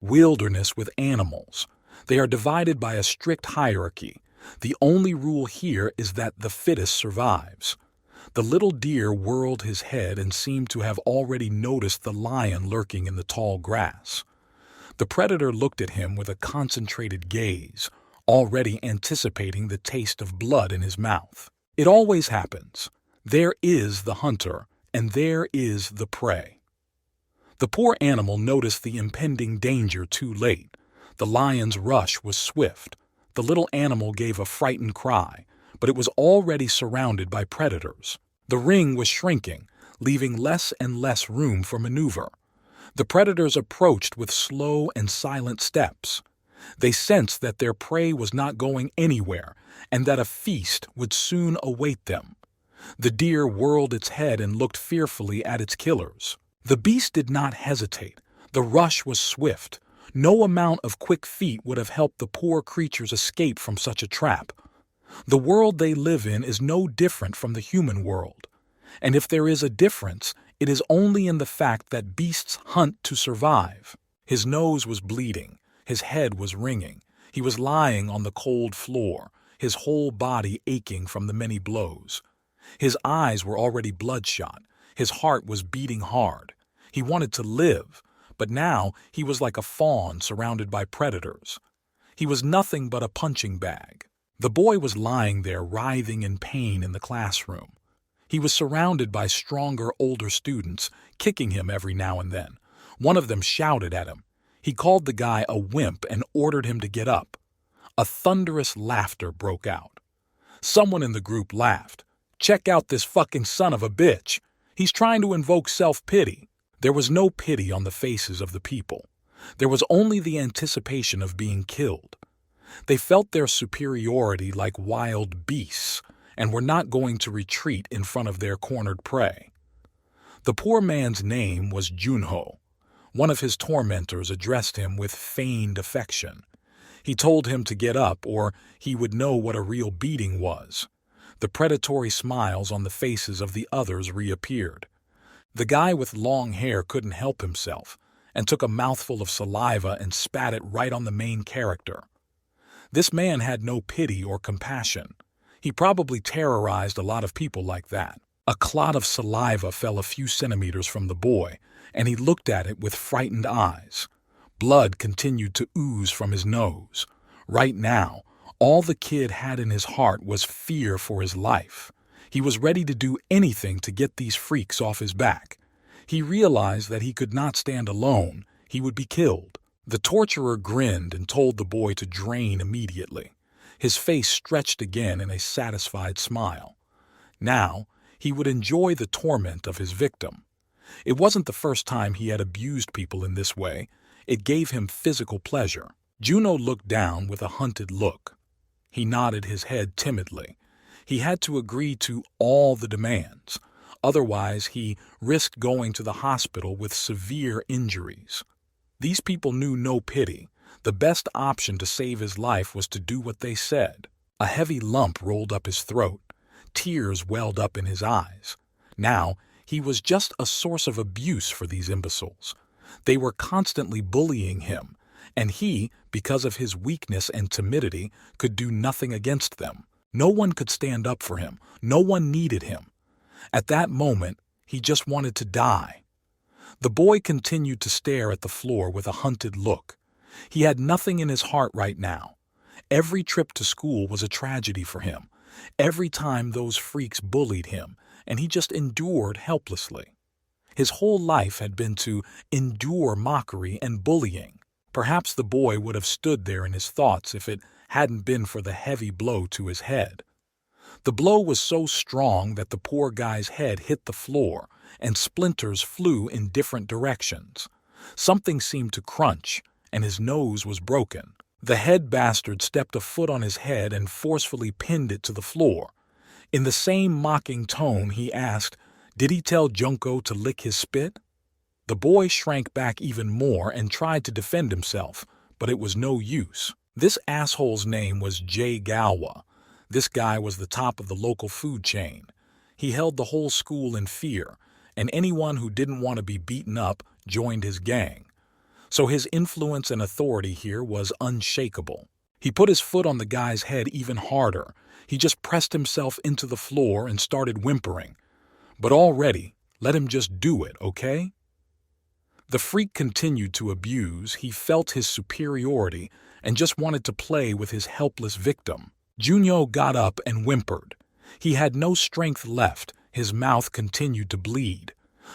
wilderness with animals. They are divided by a strict hierarchy. The only rule here is that the fittest survives. The little deer whirled his head and seemed to have already noticed the lion lurking in the tall grass. The predator looked at him with a concentrated gaze, already anticipating the taste of blood in his mouth. It always happens. There is the hunter, and there is the prey. The poor animal noticed the impending danger too late. The lion's rush was swift. The little animal gave a frightened cry, but it was already surrounded by predators. The ring was shrinking, leaving less and less room for maneuver. The predators approached with slow and silent steps. They sensed that their prey was not going anywhere and that a feast would soon await them. The deer whirled its head and looked fearfully at its killers. The beast did not hesitate. The rush was swift. No amount of quick feet would have helped the poor creatures escape from such a trap. The world they live in is no different from the human world. And if there is a difference, it is only in the fact that beasts hunt to survive. His nose was bleeding. His head was ringing. He was lying on the cold floor, his whole body aching from the many blows. His eyes were already bloodshot. His heart was beating hard. He wanted to live, but now he was like a fawn surrounded by predators. He was nothing but a punching bag. The boy was lying there writhing in pain in the classroom. He was surrounded by stronger, older students, kicking him every now and then. One of them shouted at him. He called the guy a wimp and ordered him to get up. A thunderous laughter broke out. Someone in the group laughed. "Check out this fucking son of a bitch. He's trying to invoke self-pity." There was no pity on the faces of the people. There was only the anticipation of being killed. They felt their superiority like wild beasts and were not going to retreat in front of their cornered prey. The poor man's name was Junho. One of his tormentors addressed him with feigned affection. He told him to get up or he would know what a real beating was. The predatory smiles on the faces of the others reappeared. The guy with long hair couldn't help himself and took a mouthful of saliva and spat it right on the main character. This man had no pity or compassion. He probably terrorized a lot of people like that. A clot of saliva fell a few centimeters from the boy, and he looked at it with frightened eyes. Blood continued to ooze from his nose. Right now, all the kid had in his heart was fear for his life. He was ready to do anything to get these freaks off his back. He realized that he could not stand alone. He would be killed. The torturer grinned and told the boy to drain immediately. His face stretched again in a satisfied smile. Now, he would enjoy the torment of his victim. It wasn't the first time he had abused people in this way. It gave him physical pleasure. Juno looked down with a hunted look. He nodded his head timidly. He had to agree to all the demands. Otherwise, he risked going to the hospital with severe injuries. These people knew no pity. The best option to save his life was to do what they said. A heavy lump rolled up his throat. Tears welled up in his eyes. Now, he was just a source of abuse for these imbeciles. They were constantly bullying him, and he, because of his weakness and timidity, could do nothing against them. No one could stand up for him. No one needed him. At that moment, he just wanted to die. The boy continued to stare at the floor with a hunted look. He had nothing in his heart right now. Every trip to school was a tragedy for him. Every time those freaks bullied him, and he just endured helplessly. His whole life had been to endure mockery and bullying. Perhaps the boy would have stood there in his thoughts if it hadn't been for the heavy blow to his head. The blow was so strong that the poor guy's head hit the floor, and splinters flew in different directions. Something seemed to crunch, and his nose was broken. The head bastard stepped a foot on his head and forcefully pinned it to the floor. In the same mocking tone, he asked, "Did he tell Junko to lick his spit?" The boy shrank back even more and tried to defend himself, but it was no use. This asshole's name was Jay Galwa. This guy was the top of the local food chain. He held the whole school in fear, and anyone who didn't want to be beaten up joined his gang. so his influence and authority here was unshakable. He put his foot on the guy's head even harder. He just pressed himself into the floor and started whimpering. But already, let him just do it, okay? The freak continued to abuse. He felt his superiority and just wanted to play with his helpless victim. Junyo got up and whimpered. He had no strength left. His mouth continued to bleed.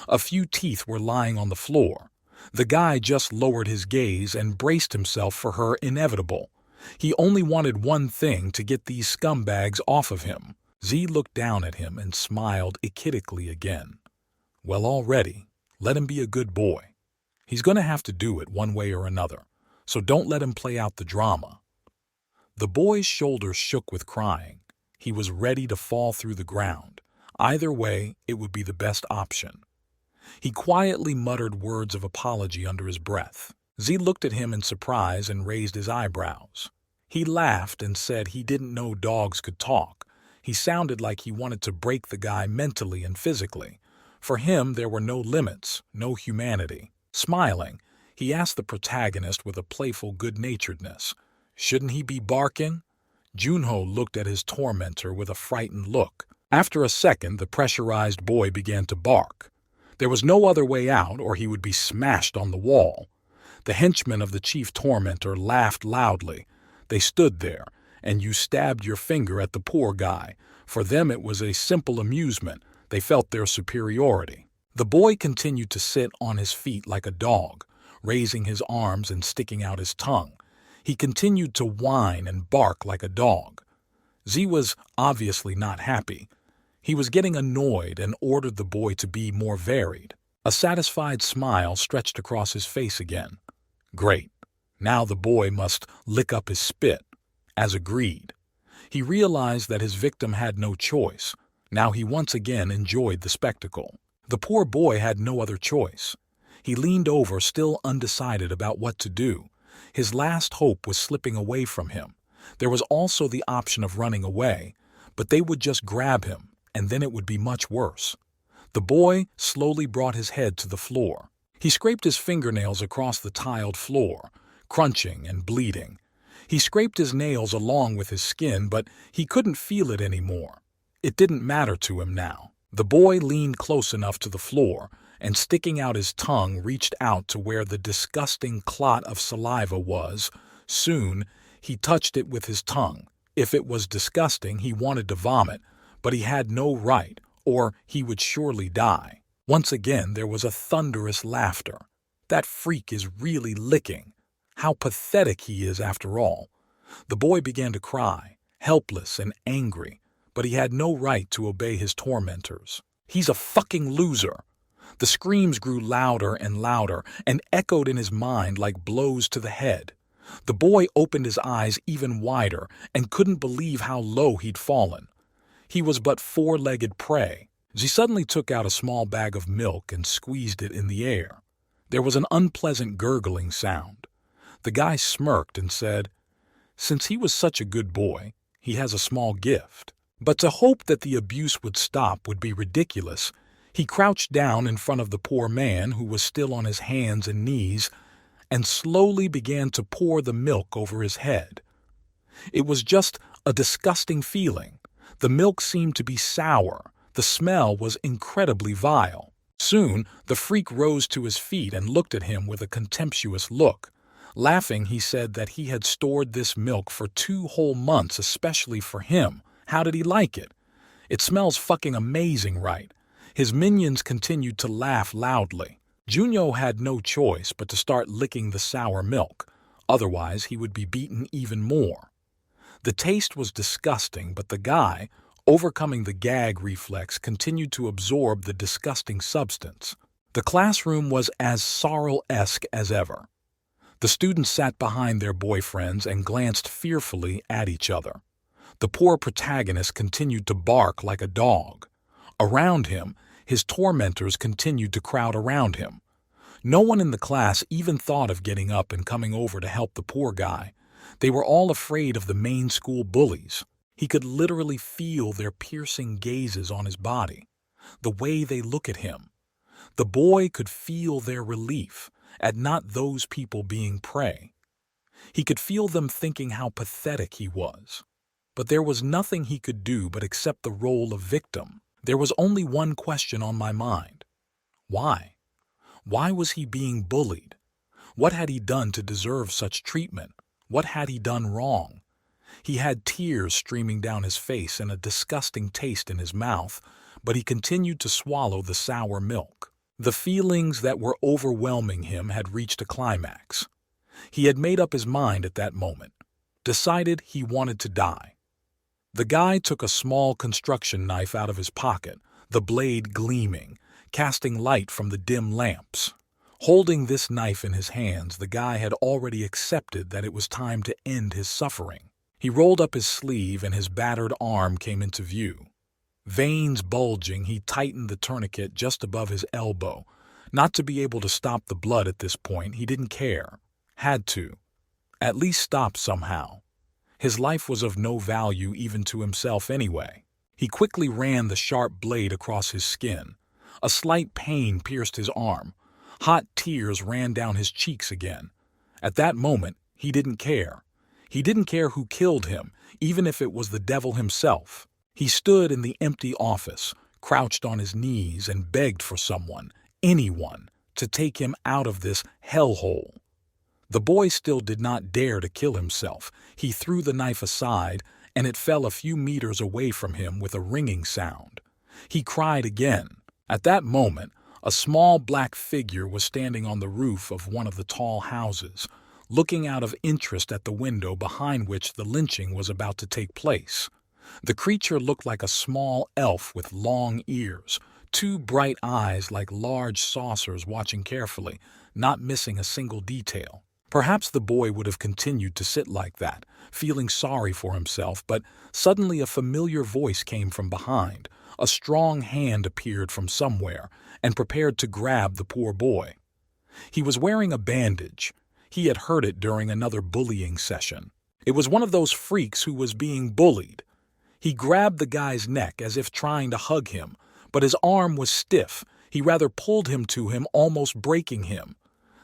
A few teeth were lying on the floor. The guy just lowered his gaze and braced himself for her inevitable. He only wanted one thing: to get these scumbags off of him. Z looked down at him and smiled echidically again. Well, already, let him be a good boy. He's going to have to do it one way or another, so don't let him play out the drama. The boy's shoulders shook with crying. He was ready to fall through the ground. Either way, it would be the best option. He quietly muttered words of apology under his breath. Z looked at him in surprise and raised his eyebrows. He laughed and said he didn't know dogs could talk. He sounded like he wanted to break the guy mentally and physically. For him, there were no limits, no humanity. Smiling, he asked the protagonist with a playful good-naturedness, "Shouldn't he be barking?" Junho looked at his tormentor with a frightened look. After a second, the pressurized boy began to bark. There was no other way out, or he would be smashed on the wall. The henchmen of the chief tormentor laughed loudly. They stood there, and you stabbed your finger at the poor guy. For them it was a simple amusement. They felt their superiority. The boy continued to sit on his feet like a dog, raising his arms and sticking out his tongue. He continued to whine and bark like a dog. Z was obviously not happy. He was getting annoyed and ordered the boy to be more varied. A satisfied smile stretched across his face again. Great. Now the boy must lick up his spit. As agreed. He realized that his victim had no choice. Now he once again enjoyed the spectacle. The poor boy had no other choice. He leaned over, still undecided about what to do. His last hope was slipping away from him. There was also the option of running away, but they would just grab him, and then it would be much worse. The boy slowly brought his head to the floor. He scraped his fingernails across the tiled floor, crunching and bleeding. He scraped his nails along with his skin, but he couldn't feel it anymore. It didn't matter to him now. The boy leaned close enough to the floor, and sticking out his tongue reached out to where the disgusting clot of saliva was. Soon, he touched it with his tongue. If it was disgusting, he wanted to vomit, but he had no right, or he would surely die. Once again, there was a thunderous laughter. That freak is really licking. How pathetic he is after all. The boy began to cry, helpless and angry, but he had no right to obey his tormentors. He's a fucking loser. The screams grew louder and louder and echoed in his mind like blows to the head. The boy opened his eyes even wider and couldn't believe how low he'd fallen. He was but four-legged prey. She suddenly took out a small bag of milk and squeezed it in the air. There was an unpleasant gurgling sound. The guy smirked and said, "Since he was such a good boy, he has a small gift." But to hope that the abuse would stop would be ridiculous. He crouched down in front of the poor man, who was still on his hands and knees, and slowly began to pour the milk over his head. It was just a disgusting feeling. The milk seemed to be sour. The smell was incredibly vile. Soon, the freak rose to his feet and looked at him with a contemptuous look. Laughing, he said that he had stored this milk for 2 whole months especially for him. How did he like it? It smells fucking amazing, right? His minions continued to laugh loudly. Junyo had no choice but to start licking the sour milk. Otherwise, he would be beaten even more. The taste was disgusting, but the guy, overcoming the gag reflex, continued to absorb the disgusting substance. The classroom was as Sorrel-esque as ever. The students sat behind their boyfriends and glanced fearfully at each other. The poor protagonist continued to bark like a dog. Around him, his tormentors continued to crowd around him. No one in the class even thought of getting up and coming over to help the poor guy. They were all afraid of the main school bullies. He could literally feel their piercing gazes on his body, the way they look at him. The boy could feel their relief, at not those people being prey. He could feel them thinking how pathetic he was. But there was nothing he could do but accept the role of victim. There was only one question on my mind. Why? Why was he being bullied? What had he done to deserve such treatment? What had he done wrong? He had tears streaming down his face and a disgusting taste in his mouth, but he continued to swallow the sour milk. The feelings that were overwhelming him had reached a climax. He had made up his mind at that moment, decided he wanted to die. The guy took a small construction knife out of his pocket, the blade gleaming, casting light from the dim lamps. Holding this knife in his hands, the guy had already accepted that it was time to end his suffering. He rolled up his sleeve and his battered arm came into view. Veins bulging, he tightened the tourniquet just above his elbow. Not to be able to stop the blood at this point, he didn't care. Had to. At least stop somehow. His life was of no value even to himself anyway. He quickly ran the sharp blade across his skin. A slight pain pierced his arm. Hot tears ran down his cheeks again. At that moment, he didn't care. He didn't care who killed him, even if it was the devil himself. He stood in the empty office, crouched on his knees, and begged for someone, anyone, to take him out of this hellhole. The boy still did not dare to kill himself. He threw the knife aside, and it fell a few meters away from him with a ringing sound. He cried again. At that moment, a small black figure was standing on the roof of one of the tall houses, looking out of interest at the window behind which the lynching was about to take place. The creature looked like a small elf with long ears, two bright eyes like large saucers watching carefully, not missing a single detail. Perhaps the boy would have continued to sit like that, feeling sorry for himself, but suddenly a familiar voice came from behind. A strong hand appeared from somewhere and prepared to grab the poor boy. He was wearing a bandage. He had heard it during another bullying session. It was one of those freaks who was being bullied. He grabbed the guy's neck as if trying to hug him, but his arm was stiff. He rather pulled him to him, almost breaking him.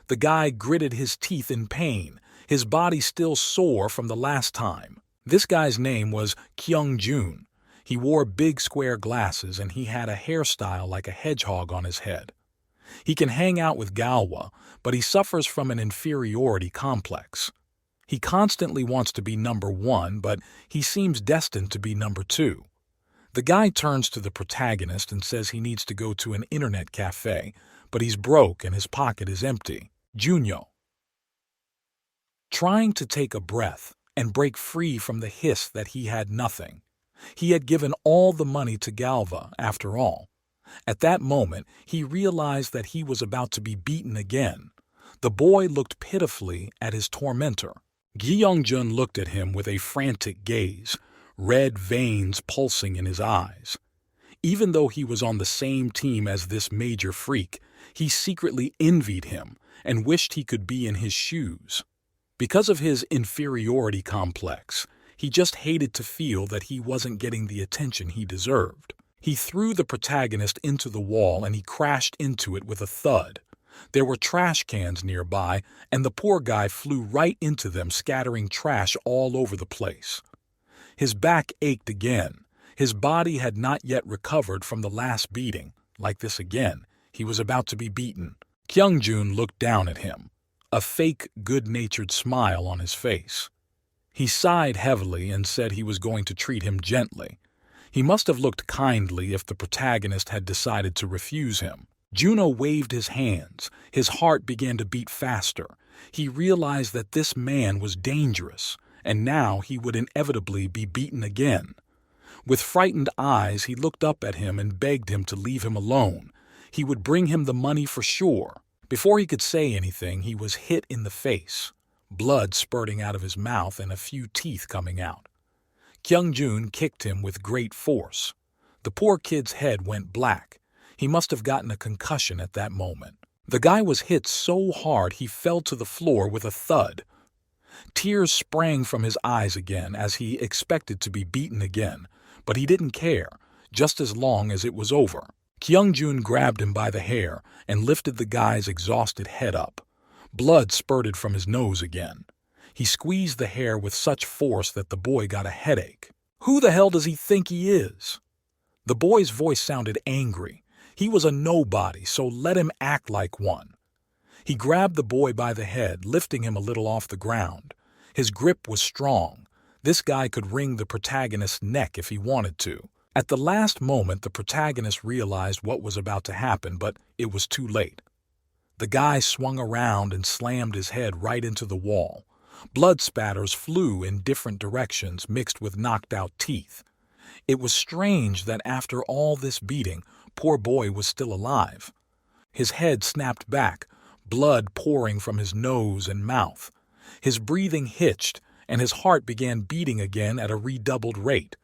The guy gritted his teeth in pain, his body still sore from the last time. This guy's name was Kyung-jun. He wore big square glasses and he had a hairstyle like a hedgehog on his head. He can hang out with Galwa, but he suffers from an inferiority complex. He constantly wants to be number one, but he seems destined to be number two. The guy turns to the protagonist and says he needs to go to an internet cafe, but he's broke and his pocket is empty. Junyo. Trying to take a breath and break free from the hiss that he had nothing. He had given all the money to Galva, after all. At that moment, he realized that he was about to be beaten again. The boy looked pitifully at his tormentor. Gi-young-jun looked at him with a frantic gaze, red veins pulsing in his eyes. Even though he was on the same team as this major freak, he secretly envied him and wished he could be in his shoes. Because of his inferiority complex, he just hated to feel that he wasn't getting the attention he deserved. He threw the protagonist into the wall and he crashed into it with a thud. There were trash cans nearby, and the poor guy flew right into them, scattering trash all over the place. His back ached again. His body had not yet recovered from the last beating. Like this again, he was about to be beaten. Kyung-jun looked down at him, a fake, good-natured smile on his face. He sighed heavily and said he was going to treat him gently. He must have looked kindly if the protagonist had decided to refuse him. Juno waved his hands. His heart began to beat faster. He realized that this man was dangerous, and now he would inevitably be beaten again. With frightened eyes, he looked up at him and begged him to leave him alone. He would bring him the money for sure. Before he could say anything, he was hit in the face, blood spurting out of his mouth and a few teeth coming out. Kyung-jun kicked him with great force. The poor kid's head went black. He must have gotten a concussion at that moment. The guy was hit so hard he fell to the floor with a thud. Tears sprang from his eyes again as he expected to be beaten again, but he didn't care, just as long as it was over. Kyung-jun grabbed him by the hair and lifted the guy's exhausted head up. Blood spurted from his nose again. He squeezed the hair with such force that the boy got a headache. "Who the hell does he think he is?" The boy's voice sounded angry. He was a nobody, so let him act like one. He grabbed the boy by the head, lifting him a little off the ground. His grip was strong. This guy could wring the protagonist's neck if he wanted to. At the last moment, the protagonist realized what was about to happen, but it was too late. The guy swung around and slammed his head right into the wall. Blood spatters flew in different directions, mixed with knocked-out teeth. It was strange that after all this beating, poor boy was still alive. His head snapped back, blood pouring from his nose and mouth. His breathing hitched, and his heart began beating again at a redoubled rate.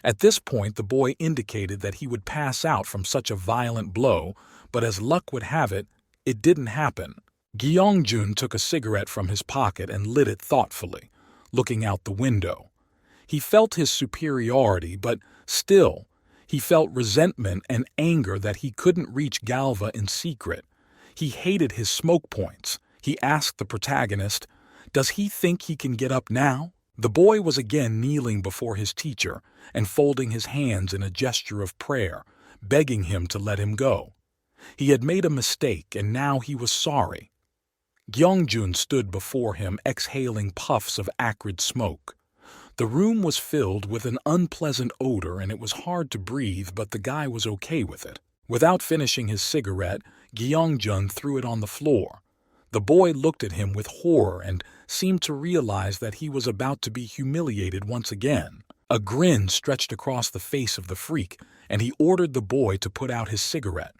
At this point, the boy indicated that he would pass out from such a violent blow, but as luck would have it, it didn't happen. Gyeongjun took a cigarette from his pocket and lit it thoughtfully, looking out the window. He felt his superiority, but still, he felt resentment and anger that he couldn't reach Galva in secret. He hated his smoke points. He asked the protagonist, "Does he think he can get up now?" The boy was again kneeling before his teacher and folding his hands in a gesture of prayer, begging him to let him go. He had made a mistake, and now he was sorry. Gyeongjun stood before him, exhaling puffs of acrid smoke. The room was filled with an unpleasant odor, and it was hard to breathe, but the guy was okay with it. Without finishing his cigarette, Gyeongjun threw it on the floor. The boy looked at him with horror and seemed to realize that he was about to be humiliated once again. A grin stretched across the face of the freak, and he ordered the boy to put out his cigarette.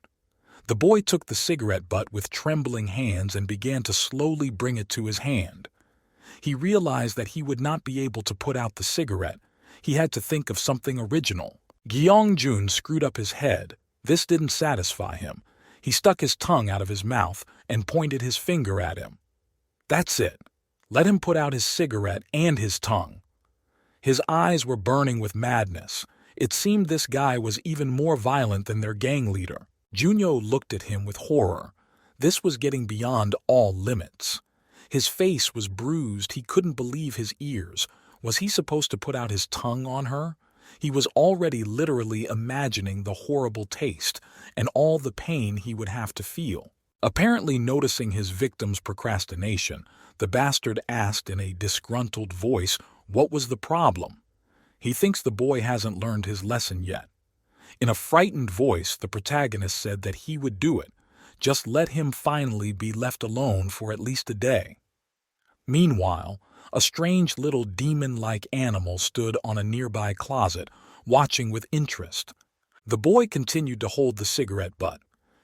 The boy took the cigarette butt with trembling hands and began to slowly bring it to his hand. He realized that he would not be able to put out the cigarette. He had to think of something original. Gyeongjun screwed up his head. This didn't satisfy him. He stuck his tongue out of his mouth and pointed his finger at him. "That's it. Let him put out his cigarette and his tongue." His eyes were burning with madness. It seemed this guy was even more violent than their gang leader. Junyo looked at him with horror. This was getting beyond all limits. His face was bruised. He couldn't believe his ears. Was he supposed to put out his tongue on her? He was already literally imagining the horrible taste and all the pain he would have to feel. Apparently noticing his victim's procrastination, the bastard asked in a disgruntled voice what was the problem. He thinks the boy hasn't learned his lesson yet. In a frightened voice, the protagonist said that he would do it. Just let him finally be left alone for at least a day. Meanwhile, a strange little demon-like animal stood on a nearby closet, watching with interest. The boy continued to hold the cigarette butt,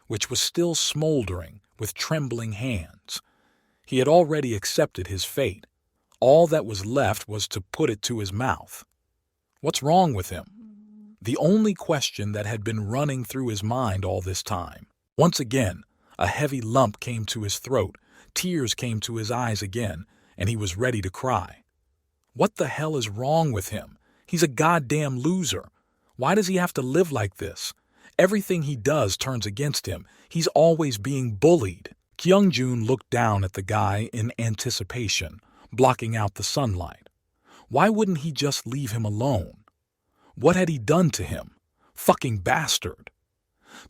which was still smoldering, with trembling hands. He had already accepted his fate. All that was left was to put it to his mouth. What's wrong with him? The only question that had been running through his mind all this time. Once again, a heavy lump came to his throat, tears came to his eyes again, and he was ready to cry. What the hell is wrong with him? He's a goddamn loser. Why does he have to live like this? Everything he does turns against him. He's always being bullied. Gyeongjun looked down at the guy in anticipation, blocking out the sunlight. Why wouldn't he just leave him alone? What had he done to him? Fucking bastard.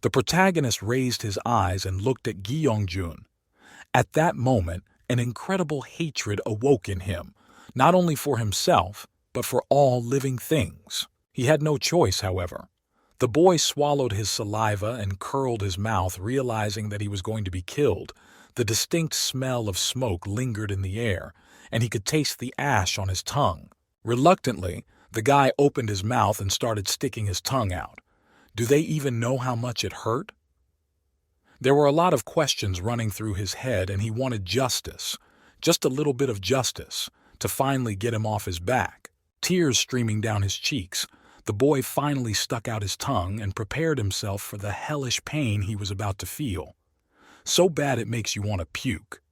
The protagonist raised his eyes and looked at Gyeongjun. At that moment, an incredible hatred awoke in him, not only for himself, but for all living things. He had no choice, however. The boy swallowed his saliva and curled his mouth, realizing that he was going to be killed. The distinct smell of smoke lingered in the air, and he could taste the ash on his tongue. Reluctantly, the guy opened his mouth and started sticking his tongue out. Do they even know how much it hurt? There were a lot of questions running through his head, and he wanted justice, just a little bit of justice, to finally get him off his back. Tears streaming down his cheeks, the boy finally stuck out his tongue and prepared himself for the hellish pain he was about to feel. So bad it makes you want to puke.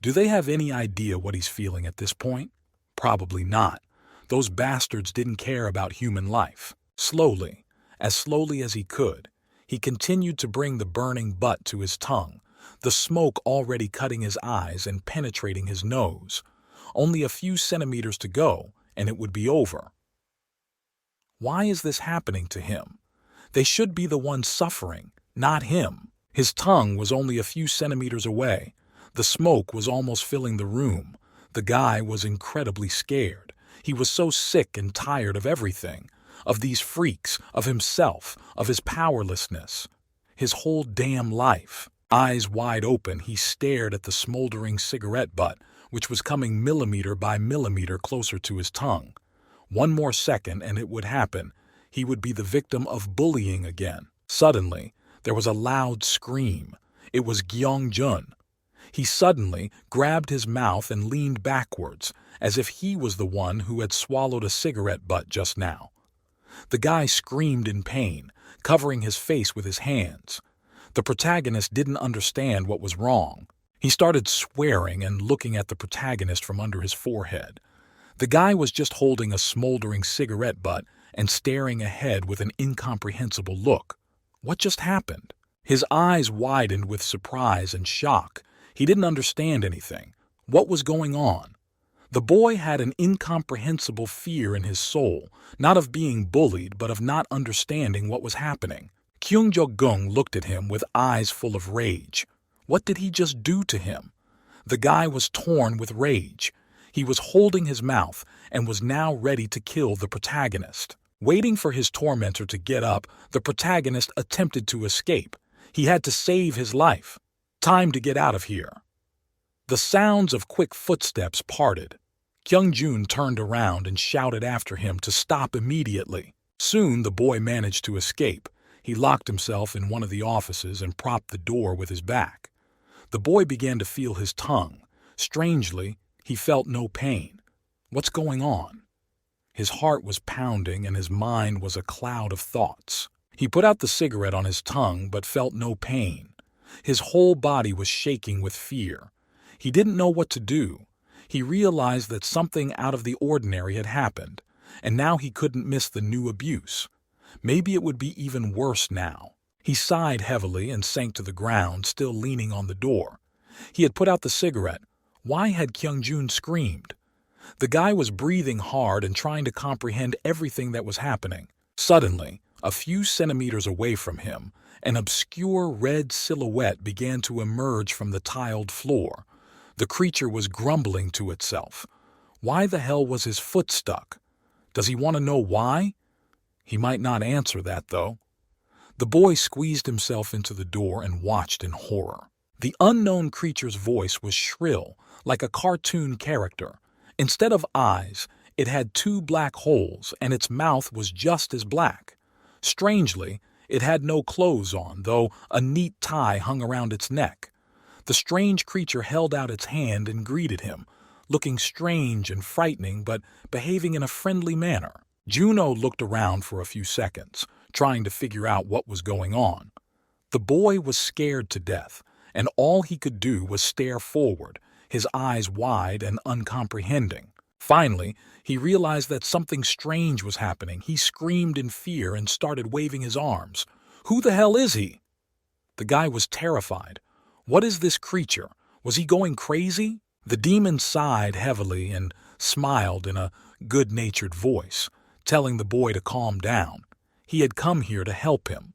Do they have any idea what he's feeling at this point? Probably not. Those bastards didn't care about human life. Slowly as he could, he continued to bring the burning butt to his tongue, the smoke already cutting his eyes and penetrating his nose. Only a few centimeters to go, and it would be over. Why is this happening to him? They should be the ones suffering, not him. His tongue was only a few centimeters away. The smoke was almost filling the room. The guy was incredibly scared. He was so sick and tired of everything, of these freaks, of himself, of his powerlessness. His whole damn life. Eyes wide open, he stared at the smoldering cigarette butt, which was coming millimeter by millimeter closer to his tongue. One more second and it would happen. He would be the victim of bullying again. Suddenly, there was a loud scream. It was Gyeong-jun. He suddenly grabbed his mouth and leaned backwards, as if he was the one who had swallowed a cigarette butt just now. The guy screamed in pain, covering his face with his hands. The protagonist didn't understand what was wrong. He started swearing and looking at the protagonist from under his forehead. The guy was just holding a smoldering cigarette butt and staring ahead with an incomprehensible look. What just happened? His eyes widened with surprise and shock. He didn't understand anything. What was going on? The boy had an incomprehensible fear in his soul, not of being bullied, but of not understanding what was happening. Kyung Jo-gung looked at him with eyes full of rage. What did he just do to him? The guy was torn with rage. He was holding his mouth and was now ready to kill the protagonist. Waiting for his tormentor to get up, the protagonist attempted to escape. He had to save his life. Time to get out of here. The sounds of quick footsteps parted. Kyung-jun turned around and shouted after him to stop immediately. Soon the boy managed to escape. He locked himself in one of the offices and propped the door with his back. The boy began to feel his tongue. Strangely, he felt no pain. What's going on? His heart was pounding and his mind was a cloud of thoughts. He put out the cigarette on his tongue but felt no pain. His whole body was shaking with fear. He didn't know what to do. He realized that something out of the ordinary had happened, and now he couldn't miss the new abuse. Maybe it would be even worse now. He sighed heavily and sank to the ground, still leaning on the door. He had put out the cigarette. Why had Kyung-jun screamed? The guy was breathing hard and trying to comprehend everything that was happening. Suddenly, a few centimeters away from him, an obscure red silhouette began to emerge from the tiled floor. The creature was grumbling to itself. Why the hell was his foot stuck? Does he want to know why? He might not answer that, though. The boy squeezed himself into the door and watched in horror. The unknown creature's voice was shrill, like a cartoon character. Instead of eyes, it had two black holes, and its mouth was just as black. Strangely, it had no clothes on, though a neat tie hung around its neck. The strange creature held out its hand and greeted him, looking strange and frightening, but behaving in a friendly manner. Juno looked around for a few seconds, trying to figure out what was going on. The boy was scared to death, and all he could do was stare forward, his eyes wide and uncomprehending. Finally, he realized that something strange was happening. He screamed in fear and started waving his arms. Who the hell is he? The guy was terrified. What is this creature? Was he going crazy? The demon sighed heavily and smiled in a good-natured voice, telling the boy to calm down. He had come here to help him.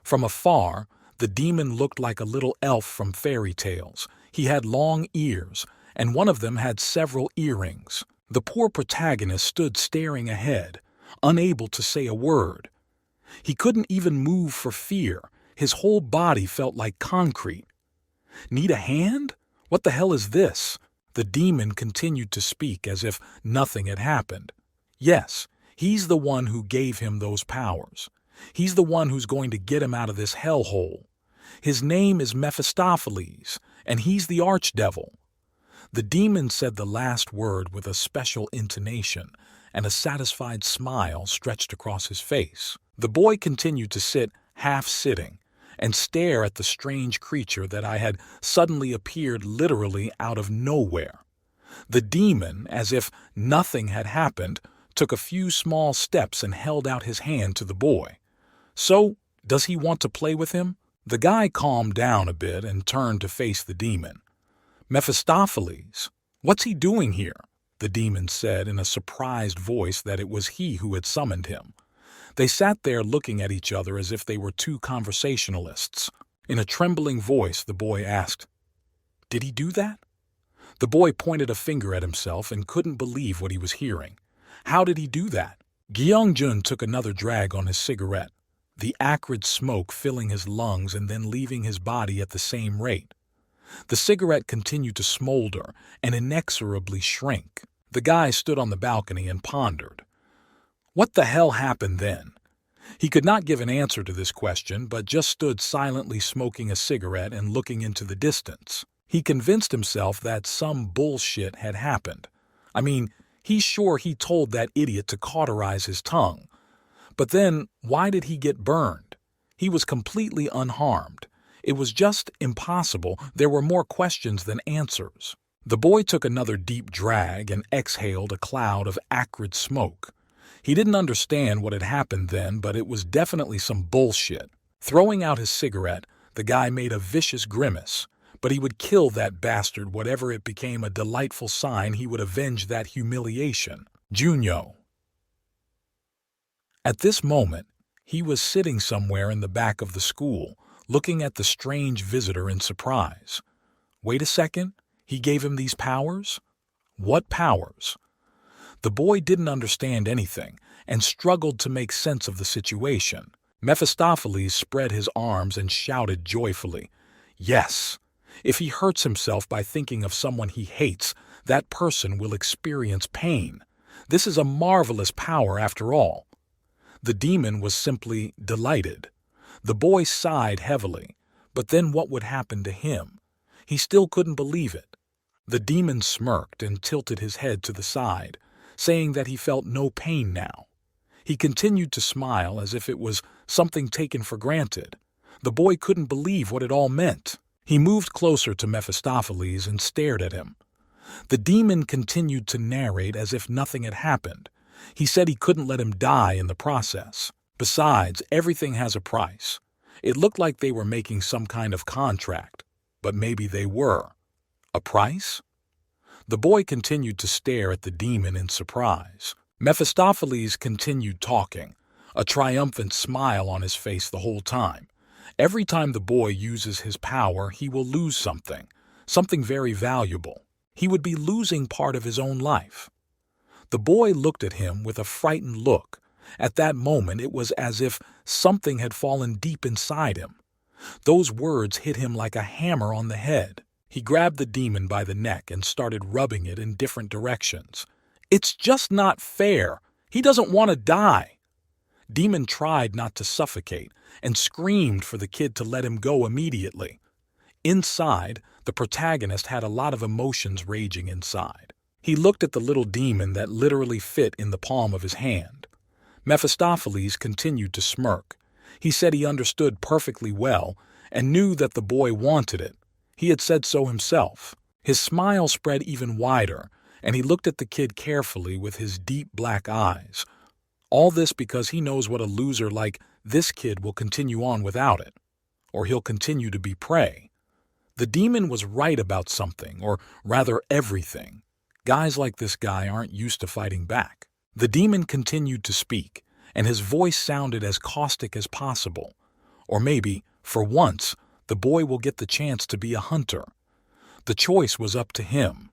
From afar, the demon looked like a little elf from fairy tales. He had long ears, and one of them had several earrings. The poor protagonist stood staring ahead, unable to say a word. He couldn't even move for fear. His whole body felt like concrete. Need a hand? What the hell is this? The demon continued to speak as if nothing had happened. Yes, he's the one who gave him those powers. He's the one who's going to get him out of this hellhole. His name is Mephistopheles, and he's the archdevil. The demon said the last word with a special intonation, and a satisfied smile stretched across his face. The boy continued to sit half-sitting and stare at the strange creature that had suddenly appeared literally out of nowhere. The demon, as if nothing had happened, took a few small steps and held out his hand to the boy. So, does he want to play with him? The guy calmed down a bit and turned to face the demon. "Mephistopheles, what's he doing here?" the demon said in a surprised voice that it was he who had summoned him. They sat there looking at each other as if they were two conversationalists. In a trembling voice, the boy asked, "Did he do that?" The boy pointed a finger at himself and couldn't believe what he was hearing. How did he do that? Gyeongjun took another drag on his cigarette, the acrid smoke filling his lungs and then leaving his body at the same rate. The cigarette continued to smolder and inexorably shrink. The guy stood on the balcony and pondered. What the hell happened then? He could not give an answer to this question, but just stood silently smoking a cigarette and looking into the distance. He convinced himself that some bullshit had happened. I mean, he's sure he told that idiot to cauterize his tongue. But then, why did he get burned? He was completely unharmed. It was just impossible. There were more questions than answers. The boy took another deep drag and exhaled a cloud of acrid smoke. He didn't understand what had happened then, but it was definitely some bullshit. Throwing out his cigarette, the guy made a vicious grimace. But he would kill that bastard whatever it became a delightful sign he would avenge that humiliation. Junyo. At this moment, he was sitting somewhere in the back of the school, looking at the strange visitor in surprise. Wait a second, he gave him these powers? What powers? The boy didn't understand anything and struggled to make sense of the situation. Mephistopheles spread his arms and shouted joyfully, "Yes! If he hurts himself by thinking of someone he hates, that person will experience pain. This is a marvelous power after all." The demon was simply delighted. The boy sighed heavily, but then what would happen to him? He still couldn't believe it. The demon smirked and tilted his head to the side, saying that he felt no pain now. He continued to smile as if it was something taken for granted. The boy couldn't believe what it all meant. He moved closer to Mephistopheles and stared at him. The demon continued to narrate as if nothing had happened. He said he couldn't let him die in the process. Besides, everything has a price. It looked like they were making some kind of contract, but maybe they were. A price? The boy continued to stare at the demon in surprise. Mephistopheles continued talking, a triumphant smile on his face the whole time. Every time the boy uses his power, he will lose something very valuable. He would be losing part of his own life. The boy looked at him with a frightened look. At that moment, it was as if something had fallen deep inside him. Those words hit him like a hammer on the head. He grabbed the demon by the neck and started rubbing it in different directions. "It's just not fair. He doesn't want to die." Demon tried not to suffocate and screamed for the kid to let him go immediately. Inside, the protagonist had a lot of emotions raging inside. He looked at the little demon that literally fit in the palm of his hand. Mephistopheles continued to smirk. He said he understood perfectly well and knew that the boy wanted it. He had said so himself. His smile spread even wider, and he looked at the kid carefully with his deep black eyes. All this because he knows what a loser like this kid will continue on without it, or he'll continue to be prey. The demon was right about something, or rather everything. Guys like this guy aren't used to fighting back. The demon continued to speak, and his voice sounded as caustic as possible. Or maybe, for once, the boy will get the chance to be a hunter. The choice was up to him.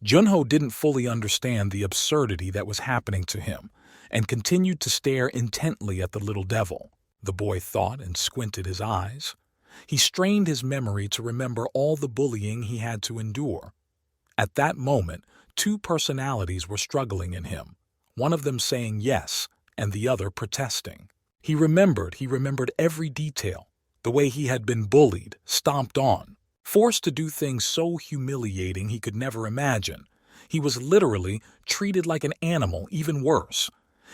Junho didn't fully understand the absurdity that was happening to him, and continued to stare intently at the little devil. The boy thought and squinted his eyes. He strained his memory to remember all the bullying he had to endure. At that moment, two personalities were struggling in him, one of them saying yes, and the other protesting. He remembered every detail, the way he had been bullied, stomped on, forced to do things so humiliating he could never imagine. He was literally treated like an animal, even worse.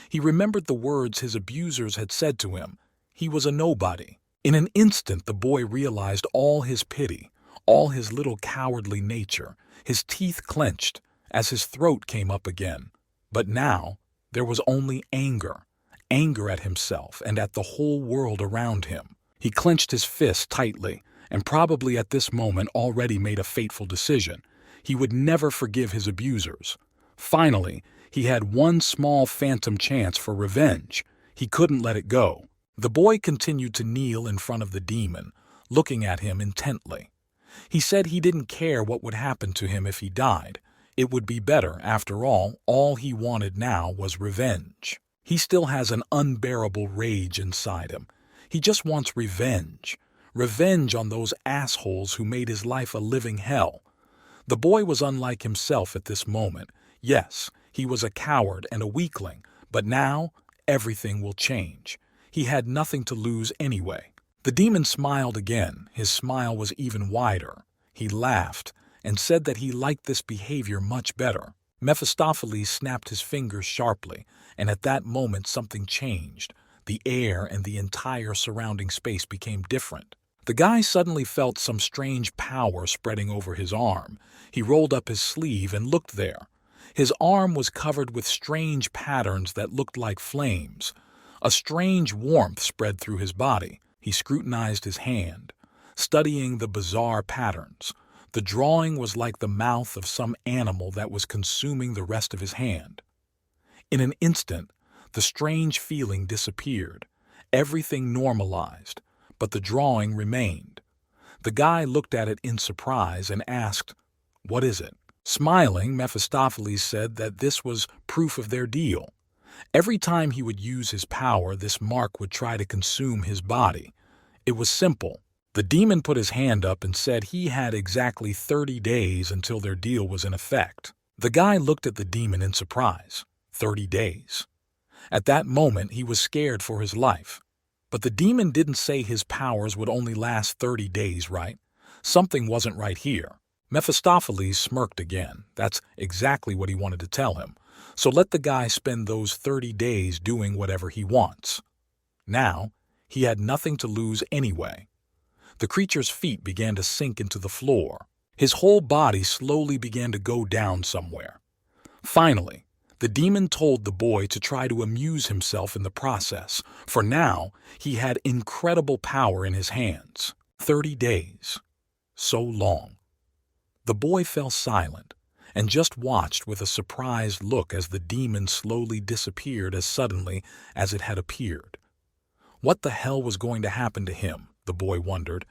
He remembered the words his abusers had said to him. He was a nobody. In an instant, the boy realized all his pity, all his little cowardly nature. His teeth clenched as his throat came up again. But now, there was only anger at himself and at the whole world around him. He clenched his fist tightly, and probably at this moment already made a fateful decision. He would never forgive his abusers. Finally, he had one small phantom chance for revenge. He couldn't let it go. The boy continued to kneel in front of the demon, looking at him intently. He said he didn't care what would happen to him if he died. It would be better, after all he wanted now was revenge. He still has an unbearable rage inside him. He just wants revenge. Revenge on those assholes who made his life a living hell. The boy was unlike himself at this moment. Yes, he was a coward and a weakling, but now everything will change. He had nothing to lose anyway. The demon smiled again. His smile was even wider. He laughed and said that he liked this behavior much better. Mephistopheles snapped his fingers sharply, and at that moment something changed. The air and the entire surrounding space became different. The guy suddenly felt some strange power spreading over his arm. He rolled up his sleeve and looked there. His arm was covered with strange patterns that looked like flames. A strange warmth spread through his body. He scrutinized his hand, studying the bizarre patterns. The drawing was like the mouth of some animal that was consuming the rest of his hand. In an instant, the strange feeling disappeared. Everything normalized, but the drawing remained. The guy looked at it in surprise and asked, "What is it?" Smiling, Mephistopheles said that this was proof of their deal. Every time he would use his power, this mark would try to consume his body. It was simple. The demon put his hand up and said he had exactly 30 days until their deal was in effect. The guy looked at the demon in surprise. 30 days. At that moment, he was scared for his life. But the demon didn't say his powers would only last 30 days, right? Something wasn't right here. Mephistopheles smirked again. That's exactly what he wanted to tell him. So let the guy spend those 30 days doing whatever he wants. Now, he had nothing to lose anyway. The creature's feet began to sink into the floor. His whole body slowly began to go down somewhere. Finally, the demon told the boy to try to amuse himself in the process, for now he had incredible power in his hands. 30 days. So long. The boy fell silent and just watched with a surprised look as the demon slowly disappeared as suddenly as it had appeared. What the hell was going to happen to him, the boy wondered.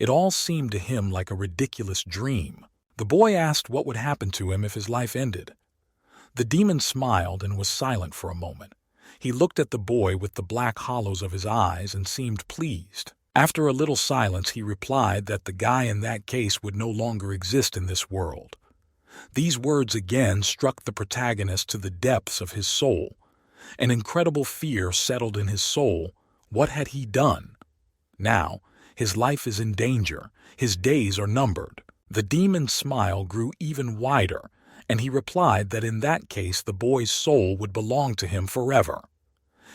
It all seemed to him like a ridiculous dream. The boy asked what would happen to him if his life ended. The demon smiled and was silent for a moment. He looked at the boy with the black hollows of his eyes and seemed pleased. After a little silence, he replied that the guy in that case would no longer exist in this world. These words again struck the protagonist to the depths of his soul. An incredible fear settled in his soul. What had he done? Now, his life is in danger. His days are numbered. The demon's smile grew even wider, and he replied that in that case the boy's soul would belong to him forever.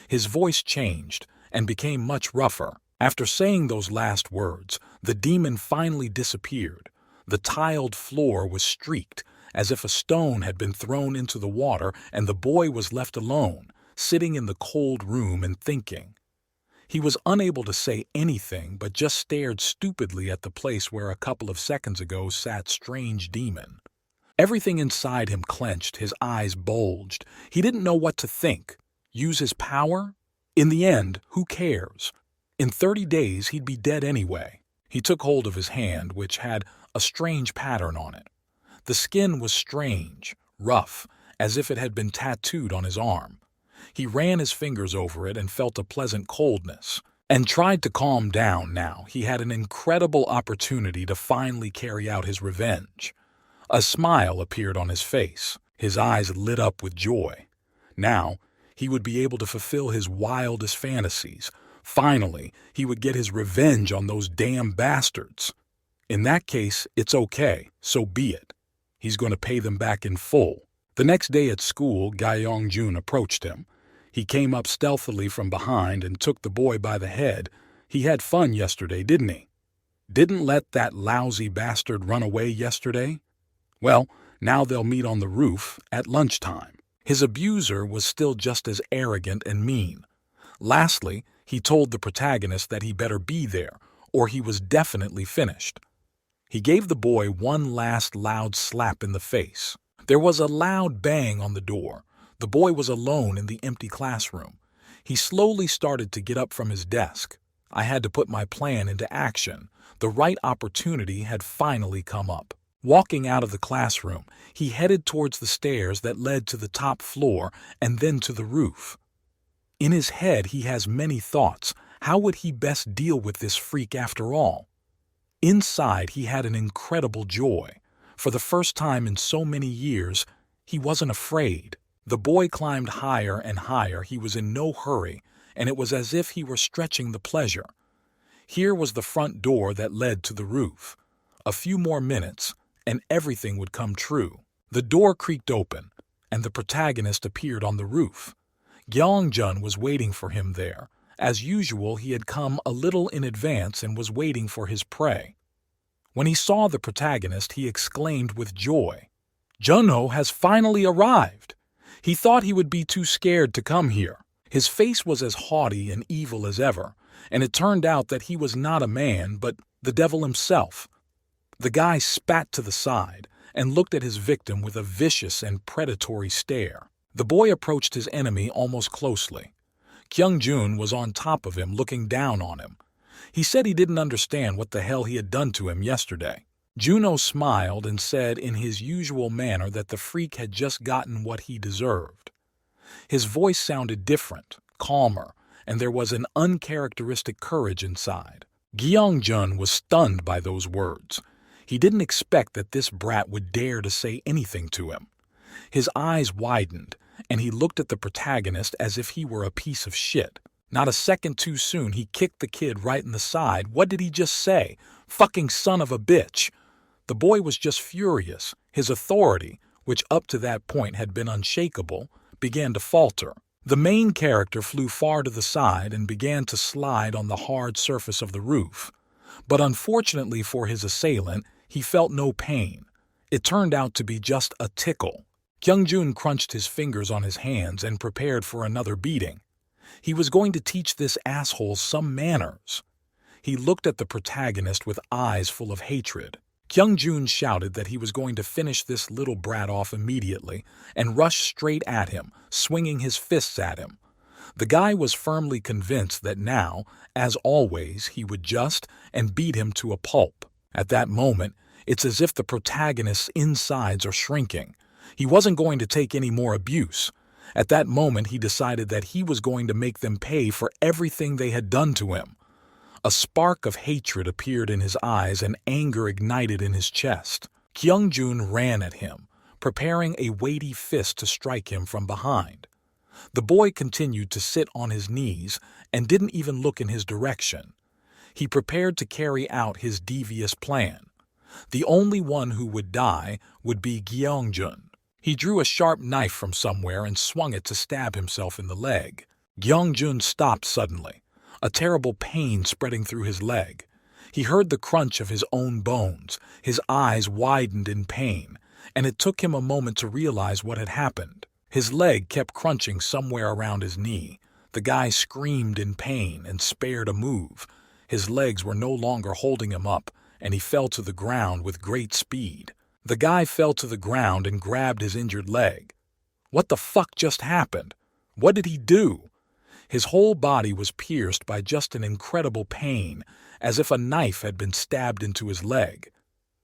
His voice changed and became much rougher. After saying those last words, the demon finally disappeared. The tiled floor was streaked, as if a stone had been thrown into the water, and the boy was left alone, sitting in the cold room and thinking. He was unable to say anything but just stared stupidly at the place where a couple of seconds ago sat strange demon. Everything inside him clenched, his eyes bulged. He didn't know what to think. Use his power? In the end, who cares? In 30 days, he'd be dead anyway. He took hold of his hand, which had a strange pattern on it. The skin was strange, rough, as if it had been tattooed on his arm. He ran his fingers over it and felt a pleasant coldness, and tried to calm down now. He had an incredible opportunity to finally carry out his revenge. A smile appeared on his face. His eyes lit up with joy. Now, he would be able to fulfill his wildest fantasies. Finally, he would get his revenge on those damn bastards. In that case, it's okay, so be it. He's going to pay them back in full. The next day at school, Gyeong-jun approached him. He came up stealthily from behind and took the boy by the head. He had fun yesterday, didn't he? Didn't let that lousy bastard run away yesterday? Well, now they'll meet on the roof at lunchtime. His abuser was still just as arrogant and mean. Lastly, he told the protagonist that he better be there, or he was definitely finished. He gave the boy one last loud slap in the face. There was a loud bang on the door. The boy was alone in the empty classroom. He slowly started to get up from his desk. I had to put my plan into action. The right opportunity had finally come up. Walking out of the classroom, he headed towards the stairs that led to the top floor and then to the roof. In his head, he has many thoughts. How would he best deal with this freak after all? Inside, he had an incredible joy. For the first time in so many years, he wasn't afraid. The boy climbed higher and higher. He was in no hurry, and it was as if he were stretching the pleasure. Here was the front door that led to the roof. A few more minutes, and everything would come true. The door creaked open, and the protagonist appeared on the roof. Gyeongjun was waiting for him there. As usual, he had come a little in advance and was waiting for his prey. When he saw the protagonist, he exclaimed with joy, "Junho has finally arrived!" He thought he would be too scared to come here. His face was as haughty and evil as ever, and it turned out that he was not a man, but the devil himself. The guy spat to the side and looked at his victim with a vicious and predatory stare. The boy approached his enemy almost closely. Kyungjun was on top of him, looking down on him. He said he didn't understand what the hell he had done to him yesterday. Juno smiled and said in his usual manner that the freak had just gotten what he deserved. His voice sounded different, calmer, and there was an uncharacteristic courage inside. Gyeongjun was stunned by those words. He didn't expect that this brat would dare to say anything to him. His eyes widened, and he looked at the protagonist as if he were a piece of shit. Not a second too soon, he kicked the kid right in the side. What did he just say? Fucking son of a bitch. The boy was just furious. His authority, which up to that point had been unshakable, began to falter. The main character flew far to the side and began to slide on the hard surface of the roof. But unfortunately for his assailant, he felt no pain. It turned out to be just a tickle. Kyungjun crunched his fingers on his hands and prepared for another beating. He was going to teach this asshole some manners. He looked at the protagonist with eyes full of hatred. Kyungjun shouted that he was going to finish this little brat off immediately and rushed straight at him, swinging his fists at him. The guy was firmly convinced that now, as always, he would just and beat him to a pulp. At that moment, it's as if the protagonist's insides are shrinking. He wasn't going to take any more abuse. At that moment, he decided that he was going to make them pay for everything they had done to him. A spark of hatred appeared in his eyes and anger ignited in his chest. Kyungjun ran at him, preparing a weighty fist to strike him from behind. The boy continued to sit on his knees and didn't even look in his direction. He prepared to carry out his devious plan. The only one who would die would be Gyeongjun. He drew a sharp knife from somewhere and swung it to stab himself in the leg. Gyeongjun stopped suddenly, a terrible pain spreading through his leg. He heard the crunch of his own bones. His eyes widened in pain, and it took him a moment to realize what had happened. His leg kept crunching somewhere around his knee. The guy screamed in pain and spared a move. His legs were no longer holding him up, and he fell to the ground with great speed. The guy fell to the ground and grabbed his injured leg. What the fuck just happened? What did he do? His whole body was pierced by just an incredible pain, as if a knife had been stabbed into his leg.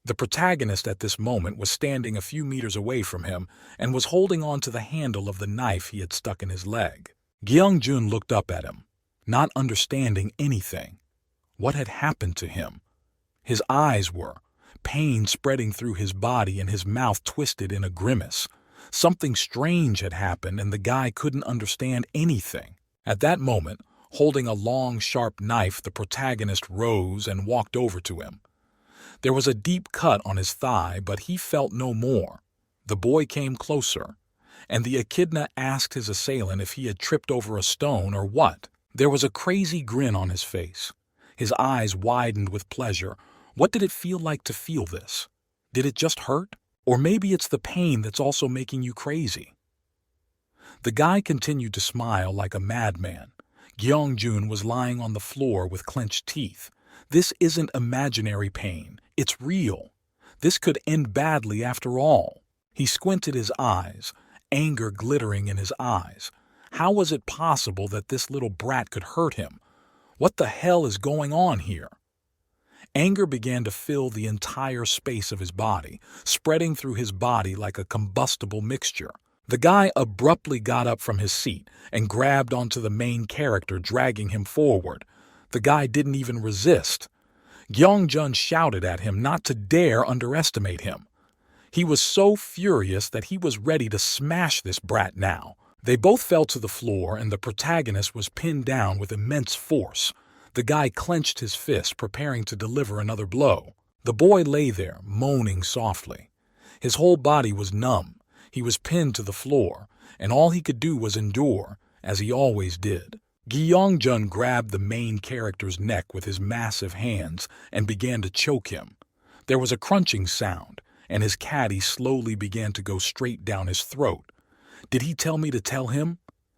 The protagonist at this moment was standing a few meters away from him and was holding on to the handle of the knife he had stuck in his leg. Gyeongjun looked up at him, not understanding anything. What had happened to him? His eyes were, pain spreading through his body and his mouth twisted in a grimace. Something strange had happened and the guy couldn't understand anything. At that moment, holding a long, sharp knife, the protagonist rose and walked over to him. There was a deep cut on his thigh, but he felt no more. The boy came closer, and the echidna asked his assailant if he had tripped over a stone or what. There was a crazy grin on his face. His eyes widened with pleasure. What did it feel like to feel this? Did it just hurt? Or maybe it's the pain that's also making you crazy. The guy continued to smile like a madman. Gyeongjun was lying on the floor with clenched teeth. This isn't imaginary pain. It's real. This could end badly after all. He squinted his eyes, anger glittering in his eyes. How was it possible that this little brat could hurt him? What the hell is going on here? Anger began to fill the entire space of his body, spreading through his body like a combustible mixture. The guy abruptly got up from his seat and grabbed onto the main character, dragging him forward. The guy didn't even resist. Gyeongjun shouted at him not to dare underestimate him. He was so furious that he was ready to smash this brat now. They both fell to the floor and the protagonist was pinned down with immense force. The guy clenched his fist, preparing to deliver another blow. The boy lay there, moaning softly. His whole body was numb. He was pinned to the floor, and all he could do was endure, as he always did. Gyeongjun grabbed the main character's neck with his massive hands and began to choke him. There was a crunching sound, and his caddy slowly began to go straight down his throat. Did he tell me to tell him?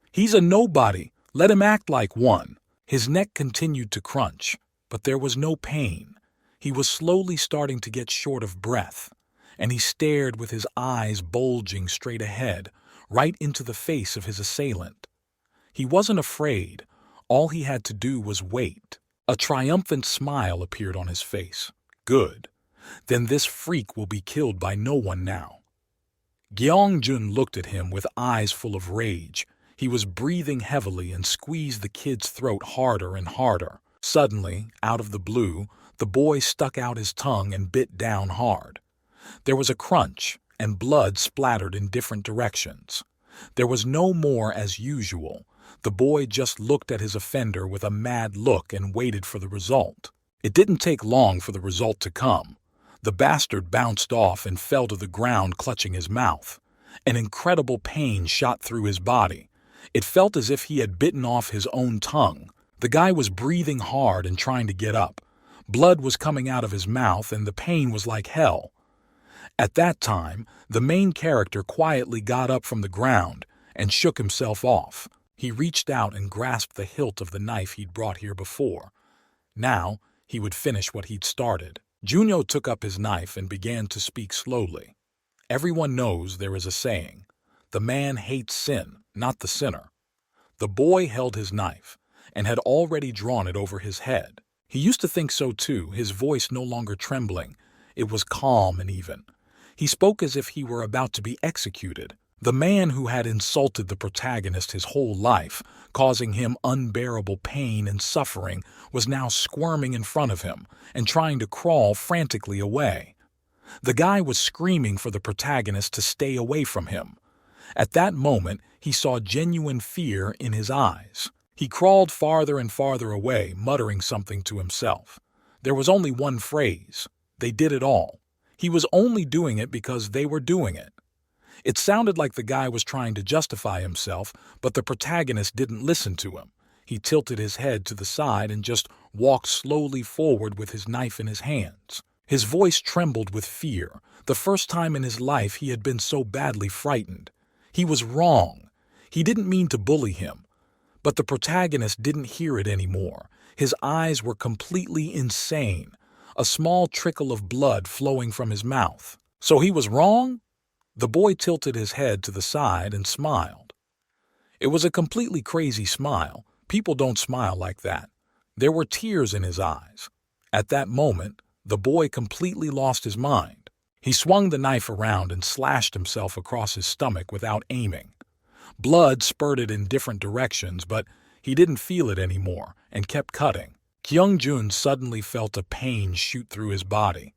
He's a nobody. Let him act like one. His neck continued to crunch, but there was no pain. He was slowly starting to get short of breath, and he stared with his eyes bulging straight ahead, right into the face of his assailant. He wasn't afraid. All he had to do was wait. A triumphant smile appeared on his face. Good. Then this freak will be killed by no one now. Gyeongjun looked at him with eyes full of rage. He was breathing heavily and squeezed the kid's throat harder and harder. Suddenly, out of the blue, the boy stuck out his tongue and bit down hard. There was a crunch, and blood splattered in different directions. There was no more as usual. The boy just looked at his offender with a mad look and waited for the result. It didn't take long for the result to come. The bastard bounced off and fell to the ground, clutching his mouth. An incredible pain shot through his body. It felt as if he had bitten off his own tongue. The guy was breathing hard and trying to get up. Blood was coming out of his mouth and the pain was like hell. At that time, the main character quietly got up from the ground and shook himself off. He reached out and grasped the hilt of the knife he'd brought here before. Now, he would finish what he'd started. Junyo took up his knife and began to speak slowly. Everyone knows there is a saying, the man hates sin, not the sinner. The boy held his knife and had already drawn it over his head. He used to think so too, his voice no longer trembling. It was calm and even. He spoke as if he were about to be executed. The man who had insulted the protagonist his whole life, causing him unbearable pain and suffering, was now squirming in front of him and trying to crawl frantically away. The guy was screaming for the protagonist to stay away from him. At that moment, he saw genuine fear in his eyes. He crawled farther and farther away, muttering something to himself. There was only one phrase. They did it all. He was only doing it because they were doing it. It sounded like the guy was trying to justify himself, but the protagonist didn't listen to him. He tilted his head to the side and just walked slowly forward with his knife in his hands. His voice trembled with fear. The first time in his life he had been so badly frightened. He was wrong. He didn't mean to bully him. But the protagonist didn't hear it anymore. His eyes were completely insane. A small trickle of blood flowing from his mouth. So he was wrong? The boy tilted his head to the side and smiled. It was a completely crazy smile. People don't smile like that. There were tears in his eyes. At that moment, the boy completely lost his mind. He swung the knife around and slashed himself across his stomach without aiming. Blood spurted in different directions, but he didn't feel it anymore and kept cutting. Gyeongjun suddenly felt a pain shoot through his body.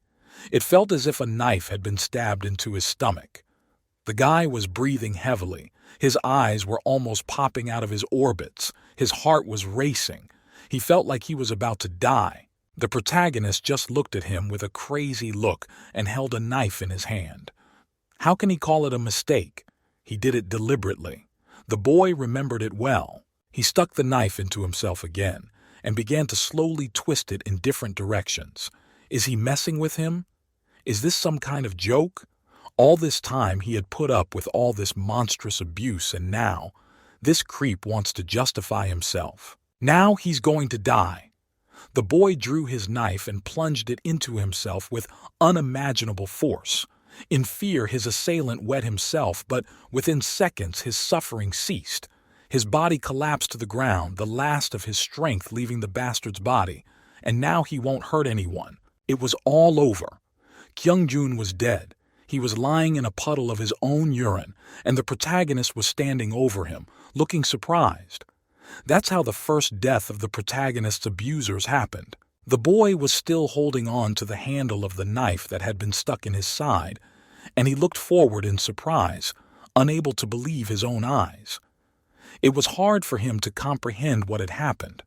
It felt as if a knife had been stabbed into his stomach. The guy was breathing heavily. His eyes were almost popping out of his orbits. His heart was racing. He felt like he was about to die. The protagonist just looked at him with a crazy look and held a knife in his hand. How can he call it a mistake? He did it deliberately. The boy remembered it well. He stuck the knife into himself again and began to slowly twist it in different directions. Is he messing with him? Is this some kind of joke? All this time he had put up with all this monstrous abuse, and now this creep wants to justify himself. Now he's going to die. The boy drew his knife and plunged it into himself with unimaginable force. In fear, his assailant wet himself, but within seconds his suffering ceased. His body collapsed to the ground, the last of his strength leaving the bastard's body, and now he won't hurt anyone. It was all over. Kyung-jun was dead. He was lying in a puddle of his own urine, and the protagonist was standing over him, looking surprised. That's how the first death of the protagonist's abusers happened. The boy was still holding on to the handle of the knife that had been stuck in his side, and he looked forward in surprise, unable to believe his own eyes. It was hard for him to comprehend what had happened.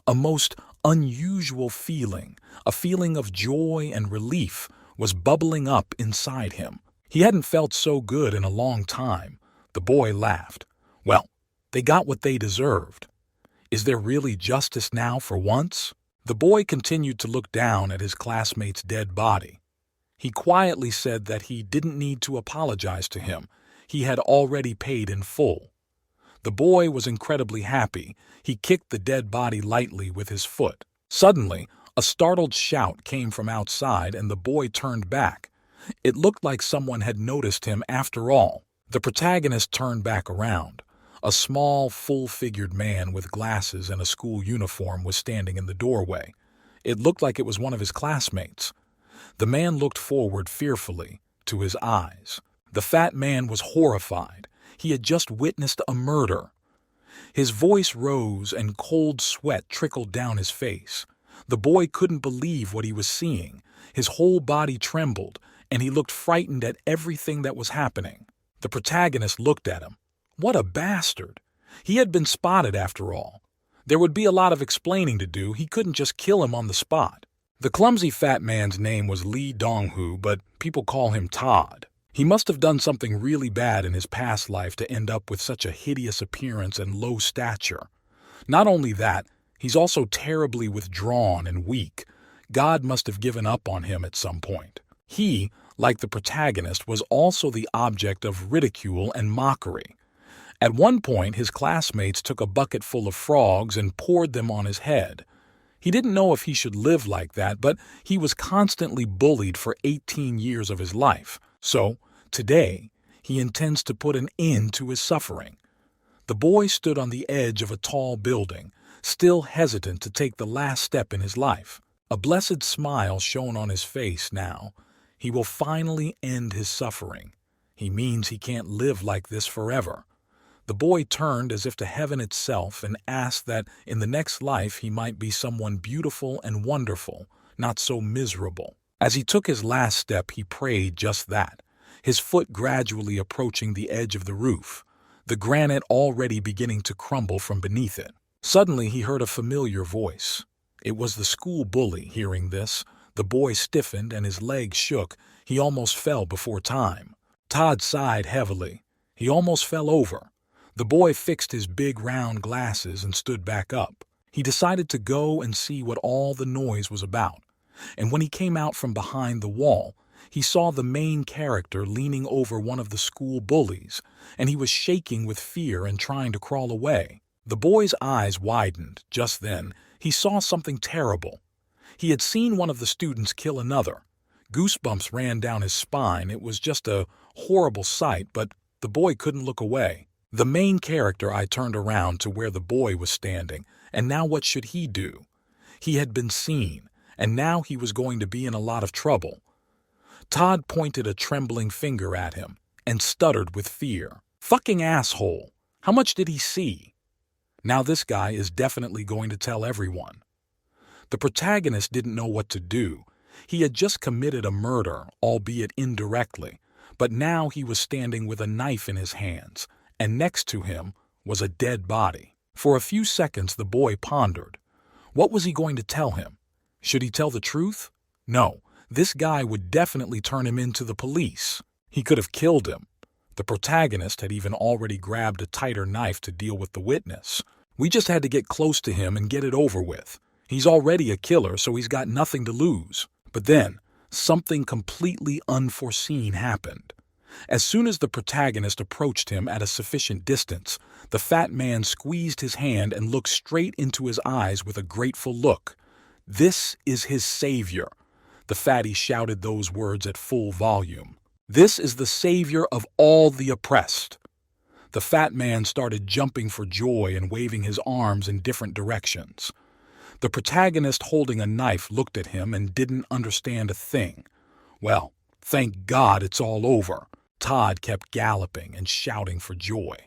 A most unusual feeling, a feeling of joy and relief, was bubbling up inside him. He hadn't felt so good in a long time. The boy laughed. Well, they got what they deserved. Is there really justice now for once? The boy continued to look down at his classmate's dead body. He quietly said that he didn't need to apologize to him. He had already paid in full. The boy was incredibly happy. He kicked the dead body lightly with his foot. Suddenly, a startled shout came from outside and the boy turned back. It looked like someone had noticed him after all. The protagonist turned back around. A small, full-figured man with glasses and a school uniform was standing in the doorway. It looked like it was one of his classmates. The man looked forward fearfully to his eyes. The fat man was horrified. He had just witnessed a murder. His voice rose and cold sweat trickled down his face. The boy couldn't believe what he was seeing. His whole body trembled, and he looked frightened at everything that was happening. The protagonist looked at him. What a bastard! He had been spotted after all. There would be a lot of explaining to do. He couldn't just kill him on the spot. The clumsy fat man's name was Lee Dong-hoo, but people call him Todd. He must have done something really bad in his past life to end up with such a hideous appearance and low stature. Not only that, he's also terribly withdrawn and weak. God must have given up on him at some point. He, like the protagonist, was also the object of ridicule and mockery. At one point, his classmates took a bucket full of frogs and poured them on his head. He didn't know if he should live like that, but he was constantly bullied for 18 years of his life. So, today, he intends to put an end to his suffering. The boy stood on the edge of a tall building, still hesitant to take the last step in his life. A blessed smile shone on his face now. He will finally end his suffering. He means he can't live like this forever. The boy turned as if to heaven itself and asked that in the next life he might be someone beautiful and wonderful, not so miserable. As he took his last step, he prayed just that, his foot gradually approaching the edge of the roof, the granite already beginning to crumble from beneath it. Suddenly he heard a familiar voice. It was the school bully. Hearing this, the boy stiffened and his legs shook. He almost fell before time. Todd sighed heavily. He almost fell over. The boy fixed his big round glasses and stood back up. He decided to go and see what all the noise was about. And when he came out from behind the wall, he saw the main character leaning over one of the school bullies, and he was shaking with fear and trying to crawl away. The boy's eyes widened. Just then, he saw something terrible. He had seen one of the students kill another. Goosebumps ran down his spine. It was just a horrible sight, but the boy couldn't look away. The main character I turned around to where the boy was standing, and now what should he do? He had been seen, and now he was going to be in a lot of trouble. Todd pointed a trembling finger at him and stuttered with fear. Fucking asshole! How much did he see? Now this guy is definitely going to tell everyone. The protagonist didn't know what to do. He had just committed a murder, albeit indirectly, but now he was standing with a knife in his hands, and next to him was a dead body. For a few seconds the boy pondered. What was he going to tell him? Should he tell the truth? No, this guy would definitely turn him into the police. He could have killed him. The protagonist had even already grabbed a tighter knife to deal with the witness. We just had to get close to him and get it over with. He's already a killer, so he's got nothing to lose. But then, something completely unforeseen happened. As soon as the protagonist approached him at a sufficient distance, the fat man squeezed his hand and looked straight into his eyes with a grateful look. "This is his savior." The fatty shouted those words at full volume. "This is the savior of all the oppressed." The fat man started jumping for joy and waving his arms in different directions. The protagonist, holding a knife, looked at him and didn't understand a thing. "Well, thank God it's all over." Todd kept galloping and shouting for joy.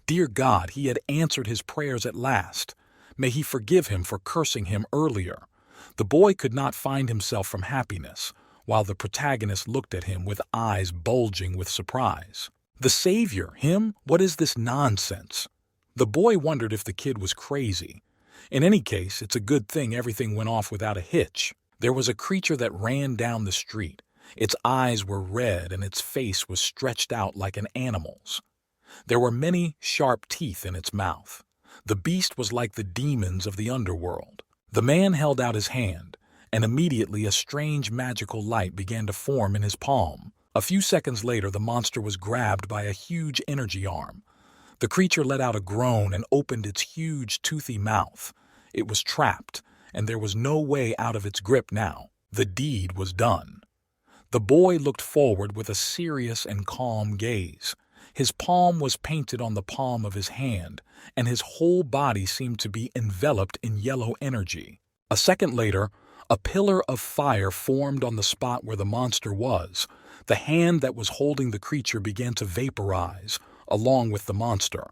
Dear God, he had answered his prayers at last. May he forgive him for cursing him earlier. The boy could not find himself from happiness, while the protagonist looked at him with eyes bulging with surprise. The savior, him? What is this nonsense? The boy wondered if the kid was crazy. In any case, it's a good thing everything went off without a hitch. There was a creature that ran down the street. Its eyes were red and its face was stretched out like an animal's. There were many sharp teeth in its mouth. The beast was like the demons of the underworld. The man held out his hand, and immediately a strange magical light began to form in his palm. A few seconds later, the monster was grabbed by a huge energy arm. The creature let out a groan and opened its huge, toothy mouth. It was trapped, and there was no way out of its grip now. The deed was done. The boy looked forward with a serious and calm gaze. His palm was painted on the palm of his hand, and his whole body seemed to be enveloped in yellow energy. A second later, a pillar of fire formed on the spot where the monster was. The hand that was holding the creature began to vaporize, along with the monster.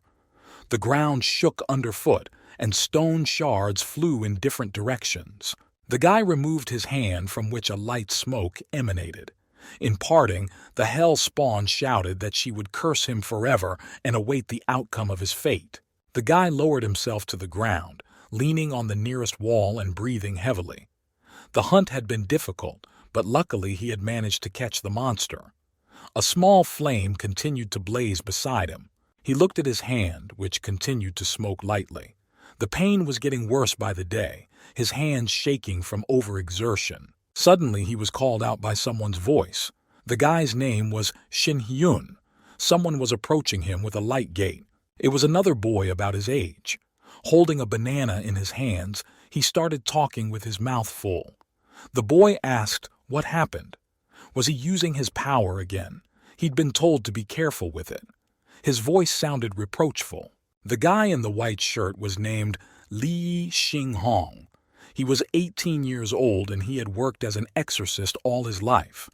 The ground shook underfoot, and stone shards flew in different directions. The guy removed his hand, from which a light smoke emanated. In parting, the hell spawn shouted that she would curse him forever and await the outcome of his fate. The guy lowered himself to the ground, leaning on the nearest wall and breathing heavily. The hunt had been difficult, but luckily he had managed to catch the monster. A small flame continued to blaze beside him. He looked at his hand, which continued to smoke lightly. The pain was getting worse by the day, his hands shaking from overexertion. Suddenly he was called out by someone's voice. The guy's name was Shin-hyun. Someone was approaching him with a light gait. It was another boy about his age. Holding a banana in his hands, he started talking with his mouth full. The boy asked what happened. Was he using his power again? He'd been told to be careful with it. His voice sounded reproachful. The guy in the white shirt was named Lee Xing-hong. He was 18 years old and he had worked as an exorcist all his life.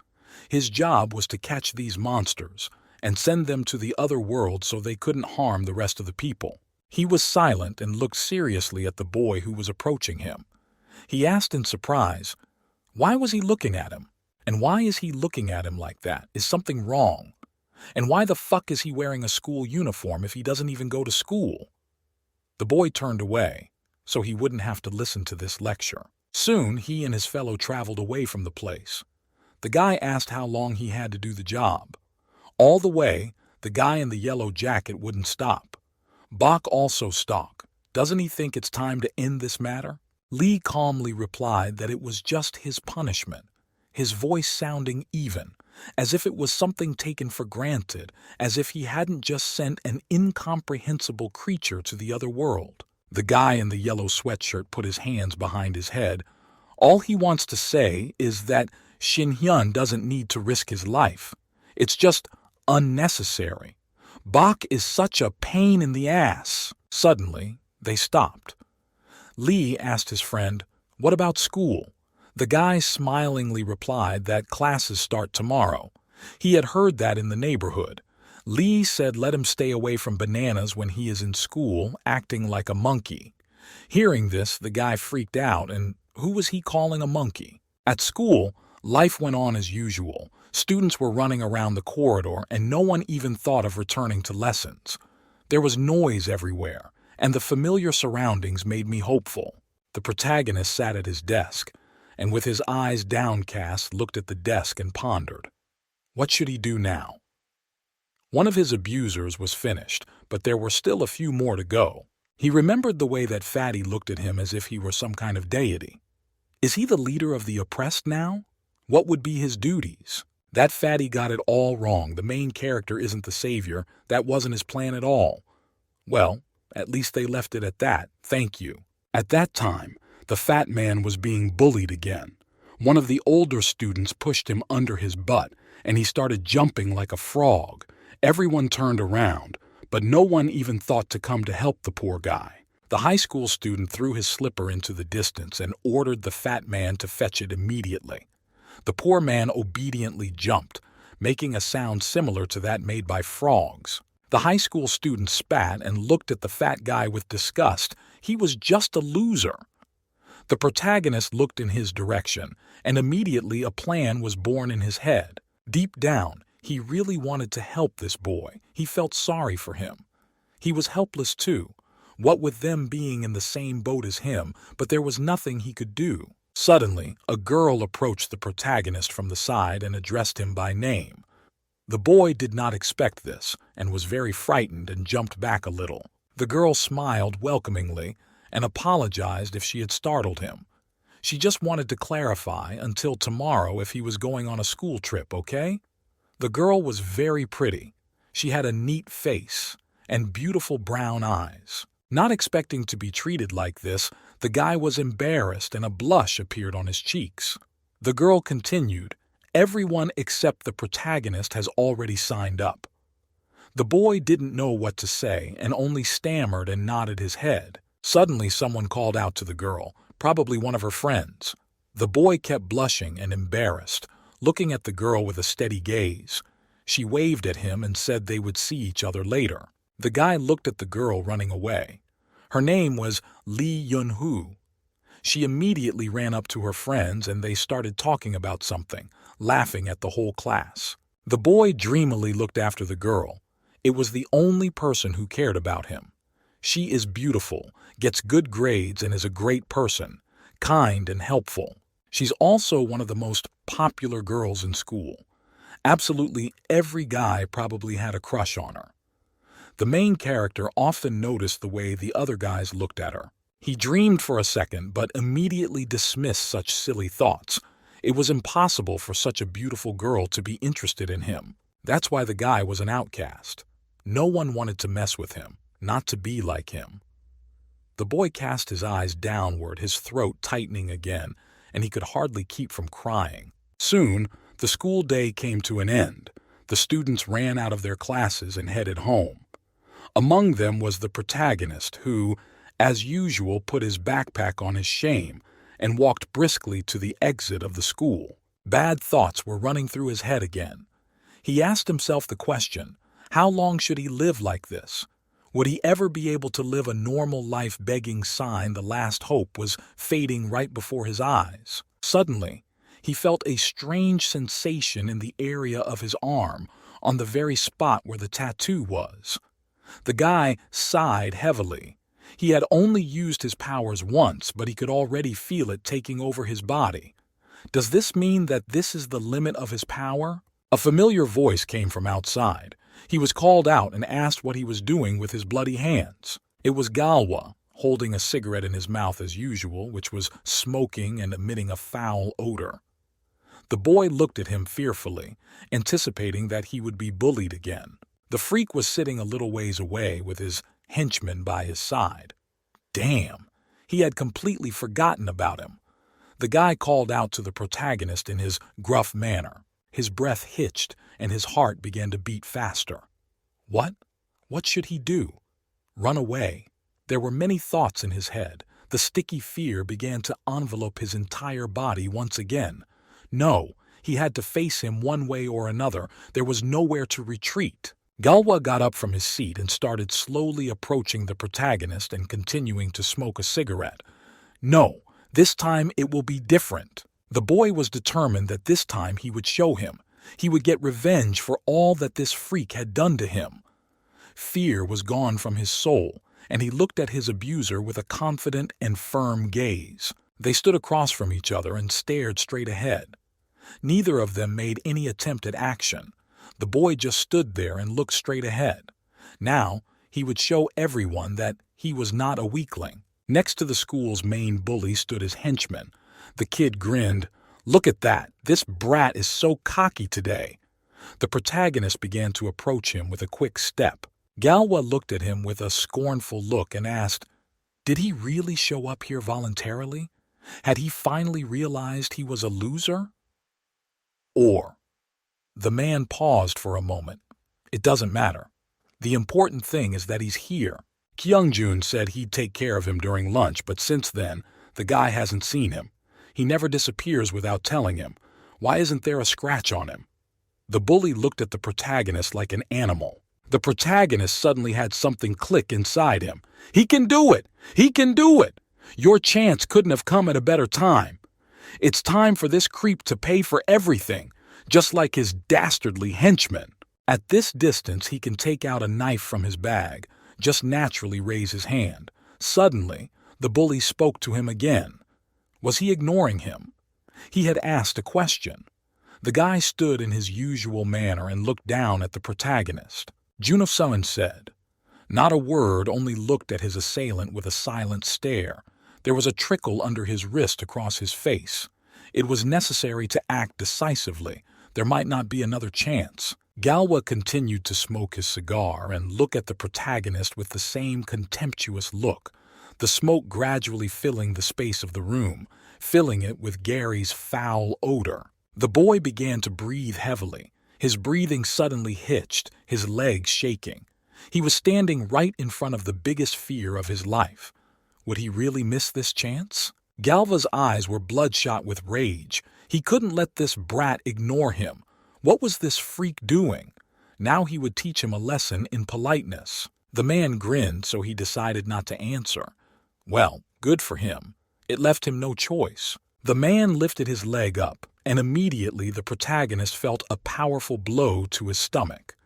His job was to catch these monsters and send them to the other world so they couldn't harm the rest of the people. He was silent and looked seriously at the boy who was approaching him. He asked in surprise, why was he looking at him? And why is he looking at him like that? Is something wrong? And why the fuck is he wearing a school uniform if he doesn't even go to school? The boy turned away, so he wouldn't have to listen to this lecture. Soon, he and his fellow traveled away from the place. The guy asked how long he had to do the job. All the way, the guy in the yellow jacket wouldn't stop. Bach also stopped. Doesn't he think it's time to end this matter? Lee calmly replied that it was just his punishment, his voice sounding even, as if it was something taken for granted, as if he hadn't just sent an incomprehensible creature to the other world. The guy in the yellow sweatshirt put his hands behind his head. All he wants to say is that Shin-hyun doesn't need to risk his life. It's just unnecessary. Bach is such a pain in the ass. Suddenly, they stopped. Lee asked his friend, what about school? The guy smilingly replied that classes start tomorrow. He had heard that in the neighborhood. Lee said let him stay away from bananas when he is in school, acting like a monkey. Hearing this, the guy freaked out, and who was he calling a monkey? At school, life went on as usual. Students were running around the corridor, and no one even thought of returning to lessons. There was noise everywhere, and the familiar surroundings made me hopeful. The protagonist sat at his desk, and with his eyes downcast looked at the desk and pondered. What should he do now? One of his abusers was finished, but there were still a few more to go. He remembered the way that Fatty looked at him as if he were some kind of deity. Is he the leader of the oppressed now? What would be his duties? That fatty got it all wrong. The main character isn't the savior. That wasn't his plan at all. Well, at least they left it at that. Thank you. At that time, the fat man was being bullied again. One of the older students pushed him under his butt, and he started jumping like a frog. Everyone turned around, but no one even thought to come to help the poor guy. The high school student threw his slipper into the distance and ordered the fat man to fetch it immediately. The poor man obediently jumped, making a sound similar to that made by frogs. The high school student spat and looked at the fat guy with disgust. He was just a loser. The protagonist looked in his direction, and immediately a plan was born in his head. Deep down, he really wanted to help this boy. He felt sorry for him. He was helpless too, what with them being in the same boat as him, but there was nothing he could do. Suddenly, a girl approached the protagonist from the side and addressed him by name. The boy did not expect this and was very frightened and jumped back a little. The girl smiled welcomingly and apologized if she had startled him. She just wanted to clarify until tomorrow if he was going on a school trip, okay? The girl was very pretty. She had a neat face and beautiful brown eyes. Not expecting to be treated like this, the guy was embarrassed and a blush appeared on his cheeks. The girl continued, "Everyone except the protagonist has already signed up." The boy didn't know what to say and only stammered and nodded his head. Suddenly someone called out to the girl, probably one of her friends. The boy kept blushing and embarrassed, looking at the girl with a steady gaze. She waved at him and said they would see each other later. The guy looked at the girl running away. Her name was Lee Yun-hoo. She immediately ran up to her friends and they started talking about something, laughing at the whole class. The boy dreamily looked after the girl. It was the only person who cared about him. She is beautiful, gets good grades, and is a great person, kind and helpful. She's also one of the most popular girls in school. Absolutely every guy probably had a crush on her. The main character often noticed the way the other guys looked at her. He dreamed for a second, but immediately dismissed such silly thoughts. It was impossible for such a beautiful girl to be interested in him. That's why the guy was an outcast. No one wanted to mess with him, not to be like him. The boy cast his eyes downward, his throat tightening again, and he could hardly keep from crying. Soon, the school day came to an end. The students ran out of their classes and headed home. Among them was the protagonist who, as usual, put his backpack on his shame and walked briskly to the exit of the school. Bad thoughts were running through his head again. He asked himself the question, how long should he live like this? Would he ever be able to live a normal life, begging sign the last hope was fading right before his eyes? Suddenly, he felt a strange sensation in the area of his arm, on the very spot where the tattoo was. The guy sighed heavily. He had only used his powers once, but he could already feel it taking over his body. Does this mean that this is the limit of his power? A familiar voice came from outside. He was called out and asked what he was doing with his bloody hands. It was Galwa, holding a cigarette in his mouth as usual, which was smoking and emitting a foul odor. The boy looked at him fearfully, anticipating that he would be bullied again. The freak was sitting a little ways away with his henchman by his side. Damn, he had completely forgotten about him. The guy called out to the protagonist in his gruff manner. His breath hitched and his heart began to beat faster. What? What should he do? Run away? There were many thoughts in his head. The sticky fear began to envelop his entire body once again. No, he had to face him one way or another. There was nowhere to retreat. Galwa got up from his seat and started slowly approaching the protagonist and continuing to smoke a cigarette. No, this time it will be different. The boy was determined that this time he would show him. He would get revenge for all that this freak had done to him. Fear was gone from his soul, and he looked at his abuser with a confident and firm gaze. They stood across from each other and stared straight ahead. Neither of them made any attempt at action. The boy just stood there and looked straight ahead. Now, he would show everyone that he was not a weakling. Next to the school's main bully stood his henchman. The kid grinned. "Look at that. This brat is so cocky today." The protagonist began to approach him with a quick step. Galwa looked at him with a scornful look and asked, did he really show up here voluntarily? Had he finally realized he was a loser? Or, the man paused for a moment. It doesn't matter. The important thing is that he's here. Kyungjun said he'd take care of him during lunch, but since then, the guy hasn't seen him. He never disappears without telling him. Why isn't there a scratch on him? The bully looked at the protagonist like an animal. The protagonist suddenly had something click inside him. He can do it! He can do it! Your chance couldn't have come at a better time. It's time for this creep to pay for everything, just like his dastardly henchman. At this distance, he can take out a knife from his bag, just naturally raise his hand. Suddenly, the bully spoke to him again. Was he ignoring him? He had asked a question. The guy stood in his usual manner and looked down at the protagonist. Junho-sun said. Not a word, only looked at his assailant with a silent stare. There was a trickle under his wrist across his face. It was necessary to act decisively. There might not be another chance. Galwa continued to smoke his cigar and look at the protagonist with the same contemptuous look, the smoke gradually filling the space of the room, filling it with Gary's foul odor. The boy began to breathe heavily. His breathing suddenly hitched, his legs shaking. He was standing right in front of the biggest fear of his life. Would he really miss this chance? Galva's eyes were bloodshot with rage. He couldn't let this brat ignore him. What was this freak doing? Now he would teach him a lesson in politeness. The man grinned, so he decided not to answer. Well, good for him. It left him no choice. The man lifted his leg up, and immediately the protagonist felt a powerful blow to his stomach.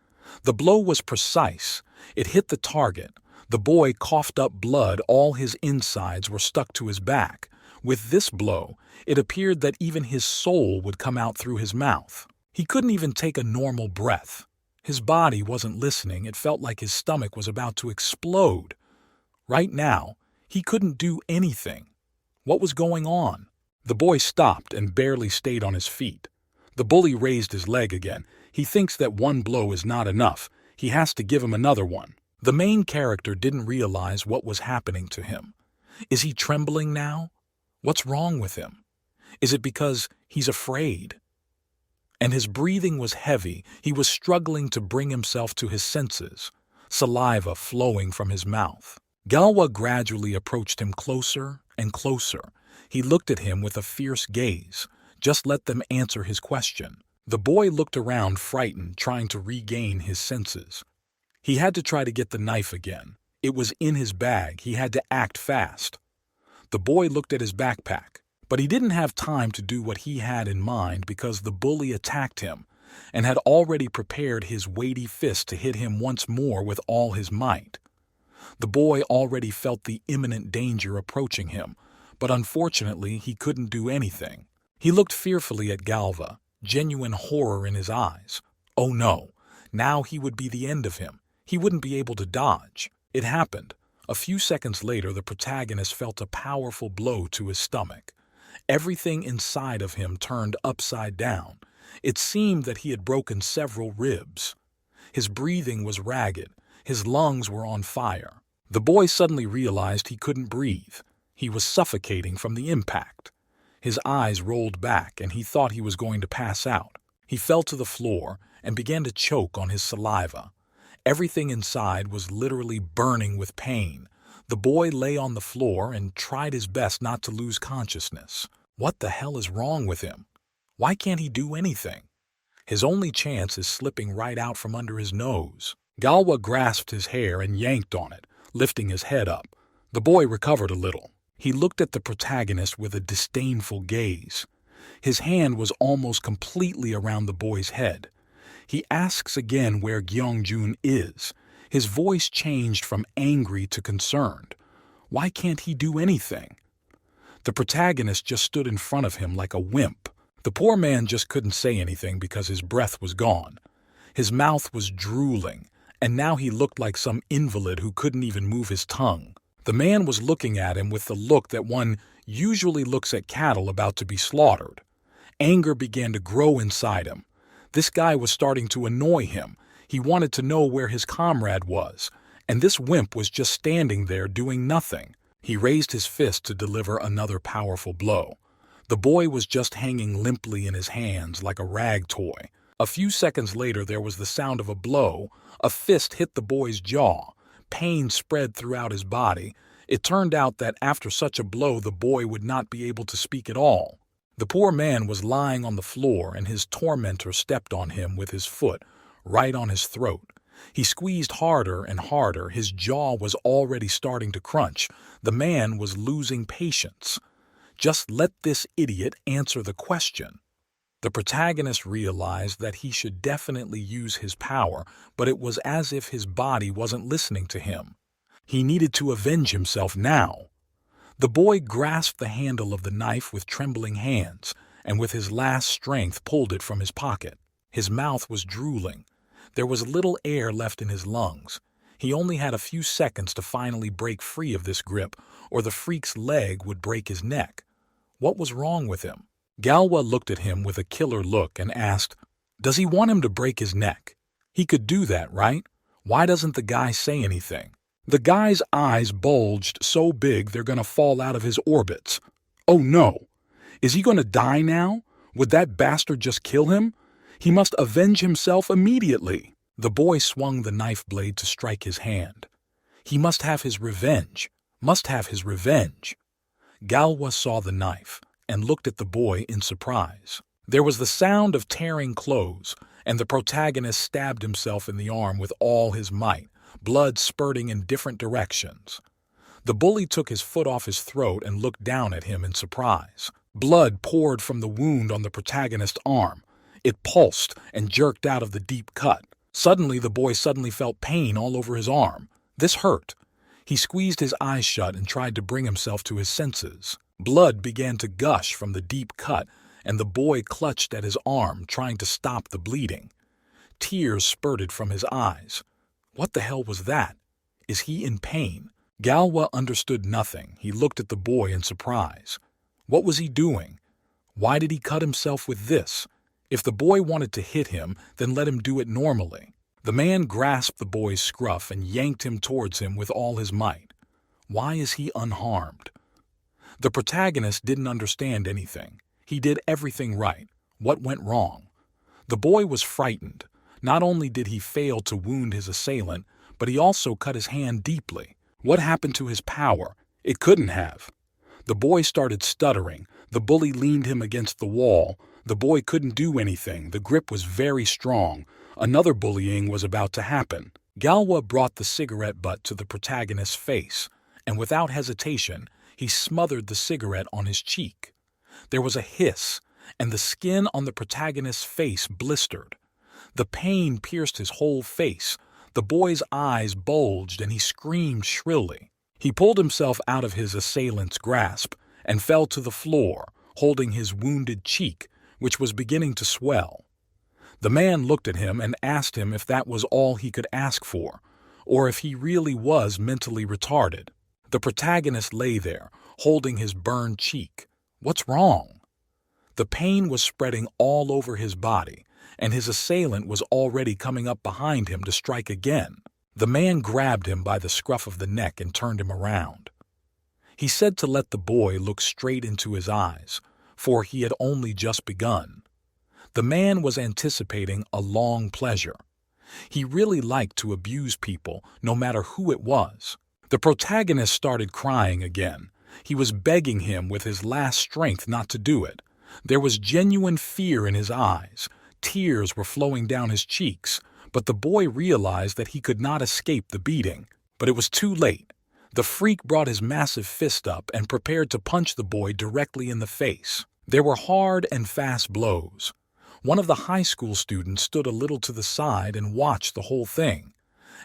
The blow was precise. It hit the target. The boy coughed up blood. All his insides were stuck to his back. With this blow, it appeared that even his soul would come out through his mouth. He couldn't even take a normal breath. His body wasn't listening. It felt like his stomach was about to explode. Right now, he couldn't do anything. What was going on? The boy stopped and barely stayed on his feet. The bully raised his leg again. He thinks that one blow is not enough. He has to give him another one. The main character didn't realize what was happening to him. Is he trembling now? What's wrong with him? Is it because he's afraid? And his breathing was heavy. He was struggling to bring himself to his senses, saliva flowing from his mouth. Galwa gradually approached him closer and closer. He looked at him with a fierce gaze. Just let them answer his question. The boy looked around frightened, trying to regain his senses. He had to try to get the knife again. It was in his bag. He had to act fast. The boy looked at his backpack, but he didn't have time to do what he had in mind because the bully attacked him and had already prepared his weighty fist to hit him once more with all his might. The boy already felt the imminent danger approaching him, but unfortunately he couldn't do anything. He looked fearfully at Galva, genuine horror in his eyes. Oh no, now he would be the end of him. He wouldn't be able to dodge. It happened. A few seconds later, the protagonist felt a powerful blow to his stomach. Everything inside of him turned upside down. It seemed that he had broken several ribs. His breathing was ragged. His lungs were on fire. The boy suddenly realized he couldn't breathe. He was suffocating from the impact. His eyes rolled back, and he thought he was going to pass out. He fell to the floor and began to choke on his saliva. Everything inside was literally burning with pain. The boy lay on the floor and tried his best not to lose consciousness. What the hell is wrong with him? Why can't he do anything? His only chance is slipping right out from under his nose. Galwa grasped his hair and yanked on it, lifting his head up. The boy recovered a little. He looked at the protagonist with a disdainful gaze. His hand was almost completely around the boy's head. He asks again where Gyeongjun is. His voice changed from angry to concerned. Why can't he do anything? The protagonist just stood in front of him like a wimp. The poor man just couldn't say anything because his breath was gone. His mouth was drooling, and now he looked like some invalid who couldn't even move his tongue. The man was looking at him with the look that one usually looks at cattle about to be slaughtered. Anger began to grow inside him. This guy was starting to annoy him. He wanted to know where his comrade was, and this wimp was just standing there doing nothing. He raised his fist to deliver another powerful blow. The boy was just hanging limply in his hands like a rag toy. A few seconds later, there was the sound of a blow. A fist hit the boy's jaw. Pain spread throughout his body. It turned out that after such a blow, the boy would not be able to speak at all. The poor man was lying on the floor, and his tormentor stepped on him with his foot, right on his throat. He squeezed harder and harder. His jaw was already starting to crunch. The man was losing patience. Just let this idiot answer the question. The protagonist realized that he should definitely use his power, but it was as if his body wasn't listening to him. He needed to avenge himself now. The boy grasped the handle of the knife with trembling hands, and with his last strength pulled it from his pocket. His mouth was drooling. There was little air left in his lungs. He only had a few seconds to finally break free of this grip, or the freak's leg would break his neck. What was wrong with him? Galwa looked at him with a killer look and asked, "Does he want him to break his neck? He could do that, right? Why doesn't the guy say anything?" The guy's eyes bulged so big they're gonna fall out of his orbits. Oh no! Is he gonna die now? Would that bastard just kill him? He must avenge himself immediately. The boy swung the knife blade to strike his hand. He must have his revenge. Must have his revenge. Galwa saw the knife and looked at the boy in surprise. There was the sound of tearing clothes, and the protagonist stabbed himself in the arm with all his might, blood spurting in different directions. The bully took his foot off his throat and looked down at him in surprise. Blood poured from the wound on the protagonist's arm. It pulsed and jerked out of the deep cut. Suddenly, the boy felt pain all over his arm. This hurt. He squeezed his eyes shut and tried to bring himself to his senses. Blood began to gush from the deep cut, and the boy clutched at his arm, trying to stop the bleeding. Tears spurted from his eyes. What the hell was that? Is he in pain? Galwa understood nothing. He looked at the boy in surprise. What was he doing? Why did he cut himself with this? If the boy wanted to hit him, then let him do it normally. The man grasped the boy's scruff and yanked him towards him with all his might. Why is he unharmed? The protagonist didn't understand anything. He did everything right. What went wrong? The boy was frightened. Not only did he fail to wound his assailant, but he also cut his hand deeply. What happened to his power? It couldn't have. The boy started stuttering. The bully leaned him against the wall. The boy couldn't do anything. The grip was very strong. Another bullying was about to happen. Galwa brought the cigarette butt to the protagonist's face, and without hesitation, he smothered the cigarette on his cheek. There was a hiss, and the skin on the protagonist's face blistered. The pain pierced his whole face. The boy's eyes bulged, and he screamed shrilly. He pulled himself out of his assailant's grasp and fell to the floor, holding his wounded cheek, which was beginning to swell. The man looked at him and asked him if that was all he could ask for, or if he really was mentally retarded. The protagonist lay there, holding his burned cheek. What's wrong? The pain was spreading all over his body, and his assailant was already coming up behind him to strike again. The man grabbed him by the scruff of the neck and turned him around. He said to let the boy look straight into his eyes, for he had only just begun. The man was anticipating a long pleasure. He really liked to abuse people, no matter who it was. The protagonist started crying again. He was begging him with his last strength not to do it. There was genuine fear in his eyes. Tears were flowing down his cheeks, but the boy realized that he could not escape the beating. But it was too late. The freak brought his massive fist up and prepared to punch the boy directly in the face. There were hard and fast blows. One of the high school students stood a little to the side and watched the whole thing.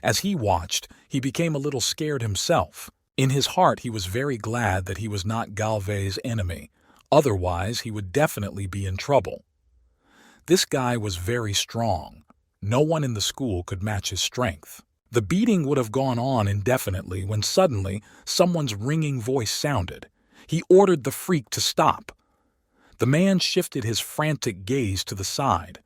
As he watched, he became a little scared himself. In his heart, he was very glad that he was not Galve's enemy. Otherwise, he would definitely be in trouble. This guy was very strong. No one in the school could match his strength. The beating would have gone on indefinitely when suddenly someone's ringing voice sounded. He ordered the freak to stop. The man shifted his frantic gaze to the side.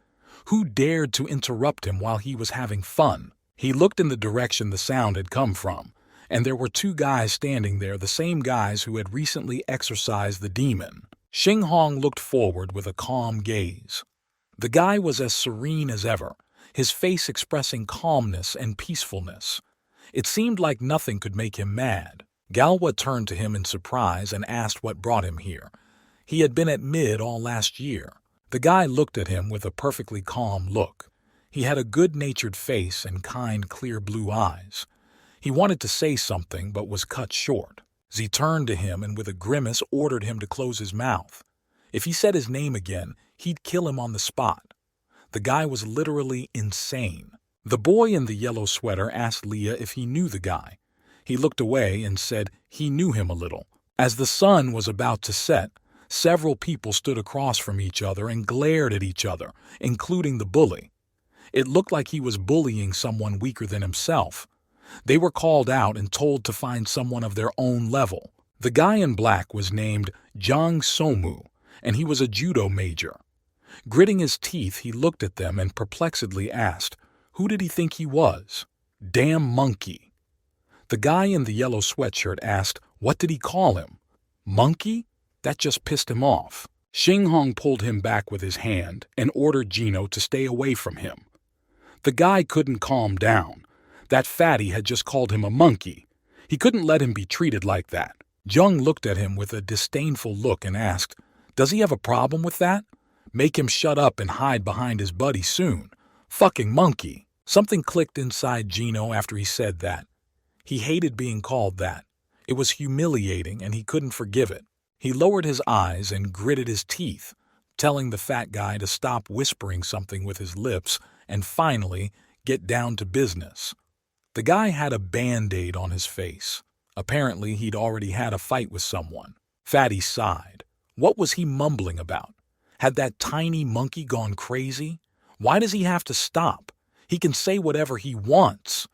Who dared to interrupt him while he was having fun? He looked in the direction the sound had come from, and there were two guys standing there, the same guys who had recently exorcised the demon. Xing Hong looked forward with a calm gaze. The guy was as serene as ever, his face expressing calmness and peacefulness. It seemed like nothing could make him mad. Galwa turned to him in surprise and asked what brought him here. He had been at Mid all last year. The guy looked at him with a perfectly calm look. He had a good-natured face and kind, clear blue eyes. He wanted to say something but was cut short. He turned to him and with a grimace ordered him to close his mouth. If he said his name again, he'd kill him on the spot. The guy was literally insane. The boy in the yellow sweater asked Leah if he knew the guy. He looked away and said he knew him a little. As the sun was about to set, several people stood across from each other and glared at each other, including the bully. It looked like he was bullying someone weaker than himself. They were called out and told to find someone of their own level. The guy in black was named Jang Somu, and he was a judo major. Gritting his teeth, he looked at them and perplexedly asked, who did he think he was? Damn monkey. The guy in the yellow sweatshirt asked, what did he call him? Monkey? That just pissed him off. Xing Hong pulled him back with his hand and ordered Gino to stay away from him. The guy couldn't calm down. That fatty had just called him a monkey. He couldn't let him be treated like that. Jung looked at him with a disdainful look and asked, does he have a problem with that? Make him shut up and hide behind his buddy soon. Fucking monkey. Something clicked inside Gino after he said that. He hated being called that. It was humiliating and he couldn't forgive it. He lowered his eyes and gritted his teeth, telling the fat guy to stop whispering something with his lips and finally get down to business. The guy had a band-aid on his face. Apparently he'd already had a fight with someone. Fatty sighed. What was he mumbling about? Had that tiny monkey gone crazy? Why does he have to stop? He can say whatever he wants.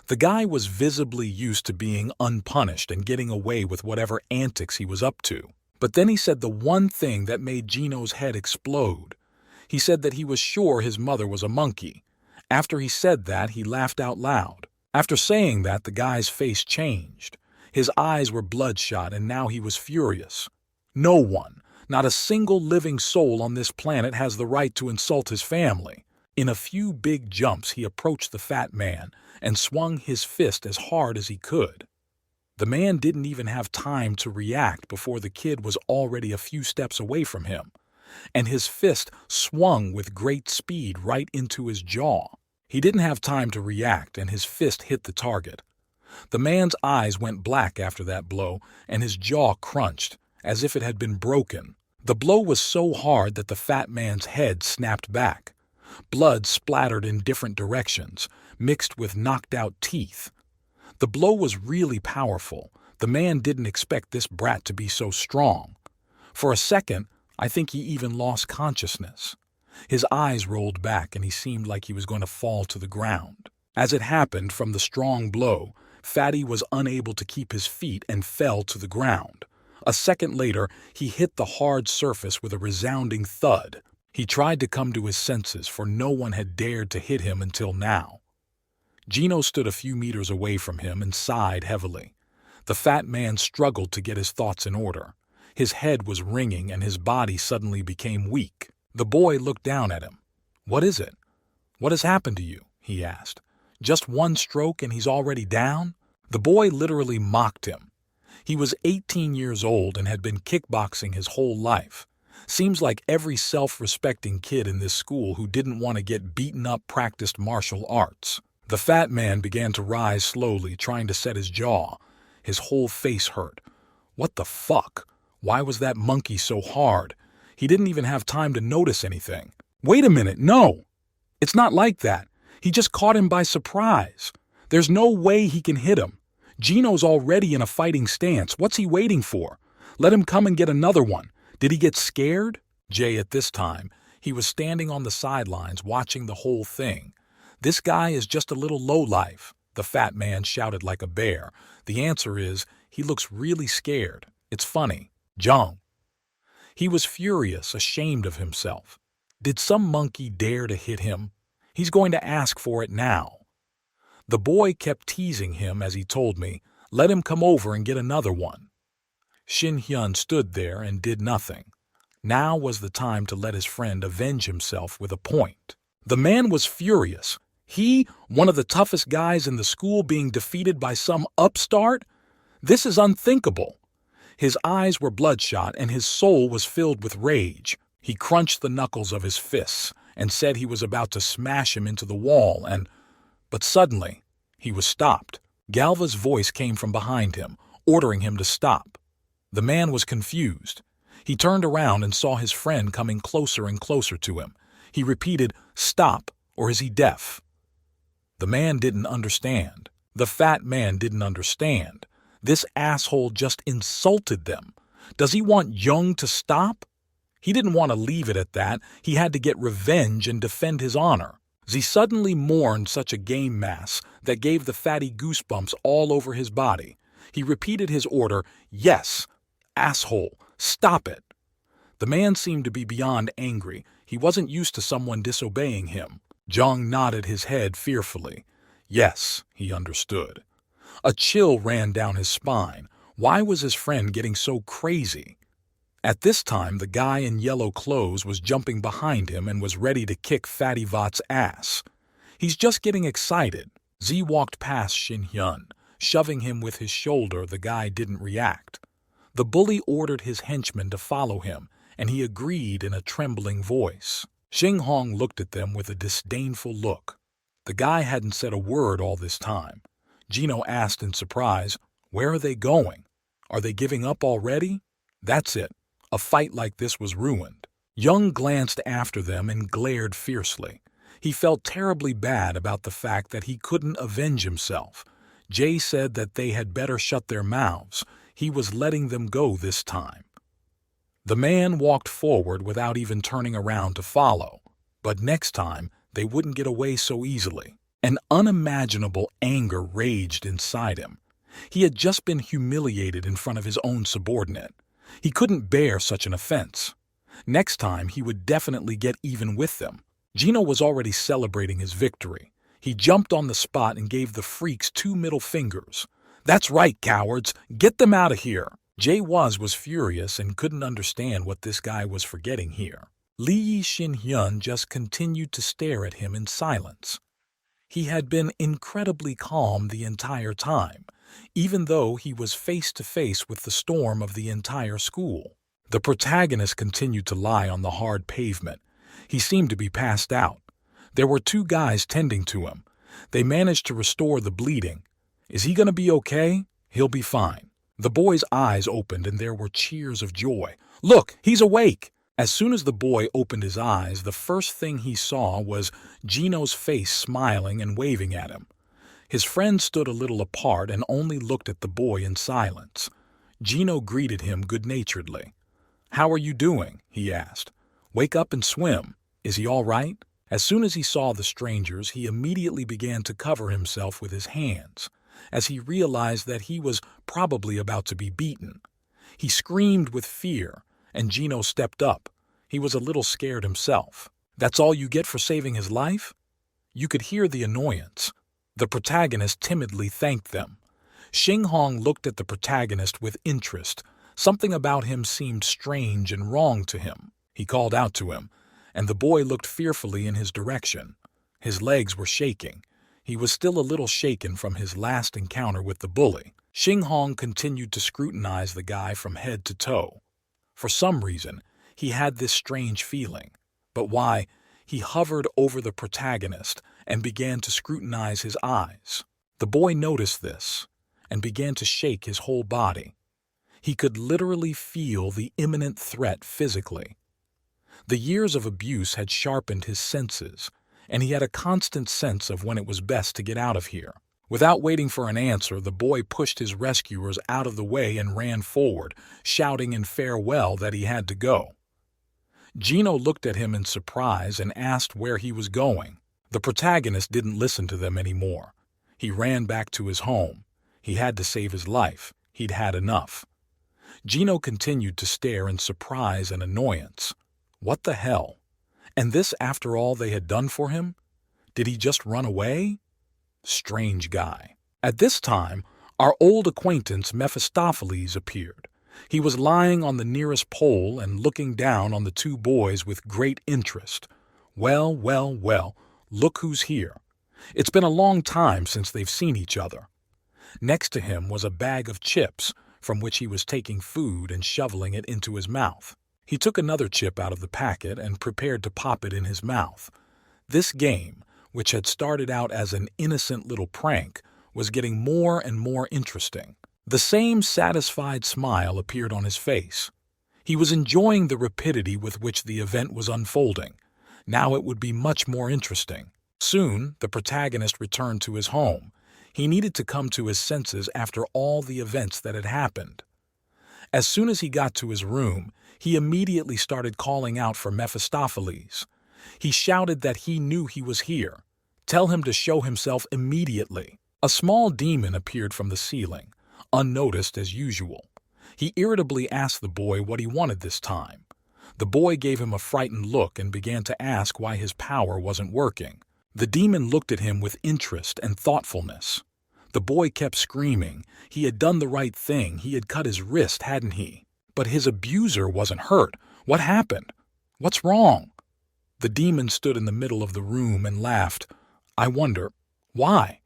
The guy was visibly used to being unpunished and getting away with whatever antics he was up to. But then he said the one thing that made Gino's head explode. He said that he was sure his mother was a monkey. After he said that, he laughed out loud. After saying that, the guy's face changed. His eyes were bloodshot and now he was furious. No one, not a single living soul on this planet has the right to insult his family. In a few big jumps, he approached the fat man and swung his fist as hard as he could. The man didn't even have time to react before the kid was already a few steps away from him, and his fist swung with great speed right into his jaw. He didn't have time to react, and his fist hit the target. The man's eyes went black after that blow, and his jaw crunched, as if it had been broken. The blow was so hard that the fat man's head snapped back. Blood splattered in different directions, mixed with knocked-out teeth. The blow was really powerful. The man didn't expect this brat to be so strong. For a second, I think he even lost consciousness. His eyes rolled back and he seemed like he was going to fall to the ground. As it happened, from the strong blow, Fatty was unable to keep his feet and fell to the ground. A second later, he hit the hard surface with a resounding thud. He tried to come to his senses, for no one had dared to hit him until now. Gino stood a few meters away from him and sighed heavily. The fat man struggled to get his thoughts in order. His head was ringing and his body suddenly became weak. The boy looked down at him. "What is it? What has happened to you?" he asked. "Just one stroke and he's already down?" The boy literally mocked him. He was 18 years old and had been kickboxing his whole life. Seems like every self-respecting kid in this school who didn't want to get beaten up practiced martial arts. The fat man began to rise slowly, trying to set his jaw. His whole face hurt. What the fuck? Why was that monkey so hard? He didn't even have time to notice anything. Wait a minute, no! It's not like that. He just caught him by surprise. There's no way he can hit him. Gino's already in a fighting stance. What's he waiting for? Let him come and get another one. Did he get scared? Jay, at this time, he was standing on the sidelines watching the whole thing. This guy is just a little lowlife, the fat man shouted like a bear. The answer is, he looks really scared. It's funny. Jung. He was furious, ashamed of himself. Did some monkey dare to hit him? He's going to ask for it now. The boy kept teasing him as he told me, "Let him come over and get another one." Shin Hyun stood there and did nothing. Now was the time to let his friend avenge himself with a point. The man was furious. He, one of the toughest guys in the school, being defeated by some upstart? This is unthinkable. His eyes were bloodshot and his soul was filled with rage. He crunched the knuckles of his fists and said he was about to smash him into the wall but suddenly, he was stopped. Galva's voice came from behind him, ordering him to stop. The man was confused. He turned around and saw his friend coming closer and closer to him. He repeated, "Stop, or is he deaf?" The man didn't understand. The fat man didn't understand. This asshole just insulted them. Does he want Young to stop? He didn't want to leave it at that. He had to get revenge and defend his honor. He suddenly mourned such a game mass that gave the fatty goosebumps all over his body. He repeated his order, "Yes, asshole, stop it." The man seemed to be beyond angry. He wasn't used to someone disobeying him. Jong nodded his head fearfully. Yes, he understood. A chill ran down his spine. Why was his friend getting so crazy? At this time, the guy in yellow clothes was jumping behind him and was ready to kick Fatty Vot's ass. He's just getting excited. Z walked past Shin Hyun. Shoving him with his shoulder, the guy didn't react. The bully ordered his henchman to follow him, and he agreed in a trembling voice. Shin Hong looked at them with a disdainful look. The guy hadn't said a word all this time. Gino asked in surprise, "Where are they going? Are they giving up already?" That's it. A fight like this was ruined. Young glanced after them and glared fiercely. He felt terribly bad about the fact that he couldn't avenge himself. Jay said that they had better shut their mouths. He was letting them go this time. The man walked forward without even turning around to follow. But next time, they wouldn't get away so easily. An unimaginable anger raged inside him. He had just been humiliated in front of his own subordinate. He couldn't bear such an offense. Next time, he would definitely get even with them. Gino was already celebrating his victory. He jumped on the spot and gave the freaks 2 middle fingers. "That's right, cowards! Get them out of here!" Jay was furious and couldn't understand what this guy was forgetting here. Lee Shin Hyun just continued to stare at him in silence. He had been incredibly calm the entire time, even though he was face to face with the storm of the entire school. The protagonist continued to lie on the hard pavement. He seemed to be passed out. There were 2 guys tending to him. They managed to restore the bleeding. Is he going to be okay? He'll be fine. The boy's eyes opened and there were cheers of joy. "Look, he's awake!" As soon as the boy opened his eyes, the first thing he saw was Gino's face smiling and waving at him. His friends stood a little apart and only looked at the boy in silence. Gino greeted him good-naturedly. "How are you doing?" he asked. "Wake up and swim. Is he all right?" As soon as he saw the strangers, he immediately began to cover himself with his hands, as he realized that he was probably about to be beaten. He screamed with fear, and Gino stepped up. He was a little scared himself. "That's all you get for saving his life?" You could hear the annoyance. The protagonist timidly thanked them. Shin Hong looked at the protagonist with interest. Something about him seemed strange and wrong to him. He called out to him, and the boy looked fearfully in his direction. His legs were shaking. He was still a little shaken from his last encounter with the bully. Shin Hong continued to scrutinize the guy from head to toe. For some reason, he had this strange feeling. But why? He hovered over the protagonist and began to scrutinize his eyes. The boy noticed this and began to shake his whole body. He could literally feel the imminent threat physically. The years of abuse had sharpened his senses, and he had a constant sense of when it was best to get out of here. Without waiting for an answer, the boy pushed his rescuers out of the way and ran forward, shouting in farewell that he had to go. Gino looked at him in surprise and asked where he was going. The protagonist didn't listen to them anymore. He ran back to his home. He had to save his life. He'd had enough. Gino continued to stare in surprise and annoyance. What the hell? And this after all they had done for him? Did he just run away? Strange guy. At this time, our old acquaintance Mephistopheles appeared. He was lying on the nearest pole and looking down on the two boys with great interest. Well, well, well, look who's here. It's been a long time since they've seen each other. Next to him was a bag of chips, from which he was taking food and shoveling it into his mouth. He took another chip out of the packet and prepared to pop it in his mouth. This game, which had started out as an innocent little prank, was getting more and more interesting. The same satisfied smile appeared on his face. He was enjoying the rapidity with which the event was unfolding. Now it would be much more interesting. Soon, the protagonist returned to his home. He needed to come to his senses after all the events that had happened. As soon as he got to his room, he immediately started calling out for Mephistopheles. He shouted that he knew he was here. Tell him to show himself immediately. A small demon appeared from the ceiling, unnoticed as usual. He irritably asked the boy what he wanted this time. The boy gave him a frightened look and began to ask why his power wasn't working. The demon looked at him with interest and thoughtfulness. The boy kept screaming. He had done the right thing. He had cut his wrist, hadn't he? But his abuser wasn't hurt. What happened? What's wrong? The demon stood in the middle of the room and laughed. I wonder, why?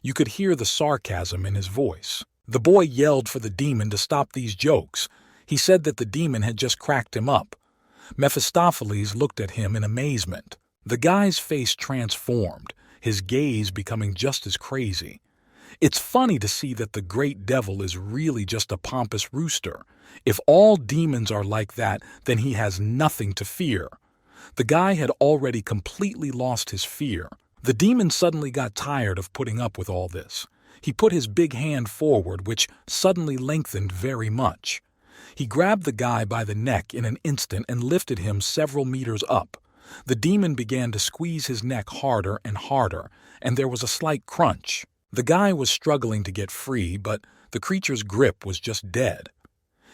You could hear the sarcasm in his voice. The boy yelled for the demon to stop these jokes. He said that the demon had just cracked him up. Mephistopheles looked at him in amazement. The guy's face transformed, his gaze becoming just as crazy. It's funny to see that the great devil is really just a pompous rooster. If all demons are like that, then he has nothing to fear. The guy had already completely lost his fear. The demon suddenly got tired of putting up with all this. He put his big hand forward, which suddenly lengthened very much. He grabbed the guy by the neck in an instant and lifted him several meters up. The demon began to squeeze his neck harder and harder, and there was a slight crunch. The guy was struggling to get free, but the creature's grip was just dead.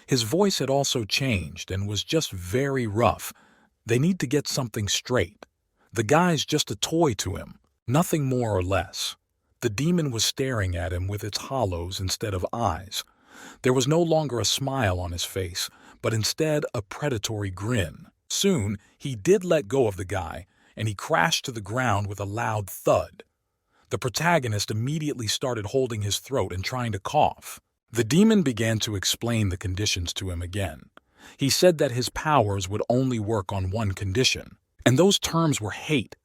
His voice had also changed and was just very rough. They need to get something straight. The guy's just a toy to him, nothing more or less. The demon was staring at him with its hollows instead of eyes. There was no longer a smile on his face, but instead a predatory grin. Soon, he did let go of the guy, and he crashed to the ground with a loud thud. The protagonist immediately started holding his throat and trying to cough. The demon began to explain the conditions to him again. He said that his powers would only work on one condition, and those terms were hate.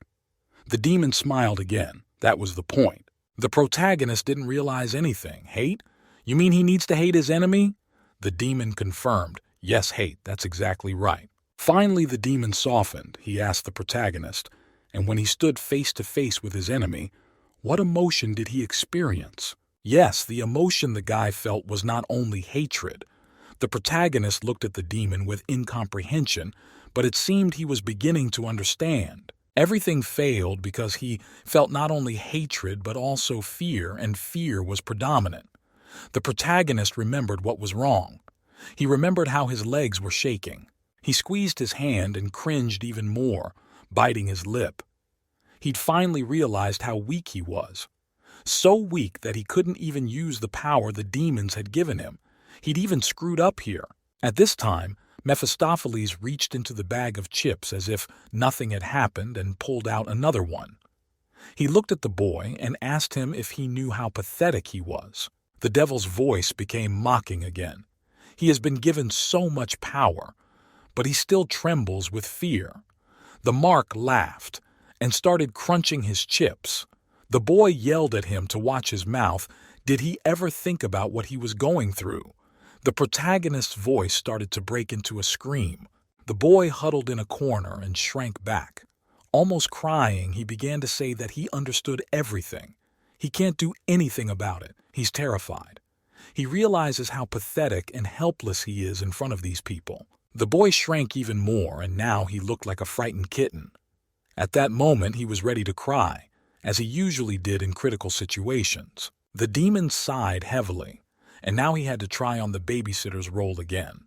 The demon smiled again. That was the point. The protagonist didn't realize anything. Hate? You mean he needs to hate his enemy? The demon confirmed. Yes, hate. That's exactly right. Finally, the demon softened. He asked the protagonist, and when he stood face to face with his enemy, what emotion did he experience? Yes, the emotion the guy felt was not only hatred. The protagonist looked at the demon with incomprehension, but it seemed he was beginning to understand. Everything failed because he felt not only hatred but also fear, and fear was predominant. The protagonist remembered what was wrong. He remembered how his legs were shaking. He squeezed his hand and cringed even more, biting his lip. He'd finally realized how weak he was. So weak that he couldn't even use the power the demons had given him. He'd even screwed up here. At this time, Mephistopheles reached into the bag of chips as if nothing had happened and pulled out another one. He looked at the boy and asked him if he knew how pathetic he was. The devil's voice became mocking again. He has been given so much power, but he still trembles with fear. The mark laughed and started crunching his chips. The boy yelled at him to watch his mouth. Did he ever think about what he was going through? The protagonist's voice started to break into a scream. The boy huddled in a corner and shrank back. Almost crying, he began to say that he understood everything. He can't do anything about it. He's terrified. He realizes how pathetic and helpless he is in front of these people. The boy shrank even more, and now he looked like a frightened kitten. At that moment, he was ready to cry, as he usually did in critical situations. The demon sighed heavily. and now he had to try on the babysitter's role again.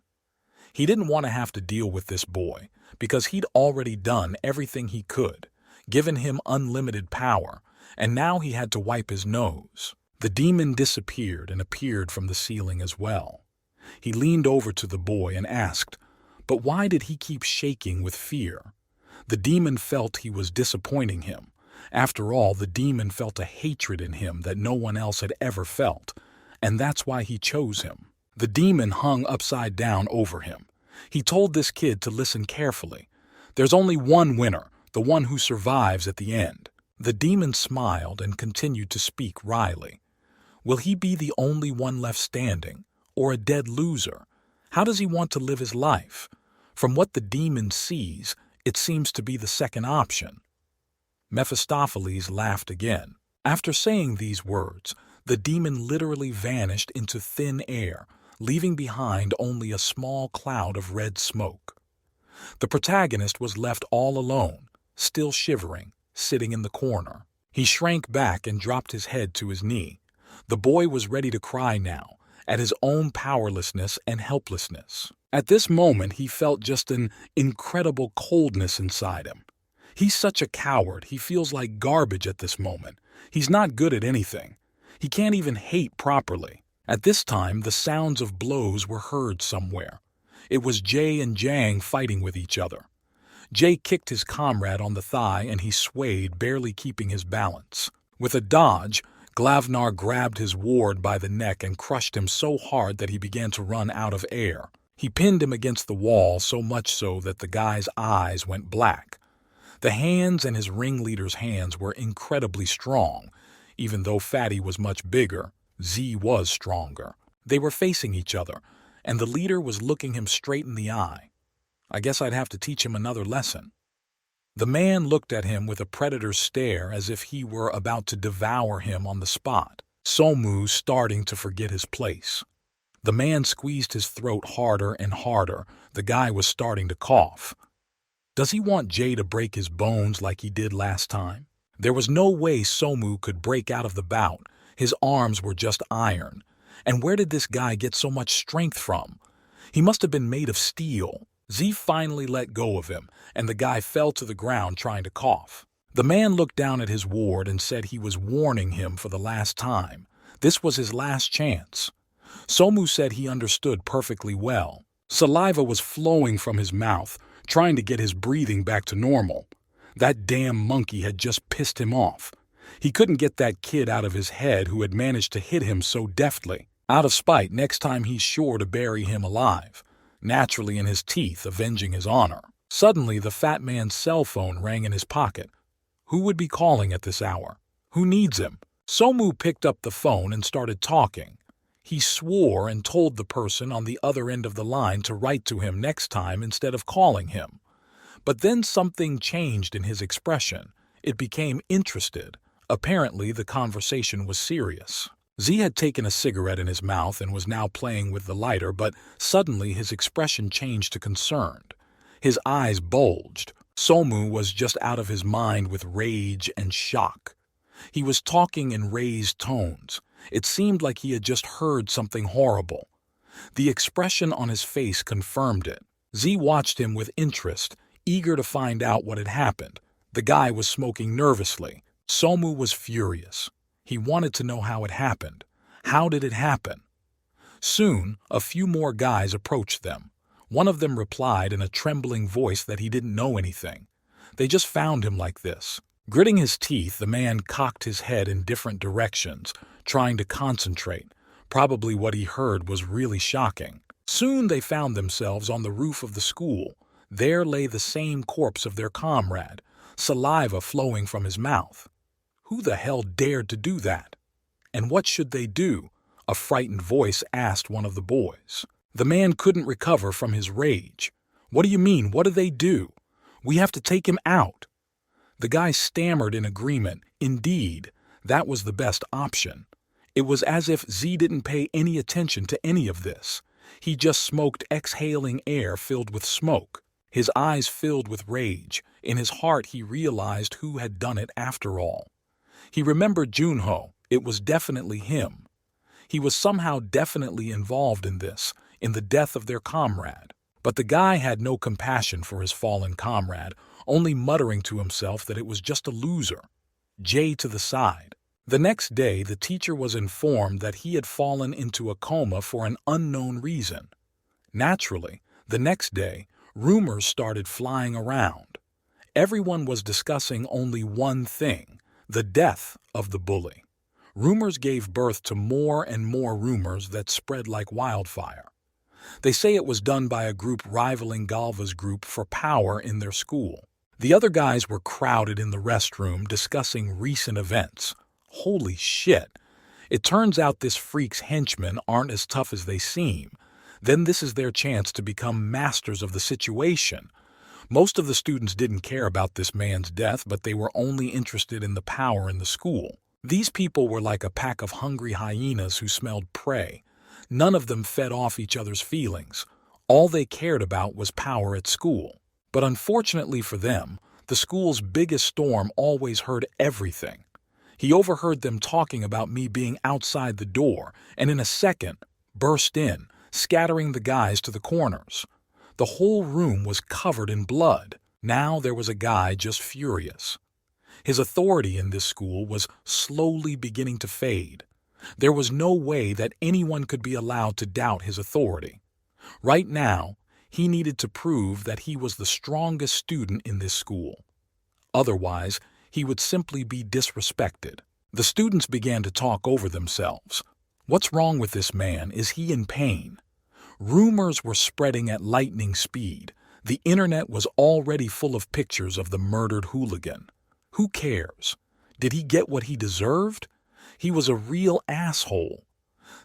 He didn't want to have to deal with this boy, because he'd already done everything he could, given him unlimited power, and now he had to wipe his nose. The demon disappeared and appeared from the ceiling as well. He leaned over to the boy and asked, but why did he keep shaking with fear? The demon felt he was disappointing him. After all, the demon felt a hatred in him that no one else had ever felt, and that's why he chose him. The demon hung upside down over him. He told this kid to listen carefully. There's only one winner, the one who survives at the end. The demon smiled and continued to speak wryly. Will he be the only one left standing, or a dead loser? How does he want to live his life? From what the demon sees, it seems to be the second option. Mephistopheles laughed again. After saying these words, the demon literally vanished into thin air, leaving behind only a small cloud of red smoke. The protagonist was left all alone, still shivering, sitting in the corner. He shrank back and dropped his head to his knee. The boy was ready to cry now, at his own powerlessness and helplessness. At this moment, he felt just an incredible coldness inside him. He's such a coward, he feels like garbage at this moment. He's not good at anything. He can't even hate properly. At this time, the sounds of blows were heard somewhere. It was Jay and Jang fighting with each other. Jay kicked his comrade on the thigh and he swayed, barely keeping his balance. With a dodge, Glavnar grabbed his ward by the neck and crushed him so hard that he began to run out of air. He pinned him against the wall, so much so that the guy's eyes went black. The hands in his ringleader's hands were incredibly strong. Even though Fatty was much bigger, Z was stronger. They were facing each other, and the leader was looking him straight in the eye. I guess I'd have to teach him another lesson. The man looked at him with a predator's stare as if he were about to devour him on the spot. Somu starting to forget his place. The man squeezed his throat harder and harder. The guy was starting to cough. Does he want Jay to break his bones like he did last time? There was no way Somu could break out of the bout. His arms were just iron. And where did this guy get so much strength from? He must have been made of steel. Z finally let go of him, and the guy fell to the ground trying to cough. The man looked down at his ward and said he was warning him for the last time. This was his last chance. Somu said he understood perfectly well. Saliva was flowing from his mouth, trying to get his breathing back to normal. That damn monkey had just pissed him off. He couldn't get that kid out of his head who had managed to hit him so deftly. Out of spite, next time he's sure to bury him alive, naturally in his teeth, avenging his honor. Suddenly, the fat man's cell phone rang in his pocket. Who would be calling at this hour? Who needs him? Somu picked up the phone and started talking. He swore and told the person on the other end of the line to write to him next time instead of calling him. But then something changed in his expression. It became interested. Apparently, the conversation was serious. Z had taken a cigarette in his mouth and was now playing with the lighter, but suddenly his expression changed to concerned. His eyes bulged. Somu was just out of his mind with rage and shock. He was talking in raised tones. It seemed like he had just heard something horrible. The expression on his face confirmed it. Z watched him with interest, eager to find out what had happened. The guy was smoking nervously. Somu was furious. He wanted to know how it happened. How did it happen? Soon, a few more guys approached them. One of them replied in a trembling voice that he didn't know anything. They just found him like this. Gritting his teeth, the man cocked his head in different directions, trying to concentrate. Probably what he heard was really shocking. Soon they found themselves on the roof of the school. There lay the same corpse of their comrade, saliva flowing from his mouth. Who the hell dared to do that? And what should they do? A frightened voice asked one of the boys. The man couldn't recover from his rage. What do you mean? What do they do? We have to take him out. The guy stammered in agreement. Indeed, that was the best option. It was as if Z didn't pay any attention to any of this. He just smoked exhaling air filled with smoke. His eyes filled with rage. In his heart he realized who had done it after all. He remembered Junho. It was definitely him. He was somehow definitely involved in this, in the death of their comrade. But the guy had no compassion for his fallen comrade, only muttering to himself that it was just a loser. Jay to the side. The next day, the teacher was informed that he had fallen into a coma for an unknown reason. Naturally, the next day, rumors started flying around. Everyone was discussing only one thing: the death of the bully. Rumors gave birth to more and more rumors that spread like wildfire. They say it was done by a group rivaling Galva's group for power in their school. The other guys were crowded in the restroom discussing recent events. Holy shit! It turns out this freak's henchmen aren't as tough as they seem. Then this is their chance to become masters of the situation. Most of the students didn't care about this man's death, but they were only interested in the power in the school. These people were like a pack of hungry hyenas who smelled prey. None of them fed off each other's feelings. All they cared about was power at school. But unfortunately for them, the school's biggest storm always heard everything. He overheard them talking about me being outside the door, and in a second, burst in, scattering the guys to the corners. The whole room was covered in blood. Now there was a guy just furious. His authority in this school was slowly beginning to fade. There was no way that anyone could be allowed to doubt his authority. Right now, he needed to prove that he was the strongest student in this school. Otherwise, he would simply be disrespected. The students began to talk over themselves. What's wrong with this man? Is he in pain? Rumors were spreading at lightning speed. The internet was already full of pictures of the murdered hooligan. Who cares? Did he get what he deserved? He was a real asshole.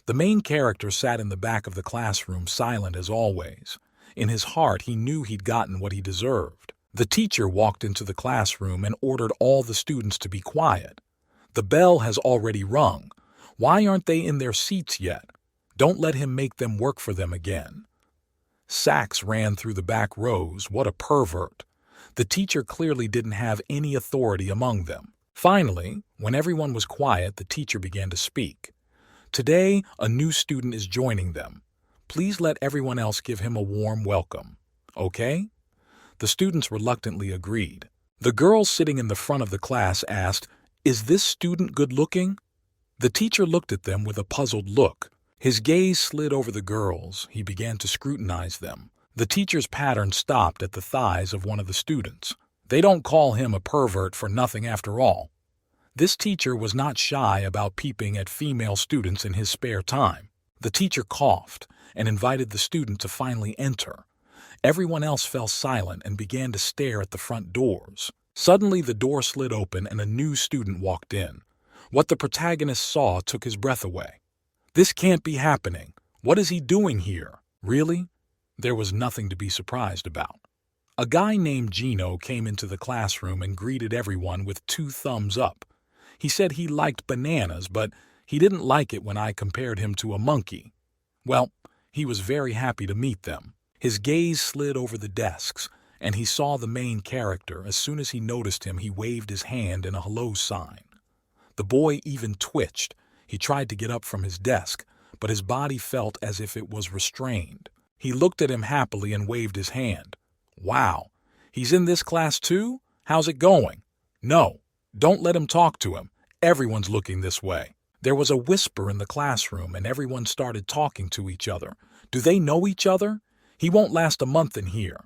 The main character sat in the back of the classroom, silent as always. In his heart, he knew he'd gotten what he deserved. The teacher walked into the classroom and ordered all the students to be quiet. The bell has already rung. Why aren't they in their seats yet? Don't let him make them work for them again. Sachs ran through the back rows. What a pervert. The teacher clearly didn't have any authority among them. Finally, when everyone was quiet, the teacher began to speak. Today, a new student is joining them. Please let everyone else give him a warm welcome. Okay? The students reluctantly agreed. The girl sitting in the front of the class asked, "Is this student good-looking?" The teacher looked at them with a puzzled look. His gaze slid over the girls. He began to scrutinize them. The teacher's pattern stopped at the thighs of one of the students. They don't call him a pervert for nothing after all. This teacher was not shy about peeping at female students in his spare time. The teacher coughed and invited the student to finally enter. Everyone else fell silent and began to stare at the front doors. Suddenly the door slid open and a new student walked in. What the protagonist saw took his breath away. This can't be happening. What is he doing here? Really? There was nothing to be surprised about. A guy named Gino came into the classroom and greeted everyone with 2 thumbs up. He said he liked bananas, but he didn't like it when I compared him to a monkey. Well, he was very happy to meet them. His gaze slid over the desks, and he saw the main character. As soon as he noticed him, he waved his hand in a hello sign. The boy even twitched. He tried to get up from his desk, but his body felt as if it was restrained. He looked at him happily and waved his hand. Wow, he's in this class too? How's it going? No, don't let him talk to him. Everyone's looking this way. There was a whisper in the classroom and everyone started talking to each other. Do they know each other? He won't last a month in here.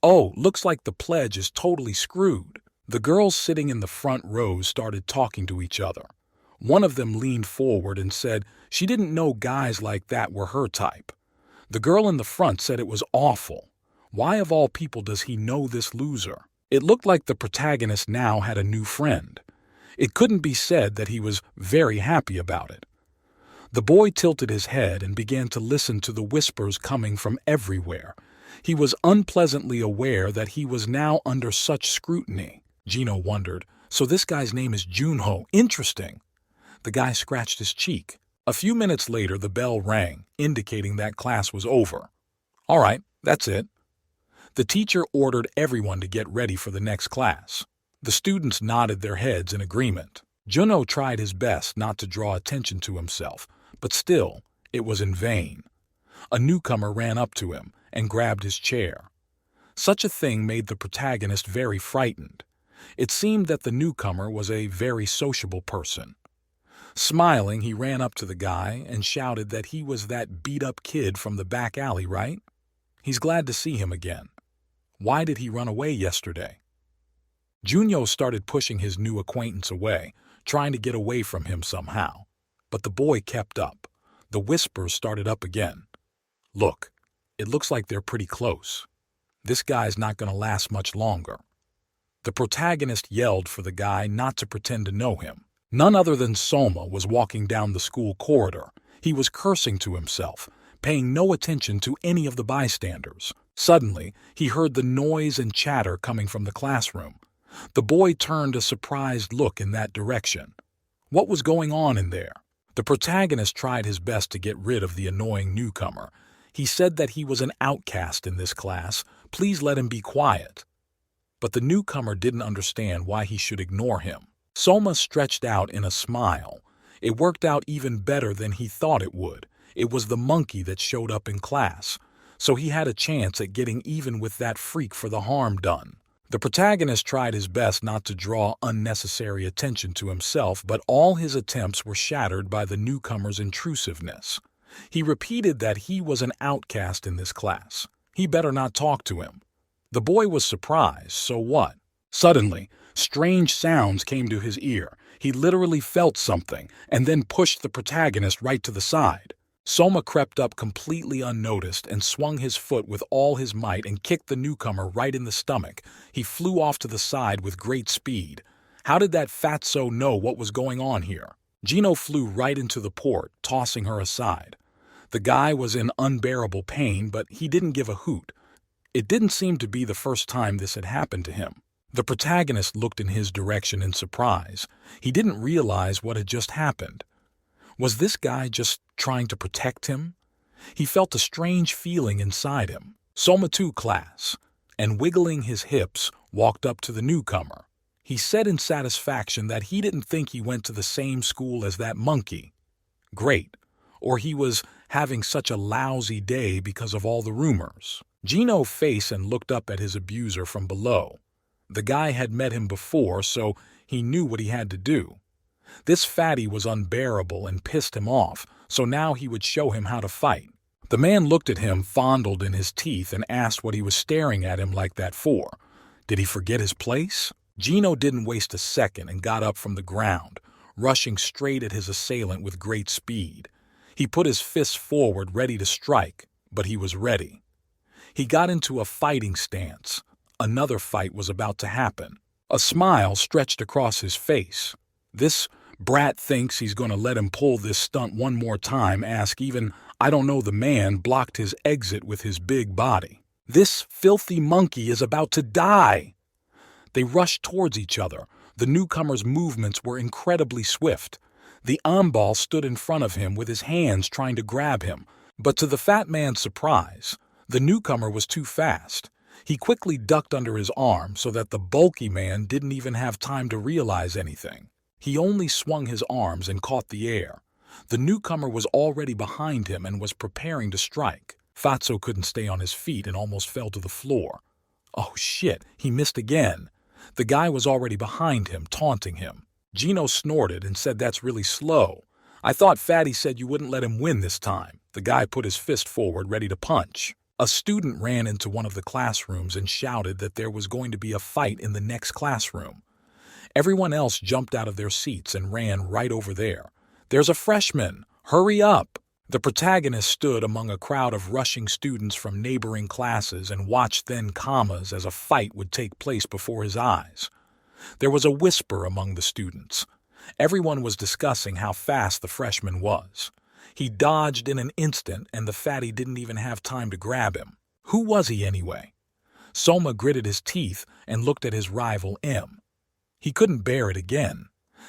Oh, looks like the pledge is totally screwed. The girls sitting in the front rows started talking to each other. One of them leaned forward and said she didn't know guys like that were her type. The girl in the front said it was awful. Why of all people does he know this loser? It looked like the protagonist now had a new friend. It couldn't be said that he was very happy about it. The boy tilted his head and began to listen to the whispers coming from everywhere. He was unpleasantly aware that he was now under such scrutiny. Gino wondered, so this guy's name is Junho. Interesting. The guy scratched his cheek. A few minutes later, the bell rang, indicating that class was over. All right, that's it. The teacher ordered everyone to get ready for the next class. The students nodded their heads in agreement. Junho tried his best not to draw attention to himself, But still, it was in vain. A newcomer ran up to him and grabbed his chair. Such a thing made the protagonist very frightened. It seemed that the newcomer was a very sociable person. Smiling, he ran up to the guy and shouted that he was that beat-up kid from the back alley, right? He's glad to see him again. Why did he run away yesterday? Junyo started pushing his new acquaintance away, trying to get away from him somehow. But the boy kept up. The whispers started up again. Look, it looks like they're pretty close. This guy's not going to last much longer. The protagonist yelled for the guy not to pretend to know him. None other than Soma was walking down the school corridor. He was cursing to himself, paying no attention to any of the bystanders. Suddenly, he heard the noise and chatter coming from the classroom. The boy turned a surprised look in that direction. What was going on in there? The protagonist tried his best to get rid of the annoying newcomer. He said that he was an outcast in this class. Please let him be quiet. But the newcomer didn't understand why he should ignore him. Soma stretched out in a smile. It worked out even better than he thought it would. It was the monkey that showed up in class, so he had a chance at getting even with that freak for the harm done. The protagonist tried his best not to draw unnecessary attention to himself, but all his attempts were shattered by the newcomer's intrusiveness. He repeated that he was an outcast in this class. He better not talk to him. The boy was surprised, so what? Suddenly, strange sounds came to his ear. He literally felt something, and then pushed the protagonist right to the side. Soma crept up completely unnoticed and swung his foot with all his might and kicked the newcomer right in the stomach. He flew off to the side with great speed. How did that fatso know what was going on here? Gino flew right into the port, tossing her aside. The guy was in unbearable pain, but he didn't give a hoot. It didn't seem to be the first time this had happened to him. The protagonist looked in his direction in surprise. He didn't realize what had just happened. Was this guy just trying to protect him? He felt a strange feeling inside him. Soma 2 class, and wiggling his hips, walked up to the newcomer. He said in satisfaction that he didn't think he went to the same school as that monkey. Great. Or he was having such a lousy day because of all the rumors. Gino faced and looked up at his abuser from below. The guy had met him before, so he knew what he had to do. This fatty was unbearable and pissed him off, so now he would show him how to fight. The man looked at him, fondled in his teeth, and asked what he was staring at him like that for. Did he forget his place? Gino didn't waste a second and got up from the ground, rushing straight at his assailant with great speed. He put his fists forward, ready to strike, but he was ready. He got into a fighting stance. Another fight was about to happen. A smile stretched across his face. This brat thinks he's going to let him pull this stunt one more time, even I don't know the man blocked his exit with his big body. This filthy monkey is about to die. They rushed towards each other. The newcomer's movements were incredibly swift. The ambal stood in front of him with his hands trying to grab him, but to the fat man's surprise, the newcomer was too fast. He quickly ducked under his arm so that the bulky man didn't even have time to realize anything. He only swung his arms and caught the air. The newcomer was already behind him and was preparing to strike. Fatso couldn't stay on his feet and almost fell to the floor. Oh shit, he missed again. The guy was already behind him, taunting him. Gino snorted and said that's really slow. I thought Fatty said you wouldn't let him win this time. The guy put his fist forward, ready to punch. A student ran into one of the classrooms and shouted that there was going to be a fight in the next classroom. Everyone else jumped out of their seats and ran right over there. There's a freshman! Hurry up! The protagonist stood among a crowd of rushing students from neighboring classes and watched then commas as a fight would take place before his eyes. There was a whisper among the students. Everyone was discussing how fast the freshman was. He dodged in an instant, and the fatty didn't even have time to grab him. Who was he anyway? Soma gritted his teeth and looked at his rival M. He couldn't bear it again.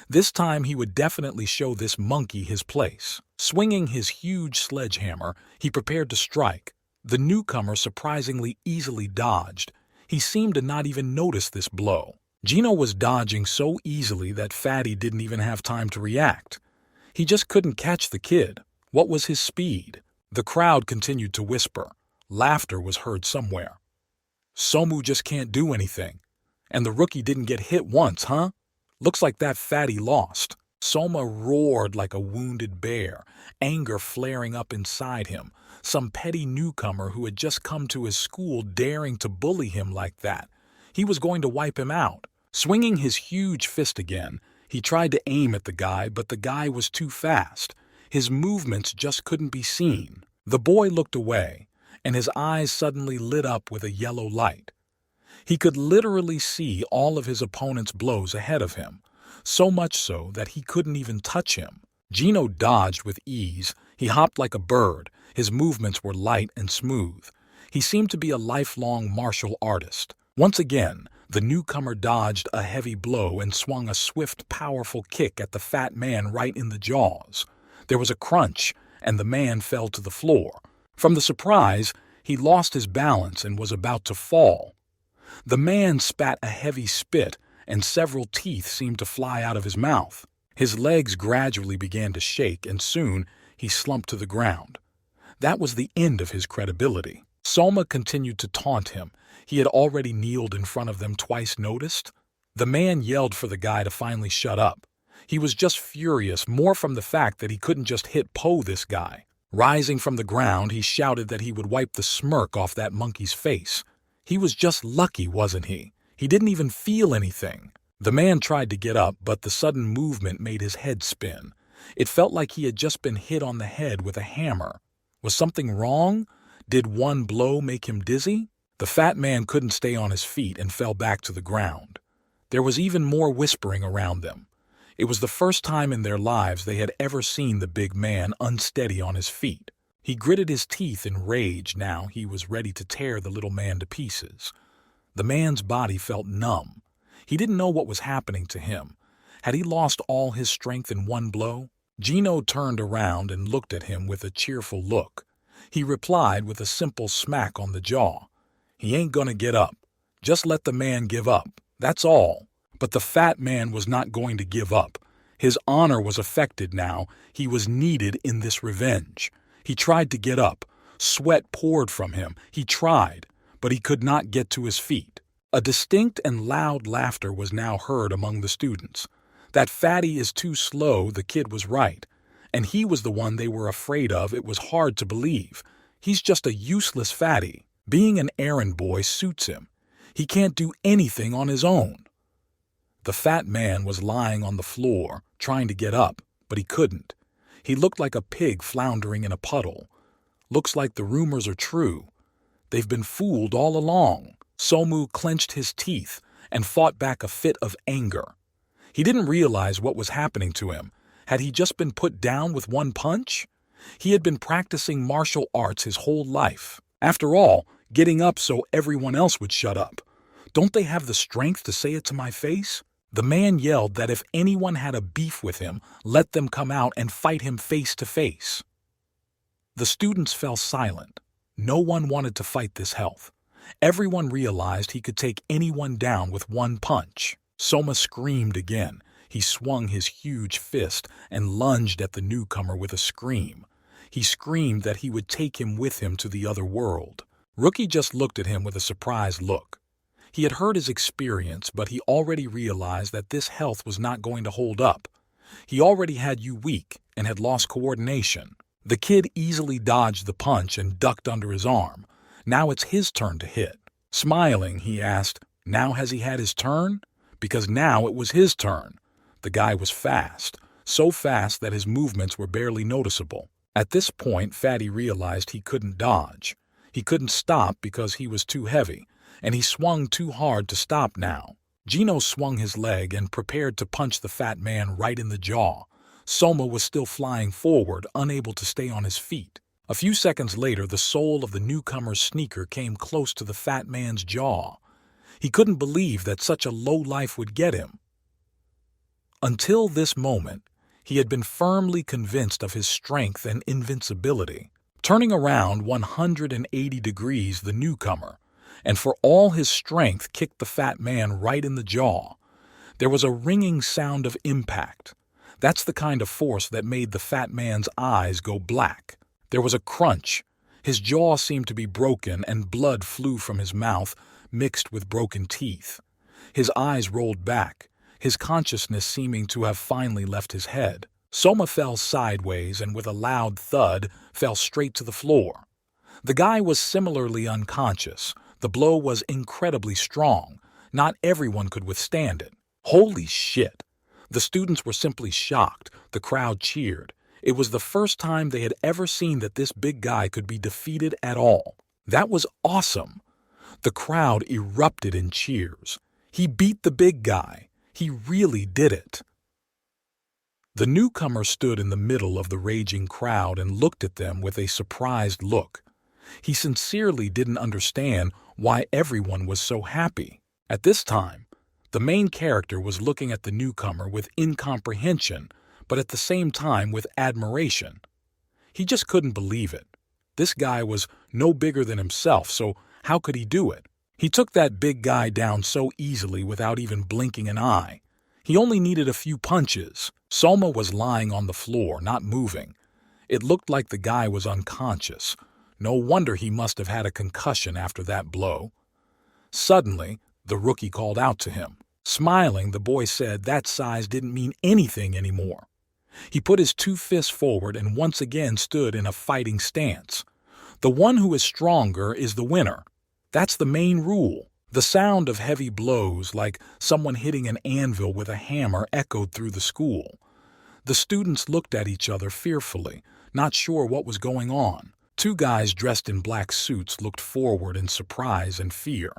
This time he would definitely show this monkey his place. Swinging his huge sledgehammer, he prepared to strike. The newcomer surprisingly easily dodged. He seemed to not even notice this blow. Gino was dodging so easily that Fatty didn't even have time to react. He just couldn't catch the kid. What was his speed? The crowd continued to whisper. Laughter was heard somewhere. Somu just can't do anything. And the rookie didn't get hit once, huh? Looks like that fatty lost. Soma roared like a wounded bear, anger flaring up inside him. Some petty newcomer who had just come to his school daring to bully him like that. He was going to wipe him out. Swinging his huge fist again, he tried to aim at the guy, but the guy was too fast. His movements just couldn't be seen. The boy looked away, and his eyes suddenly lit up with a yellow light. He could literally see all of his opponent's blows ahead of him, so much so that he couldn't even touch him. Gino dodged with ease. He hopped like a bird. His movements were light and smooth. He seemed to be a lifelong martial artist. Once again, the newcomer dodged a heavy blow and swung a swift, powerful kick at the fat man right in the jaws. There was a crunch, and the man fell to the floor. From the surprise, he lost his balance and was about to fall. The man spat a heavy spit, and several teeth seemed to fly out of his mouth. His legs gradually began to shake, and soon he slumped to the ground. That was the end of his credibility. Soma continued to taunt him. He had already kneeled in front of them twice noticed. The man yelled for the guy to finally shut up. He was just furious, more from the fact that he couldn't just hit this guy. Rising from the ground, he shouted that he would wipe the smirk off that monkey's face. He was just lucky, wasn't he? He didn't even feel anything. The man tried to get up, but the sudden movement made his head spin. It felt like he had just been hit on the head with a hammer. Was something wrong? Did one blow make him dizzy? The fat man couldn't stay on his feet and fell back to the ground. There was even more whispering around them. It was the first time in their lives they had ever seen the big man unsteady on his feet. He gritted his teeth in rage. Now he was ready to tear the little man to pieces. The man's body felt numb. He didn't know what was happening to him. Had he lost all his strength in one blow? Gino turned around and looked at him with a cheerful look. He replied with a simple smack on the jaw. He ain't gonna get up. Just let the man give up. That's all. But the fat man was not going to give up. His honor was affected now. He was needed in this revenge. He tried to get up. Sweat poured from him. He tried, but he could not get to his feet. A distinct and loud laughter was now heard among the students. That fatty is too slow, the kid was right. And he was the one they were afraid of. It was hard to believe. He's just a useless fatty. Being an errand boy suits him. He can't do anything on his own. The fat man was lying on the floor, trying to get up, but he couldn't. He looked like a pig floundering in a puddle. Looks like the rumors are true. They've been fooled all along. Somu clenched his teeth and fought back a fit of anger. He didn't realize what was happening to him. Had he just been put down with one punch? He had been practicing martial arts his whole life. After all, getting up so everyone else would shut up. Don't they have the strength to say it to my face? The man yelled that if anyone had a beef with him, let them come out and fight him face to face. The students fell silent. No one wanted to fight this health. Everyone realized he could take anyone down with one punch. Soma screamed again. He swung his huge fist and lunged at the newcomer with a scream. He screamed that he would take him with him to the other world. Rookie just looked at him with a surprised look. He had heard his experience, but he already realized that this health was not going to hold up. He already had you weak and had lost coordination. The kid easily dodged the punch and ducked under his arm. Now it's his turn to hit. Smiling, he asked, "Now has he had his turn?" Because now it was his turn. The guy was fast, so fast that his movements were barely noticeable. At this point, Fatty realized he couldn't dodge. He couldn't stop because he was too heavy, and he swung too hard to stop now. Gino swung his leg and prepared to punch the fat man right in the jaw. Soma was still flying forward, unable to stay on his feet. A few seconds later, the sole of the newcomer's sneaker came close to the fat man's jaw. He couldn't believe that such a low life would get him. Until this moment, he had been firmly convinced of his strength and invincibility. Turning around 180 degrees, the newcomer, and for all his strength, kicked the fat man right in the jaw. There was a ringing sound of impact. That's the kind of force that made the fat man's eyes go black. There was a crunch. His jaw seemed to be broken and blood flew from his mouth, mixed with broken teeth. His eyes rolled back, his consciousness seeming to have finally left his head. Soma fell sideways and with a loud thud fell straight to the floor. The guy was similarly unconscious. The blow was incredibly strong. Not everyone could withstand it. Holy shit! The students were simply shocked. The crowd cheered. It was the first time they had ever seen that this big guy could be defeated at all. That was awesome. The crowd erupted in cheers. He beat the big guy. He really did it. The newcomer stood in the middle of the raging crowd and looked at them with a surprised look. He sincerely didn't understand why everyone was so happy. At this time, the main character was looking at the newcomer with incomprehension, but at the same time with admiration. He just couldn't believe it. This guy was no bigger than himself, so how could he do it? He took that big guy down so easily without even blinking an eye. He only needed a few punches. Soma was lying on the floor, not moving. It looked like the guy was unconscious. No wonder he must have had a concussion after that blow. Suddenly, the rookie called out to him. Smiling, the boy said that size didn't mean anything anymore. He put his two fists forward and once again stood in a fighting stance. The one who is stronger is the winner. That's the main rule. The sound of heavy blows, like someone hitting an anvil with a hammer, echoed through the school. The students looked at each other fearfully, not sure what was going on. Two guys dressed in black suits looked forward in surprise and fear.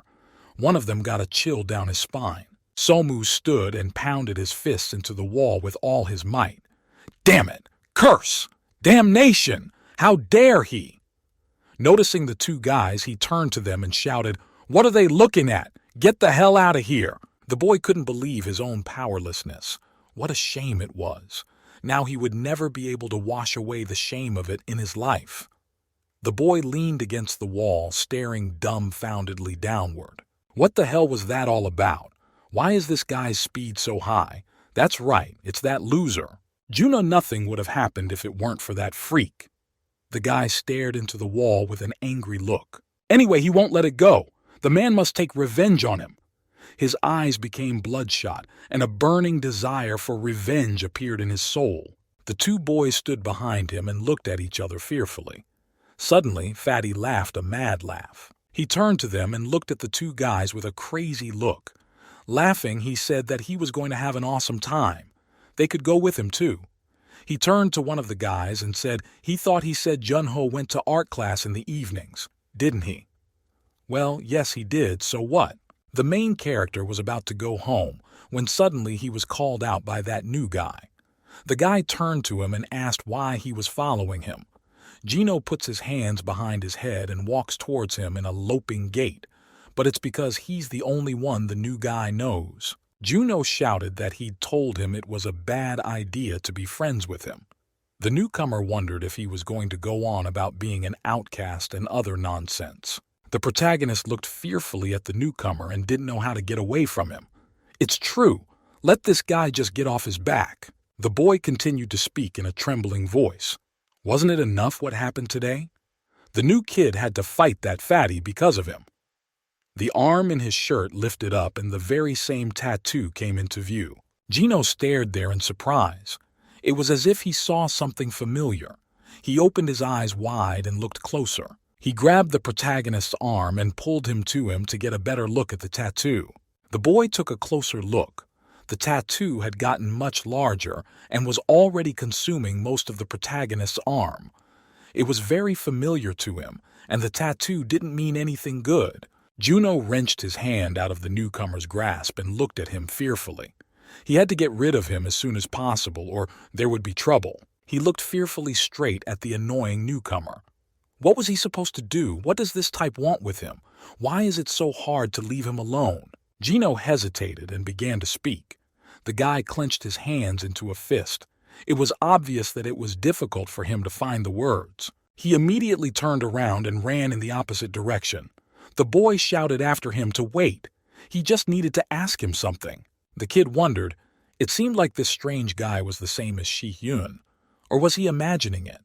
One of them got a chill down his spine. Somu stood and pounded his fists into the wall with all his might. Damn it! Curse! Damnation! How dare he! Noticing the two guys, he turned to them and shouted, "What are they looking at? Get the hell out of here!" The boy couldn't believe his own powerlessness. What a shame it was. Now he would never be able to wash away the shame of it in his life. The boy leaned against the wall, staring dumbfoundedly downward. What the hell was that all about? Why is this guy's speed so high? That's right, it's that loser. Juno, nothing would have happened if it weren't for that freak. The guy stared into the wall with an angry look. Anyway, he won't let it go. The man must take revenge on him. His eyes became bloodshot, and a burning desire for revenge appeared in his soul. The two boys stood behind him and looked at each other fearfully. Suddenly, Fatty laughed a mad laugh. He turned to them and looked at the two guys with a crazy look. Laughing, he said that he was going to have an awesome time. They could go with him, too. He turned to one of the guys and said he thought he said Junho went to art class in the evenings, didn't he? Well, yes, he did, so what? The main character was about to go home when suddenly he was called out by that new guy. The guy turned to him and asked why he was following him. Gino puts his hands behind his head and walks towards him in a loping gait, but it's because he's the only one the new guy knows. Juno shouted that he'd told him it was a bad idea to be friends with him. The newcomer wondered if he was going to go on about being an outcast and other nonsense. The protagonist looked fearfully at the newcomer and didn't know how to get away from him. It's true. Let this guy just get off his back. The boy continued to speak in a trembling voice. Wasn't it enough what happened today? The new kid had to fight that fatty because of him. The arm in his shirt lifted up and the very same tattoo came into view. Gino stared there in surprise. It was as if he saw something familiar. He opened his eyes wide and looked closer. He grabbed the protagonist's arm and pulled him to him to get a better look at the tattoo. The boy took a closer look. The tattoo had gotten much larger and was already consuming most of the protagonist's arm. It was very familiar to him, and the tattoo didn't mean anything good. Juno wrenched his hand out of the newcomer's grasp and looked at him fearfully. He had to get rid of him as soon as possible, or there would be trouble. He looked fearfully straight at the annoying newcomer. What was he supposed to do? What does this type want with him? Why is it so hard to leave him alone? Gino hesitated and began to speak. The guy clenched his hands into a fist. It was obvious that it was difficult for him to find the words. He immediately turned around and ran in the opposite direction. The boy shouted after him to wait. He just needed to ask him something. The kid wondered, It seemed like this strange guy was the same as Shi-hyun, or was he imagining it?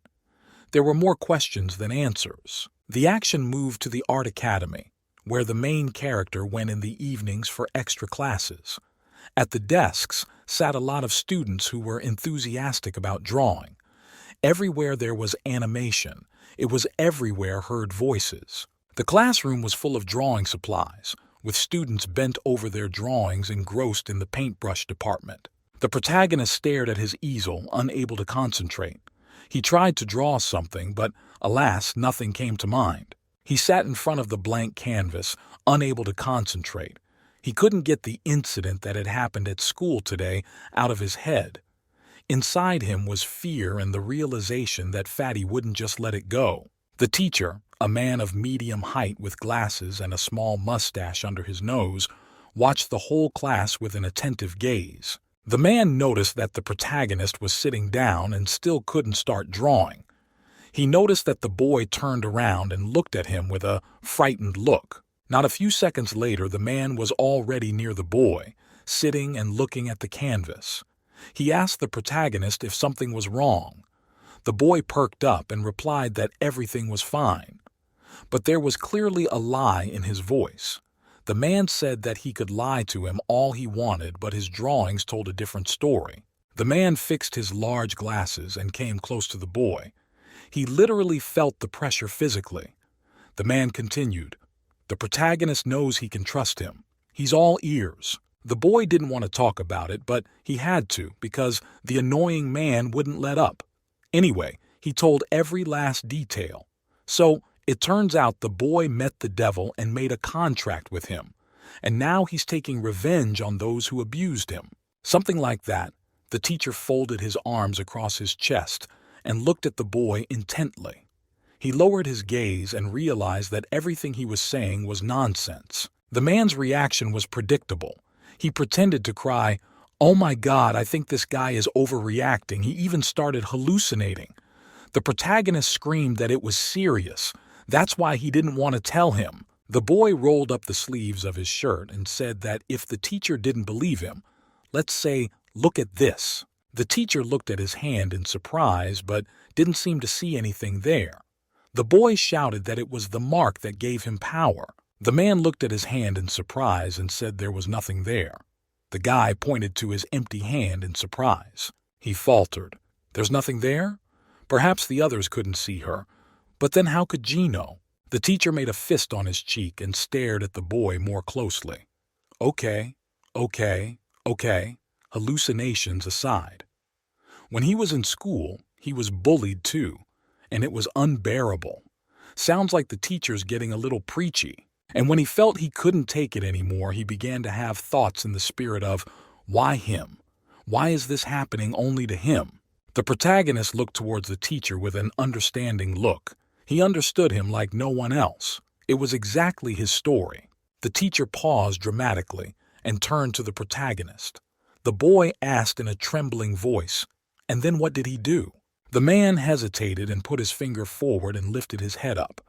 There were more questions than answers. The action moved to the art academy, where the main character went in the evenings for extra classes. At the desks sat a lot of students who were enthusiastic about drawing. Everywhere there was animation. It was everywhere heard voices. The classroom was full of drawing supplies, with students bent over their drawings engrossed in the paintbrush department. The protagonist stared at his easel, unable to concentrate. He tried to draw something, but alas, nothing came to mind. He sat in front of the blank canvas, unable to concentrate. He couldn't get the incident that had happened at school today out of his head. Inside him was fear and the realization that Fatty wouldn't just let it go. The teacher, a man of medium height with glasses and a small mustache under his nose, watched the whole class with an attentive gaze. The man noticed that the protagonist was sitting down and still couldn't start drawing. He noticed that the boy turned around and looked at him with a frightened look. Not a few seconds later, the man was already near the boy, sitting and looking at the canvas. He asked the protagonist if something was wrong. The boy perked up and replied that everything was fine. But there was clearly a lie in his voice. The man said that he could lie to him all he wanted, but his drawings told a different story. The man fixed his large glasses and came close to the boy. He literally felt the pressure physically. The man continued, "The protagonist knows he can trust him. He's all ears." The boy didn't want to talk about it, but he had to because the annoying man wouldn't let up. Anyway, he told every last detail. So, it turns out the boy met the devil and made a contract with him, and now he's taking revenge on those who abused him. Something like that. The teacher folded his arms across his chest and looked at the boy intently. He lowered his gaze and realized that everything he was saying was nonsense. The man's reaction was predictable. He pretended to cry, "Oh my God, I think this guy is overreacting." He even started hallucinating. The protagonist screamed that it was serious. That's why he didn't want to tell him. The boy rolled up the sleeves of his shirt and said that if the teacher didn't believe him, let's say, "Look at this." The teacher looked at his hand in surprise but didn't seem to see anything there. The boy shouted that it was the mark that gave him power. The man looked at his hand in surprise and said there was nothing there. The guy pointed to his empty hand in surprise. He faltered. "There's nothing there?" Perhaps the others couldn't see her. But then how could G know? The teacher made a fist on his cheek and stared at the boy more closely. Okay. Hallucinations aside. When he was in school, he was bullied too, and it was unbearable. Sounds like the teacher's getting a little preachy. And when he felt he couldn't take it anymore, he began to have thoughts in the spirit of, why him? Why is this happening only to him? The protagonist looked towards the teacher with an understanding look. He understood him like no one else. It was exactly his story. The teacher paused dramatically and turned to the protagonist. The boy asked in a trembling voice, "And then what did he do?" The man hesitated and put his finger forward and lifted his head up.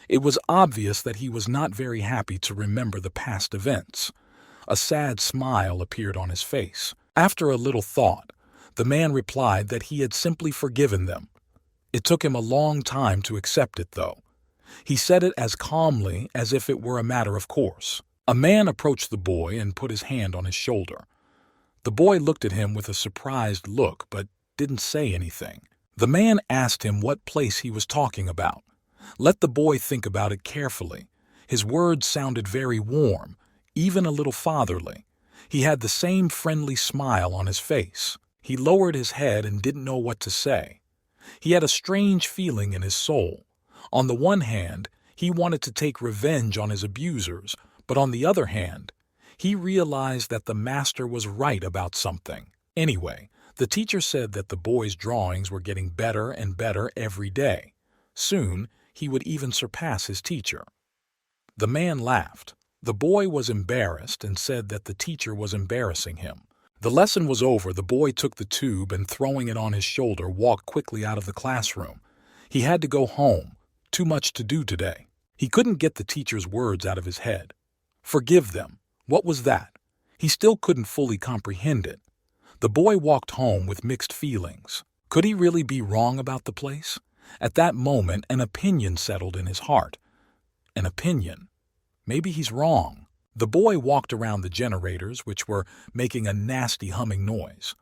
It was obvious that he was not very happy to remember the past events. A sad smile appeared on his face. After a little thought, the man replied that he had simply forgiven them. It took him a long time to accept it, though. He said it as calmly as if it were a matter of course. A man approached the boy and put his hand on his shoulder. The boy looked at him with a surprised look, but didn't say anything. The man asked him what place he was talking about. Let the boy think about it carefully. His words sounded very warm, even a little fatherly. He had the same friendly smile on his face. He lowered his head and didn't know what to say. He had a strange feeling in his soul. On the one hand, he wanted to take revenge on his abusers, but on the other hand, he realized that the master was right about something. Anyway, the teacher said that the boy's drawings were getting better and better every day. Soon, he would even surpass his teacher. The man laughed. The boy was embarrassed and said that the teacher was embarrassing him. The lesson was over. The boy took the tube and, throwing it on his shoulder, walked quickly out of the classroom. He had to go home. Too much to do today. He couldn't get the teacher's words out of his head. Forgive them. What was that? He still couldn't fully comprehend it. The boy walked home with mixed feelings. Could he really be wrong about the place? At that moment, an opinion settled in his heart. An opinion. Maybe he's wrong. The boy walked around the generators, which were making a nasty humming noise.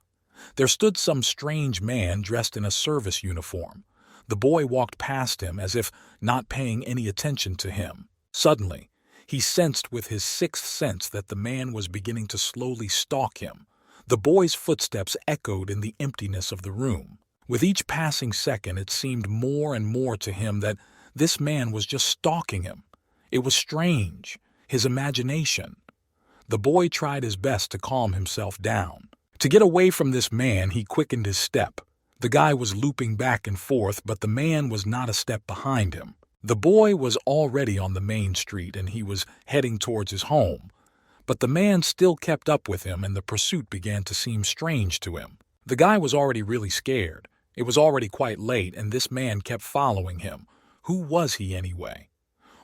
There stood some strange man dressed in a service uniform. The boy walked past him as if not paying any attention to him. Suddenly, he sensed with his sixth sense that the man was beginning to slowly stalk him. The boy's footsteps echoed in the emptiness of the room. With each passing second, it seemed more and more to him that this man was just stalking him. It was strange. His imagination. The boy tried his best to calm himself down. To get away from this man, he quickened his step. The guy was looping back and forth, but the man was not a step behind him. The boy was already on the main street and he was heading towards his home. But the man still kept up with him and the pursuit began to seem strange to him. The guy was already really scared. It was already quite late and this man kept following him. Who was he anyway?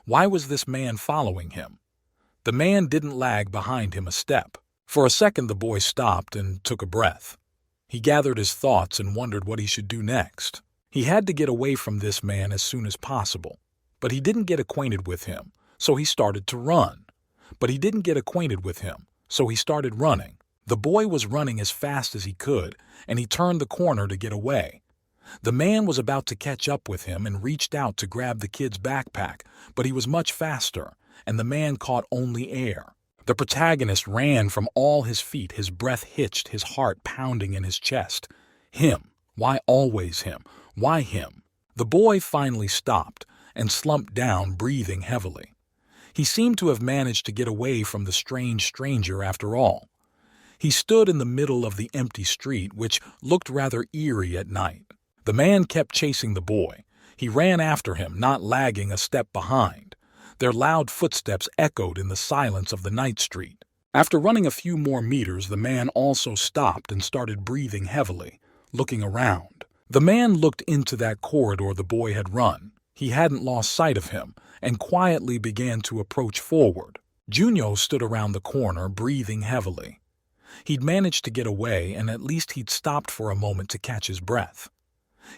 Why was this man following him? The man didn't lag behind him a step. For a second the boy stopped and took a breath. He gathered his thoughts and wondered what he should do next. He had to get away from this man as soon as possible. But he didn't get acquainted with him, so he started to run. But he didn't get acquainted with him, so he started running. The boy was running as fast as he could, and he turned the corner to get away. The man was about to catch up with him and reached out to grab the kid's backpack, but he was much faster, and the man caught only air. The protagonist ran from all his feet, his breath hitched, his heart pounding in his chest. Him. Why always him? Why him? The boy finally stopped and slumped down, breathing heavily. He seemed to have managed to get away from the strange stranger after all. He stood in the middle of the empty street, which looked rather eerie at night. The man kept chasing the boy. He ran after him, not lagging a step behind. Their loud footsteps echoed in the silence of the night street. After running a few more meters, the man also stopped and started breathing heavily, looking around. The man looked into that corridor the boy had run. He hadn't lost sight of him, and quietly began to approach forward. Junyo stood around the corner, breathing heavily. He'd managed to get away, and at least he'd stopped for a moment to catch his breath.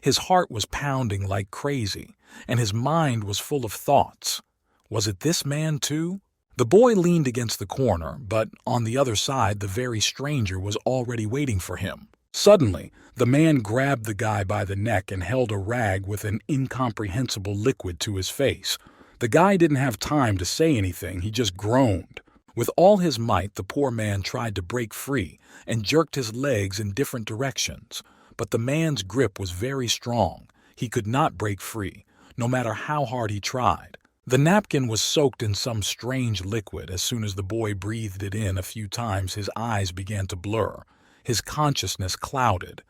His heart was pounding like crazy, and his mind was full of thoughts. Was it this man too? The boy leaned against the corner, but on the other side the very stranger was already waiting for him. Suddenly, the man grabbed the guy by the neck and held a rag with an incomprehensible liquid to his face. The guy didn't have time to say anything, he just groaned. With all his might, the poor man tried to break free and jerked his legs in different directions. But the man's grip was very strong. He could not break free, no matter how hard he tried. The napkin was soaked in some strange liquid. As soon as the boy breathed it in a few times, his eyes began to blur. His consciousness clouded.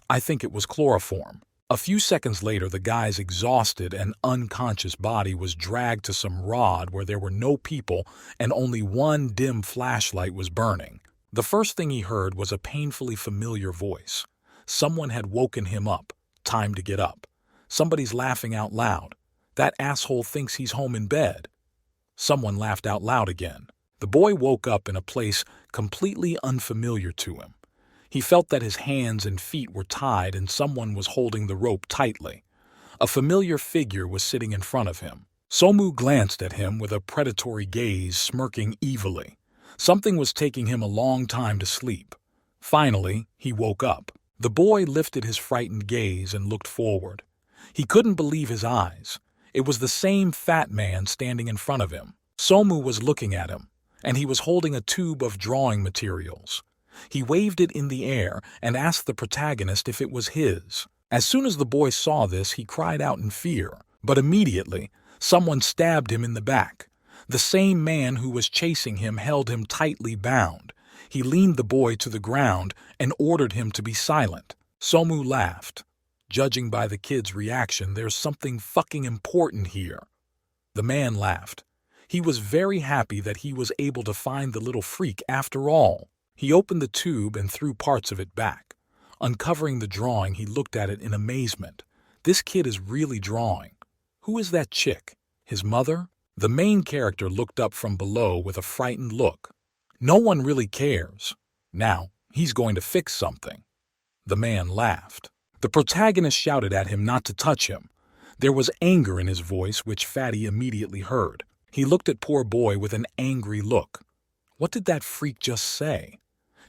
I think it was chloroform. A few seconds later, the guy's exhausted and unconscious body was dragged to some rod where there were no people and only one dim flashlight was burning. The first thing he heard was a painfully familiar voice. Someone had woken him up. Time to get up. Somebody's laughing out loud. That asshole thinks he's home in bed. Someone laughed out loud again. The boy woke up in a place completely unfamiliar to him. He felt that his hands and feet were tied and someone was holding the rope tightly. A familiar figure was sitting in front of him. Somu glanced at him with a predatory gaze, smirking evilly. Something was taking him a long time to sleep. Finally, he woke up. The boy lifted his frightened gaze and looked forward. He couldn't believe his eyes. It was the same fat man standing in front of him. Somu was looking at him, and he was holding a tube of drawing materials. He waved it in the air and asked the protagonist if it was his. As soon as the boy saw this, he cried out in fear, but immediately, someone stabbed him in the back. The same man who was chasing him held him tightly bound. He leaned the boy to the ground and ordered him to be silent. Somu laughed. Judging by the kid's reaction, there's something fucking important here. The man laughed. He was very happy that he was able to find the little freak after all. He opened the tube and threw parts of it back. Uncovering the drawing, he looked at it in amazement. This kid is really drawing. Who is that chick? His mother? The main character looked up from below with a frightened look. No one really cares. Now, He's going to fix something." The man laughed. The protagonist shouted at him not to touch him. There was anger in his voice, which Fatty immediately heard. He looked at poor boy with an angry look. What did that freak just say?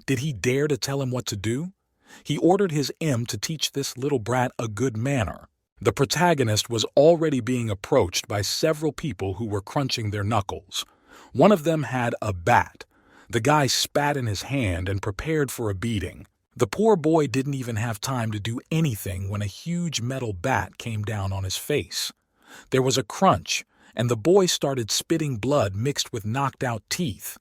Did he dare to tell him what to do? He ordered his to teach this little brat a good manner. The protagonist was already being approached by several people who were crunching their knuckles. One of them had a bat. The guy spat in his hand and prepared for a beating. The poor boy didn't even have time to do anything when a huge metal bat came down on his face. There was a crunch, and the boy started spitting blood mixed with knocked-out teeth.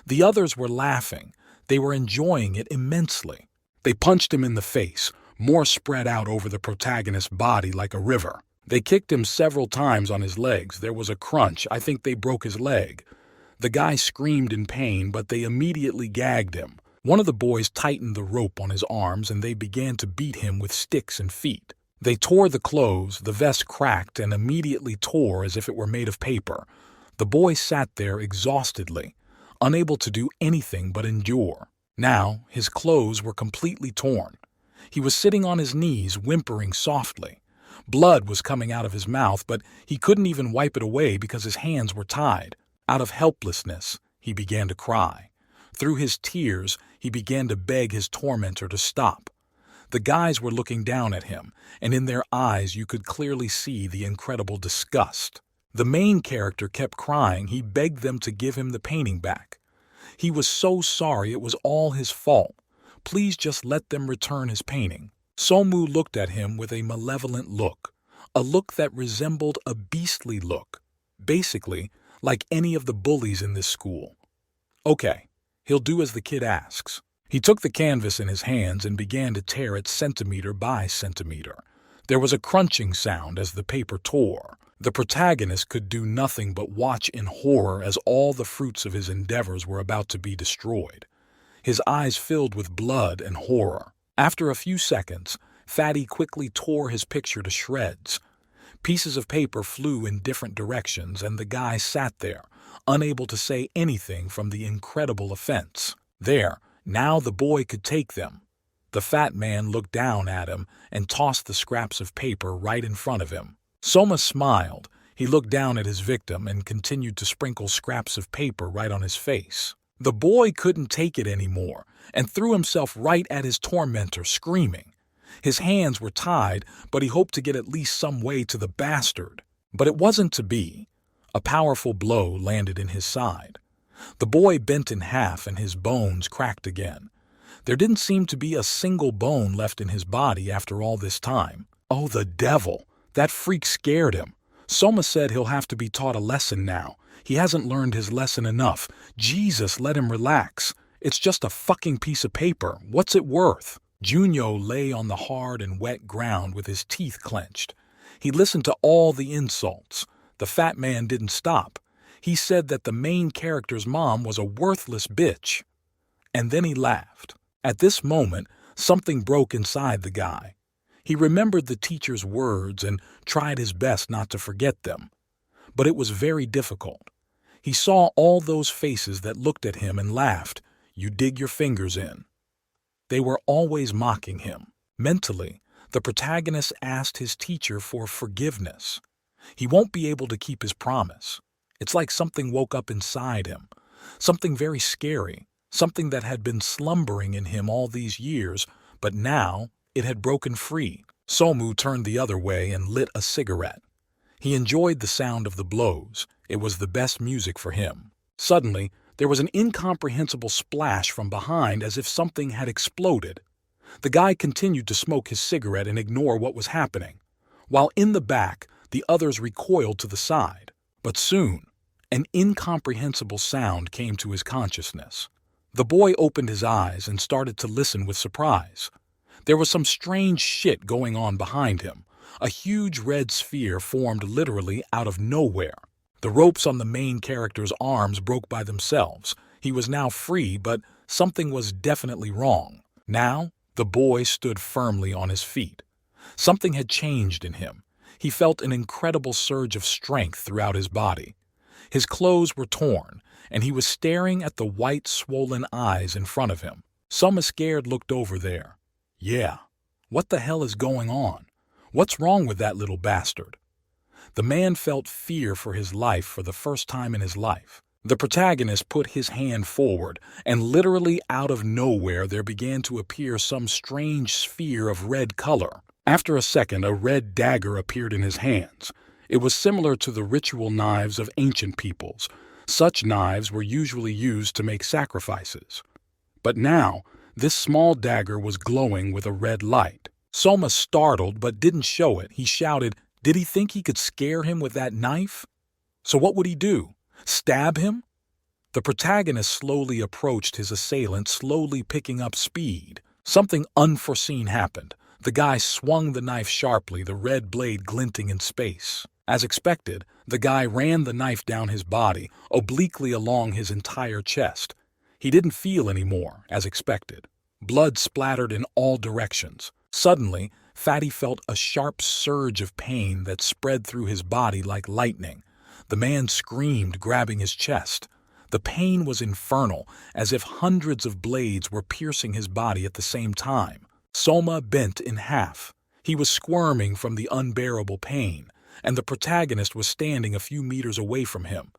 The others were laughing. They were enjoying it immensely. They punched him in the face, more spread out over the protagonist's body like a river. They kicked him several times on his legs. There was a crunch. I think they broke his leg. The guy screamed in pain, but they immediately gagged him. One of the boys tightened the rope on his arms, and they began to beat him with sticks and feet. They tore the clothes, the vest cracked and immediately tore as if it were made of paper. The boy sat there exhaustedly, unable to do anything but endure. Now his clothes were completely torn. He was sitting on his knees, whimpering softly. Blood was coming out of his mouth, but he couldn't even wipe it away because his hands were tied. Out of helplessness, he began to cry. Through his tears, he began to beg his tormentor to stop. The guys were looking down at him, and in their eyes you could clearly see the incredible disgust. The main character kept crying. He begged them to give him the painting back. He was so sorry, it was all his fault. Please just let them return his painting. Somu looked at him with a malevolent look, a look that resembled a beastly look, basically like any of the bullies in this school. Okay, he'll do as the kid asks. He took the canvas in his hands and began to tear it centimeter by centimeter. There was a crunching sound as the paper tore. The protagonist could do nothing but watch in horror as all the fruits of his endeavors were about to be destroyed. His eyes filled with blood and horror. After a few seconds, Fatty quickly tore his picture to shreds. Pieces of paper flew in different directions, and the guy sat there, unable to say anything from the incredible offense. There, now the boy could take them. The fat man looked down at him and tossed the scraps of paper right in front of him. Soma smiled. He looked down at his victim and continued to sprinkle scraps of paper right on his face. The boy couldn't take it anymore and threw himself right at his tormentor, screaming. His hands were tied, but he hoped to get at least some way to the bastard. But it wasn't to be. A powerful blow landed in his side. The boy bent in half and his bones cracked again. There didn't seem to be a single bone left in his body after all this time. Oh, the devil! That freak scared him. Soma said he'll have to be taught a lesson now. He hasn't learned his lesson enough. Jesus, let him relax. It's just a fucking piece of paper. What's it worth? Junyo lay on the hard and wet ground with his teeth clenched. He listened to all the insults. The fat man didn't stop. He said that the main character's mom was a worthless bitch. And then he laughed. At this moment, something broke inside the guy. He remembered the teacher's words and tried his best not to forget them. But it was very difficult. He saw all those faces that looked at him and laughed. You dig your fingers in. They were always mocking him. Mentally, the protagonist asked his teacher for forgiveness. He won't be able to keep his promise. It's like something woke up inside him. Something very scary. Something that had been slumbering in him all these years, but now it had broken free. Somu turned the other way and lit a cigarette. He enjoyed the sound of the blows. It was the best music for him. Suddenly, there was an incomprehensible splash from behind as if something had exploded. The guy continued to smoke his cigarette and ignore what was happening. While in the back, the others recoiled to the side. But soon, an incomprehensible sound came to his consciousness. The boy opened his eyes and started to listen with surprise. There was some strange shit going on behind him. A huge red sphere formed literally out of nowhere. The ropes on the main character's arms broke by themselves. He was now free, but something was definitely wrong. Now, the boy stood firmly on his feet. Something had changed in him. He felt an incredible surge of strength throughout his body. His clothes were torn, and he was staring at the white, swollen eyes in front of him. Soma scared looked over there. Yeah, what the hell is going on? What's wrong with that little bastard? The man felt fear for his life for the first time in his life. The protagonist put his hand forward, and literally out of nowhere there began to appear some strange sphere of red color. After a second, a red dagger appeared in his hands. It was similar to the ritual knives of ancient peoples. Such knives were usually used to make sacrifices. But now, this small dagger was glowing with a red light. Soma startled but didn't show it. He shouted, did he think he could scare him with that knife? So what would he do? Stab him? The protagonist slowly approached his assailant, slowly picking up speed. Something unforeseen happened. The guy swung the knife sharply, the red blade glinting in space. As expected, the guy ran the knife down his body, obliquely along his entire chest. He didn't feel any more, as expected. Blood splattered in all directions. Suddenly, Fatty felt a sharp surge of pain that spread through his body like lightning. The man screamed, grabbing his chest. The pain was infernal, as if hundreds of blades were piercing his body at the same time. Soma bent in half. He was squirming from the unbearable pain, and the protagonist was standing a few meters away from him.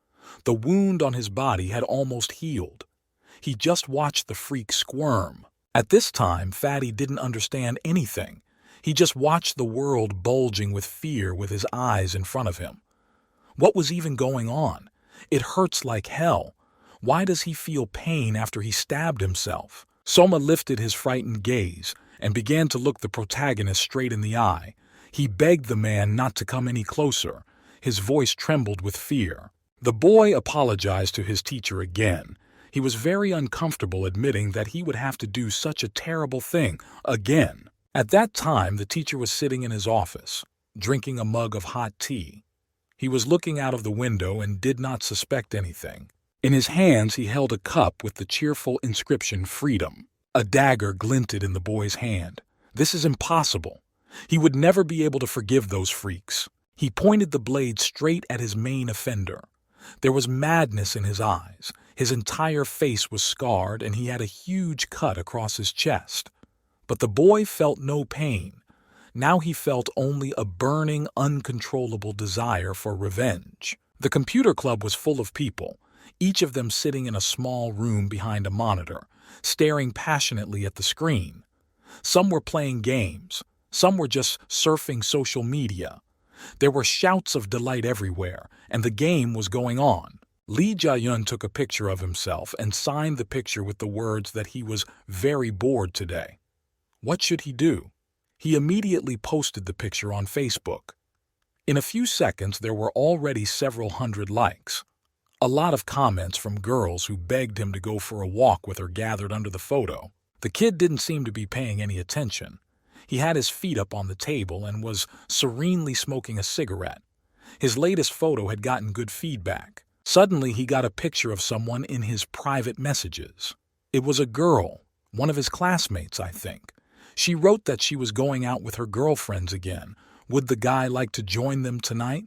The wound on his body had almost healed. He just watched the freak squirm. At this time, Fatty didn't understand anything. He just watched the world bulging with fear with his eyes in front of him. What was even going on? It hurts like hell. Why does he feel pain after he stabbed himself? Soma lifted his frightened gaze and began to look the protagonist straight in the eye. He begged the man not to come any closer. His voice trembled with fear. The boy apologized to his teacher again. He was very uncomfortable admitting that he would have to do such a terrible thing again. At that time, the teacher was sitting in his office, drinking a mug of hot tea. He was looking out of the window and did not suspect anything. In his hands, he held a cup with the cheerful inscription, Freedom. A dagger glinted in the boy's hand. This is impossible. He would never be able to forgive those freaks. He pointed the blade straight at his main offender. There was madness in his eyes. His entire face was scarred, and he had a huge cut across his chest. But the boy felt no pain. Now he felt only a burning, uncontrollable desire for revenge. The computer club was full of people, each of them sitting in a small room behind a monitor, staring passionately at the screen. Some were playing games. Some were just surfing social media. There were shouts of delight everywhere, and the game was going on. Lee Jae-yun took a picture of himself and signed the picture with the words that he was very bored today. What should he do? He immediately posted the picture on Facebook. In a few seconds, there were already several hundred likes. A lot of comments from girls who begged him to go for a walk with her gathered under the photo. The kid didn't seem to be paying any attention. He had his feet up on the table and was serenely smoking a cigarette. His latest photo had gotten good feedback. Suddenly, he got a picture of someone in his private messages. It was a girl, one of his classmates, I think. She wrote that she was going out with her girlfriends again. Would the guy like to join them tonight?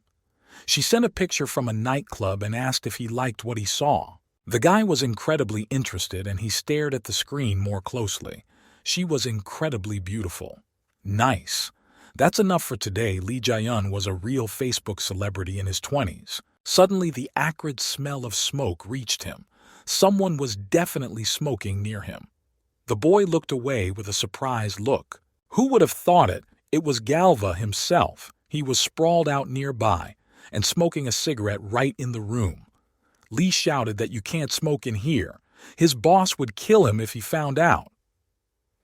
She sent a picture from a nightclub and asked if he liked what he saw. The guy was incredibly interested, and he stared at the screen more closely. She was incredibly beautiful. Nice. That's enough for today. Lee Jae-yun was a real Facebook celebrity in his 20s. Suddenly, the acrid smell of smoke reached him. Someone was definitely smoking near him. The boy looked away with a surprised look. Who would have thought it? It was Galva himself. He was sprawled out nearby and smoking a cigarette right in the room. Lee shouted that you can't smoke in here. His boss would kill him if he found out.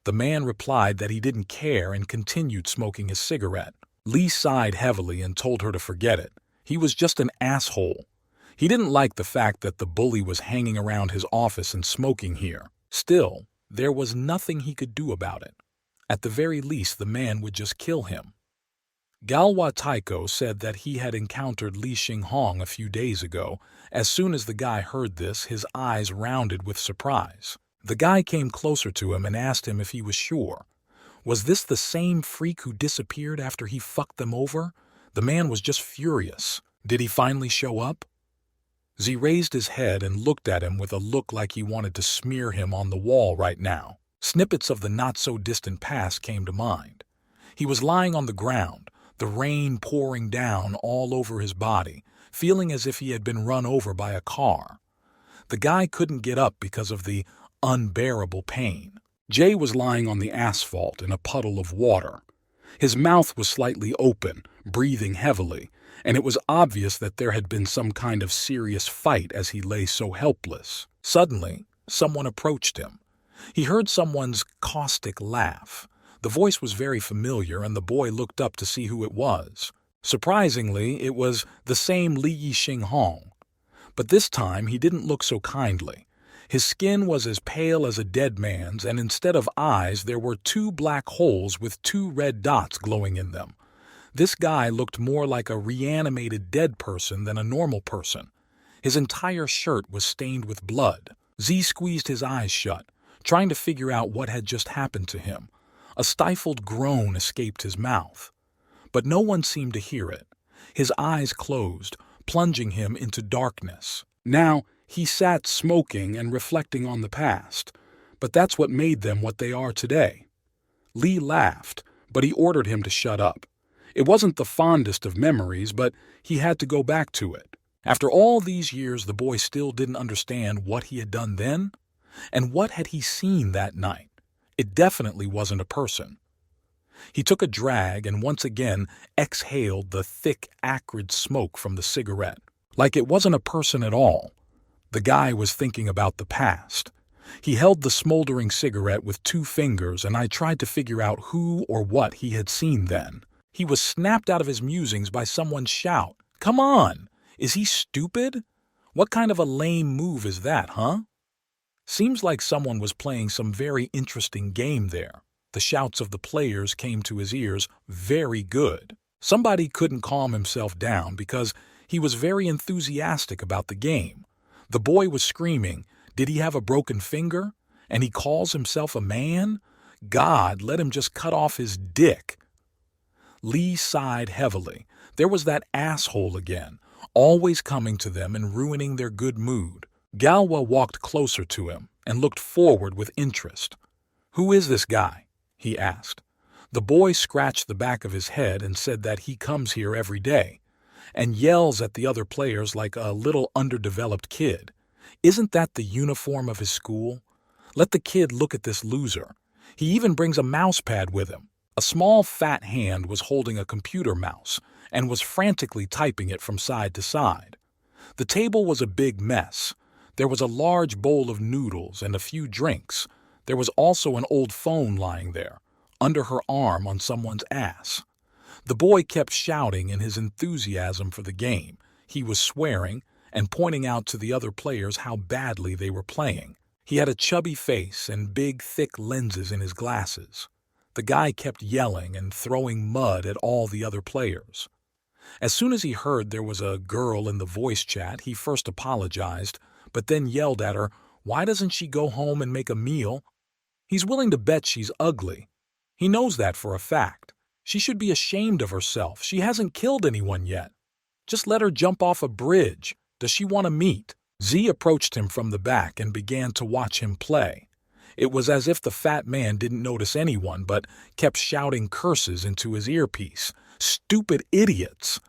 The man replied that he didn't care and continued smoking his cigarette. Lee sighed heavily and told her to forget it. He was just an asshole. He didn't like the fact that the bully was hanging around his office and smoking here. Still, there was nothing he could do about it. At the very least, the man would just kill him. Galwa Taiko said that he had encountered Lee Xinghong a few days ago. As soon as the guy heard this, his eyes rounded with surprise. The guy came closer to him and asked him if he was sure. Was this the same freak who disappeared after he fucked them over? The man was just furious. Did he finally show up? Z raised his head and looked at him with a look like he wanted to smear him on the wall right now. Snippets of the not-so-distant past came to mind. He was lying on the ground, the rain pouring down all over his body, feeling as if he had been run over by a car. The guy couldn't get up because of the unbearable pain. Jay was lying on the asphalt in a puddle of water. His mouth was slightly open, breathing heavily, and it was obvious that there had been some kind of serious fight as he lay so helpless. Suddenly, someone approached him. He heard someone's caustic laugh. The voice was very familiar, and the boy looked up to see who it was. Surprisingly, it was the same Li Yixing-hong. But this time he didn't look so kindly. His skin was as pale as a dead man's, and instead of eyes there were 2 black holes with 2 red dots glowing in them. This guy looked more like a reanimated dead person than a normal person. His entire shirt was stained with blood. Z squeezed his eyes shut, trying to figure out what had just happened to him. A stifled groan escaped his mouth. But no one seemed to hear it. His eyes closed, plunging him into darkness. Now, he sat smoking and reflecting on the past, but that's what made them what they are today. Lee laughed, but he ordered him to shut up. It wasn't the fondest of memories, but he had to go back to it. After all these years, the boy still didn't understand what he had done then. And what had he seen that night? It definitely wasn't a person. He took a drag and once again exhaled the thick, acrid smoke from the cigarette. Like it wasn't a person at all. The guy was thinking about the past. He held the smoldering cigarette with 2 fingers, and I tried to figure out who or what he had seen then. He was snapped out of his musings by someone's shout. "Come on! Is he stupid? What kind of a lame move is that, huh?" Seems like someone was playing some very interesting game there. The shouts of the players came to his ears very good. Somebody couldn't calm himself down because he was very enthusiastic about the game. The boy was screaming, "Did he have a broken finger? And he calls himself a man? God, let him just cut off his dick." Lee sighed heavily. There was that asshole again, always coming to them and ruining their good mood. Galwa walked closer to him and looked forward with interest. "Who is this guy?" he asked. The boy scratched the back of his head and said that he comes here every day and yells at the other players like a little underdeveloped kid. Isn't that the uniform of his school? Let the kid look at this loser. He even brings a mouse pad with him. A small fat hand was holding a computer mouse and was frantically typing it from side to side. The table was a big mess. There was a large bowl of noodles and a few drinks. There was also an old phone lying there, under her arm on someone's ass. The boy kept shouting in his enthusiasm for the game. He was swearing and pointing out to the other players how badly they were playing. He had a chubby face and big, thick lenses in his glasses. The guy kept yelling and throwing mud at all the other players. As soon as he heard there was a girl in the voice chat, he first apologized, but then yelled at her, "Why doesn't she go home and make a meal?" He's willing to bet she's ugly. He knows that for a fact. She should be ashamed of herself. She hasn't killed anyone yet. Just let her jump off a bridge. Does she want to meet? Z approached him from the back and began to watch him play. It was as if the fat man didn't notice anyone but kept shouting curses into his earpiece. Stupid idiots!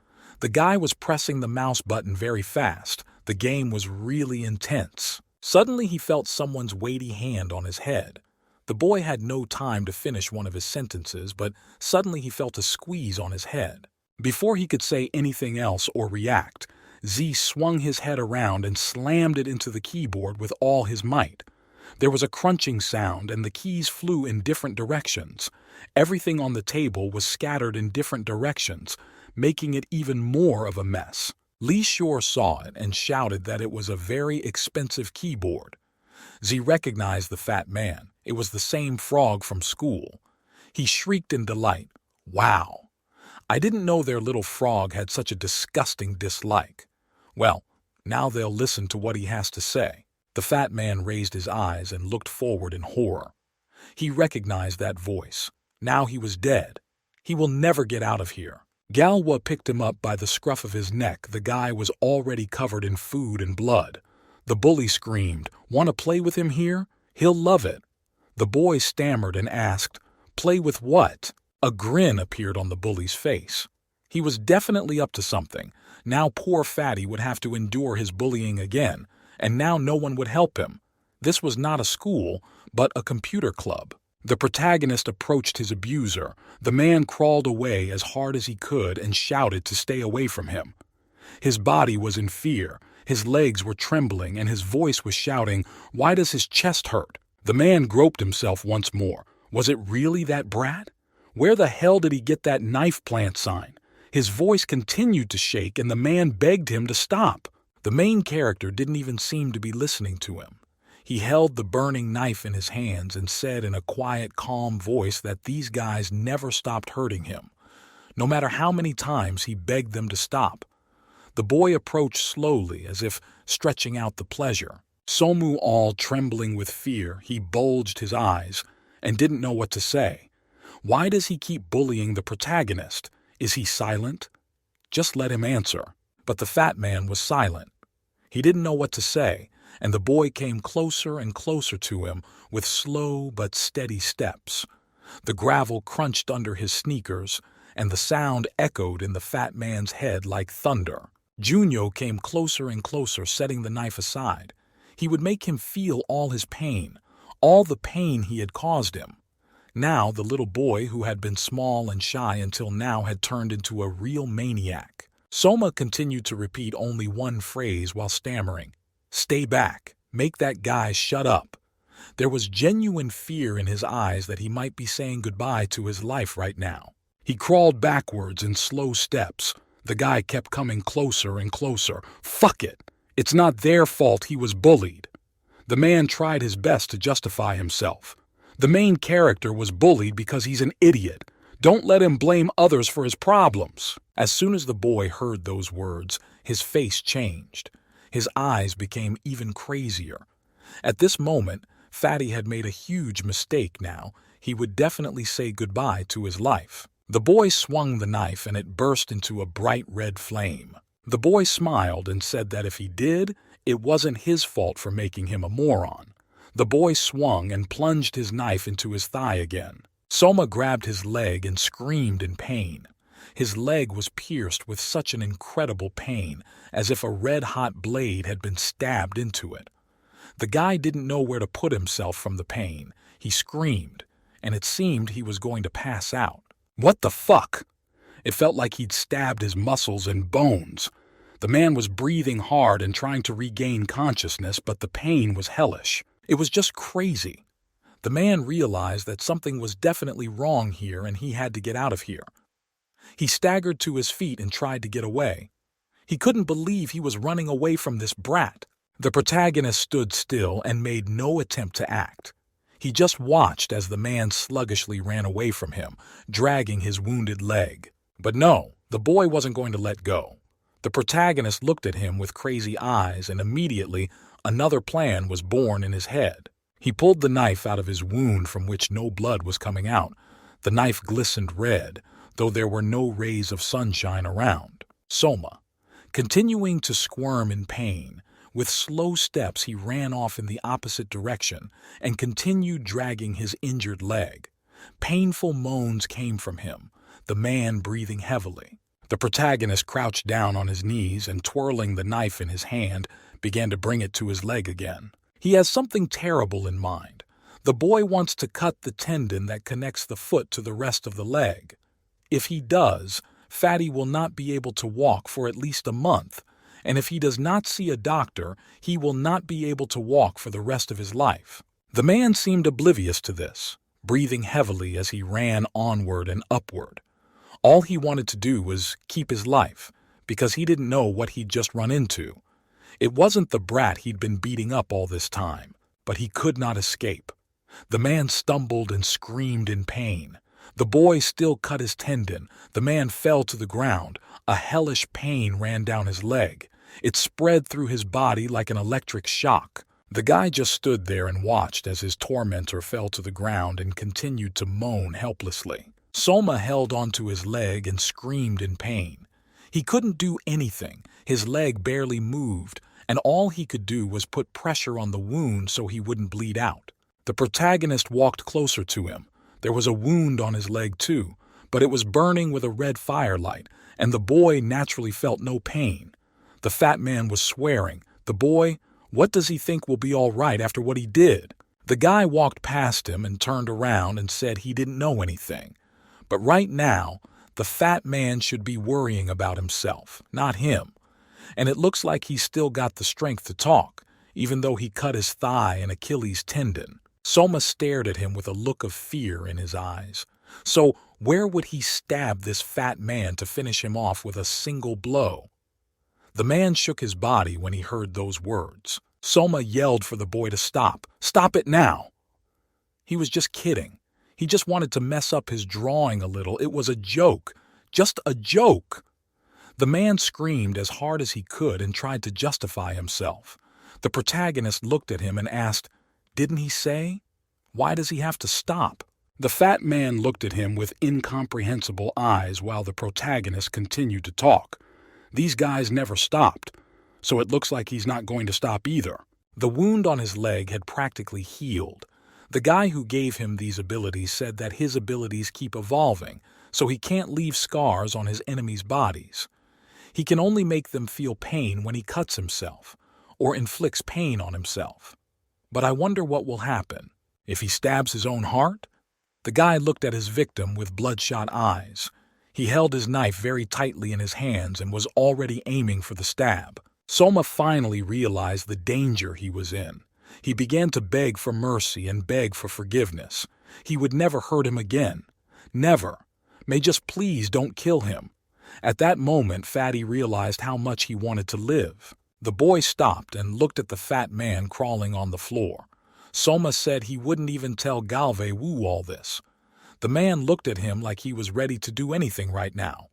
The guy was pressing the mouse button very fast. The game was really intense. Suddenly he felt someone's weighty hand on his head. The boy had no time to finish one of his sentences, but suddenly he felt a squeeze on his head. Before he could say anything else or react, Z swung his head around and slammed it into the keyboard with all his might. There was a crunching sound and the keys flew in different directions. Everything on the table was scattered in different directions, making it even more of a mess. Lee Shore saw it and shouted that it was a very expensive keyboard. Z recognized the fat man. It was the same frog from school. He shrieked in delight. Wow! I didn't know their little frog had such a disgusting dislike. Well, now they'll listen to what he has to say. The fat man raised his eyes and looked forward in horror. He recognized that voice. Now he was dead. He will never get out of here. Galwa picked him up by the scruff of his neck. The guy was already covered in food and blood. The bully screamed, "Want to play with him here? He'll love it." The boy stammered and asked, "Play with what?" A grin appeared on the bully's face. He was definitely up to something. Now poor Fatty would have to endure his bullying again, and now no one would help him. This was not a school, but a computer club. The protagonist approached his abuser. The man crawled away as hard as he could and shouted to stay away from him. His body was in fear, his legs were trembling, and his voice was shouting, "Why does his chest hurt?" The man groped himself once more. Was it really that brat? Where the hell did he get that knife plant sign? His voice continued to shake, and the man begged him to stop. The main character didn't even seem to be listening to him. He held the burning knife in his hands and said in a quiet, calm voice that these guys never stopped hurting him. No matter how many times he begged them to stop. The boy approached slowly, as if stretching out the pleasure. Somu, all trembling with fear, he bulged his eyes and didn't know what to say. Why does he keep bullying the protagonist? Is he silent? Just let him answer. But the fat man was silent. He didn't know what to say, and the boy came closer and closer to him with slow but steady steps. The gravel crunched under his sneakers, and the sound echoed in the fat man's head like thunder. Junyo came closer and closer, setting the knife aside. He would make him feel all his pain, all the pain he had caused him. Now the little boy who had been small and shy until now had turned into a real maniac. Soma continued to repeat only one phrase while stammering. "Stay back. Make that guy shut up." There was genuine fear in his eyes that he might be saying goodbye to his life right now. He crawled backwards in slow steps. The guy kept coming closer and closer. Fuck it. It's not their fault he was bullied. The man tried his best to justify himself. The main character was bullied because he's an idiot. Don't let him blame others for his problems. As soon as the boy heard those words, his face changed. His eyes became even crazier. At this moment, Fatty had made a huge mistake now. He would definitely say goodbye to his life. The boy swung the knife and it burst into a bright red flame. The boy smiled and said that if he did, it wasn't his fault for making him a moron. The boy swung and plunged his knife into his thigh again. Soma grabbed his leg and screamed in pain. His leg was pierced with such an incredible pain, as if a red-hot blade had been stabbed into it. The guy didn't know where to put himself from the pain. He screamed, and it seemed he was going to pass out. What the fuck? It felt like he'd stabbed his muscles and bones. The man was breathing hard and trying to regain consciousness, but the pain was hellish. It was just crazy. The man realized that something was definitely wrong here and he had to get out of here. He staggered to his feet and tried to get away. He couldn't believe he was running away from this brat. The protagonist stood still and made no attempt to act. He just watched as the man sluggishly ran away from him, dragging his wounded leg. But no, the boy wasn't going to let go. The protagonist looked at him with crazy eyes, and immediately another plan was born in his head. He pulled the knife out of his wound from which no blood was coming out. The knife glistened red, though there were no rays of sunshine around. Soma, continuing to squirm in pain, with slow steps he ran off in the opposite direction and continued dragging his injured leg. Painful moans came from him, the man breathing heavily. The protagonist crouched down on his knees and, twirling the knife in his hand, began to bring it to his leg again. He has something terrible in mind. The boy wants to cut the tendon that connects the foot to the rest of the leg. If he does, Fatty will not be able to walk for at least a month, and if he does not see a doctor, he will not be able to walk for the rest of his life. The man seemed oblivious to this, breathing heavily as he ran onward and upward. All he wanted to do was keep his life, because he didn't know what he'd just run into. It wasn't the brat he'd been beating up all this time, but he could not escape. The man stumbled and screamed in pain. The boy still cut his tendon. The man fell to the ground. A hellish pain ran down his leg. It spread through his body like an electric shock. The guy just stood there and watched as his tormentor fell to the ground and continued to moan helplessly. Soma held onto his leg and screamed in pain. He couldn't do anything. His leg barely moved, and all he could do was put pressure on the wound so he wouldn't bleed out. The protagonist walked closer to him. There was a wound on his leg too, but it was burning with a red firelight, and the boy naturally felt no pain. The fat man was swearing. The boy, what does he think will be all right after what he did? The guy walked past him and turned around and said he didn't know anything. But right now, the fat man should be worrying about himself, not him. And it looks like he's still got the strength to talk, even though he cut his thigh and Achilles tendon. Soma stared at him with a look of fear in his eyes. So where would he stab this fat man to finish him off with a single blow? The man shook his body when he heard those words. Soma yelled for the boy to stop. Stop it now! He was just kidding. He just wanted to mess up his drawing a little. It was a joke. Just a joke. The man screamed as hard as he could and tried to justify himself. The protagonist looked at him and asked, "Didn't he say? Why does he have to stop?" The fat man looked at him with incomprehensible eyes while the protagonist continued to talk. These guys never stopped, so it looks like he's not going to stop either. The wound on his leg had practically healed. The guy who gave him these abilities said that his abilities keep evolving, so he can't leave scars on his enemies' bodies. He can only make them feel pain when he cuts himself, or inflicts pain on himself. But I wonder what will happen if he stabs his own heart? The guy looked at his victim with bloodshot eyes. He held his knife very tightly in his hands and was already aiming for the stab. Soma finally realized the danger he was in. He began to beg for mercy and beg for forgiveness. He would never hurt him again. Never. May just please don't kill him. At that moment, Fatty realized how much he wanted to live. The boy stopped and looked at the fat man crawling on the floor. Soma said he wouldn't even tell Galve Wu all this. The man looked at him like he was ready to do anything right now.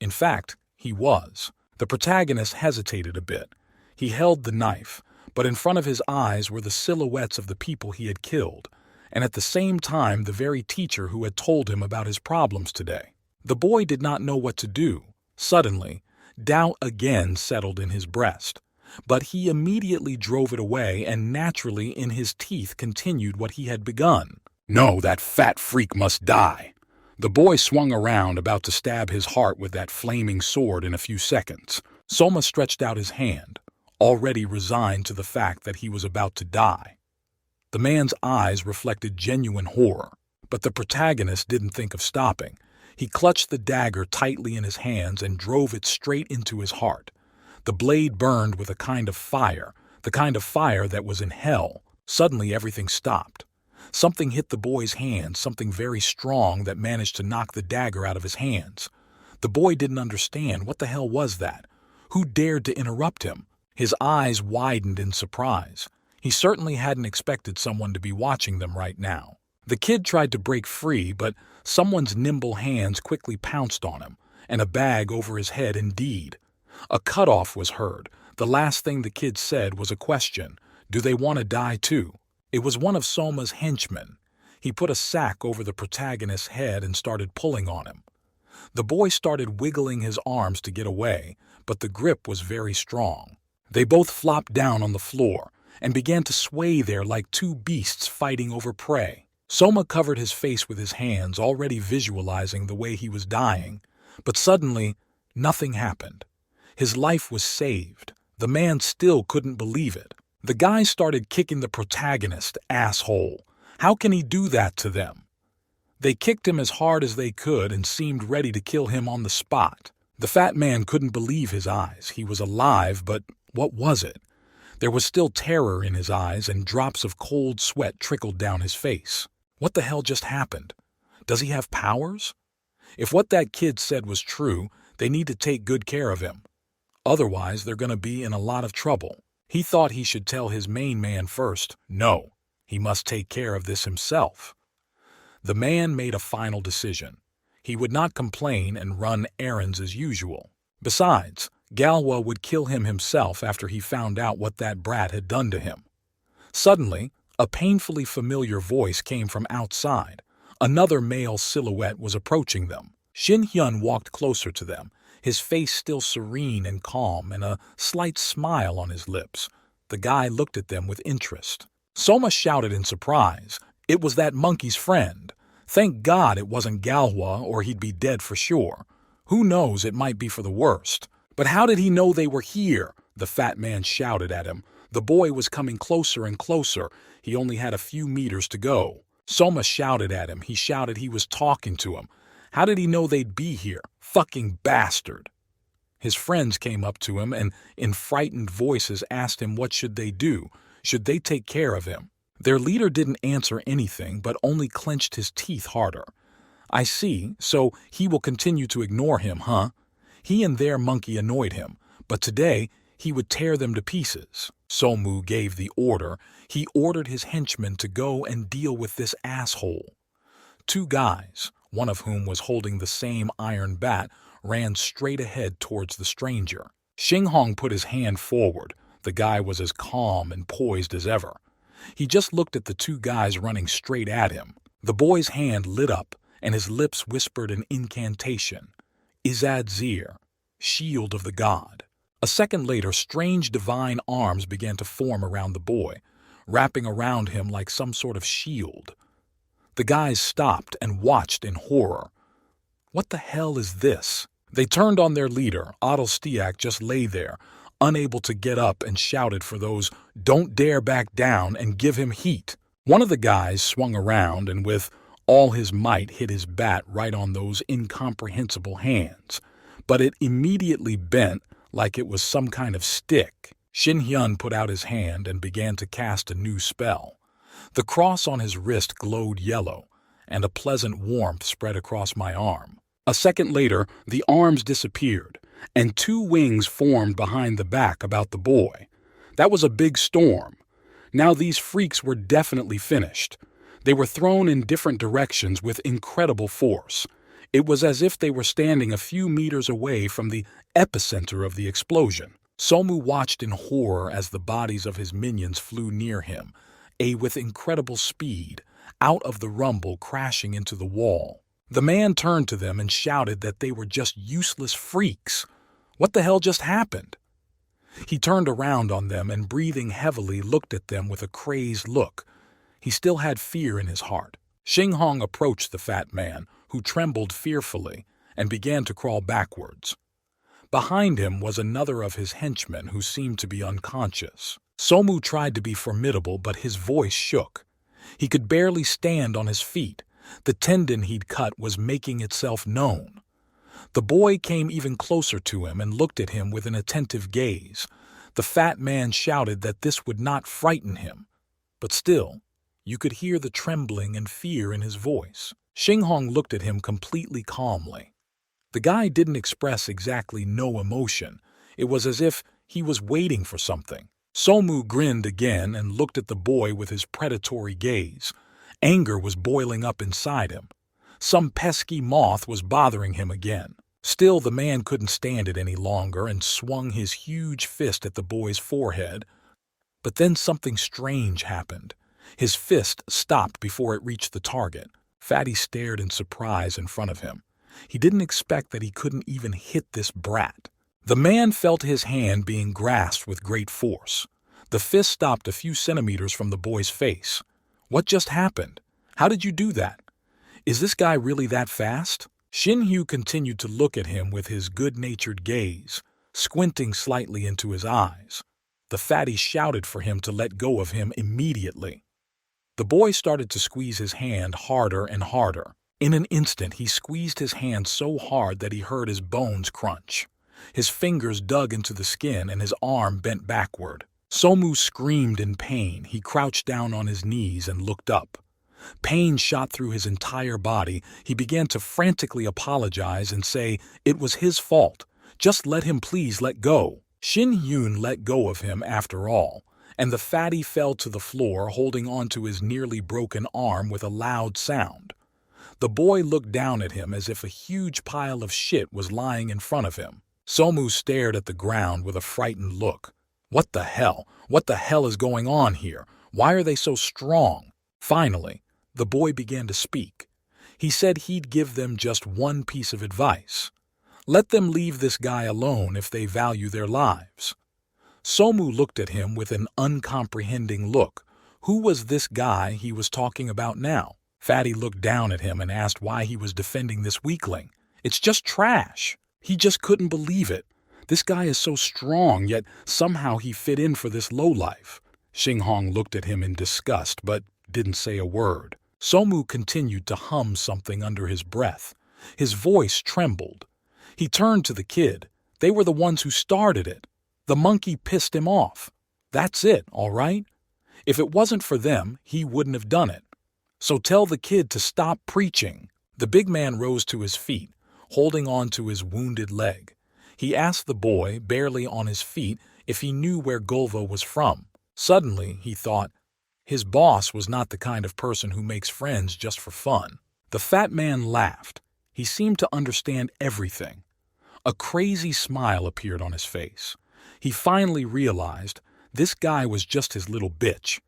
In fact, he was. The protagonist hesitated a bit. He held the knife, but in front of his eyes were the silhouettes of the people he had killed, and at the same time the very teacher who had told him about his problems today. The boy did not know what to do. Suddenly, doubt again settled in his breast. But he immediately drove it away and naturally in his teeth continued what he had begun. "No, that fat freak must die." The boy swung around, about to stab his heart with that flaming sword in a few seconds. Soma stretched out his hand, already resigned to the fact that he was about to die. The man's eyes reflected genuine horror, but the protagonist didn't think of stopping. He clutched the dagger tightly in his hands and drove it straight into his heart. The blade burned with a kind of fire, the kind of fire that was in hell. Suddenly everything stopped. Something hit the boy's hand, something very strong that managed to knock the dagger out of his hands. The boy didn't understand. What the hell was that? Who dared to interrupt him? His eyes widened in surprise. He certainly hadn't expected someone to be watching them right now. The kid tried to break free, but someone's nimble hands quickly pounced on him, and a bag over his head indeed. A cutoff was heard. The last thing the kid said was a question. Do they want to die too? It was one of Soma's henchmen. He put a sack over the protagonist's head and started pulling on him. The boy started wiggling his arms to get away, but the grip was very strong. They both flopped down on the floor and began to sway there like two beasts fighting over prey. Soma covered his face with his hands, already visualizing the way he was dying, but suddenly nothing happened. His life was saved. The man still couldn't believe it. The guy started kicking the protagonist, asshole. How can he do that to them? They kicked him as hard as they could and seemed ready to kill him on the spot. The fat man couldn't believe his eyes. He was alive, but what was it? There was still terror in his eyes and drops of cold sweat trickled down his face. What the hell just happened? Does he have powers? If what that kid said was true, they need to take good care of him. Otherwise, they're going to be in a lot of trouble. He thought he should tell his main man first. No, he must take care of this himself. The man made a final decision. He would not complain and run errands as usual. Besides, Galwa would kill him himself after he found out what that brat had done to him. Suddenly, a painfully familiar voice came from outside. Another male silhouette was approaching them. Shin Hyun walked closer to them, his face still serene and calm and a slight smile on his lips. The guy looked at them with interest. Soma shouted in surprise. It was that monkey's friend. Thank God it wasn't Galhwa, or he'd be dead for sure. Who knows, it might be for the worst. But how did he know they were here? The fat man shouted at him. The boy was coming closer and closer. He only had a few meters to go. Soma shouted at him. He shouted he was talking to him. How did he know they'd be here? Fucking bastard. His friends came up to him and, in frightened voices, asked him what should they do. Should they take care of him? Their leader didn't answer anything, but only clenched his teeth harder. I see, so he will continue to ignore him, huh? He and their monkey annoyed him, but today he would tear them to pieces. Somu gave the order. He ordered his henchmen to go and deal with this asshole. Two guys, one of whom was holding the same iron bat, ran straight ahead towards the stranger. Xinghong put his hand forward. The guy was as calm and poised as ever. He just looked at the two guys running straight at him. The boy's hand lit up, and his lips whispered an incantation. Izadzir, shield of the god. A second later, strange divine arms began to form around the boy, wrapping around him like some sort of shield. The guys stopped and watched in horror. What the hell is this? They turned on their leader. Adolstiak just lay there, unable to get up, and shouted for those, "Don't dare back down and give him heat." One of the guys swung around and with all his might hit his bat right on those incomprehensible hands, but it immediately bent like it was some kind of stick. Xinhyun put out his hand and began to cast a new spell. The cross on his wrist glowed yellow, and a pleasant warmth spread across my arm. A second later, the arms disappeared, and two wings formed behind the back about the boy. That was a big storm. Now these freaks were definitely finished. They were thrown in different directions with incredible force. It was as if they were standing a few meters away from the epicenter of the explosion. Somu watched in horror as the bodies of his minions flew near him, with incredible speed, out of the rumble, crashing into the wall. The man turned to them and shouted that they were just useless freaks. What the hell just happened? He turned around on them and, breathing heavily, looked at them with a crazed look. He still had fear in his heart. Xinghong approached the fat man, who trembled fearfully, and began to crawl backwards. Behind him was another of his henchmen who seemed to be unconscious. Somu tried to be formidable, but his voice shook. He could barely stand on his feet. The tendon he'd cut was making itself known. The boy came even closer to him and looked at him with an attentive gaze. The fat man shouted that this would not frighten him, but still, you could hear the trembling and fear in his voice. Xinghong looked at him completely calmly. The guy didn't express exactly no emotion. It was as if he was waiting for something. Somu grinned again and looked at the boy with his predatory gaze. Anger was boiling up inside him. Some pesky moth was bothering him again. Still, the man couldn't stand it any longer and swung his huge fist at the boy's forehead. But then something strange happened. His fist stopped before it reached the target. Fatty stared in surprise in front of him. He didn't expect that he couldn't even hit this brat. The man felt his hand being grasped with great force. The fist stopped a few centimeters from the boy's face. What just happened? How did you do that? Is this guy really that fast? Xinhu continued to look at him with his good-natured gaze, squinting slightly into his eyes. The fatty shouted for him to let go of him immediately. The boy started to squeeze his hand harder and harder. In an instant, he squeezed his hand so hard that he heard his bones crunch. His fingers dug into the skin and his arm bent backward. Somu screamed in pain. He crouched down on his knees and looked up. Pain shot through his entire body. He began to frantically apologize and say it was his fault. Just let him please let go. Xinhyun let go of him after all, and the fatty fell to the floor holding onto his nearly broken arm with a loud sound. The boy looked down at him as if a huge pile of shit was lying in front of him. Somu stared at the ground with a frightened look. What the hell? What the hell is going on here? Why are they so strong? Finally, the boy began to speak. He said he'd give them just one piece of advice. Let them leave this guy alone if they value their lives. Somu looked at him with an uncomprehending look. Who was this guy he was talking about now? Fatty looked down at him and asked why he was defending this weakling. It's just trash. He just couldn't believe it. This guy is so strong, yet somehow he fit in for this lowlife. Xinghong looked at him in disgust, but didn't say a word. Somu continued to hum something under his breath. His voice trembled. He turned to the kid. They were the ones who started it. The monkey pissed him off. That's it, all right? If it wasn't for them, he wouldn't have done it. So tell the kid to stop preaching. The big man rose to his feet, holding on to his wounded leg. He asked the boy, barely on his feet, if he knew where Gulva was from. Suddenly, he thought, his boss was not the kind of person who makes friends just for fun. The fat man laughed. He seemed to understand everything. A crazy smile appeared on his face. He finally realized this guy was just his little bitch.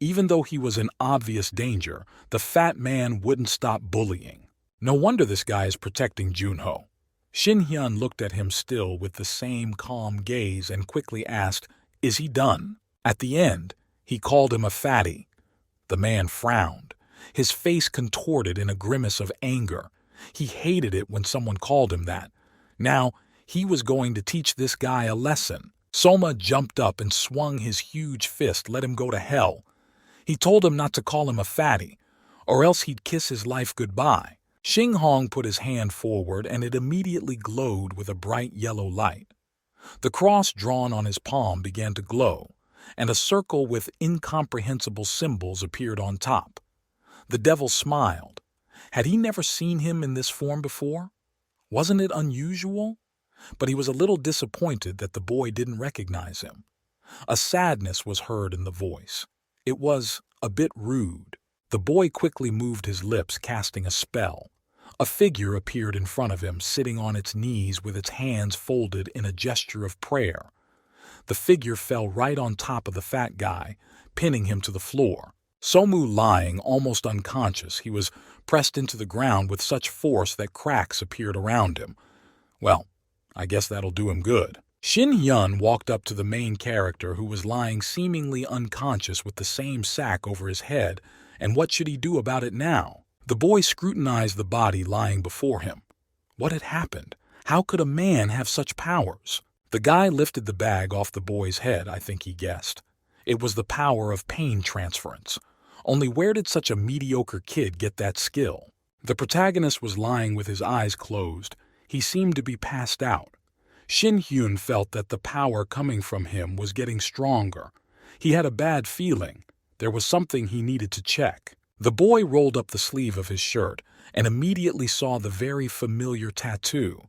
Even though he was in obvious danger, the fat man wouldn't stop bullying. No wonder this guy is protecting Junho. Shin Hyun looked at him still with the same calm gaze and quickly asked, is he done? At the end, he called him a fatty. The man frowned. His face contorted in a grimace of anger. He hated it when someone called him that. Now, he was going to teach this guy a lesson. Soma jumped up and swung his huge fist, let him go to hell. He told him not to call him a fatty, or else he'd kiss his life goodbye. Xinghong put his hand forward and it immediately glowed with a bright yellow light. The cross drawn on his palm began to glow, and a circle with incomprehensible symbols appeared on top. The devil smiled. Had he never seen him in this form before? Wasn't it unusual? But he was a little disappointed that the boy didn't recognize him. A sadness was heard in the voice. It was a bit rude. The boy quickly moved his lips, casting a spell. A figure appeared in front of him, sitting on its knees with its hands folded in a gesture of prayer. The figure fell right on top of the fat guy, pinning him to the floor. Somu lying, almost unconscious, he was pressed into the ground with such force that cracks appeared around him. Well, I guess that'll do him good. Shin Hyun walked up to the main character who was lying seemingly unconscious with the same sack over his head, and what should he do about it now? The boy scrutinized the body lying before him. What had happened? How could a man have such powers? The guy lifted the bag off the boy's head, I think he guessed. It was the power of pain transference. Only where did such a mediocre kid get that skill? The protagonist was lying with his eyes closed. He seemed to be passed out. Shin Hyun felt that the power coming from him was getting stronger. He had a bad feeling. There was something he needed to check. The boy rolled up the sleeve of his shirt and immediately saw the very familiar tattoo.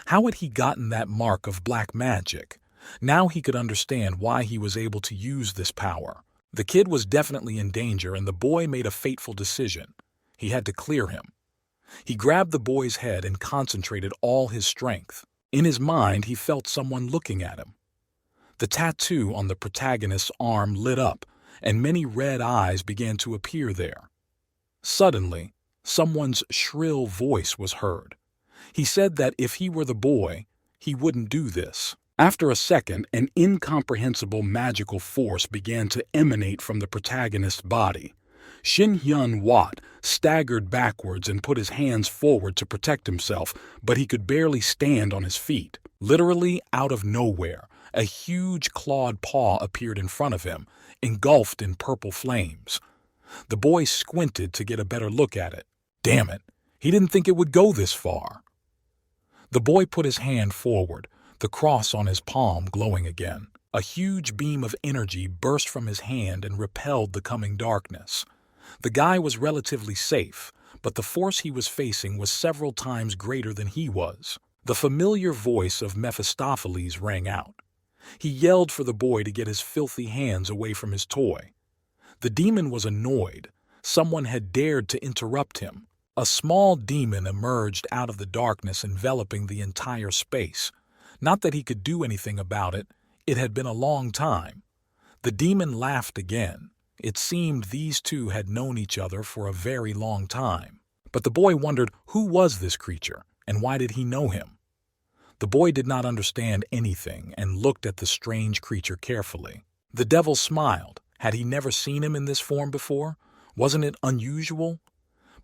How had he gotten that mark of black magic? Now he could understand why he was able to use this power. The kid was definitely in danger, and the boy made a fateful decision. He had to clear him. He grabbed the boy's head and concentrated all his strength. In his mind, he felt someone looking at him. The tattoo on the protagonist's arm lit up, and many red eyes began to appear there. Suddenly, someone's shrill voice was heard. He said that if he were the boy, he wouldn't do this. After a second, an incomprehensible magical force began to emanate from the protagonist's body. Shin Hyun Wat staggered backwards and put his hands forward to protect himself, but he could barely stand on his feet. Literally out of nowhere, a huge clawed paw appeared in front of him, engulfed in purple flames. The boy squinted to get a better look at it. Damn it, he didn't think it would go this far. The boy put his hand forward, the cross on his palm glowing again. A huge beam of energy burst from his hand and repelled the coming darkness. The guy was relatively safe, but the force he was facing was several times greater than he was. The familiar voice of Mephistopheles rang out. He yelled for the boy to get his filthy hands away from his toy. The demon was annoyed. Someone had dared to interrupt him. A small demon emerged out of the darkness enveloping the entire space. Not that he could do anything about it. It had been a long time. The demon laughed again. It seemed these two had known each other for a very long time. But the boy wondered who was this creature, and why did he know him? The boy did not understand anything and looked at the strange creature carefully. The devil smiled. Had he never seen him in this form before? Wasn't it unusual?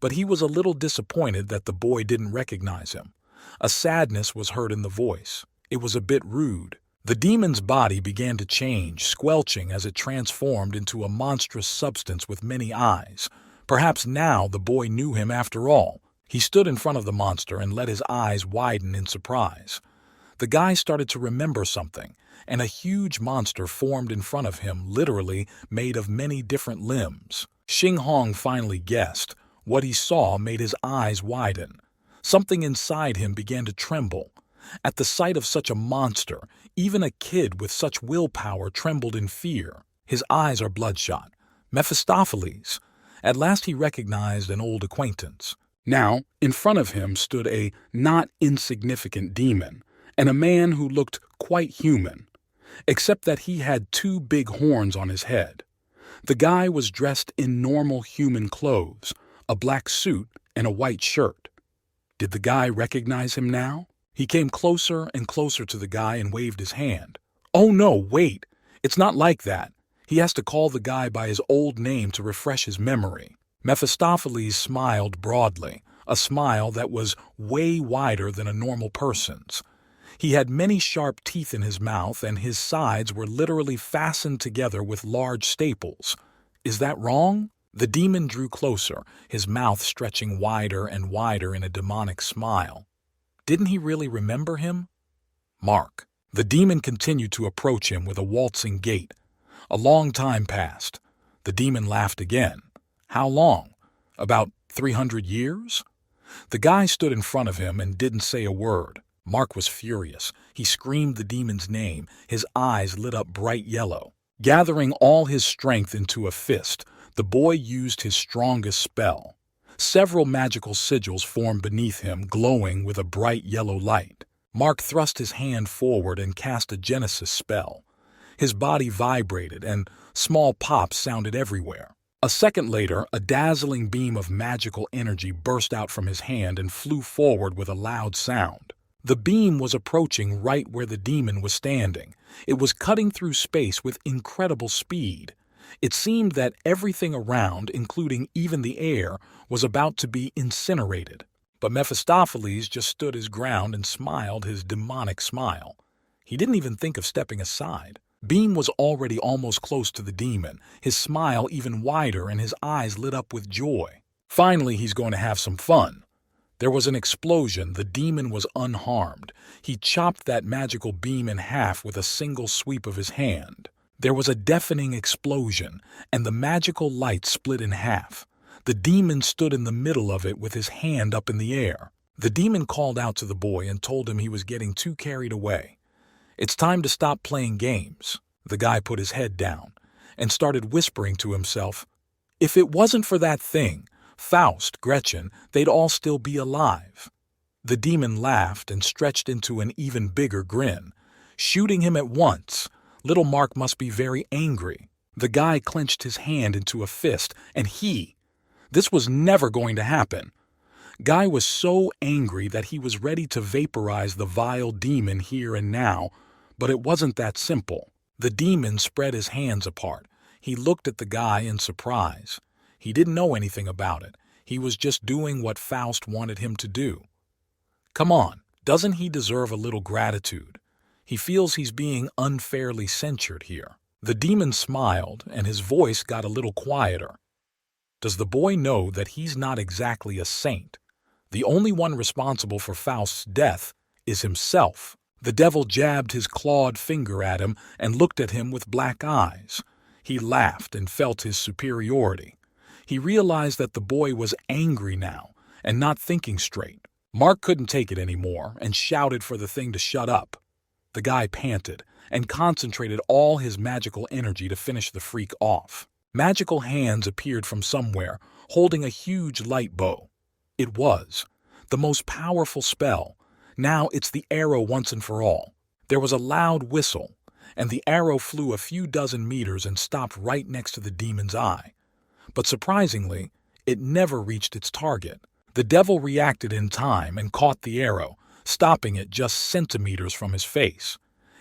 But he was a little disappointed that the boy didn't recognize him. A sadness was heard in the voice. It was a bit rude. The demon's body began to change, squelching as it transformed into a monstrous substance with many eyes. Perhaps now the boy knew him after all. He stood in front of the monster and let his eyes widen in surprise. The guy started to remember something, and a huge monster formed in front of him, literally made of many different limbs. Xing Hong finally guessed. What he saw made his eyes widen. Something inside him began to tremble. At the sight of such a monster, even a kid with such willpower trembled in fear. His eyes are bloodshot. Mephistopheles. At last he recognized an old acquaintance. Now, in front of him stood a not insignificant demon, and a man who looked quite human, except that he had two big horns on his head. The guy was dressed in normal human clothes, a black suit and a white shirt. Did the guy recognize him now? He came closer and closer to the guy and waved his hand. Oh no, wait! It's not like that. He has to call the guy by his old name to refresh his memory. Mephistopheles smiled broadly, a smile that was way wider than a normal person's. He had many sharp teeth in his mouth, and his sides were literally fastened together with large staples. Is that wrong? The demon drew closer, his mouth stretching wider and wider in a demonic smile. Didn't he really remember him? Mark. The demon continued to approach him with a waltzing gait. A long time passed. The demon laughed again. How long? About 300 years? The guy stood in front of him and didn't say a word. Mark was furious. He screamed the demon's name. His eyes lit up bright yellow. Gathering all his strength into a fist, the boy used his strongest spell. Several magical sigils formed beneath him, glowing with a bright yellow light. Mark thrust his hand forward and cast a Genesis spell. His body vibrated, and small pops sounded everywhere. A second later, a dazzling beam of magical energy burst out from his hand and flew forward with a loud sound. The beam was approaching right where the demon was standing. It was cutting through space with incredible speed. It seemed that everything around, including even the air, was about to be incinerated. But Mephistopheles just stood his ground and smiled his demonic smile. He didn't even think of stepping aside. Beam was already almost close to the demon, his smile even wider and his eyes lit up with joy. Finally, he's going to have some fun. There was an explosion. The demon was unharmed. He chopped that magical beam in half with a single sweep of his hand. There was a deafening explosion, and the magical light split in half. The demon stood in the middle of it with his hand up in the air. The demon called out to the boy and told him he was getting too carried away. It's time to stop playing games. The guy put his head down and started whispering to himself, if it wasn't for that thing, Faust, Gretchen, they'd all still be alive. The demon laughed and stretched into an even bigger grin. Shooting him at once. Little Mark must be very angry. The guy clenched his hand into a fist, and this was never going to happen. Guy was so angry that he was ready to vaporize the vile demon here and now, but it wasn't that simple. The demon spread his hands apart. He looked at the guy in surprise. He didn't know anything about it. He was just doing what Faust wanted him to do. Come on, doesn't he deserve a little gratitude? He feels he's being unfairly censured here. The demon smiled, and his voice got a little quieter. Does the boy know that he's not exactly a saint? The only one responsible for Faust's death is himself. The devil jabbed his clawed finger at him and looked at him with black eyes. He laughed and felt his superiority. He realized that the boy was angry now and not thinking straight. Mark couldn't take it anymore and shouted for the thing to shut up. The guy panted and concentrated all his magical energy to finish the freak off. Magical hands appeared from somewhere, holding a huge light bow. It was the most powerful spell. Now it's the arrow once and for all. There was a loud whistle, and the arrow flew a few dozen meters and stopped right next to the demon's eye. But surprisingly, it never reached its target. The devil reacted in time and caught the arrow, stopping it just centimeters from his face.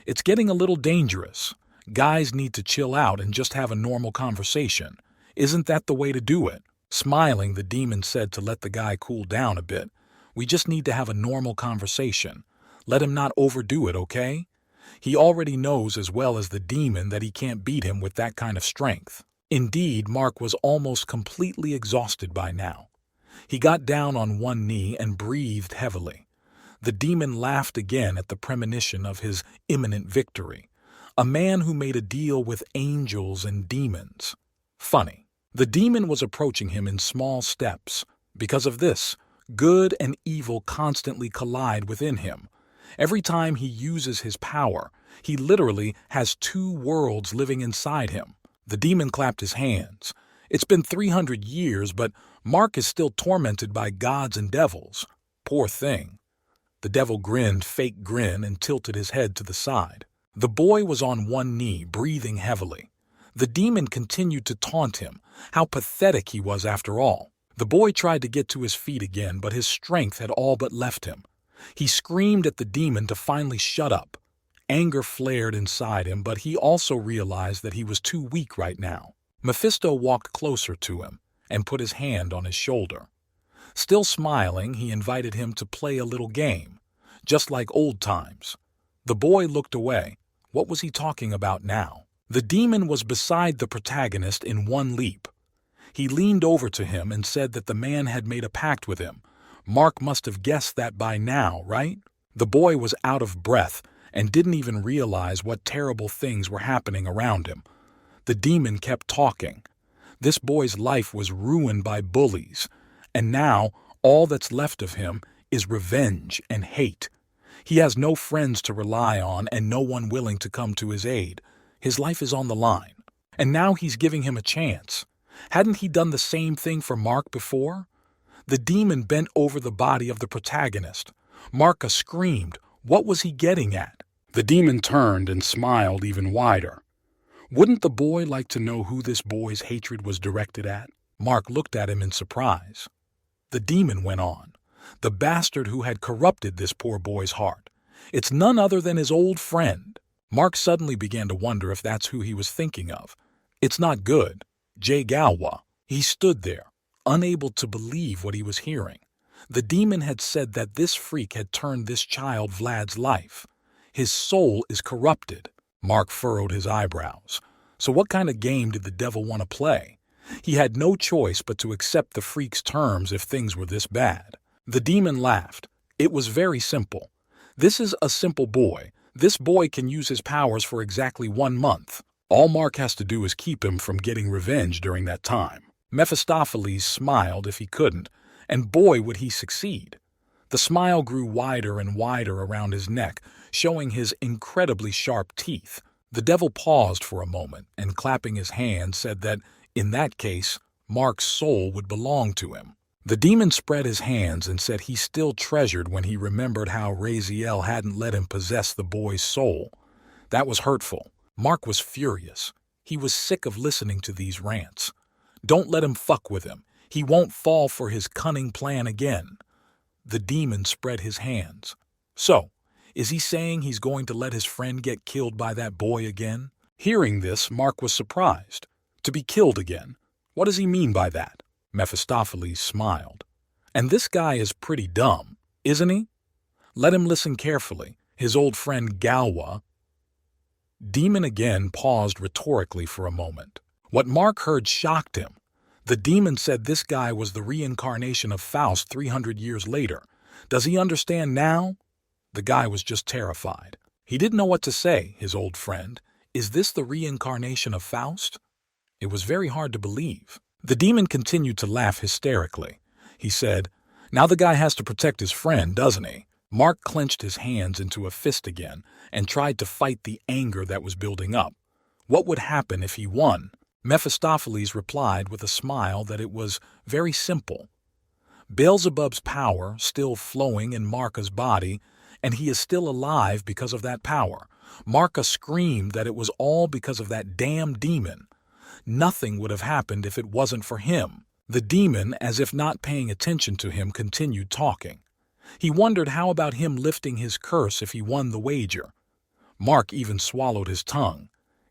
It's getting a little dangerous. Guys need to chill out and just have a normal conversation. Isn't that the way to do it? Smiling, the demon said to let the guy cool down a bit. We just need to have a normal conversation. Let him not overdo it, okay? He already knows as well as the demon that he can't beat him with that kind of strength. Indeed, Mark was almost completely exhausted by now. He got down on one knee and breathed heavily. The demon laughed again at the premonition of his imminent victory. A man who made a deal with angels and demons. Funny. The demon was approaching him in small steps. Because of this, good and evil constantly collide within him. Every time he uses his power, he literally has two worlds living inside him. The demon clapped his hands. It's been 300 years, but Mark is still tormented by gods and devils. Poor thing. The devil grinned, fake grin, and tilted his head to the side. The boy was on one knee, breathing heavily. The demon continued to taunt him. How pathetic he was after all. The boy tried to get to his feet again, but his strength had all but left him. He screamed at the demon to finally shut up. Anger flared inside him, but he also realized that he was too weak right now. Mephisto walked closer to him and put his hand on his shoulder. Still smiling, he invited him to play a little game, just like old times. The boy looked away. What was he talking about now? The demon was beside the protagonist in one leap. He leaned over to him and said that the man had made a pact with him. Mark must have guessed that by now, right? The boy was out of breath and didn't even realize what terrible things were happening around him. The demon kept talking. This boy's life was ruined by bullies, and now all that's left of him is revenge and hate. He has no friends to rely on and no one willing to come to his aid. His life is on the line, and now he's giving him a chance. Hadn't he done the same thing for Mark before? The demon bent over the body of the protagonist. Marka screamed. What was he getting at? The demon turned and smiled even wider. Wouldn't the boy like to know who this boy's hatred was directed at? Mark looked at him in surprise. The demon went on. The bastard who had corrupted this poor boy's heart. It's none other than his old friend. Mark suddenly began to wonder if that's who he was thinking of. It's not good. Jay Galwa. He stood there, unable to believe what he was hearing. The demon had said that this freak had turned this child Vlad's life. His soul is corrupted. Mark furrowed his eyebrows. So what kind of game did the devil want to play? He had no choice but to accept the freak's terms if things were this bad. The demon laughed. It was very simple. This is a simple boy. This boy can use his powers for exactly 1 month. All Mark has to do is keep him from getting revenge during that time. Mephistopheles smiled if he couldn't, and boy would he succeed. The smile grew wider and wider around his neck, showing his incredibly sharp teeth. The devil paused for a moment and, clapping his hands, said that, in that case, Mark's soul would belong to him. The demon spread his hands and said he still treasured when he remembered how Raziel hadn't let him possess the boy's soul. That was hurtful. Mark was furious. He was sick of listening to these rants. Don't let him fuck with him. He won't fall for his cunning plan again. The demon spread his hands. So, is he saying he's going to let his friend get killed by that boy again? Hearing this, Mark was surprised. To be killed again? What does he mean by that? Mephistopheles smiled. And this guy is pretty dumb, isn't he? Let him listen carefully. His old friend Galwa. Demon again paused rhetorically for a moment. What Mark heard shocked him. The demon said this guy was the reincarnation of Faust 300 years later. Does he understand now? The guy was just terrified. He didn't know what to say, his old friend. Is this the reincarnation of Faust? It was very hard to believe. The demon continued to laugh hysterically. He said, now the guy has to protect his friend, doesn't he? Mark clenched his hands into a fist again and tried to fight the anger that was building up. What would happen if he won? Mephistopheles replied with a smile that it was very simple. Beelzebub's power still flowing in Marka's body, and he is still alive because of that power. Marka screamed that it was all because of that damn demon. Nothing would have happened if it wasn't for him. The demon, as if not paying attention to him, continued talking. He wondered how about him lifting his curse if he won the wager. Mark even swallowed his tongue.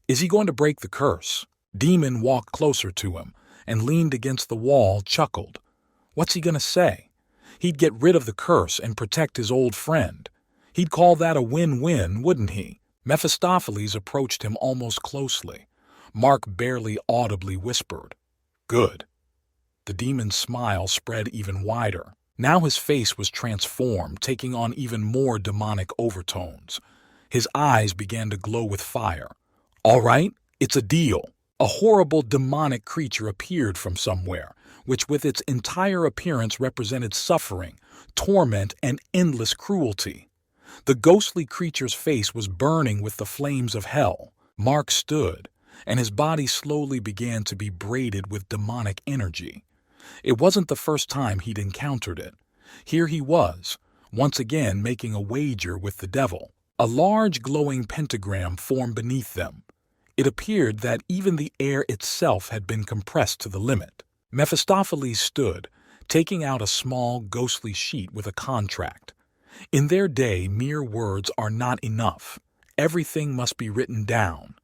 Is he going to break the curse? Demon walked closer to him and leaned against the wall, chuckled. What's he going to say? He'd get rid of the curse and protect his old friend. He'd call that a win-win, wouldn't he? Mephistopheles approached him almost closely. Mark barely audibly whispered, "Good." The demon's smile spread even wider. Now his face was transformed, taking on even more demonic overtones. His eyes began to glow with fire. "All right, it's a deal." A horrible demonic creature appeared from somewhere, which with its entire appearance represented suffering, torment, and endless cruelty. The ghostly creature's face was burning with the flames of hell. Mark stood, and his body slowly began to be braided with demonic energy. It wasn't the first time he'd encountered it. Here he was, once again making a wager with the devil. A large glowing pentagram formed beneath them. It appeared that even the air itself had been compressed to the limit. Mephistopheles stood, taking out a small, ghostly sheet with a contract. In their day, mere words are not enough. Everything must be written down.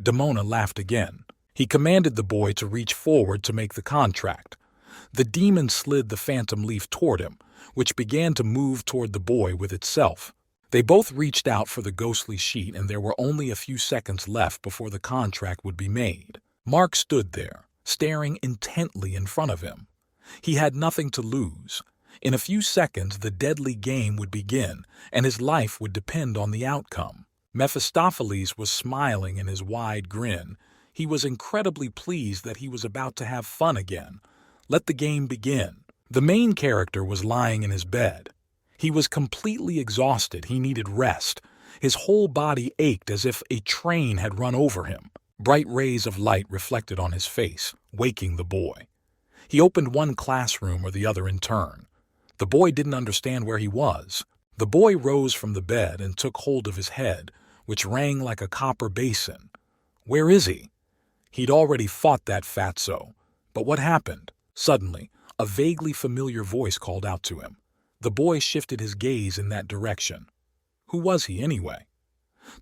Demona laughed again. He commanded the boy to reach forward to make the contract. The demon slid the phantom leaf toward him, which began to move toward the boy with itself. They both reached out for the ghostly sheet, and there were only a few seconds left before the contract would be made. Mark stood there, staring intently in front of him. He had nothing to lose. In a few seconds, the deadly game would begin, and his life would depend on the outcome. Mephistopheles was smiling in his wide grin. He was incredibly pleased that he was about to have fun again. Let the game begin. The main character was lying in his bed. He was completely exhausted. He needed rest. His whole body ached as if a train had run over him. Bright rays of light reflected on his face, waking the boy. He opened one classroom or the other in turn. The boy didn't understand where he was. The boy rose from the bed and took hold of his head, which rang like a copper basin. Where is he? He'd already fought that fatso. But what happened? Suddenly, a vaguely familiar voice called out to him. The boy shifted his gaze in that direction. Who was he, anyway?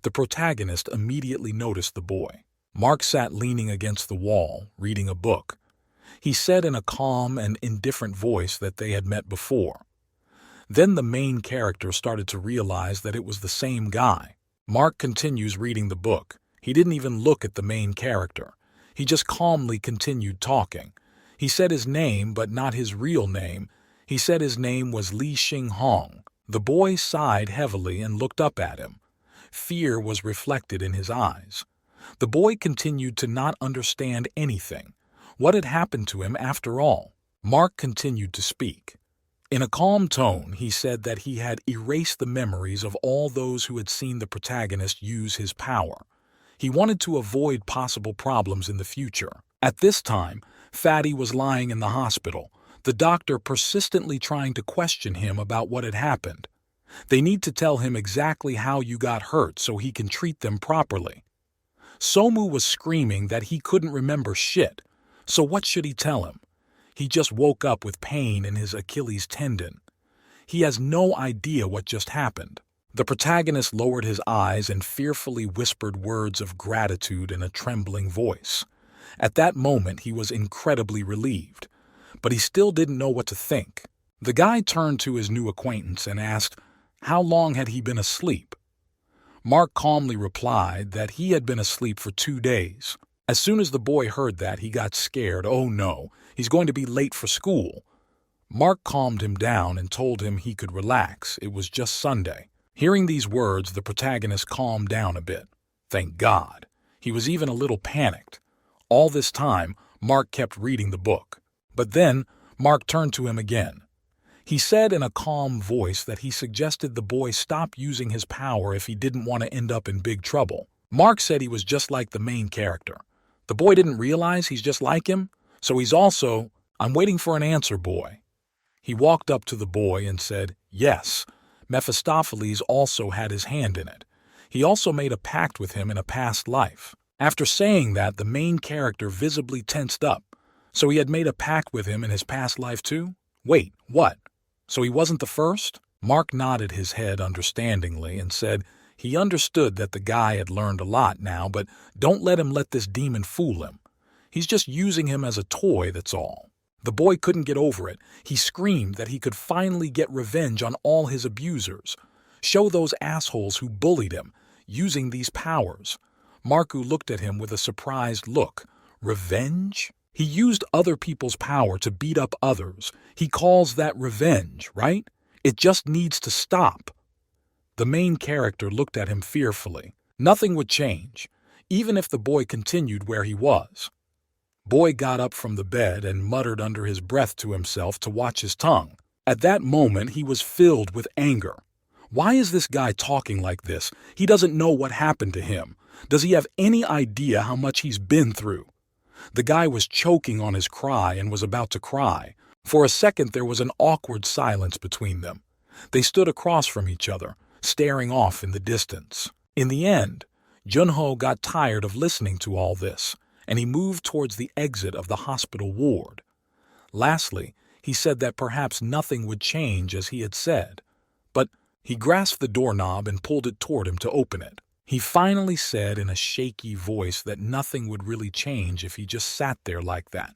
The protagonist immediately noticed the boy. Mark sat leaning against the wall, reading a book. He said in a calm and indifferent voice that they had met before. Then the main character started to realize that it was the same guy. Mark continues reading the book. He didn't even look at the main character. He just calmly continued talking. He said his name, but not his real name. He said his name was Li Xing Hong. The boy sighed heavily and looked up at him. Fear was reflected in his eyes. The boy continued to not understand anything. What had happened to him after all? Mark continued to speak. In a calm tone, he said that he had erased the memories of all those who had seen the protagonist use his power. He wanted to avoid possible problems in the future. At this time, Fatty was lying in the hospital, the doctor persistently trying to question him about what had happened. They need to tell him exactly how you got hurt so he can treat them properly. Somu was screaming that he couldn't remember shit, so what should he tell him? He just woke up with pain in his Achilles tendon. He has no idea what just happened. The protagonist lowered his eyes and fearfully whispered words of gratitude in a trembling voice. At that moment, he was incredibly relieved, but he still didn't know what to think. The guy turned to his new acquaintance and asked, how long had he been asleep? Mark calmly replied that he had been asleep for 2 days. As soon as the boy heard that, he got scared. Oh no, he's going to be late for school. Mark calmed him down and told him he could relax. It was just Sunday. Hearing these words, the protagonist calmed down a bit. Thank God. He was even a little panicked. All this time, Mark kept reading the book. But then, Mark turned to him again. He said in a calm voice that he suggested the boy stop using his power if he didn't want to end up in big trouble. Mark said he was just like the main character. The boy didn't realize he's just like him, so he's also, I'm waiting for an answer, boy. He walked up to the boy and said, yes, Mephistopheles also had his hand in it. He also made a pact with him in a past life. After saying that, the main character visibly tensed up. So he had made a pact with him in his past life too? Wait, what? So he wasn't the first? Mark nodded his head understandingly and said, He understood that the guy had learned a lot now, but don't let him let this demon fool him. He's just using him as a toy, that's all. The boy couldn't get over it. He screamed that he could finally get revenge on all his abusers. Show those assholes who bullied him, using these powers. Marku looked at him with a surprised look. Revenge? He used other people's power to beat up others. He calls that revenge, right? It just needs to stop. The main character looked at him fearfully. Nothing would change, even if the boy continued where he was. Boy got up from the bed and muttered under his breath to himself to watch his tongue. At that moment, he was filled with anger. Why is this guy talking like this? He doesn't know what happened to him. Does he have any idea how much he's been through? The guy was choking on his cry and was about to cry. For a second, there was an awkward silence between them. They stood across from each other, staring off in the distance. In the end, Junho got tired of listening to all this, and he moved towards the exit of the hospital ward. Lastly, he said that perhaps nothing would change as he had said, but he grasped the doorknob and pulled it toward him to open it. He finally said in a shaky voice that nothing would really change if he just sat there like that.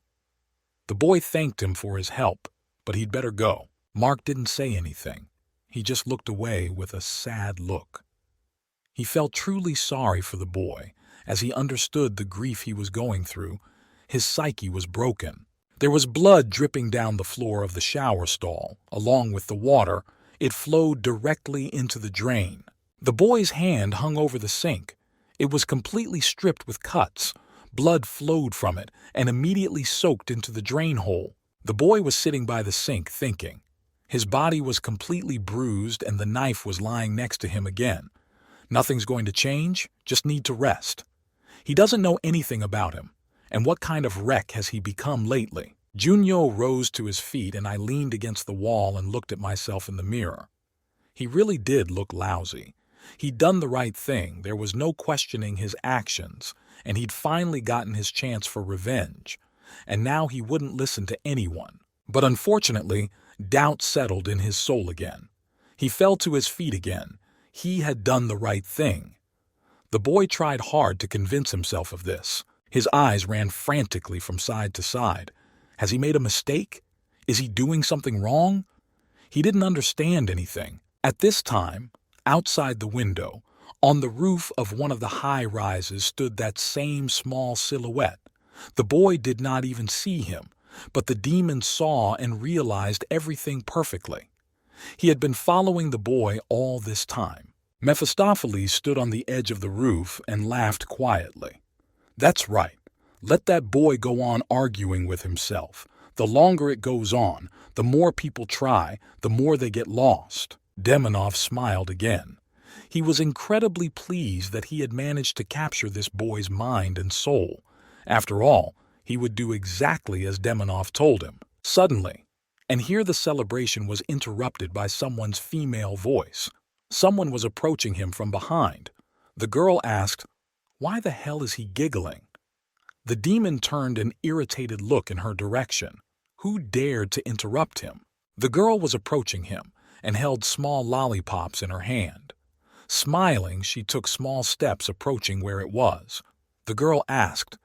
The boy thanked him for his help, but he'd better go. Mark didn't say anything. He just looked away with a sad look. He felt truly sorry for the boy, as he understood the grief he was going through. His psyche was broken. There was blood dripping down the floor of the shower stall. Along with the water, it flowed directly into the drain. The boy's hand hung over the sink. It was completely stripped with cuts. Blood flowed from it and immediately soaked into the drain hole. The boy was sitting by the sink thinking. His body was completely bruised and the knife was lying next to him again. Nothing's going to change, just need to rest. He doesn't know anything about him. And what kind of wreck has he become lately? Junyo rose to his feet and I leaned against the wall and looked at myself in the mirror. He really did look lousy. He'd done the right thing, there was no questioning his actions, and he'd finally gotten his chance for revenge. And now he wouldn't listen to anyone. But unfortunately, doubt settled in his soul again. He fell to his feet again. He had done the right thing. The boy tried hard to convince himself of this. His eyes ran frantically from side to side. Has he made a mistake? Is he doing something wrong? He didn't understand anything. At this time, outside the window, on the roof of one of the high-rises stood that same small silhouette. The boy did not even see him, but the demon saw and realized everything perfectly. He had been following the boy all this time. Mephistopheles stood on the edge of the roof and laughed quietly. That's right. Let that boy go on arguing with himself. The longer it goes on, the more people try, the more they get lost. Demonov smiled again. He was incredibly pleased that he had managed to capture this boy's mind and soul. After all, he would do exactly as Demonov told him. Suddenly, and here the celebration was interrupted by someone's female voice. Someone was approaching him from behind. The girl asked, "Why the hell is he giggling?" The demon turned an irritated look in her direction. Who dared to interrupt him? The girl was approaching him and held small lollipops in her hand. Smiling, she took small steps approaching where it was. The girl asked,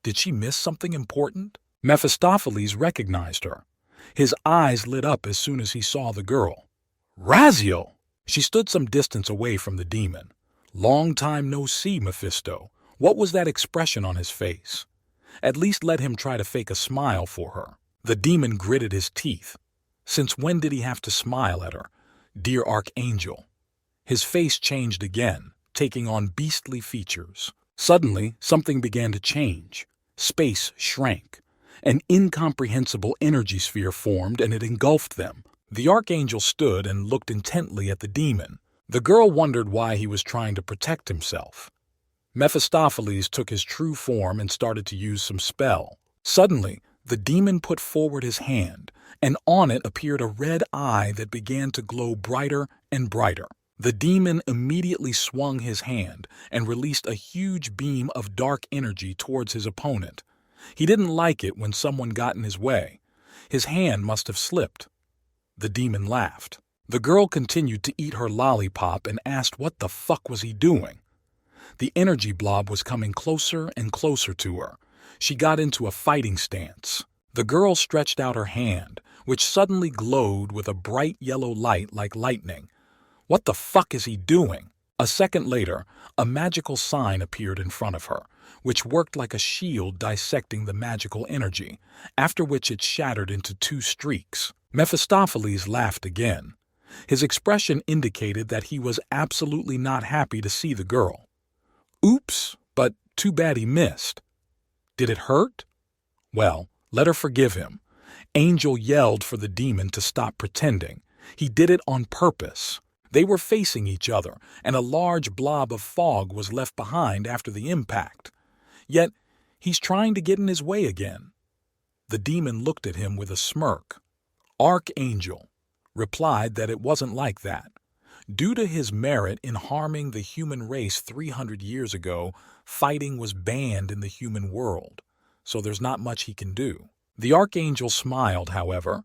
"Did she miss something important?" Mephistopheles recognized her. His eyes lit up as soon as he saw the girl. "Raziel!" She stood some distance away from the demon. "Long time no see, Mephisto." What was that expression on his face? At least let him try to fake a smile for her. The demon gritted his teeth. Since when did he have to smile at her? Dear Archangel. His face changed again, taking on beastly features. Suddenly, something began to change. Space shrank. An incomprehensible energy sphere formed and it engulfed them. The Archangel stood and looked intently at the demon. The girl wondered why he was trying to protect himself. Mephistopheles took his true form and started to use some spell. Suddenly, the demon put forward his hand, and on it appeared a red eye that began to glow brighter and brighter. The demon immediately swung his hand and released a huge beam of dark energy towards his opponent. He didn't like it when someone got in his way. His hand must have slipped. The demon laughed. The girl continued to eat her lollipop and asked what the fuck was he doing. The energy blob was coming closer and closer to her. She got into a fighting stance. The girl stretched out her hand, which suddenly glowed with a bright yellow light like lightning. What the fuck is he doing? A second later, a magical sign appeared in front of her, which worked like a shield dissecting the magical energy, after which it shattered into 2 streaks. Mephistopheles laughed again. His expression indicated that he was absolutely not happy to see the girl. Oops, but too bad he missed. Did it hurt? Well, let her forgive him. Angel yelled for the demon to stop pretending. He did it on purpose. They were facing each other, and a large blob of fog was left behind after the impact. Yet, he's trying to get in his way again. The demon looked at him with a smirk. Archangel replied that it wasn't like that. Due to his merit in harming the human race 300 years ago, fighting was banned in the human world, so there's not much he can do. The Archangel smiled, however.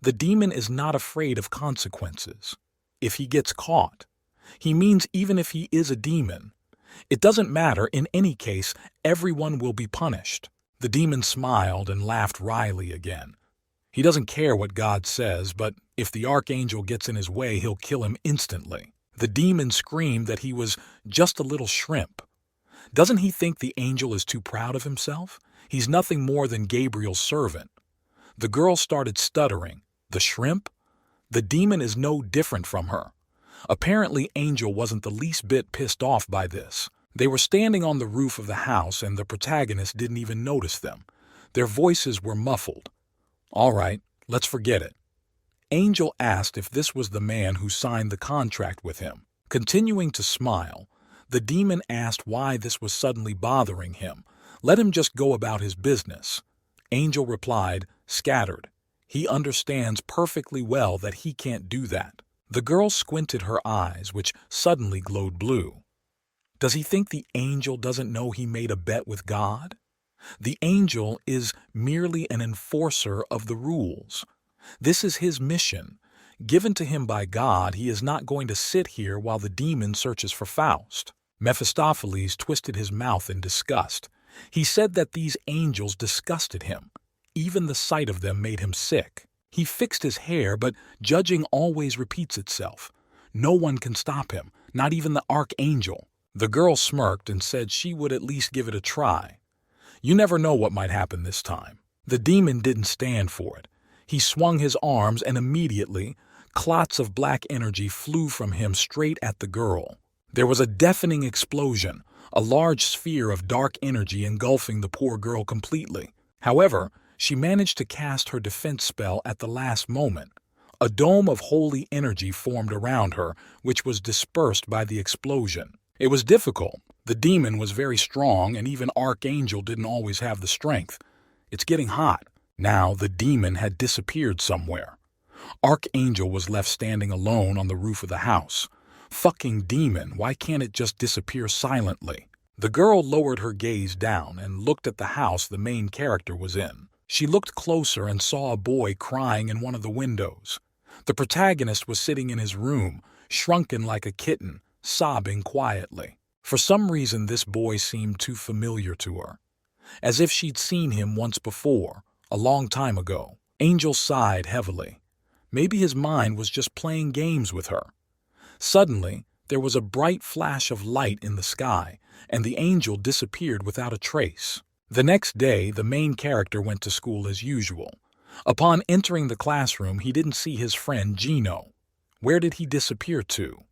The demon is not afraid of consequences. If he gets caught, he means even if he is a demon. It doesn't matter, in any case, everyone will be punished. The demon smiled and laughed wryly again. He doesn't care what God says, but if the Archangel gets in his way, he'll kill him instantly. The demon screamed that he was just a little shrimp. Doesn't he think the angel is too proud of himself? He's nothing more than Gabriel's servant. The girl started stuttering. The shrimp? The demon is no different from her. Apparently, Angel wasn't the least bit pissed off by this. They were standing on the roof of the house, and the protagonist didn't even notice them. Their voices were muffled. All right, let's forget it. Angel asked if this was the man who signed the contract with him. Continuing to smile, the demon asked why this was suddenly bothering him. Let him just go about his business. Angel replied, scattered. He understands perfectly well that he can't do that. The girl squinted her eyes, which suddenly glowed blue. Does he think the angel doesn't know he made a bet with God? The angel is merely an enforcer of the rules. This is his mission. Given to him by God, he is not going to sit here while the demon searches for Faust. Mephistopheles twisted his mouth in disgust. He said that these angels disgusted him. Even the sight of them made him sick. He fixed his hair, but judging always repeats itself. No one can stop him, not even the Archangel. The girl smirked and said she would at least give it a try. You never know what might happen this time. The demon didn't stand for it. He swung his arms and immediately, clots of black energy flew from him straight at the girl. There was a deafening explosion, a large sphere of dark energy engulfing the poor girl completely. However, she managed to cast her defense spell at the last moment. A dome of holy energy formed around her, which was dispersed by the explosion. It was difficult. The demon was very strong, and even Archangel didn't always have the strength. It's getting hot. Now the demon had disappeared somewhere. Archangel was left standing alone on the roof of the house. Fucking demon, why can't it just disappear silently? The girl lowered her gaze down and looked at the house the main character was in. She looked closer and saw a boy crying in one of the windows. The protagonist was sitting in his room, shrunken like a kitten, sobbing quietly. For some reason, this boy seemed too familiar to her, as if she'd seen him once before, a long time ago. Angel sighed heavily. Maybe his mind was just playing games with her. Suddenly, there was a bright flash of light in the sky, and the angel disappeared without a trace. The next day, the main character went to school as usual. Upon entering the classroom, he didn't see his friend Gino. Where did he disappear to?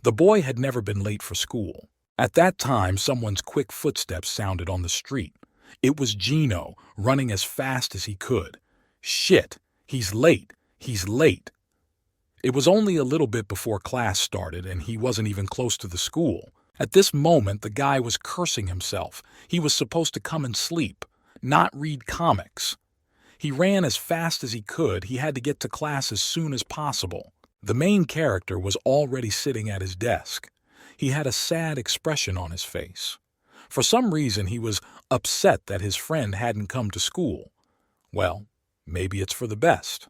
The boy had never been late for school. At that time, someone's quick footsteps sounded on the street. It was Gino, running as fast as he could. Shit, he's late. He's late. It was only a little bit before class started, and he wasn't even close to the school. At this moment, the guy was cursing himself. He was supposed to come and sleep, not read comics. He ran as fast as he could. He had to get to class as soon as possible. The main character was already sitting at his desk. He had a sad expression on his face. For some reason, he was upset that his friend hadn't come to school. Well, maybe it's for the best.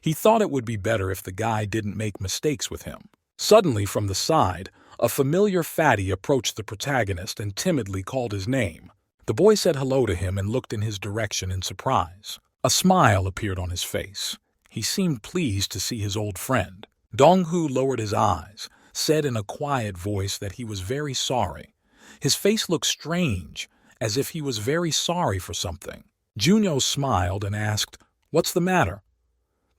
He thought it would be better if the guy didn't make mistakes with him. Suddenly, from the side, a familiar fatty approached the protagonist and timidly called his name. The boy said hello to him and looked in his direction in surprise. A smile appeared on his face. He seemed pleased to see his old friend. Dong-hu lowered his eyes, said in a quiet voice that he was very sorry. His face looked strange, as if he was very sorry for something. Junyo smiled and asked, "What's the matter?"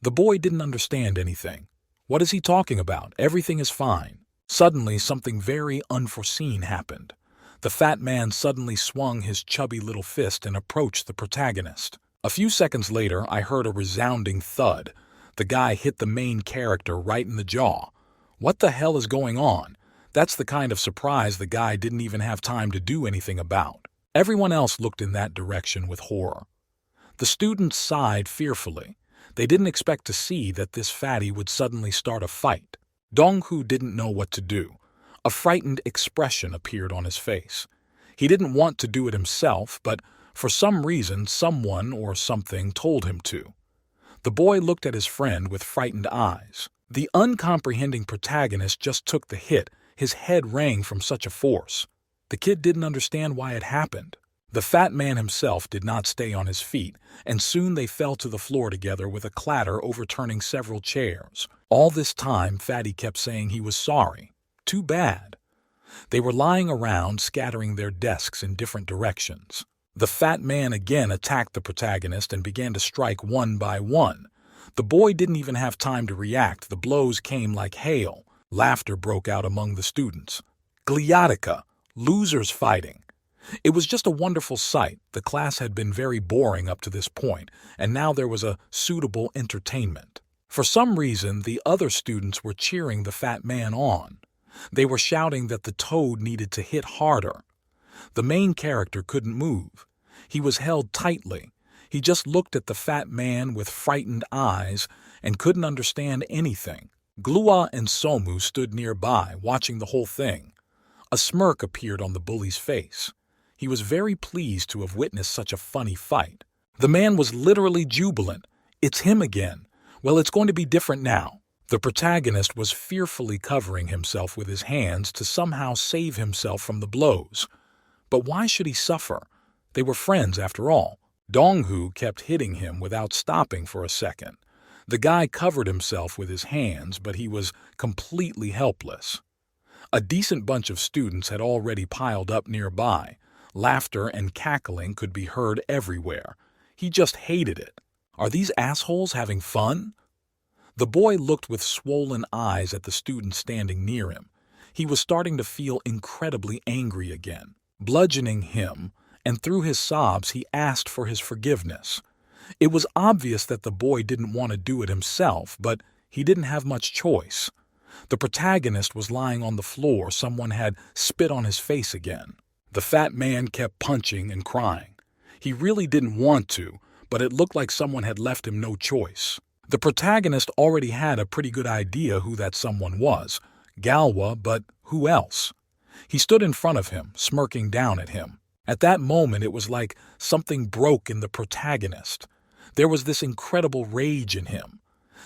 The boy didn't understand anything. What is he talking about? Everything is fine. Suddenly, something very unforeseen happened. The fat man suddenly swung his chubby little fist and approached the protagonist. A few seconds later, I heard a resounding thud. The guy hit the main character right in the jaw. What the hell is going on? That's the kind of surprise the guy didn't even have time to do anything about. Everyone else looked in that direction with horror. The students sighed fearfully. They didn't expect to see that this fatty would suddenly start a fight. Dong-hu didn't know what to do. A frightened expression appeared on his face. He didn't want to do it himself, but for some reason, someone or something told him to. The boy looked at his friend with frightened eyes. The uncomprehending protagonist just took the hit. His head rang from such a force. The kid didn't understand why it happened. The fat man himself did not stay on his feet, and soon they fell to the floor together with a clatter, overturning several chairs. All this time, Fatty kept saying he was sorry. Too bad. They were lying around, scattering their desks in different directions. The fat man again attacked the protagonist and began to strike one by one. The boy didn't even have time to react. The blows came like hail. Laughter broke out among the students. Gliotica, losers fighting. It was just a wonderful sight. The class had been very boring up to this point, and now there was a suitable entertainment. For some reason, the other students were cheering the fat man on. They were shouting that the toad needed to hit harder. The main character couldn't move. He was held tightly. He just looked at the fat man with frightened eyes and couldn't understand anything. Glua and Somu stood nearby, watching the whole thing. A smirk appeared on the bully's face. He was very pleased to have witnessed such a funny fight. The man was literally jubilant. It's him again. Well, it's going to be different now. The protagonist was fearfully covering himself with his hands to somehow save himself from the blows. But why should he suffer? They were friends after all. Dong-hu kept hitting him without stopping for a second. The guy covered himself with his hands, but he was completely helpless. A decent bunch of students had already piled up nearby. Laughter and cackling could be heard everywhere. He just hated it. Are these assholes having fun? The boy looked with swollen eyes at the student standing near him. He was starting to feel incredibly angry again. Bludgeoning him, and through his sobs he asked for his forgiveness. It was obvious that the boy didn't want to do it himself, but he didn't have much choice. The protagonist was lying on the floor. Someone had spit on his face again. The fat man kept punching and crying. He really didn't want to, but it looked like someone had left him no choice. The protagonist already had a pretty good idea who that someone was. Galwa, but who else? He stood in front of him, smirking down at him. At that moment, it was like something broke in the protagonist. There was this incredible rage in him.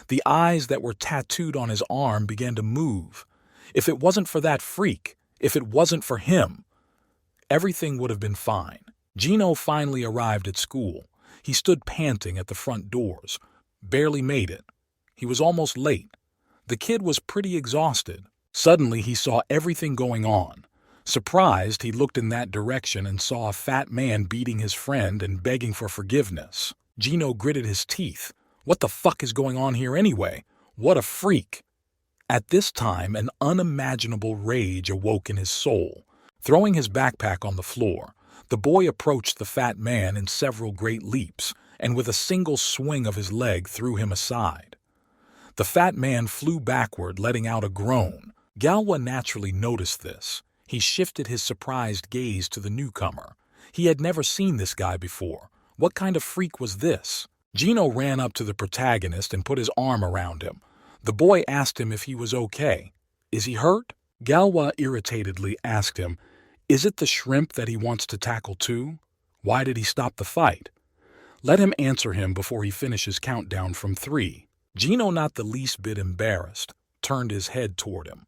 The eyes that were tattooed on his arm began to move. If it wasn't for that freak, if it wasn't for him, everything would have been fine. Gino finally arrived at school. He stood panting at the front doors. Barely made it. He was almost late. The kid was pretty exhausted. Suddenly, he saw everything going on. Surprised, he looked in that direction and saw a fat man beating his friend and begging for forgiveness. Gino gritted his teeth. What the fuck is going on here anyway? What a freak! At this time, an unimaginable rage awoke in his soul. Throwing his backpack on the floor, the boy approached the fat man in several great leaps, and with a single swing of his leg threw him aside. The fat man flew backward, letting out a groan. Galwa naturally noticed this. He shifted his surprised gaze to the newcomer. He had never seen this guy before. What kind of freak was this? Gino ran up to the protagonist and put his arm around him. The boy asked him if he was okay. Is he hurt? Galwa irritatedly asked him, is it the shrimp that he wants to tackle too? Why did he stop the fight? Let him answer him before he finishes countdown from 3. Gino, not the least bit embarrassed, turned his head toward him.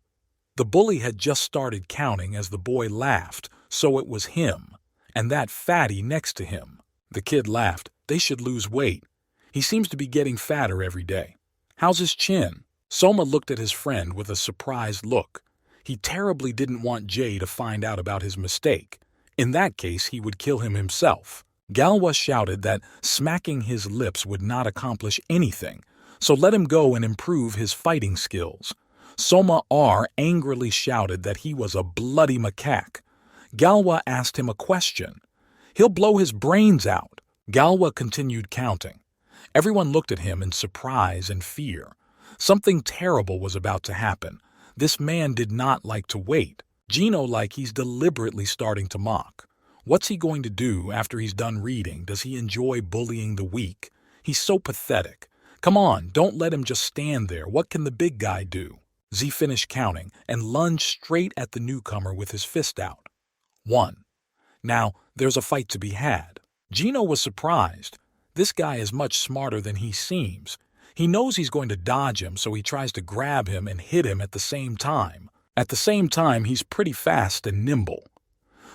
The bully had just started counting as the boy laughed, so it was him, and that fatty next to him. The kid laughed. They should lose weight. He seems to be getting fatter every day. How's his chin? Soma looked at his friend with a surprised look. He terribly didn't want Jay to find out about his mistake. In that case, he would kill him himself. Galwa shouted that smacking his lips would not accomplish anything, so let him go and improve his fighting skills. Soma R angrily shouted that he was a bloody macaque. Galwa asked him a question. He'll blow his brains out. Galwa continued counting. Everyone looked at him in surprise and fear. Something terrible was about to happen. This man did not like to wait. Gino, like he's deliberately starting to mock. What's he going to do after he's done reading? Does he enjoy bullying the weak? He's so pathetic. Come on, don't let him just stand there. What can the big guy do? Z finished counting and lunged straight at the newcomer with his fist out. 1. Now, there's a fight to be had. Gino was surprised. This guy is much smarter than he seems. He knows he's going to dodge him, so he tries to grab him and hit him at the same time. At the same time, he's pretty fast and nimble.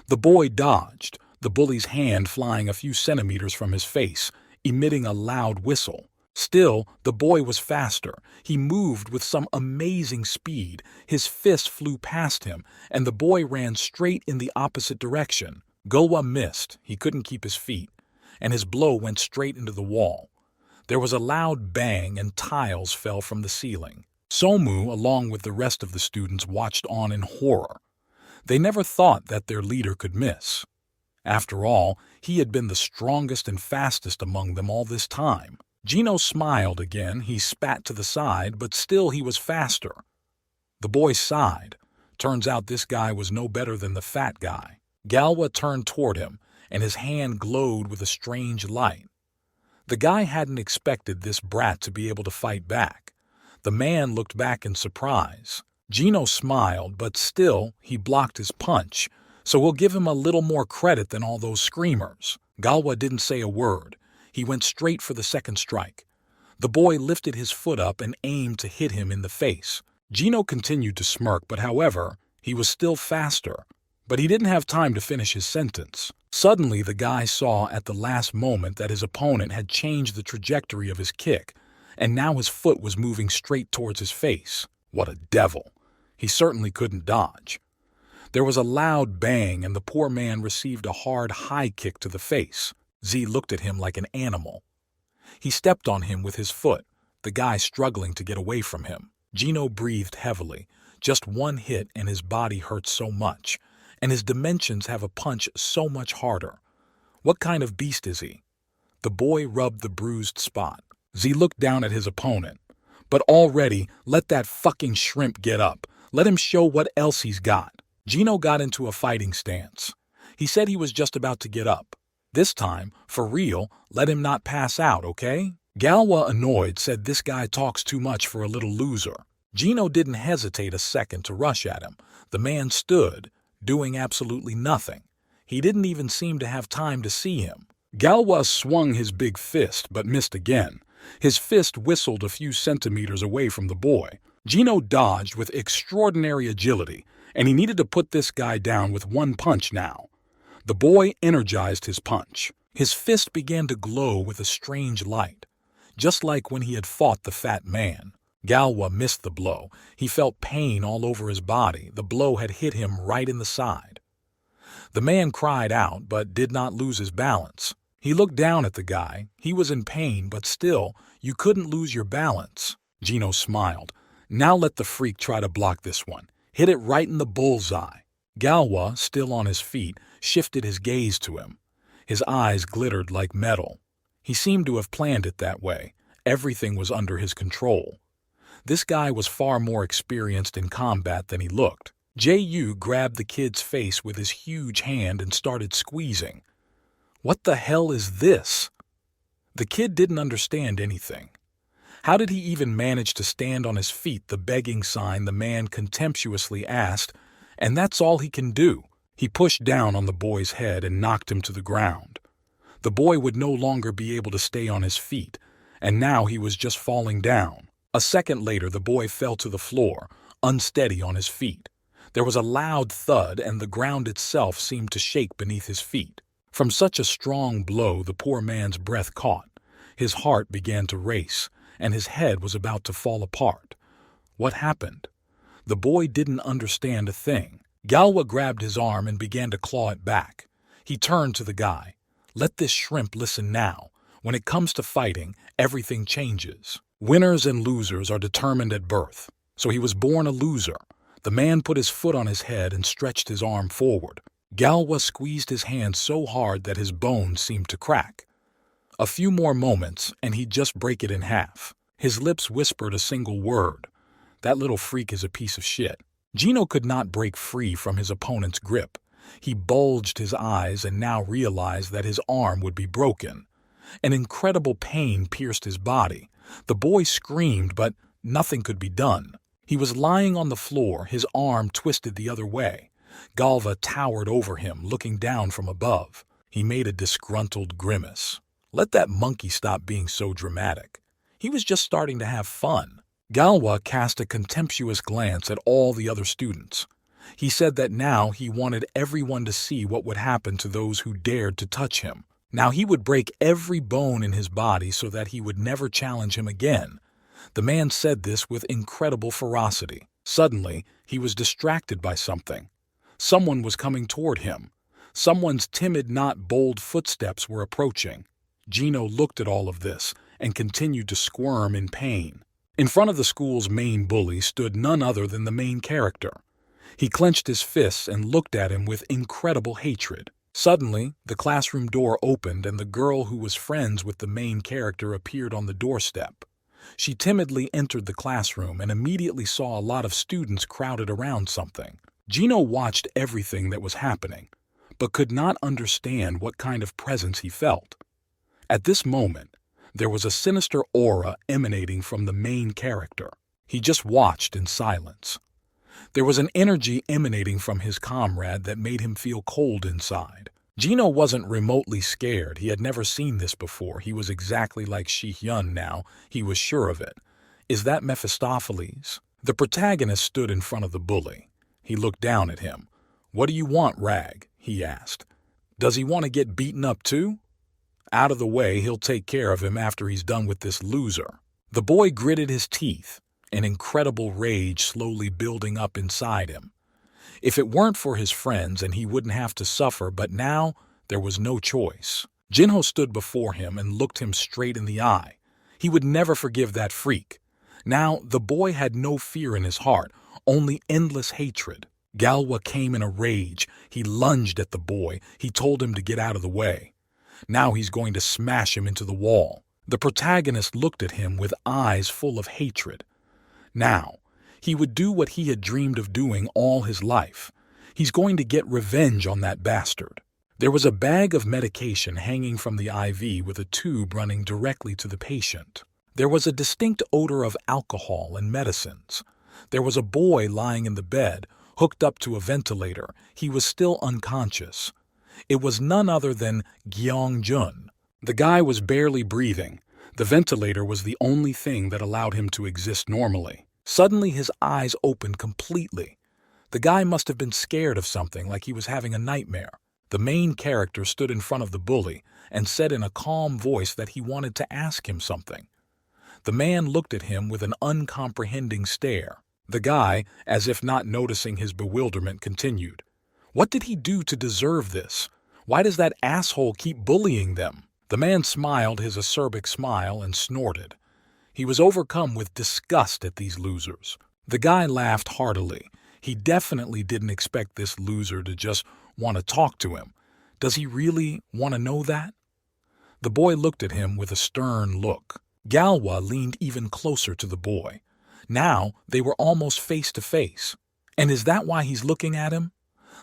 The boy dodged, the bully's hand flying a few centimeters from his face, emitting a loud whistle. Still, the boy was faster. He moved with some amazing speed. His fist flew past him, and the boy ran straight in the opposite direction. Gulwa missed. He couldn't keep his feet, and his blow went straight into the wall. There was a loud bang, and tiles fell from the ceiling. Somu, along with the rest of the students, watched on in horror. They never thought that their leader could miss. After all, he had been the strongest and fastest among them all this time. Gino smiled again. He spat to the side, but still he was faster. The boy sighed. Turns out this guy was no better than the fat guy. Galwa turned toward him, and his hand glowed with a strange light. The guy hadn't expected this brat to be able to fight back. The man looked back in surprise. Gino smiled, but still he blocked his punch, so we'll give him a little more credit than all those screamers. Galwa didn't say a word. He went straight for the second strike. The boy lifted his foot up and aimed to hit him in the face. Gino continued to smirk, but however, he was still faster. But he didn't have time to finish his sentence. Suddenly, the guy saw at the last moment that his opponent had changed the trajectory of his kick, and now his foot was moving straight towards his face. What a devil! He certainly couldn't dodge. There was a loud bang, and the poor man received a hard high kick to the face. Z looked at him like an animal. He stepped on him with his foot, the guy struggling to get away from him. Gino breathed heavily. Just one hit and his body hurt so much, and his dimensions have a punch so much harder. What kind of beast is he? The boy rubbed the bruised spot. Z looked down at his opponent. But already, let that fucking shrimp get up. Let him show what else he's got. Gino got into a fighting stance. He said he was just about to get up. This time, for real, let him not pass out, okay? Galwa, annoyed, said this guy talks too much for a little loser. Gino didn't hesitate a second to rush at him. The man stood, doing absolutely nothing. He didn't even seem to have time to see him. Galwa swung his big fist, but missed again. His fist whistled a few centimeters away from the boy. Gino dodged with extraordinary agility, and he needed to put this guy down with one punch now. The boy energized his punch. His fist began to glow with a strange light, just like when he had fought the fat man. Galwa missed the blow. He felt pain all over his body. The blow had hit him right in the side. The man cried out, but did not lose his balance. He looked down at the guy. He was in pain, but still, you couldn't lose your balance. Gino smiled. Now let the freak try to block this one. Hit it right in the bullseye. Galwa, still on his feet, shifted his gaze to him. His eyes glittered like metal. He seemed to have planned it that way. Everything was under his control. This guy was far more experienced in combat than he looked. J.U. grabbed the kid's face with his huge hand and started squeezing. What the hell is this? The kid didn't understand anything. How did he even manage to stand on his feet, the begging sign the man contemptuously asked, and that's all he can do. He pushed down on the boy's head and knocked him to the ground. The boy would no longer be able to stay on his feet, and now he was just falling down. A second later, the boy fell to the floor, unsteady on his feet. There was a loud thud, and the ground itself seemed to shake beneath his feet. From such a strong blow, the poor man's breath caught. His heart began to race, and his head was about to fall apart. What happened? The boy didn't understand a thing. Galwa grabbed his arm and began to claw it back. He turned to the guy. "Let this shrimp listen now. When it comes to fighting, everything changes. Winners and losers are determined at birth. So he was born a loser." The man put his foot on his head and stretched his arm forward. Galwa squeezed his hand so hard that his bones seemed to crack. A few more moments, and he'd just break it in half. His lips whispered a single word. "That little freak is a piece of shit." Gino could not break free from his opponent's grip. He bulged his eyes and now realized that his arm would be broken. An incredible pain pierced his body. The boy screamed, but nothing could be done. He was lying on the floor, his arm twisted the other way. Galva towered over him, looking down from above. He made a disgruntled grimace. Let that monkey stop being so dramatic. He was just starting to have fun. Galwa cast a contemptuous glance at all the other students. He said that now he wanted everyone to see what would happen to those who dared to touch him. Now he would break every bone in his body so that he would never challenge him again. The man said this with incredible ferocity. Suddenly, he was distracted by something. Someone was coming toward him. Someone's timid, not bold footsteps were approaching. Gino looked at all of this and continued to squirm in pain. In front of the school's main bully stood none other than the main character. He clenched his fists and looked at him with incredible hatred. Suddenly, the classroom door opened and the girl who was friends with the main character appeared on the doorstep. She timidly entered the classroom and immediately saw a lot of students crowded around something. Gino watched everything that was happening, but could not understand what kind of presence he felt. At this moment, there was a sinister aura emanating from the main character. He just watched in silence. There was an energy emanating from his comrade that made him feel cold inside. Gino wasn't remotely scared. He had never seen this before. He was exactly like Shi-hyun now. He was sure of it. Is that Mephistopheles? The protagonist stood in front of the bully. He looked down at him. "What do you want, Rag?" he asked. "Does he want to get beaten up too?" "Out of the way, he'll take care of him after he's done with this loser." The boy gritted his teeth, an incredible rage slowly building up inside him. If it weren't for his friends and he wouldn't have to suffer, but now there was no choice. Jinho stood before him and looked him straight in the eye. He would never forgive that freak. Now the boy had no fear in his heart, only endless hatred. Galwa came in a rage. He lunged at the boy. He told him to get out of the way. Now he's going to smash him into the wall. The protagonist looked at him with eyes full of hatred. Now, he would do what he had dreamed of doing all his life. He's going to get revenge on that bastard. There was a bag of medication hanging from the IV with a tube running directly to the patient. There was a distinct odor of alcohol and medicines. There was a boy lying in the bed, hooked up to a ventilator. He was still unconscious. It was none other than Gyeong-jun. The guy was barely breathing. The ventilator was the only thing that allowed him to exist normally. Suddenly his eyes opened completely. The guy must have been scared of something, like he was having a nightmare. The main character stood in front of the bully and said in a calm voice that he wanted to ask him something. The man looked at him with an uncomprehending stare. The guy, as if not noticing his bewilderment, continued. "What did he do to deserve this? Why does that asshole keep bullying them?" The man smiled his acerbic smile and snorted. He was overcome with disgust at these losers. The guy laughed heartily. He definitely didn't expect this loser to just want to talk to him. Does he really want to know that? The boy looked at him with a stern look. Galwa leaned even closer to the boy. Now they were almost face to face. And is that why he's looking at him?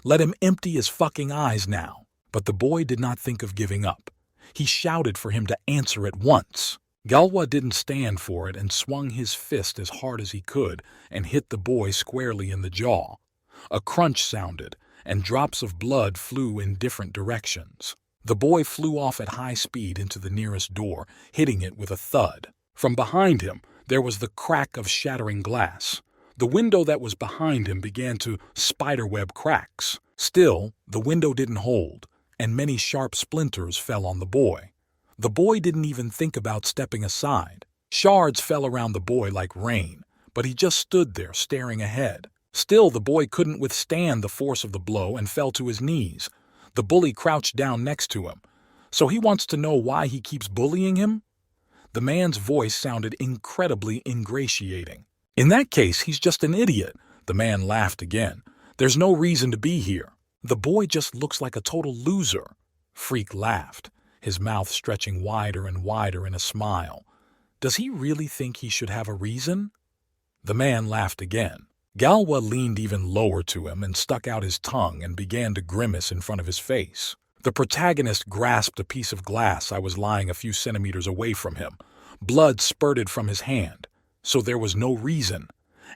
Let him empty his fucking eyes now. But the boy did not think of giving up. He shouted for him to answer at once. Galwa didn't stand for it and swung his fist as hard as he could and hit the boy squarely in the jaw. A crunch sounded, and drops of blood flew in different directions. The boy flew off at high speed into the nearest door, hitting it with a thud. From behind him, there was the crack of shattering glass. The window that was behind him began to spiderweb cracks. Still, the window didn't hold, and many sharp splinters fell on the boy. The boy didn't even think about stepping aside. Shards fell around the boy like rain, but he just stood there staring ahead. Still, the boy couldn't withstand the force of the blow and fell to his knees. The bully crouched down next to him. So he wants to know why he keeps bullying him? The man's voice sounded incredibly ingratiating. In that case, he's just an idiot. The man laughed again. There's no reason to be here. The boy just looks like a total loser. Freak laughed, his mouth stretching wider and wider in a smile. Does he really think he should have a reason? The man laughed again. Galwa leaned even lower to him and stuck out his tongue and began to grimace in front of his face. The protagonist grasped a piece of glass I was lying a few centimeters away from him. Blood spurted from his hand, so there was no reason.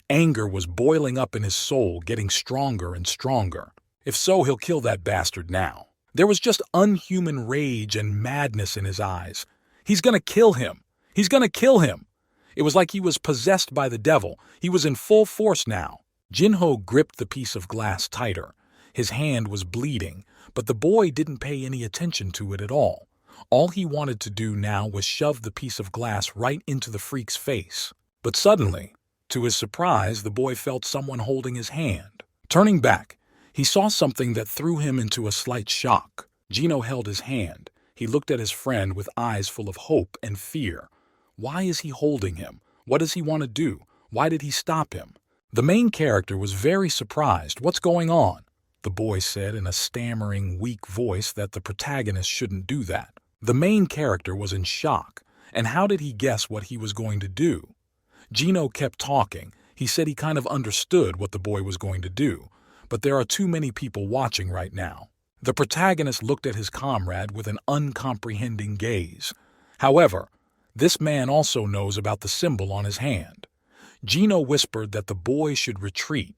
Anger was boiling up in his soul, getting stronger and stronger. If so, he'll kill that bastard now. There was just unhuman rage and madness in his eyes. He's gonna kill him. He's gonna kill him. It was like he was possessed by the devil. He was in full force now. Jinho gripped the piece of glass tighter. His hand was bleeding, but the boy didn't pay any attention to it at all. All he wanted to do now was shove the piece of glass right into the freak's face. But suddenly, to his surprise, the boy felt someone holding his hand. Turning back, he saw something that threw him into a slight shock. Gino held his hand. He looked at his friend with eyes full of hope and fear. Why is he holding him? What does he want to do? Why did he stop him? The main character was very surprised. What's going on? The boy said in a stammering, weak voice that the protagonist shouldn't do that. The main character was in shock, and how did he guess what he was going to do? Gino kept talking. He said he kind of understood what the boy was going to do, but there are too many people watching right now. The protagonist looked at his comrade with an uncomprehending gaze. However, this man also knows about the symbol on his hand. Gino whispered that the boy should retreat.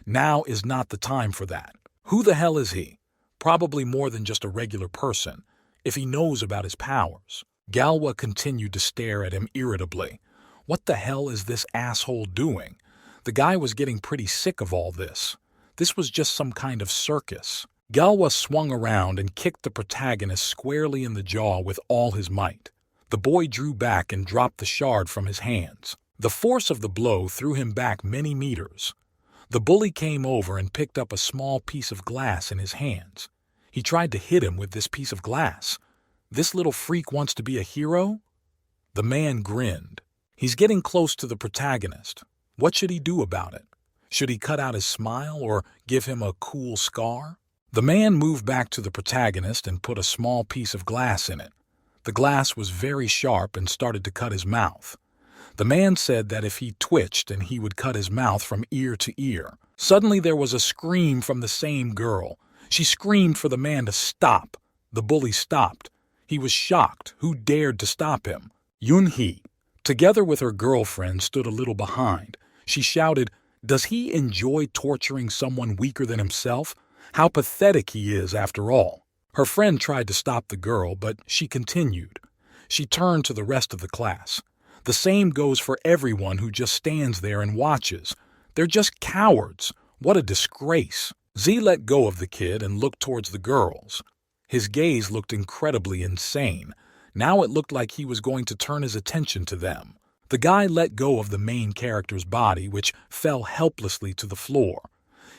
Now is not the time for that. Who the hell is he? Probably more than just a regular person, if he knows about his powers. Galwa continued to stare at him irritably. What the hell is this asshole doing? The guy was getting pretty sick of all this. This was just some kind of circus. Galwa swung around and kicked the protagonist squarely in the jaw with all his might. The boy drew back and dropped the shard from his hands. The force of the blow threw him back many meters. The bully came over and picked up a small piece of glass in his hands. He tried to hit him with this piece of glass. This little freak wants to be a hero? The man grinned. He's getting close to the protagonist. What should he do about it? Should he cut out his smile or give him a cool scar? The man moved back to the protagonist and put a small piece of glass in it. The glass was very sharp and started to cut his mouth. The man said that if he twitched and he would cut his mouth from ear to ear. Suddenly there was a scream from the same girl. She screamed for the man to stop. The bully stopped. He was shocked. Who dared to stop him? Yun-hee, together with her girlfriend, stood a little behind. She shouted, "Does he enjoy torturing someone weaker than himself? How pathetic he is, after all." Her friend tried to stop the girl, but she continued. She turned to the rest of the class. The same goes for everyone who just stands there and watches. They're just cowards. What a disgrace. Z let go of the kid and looked towards the girls. His gaze looked incredibly insane. Now it looked like he was going to turn his attention to them. The guy let go of the main character's body, which fell helplessly to the floor.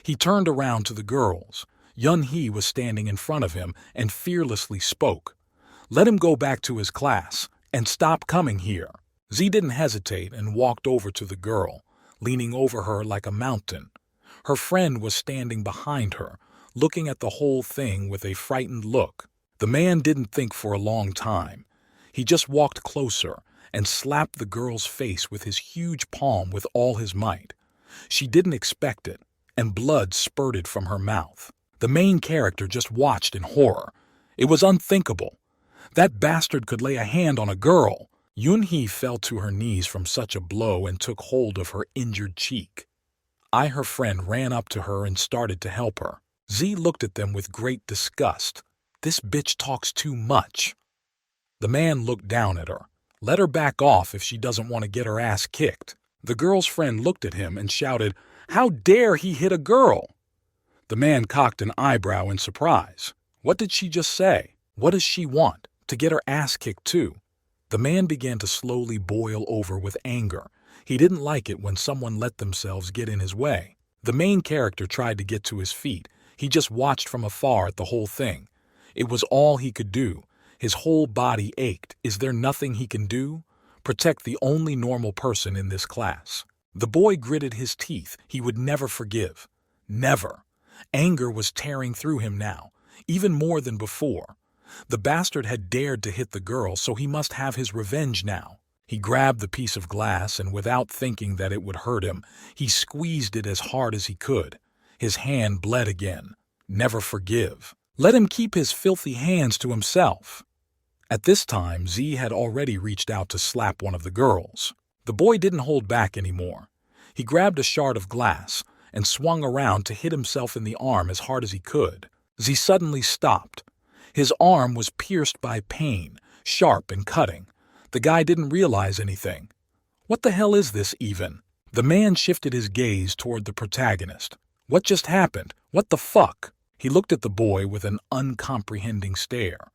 He turned around to the girls. Yun-hee was standing in front of him and fearlessly spoke. "Let him go back to his class and stop coming here." Z didn't hesitate and walked over to the girl, leaning over her like a mountain. Her friend was standing behind her, looking at the whole thing with a frightened look. The man didn't think for a long time. He just walked closer and slapped the girl's face with his huge palm with all his might. She didn't expect it, and blood spurted from her mouth. The main character just watched in horror. It was unthinkable. That bastard could lay a hand on a girl. Yun-hee fell to her knees from such a blow and took hold of her injured cheek. Her friend, ran up to her and started to help her. Z looked at them with great disgust. This bitch talks too much. The man looked down at her. Let her back off if she doesn't want to get her ass kicked. The girl's friend looked at him and shouted, "How dare he hit a girl?" The man cocked an eyebrow in surprise. What did she just say? What does she want? To get her ass kicked too? The man began to slowly boil over with anger. He didn't like it when someone let themselves get in his way. The main character tried to get to his feet. He just watched from afar at the whole thing. It was all he could do. His whole body ached. Is there nothing he can do? Protect the only normal person in this class. The boy gritted his teeth. He would never forgive. Never. Anger was tearing through him now, even more than before. The bastard had dared to hit the girl, so he must have his revenge now. He grabbed the piece of glass and, without thinking that it would hurt him, he squeezed it as hard as he could. His hand bled again. Never forgive. Let him keep his filthy hands to himself. At this time, Z had already reached out to slap one of the girls. The boy didn't hold back anymore. He grabbed a shard of glass and swung around to hit himself in the arm as hard as he could. Z suddenly stopped. His arm was pierced by pain, sharp and cutting. The guy didn't realize anything. What the hell is this even? The man shifted his gaze toward the protagonist. What just happened? What the fuck? He looked at the boy with an uncomprehending stare.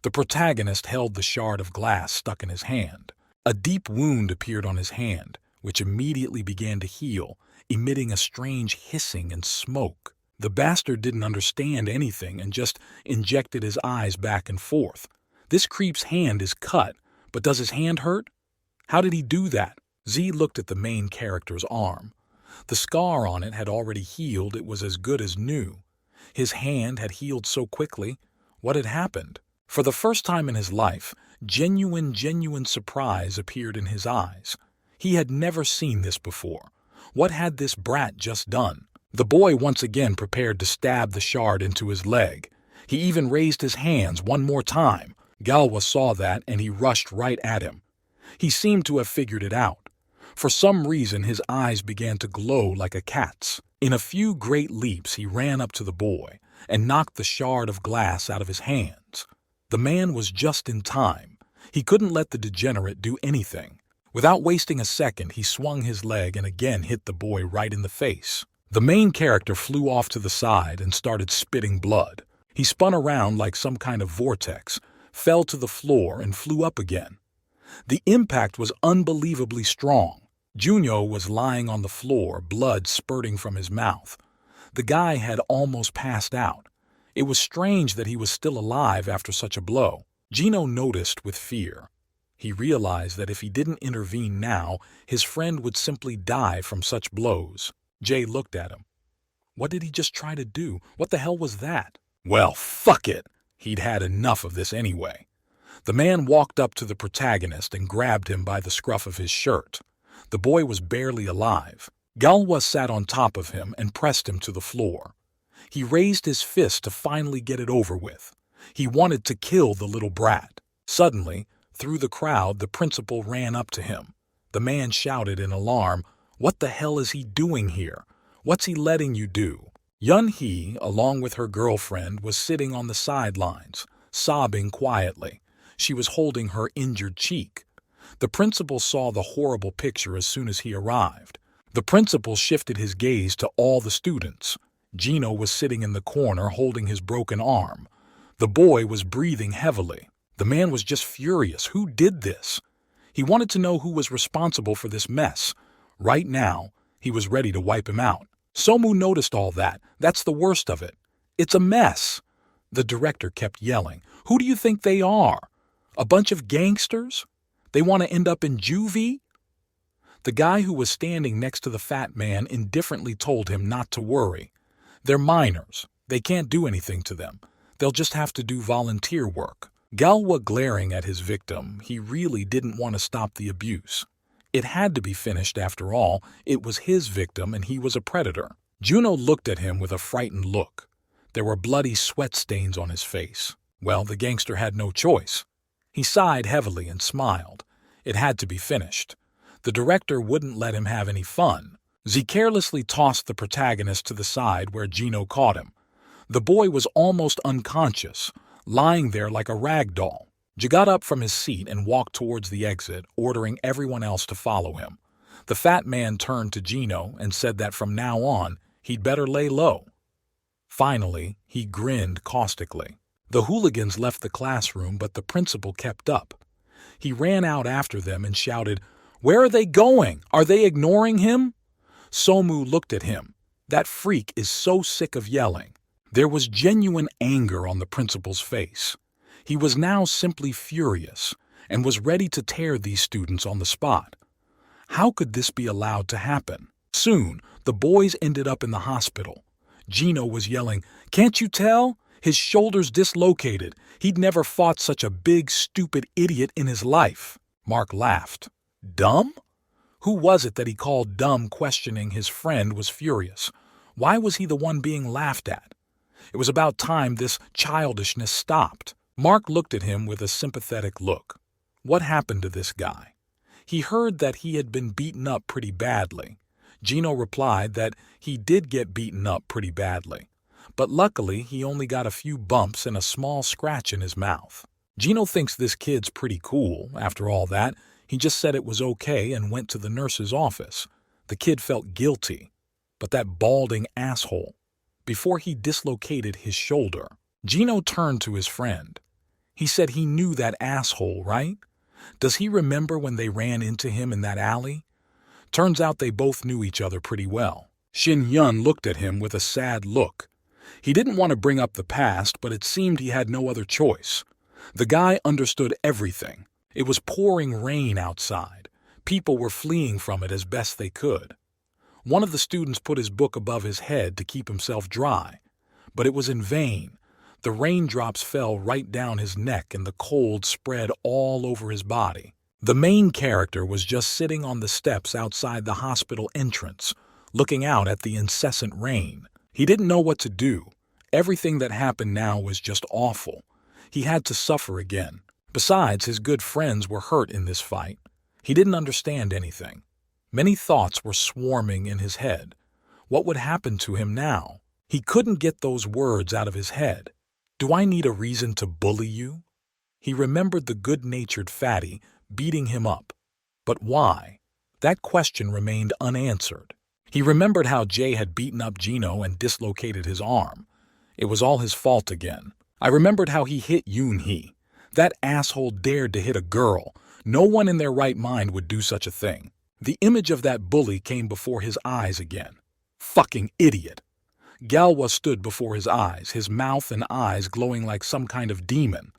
The protagonist held the shard of glass stuck in his hand. A deep wound appeared on his hand, which immediately began to heal, emitting a strange hissing and smoke. The bastard didn't understand anything and just injected his eyes back and forth. This creep's hand is cut, but does his hand hurt? How did he do that? Z looked at the main character's arm. The scar on it had already healed. It was as good as new. His hand had healed so quickly. What had happened? For the first time in his life, genuine surprise appeared in his eyes. He had never seen this before. What had this brat just done? The boy once again prepared to stab the shard into his leg. He even raised his hands one more time. Galwa saw that and he rushed right at him. He seemed to have figured it out. For some reason, his eyes began to glow like a cat's. In a few great leaps, he ran up to the boy and knocked the shard of glass out of his hands. The man was just in time. He couldn't let the degenerate do anything. Without wasting a second, he swung his leg and again hit the boy right in the face. The main character flew off to the side and started spitting blood. He spun around like some kind of vortex, fell to the floor, and flew up again. The impact was unbelievably strong. Junyo was lying on the floor, blood spurting from his mouth. The guy had almost passed out. It was strange that he was still alive after such a blow. Gino noticed with fear. He realized that if he didn't intervene now, his friend would simply die from such blows. Jay looked at him. What did he just try to do? What the hell was that? Well, fuck it. He'd had enough of this anyway. The man walked up to the protagonist and grabbed him by the scruff of his shirt. The boy was barely alive. Galwa sat on top of him and pressed him to the floor. He raised his fist to finally get it over with. He wanted to kill the little brat. Suddenly, through the crowd, the principal ran up to him. The man shouted in alarm, "What the hell is he doing here? What's he letting you do?" Yun-hee, along with her girlfriend, was sitting on the sidelines, sobbing quietly. She was holding her injured cheek. The principal saw the horrible picture as soon as he arrived. The principal shifted his gaze to all the students. Gino was sitting in the corner holding his broken arm. The boy was breathing heavily. The man was just furious. Who did this? He wanted to know who was responsible for this mess. Right now, he was ready to wipe him out. Somu noticed all that. That's the worst of it. It's a mess. The director kept yelling. Who do you think they are? A bunch of gangsters? They want to end up in juvie? The guy who was standing next to the fat man indifferently told him not to worry. They're minors. They can't do anything to them. They'll just have to do volunteer work. Galwa glaring at his victim, he really didn't want to stop the abuse. It had to be finished after all. It was his victim and he was a predator. Juno looked at him with a frightened look. There were bloody sweat stains on his face. Well, the gangster had no choice. He sighed heavily and smiled. It had to be finished. The director wouldn't let him have any fun. Z carelessly tossed the protagonist to the side where Gino caught him. The boy was almost unconscious, lying there like a rag doll. Ji got up from his seat and walked towards the exit, ordering everyone else to follow him. The fat man turned to Gino and said that from now on, he'd better lay low. Finally, he grinned caustically. The hooligans left the classroom, but the principal kept up. He ran out after them and shouted, "Where are they going? Are they ignoring him?" Somu looked at him. That freak is so sick of yelling. There was genuine anger on the principal's face. He was now simply furious and was ready to tear these students on the spot. How could this be allowed to happen? Soon, the boys ended up in the hospital. Gino was yelling, "Can't you tell? His shoulder's dislocated. He'd never fought such a big, stupid idiot in his life." Mark laughed. Dumb? Who was it that he called dumb? Questioning his friend was furious. Why was he the one being laughed at? It was about time this childishness stopped. Mark looked at him with a sympathetic look. What happened to this guy? He heard that he had been beaten up pretty badly. Gino replied that he did get beaten up pretty badly, but luckily he only got a few bumps and a small scratch in his mouth. Gino thinks this kid's pretty cool. After all that, he just said it was okay and went to the nurse's office. The kid felt guilty. But that balding asshole. Before he dislocated his shoulder, Gino turned to his friend. He said he knew that asshole, right? Does he remember when they ran into him in that alley? Turns out they both knew each other pretty well. Shin Yun looked at him with a sad look. He didn't want to bring up the past, but it seemed he had no other choice. The guy understood everything. It was pouring rain outside. People were fleeing from it as best they could. One of the students put his book above his head to keep himself dry, but it was in vain. The raindrops fell right down his neck and the cold spread all over his body. The main character was just sitting on the steps outside the hospital entrance, looking out at the incessant rain. He didn't know what to do. Everything that happened now was just awful. He had to suffer again. Besides, his good friends were hurt in this fight. He didn't understand anything. Many thoughts were swarming in his head. What would happen to him now? He couldn't get those words out of his head. Do I need a reason to bully you? He remembered the good-natured fatty beating him up. But why? That question remained unanswered. He remembered how Jay had beaten up Gino and dislocated his arm. It was all his fault again. I remembered how he hit Yoon-hee. That asshole dared to hit a girl. No one in their right mind would do such a thing. The image of that bully came before his eyes again. Fucking idiot. Galwa stood before his eyes, his mouth and eyes glowing like some kind of demon.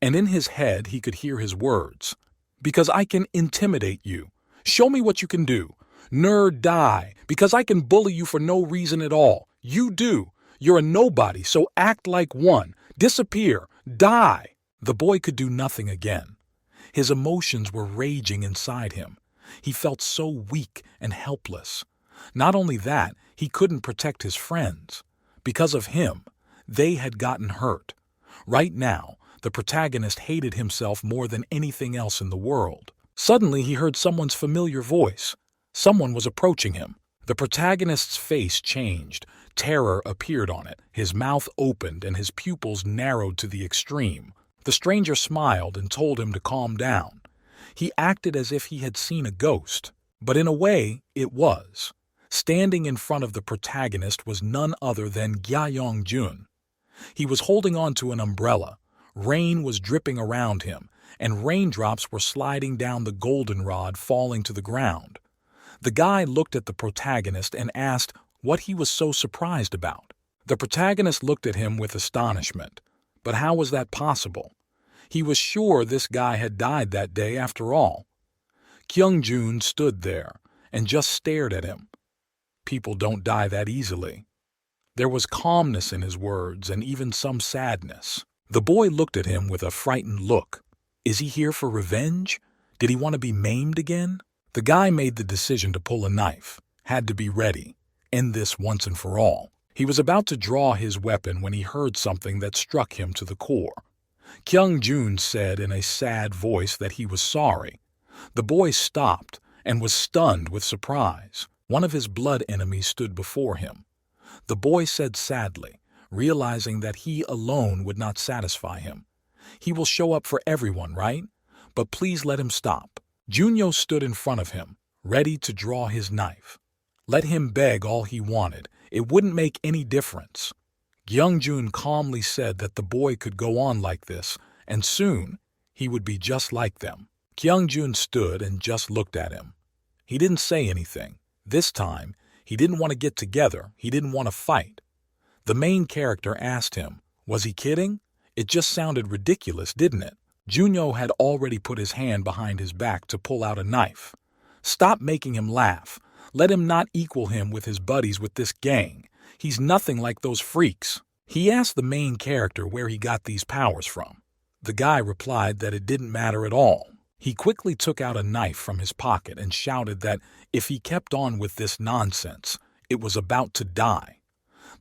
And in his head he could hear his words. Because I can intimidate you. Show me what you can do. Nerd die. Because I can bully you for no reason at all. You do. You're a nobody, so act like one. Disappear. Die. The boy could do nothing again. His emotions were raging inside him. He felt so weak and helpless. Not only that, he couldn't protect his friends. Because of him, they had gotten hurt. Right now, the protagonist hated himself more than anything else in the world. Suddenly, he heard someone's familiar voice. Someone was approaching him. The protagonist's face changed. Terror appeared on it. His mouth opened and his pupils narrowed to the extreme. The stranger smiled and told him to calm down. He acted as if he had seen a ghost, but in a way, it was. Standing in front of the protagonist was none other than Gya Yong-jun. He was holding on to an umbrella. Rain was dripping around him, and raindrops were sliding down the goldenrod, falling to the ground. The guy looked at the protagonist and asked what he was so surprised about. The protagonist looked at him with astonishment. But how was that possible? He was sure this guy had died that day after all. Kyung-jun stood there and just stared at him. People don't die that easily. There was calmness in his words and even some sadness. The boy looked at him with a frightened look. Is he here for revenge? Did he want to be maimed again? The guy made the decision to pull a knife. Had to be ready. End this once and for all. He was about to draw his weapon when he heard something that struck him to the core. Kyung-jun said in a sad voice that he was sorry. The boy stopped and was stunned with surprise. One of his blood enemies stood before him. The boy said sadly, realizing that he alone would not satisfy him. He will show up for everyone, right? But please let him stop. Junyo stood in front of him, ready to draw his knife. Let him beg all he wanted. It wouldn't make any difference. Kyungjun calmly said that the boy could go on like this, and soon he would be just like them. Kyungjun stood and just looked at him. He didn't say anything. This time, he didn't want to get together. He didn't want to fight. The main character asked him, was he kidding? It just sounded ridiculous, didn't it? Junyo had already put his hand behind his back to pull out a knife. Stop making him laugh. Let him not equal him with his buddies with this gang. He's nothing like those freaks. He asked the main character where he got these powers from. The guy replied that it didn't matter at all. He quickly took out a knife from his pocket and shouted that if he kept on with this nonsense, it was about to die.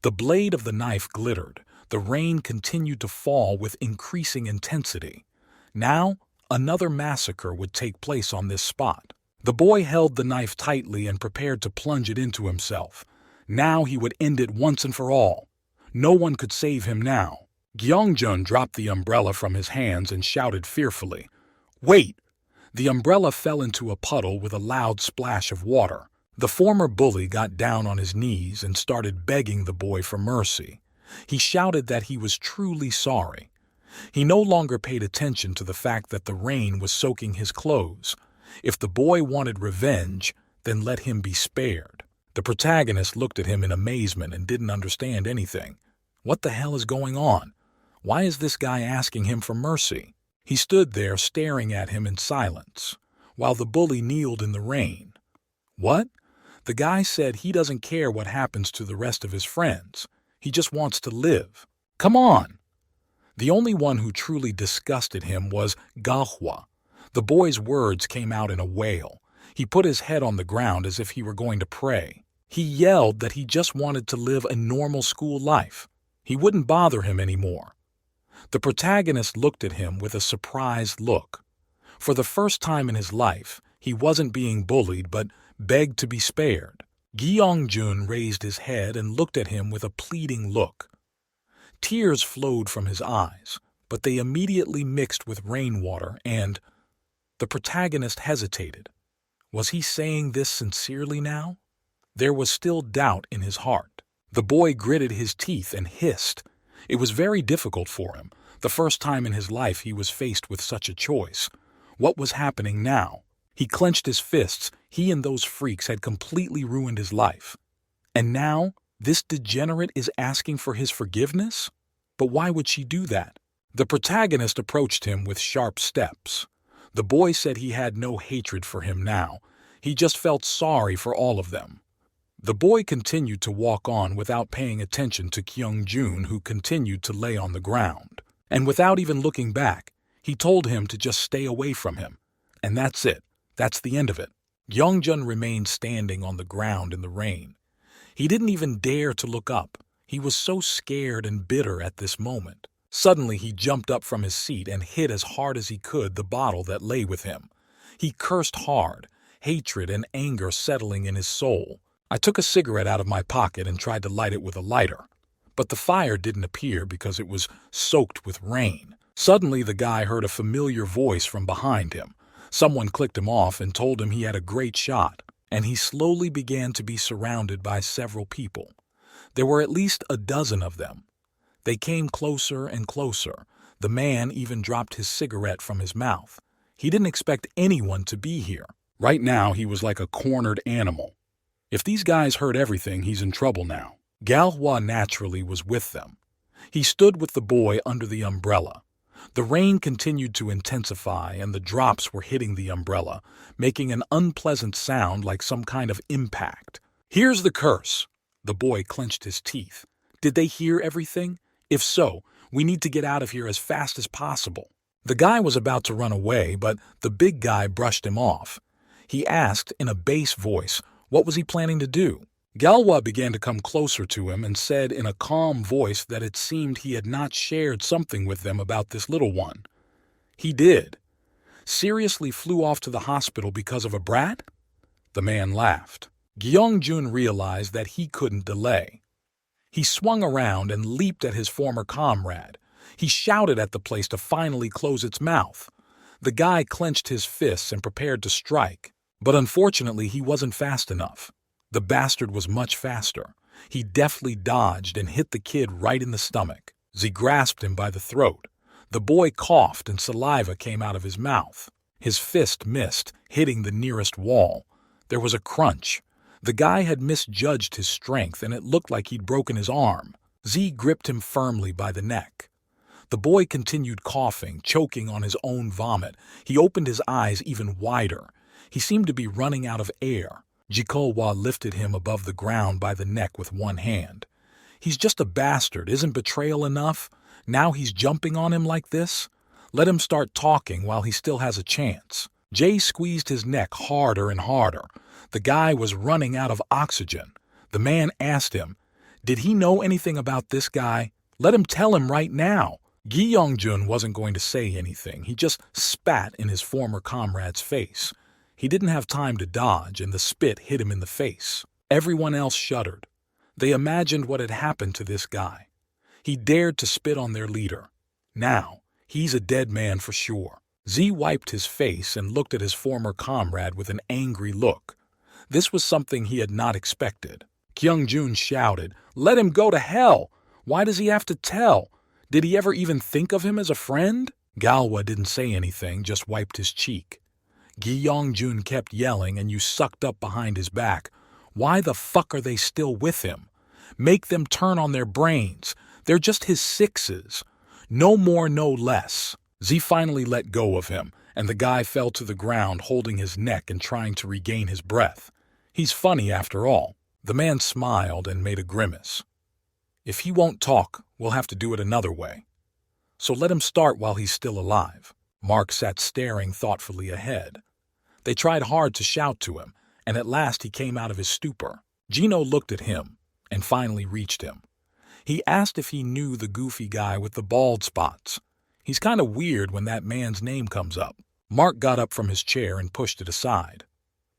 The blade of the knife glittered. The rain continued to fall with increasing intensity. Now, another massacre would take place on this spot. The boy held the knife tightly and prepared to plunge it into himself. Now he would end it once and for all. No one could save him now. Kyungjun dropped the umbrella from his hands and shouted fearfully, "Wait!" The umbrella fell into a puddle with a loud splash of water. The former bully got down on his knees and started begging the boy for mercy. He shouted that he was truly sorry. He no longer paid attention to the fact that the rain was soaking his clothes. If the boy wanted revenge, then let him be spared. The protagonist looked at him in amazement and didn't understand anything. What the hell is going on? Why is this guy asking him for mercy? He stood there staring at him in silence, while the bully kneeled in the rain. What? The guy said he doesn't care what happens to the rest of his friends. He just wants to live. Come on! The only one who truly disgusted him was Manhwa. The boy's words came out in a wail. He put his head on the ground as if he were going to pray. He yelled that he just wanted to live a normal school life. He wouldn't bother him anymore. The protagonist looked at him with a surprised look. For the first time in his life, he wasn't being bullied but begged to be spared. Kyungjun raised his head and looked at him with a pleading look. Tears flowed from his eyes, but they immediately mixed with rainwater and the protagonist hesitated. Was he saying this sincerely now? There was still doubt in his heart. The boy gritted his teeth and hissed. It was very difficult for him. The first time in his life he was faced with such a choice. What was happening now? He clenched his fists. He and those freaks had completely ruined his life. And now, this degenerate is asking for his forgiveness? But why would she do that? The protagonist approached him with sharp steps. The boy said he had no hatred for him now. He just felt sorry for all of them. The boy continued to walk on without paying attention to Kyungjun, who continued to lay on the ground. And without even looking back, he told him to just stay away from him. And that's it. That's the end of it. Kyungjun remained standing on the ground in the rain. He didn't even dare to look up. He was so scared and bitter at this moment. Suddenly he jumped up from his seat and hit as hard as he could the bottle that lay with him. He cursed hard, hatred and anger settling in his soul. I took a cigarette out of my pocket and tried to light it with a lighter. But the fire didn't appear because it was soaked with rain. Suddenly the guy heard a familiar voice from behind him. Someone clicked him off and told him he had a great shot, and he slowly began to be surrounded by several people. There were at least a dozen of them. They came closer and closer. The man even dropped his cigarette from his mouth. He didn't expect anyone to be here. Right now he was like a cornered animal. If these guys heard everything, he's in trouble now. Manhwa naturally was with them. He stood with the boy under the umbrella. The rain continued to intensify and the drops were hitting the umbrella, making an unpleasant sound like some kind of impact. Here's the curse. The boy clenched his teeth. Did they hear everything? If so, we need to get out of here as fast as possible. The guy was about to run away, but the big guy brushed him off. He asked in a bass voice, what was he planning to do? Manhwa began to come closer to him and said in a calm voice that it seemed he had not shared something with them about this little one. He did. Seriously flew off to the hospital because of a brat? The man laughed. Kyungjun realized that he couldn't delay. He swung around and leaped at his former comrade. He shouted at the place to finally close its mouth. The guy clenched his fists and prepared to strike, but unfortunately he wasn't fast enough. The bastard was much faster. He deftly dodged and hit the kid right in the stomach. Z grasped him by the throat. The boy coughed and saliva came out of his mouth. His fist missed, hitting the nearest wall. There was a crunch. The guy had misjudged his strength and it looked like he'd broken his arm. Z gripped him firmly by the neck. The boy continued coughing, choking on his own vomit. He opened his eyes even wider. He seemed to be running out of air. Jikolwa lifted him above the ground by the neck with one hand. He's just a bastard. Isn't betrayal enough? Now he's jumping on him like this? Let him start talking while he still has a chance. Jay squeezed his neck harder and harder. The guy was running out of oxygen. The man asked him, did he know anything about this guy? Let him tell him right now. Gi Yongjun wasn't going to say anything. He just spat in his former comrade's face. He didn't have time to dodge, and the spit hit him in the face. Everyone else shuddered. They imagined what had happened to this guy. He dared to spit on their leader. Now, he's a dead man for sure. Z wiped his face and looked at his former comrade with an angry look. This was something he had not expected. Kyungjun shouted, "Let him go to hell! Why does he have to tell? Did he ever even think of him as a friend?" Galwa didn't say anything, just wiped his cheek. Gi Yongjun kept yelling, and you sucked up behind his back. Why the fuck are they still with him? Make them turn on their brains. They're just his sixes. No more, no less. Z finally let go of him, and the guy fell to the ground holding his neck and trying to regain his breath. He's funny after all. The man smiled and made a grimace. If he won't talk, we'll have to do it another way. So let him start while he's still alive. Mark sat staring thoughtfully ahead. They tried hard to shout to him, and at last he came out of his stupor. Gino looked at him and finally reached him. He asked if he knew the goofy guy with the bald spots. He's kind of weird when that man's name comes up. Mark got up from his chair and pushed it aside.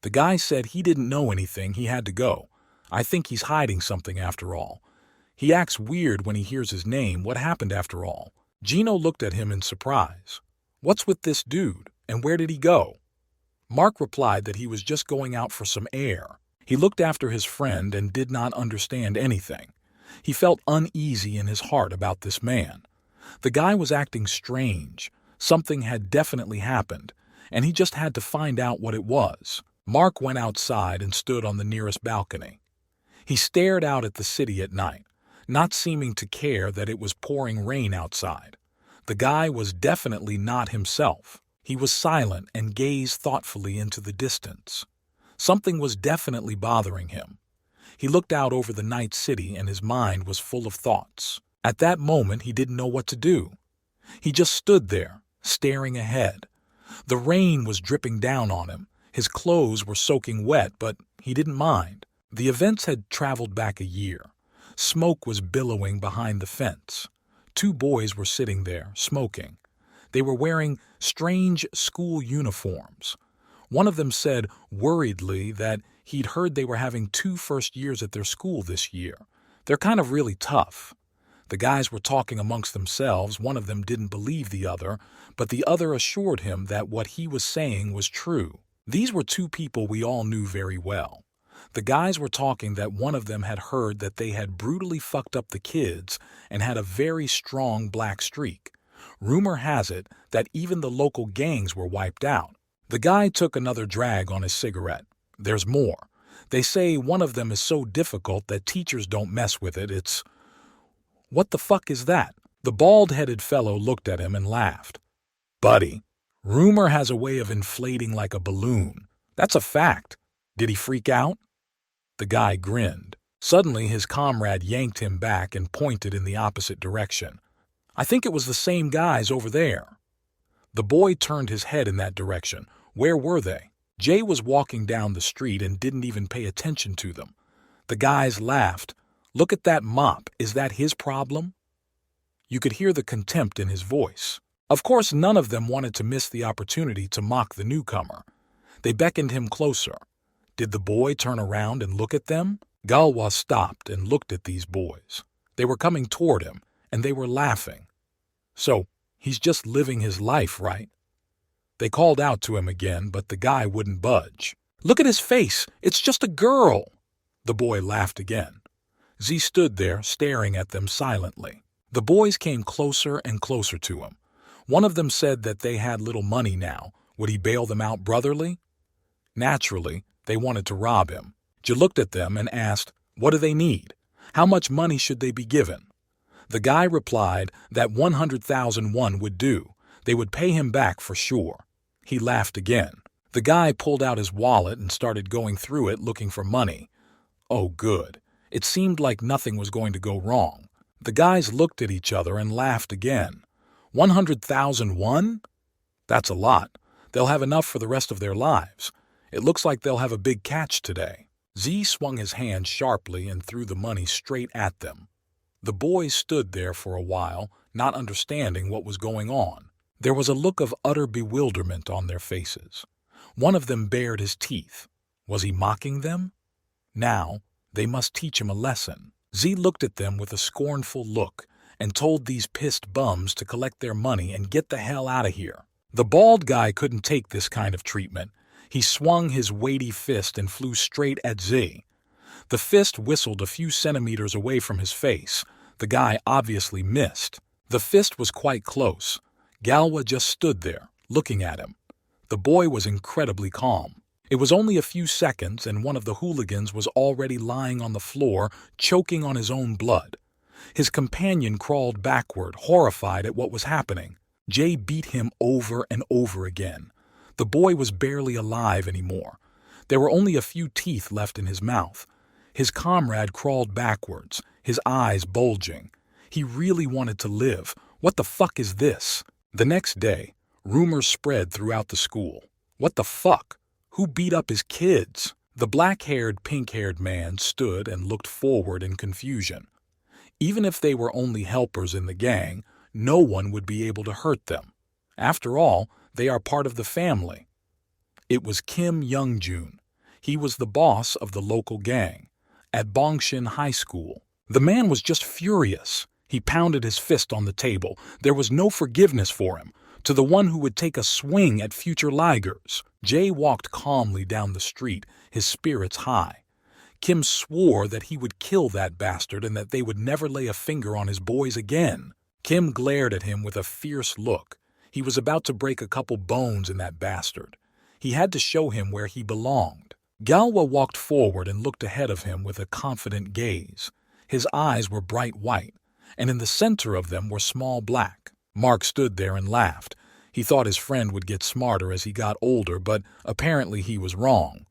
The guy said he didn't know anything, he had to go. I think he's hiding something after all. He acts weird when he hears his name. What happened after all? Gino looked at him in surprise. What's with this dude, and where did he go? Mark replied that he was just going out for some air. He looked after his friend and did not understand anything. He felt uneasy in his heart about this man. The guy was acting strange. Something had definitely happened, and he just had to find out what it was. Mark went outside and stood on the nearest balcony. He stared out at the city at night, not seeming to care that it was pouring rain outside. The guy was definitely not himself. He was silent and gazed thoughtfully into the distance. Something was definitely bothering him. He looked out over the night city and his mind was full of thoughts. At that moment, he didn't know what to do. He just stood there, staring ahead. The rain was dripping down on him. His clothes were soaking wet, but he didn't mind. The events had traveled back a year. Smoke was billowing behind the fence. Two boys were sitting there, smoking. They were wearing strange school uniforms. One of them said worriedly that he'd heard they were having 2 first years at their school this year. They're kind of really tough. The guys were talking amongst themselves. One of them didn't believe the other, but the other assured him that what he was saying was true. These were 2 people we all knew very well. The guys were talking that one of them had heard that they had brutally fucked up the kids and had a very strong black streak. Rumor has it that even the local gangs were wiped out. The guy took another drag on his cigarette. There's more. They say one of them is so difficult that teachers don't mess with it. It's... What the fuck is that? The bald-headed fellow looked at him and laughed. Buddy, rumor has a way of inflating like a balloon. That's a fact. Did he freak out? The guy grinned. Suddenly, his comrade yanked him back and pointed in the opposite direction. I think it was the same guys over there. The boy turned his head in that direction. Where were they? Jay was walking down the street and didn't even pay attention to them. The guys laughed. Look at that mop. Is that his problem? You could hear the contempt in his voice. Of course, none of them wanted to miss the opportunity to mock the newcomer. They beckoned him closer. Did the boy turn around and look at them? Galwa stopped and looked at these boys. They were coming toward him, and they were laughing. So, he's just living his life, right? They called out to him again, but the guy wouldn't budge. "Look at his face! It's just a girl!" The boy laughed again. Z stood there, staring at them silently. The boys came closer and closer to him. One of them said that they had little money now. Would he bail them out brotherly? Naturally, they wanted to rob him. J looked at them and asked, what do they need? How much money should they be given? The guy replied that 100,000 won would do. They would pay him back for sure. He laughed again. The guy pulled out his wallet and started going through it looking for money. Oh, good. It seemed like nothing was going to go wrong. The guys looked at each other and laughed again. 100,000 won? That's a lot. They'll have enough for the rest of their lives. It looks like they'll have a big catch today. Z swung his hand sharply and threw the money straight at them. The boys stood there for a while, not understanding what was going on. There was a look of utter bewilderment on their faces. One of them bared his teeth. Was he mocking them? Now, they must teach him a lesson. Z looked at them with a scornful look and told these pissed bums to collect their money and get the hell out of here. The bald guy couldn't take this kind of treatment. He swung his weighty fist and flew straight at Z. The fist whistled a few centimeters away from his face. The guy obviously missed. The fist was quite close. Galwa just stood there, looking at him. The boy was incredibly calm. It was only a few seconds, and one of the hooligans was already lying on the floor, choking on his own blood. His companion crawled backward, horrified at what was happening. Jay beat him over and over again. The boy was barely alive anymore. There were only a few teeth left in his mouth. His comrade crawled backwards, his eyes bulging. He really wanted to live. What the fuck is this? The next day, rumors spread throughout the school. What the fuck? Who beat up his kids? The black-haired, pink-haired man stood and looked forward in confusion. Even if they were only helpers in the gang, no one would be able to hurt them. After all, they are part of the family. It was Kim Youngjun. He was the boss of the local gang at Bongshin High School. The man was just furious. He pounded his fist on the table. There was no forgiveness for him. To the one who would take a swing at future Ligers. Jay walked calmly down the street, his spirits high. Kim swore that he would kill that bastard and that they would never lay a finger on his boys again. Kim glared at him with a fierce look. He was about to break a couple bones in that bastard. He had to show him where he belonged. Galwa walked forward and looked ahead of him with a confident gaze. His eyes were bright white, and in the center of them were small black. Mark stood there and laughed. He thought his friend would get smarter as he got older, but apparently he was wrong.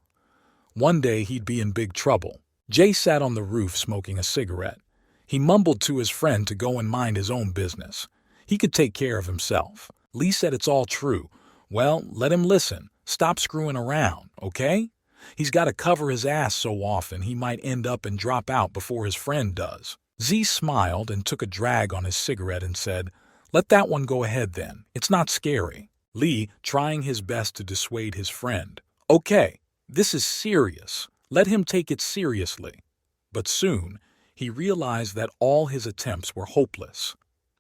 One day he'd be in big trouble. Jay sat on the roof smoking a cigarette. He mumbled to his friend to go and mind his own business. He could take care of himself. Lee said it's all true. Well, let him listen. Stop screwing around, okay? He's got to cover his ass so often he might end up and drop out before his friend does. Z smiled and took a drag on his cigarette and said, "Let that one go ahead then. It's not scary." Lee, trying his best to dissuade his friend. "Okay, this is serious. Let him take it seriously." But soon, he realized that all his attempts were hopeless.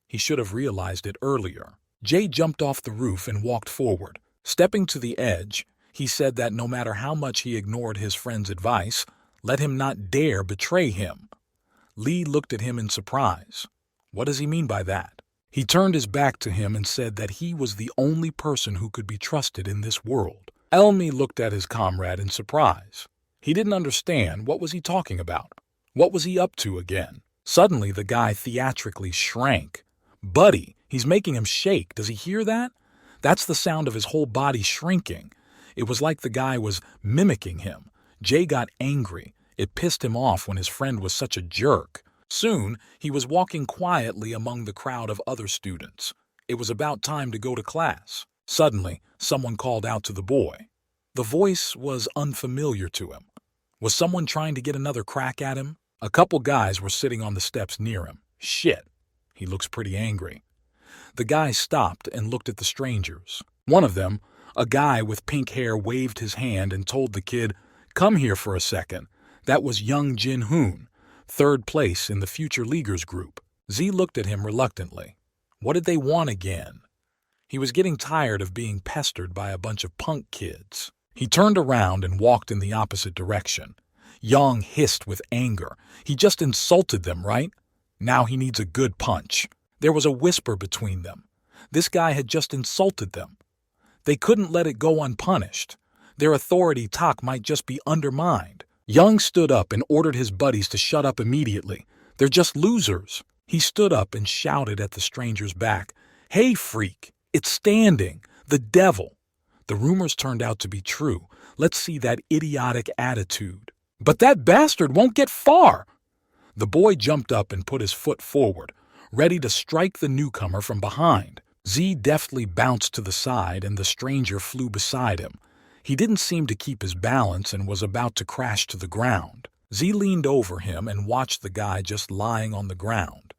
He should have realized it earlier. Jay jumped off the roof and walked forward. Stepping to the edge, he said that no matter how much he ignored his friend's advice, let him not dare betray him. Lee looked at him in surprise. What does he mean by that? He turned his back to him and said that he was the only person who could be trusted in this world. Elmi looked at his comrade in surprise. He didn't understand. What was he talking about? What was he up to again? Suddenly the guy theatrically shrank. Buddy, he's making him shake. Does he hear that? That's the sound of his whole body shrinking. It was like the guy was mimicking him. Jay got angry. It pissed him off when his friend was such a jerk. Soon, he was walking quietly among the crowd of other students. It was about time to go to class. Suddenly, someone called out to the boy. The voice was unfamiliar to him. Was someone trying to get another crack at him? A couple guys were sitting on the steps near him. Shit. He looks pretty angry. The guys stopped and looked at the strangers. One of them, a guy with pink hair, waved his hand and told the kid, "Come here for a second." That was young Jin Hoon. third place in the Future Leaguers group. Z looked at him reluctantly. What did they want again? He was getting tired of being pestered by a bunch of punk kids. He turned around and walked in the opposite direction. Yang hissed with anger. He just insulted them, right? Now he needs a good punch. There was a whisper between them. This guy had just insulted them. They couldn't let it go unpunished. Their authority talk might just be undermined. Young stood up and ordered his buddies to shut up immediately. They're just losers. He stood up and shouted at the stranger's back, "Hey, freak, it's standing, the devil." The rumors turned out to be true. Let's see that idiotic attitude. But that bastard won't get far. The boy jumped up and put his foot forward, ready to strike the newcomer from behind. Z deftly bounced to the side and the stranger flew beside him. He didn't seem to keep his balance and was about to crash to the ground. Z leaned over him and watched the guy just lying on the ground.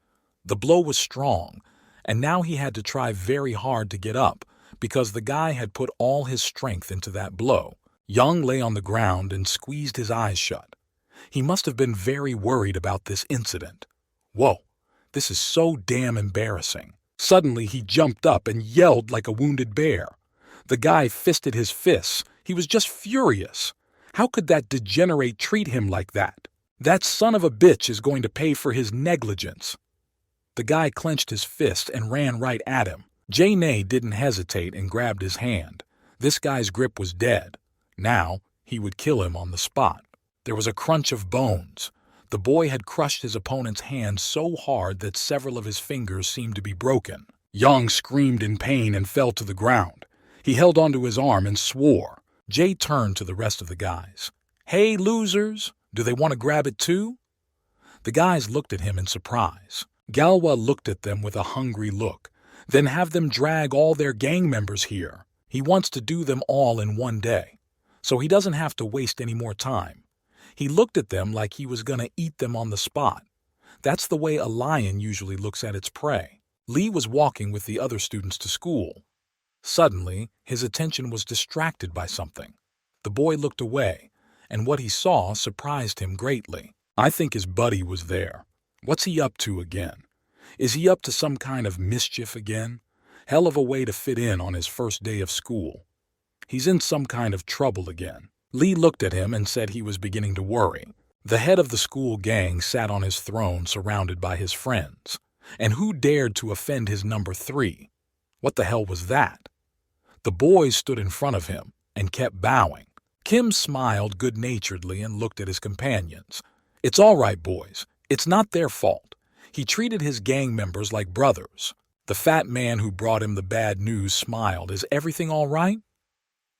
The blow was strong, and now he had to try very hard to get up because the guy had put all his strength into that blow. Young lay on the ground and squeezed his eyes shut. He must have been very worried about this incident. Whoa, this is so damn embarrassing. Suddenly he jumped up and yelled like a wounded bear. The guy fisted his fists. He was just furious. How could that degenerate treat him like that? That son of a bitch is going to pay for his negligence. The guy clenched his fist and ran right at him. Jay didn't hesitate and grabbed his hand. This guy's grip was dead. Now he would kill him on the spot. There was a crunch of bones. The boy had crushed his opponent's hand so hard that several of his fingers seemed to be broken. Young screamed in pain and fell to the ground. He held onto his arm and swore. Jay turned to the rest of the guys. "Hey, losers, do they want to grab it too?" The guys looked at him in surprise. Galwa looked at them with a hungry look. "Then have them drag all their gang members here. He wants to do them all in one day, so he doesn't have to waste any more time." He looked at them like he was going to eat them on the spot. That's the way a lion usually looks at its prey. Lee was walking with the other students to school. Suddenly, his attention was distracted by something. The boy looked away, and what he saw surprised him greatly. I think his buddy was there. What's he up to again? Is he up to some kind of mischief again? Hell of a way to fit in on his first day of school. He's in some kind of trouble again. Lee looked at him and said he was beginning to worry. The head of the school gang sat on his throne surrounded by his friends. And who dared to offend his number 3? What the hell was that? The boys stood in front of him and kept bowing. Kim smiled good-naturedly and looked at his companions. "It's all right, boys. It's not their fault. He treated his gang members like brothers." The fat man who brought him the bad news smiled. "Is everything all right?"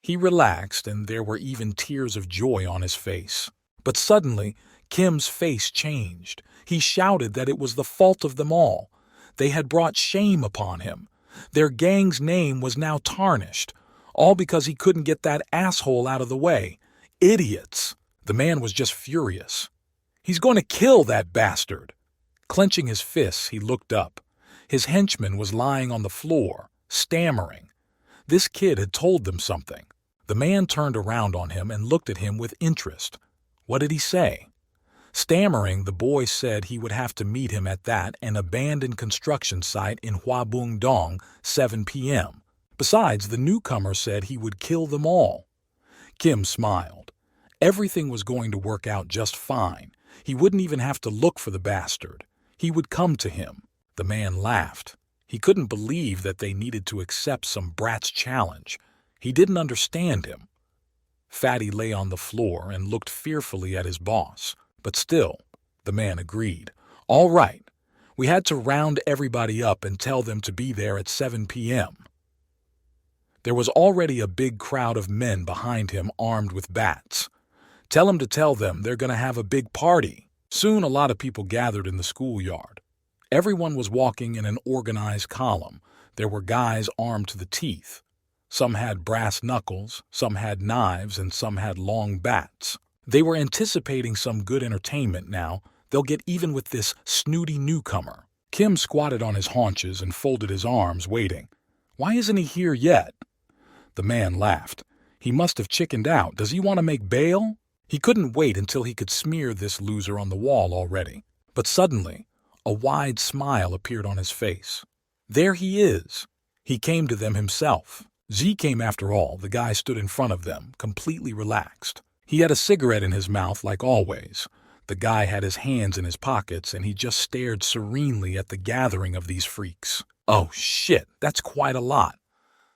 He relaxed, and there were even tears of joy on his face. But suddenly, Kim's face changed. He shouted that it was the fault of them all. They had brought shame upon him. Their gang's name was now tarnished, all because he couldn't get that asshole out of the way. Idiots! The man was just furious. "He's going to kill that bastard!" Clenching his fists, he looked up. His henchman was lying on the floor, stammering. This kid had told them something. The man turned around on him and looked at him with interest. What did he say? Stammering, the boy said he would have to meet him at an abandoned construction site in Huabungdong, 7 p.m. Besides, the newcomer said he would kill them all. Kim smiled. Everything was going to work out just fine. He wouldn't even have to look for the bastard. He would come to him. The man laughed. He couldn't believe that they needed to accept some brat's challenge. He didn't understand him. Fatty lay on the floor and looked fearfully at his boss. But still, the man agreed. "All right, we had to round everybody up and tell them to be there at 7 p.m. There was already a big crowd of men behind him armed with bats. "Tell him to tell them they're going to have a big party." Soon a lot of people gathered in the schoolyard. Everyone was walking in an organized column. There were guys armed to the teeth. Some had brass knuckles, some had knives, and some had long bats. They were anticipating some good entertainment now. They'll get even with this snooty newcomer. Kim squatted on his haunches and folded his arms, waiting. "Why isn't he here yet?" The man laughed. "He must have chickened out. Does he want to make bail?" He couldn't wait until he could smear this loser on the wall already. But suddenly, a wide smile appeared on his face. There he is. He came to them himself. Z came after all. The guy stood in front of them, completely relaxed. He had a cigarette in his mouth like always. The guy had his hands in his pockets and he just stared serenely at the gathering of these freaks. Oh shit, that's quite a lot.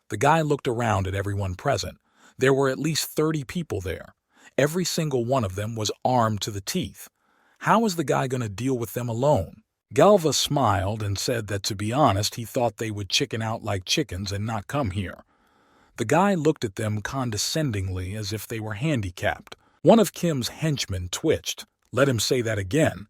The guy looked around at everyone present. There were at least 30 people there. Every single one of them was armed to the teeth. How was the guy going to deal with them alone? Galva smiled and said that, to be honest, he thought they would chicken out like chickens and not come here. The guy looked at them condescendingly as if they were handicapped. One of Kim's henchmen twitched. Let him say that again.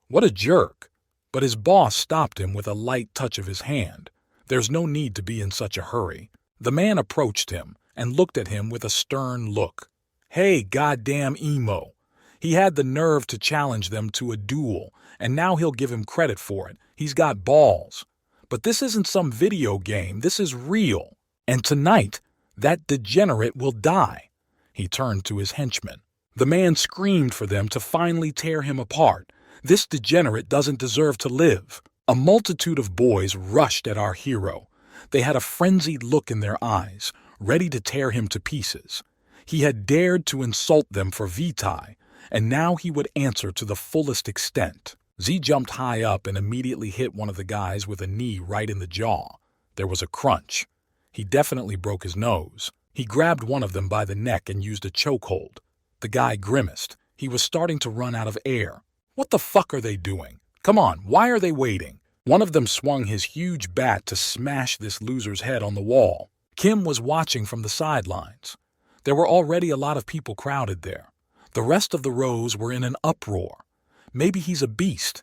What a jerk. But his boss stopped him with a light touch of his hand. There's no need to be in such a hurry. The man approached him and looked at him with a stern look. Hey, goddamn emo. He had the nerve to challenge them to a duel, and now he'll give him credit for it. He's got balls. But this isn't some video game. This is real. And tonight, that degenerate will die. He turned to his henchmen. The man screamed for them to finally tear him apart. This degenerate doesn't deserve to live. A multitude of boys rushed at our hero. They had a frenzied look in their eyes, ready to tear him to pieces. He had dared to insult them for vitae, and now he would answer to the fullest extent. Z jumped high up and immediately hit one of the guys with a knee right in the jaw. There was a crunch. He definitely broke his nose. He grabbed one of them by the neck and used a chokehold. The guy grimaced. He was starting to run out of air. What the fuck are they doing? Come on, why are they waiting? One of them swung his huge bat to smash this loser's head on the wall. Kim was watching from the sidelines. There were already a lot of people crowded there. The rest of the rows were in an uproar. Maybe he's a beast.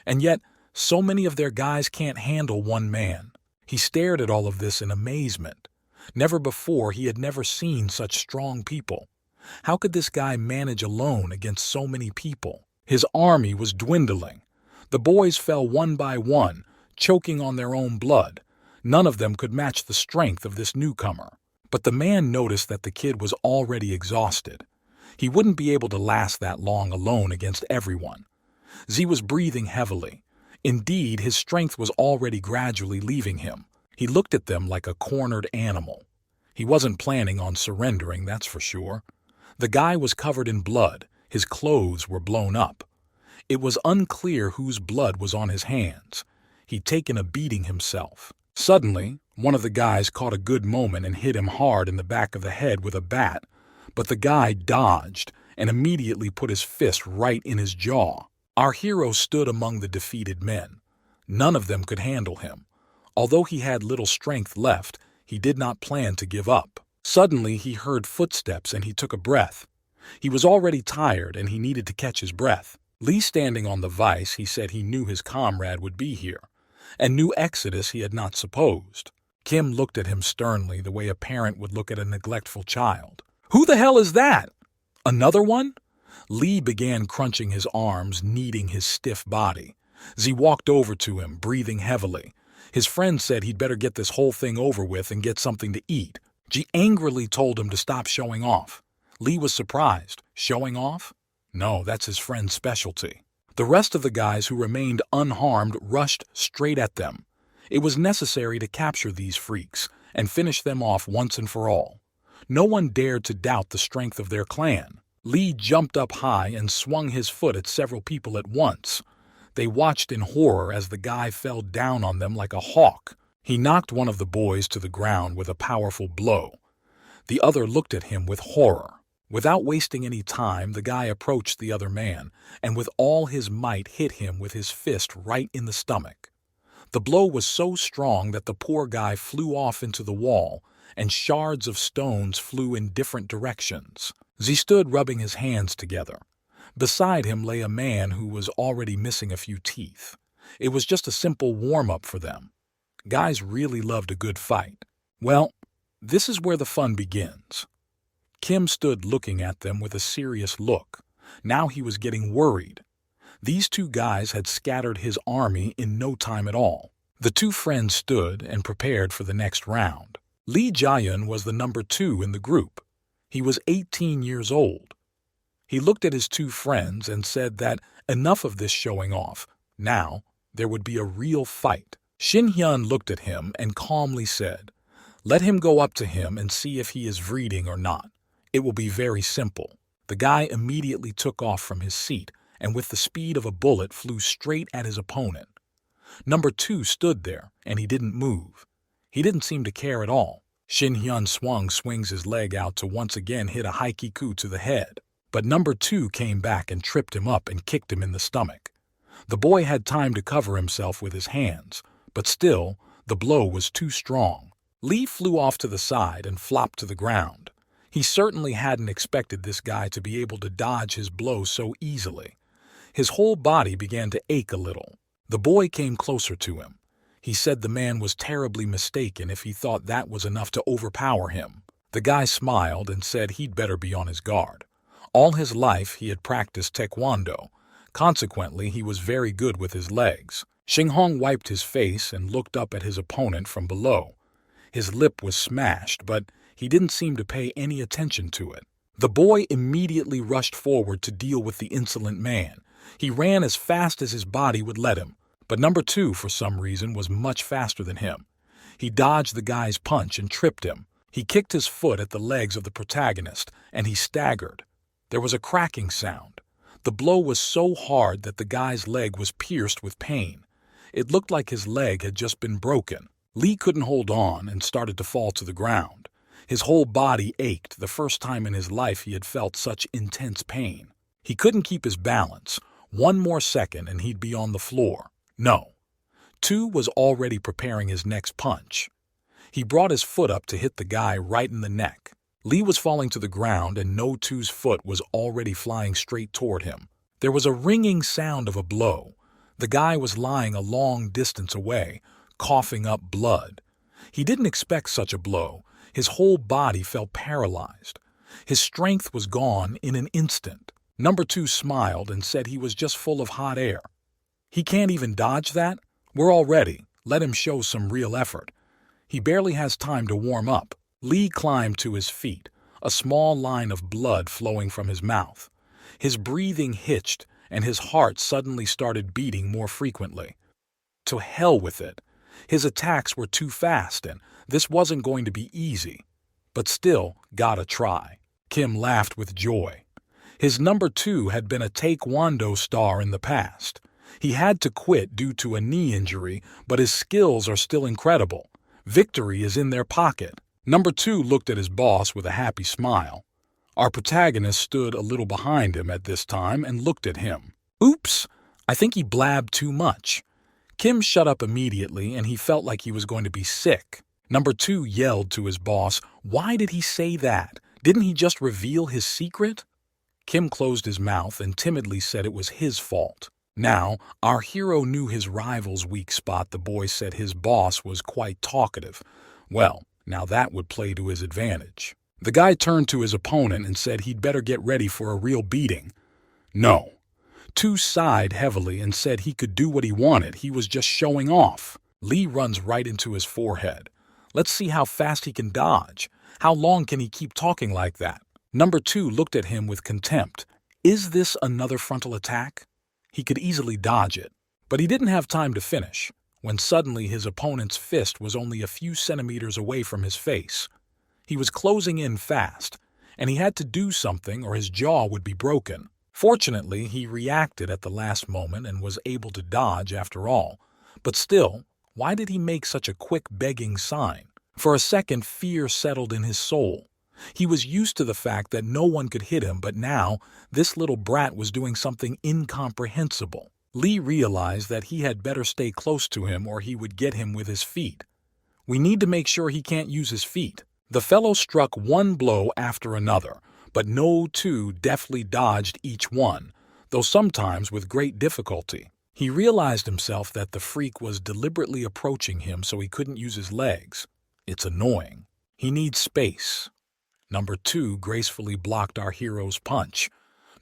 And yet, so many of their guys can't handle one man. He stared at all of this in amazement. Never before he had never seen such strong people. How could this guy manage alone against so many people? His army was dwindling. The boys fell one by one, choking on their own blood. None of them could match the strength of this newcomer. But the man noticed that the kid was already exhausted. He wouldn't be able to last that long alone against everyone. Z was breathing heavily. Indeed, his strength was already gradually leaving him. He looked at them like a cornered animal. He wasn't planning on surrendering, that's for sure. The guy was covered in blood. His clothes were blown up. It was unclear whose blood was on his hands. He'd taken a beating himself. Suddenly, one of the guys caught a good moment and hit him hard in the back of the head with a bat. But the guy dodged and immediately put his fist right in his jaw. Our hero stood among the defeated men. None of them could handle him. Although he had little strength left, he did not plan to give up. Suddenly, he heard footsteps and he took a breath. He was already tired and he needed to catch his breath. Lee standing on the vise, he said he knew his comrade would be here, and knew Exodus he had not supposed. Kim looked at him sternly, the way a parent would look at a neglectful child. Who the hell is that? Another one? Lee began crunching his arms, kneading his stiff body. Z walked over to him, breathing heavily. His friend said he'd better get this whole thing over with and get something to eat. G angrily told him to stop showing off. Lee was surprised. Showing off? No, that's his friend's specialty. The rest of the guys who remained unharmed rushed straight at them. It was necessary to capture these freaks and finish them off once and for all. No one dared to doubt the strength of their clan. Lee jumped up high and swung his foot at several people at once. They watched in horror as the guy fell down on them like a hawk. He knocked one of the boys to the ground with a powerful blow. The other looked at him with horror. Without wasting any time, the guy approached the other man and with all his might hit him with his fist right in the stomach. The blow was so strong that the poor guy flew off into the wall and shards of stones flew in different directions. Z stood rubbing his hands together. Beside him lay a man who was already missing a few teeth. It was just a simple warm-up for them. Guys really loved a good fight. Well, this is where the fun begins. Kim stood looking at them with a serious look. Now he was getting worried. These two guys had scattered his army in no time at all. The two friends stood and prepared for the next round. Lee Jae-yun was the number 2 in the group. He was 18 years old. He looked at his two friends and said that enough of this showing off. Now, there would be a real fight. Shin Hyun looked at him and calmly said, "Let him go up to him and see if he is breathing or not. It will be very simple." The guy immediately took off from his seat and with the speed of a bullet flew straight at his opponent. Number 2 stood there, and he didn't move. He didn't seem to care at all. Shin Hyun swings his leg out to once again hit a high kick to the head. But number 2 came back and tripped him up and kicked him in the stomach. The boy had time to cover himself with his hands, but still, the blow was too strong. Lee flew off to the side and flopped to the ground. He certainly hadn't expected this guy to be able to dodge his blow so easily. His whole body began to ache a little. The boy came closer to him. He said the man was terribly mistaken if he thought that was enough to overpower him. The guy smiled and said he'd better be on his guard. All his life he had practiced taekwondo. Consequently, he was very good with his legs. Shinhong wiped his face and looked up at his opponent from below. His lip was smashed, but he didn't seem to pay any attention to it. The boy immediately rushed forward to deal with the insolent man. He ran as fast as his body would let him, but number 2, for some reason, was much faster than him. He dodged the guy's punch and tripped him. He kicked his foot at the legs of the protagonist, and he staggered. There was a cracking sound. The blow was so hard that the guy's leg was pierced with pain. It looked like his leg had just been broken. Lee couldn't hold on and started to fall to the ground. His whole body ached, the first time in his life he had felt such intense pain. He couldn't keep his balance. One more second and he'd be on the floor. No. 2 was already preparing his next punch. He brought his foot up to hit the guy right in the neck. Lee was falling to the ground and No 2's foot was already flying straight toward him. There was a ringing sound of a blow. The guy was lying a long distance away, coughing up blood. He didn't expect such a blow. His whole body felt paralyzed. His strength was gone in an instant. Number 2 smiled and said he was just full of hot air. He can't even dodge that? We're all ready. Let him show some real effort. He barely has time to warm up. Lee climbed to his feet, a small line of blood flowing from his mouth. His breathing hitched, and his heart suddenly started beating more frequently. To hell with it. His attacks were too fast, and this wasn't going to be easy. But still, gotta try. Kim laughed with joy. His number 2 had been a taekwondo star in the past. He had to quit due to a knee injury, but his skills are still incredible. Victory is in their pocket. Number 2 looked at his boss with a happy smile. Our protagonist stood a little behind him at this time and looked at him. Oops, I think he blabbed too much. Kim shut up immediately and he felt like he was going to be sick. Number 2 yelled to his boss, "Why did he say that? Didn't he just reveal his secret?" Kim closed his mouth and timidly said it was his fault. Now, our hero knew his rival's weak spot. The boy said his boss was quite talkative. Well, now that would play to his advantage. The guy turned to his opponent and said he'd better get ready for a real beating. No. 2 sighed heavily and said he could do what he wanted. He was just showing off. Lee runs right into his forehead. Let's see how fast he can dodge. How long can he keep talking like that? Number 2 looked at him with contempt. Is this another frontal attack? He could easily dodge it. But he didn't have time to finish, when suddenly his opponent's fist was only a few centimeters away from his face. He was closing in fast, and he had to do something or his jaw would be broken. Fortunately, he reacted at the last moment and was able to dodge after all. But still, why did he make such a quick begging sign? For a second, fear settled in his soul. He was used to the fact that no one could hit him, but now this little brat was doing something incomprehensible. Lee realized that he had better stay close to him or he would get him with his feet. We need to make sure he can't use his feet. The fellow struck one blow after another, but No 2 deftly dodged each one, though sometimes with great difficulty. He realized himself that the freak was deliberately approaching him so he couldn't use his legs. It's annoying. He needs space. Number 2 gracefully blocked our hero's punch.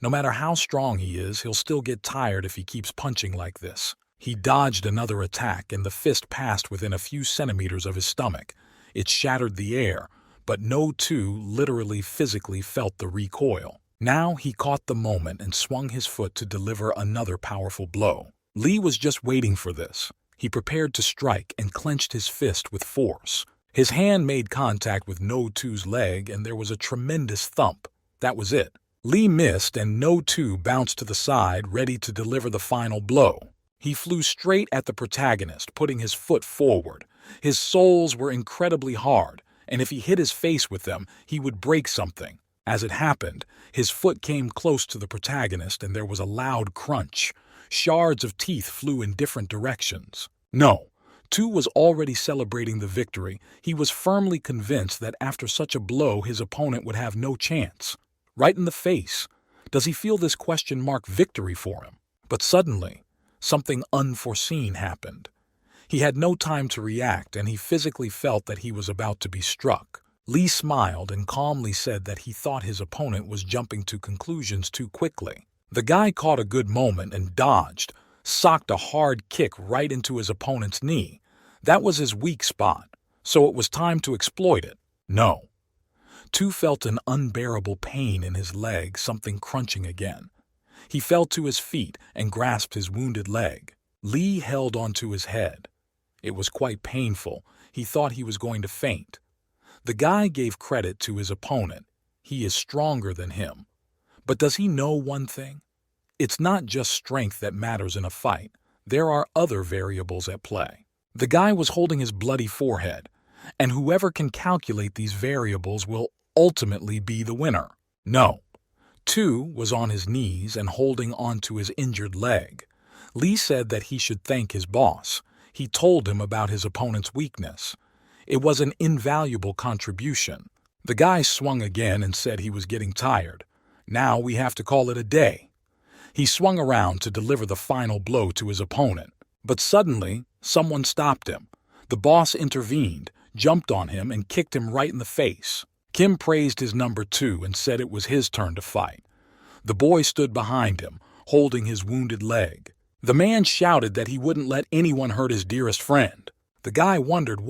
No matter how strong he is, he'll still get tired if he keeps punching like this. He dodged another attack, and the fist passed within a few centimeters of his stomach. It shattered the air, but No 2 literally physically felt the recoil. Now he caught the moment and swung his foot to deliver another powerful blow. Lee was just waiting for this. He prepared to strike and clenched his fist with force. His hand made contact with No-2's leg and there was a tremendous thump. That was it. Lee missed and No-2 bounced to the side, ready to deliver the final blow. He flew straight at the protagonist, putting his foot forward. His soles were incredibly hard, and if he hit his face with them, he would break something. As it happened, his foot came close to the protagonist and there was a loud crunch. Shards of teeth flew in different directions. No-2 was already celebrating the victory. He was firmly convinced that after such a blow his opponent would have no chance. Right in the face. Does he feel this question mark victory for him? But suddenly, something unforeseen happened. He had no time to react and he physically felt that he was about to be struck. Lee smiled and calmly said that he thought his opponent was jumping to conclusions too quickly. The guy caught a good moment and dodged, socked a hard kick right into his opponent's knee. That was his weak spot, so it was time to exploit it. No-2 felt an unbearable pain in his leg, something crunching again. He fell to his feet and grasped his wounded leg. Lee held onto his head. It was quite painful. He thought he was going to faint. The guy gave credit to his opponent. He is stronger than him. But does he know one thing? It's not just strength that matters in a fight. There are other variables at play. The guy was holding his bloody forehead, and whoever can calculate these variables will ultimately be the winner. No-2 was on his knees and holding onto his injured leg. Lee said that he should thank his boss. He told him about his opponent's weakness. It was an invaluable contribution. The guy swung again and said he was getting tired. Now we have to call it a day. He swung around to deliver the final blow to his opponent. But suddenly, someone stopped him. The boss intervened, jumped on him, and kicked him right in the face. Kim praised his number 2 and said it was his turn to fight. The boy stood behind him, holding his wounded leg. The man shouted that he wouldn't let anyone hurt his dearest friend. The guy wondered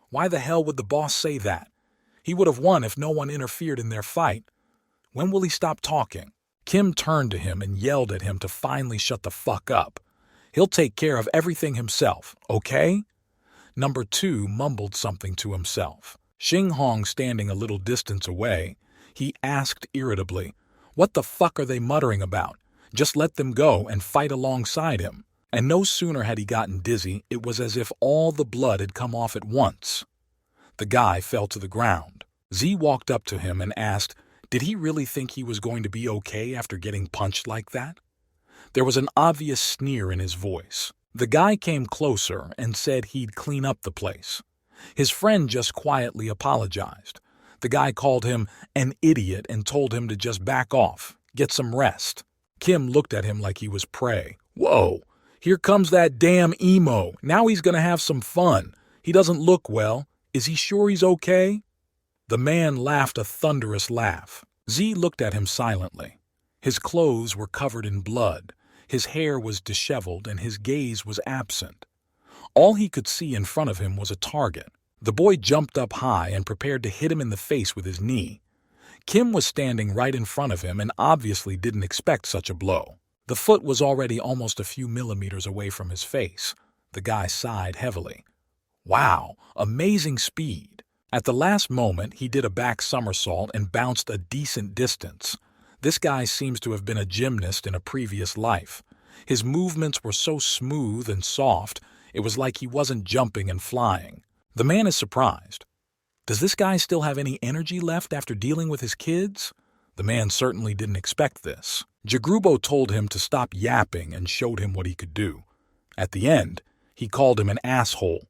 why the hell would the boss say that? He would have won if no one interfered in their fight. When will he stop talking? Kim turned to him and yelled at him to finally shut the fuck up. He'll take care of everything himself, okay? Number 2 mumbled something to himself. Xing Hong standing a little distance away, he asked irritably, "What the fuck are they muttering about? Just let them go and fight alongside him." And no sooner had he gotten dizzy, it was as if all the blood had come off at once. The guy fell to the ground. Z walked up to him and asked, did he really think he was going to be okay after getting punched like that? There was an obvious sneer in his voice. The guy came closer and said he'd clean up the place. His friend just quietly apologized. The guy called him an idiot and told him to just back off, get some rest. Kim looked at him like he was prey. Whoa, here comes that damn emo. Now he's gonna have some fun. He doesn't look well. Is he sure he's okay? The man laughed a thunderous laugh. Z looked at him silently. His clothes were covered in blood. His hair was disheveled and his gaze was absent. All he could see in front of him was a target. The boy jumped up high and prepared to hit him in the face with his knee. Kim was standing right in front of him and obviously didn't expect such a blow. The foot was already almost a few millimeters away from his face. The guy sighed heavily. Wow, amazing speed. At the last moment, he did a back somersault and bounced a decent distance. This guy seems to have been a gymnast in a previous life. His movements were so smooth and soft, it was like he wasn't jumping and flying. The man is surprised. Does this guy still have any energy left after dealing with his kids? The man certainly didn't expect this. Jagrubo told him to stop yapping and showed him what he could do. At the end, he called him an asshole.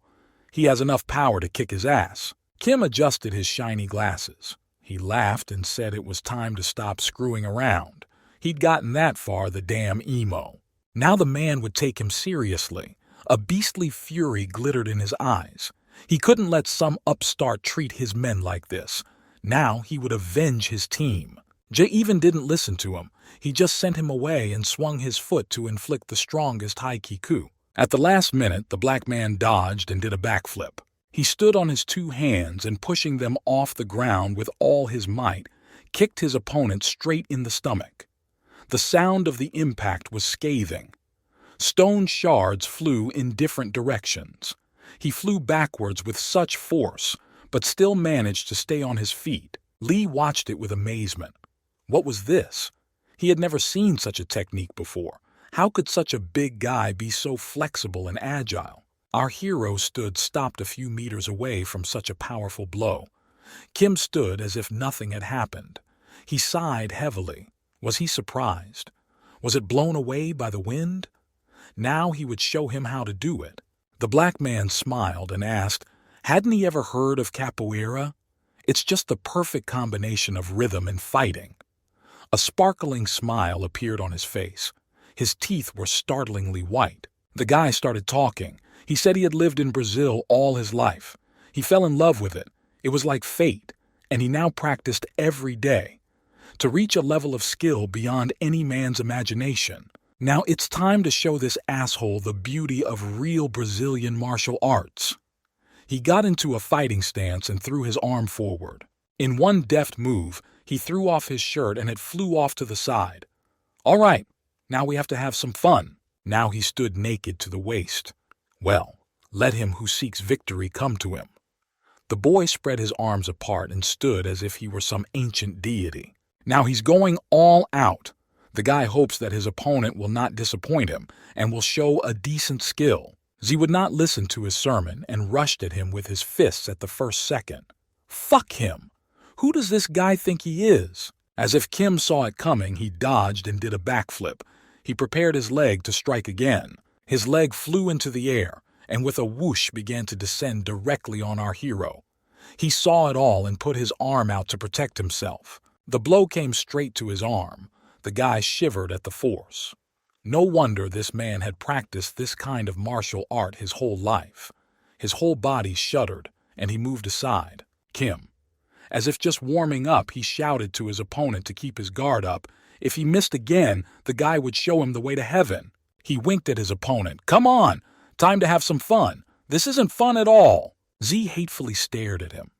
He has enough power to kick his ass. Kim adjusted his shiny glasses. He laughed and said it was time to stop screwing around. He'd gotten that far, the damn emo. Now the man would take him seriously. A beastly fury glittered in his eyes. He couldn't let some upstart treat his men like this. Now he would avenge his team. Jay even didn't listen to him. He just sent him away and swung his foot to inflict the strongest high kiku. At the last minute, the black man dodged and did a backflip. He stood on his two hands and pushing them off the ground with all his might, kicked his opponent straight in the stomach. The sound of the impact was scathing. Stone shards flew in different directions. He flew backwards with such force, but still managed to stay on his feet. Lee watched it with amazement. What was this? He had never seen such a technique before. How could such a big guy be so flexible and agile? Our hero stood stopped a few meters away from such a powerful blow. Kim stood as if nothing had happened. He sighed heavily. Was he surprised? Was it blown away by the wind? Now he would show him how to do it. The black man smiled and asked, hadn't he ever heard of capoeira? It's just the perfect combination of rhythm and fighting. A sparkling smile appeared on his face. His teeth were startlingly white. The guy started talking. He said he had lived in Brazil all his life. He fell in love with it. It was like fate, and he now practiced every day to reach a level of skill beyond any man's imagination. Now it's time to show this asshole the beauty of real Brazilian martial arts. He got into a fighting stance and threw his arm forward. In one deft move, he threw off his shirt and it flew off to the side. All right, now we have to have some fun. Now he stood naked to the waist. Well, let him who seeks victory come to him. The boy spread his arms apart and stood as if he were some ancient deity. Now he's going all out. The guy hopes that his opponent will not disappoint him and will show a decent skill. Z would not listen to his sermon and rushed at him with his fists at the first second. Fuck him! Who does this guy think he is? As if Kim saw it coming, he dodged and did a backflip. He prepared his leg to strike again. His leg flew into the air and with a whoosh began to descend directly on our hero. He saw it all and put his arm out to protect himself. The blow came straight to his arm. The guy shivered at the force. No wonder this man had practiced this kind of martial art his whole life. His whole body shuddered, and he moved aside. Kim. As if just warming up, he shouted to his opponent to keep his guard up. If he missed again, the guy would show him the way to heaven. He winked at his opponent. Come on! Time to have some fun. This isn't fun at all. Z hatefully stared at him.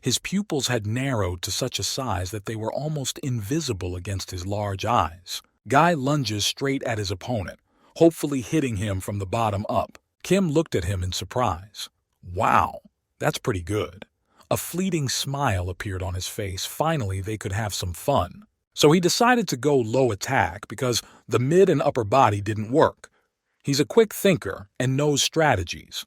His pupils had narrowed to such a size that they were almost invisible against his large eyes. Guy lunges straight at his opponent, hopefully hitting him from the bottom up. Kim looked at him in surprise. Wow, that's pretty good. A fleeting smile appeared on his face. Finally, they could have some fun. So he decided to go low attack because the mid and upper body didn't work. He's a quick thinker and knows strategies.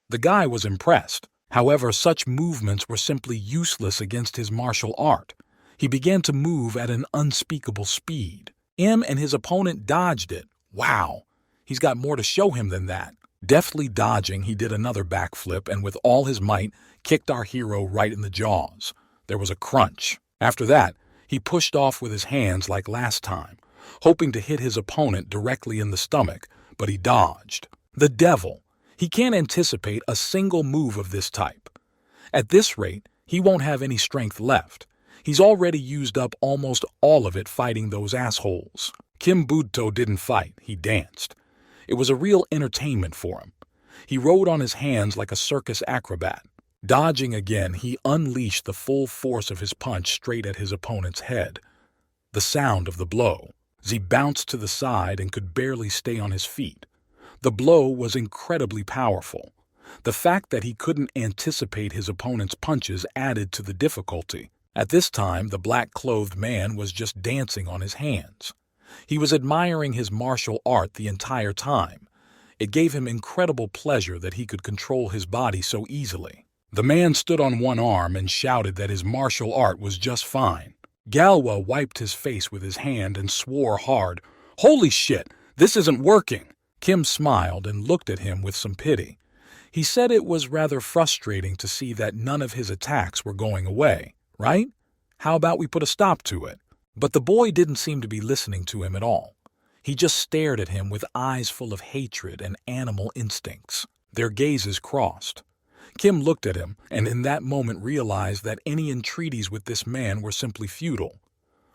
The guy was impressed. However, such movements were simply useless against his martial art. He began to move at an unspeakable speed. M and his opponent dodged it. Wow, he's got more to show him than that. Deftly dodging, he did another backflip and with all his might kicked our hero right in the jaws. There was a crunch. After that, he pushed off with his hands like last time, hoping to hit his opponent directly in the stomach, but he dodged. The devil! He can't anticipate a single move of this type. At this rate, he won't have any strength left. He's already used up almost all of it fighting those assholes. Kim Budto didn't fight, he danced. It was a real entertainment for him. He rode on his hands like a circus acrobat. Dodging again, he unleashed the full force of his punch straight at his opponent's head. The sound of the blow. Z bounced to the side and could barely stay on his feet. The blow was incredibly powerful. The fact that he couldn't anticipate his opponent's punches added to the difficulty. At this time, the black-clothed man was just dancing on his hands. He was admiring his martial art the entire time. It gave him incredible pleasure that he could control his body so easily. The man stood on one arm and shouted that his martial art was just fine. Galwa wiped his face with his hand and swore hard. "Holy shit, this isn't working!" Kim smiled and looked at him with some pity. He said it was rather frustrating to see that none of his attacks were going away, right? How about we put a stop to it? But the boy didn't seem to be listening to him at all. He just stared at him with eyes full of hatred and animal instincts. Their gazes crossed. Kim looked at him and in that moment realized that any entreaties with this man were simply futile.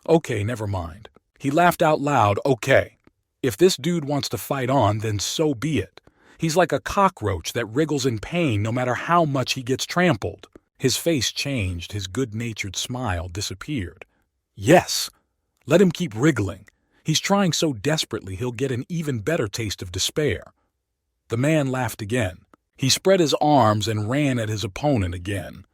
Okay, never mind. He laughed out loud. Okay. If this dude wants to fight on, then so be it. He's like a cockroach that wriggles in pain no matter how much he gets trampled. His face changed, his good-natured smile disappeared. Yes! Let him keep wriggling. He's trying so desperately he'll get an even better taste of despair. The man laughed again. He spread his arms and ran at his opponent again.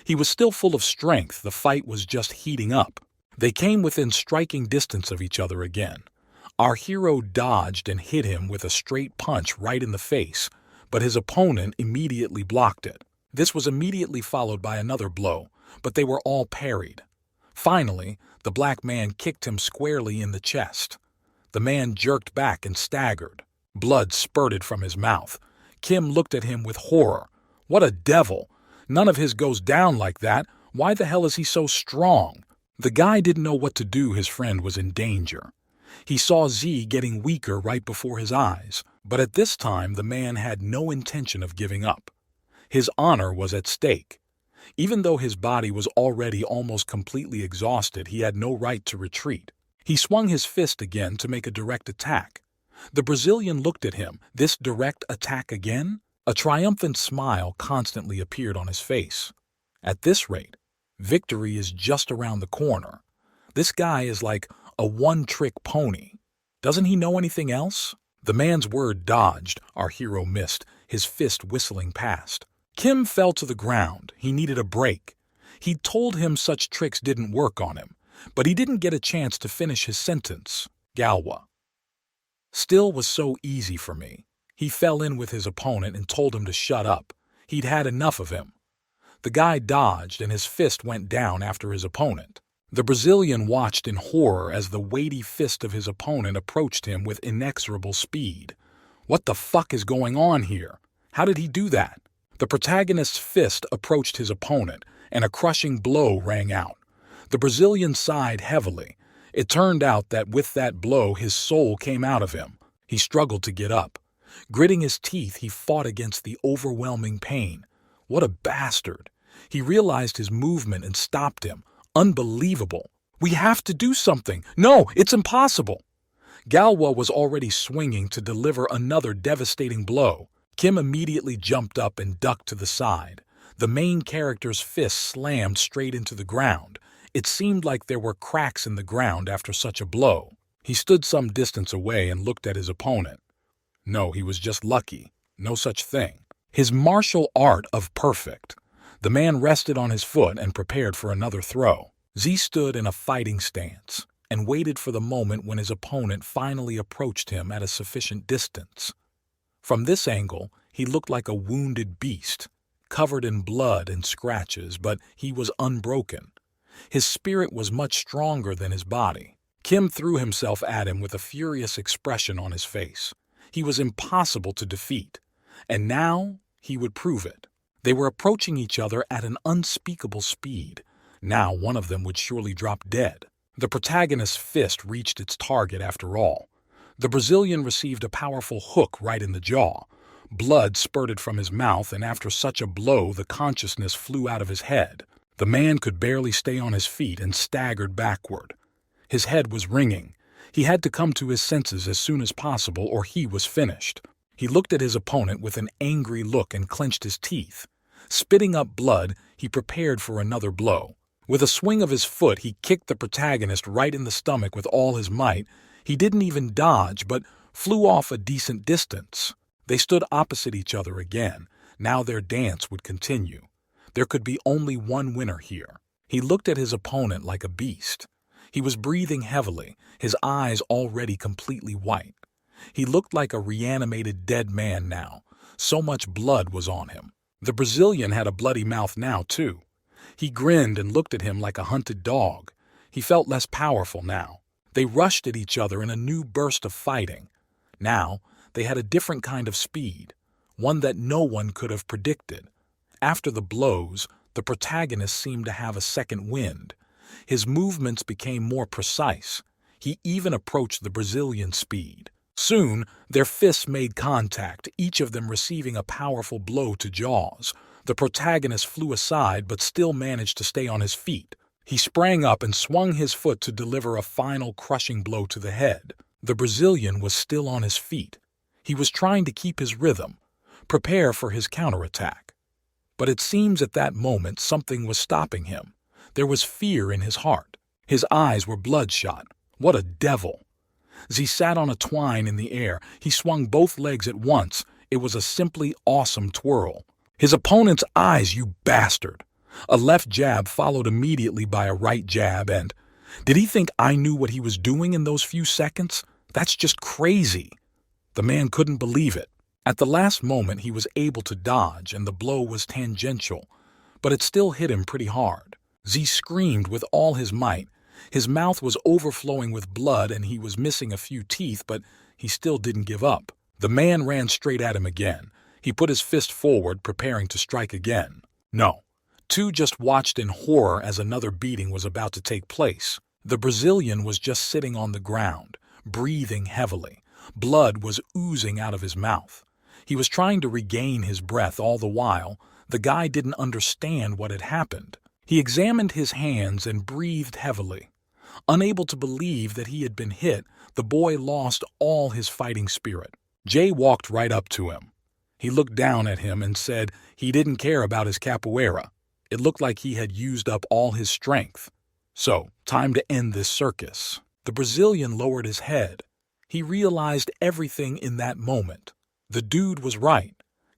He was still full of strength, the fight was just heating up. They came within striking distance of each other again. Our hero dodged and hit him with a straight punch right in the face, but his opponent immediately blocked it. This was immediately followed by another blow, but they were all parried. Finally, the black man kicked him squarely in the chest. The man jerked back and staggered. Blood spurted from his mouth. Kim looked at him with horror. What a devil! None of his goes down like that. Why the hell is he so strong? The guy didn't know what to do. His friend was in danger. He saw Z getting weaker right before his eyes, but at this time the man had no intention of giving up. His honor was at stake. Even though his body was already almost completely exhausted, he had no right to retreat. He swung his fist again to make a direct attack. The Brazilian looked at him. This direct attack again? A triumphant smile constantly appeared on his face. At this rate, victory is just around the corner. This guy is like a one-trick pony. Doesn't he know anything else? The man's word dodged. Our hero missed, his fist whistling past. Kim fell to the ground. He needed a break. He'd told him such tricks didn't work on him, but he didn't get a chance to finish his sentence. Galwa. Still was so easy for me. He fell in with his opponent and told him to shut up. He'd had enough of him. The guy dodged and his fist went down after his opponent. The Brazilian watched in horror as the weighty fist of his opponent approached him with inexorable speed. What the fuck is going on here? How did he do that? The protagonist's fist approached his opponent, and a crushing blow rang out. The Brazilian sighed heavily. It turned out that with that blow his soul came out of him. He struggled to get up. Gritting his teeth, he fought against the overwhelming pain. What a bastard! He realized his movement and stopped him. Unbelievable! We have to do something! No, it's impossible! Galwa was already swinging to deliver another devastating blow. Kim immediately jumped up and ducked to the side. The main character's fist slammed straight into the ground. It seemed like there were cracks in the ground after such a blow. He stood some distance away and looked at his opponent. No, he was just lucky. No such thing. His martial art of perfect. The man rested on his foot and prepared for another throw. Z stood in a fighting stance and waited for the moment when his opponent finally approached him at a sufficient distance. From this angle, he looked like a wounded beast, covered in blood and scratches, but he was unbroken. His spirit was much stronger than his body. Kim threw himself at him with a furious expression on his face. He was impossible to defeat, and now he would prove it. They were approaching each other at an unspeakable speed. Now one of them would surely drop dead. The protagonist's fist reached its target after all. The Brazilian received a powerful hook right in the jaw. Blood spurted from his mouth, and after such a blow, the consciousness flew out of his head. The man could barely stay on his feet and staggered backward. His head was ringing. He had to come to his senses as soon as possible, or he was finished. He looked at his opponent with an angry look and clenched his teeth. Spitting up blood, he prepared for another blow. With a swing of his foot, he kicked the protagonist right in the stomach with all his might. He didn't even dodge, but flew off a decent distance. They stood opposite each other again. Now their dance would continue. There could be only one winner here. He looked at his opponent like a beast. He was breathing heavily, his eyes already completely white. He looked like a reanimated dead man now. So much blood was on him. The Brazilian had a bloody mouth now, too. He grinned and looked at him like a hunted dog. He felt less powerful now. They rushed at each other in a new burst of fighting. Now, they had a different kind of speed, one that no one could have predicted. After the blows, the protagonist seemed to have a second wind. His movements became more precise. He even approached the Brazilian's speed. Soon, their fists made contact, each of them receiving a powerful blow to jaws. The protagonist flew aside but still managed to stay on his feet. He sprang up and swung his foot to deliver a final crushing blow to the head. The Brazilian was still on his feet. He was trying to keep his rhythm, prepare for his counterattack. But it seems at that moment something was stopping him. There was fear in his heart. His eyes were bloodshot. What a devil! As he sat on a twine in the air, he swung both legs at once. It was a simply awesome twirl. His opponent's eyes, you bastard! A left jab followed immediately by a right jab, and did he think I knew what he was doing in those few seconds? That's just crazy. The man couldn't believe it. At the last moment, he was able to dodge, and the blow was tangential, but it still hit him pretty hard. Z screamed with all his might. His mouth was overflowing with blood, and he was missing a few teeth, but he still didn't give up. The man ran straight at him again. He put his fist forward, preparing to strike again. No. Two just watched in horror as another beating was about to take place. The Brazilian was just sitting on the ground, breathing heavily. Blood was oozing out of his mouth. He was trying to regain his breath all the while. The guy didn't understand what had happened. He examined his hands and breathed heavily. Unable to believe that he had been hit, the boy lost all his fighting spirit. Jay walked right up to him. He looked down at him and said he didn't care about his capoeira. It looked like he had used up all his strength. So, time to end this circus. The Brazilian lowered his head. He realized everything in that moment. The dude was right.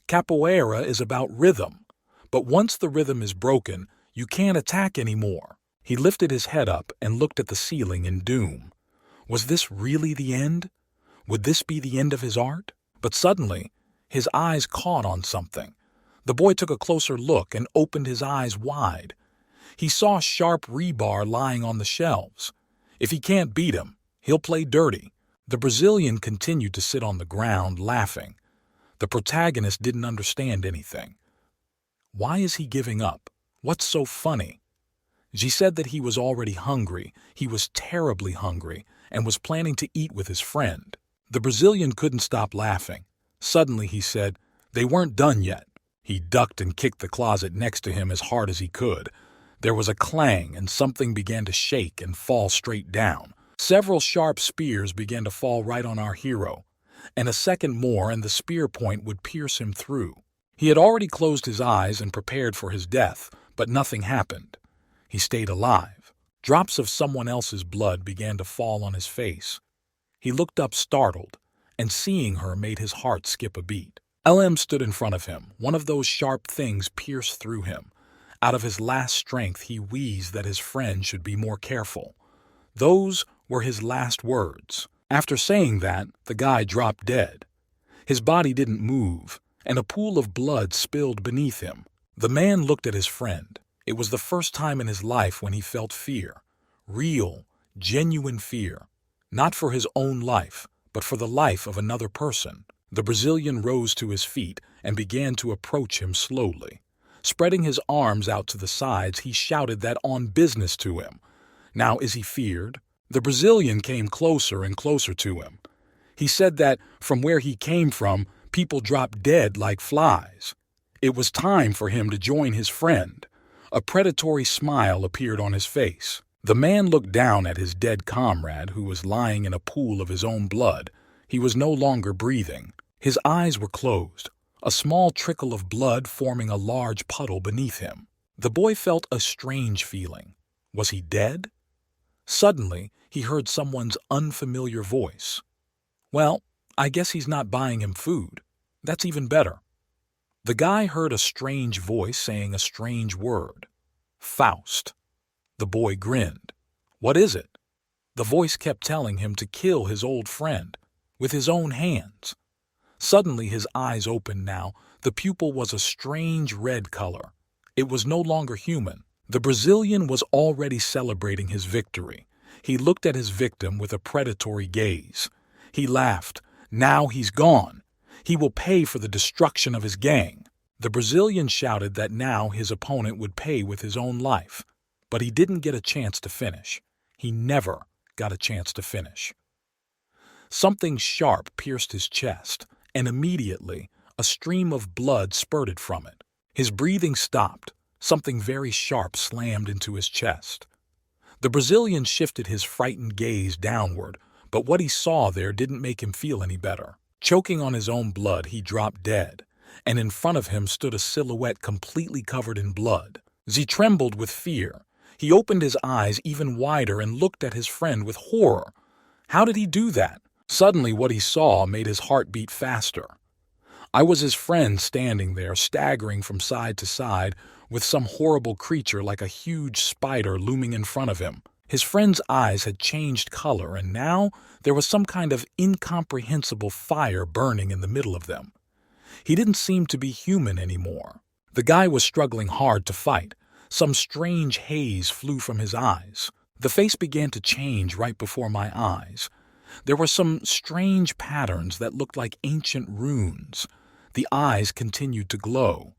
Capoeira is about rhythm. But once the rhythm is broken, you can't attack anymore. He lifted his head up and looked at the ceiling in doom. Was this really the end? Would this be the end of his art? But suddenly, his eyes caught on something. The boy took a closer look and opened his eyes wide. He saw sharp rebar lying on the shelves. If he can't beat him, he'll play dirty. The Brazilian continued to sit on the ground, laughing. The protagonist didn't understand anything. Why is he giving up? What's so funny? She said that he was already hungry. He was terribly hungry and was planning to eat with his friend. The Brazilian couldn't stop laughing. Suddenly he said, "They weren't done yet." He ducked and kicked the closet next to him as hard as he could. There was a clang, and something began to shake and fall straight down. Several sharp spears began to fall right on our hero, and a second more and the spear point would pierce him through. He had already closed his eyes and prepared for his death, but nothing happened. He stayed alive. Drops of someone else's blood began to fall on his face. He looked up startled, and seeing her made his heart skip a beat. LM stood in front of him. One of those sharp things pierced through him. Out of his last strength, he wheezed that his friend should be more careful. Those were his last words. After saying that, the guy dropped dead. His body didn't move, and a pool of blood spilled beneath him. The man looked at his friend. It was the first time in his life when he felt fear. Real, genuine fear. Not for his own life, but for the life of another person. The Brazilian rose to his feet and began to approach him slowly. Spreading his arms out to the sides, he shouted that on business to him. Now, is he feared? The Brazilian came closer and closer to him. He said that from where he came from, people dropped dead like flies. It was time for him to join his friend. A predatory smile appeared on his face. The man looked down at his dead comrade, who was lying in a pool of his own blood. He was no longer breathing. His eyes were closed, a small trickle of blood forming a large puddle beneath him. The boy felt a strange feeling. Was he dead? Suddenly, he heard someone's unfamiliar voice. Well, I guess he's not buying him food. That's even better. The guy heard a strange voice saying a strange word. Faust. The boy grinned. What is it? The voice kept telling him to kill his old friend with his own hands. Suddenly his eyes opened now. The pupil was a strange red color. It was no longer human. The Brazilian was already celebrating his victory. He looked at his victim with a predatory gaze. He laughed. Now he's gone. He will pay for the destruction of his gang. The Brazilian shouted that now his opponent would pay with his own life. But he didn't get a chance to finish. He never got a chance to finish. Something sharp pierced his chest, and immediately a stream of blood spurted from it. His breathing stopped. Something very sharp slammed into his chest. The Brazilian shifted his frightened gaze downward, but what he saw there didn't make him feel any better. Choking on his own blood, he dropped dead, and in front of him stood a silhouette completely covered in blood. He trembled with fear. He opened his eyes even wider and looked at his friend with horror. How did he do that? Suddenly what he saw made his heart beat faster. I was his friend standing there, staggering from side to side, with some horrible creature like a huge spider looming in front of him. His friend's eyes had changed color, and now there was some kind of incomprehensible fire burning in the middle of them. He didn't seem to be human anymore. The guy was struggling hard to fight. Some strange haze flew from his eyes. The face began to change right before my eyes. There were some strange patterns that looked like ancient runes. The eyes continued to glow.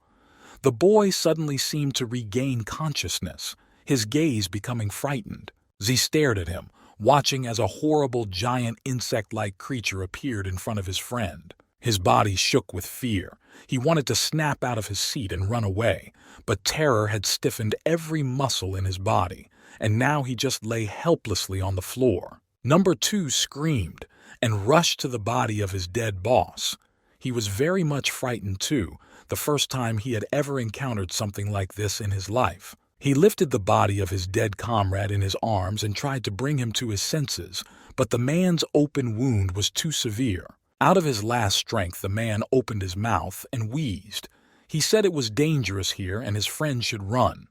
The boy suddenly seemed to regain consciousness, his gaze becoming frightened. Z stared at him, watching as a horrible giant insect-like creature appeared in front of his friend. His body shook with fear. He wanted to snap out of his seat and run away, but terror had stiffened every muscle in his body, and now he just lay helplessly on the floor. Number 2 screamed and rushed to the body of his dead boss. He was very much frightened too, the first time he had ever encountered something like this in his life. He lifted the body of his dead comrade in his arms and tried to bring him to his senses, but the man's open wound was too severe. Out of his last strength, the man opened his mouth and wheezed. He said it was dangerous here and his friend should run.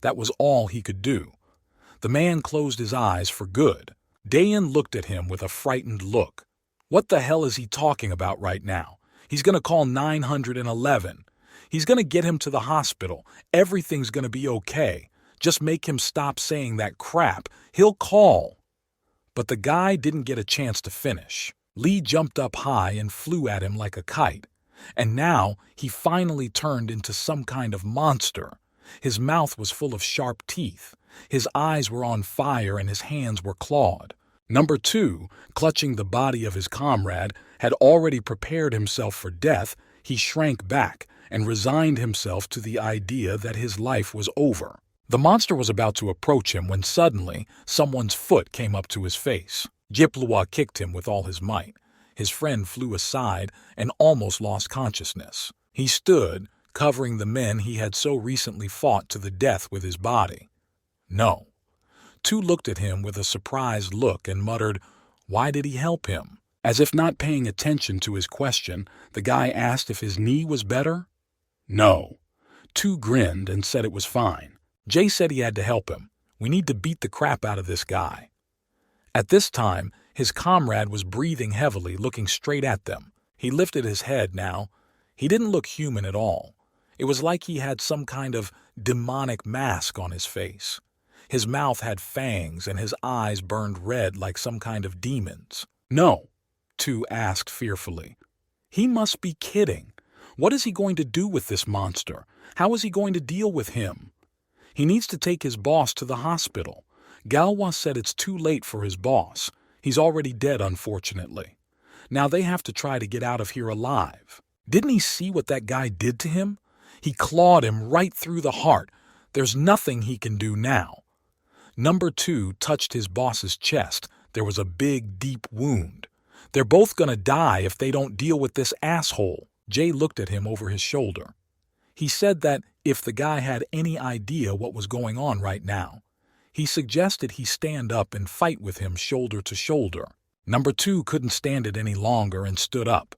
That was all he could do. The man closed his eyes for good. Dayan looked at him with a frightened look. What the hell is he talking about right now? He's going to call 911. He's going to get him to the hospital. Everything's going to be okay. Just make him stop saying that crap. He'll call. But the guy didn't get a chance to finish. Lee jumped up high and flew at him like a kite. And now he finally turned into some kind of monster. His mouth was full of sharp teeth. His eyes were on fire and his hands were clawed. Number 2, clutching the body of his comrade, had already prepared himself for death. He shrank back and resigned himself to the idea that his life was over. The monster was about to approach him when suddenly someone's foot came up to his face. Jiplua kicked him with all his might. His friend flew aside and almost lost consciousness. He stood, covering the men he had so recently fought to the death with his body. No. 2 looked at him with a surprised look and muttered, "Why did he help him?" As if not paying attention to his question, the guy asked if his knee was better. No. 2 grinned and said it was fine. Jay said he had to help him. We need to beat the crap out of this guy. At this time, his comrade was breathing heavily, looking straight at them. He lifted his head now. He didn't look human at all. It was like he had some kind of demonic mask on his face. His mouth had fangs and his eyes burned red like some kind of demons. No, 2 asked fearfully. He must be kidding. What is he going to do with this monster? How is he going to deal with him? He needs to take his boss to the hospital. Galwa said it's too late for his boss. He's already dead, unfortunately. Now they have to try to get out of here alive. Didn't he see what that guy did to him? He clawed him right through the heart. There's nothing he can do now. Number 2 touched his boss's chest. There was a big, deep wound. They're both gonna die if they don't deal with this asshole. Jay looked at him over his shoulder. He said that if the guy had any idea what was going on right now, he suggested he stand up and fight with him shoulder to shoulder. Number 2 couldn't stand it any longer and stood up.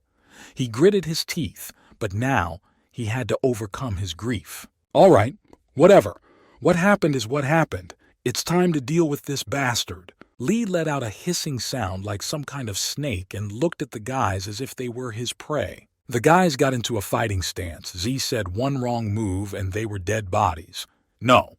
He gritted his teeth, but now he had to overcome his grief. All right, whatever. What happened is what happened. It's time to deal with this bastard. Lee let out a hissing sound like some kind of snake and looked at the guys as if they were his prey. The guys got into a fighting stance. Z said one wrong move and they were dead bodies. No.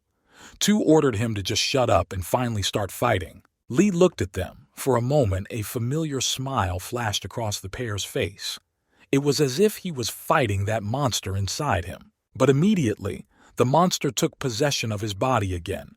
2 ordered him to just shut up and finally start fighting. Lee looked at them. For a moment, a familiar smile flashed across the pair's face. It was as if he was fighting that monster inside him. But immediately, the monster took possession of his body again.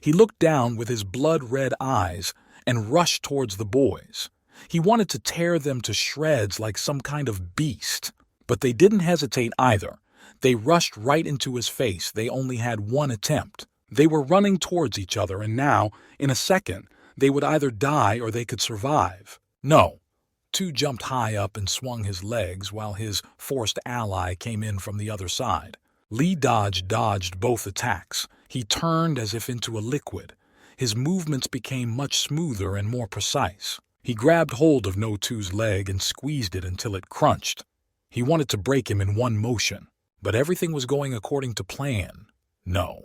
He looked down with his blood-red eyes and rushed towards the boys. He wanted to tear them to shreds like some kind of beast. But they didn't hesitate either. They rushed right into his face. They only had one attempt. They were running towards each other, and now, in a second, they would either die or they could survive. No. 2 jumped high up and swung his legs while his forced ally came in from the other side. Lee dodged both attacks. He turned as if into a liquid. His movements became much smoother and more precise. He grabbed hold of No 2's leg and squeezed it until it crunched. He wanted to break him in one motion, but everything was going according to plan. No.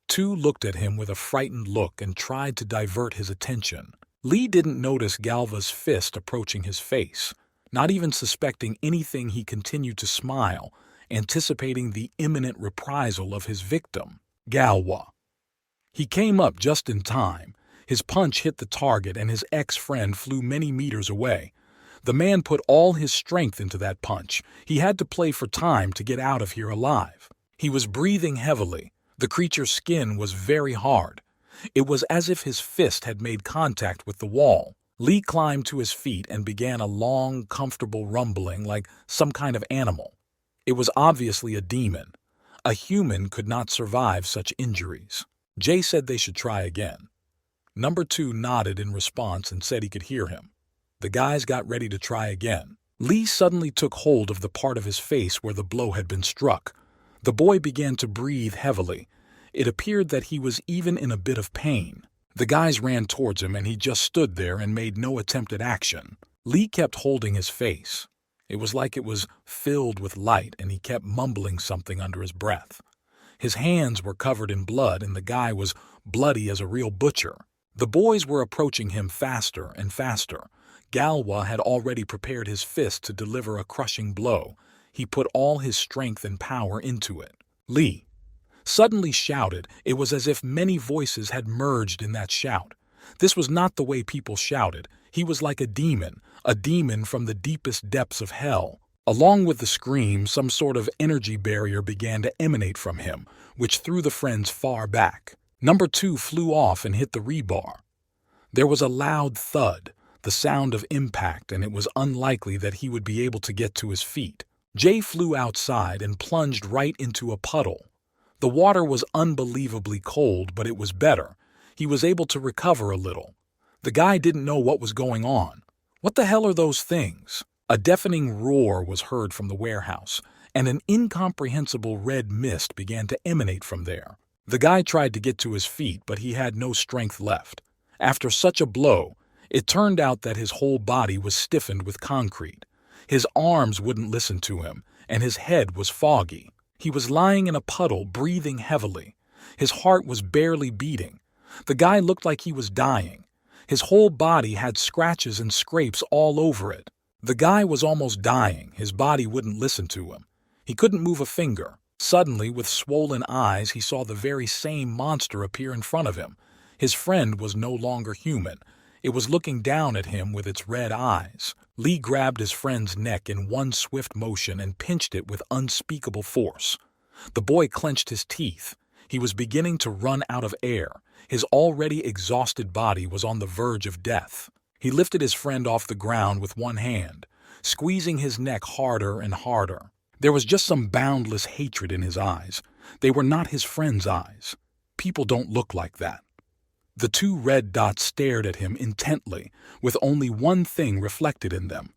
2 looked at him with a frightened look and tried to divert his attention. Lee didn't notice Galva's fist approaching his face. Not even suspecting anything, he continued to smile, anticipating the imminent reprisal of his victim, Galva. He came up just in time. His punch hit the target and his ex-friend flew many meters away. The man put all his strength into that punch. He had to play for time to get out of here alive. He was breathing heavily. The creature's skin was very hard. It was as if his fist had made contact with the wall. Lee climbed to his feet and began a long, comfortable rumbling like some kind of animal. It was obviously a demon. A human could not survive such injuries. Jay said they should try again. Number 2 nodded in response and said he could hear him. The guys got ready to try again. Lee suddenly took hold of the part of his face where the blow had been struck. The boy began to breathe heavily. It appeared that he was even in a bit of pain. The guys ran towards him and he just stood there and made no attempt at action. Lee kept holding his face. It was like it was filled with light and he kept mumbling something under his breath. His hands were covered in blood and the guy was bloody as a real butcher. The boys were approaching him faster and faster. Galva had already prepared his fist to deliver a crushing blow. He put all his strength and power into it. Lee suddenly shouted. It was as if many voices had merged in that shout. This was not the way people shouted. He was like a demon from the deepest depths of hell. Along with the scream, some sort of energy barrier began to emanate from him, which threw the friends far back. Number 2 flew off and hit the rebar. There was a loud thud, the sound of impact, and it was unlikely that he would be able to get to his feet. Jay flew outside and plunged right into a puddle. The water was unbelievably cold, but it was better. He was able to recover a little. The guy didn't know what was going on. What the hell are those things? A deafening roar was heard from the warehouse, and an incomprehensible red mist began to emanate from there. The guy tried to get to his feet, but he had no strength left. After such a blow, it turned out that his whole body was stiffened with concrete. His arms wouldn't listen to him, and his head was foggy. He was lying in a puddle, breathing heavily. His heart was barely beating. The guy looked like he was dying. His whole body had scratches and scrapes all over it. The guy was almost dying. His body wouldn't listen to him. He couldn't move a finger. Suddenly, with swollen eyes, he saw the very same monster appear in front of him. His friend was no longer human. It was looking down at him with its red eyes. Lee grabbed his friend's neck in one swift motion and pinched it with unspeakable force. The boy clenched his teeth. He was beginning to run out of air. His already exhausted body was on the verge of death. He lifted his friend off the ground with one hand, squeezing his neck harder and harder. There was just some boundless hatred in his eyes. They were not his friend's eyes. People don't look like that. The 2 red dots stared at him intently, with only one thing reflected in them: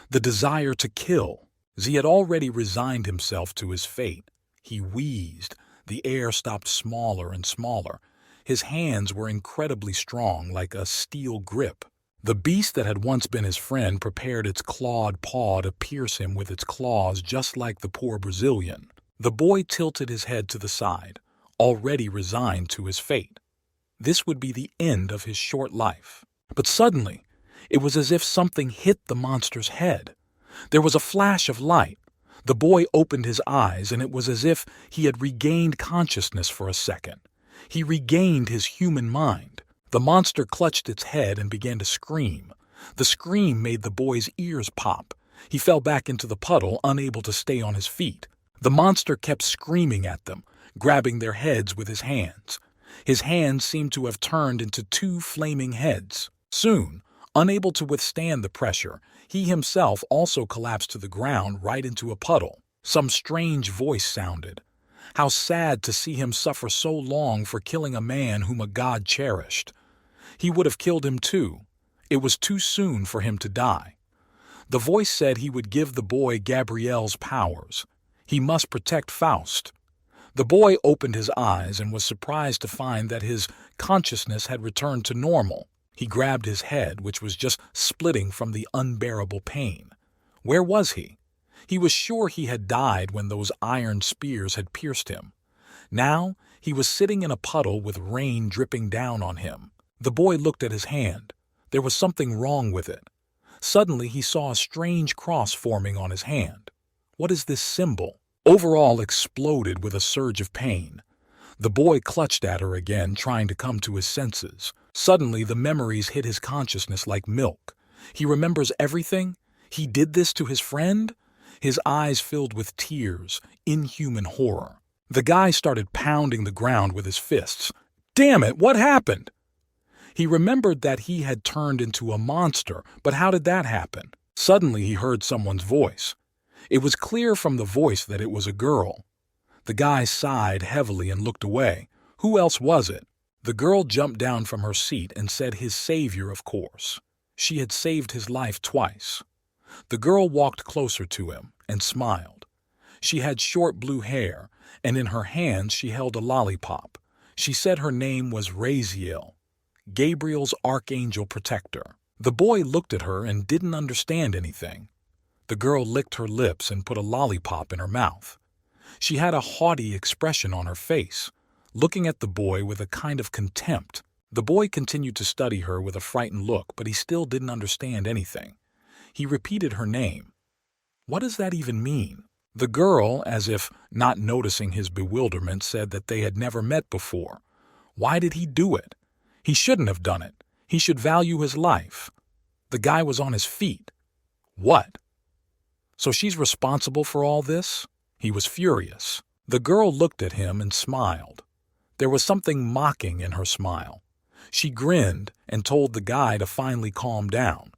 the desire to kill. He had already resigned himself to his fate. He wheezed. The air stopped smaller and smaller. His hands were incredibly strong, like a steel grip. The beast that had once been his friend prepared its clawed paw to pierce him with its claws, just like the poor Brazilian. The boy tilted his head to the side, already resigned to his fate. This would be the end of his short life. But suddenly, it was as if something hit the monster's head. There was a flash of light. The boy opened his eyes, and it was as if he had regained consciousness for a second. He regained his human mind. The monster clutched its head and began to scream. The scream made the boy's ears pop. He fell back into the puddle, unable to stay on his feet. The monster kept screaming at them, grabbing their heads with his hands. His hands seemed to have turned into 2 flaming heads. Soon, unable to withstand the pressure, he himself also collapsed to the ground right into a puddle. Some strange voice sounded. How sad to see him suffer so long for killing a man whom a god cherished. He would have killed him too. It was too soon for him to die. The voice said he would give the boy Gabrielle's powers. He must protect Faust. The boy opened his eyes and was surprised to find that his consciousness had returned to normal. He grabbed his head, which was just splitting from the unbearable pain. Where was he? He was sure he had died when those iron spears had pierced him. Now he was sitting in a puddle with rain dripping down on him. The boy looked at his hand. There was something wrong with it. Suddenly he saw a strange cross forming on his hand. What is this symbol? Overall exploded with a surge of pain. The boy clutched at her again, trying to come to his senses. Suddenly the memories hit his consciousness like milk. He remembers everything. He did this to his friend? His eyes filled with tears, inhuman horror. The guy started pounding the ground with his fists. Damn it, what happened? He remembered that he had turned into a monster, but how did that happen? Suddenly he heard someone's voice. It was clear from the voice that it was a girl. The guy sighed heavily and looked away. Who else was it? The girl jumped down from her seat and said his savior, of course. She had saved his life twice. The girl walked closer to him and smiled. She had short blue hair, and in her hands she held a lollipop. She said her name was Raziel, Gabriel's archangel protector. The boy looked at her and didn't understand anything. The girl licked her lips and put a lollipop in her mouth. She had a haughty expression on her face, looking at the boy with a kind of contempt. The boy continued to study her with a frightened look, but he still didn't understand anything. He repeated her name. What does that even mean? The girl, as if not noticing his bewilderment, said that they had never met before. Why did he do it? He shouldn't have done it. He should value his life. The guy was on his feet. What? So she's responsible for all this? He was furious. The girl looked at him and smiled. There was something mocking in her smile. She grinned and told the guy to finally calm down.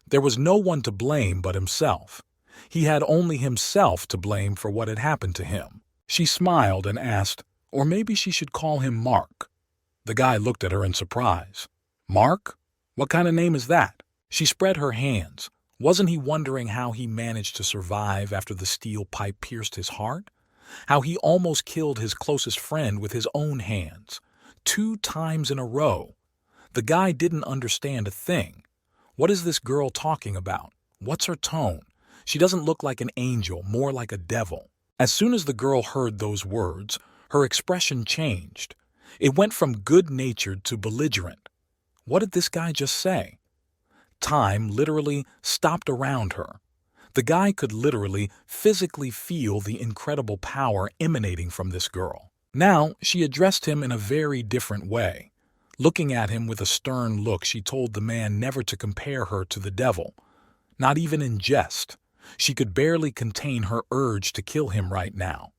There was no one to blame but himself. He had only himself to blame for what had happened to him. She smiled and asked, or maybe she should call him Mark. The guy looked at her in surprise. Mark? What kind of name is that? She spread her hands. Wasn't he wondering how he managed to survive after the steel pipe pierced his heart? How he almost killed his closest friend with his own hands, 2 times in a row. The guy didn't understand a thing. What is this girl talking about? What's her tone? She doesn't look like an angel, more like a devil. As soon as the girl heard those words, her expression changed. It went from good-natured to belligerent. What did this guy just say? Time literally stopped around her. The guy could literally, physically feel the incredible power emanating from this girl. Now, she addressed him in a very different way. Looking at him with a stern look, she told the man never to compare her to the devil, not even in jest. She could barely contain her urge to kill him right now.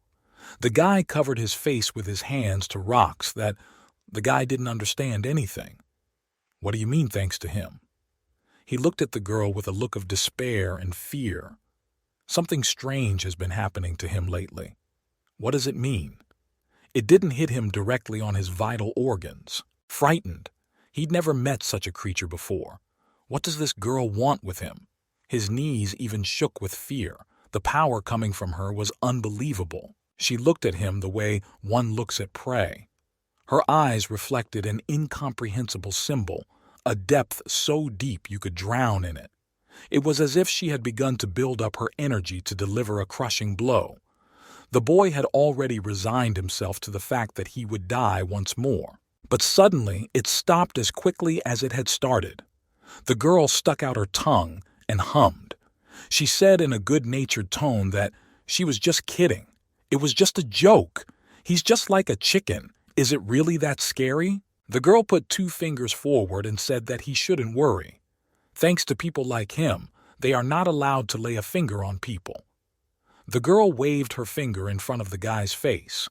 The guy covered his face with his hands to rocks that the guy didn't understand anything. What do you mean, thanks to him? He looked at the girl with a look of despair and fear. Something strange has been happening to him lately. What does it mean? It didn't hit him directly on his vital organs. Frightened. He'd never met such a creature before. What does this girl want with him? His knees even shook with fear. The power coming from her was unbelievable. She looked at him the way one looks at prey. Her eyes reflected an incomprehensible symbol, a depth so deep you could drown in it. It was as if she had begun to build up her energy to deliver a crushing blow. The boy had already resigned himself to the fact that he would die once more. But suddenly it stopped as quickly as it had started. The girl stuck out her tongue and hummed. She said in a good-natured tone that she was just kidding. It was just a joke. He's just like a chicken. Is it really that scary? The girl put 2 fingers forward and said that he shouldn't worry. Thanks to people like him, they are not allowed to lay a finger on people. The girl waved her finger in front of the guy's face.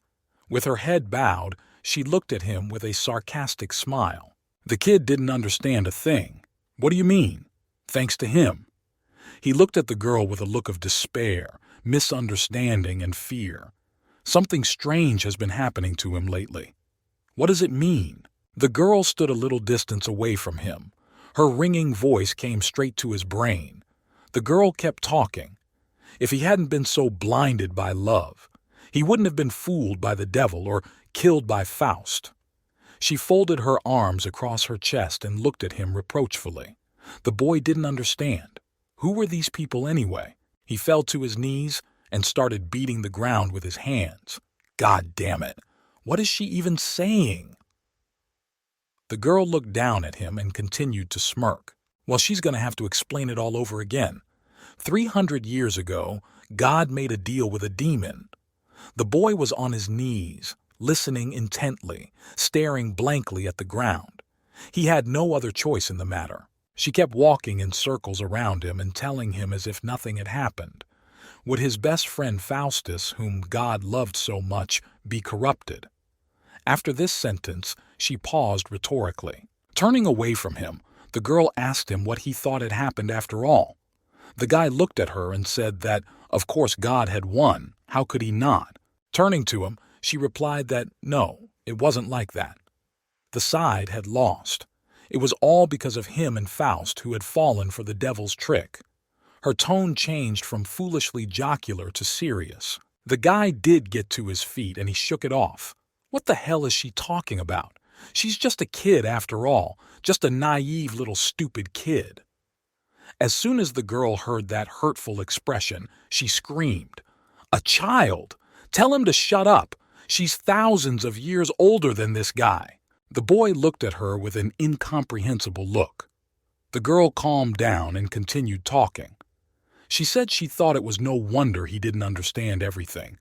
With her head bowed, she looked at him with a sarcastic smile. The kid didn't understand a thing. What do you mean? Thanks to him. He looked at the girl with a look of despair, misunderstanding, and fear. Something strange has been happening to him lately. What does it mean? The girl stood a little distance away from him. Her ringing voice came straight to his brain. The girl kept talking. If he hadn't been so blinded by love, he wouldn't have been fooled by the devil or killed by Faust. She folded her arms across her chest and looked at him reproachfully. The boy didn't understand. Who were these people anyway? He fell to his knees and started beating the ground with his hands. God damn it! What is she even saying? The girl looked down at him and continued to smirk. Well, she's going to have to explain it all over again. 300 years ago, God made a deal with a demon. The boy was on his knees, listening intently, staring blankly at the ground. He had no other choice in the matter. She kept walking in circles around him and telling him as if nothing had happened. Would his best friend Faustus, whom God loved so much, be corrupted? After this sentence, she paused rhetorically. Turning away from him, the girl asked him what he thought had happened after all. The guy looked at her and said that, of course, God had won. How could he not? Turning to him, she replied that no, it wasn't like that. The side had lost. It was all because of him and Faust, who had fallen for the devil's trick. Her tone changed from foolishly jocular to serious. The guy did get to his feet and he shook it off. What the hell is she talking about? She's just a kid after all, just a naive little stupid kid. As soon as the girl heard that hurtful expression, she screamed, "A child! Tell him to shut up! She's thousands of years older than this guy." The boy looked at her with an incomprehensible look. The girl calmed down and continued talking. She said she thought it was no wonder he didn't understand everything.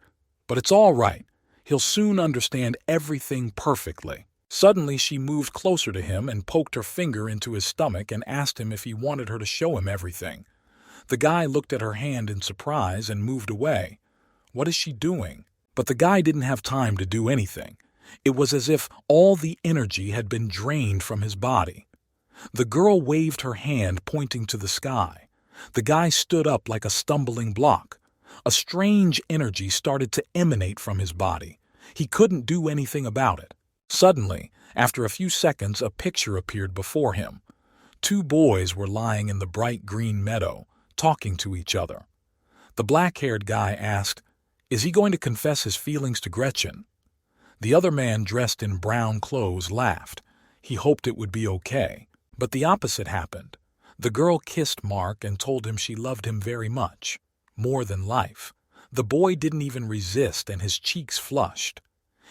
But it's all right. He'll soon understand everything perfectly. Suddenly she moved closer to him and poked her finger into his stomach and asked him if he wanted her to show him everything. The guy looked at her hand in surprise and moved away. What is she doing? But the guy didn't have time to do anything. It was as if all the energy had been drained from his body. The girl waved her hand, pointing to the sky. The guy stood up like a stumbling block. A strange energy started to emanate from his body. He couldn't do anything about it. Suddenly, after a few seconds, a picture appeared before him. Two boys were lying in the bright green meadow, talking to each other. The black-haired guy asked, "Is he going to confess his feelings to Gretchen?" The other man, dressed in brown clothes, laughed. He hoped it would be okay. But the opposite happened. The girl kissed Mark and told him she loved him very much, more than life. The boy didn't even resist and his cheeks flushed.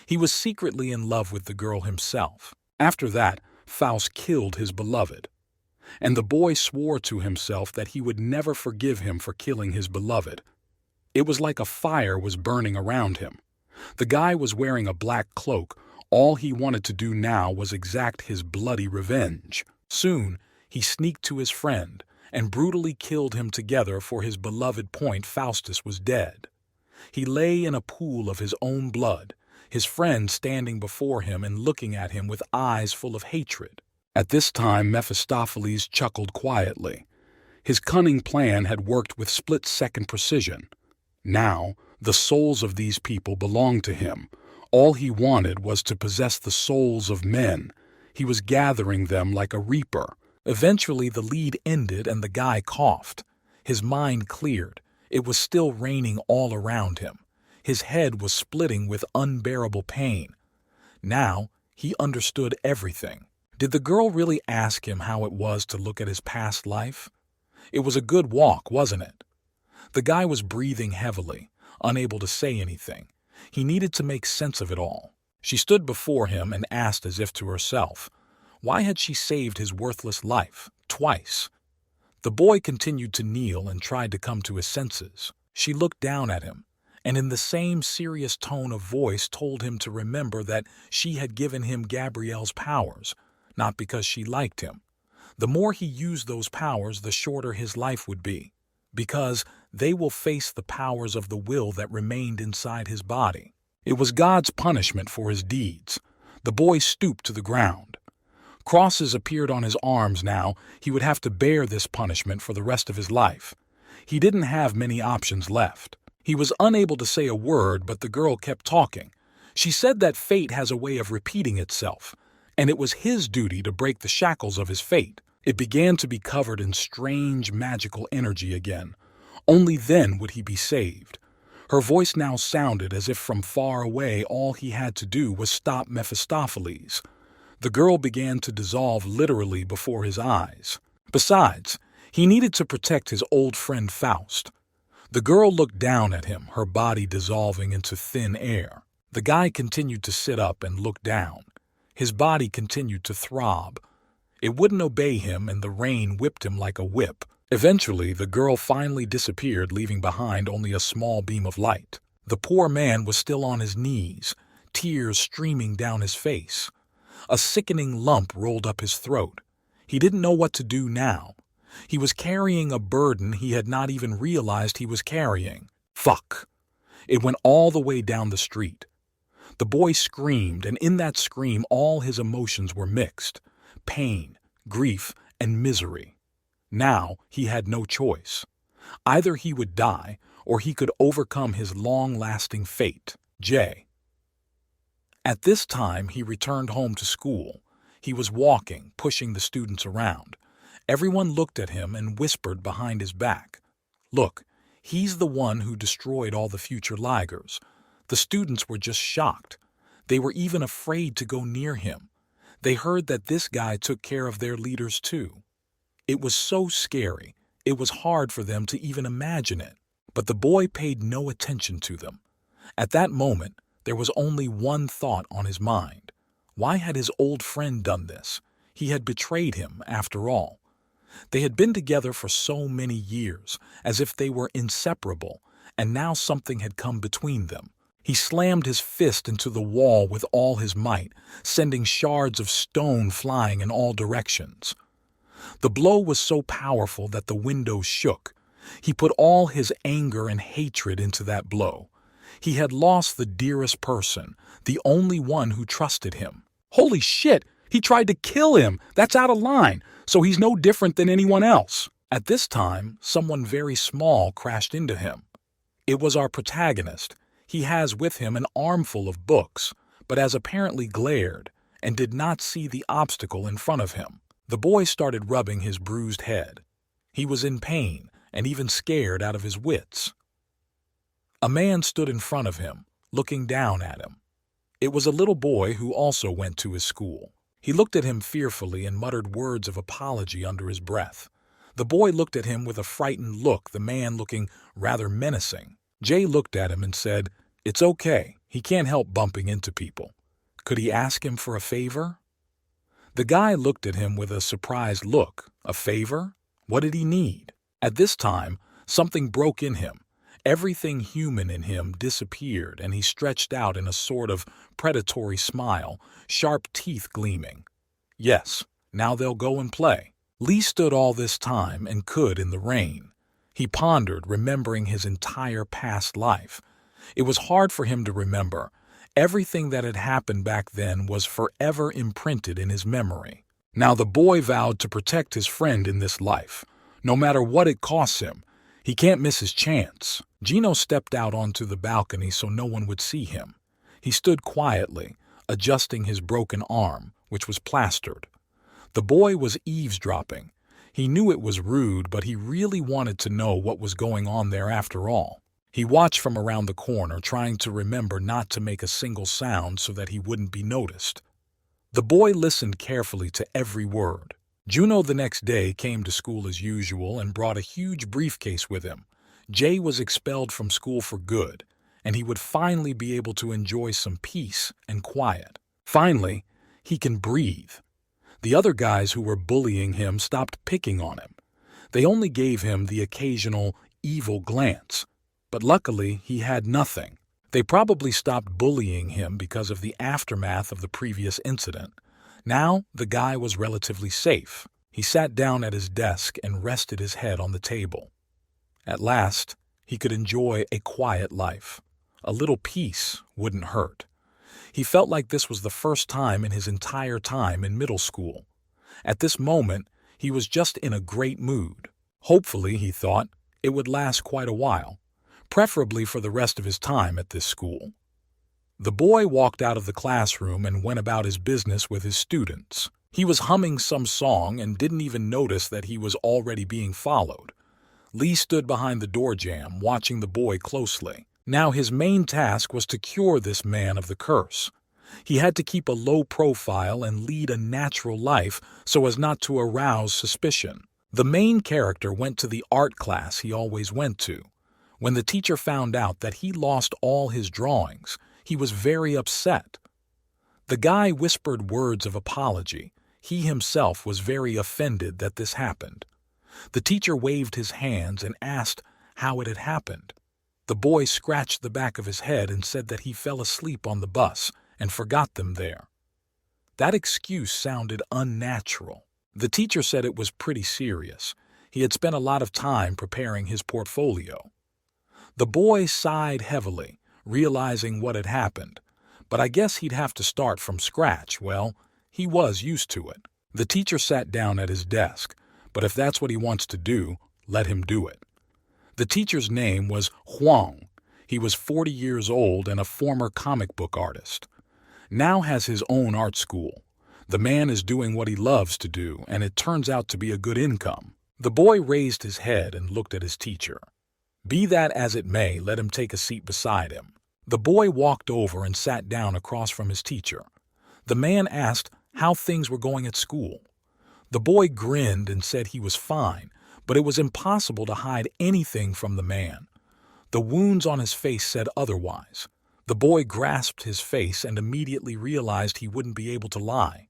He was secretly in love with the girl himself. After that, Faust killed his beloved. And the boy swore to himself that he would never forgive him for killing his beloved. It was like a fire was burning around him. The guy was wearing a black cloak. All he wanted to do now was exact his bloody revenge. Soon, he sneaked to his friend and brutally killed him together for his beloved point. Faustus was dead. He lay in a pool of his own blood, his friend standing before him and looking at him with eyes full of hatred. At this time, Mephistopheles chuckled quietly. His cunning plan had worked with split-second precision. Now, the souls of these people belonged to him. All he wanted was to possess the souls of men. He was gathering them like a reaper. Eventually, the lead ended and the guy coughed. His mind cleared. It was still raining all around him. His head was splitting with unbearable pain. Now, he understood everything. Did the girl really ask him how it was to look at his past life? It was a good walk, wasn't it? The guy was breathing heavily, unable to say anything. He needed to make sense of it all. She stood before him and asked as if to herself, why had she saved his worthless life, twice? The boy continued to kneel and tried to come to his senses. She looked down at him, and in the same serious tone of voice told him to remember that she had given him Gabrielle's powers, not because she liked him. The more he used those powers, the shorter his life would be, because they will face the powers of the will that remained inside his body. It was God's punishment for his deeds. The boy stooped to the ground. Crosses appeared on his arms now. He would have to bear this punishment for the rest of his life. He didn't have many options left. He was unable to say a word, but the girl kept talking. She said that fate has a way of repeating itself, and it was his duty to break the shackles of his fate. It began to be covered in strange magical energy again. Only then would he be saved. Her voice now sounded as if from far away all he had to do was stop Mephistopheles. The girl began to dissolve literally before his eyes. Besides, he needed to protect his old friend Faust. The girl looked down at him, her body dissolving into thin air. The guy continued to sit up and look down. His body continued to throb. It wouldn't obey him, and the rain whipped him like a whip. Eventually, the girl finally disappeared, leaving behind only a small beam of light. The poor man was still on his knees, tears streaming down his face. A sickening lump rolled up his throat. He didn't know what to do now. He was carrying a burden he had not even realized he was carrying. Fuck! It went all the way down the street. The boy screamed, and in that scream all his emotions were mixed. Pain, grief, and misery. Now he had no choice. Either he would die, or he could overcome his long-lasting fate. J. At this time, he returned home to school. He was walking, pushing the students around. Everyone looked at him and whispered behind his back, "Look, he's the one who destroyed all the future Ligers." The students were just shocked. They were even afraid to go near him. They heard that this guy took care of their leaders too. It was so scary, it was hard for them to even imagine it. But the boy paid no attention to them. At that moment, there was only one thought on his mind. Why had his old friend done this? He had betrayed him, after all. They had been together for so many years, as if they were inseparable, and now something had come between them. He slammed his fist into the wall with all his might, sending shards of stone flying in all directions. The blow was so powerful that the window shook. He put all his anger and hatred into that blow. He had lost the dearest person, the only one who trusted him. Holy shit! He tried to kill him! That's out of line, so he's no different than anyone else. At this time, someone very small crashed into him. It was our protagonist. He has with him an armful of books, but has apparently glared and did not see the obstacle in front of him. The boy started rubbing his bruised head. He was in pain and even scared out of his wits. A man stood in front of him, looking down at him. It was a little boy who also went to his school. He looked at him fearfully and muttered words of apology under his breath. The boy looked at him with a frightened look, the man looking rather menacing. Jay looked at him and said, "It's okay. He can't help bumping into people. Could he ask him for a favor?" The guy looked at him with a surprised look. A favor? What did he need? At this time, something broke in him. Everything human in him disappeared, and he stretched out in a sort of predatory smile, sharp teeth gleaming. Yes, now they'll go and play. Lee stood all this time and could in the rain. He pondered, remembering his entire past life. It was hard for him to remember. Everything that had happened back then was forever imprinted in his memory. Now the boy vowed to protect his friend in this life, no matter what it costs him. He can't miss his chance. Gino stepped out onto the balcony so no one would see him. He stood quietly, adjusting his broken arm, which was plastered. The boy was eavesdropping. He knew it was rude, but he really wanted to know what was going on there after all. He watched from around the corner, trying to remember not to make a single sound so that he wouldn't be noticed. The boy listened carefully to every word. Juno the next day came to school as usual and brought a huge briefcase with him. Jay was expelled from school for good, and he would finally be able to enjoy some peace and quiet. Finally, he can breathe. The other guys who were bullying him stopped picking on him. They only gave him the occasional evil glance. But luckily, he had nothing. They probably stopped bullying him because of the aftermath of the previous incident. Now, the guy was relatively safe. He sat down at his desk and rested his head on the table. At last, he could enjoy a quiet life. A little peace wouldn't hurt. He felt like this was the first time in his entire time in middle school. At this moment, he was just in a great mood. Hopefully, he thought, it would last quite a while, preferably for the rest of his time at this school. The boy walked out of the classroom and went about his business with his students. He was humming some song and didn't even notice that he was already being followed. Lee stood behind the door jamb, watching the boy closely. Now his main task was to cure this man of the curse. He had to keep a low profile and lead a natural life so as not to arouse suspicion. The main character went to the art class he always went to. When the teacher found out that he lost all his drawings, he was very upset. The guy whispered words of apology. He himself was very offended that this happened. The teacher waved his hands and asked how it had happened. The boy scratched the back of his head and said that he fell asleep on the bus and forgot them there. That excuse sounded unnatural. The teacher said it was pretty serious. He had spent a lot of time preparing his portfolio. The boy sighed heavily, realizing what had happened. But I guess he'd have to start from scratch. Well, he was used to it. The teacher sat down at his desk, but if that's what he wants to do, let him do it. The teacher's name was Huang. He was 40 years old and a former comic book artist. Now has his own art school. The man is doing what he loves to do, and it turns out to be a good income. The boy raised his head and looked at his teacher. Be that as it may, let him take a seat beside him. The boy walked over and sat down across from his teacher. The man asked how things were going at school. The boy grinned and said he was fine, but it was impossible to hide anything from the man. The wounds on his face said otherwise. The boy grasped his face and immediately realized he wouldn't be able to lie.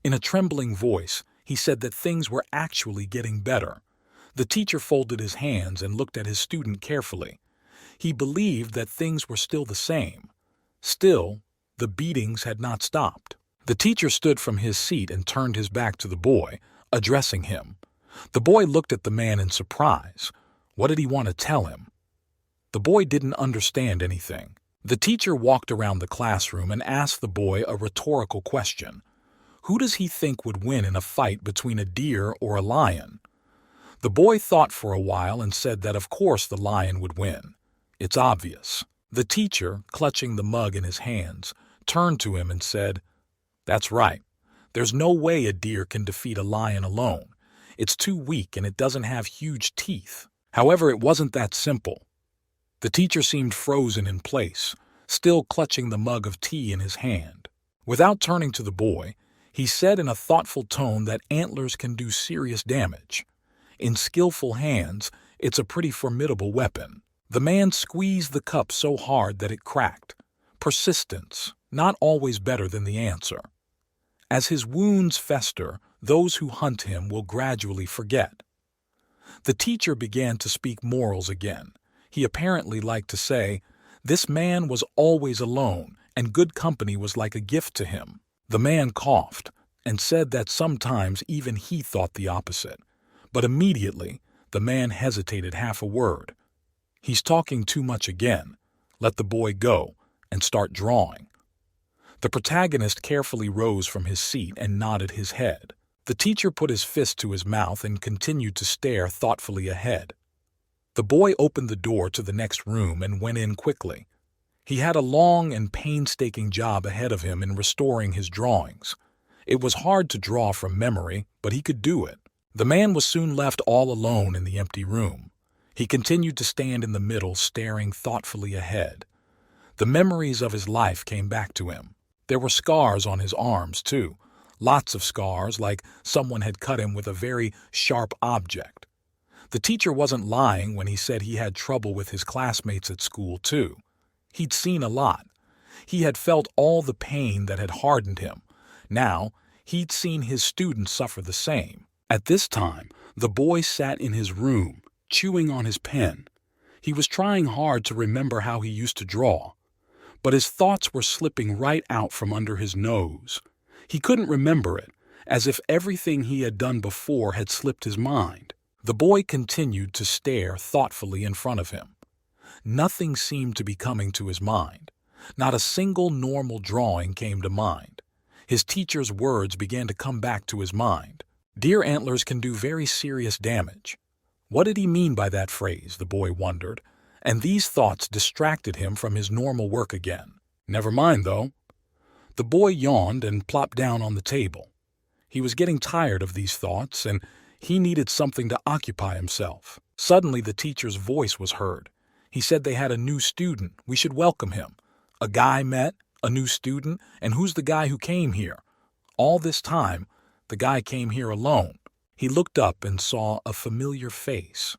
In a trembling voice, he said that things were actually getting better. The teacher folded his hands and looked at his student carefully. He believed that things were still the same. Still, the beatings had not stopped. The teacher stood from his seat and turned his back to the boy, addressing him. The boy looked at the man in surprise. What did he want to tell him? The boy didn't understand anything. The teacher walked around the classroom and asked the boy a rhetorical question. Who does he think would win in a fight between a deer or a lion? The boy thought for a while and said that of course the lion would win. It's obvious. The teacher, clutching the mug in his hands, turned to him and said, That's right. There's no way a deer can defeat a lion alone. It's too weak and it doesn't have huge teeth. However, it wasn't that simple. The teacher seemed frozen in place, still clutching the mug of tea in his hand. Without turning to the boy, he said in a thoughtful tone that antlers can do serious damage. In skillful hands, it's a pretty formidable weapon. The man squeezed the cup so hard that it cracked. Persistence, not always better than the answer. As his wounds fester, those who hunt him will gradually forget. The teacher began to speak morals again. He apparently liked to say, this man was always alone, and good company was like a gift to him. The man coughed and said that sometimes even he thought the opposite. But immediately, the man hesitated half a word. He's talking too much again. Let the boy go and start drawing. The protagonist carefully rose from his seat and nodded his head. The teacher put his fist to his mouth and continued to stare thoughtfully ahead. The boy opened the door to the next room and went in quickly. He had a long and painstaking job ahead of him in restoring his drawings. It was hard to draw from memory, but he could do it. The man was soon left all alone in the empty room. He continued to stand in the middle, staring thoughtfully ahead. The memories of his life came back to him. There were scars on his arms, too. Lots of scars, like someone had cut him with a very sharp object. The teacher wasn't lying when he said he had trouble with his classmates at school, too. He'd seen a lot. He had felt all the pain that had hardened him. Now, he'd seen his students suffer the same. At this time, the boy sat in his room, chewing on his pen. He was trying hard to remember how he used to draw, but his thoughts were slipping right out from under his nose. He couldn't remember it, as if everything he had done before had slipped his mind. The boy continued to stare thoughtfully in front of him. Nothing seemed to be coming to his mind. Not a single normal drawing came to mind. His teacher's words began to come back to his mind. Deer antlers can do very serious damage. What did he mean by that phrase, the boy wondered, and these thoughts distracted him from his normal work again. Never mind, though. The boy yawned and plopped down on the table. He was getting tired of these thoughts, and he needed something to occupy himself. Suddenly the teacher's voice was heard. He said they had a new student. We should welcome him. A guy met, a new student, and who's the guy who came here? All this time, the guy came here alone. He looked up and saw a familiar face.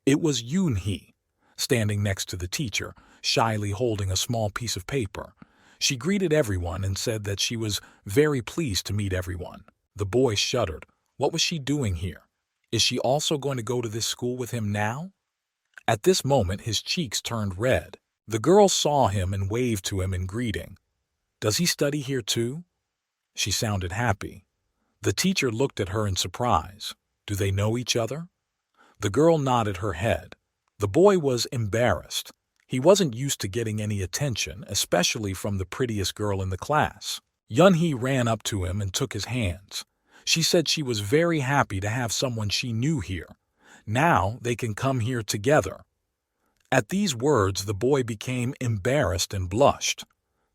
It was Yoon-hee, standing next to the teacher, shyly holding a small piece of paper. She greeted everyone and said that she was very pleased to meet everyone. The boy shuddered. What was she doing here? Is she also going to go to this school with him now? At this moment, his cheeks turned red. The girl saw him and waved to him in greeting. Does he study here too? She sounded happy. The teacher looked at her in surprise. Do they know each other? The girl nodded her head. The boy was embarrassed. He wasn't used to getting any attention, especially from the prettiest girl in the class. Yoon-hee ran up to him and took his hands. She said she was very happy to have someone she knew here. Now they can come here together. At these words, the boy became embarrassed and blushed.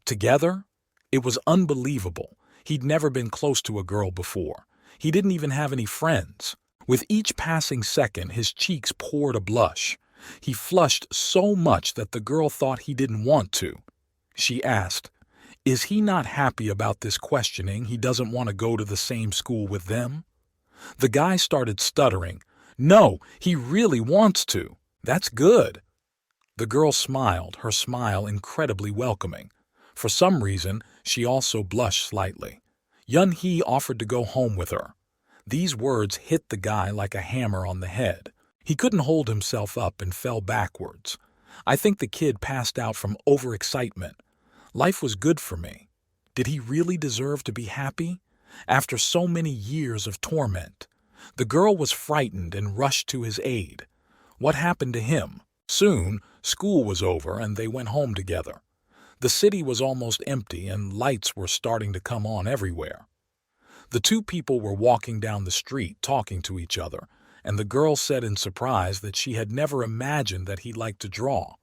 Together? It was unbelievable. He'd never been close to a girl before. He didn't even have any friends. With each passing second, his cheeks poured a blush. He flushed so much that the girl thought he didn't want to. She asked, "Is he not happy about this questioning? He doesn't want to go to the same school with them?" The guy started stuttering. "No, he really wants to. That's good." The girl smiled, her smile incredibly welcoming. For some reason, she also blushed slightly. Yoon-hee offered to go home with her. These words hit the guy like a hammer on the head. He couldn't hold himself up and fell backwards. I think the kid passed out from overexcitement. Life was good for me. Did he really deserve to be happy? After so many years of torment. The girl was frightened and rushed to his aid. What happened to him? Soon, school was over and they went home together. The city was almost empty and lights were starting to come on everywhere. The two people were walking down the street talking to each other, and the girl said in surprise that she had never imagined that he liked to draw.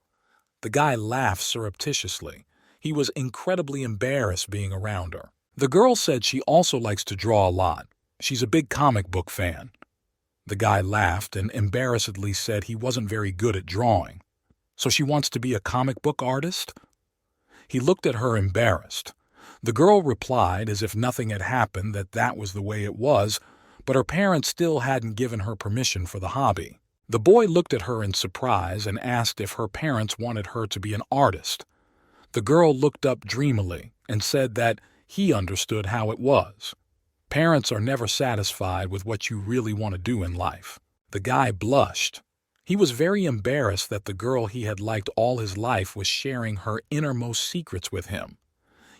The guy laughed surreptitiously. He was incredibly embarrassed being around her. The girl said she also likes to draw a lot. She's a big comic book fan. The guy laughed and embarrassedly said he wasn't very good at drawing. So she wants to be a comic book artist? He looked at her embarrassed. The girl replied as if nothing had happened, that that was the way it was, but her parents still hadn't given her permission for the hobby. The boy looked at her in surprise and asked if her parents wanted her to be an artist. The girl looked up dreamily and said that he understood how it was. Parents are never satisfied with what you really want to do in life. The guy blushed. He was very embarrassed that the girl he had liked all his life was sharing her innermost secrets with him.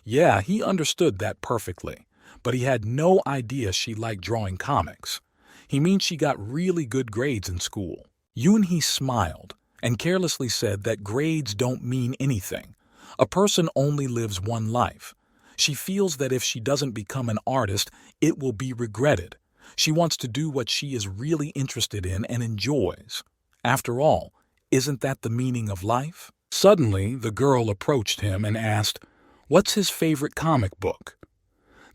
Yeah, he understood that perfectly, but he had no idea she liked drawing comics. He means she got really good grades in school. Yoon-hee smiled and carelessly said that grades don't mean anything. A person only lives one life. She feels that if she doesn't become an artist, it will be regretted. She wants to do what she is really interested in and enjoys. After all, isn't that the meaning of life? Suddenly, the girl approached him and asked, "What's his favorite comic book?"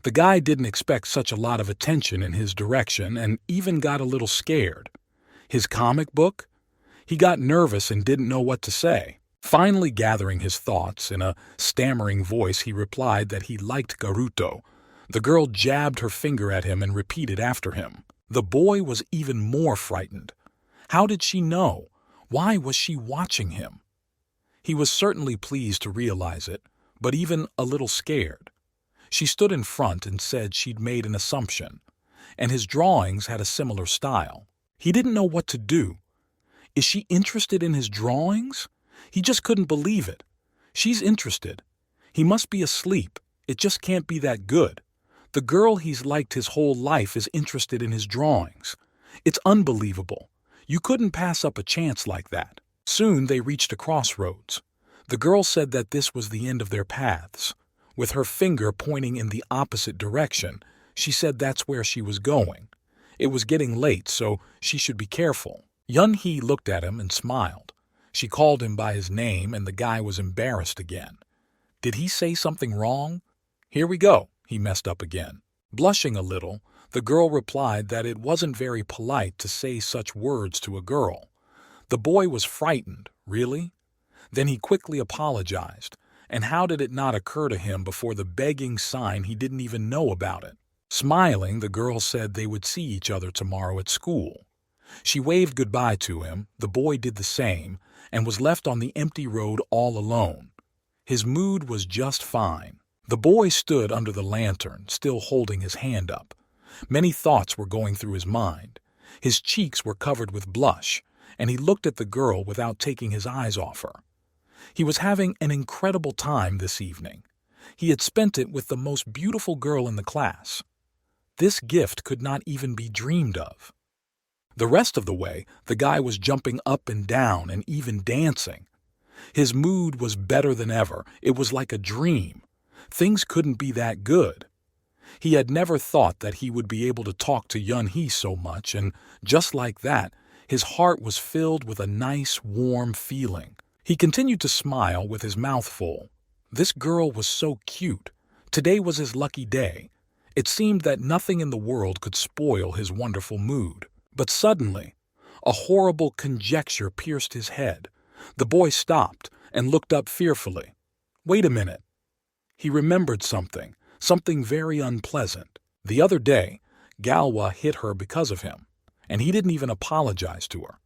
The guy didn't expect such a lot of attention in his direction and even got a little scared. His comic book? He got nervous and didn't know what to say. Finally gathering his thoughts, in a stammering voice he replied that he liked Garuto. The girl jabbed her finger at him and repeated after him. The boy was even more frightened. How did she know? Why was she watching him? He was certainly pleased to realize it, but even a little scared. She stood in front and said she'd made an assumption, and his drawings had a similar style. He didn't know what to do. Is she interested in his drawings? He just couldn't believe it. She's interested. He must be asleep. It just can't be that good. The girl he's liked his whole life is interested in his drawings. It's unbelievable. You couldn't pass up a chance like that. Soon they reached a crossroads. The girl said that this was the end of their paths. With her finger pointing in the opposite direction, she said that's where she was going. It was getting late, so she should be careful. Yoon-hee looked at him and smiled. She called him by his name, and the guy was embarrassed again. Did he say something wrong? "Here we go," he messed up again. Blushing a little, the girl replied that it wasn't very polite to say such words to a girl. The boy was frightened. Really? Then he quickly apologized. And how did it not occur to him before the begging sign he didn't even know about it? Smiling, the girl said they would see each other tomorrow at school. She waved goodbye to him, the boy did the same, and was left on the empty road all alone. His mood was just fine. The boy stood under the lantern, still holding his hand up. Many thoughts were going through his mind. His cheeks were covered with blush, and he looked at the girl without taking his eyes off her. He was having an incredible time this evening. He had spent it with the most beautiful girl in the class. This gift could not even be dreamed of. The rest of the way, the guy was jumping up and down and even dancing. His mood was better than ever. It was like a dream. Things couldn't be that good. He had never thought that he would be able to talk to Yun-hee so much, and just like that, his heart was filled with a nice, warm feeling. He continued to smile with his mouth full. This girl was so cute. Today was his lucky day. It seemed that nothing in the world could spoil his wonderful mood. But suddenly, a horrible conjecture pierced his head. The boy stopped and looked up fearfully. Wait a minute. He remembered something very unpleasant. The other day, Galwa hit her because of him, and he didn't even apologize to her.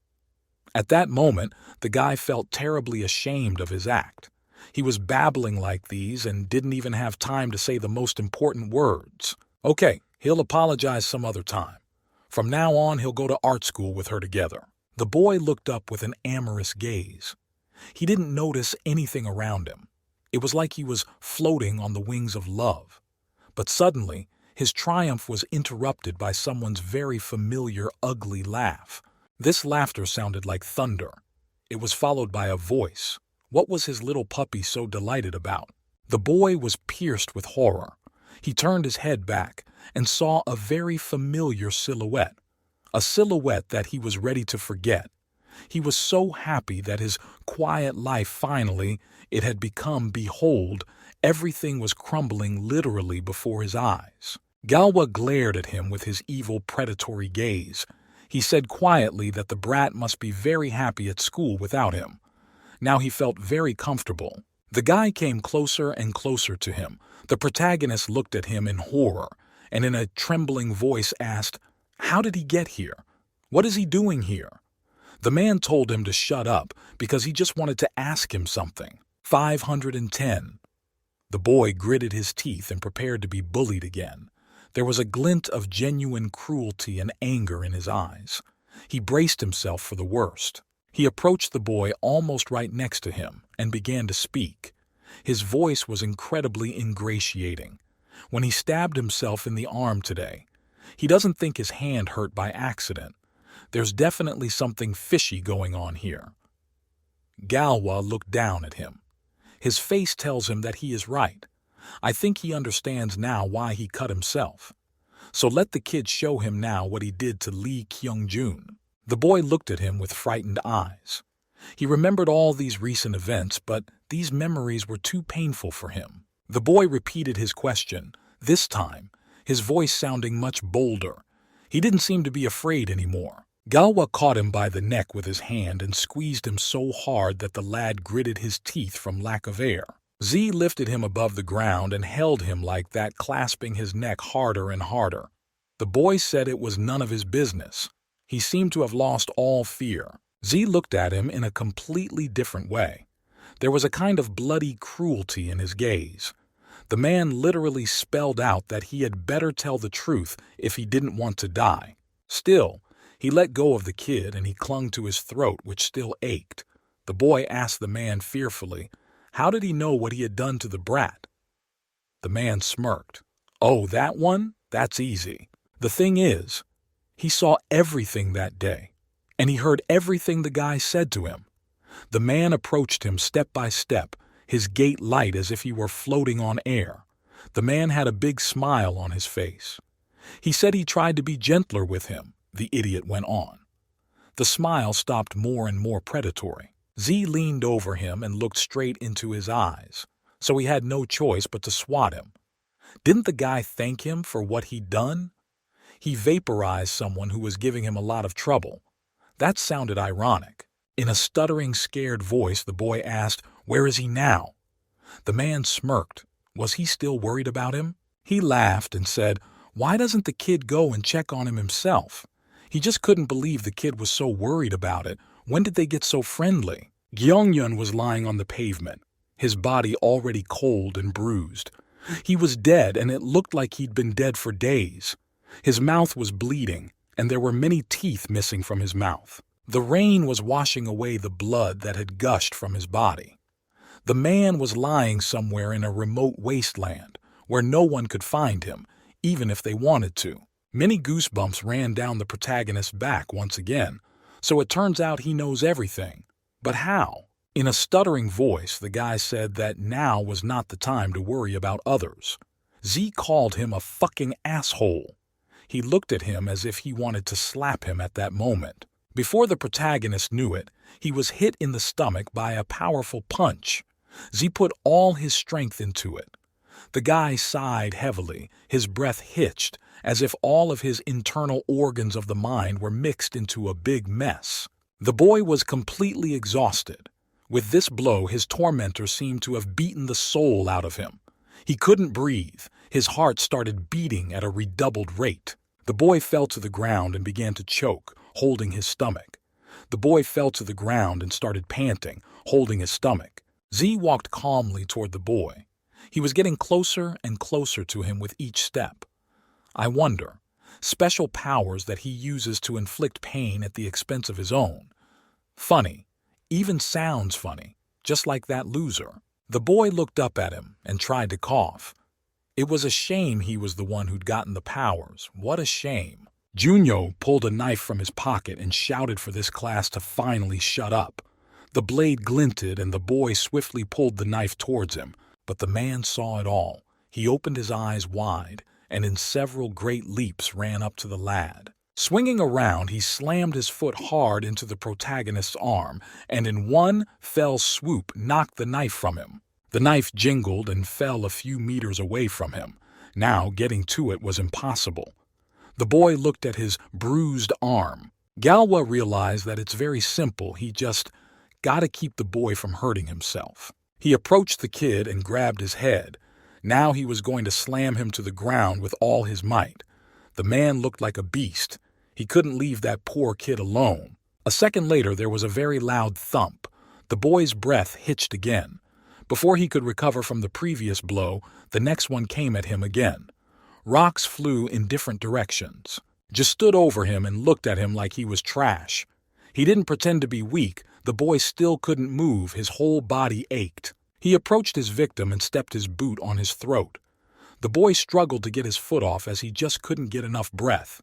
At that moment, the guy felt terribly ashamed of his act. He was babbling like these and didn't even have time to say the most important words. Okay, he'll apologize some other time. From now on, he'll go to art school with her together. The boy looked up with an amorous gaze. He didn't notice anything around him. It was like he was floating on the wings of love. But suddenly, his triumph was interrupted by someone's very familiar, ugly laugh. This laughter sounded like thunder. It was followed by a voice. What was his little puppy so delighted about? The boy was pierced with horror. He turned his head back and saw a very familiar silhouette, a silhouette that he was ready to forget. He was so happy that his quiet life finally, it had become, behold, everything was crumbling literally before his eyes. Galwa glared at him with his evil predatory gaze. He said quietly that the brat must be very happy at school without him. Now he felt very comfortable. The guy came closer and closer to him. The protagonist looked at him in horror, and in a trembling voice asked, "How did he get here? What is he doing here?" The man told him to shut up because he just wanted to ask him something. 510. The boy gritted his teeth and prepared to be bullied again. There was a glint of genuine cruelty and anger in his eyes. He braced himself for the worst. He approached the boy almost right next to him and began to speak. His voice was incredibly ingratiating. When he stabbed himself in the arm today, he doesn't think his hand hurt by accident. There's definitely something fishy going on here. Galwa looked down at him. His face tells him that he is right. I think he understands now why he cut himself. So let the kid show him now what he did to Lee Kyung-jun. The boy looked at him with frightened eyes. He remembered all these recent events, but these memories were too painful for him. The boy repeated his question, this time, his voice sounding much bolder. He didn't seem to be afraid anymore. Galwa caught him by the neck with his hand and squeezed him so hard that the lad gritted his teeth from lack of air. Z lifted him above the ground and held him like that, clasping his neck harder and harder. The boy said it was none of his business. He seemed to have lost all fear. Z looked at him in a completely different way. There was a kind of bloody cruelty in his gaze. The man literally spelled out that he had better tell the truth if he didn't want to die. Still, he let go of the kid and he clung to his throat, which still ached. The boy asked the man fearfully, how did he know what he had done to the brat? The man smirked. Oh, that one? That's easy. The thing is, he saw everything that day, and he heard everything the guy said to him. The man approached him step by step, his gait light as if he were floating on air. The man had a big smile on his face. He said he tried to be gentler with him, the idiot went on. The smile stopped more and more predatory. Z leaned over him and looked straight into his eyes, so he had no choice but to swat him. Didn't the guy thank him for what he'd done? He vaporized someone who was giving him a lot of trouble. That sounded ironic. In a stuttering, scared voice, the boy asked, "Where is he now?" The man smirked. Was he still worried about him? He laughed and said, "Why doesn't the kid go and check on him himself?" He just couldn't believe the kid was so worried about it. When did they get so friendly? Gyeongyun was lying on the pavement, his body already cold and bruised. He was dead, and it looked like he'd been dead for days. His mouth was bleeding, and there were many teeth missing from his mouth. The rain was washing away the blood that had gushed from his body. The man was lying somewhere in a remote wasteland, where no one could find him, even if they wanted to. Many goosebumps ran down the protagonist's back once again, so it turns out he knows everything. But how? In a stuttering voice, the guy said that now was not the time to worry about others. Z called him a fucking asshole. He looked at him as if he wanted to slap him at that moment. Before the protagonist knew it, he was hit in the stomach by a powerful punch. Z put all his strength into it. The guy sighed heavily, his breath hitched, as if all of his internal organs of the mind were mixed into a big mess. The boy was completely exhausted. With this blow, his tormentor seemed to have beaten the soul out of him. He couldn't breathe. His heart started beating at a redoubled rate. The boy fell to the ground and began to choke, holding his stomach. The boy fell to the ground and started panting, holding his stomach. Z walked calmly toward the boy. He was getting closer and closer to him with each step. I wonder, special powers that he uses to inflict pain at the expense of his own. Funny, even sounds funny, just like that loser. The boy looked up at him and tried to cough. It was a shame he was the one who'd gotten the powers. What a shame. Junyo pulled a knife from his pocket and shouted for this class to finally shut up. The blade glinted and the boy swiftly pulled the knife towards him, but the man saw it all. He opened his eyes wide and in several great leaps ran up to the lad. Swinging around, he slammed his foot hard into the protagonist's arm and in one fell swoop knocked the knife from him. The knife jingled and fell a few meters away from him. Now getting to it was impossible. The boy looked at his bruised arm. Galwa realized that it's very simple. He just gotta keep the boy from hurting himself. He approached the kid and grabbed his head. Now he was going to slam him to the ground with all his might. The man looked like a beast. He couldn't leave that poor kid alone. A second later, there was a very loud thump. The boy's breath hitched again. Before he could recover from the previous blow, the next one came at him again. Rocks flew in different directions. Just stood over him and looked at him like he was trash. He didn't pretend to be weak. The boy still couldn't move. His whole body ached. He approached his victim and stepped his boot on his throat. The boy struggled to get his foot off as he just couldn't get enough breath.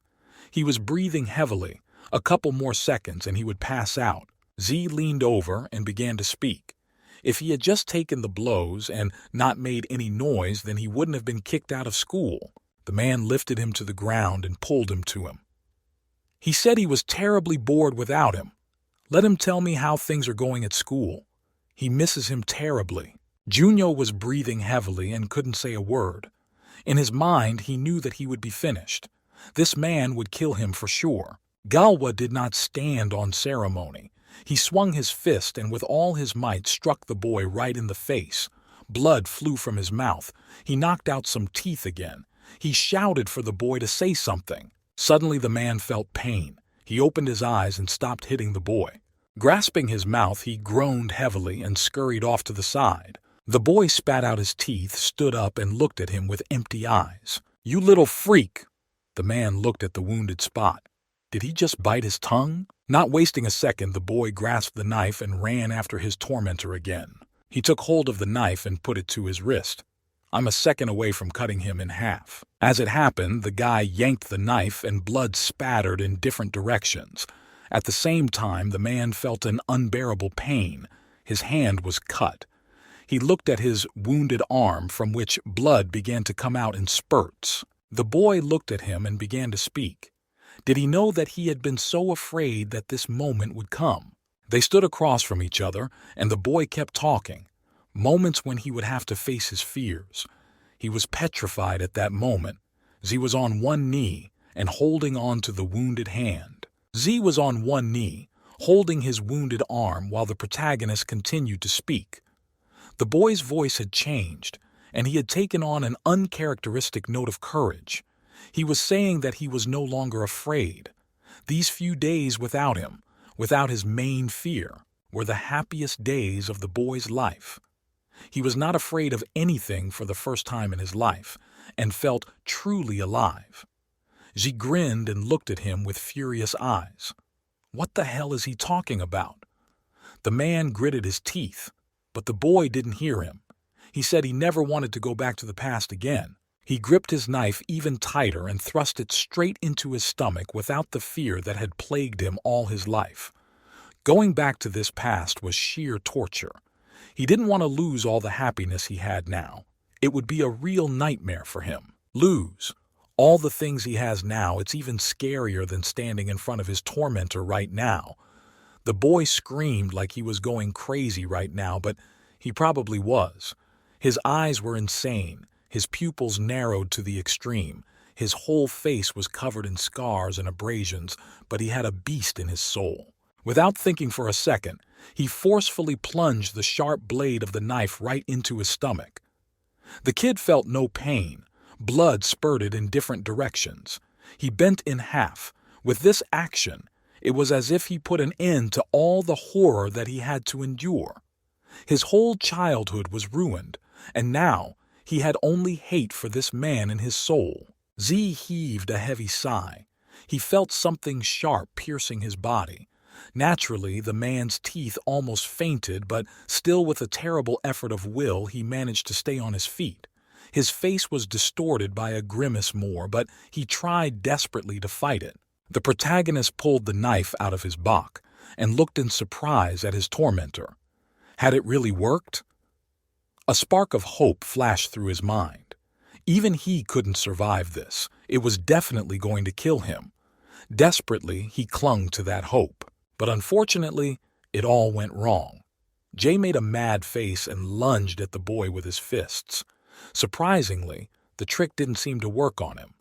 He was breathing heavily. A couple more seconds and he would pass out. Z leaned over and began to speak. If he had just taken the blows and not made any noise, then he wouldn't have been kicked out of school. The man lifted him to the ground and pulled him to him. He said he was terribly bored without him. Let him tell me how things are going at school. He misses him terribly. Junyo was breathing heavily and couldn't say a word. In his mind, he knew that he would be finished. This man would kill him for sure. Galwa did not stand on ceremony. He swung his fist and with all his might struck the boy right in the face. Blood flew from his mouth. He knocked out some teeth again. He shouted for the boy to say something. Suddenly the man felt pain. He opened his eyes and stopped hitting the boy. Grasping his mouth, he groaned heavily and scurried off to the side. The boy spat out his teeth, stood up, and looked at him with empty eyes. "You little freak!" The man looked at the wounded spot. Did he just bite his tongue? Not wasting a second, the boy grasped the knife and ran after his tormentor again. He took hold of the knife and put it to his wrist. I'm a second away from cutting him in half. As it happened, the guy yanked the knife and blood spattered in different directions. At the same time, the man felt an unbearable pain. His hand was cut. He looked at his wounded arm from which blood began to come out in spurts. The boy looked at him and began to speak. Did he know that he had been so afraid that this moment would come? They stood across from each other, and the boy kept talking. Moments when he would have to face his fears. He was petrified at that moment. Z was on one knee and holding on to the wounded hand. Z was on one knee, holding his wounded arm while the protagonist continued to speak. The boy's voice had changed, and he had taken on an uncharacteristic note of courage. He was saying that he was no longer afraid. These few days without him, without his main fear, were the happiest days of the boy's life. He was not afraid of anything for the first time in his life, and felt truly alive. She grinned and looked at him with furious eyes. What the hell is he talking about? The man gritted his teeth, but the boy didn't hear him. He said he never wanted to go back to the past again. He gripped his knife even tighter and thrust it straight into his stomach without the fear that had plagued him all his life. Going back to this past was sheer torture. He didn't want to lose all the happiness he had now. It would be a real nightmare for him. Lose all the things he has now. It's even scarier than standing in front of his tormentor right now. The boy screamed like he was going crazy right now, but he probably was. His eyes were insane, his pupils narrowed to the extreme. His whole face was covered in scars and abrasions, but he had a beast in his soul. Without thinking for a second, he forcefully plunged the sharp blade of the knife right into his stomach. The kid felt no pain. Blood spurted in different directions. He bent in half. With this action, it was as if he put an end to all the horror that he had to endure. His whole childhood was ruined, and now he had only hate for this man in his soul. Z heaved a heavy sigh. He felt something sharp piercing his body. Naturally, the man's teeth almost fainted, but still with a terrible effort of will he managed to stay on his feet. His face was distorted by a grimace more, but he tried desperately to fight it. The protagonist pulled the knife out of his back and looked in surprise at his tormentor. Had it really worked? A spark of hope flashed through his mind. Even he couldn't survive this. It was definitely going to kill him. Desperately, he clung to that hope. But unfortunately, it all went wrong. Jay made a mad face and lunged at the boy with his fists. Surprisingly, the trick didn't seem to work on him.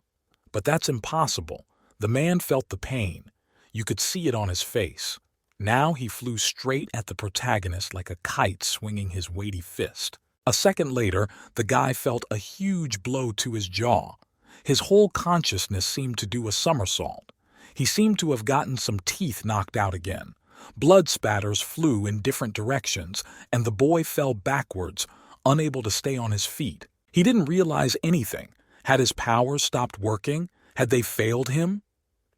But that's impossible. The man felt the pain. You could see it on his face. Now he flew straight at the protagonist like a kite swinging his weighty fist. A second later, the guy felt a huge blow to his jaw. His whole consciousness seemed to do a somersault. He seemed to have gotten some teeth knocked out again. Blood spatters flew in different directions, and the boy fell backwards, unable to stay on his feet. He didn't realize anything. Had his powers stopped working? Had they failed him?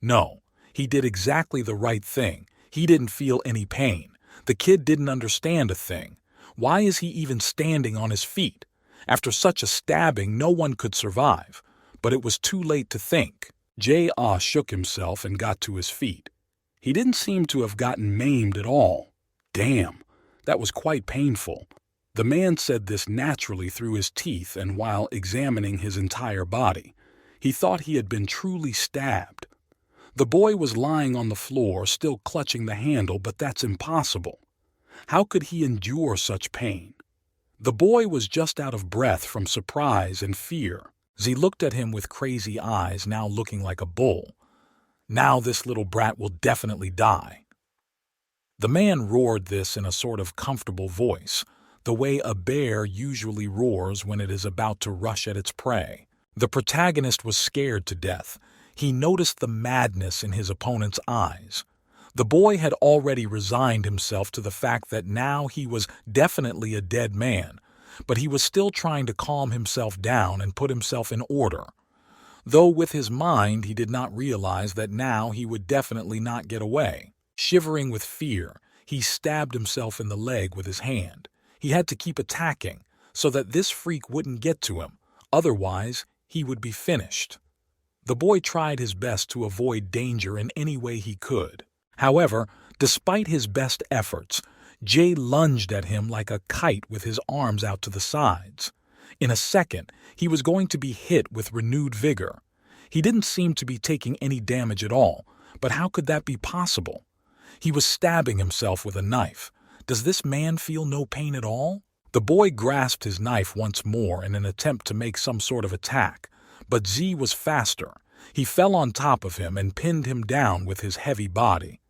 No, he did exactly the right thing. He didn't feel any pain. The kid didn't understand a thing. Why is he even standing on his feet? After such a stabbing, no one could survive. But it was too late to think. J.Ah. shook himself and got to his feet. He didn't seem to have gotten maimed at all. Damn, that was quite painful. The man said this naturally through his teeth and while examining his entire body. He thought he had been truly stabbed. The boy was lying on the floor, still clutching the handle, but that's impossible. How could he endure such pain? The boy was just out of breath from surprise and fear. Z looked at him with crazy eyes, now looking like a bull. Now this little brat will definitely die. The man roared this in a sort of comfortable voice, the way a bear usually roars when it is about to rush at its prey. The protagonist was scared to death. He noticed the madness in his opponent's eyes. The boy had already resigned himself to the fact that now he was definitely a dead man, but he was still trying to calm himself down and put himself in order. Though with his mind he did not realize that now he would definitely not get away. Shivering with fear, he stabbed himself in the leg with his hand. He had to keep attacking so that this freak wouldn't get to him, otherwise he would be finished. The boy tried his best to avoid danger in any way he could. However, despite his best efforts, Jay lunged at him like a kite with his arms out to the sides. In a second, he was going to be hit with renewed vigor. He didn't seem to be taking any damage at all, but how could that be possible? He was stabbing himself with a knife. Does this man feel no pain at all? The boy grasped his knife once more in an attempt to make some sort of attack, but Z was faster. He fell on top of him and pinned him down with his heavy body.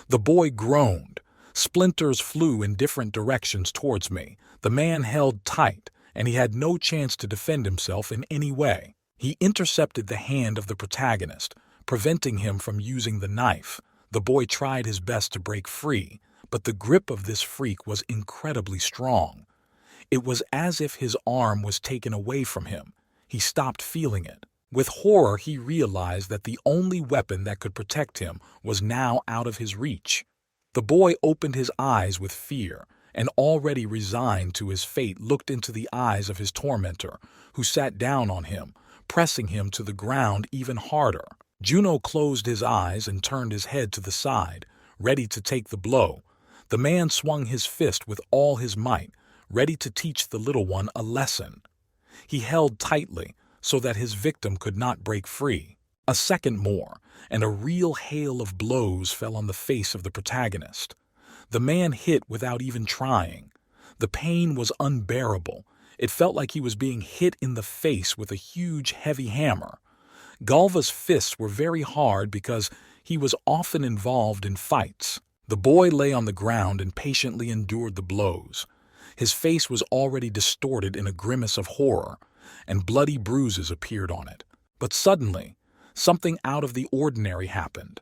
The boy groaned. Splinters flew in different directions towards me. The man held tight, and he had no chance to defend himself in any way. He intercepted the hand of the protagonist, preventing him from using the knife. The boy tried his best to break free, but the grip of this freak was incredibly strong. It was as if his arm was taken away from him. He stopped feeling it. With horror, he realized that the only weapon that could protect him was now out of his reach. The boy opened his eyes with fear, and already resigned to his fate looked into the eyes of his tormentor, who sat down on him, pressing him to the ground even harder. Juno closed his eyes and turned his head to the side, ready to take the blow. The man swung his fist with all his might, ready to teach the little one a lesson. He held tightly, so that his victim could not break free. A second more, and a real hail of blows fell on the face of the protagonist. The man hit without even trying. The pain was unbearable. It felt like he was being hit in the face with a huge, heavy hammer. Galva's fists were very hard because he was often involved in fights. The boy lay on the ground and patiently endured the blows. His face was already distorted in a grimace of horror, and bloody bruises appeared on it. But suddenly, something out of the ordinary happened.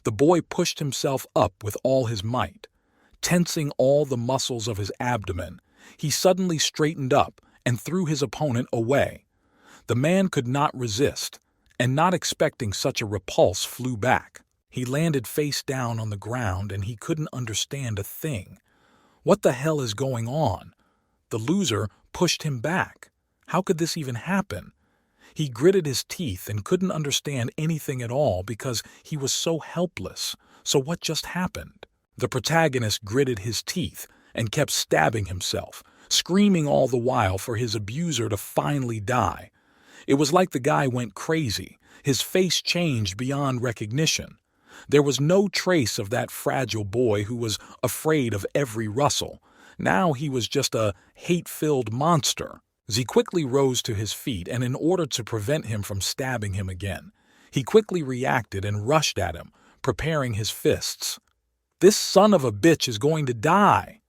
The boy pushed himself up with all his might. Tensing all the muscles of his abdomen, he suddenly straightened up and threw his opponent away. The man could not resist, and not expecting such a repulse flew back. He landed face down on the ground and he couldn't understand a thing. What the hell is going on? The loser pushed him back. How could this even happen? He gritted his teeth and couldn't understand anything at all because he was so helpless. So what just happened? The protagonist gritted his teeth and kept stabbing himself, screaming all the while for his abuser to finally die. It was like the guy went crazy. His face changed beyond recognition. There was no trace of that fragile boy who was afraid of every rustle. Now he was just a hate-filled monster. Z quickly rose to his feet, and in order to prevent him from stabbing him again, he quickly reacted and rushed at him, preparing his fists. "This son of a bitch is going to die!"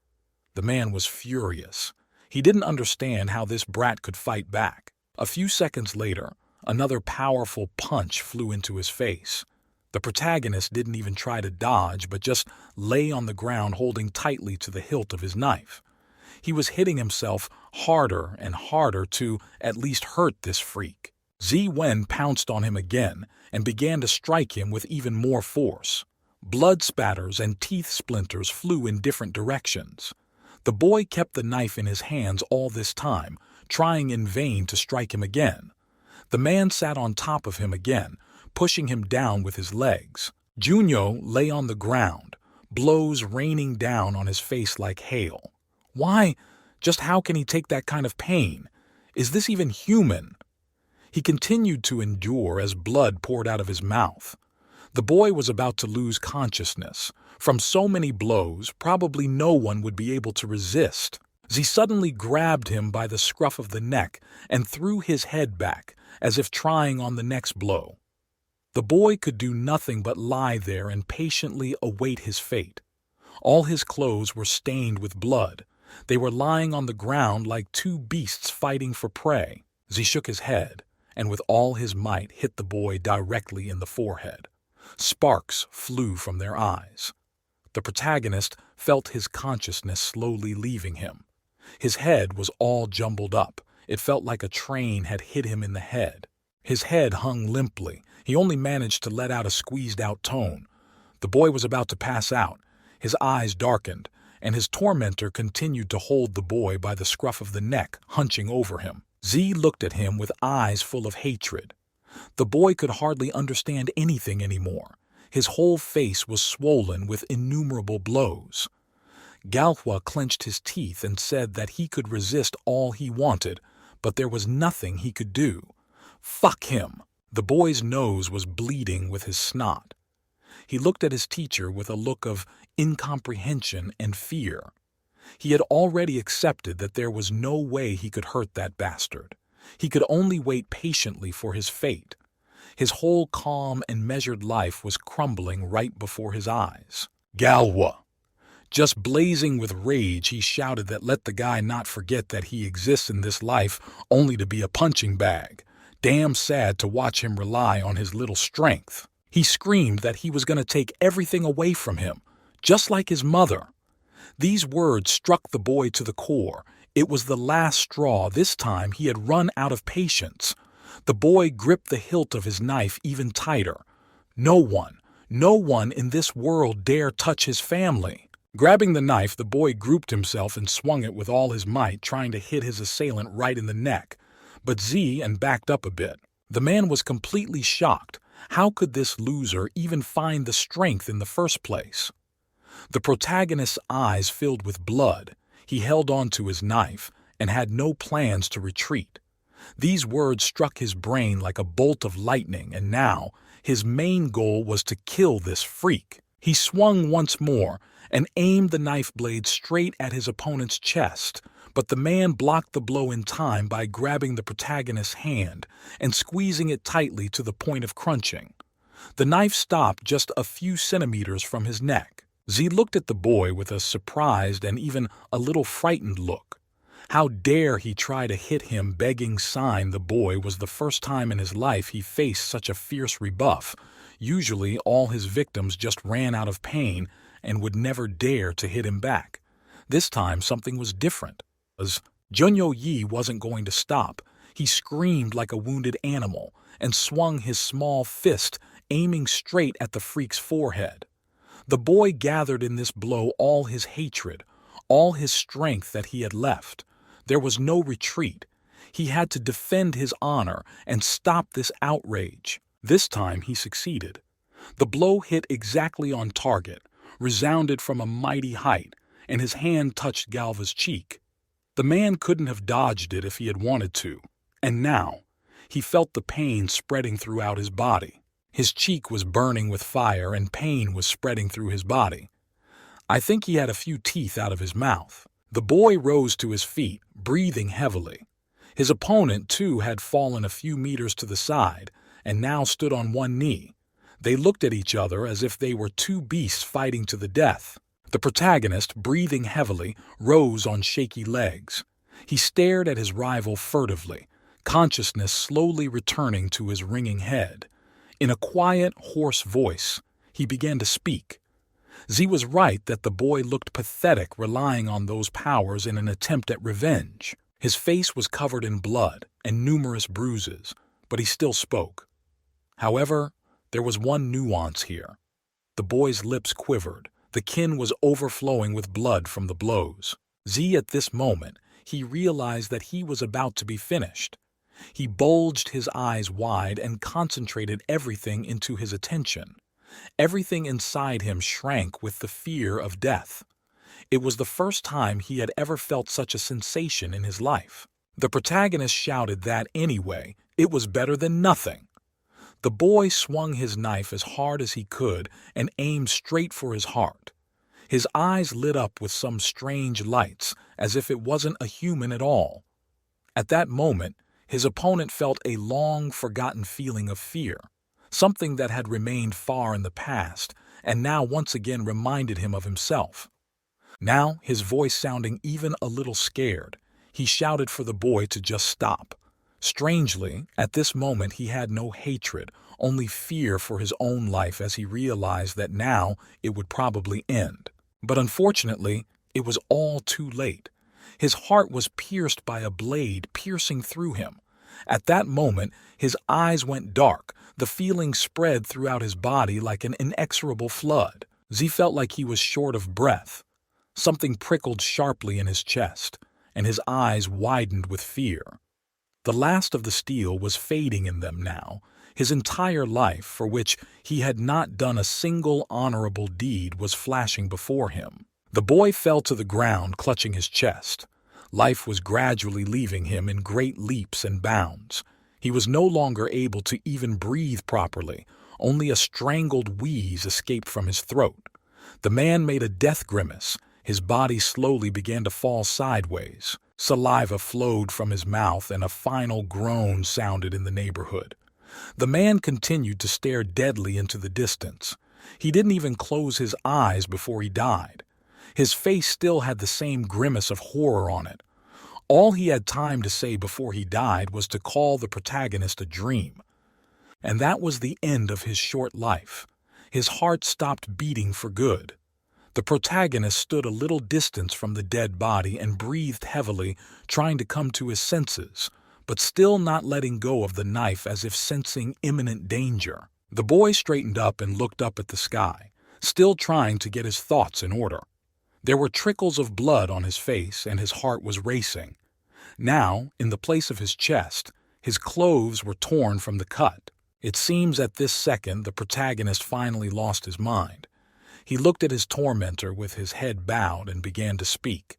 The man was furious. He didn't understand how this brat could fight back. A few seconds later, another powerful punch flew into his face. The protagonist didn't even try to dodge, but just lay on the ground holding tightly to the hilt of his knife. He was hitting himself harder and harder to at least hurt this freak. Zi Wen pounced on him again and began to strike him with even more force. Blood spatters and teeth splinters flew in different directions. The boy kept the knife in his hands all this time, trying in vain to strike him again. The man sat on top of him again, pushing him down with his legs. Junyo lay on the ground, blows raining down on his face like hail. Why? Just how can he take that kind of pain? Is this even human? He continued to endure as blood poured out of his mouth. The boy was about to lose consciousness. From so many blows, probably no one would be able to resist. Z suddenly grabbed him by the scruff of the neck and threw his head back, as if trying on the next blow. The boy could do nothing but lie there and patiently await his fate. All his clothes were stained with blood. They were lying on the ground like two beasts fighting for prey. Z shook his head, and with all his might hit the boy directly in the forehead. Sparks flew from their eyes. The protagonist felt his consciousness slowly leaving him. His head was all jumbled up. It felt like a train had hit him in the head. His head hung limply. He only managed to let out a squeezed-out tone. The boy was about to pass out. His eyes darkened, and his tormentor continued to hold the boy by the scruff of the neck, hunching over him. Z looked at him with eyes full of hatred. The boy could hardly understand anything anymore. His whole face was swollen with innumerable blows. Galhua clenched his teeth and said that he could resist all he wanted, but there was nothing he could do. Fuck him! The boy's nose was bleeding with his snot. He looked at his teacher with a look of incomprehension and fear. He had already accepted that there was no way he could hurt that bastard. He could only wait patiently for his fate. His whole calm and measured life was crumbling right before his eyes. Galwa. Just blazing with rage, he shouted that let the guy not forget that he exists in this life only to be a punching bag. Damn sad to watch him rely on his little strength. He screamed that he was going to take everything away from him, just like his mother. These words struck the boy to the core. It was the last straw. This time he had run out of patience. The boy gripped the hilt of his knife even tighter. No one in this world dare touch his family. Grabbing the knife, the boy grouped himself and swung it with all his might, trying to hit his assailant right in the neck. But Z and backed up a bit. The man was completely shocked. How could this loser even find the strength in the first place? The protagonist's eyes filled with blood. He held on to his knife and had no plans to retreat. These words struck his brain like a bolt of lightning, and now his main goal was to kill this freak. He swung once more and aimed the knife blade straight at his opponent's chest, but the man blocked the blow in time by grabbing the protagonist's hand and squeezing it tightly to the point of crunching. The knife stopped just a few centimeters from his neck. Z looked at the boy with a surprised and even a little frightened look. How dare he try to hit him, begging sign. The boy was the first time in his life he faced such a fierce rebuff. Usually all his victims just ran out of pain and would never dare to hit him back. This time something was different. As Junyo Yi wasn't going to stop, he screamed like a wounded animal and swung his small fist, aiming straight at the freak's forehead. The boy gathered in this blow all his hatred, all his strength that he had left. There was no retreat. He had to defend his honor and stop this outrage. This time he succeeded. The blow hit exactly on target, resounded from a mighty height, and his hand touched Galva's cheek. The man couldn't have dodged it if he had wanted to, and now he felt the pain spreading throughout his body. His cheek was burning with fire and pain was spreading through his body. I think he had a few teeth out of his mouth. The boy rose to his feet, breathing heavily. His opponent, too, had fallen a few meters to the side and now stood on one knee. They looked at each other as if they were two beasts fighting to the death. The protagonist, breathing heavily, rose on shaky legs. He stared at his rival furtively, consciousness slowly returning to his ringing head. In a quiet, hoarse voice, he began to speak. Z was right that the boy looked pathetic, relying on those powers in an attempt at revenge. His face was covered in blood and numerous bruises, but he still spoke. However, there was one nuance here. The boy's lips quivered. The kin was overflowing with blood from the blows. Z, at this moment, he realized that he was about to be finished. He bulged his eyes wide and concentrated everything into his attention. Everything inside him shrank with the fear of death. It was the first time he had ever felt such a sensation in his life. The protagonist shouted that, anyway, it was better than nothing. The boy swung his knife as hard as he could and aimed straight for his heart. His eyes lit up with some strange lights, as if it wasn't a human at all. At that moment, his opponent felt a long-forgotten feeling of fear, something that had remained far in the past and now once again reminded him of himself. Now, his voice sounding even a little scared, he shouted for the boy to just stop. Strangely, at this moment he had no hatred, only fear for his own life as he realized that now it would probably end. But unfortunately, it was all too late. His heart was pierced by a blade piercing through him. At that moment, his eyes went dark. The feeling spread throughout his body like an inexorable flood. Z felt like he was short of breath. Something prickled sharply in his chest, and his eyes widened with fear. The last of the steel was fading in them now. His entire life, for which he had not done a single honorable deed, was flashing before him. The boy fell to the ground, clutching his chest. Life was gradually leaving him in great leaps and bounds. He was no longer able to even breathe properly. Only a strangled wheeze escaped from his throat. The man made a death grimace. His body slowly began to fall sideways. Saliva flowed from his mouth and a final groan sounded in the neighborhood. The man continued to stare deadly into the distance. He didn't even close his eyes before he died. His face still had the same grimace of horror on it. All he had time to say before he died was to call the protagonist a dream. And that was the end of his short life. His heart stopped beating for good. The protagonist stood a little distance from the dead body and breathed heavily, trying to come to his senses, but still not letting go of the knife as if sensing imminent danger. The boy straightened up and looked up at the sky, still trying to get his thoughts in order. There were trickles of blood on his face and his heart was racing. Now, in the place of his chest, his clothes were torn from the cut. It seems at this second the protagonist finally lost his mind. He looked at his tormentor with his head bowed and began to speak.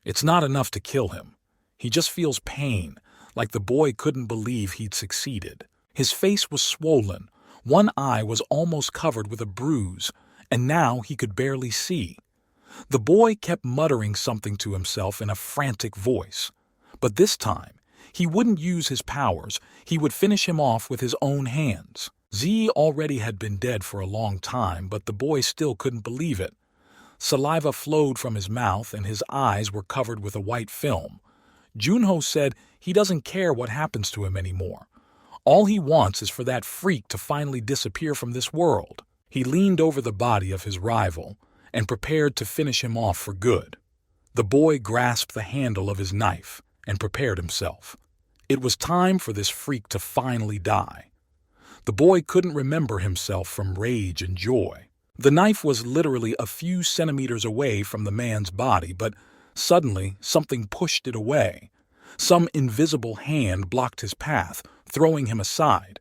It's not enough to kill him. He just feels pain, like the boy couldn't believe he'd succeeded. His face was swollen, one eye was almost covered with a bruise, and now he could barely see. The boy kept muttering something to himself in a frantic voice. But this time, he wouldn't use his powers, he would finish him off with his own hands. Z already had been dead for a long time, but the boy still couldn't believe it. Saliva flowed from his mouth and his eyes were covered with a white film. Junho said he doesn't care what happens to him anymore. All he wants is for that freak to finally disappear from this world. He leaned over the body of his rival and prepared to finish him off for good. The boy grasped the handle of his knife and prepared himself. It was time for this freak to finally die. The boy couldn't remember himself from rage and joy. The knife was literally a few centimeters away from the man's body, but suddenly something pushed it away. Some invisible hand blocked his path, throwing him aside.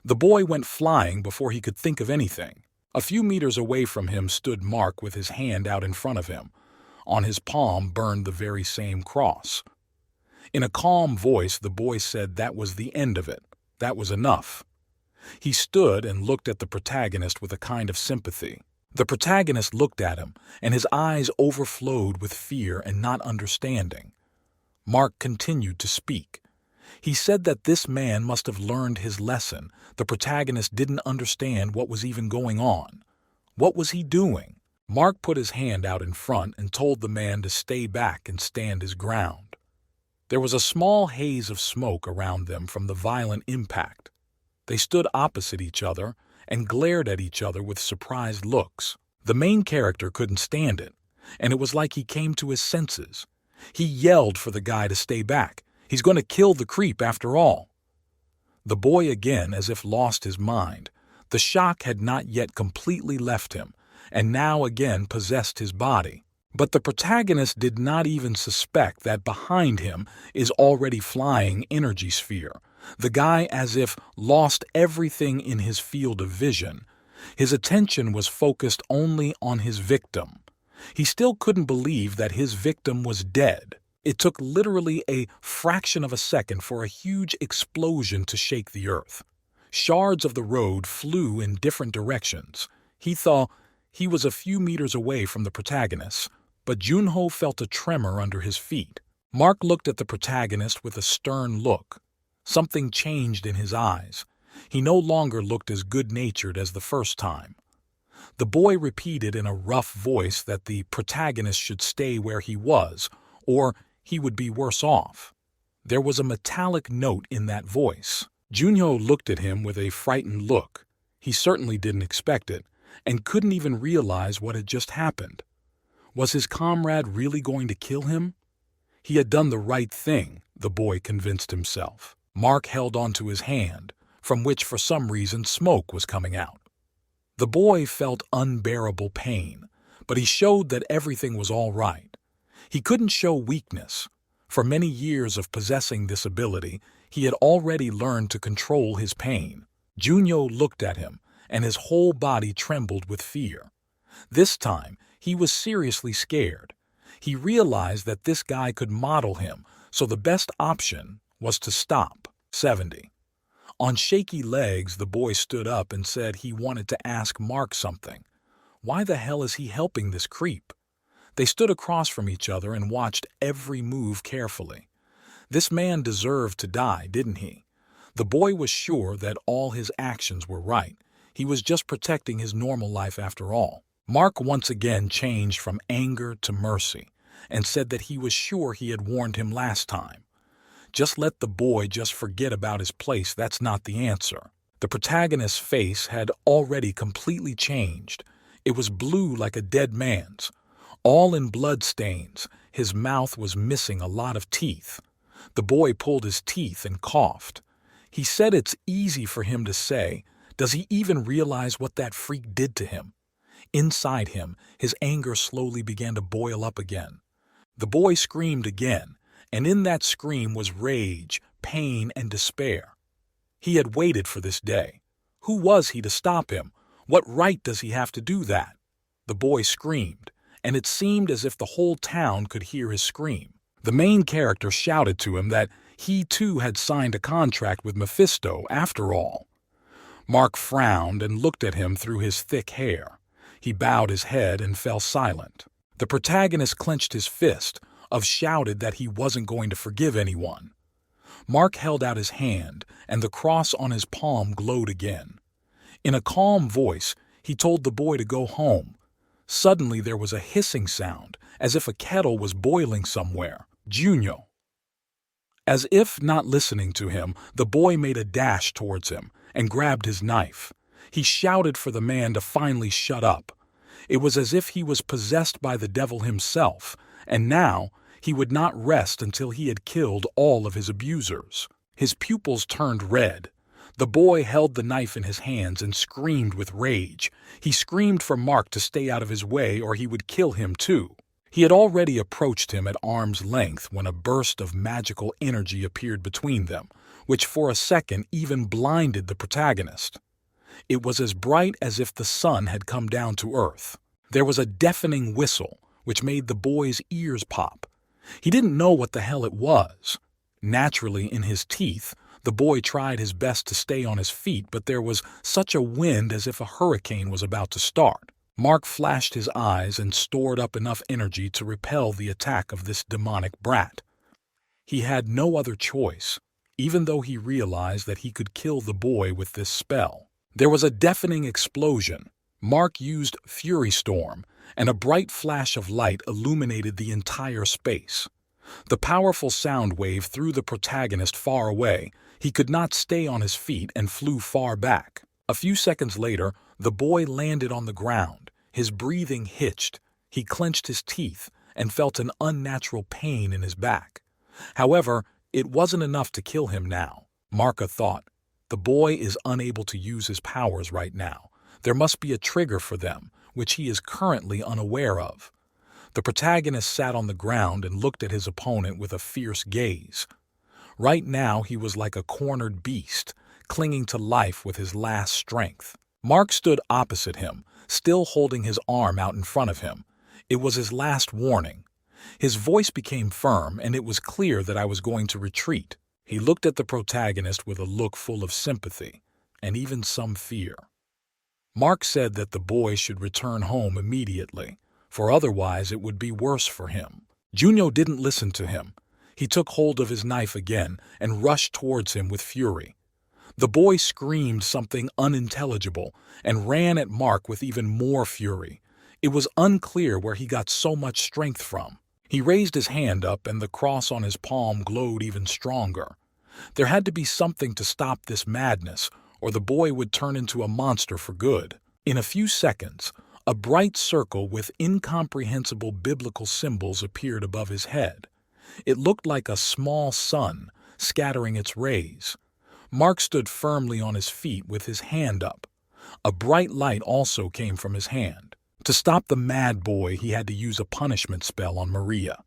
The boy went flying before he could think of anything. A few meters away from him stood Mark with his hand out in front of him. On his palm burned the very same cross. In a calm voice, the boy said that was the end of it. That was enough. He stood and looked at the protagonist with a kind of sympathy. The protagonist looked at him, and his eyes overflowed with fear and not understanding. Mark continued to speak. He said that this man must have learned his lesson. The protagonist didn't understand what was even going on. What was he doing? Mark put his hand out in front and told the man to stay back and stand his ground. There was a small haze of smoke around them from the violent impact. They stood opposite each other and glared at each other with surprised looks. The main character couldn't stand it, and it was like he came to his senses. He yelled for the guy to stay back. He's going to kill the creep after all. The boy again as if lost his mind. The shock had not yet completely left him, and now again possessed his body. But the protagonist did not even suspect that behind him is already flying energy sphere. The guy as if lost everything in his field of vision. His attention was focused only on his victim. He still couldn't believe that his victim was dead. It took literally a fraction of a second for a huge explosion to shake the earth. Shards of the road flew in different directions. He thought he was a few meters away from the protagonist, but Junho felt a tremor under his feet. Mark looked at the protagonist with a stern look. Something changed in his eyes. He no longer looked as good-natured as the first time. The boy repeated in a rough voice that the protagonist should stay where he was, or he would be worse off. There was a metallic note in that voice. Junho looked at him with a frightened look. He certainly didn't expect it, and couldn't even realize what had just happened. Was his comrade really going to kill him? He had done the right thing, the boy convinced himself. Mark held onto his hand, from which for some reason smoke was coming out. The boy felt unbearable pain, but he showed that everything was all right. He couldn't show weakness. For many years of possessing this ability, he had already learned to control his pain. Junho looked at him, and his whole body trembled with fear. This time, he was seriously scared. He realized that this guy could model him, so the best option was to stop. 70. On shaky legs, the boy stood up and said he wanted to ask Mark something. Why the hell is he helping this creep? They stood across from each other and watched every move carefully. This man deserved to die, didn't he? The boy was sure that all his actions were right. He was just protecting his normal life after all. Mark once again changed from anger to mercy and said that he was sure he had warned him last time. Just let the boy just forget about his place, that's not the answer. The protagonist's face had already completely changed. It was blue like a dead man's, all in blood stains. His mouth was missing a lot of teeth. The boy pulled his teeth and coughed. He said it's easy for him to say. Does he even realize what that freak did to him? Inside him, his anger slowly began to boil up again. The boy screamed again, and in that scream was rage, pain, and despair. He had waited for this day. Who was he to stop him? What right does he have to do that? The boy screamed, and it seemed as if the whole town could hear his scream. The main character shouted to him that he too had signed a contract with Mephisto after all. Mark frowned and looked at him through his thick hair. He bowed his head and fell silent. The protagonist clenched his fist, shouted that he wasn't going to forgive anyone. Mark held out his hand, and the cross on his palm glowed again. In a calm voice, he told the boy to go home. Suddenly there was a hissing sound, as if a kettle was boiling somewhere. Junior. As if not listening to him, the boy made a dash towards him and grabbed his knife. He shouted for the man to finally shut up. It was as if he was possessed by the devil himself, and now he would not rest until he had killed all of his abusers. His pupils turned red. The boy held the knife in his hands and screamed with rage. He screamed for Mark to stay out of his way or he would kill him too. He had already approached him at arm's length when a burst of magical energy appeared between them, which for a second even blinded the protagonist. It was as bright as if the sun had come down to earth. There was a deafening whistle, which made the boy's ears pop. He didn't know what the hell it was. Naturally, in his teeth, the boy tried his best to stay on his feet, but there was such a wind as if a hurricane was about to start. Mark flashed his eyes and stored up enough energy to repel the attack of this demonic brat. He had no other choice, even though he realized that he could kill the boy with this spell. There was a deafening explosion. Mark used Fury Storm, and a bright flash of light illuminated the entire space. The powerful sound wave threw the protagonist far away. He could not stay on his feet and flew far back. A few seconds later, the boy landed on the ground. His breathing hitched. He clenched his teeth and felt an unnatural pain in his back. However, it wasn't enough to kill him now. Marka thought, the boy is unable to use his powers right now. There must be a trigger for them, which he is currently unaware of. The protagonist sat on the ground and looked at his opponent with a fierce gaze. Right now he was like a cornered beast, clinging to life with his last strength. Mark stood opposite him, still holding his arm out in front of him. It was his last warning. His voice became firm, and it was clear that I was going to retreat. He looked at the protagonist with a look full of sympathy, and even some fear. Mark said that the boy should return home immediately, for otherwise it would be worse for him. Junyo didn't listen to him. He took hold of his knife again and rushed towards him with fury. The boy screamed something unintelligible and ran at Mark with even more fury. It was unclear where he got so much strength from. He raised his hand up and the cross on his palm glowed even stronger. There had to be something to stop this madness, or the boy would turn into a monster for good. In a few seconds, a bright circle with incomprehensible biblical symbols appeared above his head. It looked like a small sun, scattering its rays. Mark stood firmly on his feet with his hand up. A bright light also came from his hand. To stop the mad boy, he had to use a punishment spell on Maria.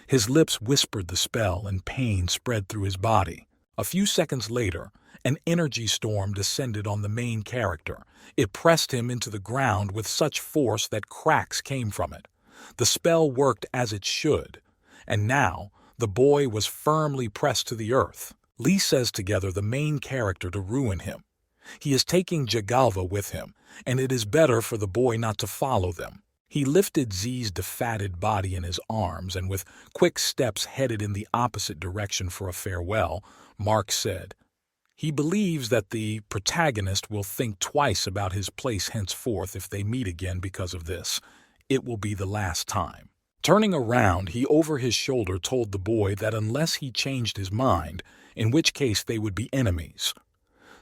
His lips whispered the spell and pain spread through his body. A few seconds later, an energy storm descended on the main character. It pressed him into the ground with such force that cracks came from it. The spell worked as it should, and now the boy was firmly pressed to the earth. Lee says together the main character to ruin him. He is taking Jagalva with him, and it is better for the boy not to follow them. He lifted Z's defatted body in his arms, and with quick steps headed in the opposite direction for a farewell, Mark said, He believes that the protagonist will think twice about his place henceforth if they meet again because of this. It will be the last time. Turning around, he over his shoulder told the boy that unless he changed his mind, in which case they would be enemies.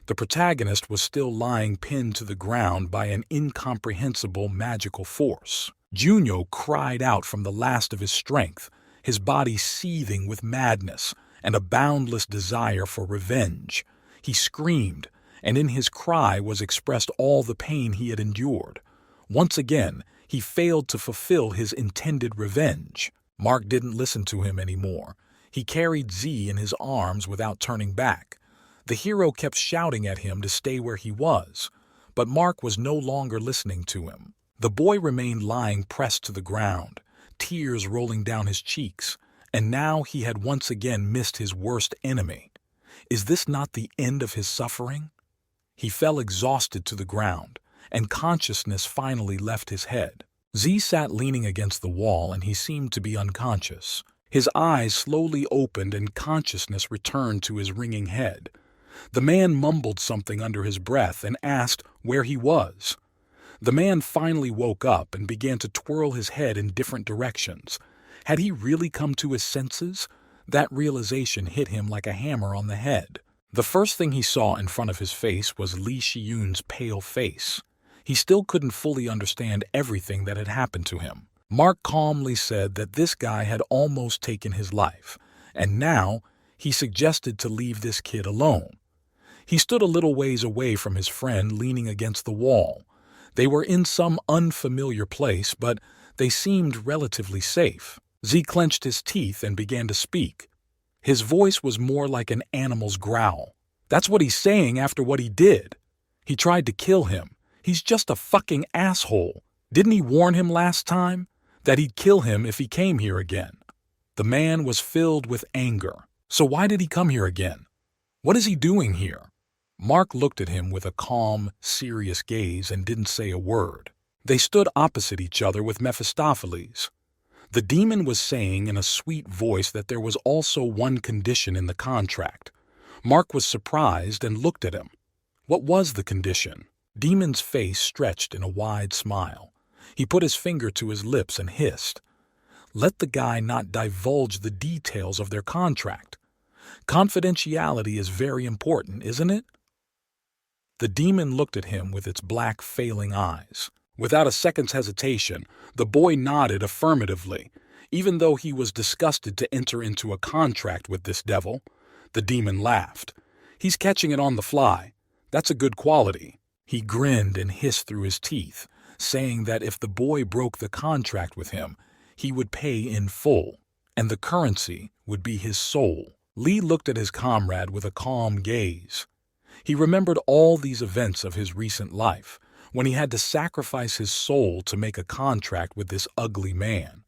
The protagonist was still lying pinned to the ground by an incomprehensible magical force. Junyo cried out from the last of his strength, his body seething with madness and a boundless desire for revenge. He screamed, and in his cry was expressed all the pain he had endured. Once again, he failed to fulfill his intended revenge. Mark didn't listen to him anymore. He carried Z in his arms without turning back. The hero kept shouting at him to stay where he was, but Mark was no longer listening to him. The boy remained lying pressed to the ground, tears rolling down his cheeks, and now he had once again missed his worst enemy. Is this not the end of his suffering? He fell exhausted to the ground, and consciousness finally left his head. Z sat leaning against the wall, and he seemed to be unconscious. His eyes slowly opened and consciousness returned to his ringing head. The man mumbled something under his breath and asked where he was. The man finally woke up and began to twirl his head in different directions. Had he really come to his senses? That realization hit him like a hammer on the head. The first thing he saw in front of his face was Li Shiyun's pale face. He still couldn't fully understand everything that had happened to him. Mark calmly said that this guy had almost taken his life, and now he suggested to leave this kid alone. He stood a little ways away from his friend, leaning against the wall. They were in some unfamiliar place, but they seemed relatively safe. Z clenched his teeth and began to speak. His voice was more like an animal's growl. That's what he's saying after what he did. He tried to kill him. He's just a fucking asshole. Didn't he warn him last time? That he'd kill him if he came here again. The man was filled with anger. So why did he come here again? What is he doing here? Mark looked at him with a calm, serious gaze and didn't say a word. They stood opposite each other with Mephistopheles. The demon was saying in a sweet voice that there was also one condition in the contract. Mark was surprised and looked at him. What was the condition? Demon's face stretched in a wide smile. He put his finger to his lips and hissed. Let the guy not divulge the details of their contract. Confidentiality is very important, isn't it? The demon looked at him with its black, failing eyes. Without a second's hesitation, the boy nodded affirmatively, even though he was disgusted to enter into a contract with this devil. The demon laughed. He's catching it on the fly. That's a good quality. He grinned and hissed through his teeth, saying that if the boy broke the contract with him, he would pay in full, and the currency would be his soul. Lee looked at his comrade with a calm gaze. He remembered all these events of his recent life, when he had to sacrifice his soul to make a contract with this ugly man.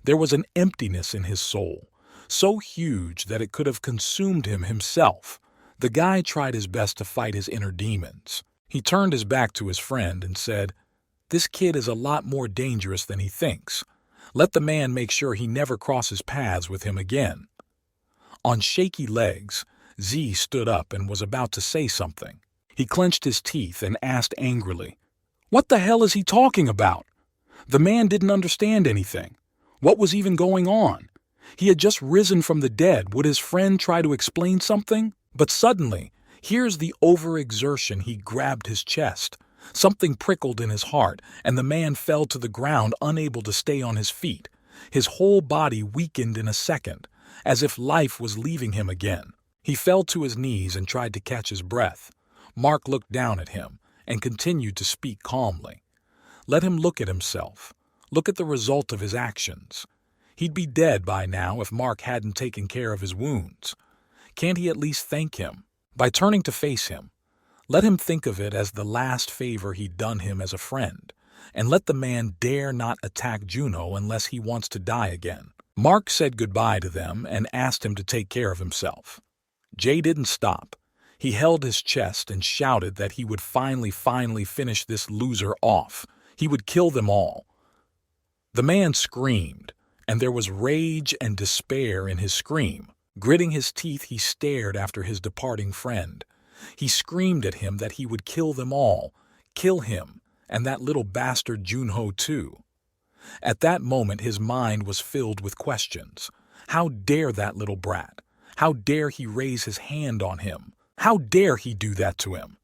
There was an emptiness in his soul, so huge that it could have consumed him himself. The guy tried his best to fight his inner demons. He turned his back to his friend and said, "This kid is a lot more dangerous than he thinks. Let the man make sure he never crosses paths with him again." On shaky legs, Z stood up and was about to say something. He clenched his teeth and asked angrily, "What the hell is he talking about?" The man didn't understand anything. What was even going on? He had just risen from the dead. Would his friend try to explain something? But suddenly, here's the overexertion. He grabbed his chest. Something prickled in his heart, and the man fell to the ground, unable to stay on his feet. His whole body weakened in a second, as if life was leaving him again. He fell to his knees and tried to catch his breath. Mark looked down at him and continued to speak calmly. Let him look at himself. Look at the result of his actions. He'd be dead by now if Mark hadn't taken care of his wounds. Can't he at least thank him? By turning to face him, let him think of it as the last favor he'd done him as a friend, and let the man dare not attack Juno unless he wants to die again. Mark said goodbye to them and asked him to take care of himself. Jay didn't stop. He held his chest and shouted that he would finally finish this loser off. He would kill them all. The man screamed, and there was rage and despair in his scream. Gritting his teeth, he stared after his departing friend. He screamed at him that he would kill them all, kill him, and that little bastard Junho too. At that moment his mind was filled with questions. How dare that little brat? How dare he raise his hand on him? How dare he do that to him?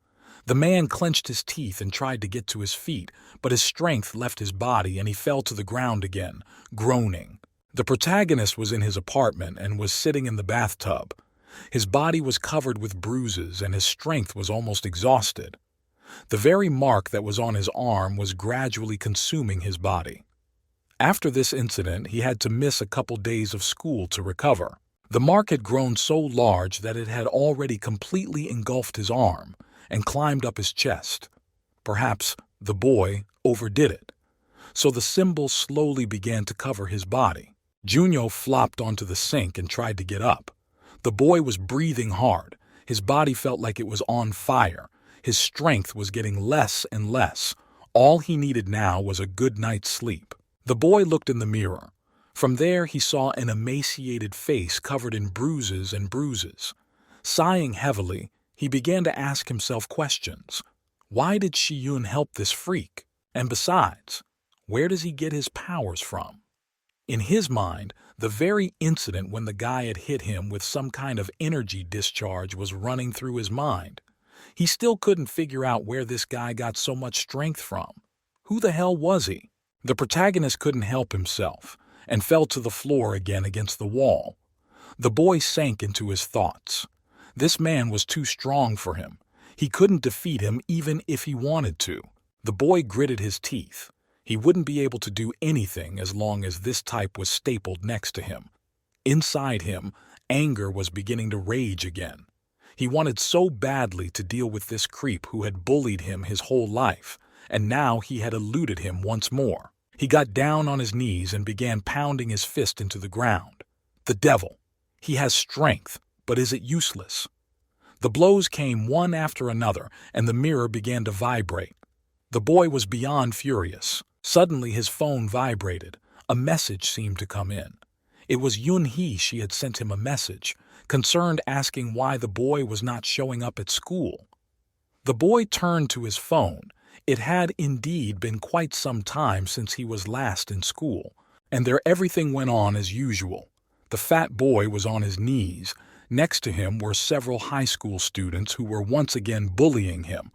The man clenched his teeth and tried to get to his feet, but his strength left his body and he fell to the ground again, groaning. The protagonist was in his apartment and was sitting in the bathtub. His body was covered with bruises and his strength was almost exhausted. The very mark that was on his arm was gradually consuming his body. After this incident, he had to miss a couple days of school to recover. The mark had grown so large that it had already completely engulfed his arm and climbed up his chest. Perhaps the boy overdid it. So the symbol slowly began to cover his body. Junho flopped onto the sink and tried to get up. The boy was breathing hard. His body felt like it was on fire. His strength was getting less and less. All he needed now was a good night's sleep. The boy looked in the mirror. From there he saw an emaciated face covered in bruises and bruises. Sighing heavily, he began to ask himself questions. Why did Shiyun help this freak? And besides, where does he get his powers from? In his mind, the very incident when the guy had hit him with some kind of energy discharge was running through his mind. He still couldn't figure out where this guy got so much strength from. Who the hell was he? The protagonist couldn't help himself and fell to the floor again against the wall. The boy sank into his thoughts. This man was too strong for him. He couldn't defeat him even if he wanted to. The boy gritted his teeth. He wouldn't be able to do anything as long as this type was stapled next to him. Inside him, anger was beginning to rage again. He wanted so badly to deal with this creep who had bullied him his whole life, and now he had eluded him once more. He got down on his knees and began pounding his fist into the ground. The devil! He has strength, but is it useless? The blows came one after another, and the mirror began to vibrate. The boy was beyond furious. Suddenly his phone vibrated. A message seemed to come in. It was Yun-hee. She had sent him a message, concerned, asking why the boy was not showing up at school. The boy turned to his phone. It had indeed been quite some time since he was last in school, and there everything went on as usual. The fat boy was on his knees. Next to him were several high school students who were once again bullying him.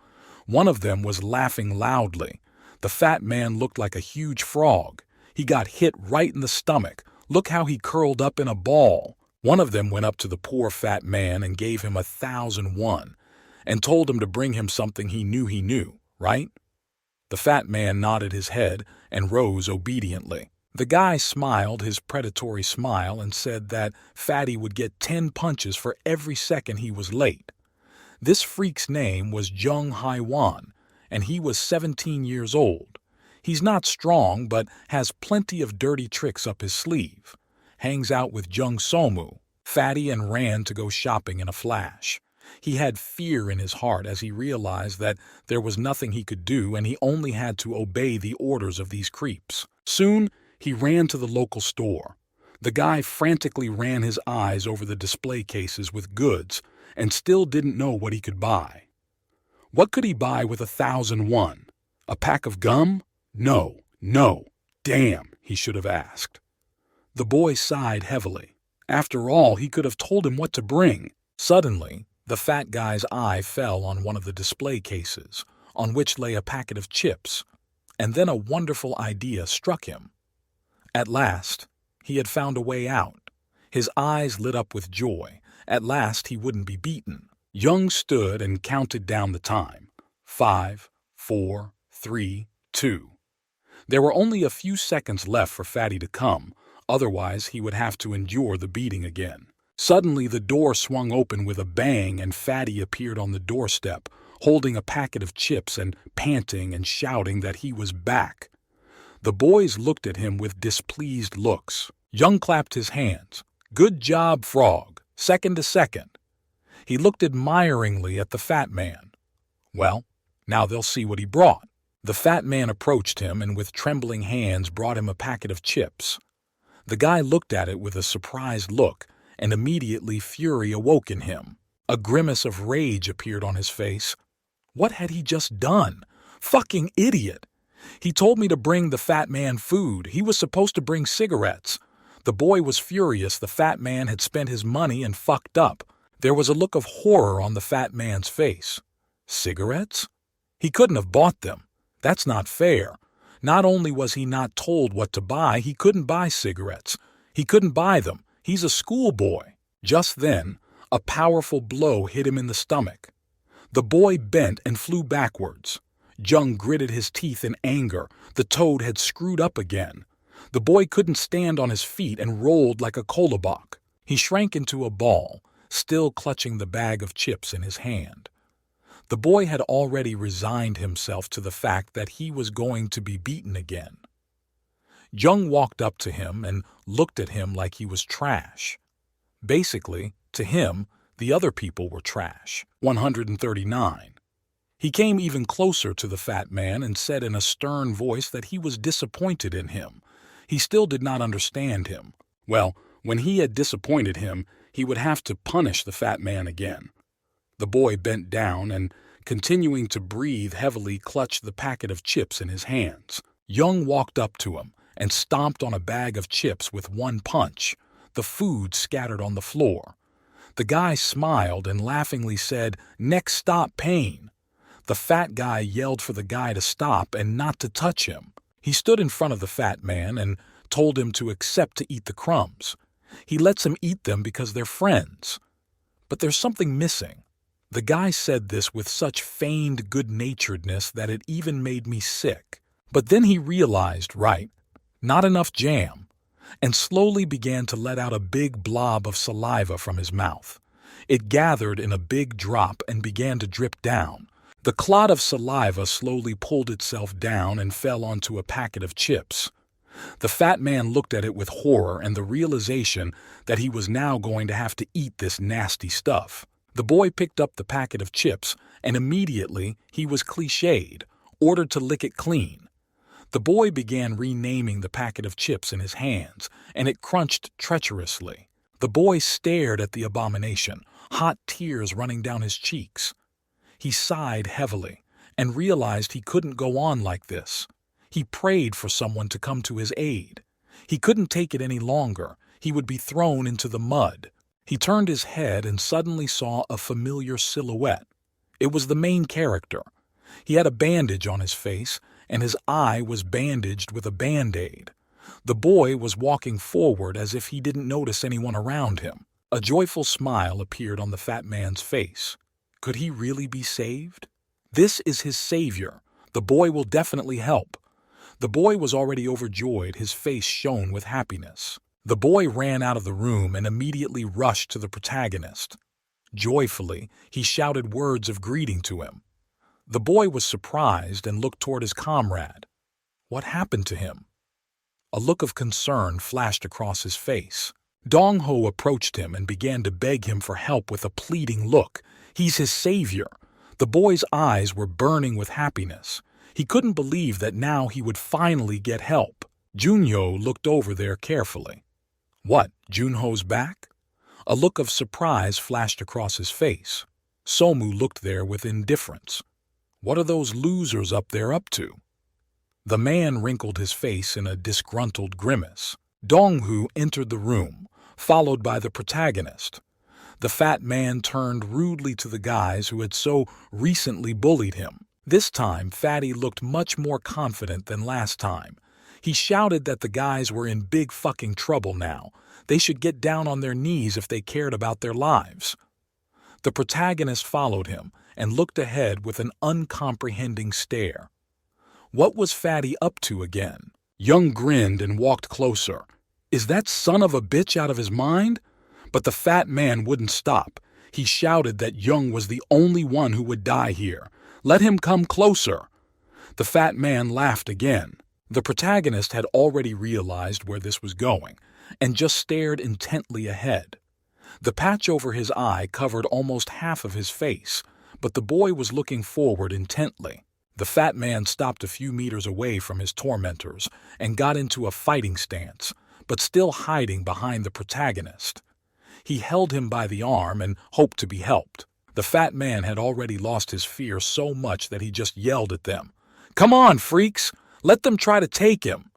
One of them was laughing loudly. The fat man looked like a huge frog. He got hit right in the stomach. Look how he curled up in a ball. One of them went up to the poor fat man and gave him 1,000 won and told him to bring him something he knew, right? The fat man nodded his head and rose obediently. The guy smiled his predatory smile and said that Fatty would get 10 punches for every second he was late. This freak's name was Jung Haiwan, and he was 17 years old. He's not strong, but has plenty of dirty tricks up his sleeve. Hangs out with Jung Somu, Fatty, and ran to go shopping in a flash. He had fear in his heart as he realized that there was nothing he could do and he only had to obey the orders of these creeps. Soon, he ran to the local store. The guy frantically ran his eyes over the display cases with goods and still didn't know what he could buy. What could he buy with 1,000 won? A pack of gum? No. Damn, he should have asked. The boy sighed heavily. After all, he could have told him what to bring. Suddenly, the fat guy's eye fell on one of the display cases, on which lay a packet of chips, and then a wonderful idea struck him. At last, he had found a way out. His eyes lit up with joy. At last, he wouldn't be beaten. Young stood and counted down the time. 5, 4, 3, 2. There were only a few seconds left for Fatty to come, otherwise he would have to endure the beating again. Suddenly the door swung open with a bang and Fatty appeared on the doorstep, holding a packet of chips and panting and shouting that he was back. The boys looked at him with displeased looks. Young clapped his hands. Good job, Frog. Second to second. He looked admiringly at the fat man. Well, now they'll see what he brought. The fat man approached him and with trembling hands brought him a packet of chips. The guy looked at it with a surprised look, and immediately fury awoke in him. A grimace of rage appeared on his face. What had he just done? Fucking idiot! He told me to bring the fat man food. He was supposed to bring cigarettes. The boy was furious. The fat man had spent his money and fucked up. There was a look of horror on the fat man's face. Cigarettes? He couldn't have bought them. That's not fair. Not only was he not told what to buy, he couldn't buy cigarettes. He couldn't buy them. He's a schoolboy. Just then, a powerful blow hit him in the stomach. The boy bent and flew backwards. Jung gritted his teeth in anger. The toad had screwed up again. The boy couldn't stand on his feet and rolled like a kolobok. He shrank into a ball, still clutching the bag of chips in his hand. The boy had already resigned himself to the fact that he was going to be beaten again. Jung walked up to him and looked at him like he was trash. Basically, to him, the other people were trash. 139. He came even closer to the fat man and said in a stern voice that he was disappointed in him. He still did not understand him. Well, when he had disappointed him, he would have to punish the fat man again. The boy bent down and, continuing to breathe heavily, clutched the packet of chips in his hands. Jung walked up to him and stomped on a bag of chips with one punch. The food scattered on the floor. The guy smiled and laughingly said, "Next stop, pain." The fat guy yelled for the guy to stop and not to touch him. He stood in front of the fat man and told him to accept to eat the crumbs. He lets him eat them because they're friends. But there's something missing. The guy said this with such feigned good-naturedness that it even made me sick. But then he realized, right, not enough jam, and slowly began to let out a big blob of saliva from his mouth. It gathered in a big drop and began to drip down. The clot of saliva slowly pulled itself down and fell onto a packet of chips. The fat man looked at it with horror and the realization that he was now going to have to eat this nasty stuff. The boy picked up the packet of chips, and immediately he was cliched, ordered to lick it clean. The boy began renaming the packet of chips in his hands, and it crunched treacherously. The boy stared at the abomination, hot tears running down his cheeks. He sighed heavily and realized he couldn't go on like this. He prayed for someone to come to his aid. He couldn't take it any longer. He would be thrown into the mud. He turned his head and suddenly saw a familiar silhouette. It was the main character. He had a bandage on his face, and his eye was bandaged with a Band-Aid. The boy was walking forward as if he didn't notice anyone around him. A joyful smile appeared on the fat man's face. Could he really be saved? This is his savior. The boy will definitely help. The boy was already overjoyed. His face shone with happiness. The boy ran out of the room and immediately rushed to the protagonist. Joyfully, he shouted words of greeting to him. The boy was surprised and looked toward his comrade. What happened to him? A look of concern flashed across his face. Dong-ho approached him and began to beg him for help with a pleading look. He's his savior. The boy's eyes were burning with happiness. He couldn't believe that now he would finally get help. Junyo looked over there carefully. What, Junho's back? A look of surprise flashed across his face. Somu looked there with indifference. What are those losers up there up to? The man wrinkled his face in a disgruntled grimace. Dong-ho entered the room, followed by the protagonist. The fat man turned rudely to the guys who had so recently bullied him. This time, Fatty looked much more confident than last time. He shouted that the guys were in big fucking trouble now. They should get down on their knees if they cared about their lives. The protagonist followed him and looked ahead with an uncomprehending stare. What was Fatty up to again? Jung grinned and walked closer. Is that son of a bitch out of his mind? But the fat man wouldn't stop. He shouted that Jung was the only one who would die here. Let him come closer. The fat man laughed again. The protagonist had already realized where this was going and just stared intently ahead. The patch over his eye covered almost half of his face, but the boy was looking forward intently. The fat man stopped a few meters away from his tormentors and got into a fighting stance, but still hiding behind the protagonist. He held him by the arm and hoped to be helped. The fat man had already lost his fear so much that he just yelled at them. "Come on, freaks! Let them try to take him!"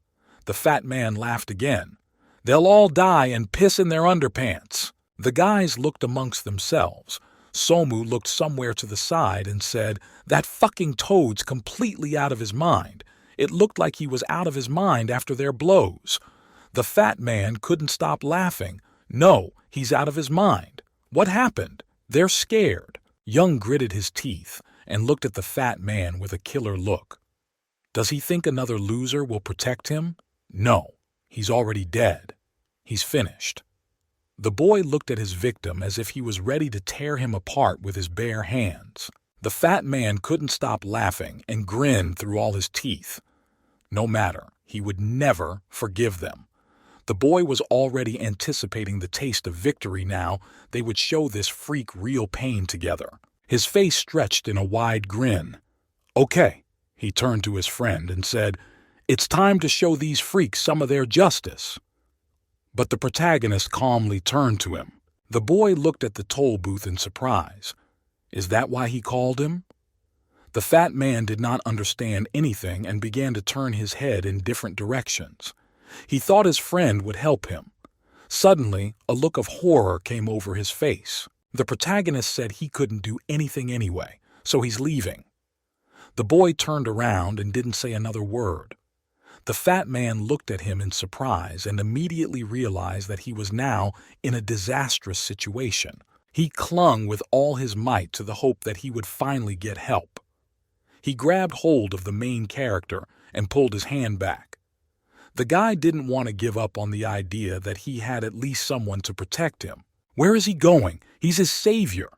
The fat man laughed again. "They'll all die and piss in their underpants." The guys looked amongst themselves. Somu looked somewhere to the side and said, "That fucking toad's completely out of his mind. It looked like he was out of his mind after their blows." The fat man couldn't stop laughing. "No, he's out of his mind. What happened? They're scared." Young gritted his teeth and looked at the fat man with a killer look. Does he think another loser will protect him? No, he's already dead. He's finished. The boy looked at his victim as if he was ready to tear him apart with his bare hands. The fat man couldn't stop laughing and grinned through all his teeth. No matter, he would never forgive them. The boy was already anticipating the taste of victory now. They would show this freak real pain together. His face stretched in a wide grin. "Okay," he turned to his friend and said, "It's time to show these freaks some of their justice." But the protagonist calmly turned to him. The boy looked at the toll booth in surprise. Is that why he called him? The fat man did not understand anything and began to turn his head in different directions. He thought his friend would help him. Suddenly, a look of horror came over his face. The protagonist said he couldn't do anything anyway, so he's leaving. The boy turned around and didn't say another word. The fat man looked at him in surprise and immediately realized that he was now in a disastrous situation. He clung with all his might to the hope that he would finally get help. He grabbed hold of the main character and pulled his hand back. The guy didn't want to give up on the idea that he had at least someone to protect him. Where is he going? He's his savior.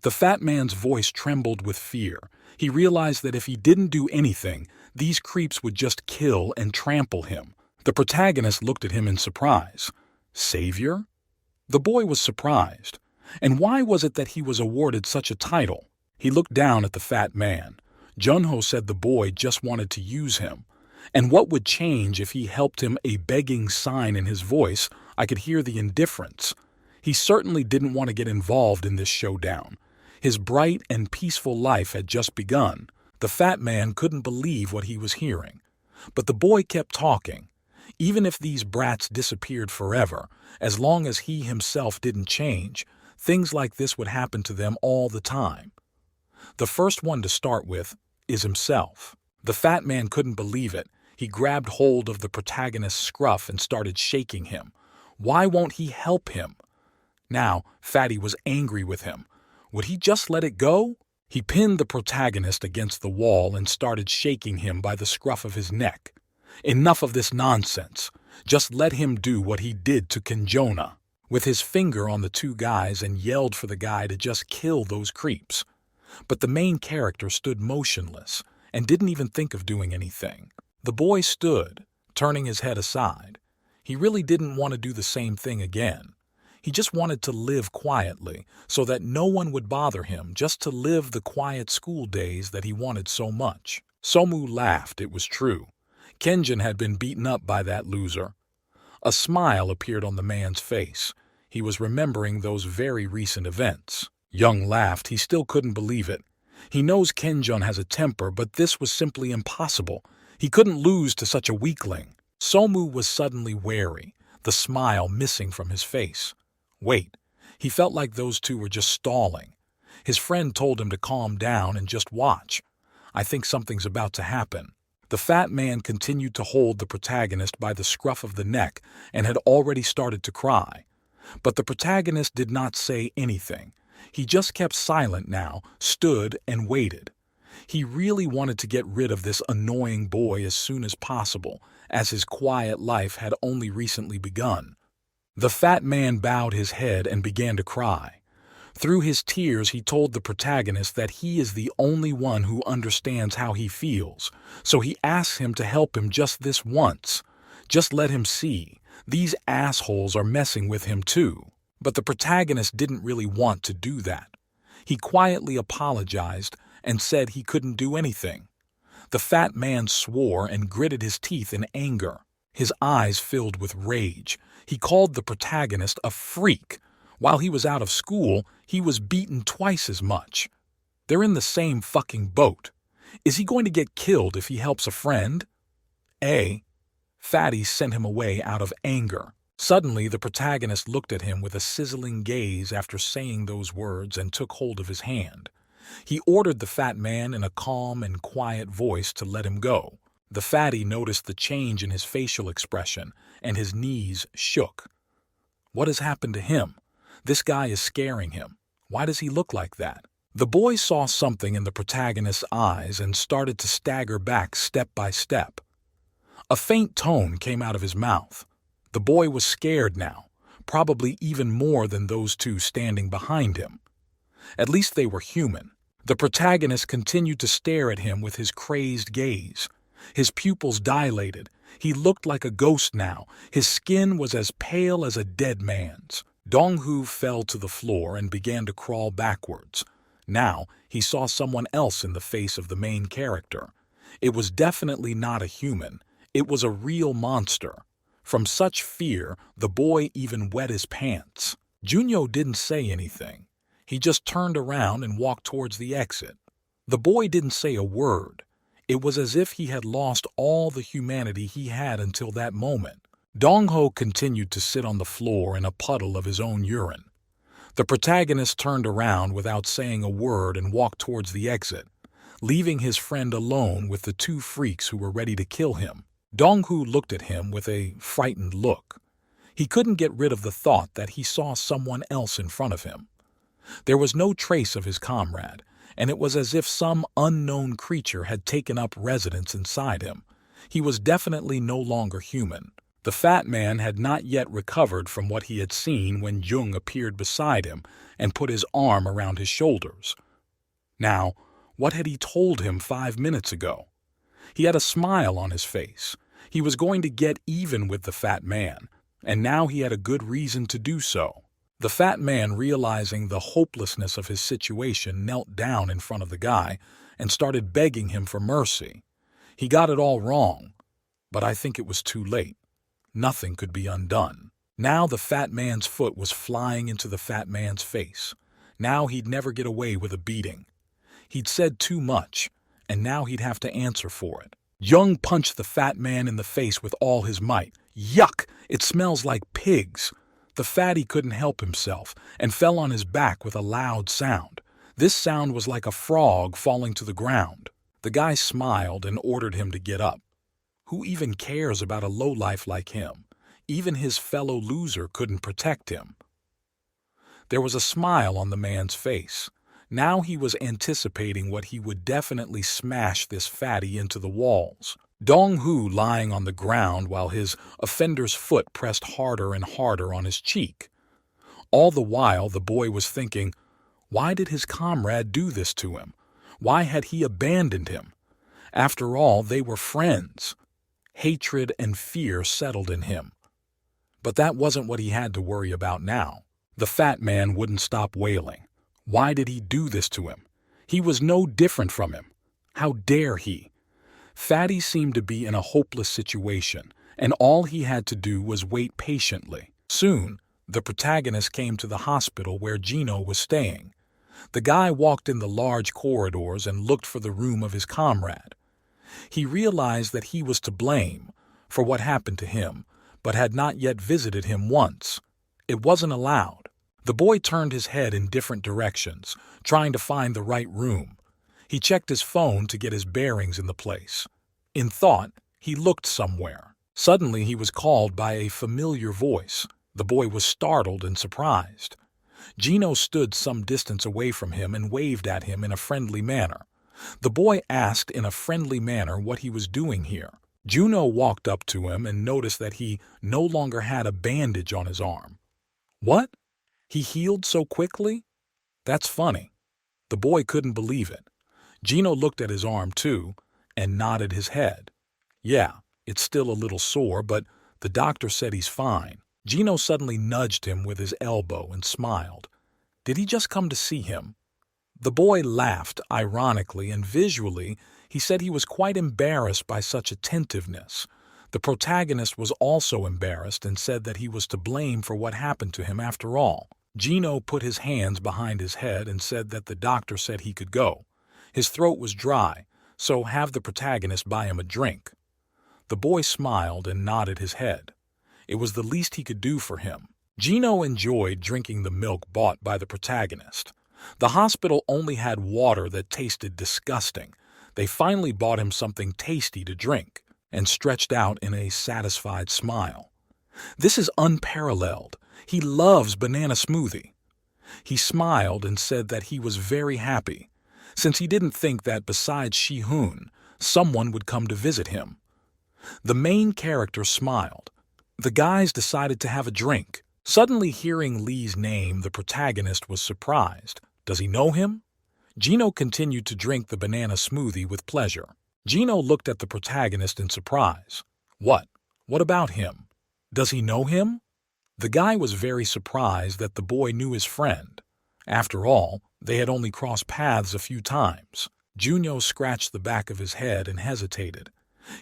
The fat man's voice trembled with fear. He realized that if he didn't do anything, these creeps would just kill and trample him. The protagonist looked at him in surprise. Savior? The boy was surprised. And why was it that he was awarded such a title? He looked down at the fat man. Junho said the boy just wanted to use him. And what would change if he helped him? A begging sign in his voice. I could hear the indifference. He certainly didn't want to get involved in this showdown. His bright and peaceful life had just begun. The fat man couldn't believe what he was hearing. But the boy kept talking. Even if these brats disappeared forever, as long as he himself didn't change, things like this would happen to them all the time. The first one to start with is himself. The fat man couldn't believe it. He grabbed hold of the protagonist's scruff and started shaking him. Why won't he help him? Now, Fatty was angry with him. Would he just let it go? He pinned the protagonist against the wall and started shaking him by the scruff of his neck. Enough of this nonsense. Just let him do what he did to Kinjona, with his finger on the two guys, and yelled for the guy to just kill those creeps. But the main character stood motionless and didn't even think of doing anything. The boy stood, turning his head aside. He really didn't want to do the same thing again. He just wanted to live quietly so that no one would bother him, just to live the quiet school days that he wanted so much. Somu laughed. It was true. Kenjin had been beaten up by that loser. A smile appeared on the man's face. He was remembering those very recent events. Young laughed. He still couldn't believe it. He knows Kenjun has a temper, but this was simply impossible. He couldn't lose to such a weakling. Somu was suddenly wary, the smile missing from his face. Wait, he felt like those two were just stalling. His friend told him to calm down and just watch. I think something's about to happen. The fat man continued to hold the protagonist by the scruff of the neck and had already started to cry. But the protagonist did not say anything. He just kept silent now, stood and waited. He really wanted to get rid of this annoying boy as soon as possible, as his quiet life had only recently begun. The fat man bowed his head and began to cry. Through his tears, he told the protagonist that he is the only one who understands how he feels, so he asks him to help him just this once. Just let him see. These assholes are messing with him too. But the protagonist didn't really want to do that. He quietly apologized and said he couldn't do anything. The fat man swore and gritted his teeth in anger. His eyes filled with rage. He called the protagonist a freak. While he was out of school, he was beaten twice as much. They're in the same fucking boat. Is he going to get killed if he helps a friend? Fatty sent him away out of anger. Suddenly, the protagonist looked at him with a sizzling gaze after saying those words and took hold of his hand. He ordered the fat man in a calm and quiet voice to let him go. The fatty noticed the change in his facial expression, and his knees shook. What has happened to him? This guy is scaring him. Why does he look like that? The boy saw something in the protagonist's eyes and started to stagger back step by step. A faint tone came out of his mouth. The boy was scared now, probably even more than those two standing behind him. At least they were human. The protagonist continued to stare at him with his crazed gaze. His pupils dilated. He looked like a ghost now. His skin was as pale as a dead man's. Dong-hu fell to the floor and began to crawl backwards. Now he saw someone else in the face of the main character. It was definitely not a human. It was a real monster. From such fear, the boy even wet his pants. Junyo didn't say anything. He just turned around and walked towards the exit. The boy didn't say a word. It was as if he had lost all the humanity he had until that moment. Dong-ho continued to sit on the floor in a puddle of his own urine. The protagonist turned around without saying a word and walked towards the exit, leaving his friend alone with the two freaks who were ready to kill him. Dong-hu looked at him with a frightened look. He couldn't get rid of the thought that he saw someone else in front of him. There was no trace of his comrade, and it was as if some unknown creature had taken up residence inside him. He was definitely no longer human. The fat man had not yet recovered from what he had seen when Jung appeared beside him and put his arm around his shoulders. Now, what had he told him 5 minutes ago? He had a smile on his face. He was going to get even with the fat man, and now he had a good reason to do so. The fat man, realizing the hopelessness of his situation, knelt down in front of the guy and started begging him for mercy. He got it all wrong, but I think it was too late. Nothing could be undone. Now the fat man's foot was flying into the fat man's face. Now he'd never get away with a beating. He'd said too much, and now he'd have to answer for it. Jung punched the fat man in the face with all his might. Yuck! It smells like pigs! The fatty couldn't help himself and fell on his back with a loud sound. This sound was like a frog falling to the ground. The guy smiled and ordered him to get up. Who even cares about a lowlife like him? Even his fellow loser couldn't protect him. There was a smile on the man's face. Now he was anticipating what he would definitely smash this fatty into the walls. Dong-hu lying on the ground while his offender's foot pressed harder and harder on his cheek. All the while the boy was thinking, why did his comrade do this to him? Why had he abandoned him? After all, they were friends. Hatred and fear settled in him. But that wasn't what he had to worry about now. The fat man wouldn't stop wailing. Why did he do this to him? He was no different from him. How dare he? Fatty seemed to be in a hopeless situation, and all he had to do was wait patiently. Soon, the protagonist came to the hospital where Gino was staying. The guy walked in the large corridors and looked for the room of his comrade. He realized that he was to blame for what happened to him, but had not yet visited him once. It wasn't allowed. The boy turned his head in different directions, trying to find the right room. He checked his phone to get his bearings in the place. In thought, he looked somewhere. Suddenly he was called by a familiar voice. The boy was startled and surprised. Gino stood some distance away from him and waved at him in a friendly manner. The boy asked in a friendly manner what he was doing here. Juno walked up to him and noticed that he no longer had a bandage on his arm. What? He healed so quickly? That's funny. The boy couldn't believe it. Gino looked at his arm too and nodded his head. Yeah, it's still a little sore, but the doctor said he's fine. Gino suddenly nudged him with his elbow and smiled. Did he just come to see him? The boy laughed ironically, and visually he said he was quite embarrassed by such attentiveness. The protagonist was also embarrassed and said that he was to blame for what happened to him after all. Gino put his hands behind his head and said that the doctor said he could go. His throat was dry, so have the protagonist buy him a drink. The boy smiled and nodded his head. It was the least he could do for him. Gino enjoyed drinking the milk bought by the protagonist. The hospital only had water that tasted disgusting. They finally bought him something tasty to drink and stretched out in a satisfied smile. This is unparalleled. He loves banana smoothie. He smiled and said that he was very happy, since he didn't think that besides Shi-hoon, someone would come to visit him. The main character smiled. The guys decided to have a drink. Suddenly hearing Lee's name, the protagonist was surprised. Does he know him? Gino continued to drink the banana smoothie with pleasure. Gino looked at the protagonist in surprise. What? What about him? Does he know him? The guy was very surprised that the boy knew his friend. After all, they had only crossed paths a few times. Junyo scratched the back of his head and hesitated.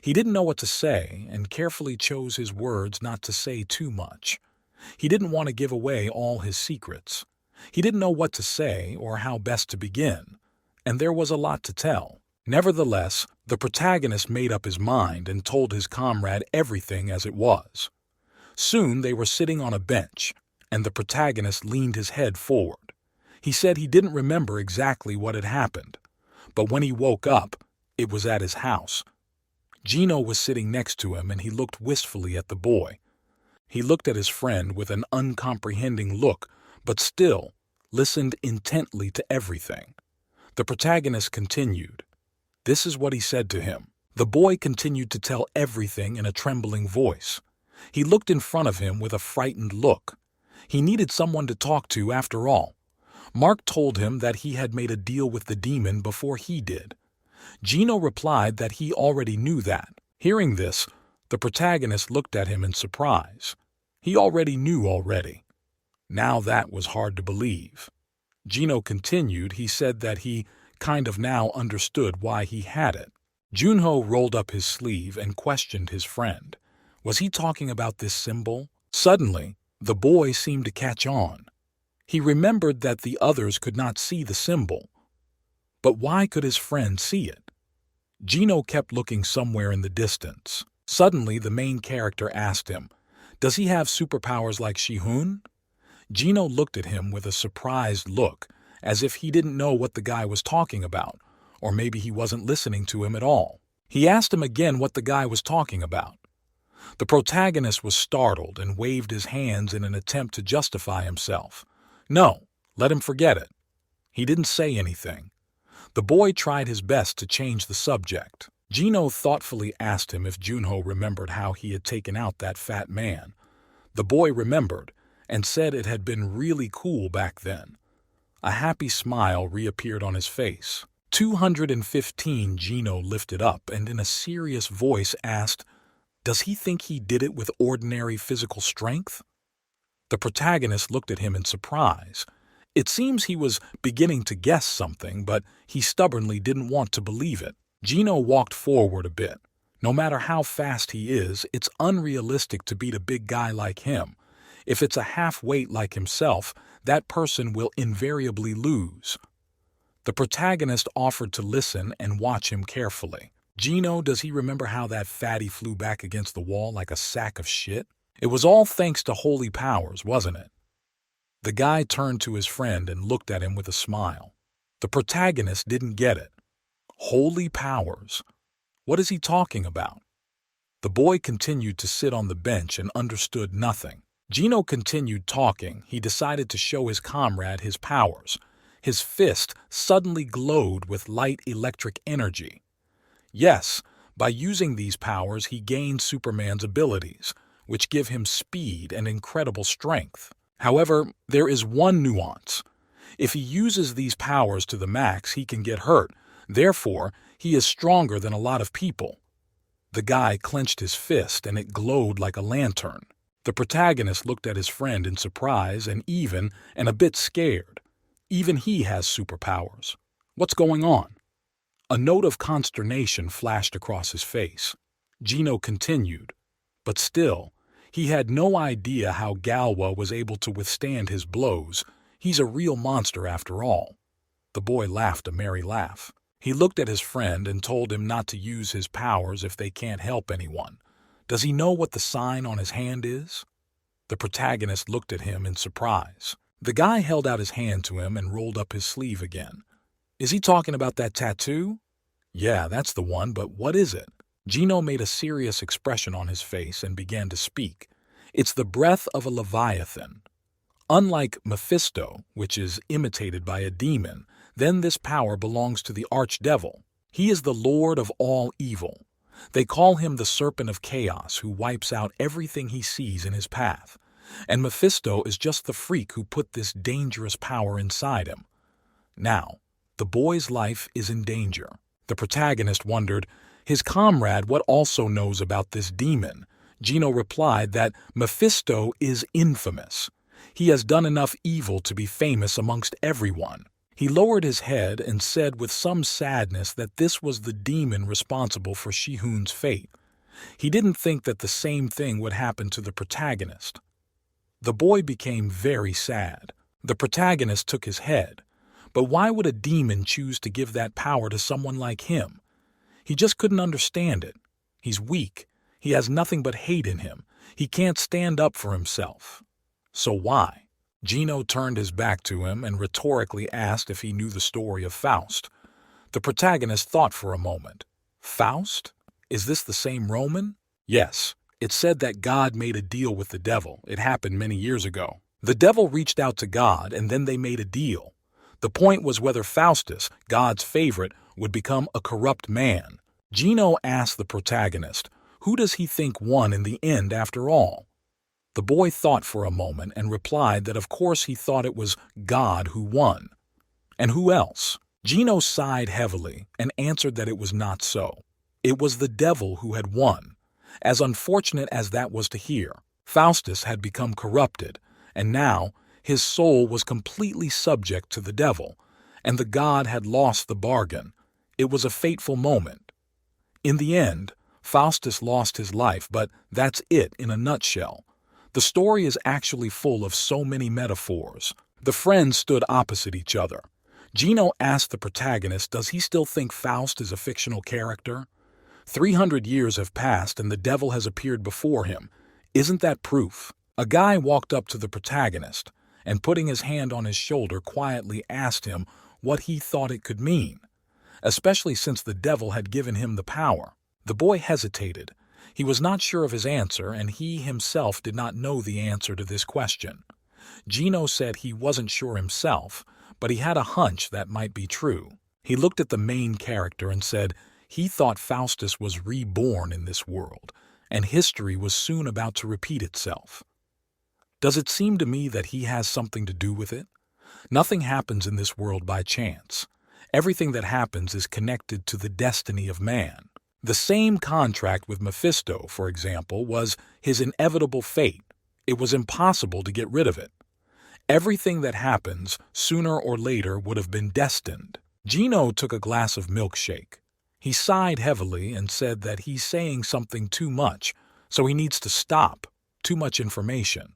He didn't know what to say and carefully chose his words not to say too much. He didn't want to give away all his secrets. He didn't know what to say or how best to begin, and there was a lot to tell. Nevertheless, the protagonist made up his mind and told his comrade everything as it was. Soon they were sitting on a bench, and the protagonist leaned his head forward. He said he didn't remember exactly what had happened, but when he woke up, it was at his house. Gino was sitting next to him and he looked wistfully at the boy. He looked at his friend with an uncomprehending look, but still listened intently to everything. The protagonist continued. This is what he said to him. The boy continued to tell everything in a trembling voice. He looked in front of him with a frightened look. He needed someone to talk to after all. Mark told him that he had made a deal with the demon before he did. Gino replied that he already knew that. Hearing this, the protagonist looked at him in surprise. He already knew already. Now that was hard to believe. Gino continued. He said that he kind of now understood why he had it. Junho rolled up his sleeve and questioned his friend. Was he talking about this symbol? Suddenly, the boy seemed to catch on. He remembered that the others could not see the symbol. But why could his friend see it? Gino kept looking somewhere in the distance. Suddenly, the main character asked him, "Does he have superpowers like Shi-hoon?" Gino looked at him with a surprised look, as if he didn't know what the guy was talking about, or maybe he wasn't listening to him at all. He asked him again what the guy was talking about. The protagonist was startled and waved his hands in an attempt to justify himself. No, let him forget it. He didn't say anything. The boy tried his best to change the subject. Gino thoughtfully asked him if Junho remembered how he had taken out that fat man. The boy remembered and said it had been really cool back then. A happy smile reappeared on his face. 215 Gino lifted up and in a serious voice asked, "Does he think he did it with ordinary physical strength?" The protagonist looked at him in surprise. It seems he was beginning to guess something, but he stubbornly didn't want to believe it. Gino walked forward a bit. No matter how fast he is, it's unrealistic to beat a big guy like him. If it's a half-weight like himself, that person will invariably lose. The protagonist offered to listen and watch him carefully. Gino, does he remember how that fatty flew back against the wall like a sack of shit? It was all thanks to holy powers, wasn't it? The guy turned to his friend and looked at him with a smile. The protagonist didn't get it. Holy powers? What is he talking about? The boy continued to sit on the bench and understood nothing. Gino continued talking. He decided to show his comrade his powers. His fist suddenly glowed with light electric energy. Yes, by using these powers he gained Superman's abilities, which give him speed and incredible strength. However, there is one nuance. If he uses these powers to the max, he can get hurt. Therefore, he is stronger than a lot of people. The guy clenched his fist and it glowed like a lantern. The protagonist looked at his friend in surprise and a bit scared. Even he has superpowers. What's going on? A note of consternation flashed across his face. Gino continued, but still, He had no idea how Galwa was able to withstand his blows. He's a real monster after all. The boy laughed a merry laugh. He looked at his friend and told him not to use his powers if they can't help anyone. Does he know what the sign on his hand is? The protagonist looked at him in surprise. The guy held out his hand to him and rolled up his sleeve again. Is he talking about that tattoo? Yeah, that's the one, but what is it? Gino made a serious expression on his face and began to speak. It's the breath of a leviathan. Unlike Mephisto, which is imitated by a demon, then this power belongs to the archdevil. He is the lord of all evil. They call him the serpent of chaos who wipes out everything he sees in his path. And Mephisto is just the freak who put this dangerous power inside him. Now, the boy's life is in danger. The protagonist wondered, his comrade what also knows about this demon? Gino replied that Mephisto is infamous. He has done enough evil to be famous amongst everyone. He lowered his head and said with some sadness that this was the demon responsible for Shihun's fate. He didn't think that the same thing would happen to the protagonist. The boy became very sad. The protagonist took his head. But why would a demon choose to give that power to someone like him? He just couldn't understand it. He's weak. He has nothing but hate in him. He can't stand up for himself. So why? Gino turned his back to him and rhetorically asked if he knew the story of Faust. The protagonist thought for a moment. Faust? Is this the same Roman? Yes. It said that God made a deal with the devil. It happened many years ago. The devil reached out to God and then they made a deal. The point was whether Faustus, God's favorite, would become a corrupt man. Gino asked the protagonist, who does he think won in the end after all? The boy thought for a moment and replied that of course he thought it was God who won. And who else? Gino sighed heavily and answered that it was not so. It was the devil who had won. As unfortunate as that was to hear, Faustus had become corrupted, and now his soul was completely subject to the devil, and the god had lost the bargain. It was a fateful moment. In the end, Faustus lost his life, but that's it in a nutshell. The story is actually full of so many metaphors. The friends stood opposite each other. Gino asked the protagonist, does he still think Faust is a fictional character? 300 years have passed and the devil has appeared before him. Isn't that proof? A guy walked up to the protagonist and, putting his hand on his shoulder, quietly asked him what he thought it could mean, especially since the devil had given him the power. The boy hesitated. He was not sure of his answer, and he himself did not know the answer to this question. Gino said he wasn't sure himself, but he had a hunch that might be true. He looked at the main character and said he thought Faustus was reborn in this world, and history was soon about to repeat itself. Does it seem to me that he has something to do with it? Nothing happens in this world by chance. Everything that happens is connected to the destiny of man. The same contract with Mephisto, for example, was his inevitable fate. It was impossible to get rid of it. Everything that happens, sooner or later, would have been destined. Gino took a glass of milkshake. He sighed heavily and said that he's saying something too much, so he needs to stop. Too much information.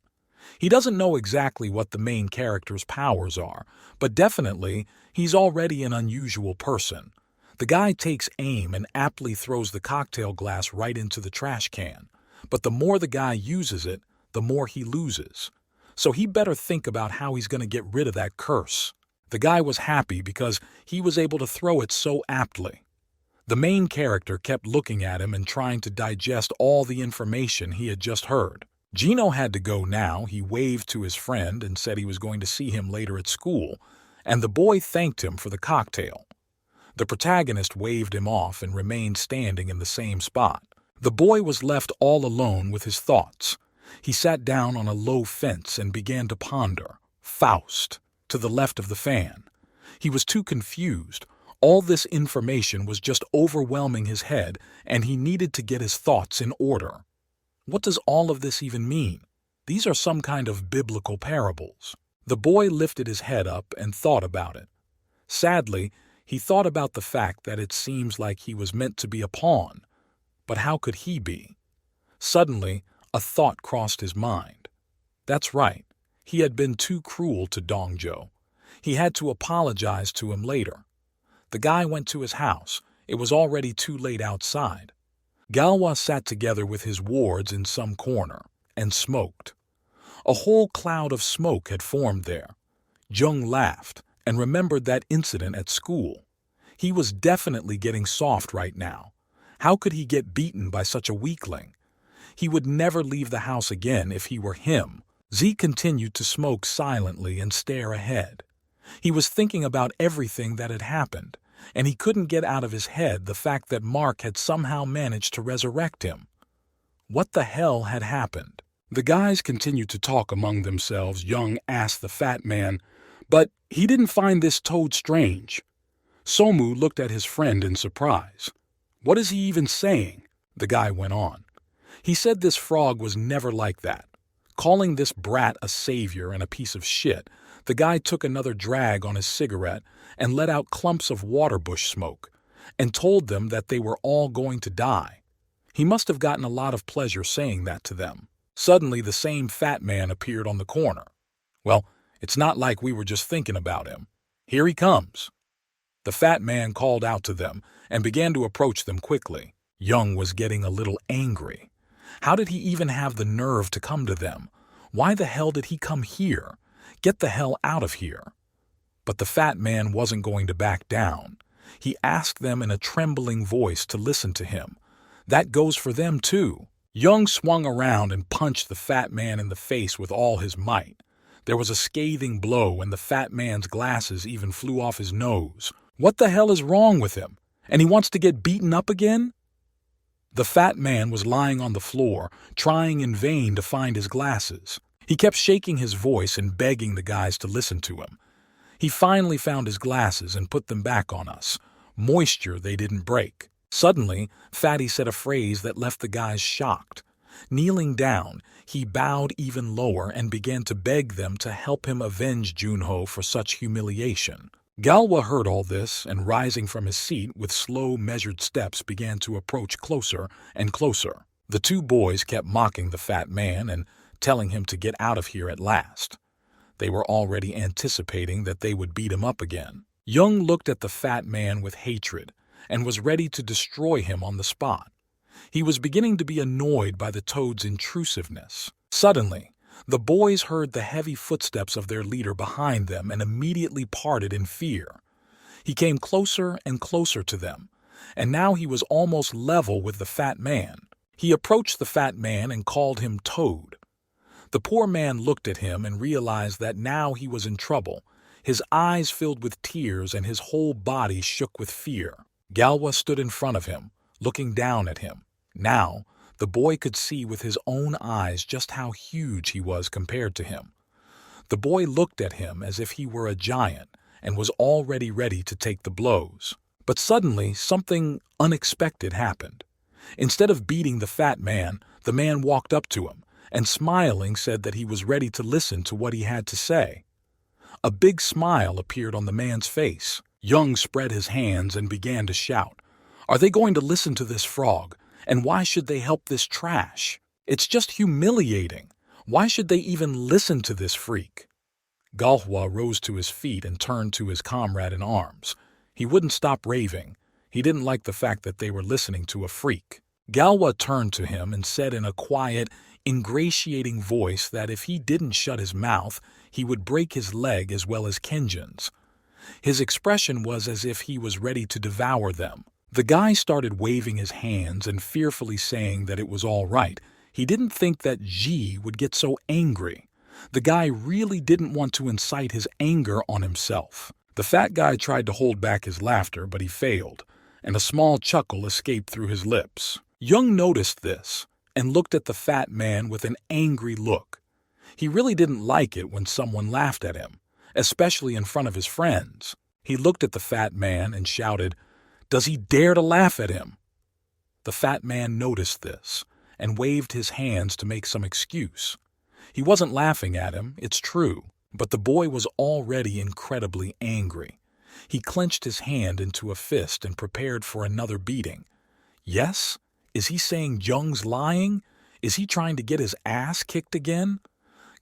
He doesn't know exactly what the main character's powers are, but definitely he's already an unusual person. The guy takes aim and aptly throws the cocktail glass right into the trash can. But the more the guy uses it, the more he loses. So he better think about how he's going to get rid of that curse. The guy was happy because he was able to throw it so aptly. The main character kept looking at him and trying to digest all the information he had just heard. Gino had to go now. He waved to his friend and said he was going to see him later at school, and the boy thanked him for the cocktail. The protagonist waved him off and remained standing in the same spot. The boy was left all alone with his thoughts. He sat down on a low fence and began to ponder. Faust, to the left of the fan. He was too confused. All this information was just overwhelming his head, and he needed to get his thoughts in order. What does all of this even mean? These are some kind of biblical parables. The boy lifted his head up and thought about it. Sadly, he thought about the fact that it seems like he was meant to be a pawn. But how could he be? Suddenly, A thought crossed his mind. That's right. He had been too cruel to Dongjo. He had to apologize to him later. The guy went to his house. It was already too late outside. Galwa sat together with his wards in some corner and smoked. A whole cloud of smoke had formed there. Jung laughed and remembered that incident at school. He was definitely getting soft right now. How could he get beaten by such a weakling? He would never leave the house again if he were him. Z continued to smoke silently and stare ahead. He was thinking about everything that had happened, and he couldn't get out of his head the fact that Mark had somehow managed to resurrect him. What the hell had happened? The guys continued to talk among themselves. Young asked the fat man, but he didn't find this toad strange. Somu looked at his friend in surprise. What is he even saying? The guy went on. He said this frog was never like that. Calling this brat a savior and a piece of shit, the guy took another drag on his cigarette and let out clumps of waterbush smoke, and told them that they were all going to die. He must have gotten a lot of pleasure saying that to them. Suddenly the same fat man appeared on the corner. Well, it's not like we were just thinking about him. Here he comes. The fat man called out to them and began to approach them quickly. Young was getting a little angry. How did he even have the nerve to come to them? Why the hell did he come here? Get the hell out of here. But the fat man wasn't going to back down. He asked them in a trembling voice to listen to him. That goes for them too. Young swung around and punched the fat man in the face with all his might. There was a scathing blow and the fat man's glasses even flew off his nose. What the hell is wrong with him? And he wants to get beaten up again? The fat man was lying on the floor, trying in vain to find his glasses. He kept shaking his voice and begging the guys to listen to him. He finally found his glasses and put them back on us. Moisture they didn't break. Suddenly, Fatty said a phrase that left the guys shocked. Kneeling down, he bowed even lower and began to beg them to help him avenge Junho for such humiliation. Galwa heard all this and, rising from his seat with slow, measured steps, began to approach closer and closer. The two boys kept mocking the fat man and telling him to get out of here at last. They were already anticipating that they would beat him up again. Young looked at the fat man with hatred and was ready to destroy him on the spot. He was beginning to be annoyed by the toad's intrusiveness. Suddenly, the boys heard the heavy footsteps of their leader behind them and immediately parted in fear. He came closer and closer to them, and now he was almost level with the fat man. He approached the fat man and called him Toad. The poor man looked at him and realized that now he was in trouble. His eyes filled with tears and his whole body shook with fear. Galwa stood in front of him, looking down at him. Now, the boy could see with his own eyes just how huge he was compared to him. The boy looked at him as if he were a giant and was already ready to take the blows. But suddenly, something unexpected happened. Instead of beating the fat man, the man walked up to him and, smiling, said that he was ready to listen to what he had to say. A big smile appeared on the man's face. Young spread his hands and began to shout, "Are they going to listen to this frog? And why should they help this trash? It's just humiliating. Why should they even listen to this freak?" Galhwa rose to his feet and turned to his comrade in arms. He wouldn't stop raving. He didn't like the fact that they were listening to a freak. Galhwa turned to him and said in a quiet, ingratiating voice that if he didn't shut his mouth, he would break his leg as well as Kenjin's. His expression was as if he was ready to devour them. The guy started waving his hands and fearfully saying that it was all right. He didn't think that Ji would get so angry. The guy really didn't want to incite his anger on himself. The fat guy tried to hold back his laughter, but he failed, and a small chuckle escaped through his lips. Young noticed this and looked at the fat man with an angry look. He really didn't like it when someone laughed at him, especially in front of his friends. He looked at the fat man and shouted, "Does he dare to laugh at him?" The fat man noticed this and waved his hands to make some excuse. He wasn't laughing at him, it's true, but the boy was already incredibly angry. He clenched his hand into a fist and prepared for another beating. Yes? Is he saying Jung's lying? Is he trying to get his ass kicked again?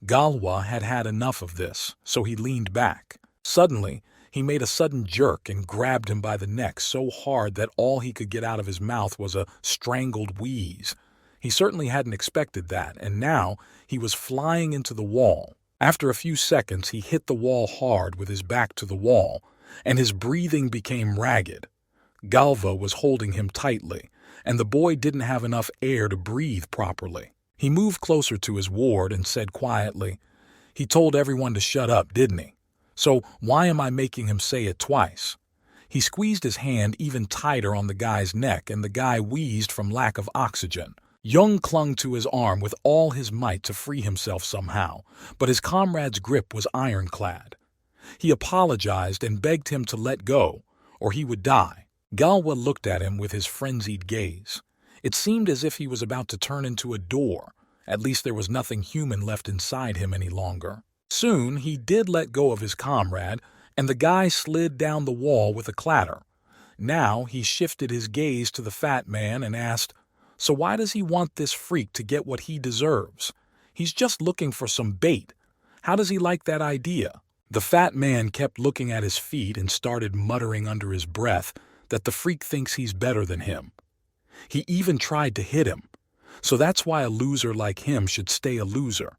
Galwa had had enough of this, so he leaned back. Suddenly, he made a sudden jerk and grabbed him by the neck so hard that all he could get out of his mouth was a strangled wheeze. He certainly hadn't expected that, and now he was flying into the wall. After a few seconds, he hit the wall hard with his back to the wall, and his breathing became ragged. Galva was holding him tightly, and the boy didn't have enough air to breathe properly. He moved closer to his ward and said quietly, "He told everyone to shut up, didn't he? So why am I making him say it twice?" He squeezed his hand even tighter on the guy's neck, and the guy wheezed from lack of oxygen. Jung clung to his arm with all his might to free himself somehow, but his comrade's grip was ironclad. He apologized and begged him to let go, or he would die. Galwa looked at him with his frenzied gaze. It seemed as if he was about to turn into a door. At least there was nothing human left inside him any longer. Soon he did let go of his comrade, and the guy slid down the wall with a clatter. Now he shifted his gaze to the fat man and asked, "So why does he want this freak to get what he deserves? He's just looking for some bait. How does he like that idea?" The fat man kept looking at his feet and started muttering under his breath that the freak thinks he's better than him. He even tried to hit him. So that's why a loser like him should stay a loser.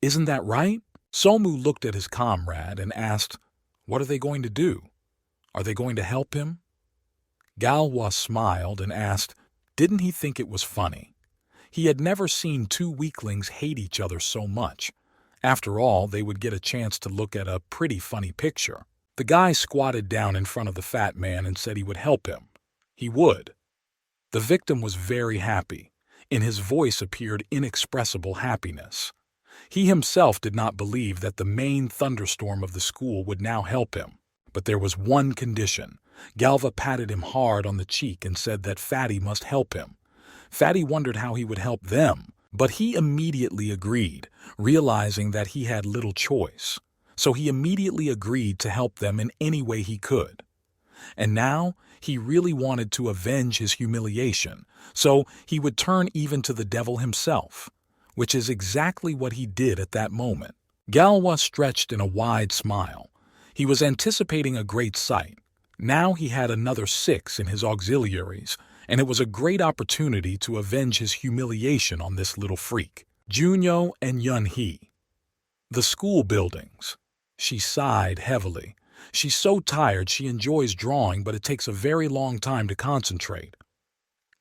Isn't that right? Somu looked at his comrade and asked, "What are they going to do? Are they going to help him?" Galwa smiled and asked, didn't he think it was funny? He had never seen two weaklings hate each other so much. After all, they would get a chance to look at a pretty funny picture. The guy squatted down in front of the fat man and said he would help him. He would. The victim was very happy. In his voice appeared inexpressible happiness. He himself did not believe that the main thunderstorm of the school would now help him. But there was one condition. Galva patted him hard on the cheek and said that Fatty must help him. Fatty wondered how he would help them, but he immediately agreed, realizing that he had little choice. So he immediately agreed to help them in any way he could. And now he really wanted to avenge his humiliation, so he would turn even to the devil himself, which is exactly what he did at that moment. Galwa stretched in a wide smile. He was anticipating a great sight. Now he had another 6 in his auxiliaries, and it was a great opportunity to avenge his humiliation on this little freak. Junyo and Yun-hee. The school buildings. She sighed heavily. She's so tired she enjoys drawing, but it takes a very long time to concentrate.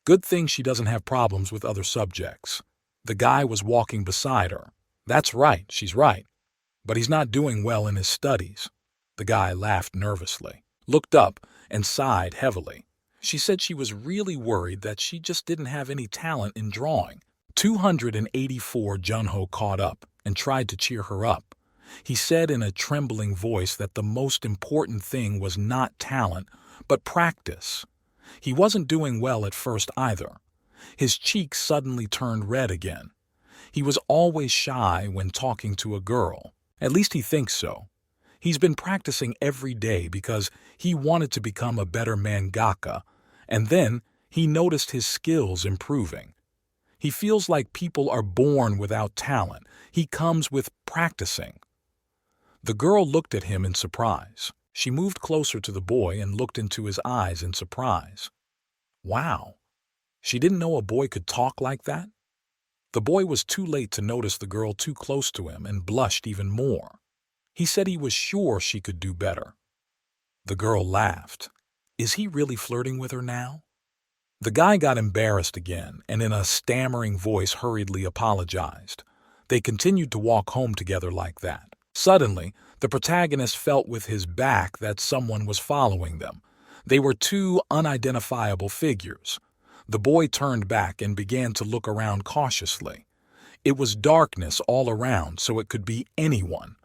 Good thing she doesn't have problems with other subjects. The guy was walking beside her. That's right, she's right. But he's not doing well in his studies. The guy laughed nervously, looked up, and sighed heavily. She said she was really worried that she just didn't have any talent in drawing. 284 Junho caught up and tried to cheer her up. He said in a trembling voice that the most important thing was not talent, but practice. He wasn't doing well at first either. His cheeks suddenly turned red again. He was always shy when talking to a girl. At least he thinks so. He's been practicing every day because he wanted to become a better mangaka, and then he noticed his skills improving. He feels like people are born without talent. He comes with practicing. The girl looked at him in surprise. She moved closer to the boy and looked into his eyes in surprise. Wow. She didn't know a boy could talk like that? The boy was too late to notice the girl too close to him and blushed even more. He said he was sure she could do better. The girl laughed. Is he really flirting with her now? The guy got embarrassed again and in a stammering voice hurriedly apologized. They continued to walk home together like that. Suddenly, the protagonist felt with his back that someone was following them. They were two unidentifiable figures. The boy turned back and began to look around cautiously. It was darkness all around, so it could be anyone.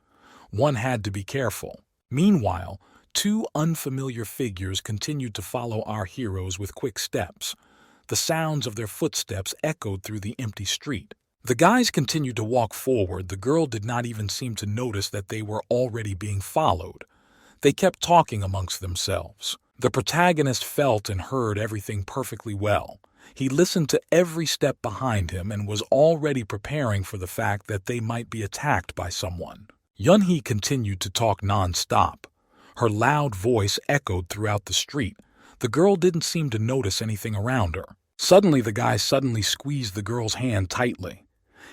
One had to be careful. Meanwhile, two unfamiliar figures continued to follow our heroes with quick steps. The sounds of their footsteps echoed through the empty street. The guys continued to walk forward. The girl did not even seem to notice that they were already being followed. They kept talking amongst themselves. The protagonist felt and heard everything perfectly well. He listened to every step behind him and was already preparing for the fact that they might be attacked by someone. Yunhee continued to talk non-stop. Her loud voice echoed throughout the street. The girl didn't seem to notice anything around her. Suddenly, the guy squeezed the girl's hand tightly.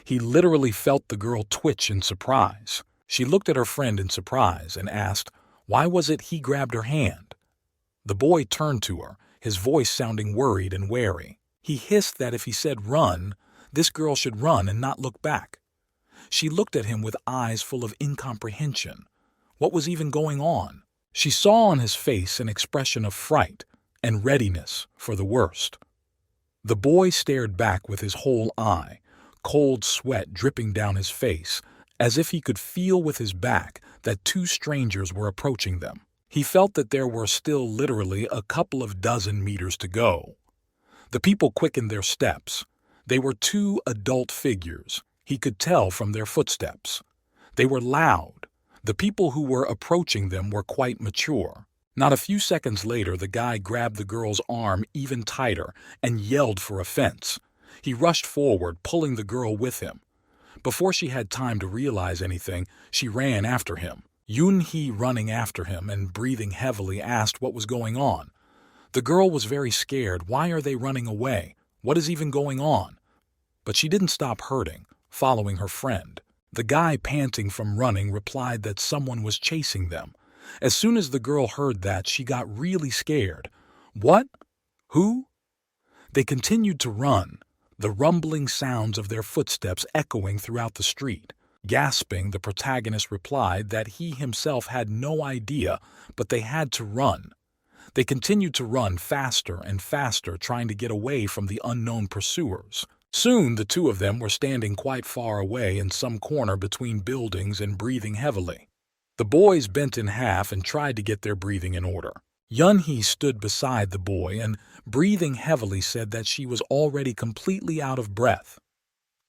He literally felt the girl twitch in surprise. She looked at her friend in surprise and asked, why was it he grabbed her hand? The boy turned to her, his voice sounding worried and wary. He hissed that if he said run, this girl should run and not look back. She looked at him with eyes full of incomprehension. What was even going on? She saw on his face an expression of fright and readiness for the worst. The boy stared back with his whole eye, cold sweat dripping down his face, as if he could feel with his back that two strangers were approaching them. He felt that there were still literally a couple of dozen meters to go. The people quickened their steps. They were two adult figures. He could tell from their footsteps. They were loud. The people who were approaching them were quite mature. Not a few seconds later, the guy grabbed the girl's arm even tighter and yelled for offense. He rushed forward, pulling the girl with him. Before she had time to realize anything, she ran after him. Yunhee, running after him and breathing heavily, asked what was going on. The girl was very scared. Why are they running away? What is even going on? But she didn't stop hurting, following her friend. The guy, panting from running, replied that someone was chasing them. As soon as the girl heard that, she got really scared. What? Who? They continued to run, the rumbling sounds of their footsteps echoing throughout the street. Gasping, the protagonist replied that he himself had no idea, but they had to run. They continued to run faster and faster, trying to get away from the unknown pursuers. Soon, the two of them were standing quite far away in some corner between buildings and breathing heavily. The boys bent in half and tried to get their breathing in order. Yunhee stood beside the boy and, breathing heavily, said that she was already completely out of breath.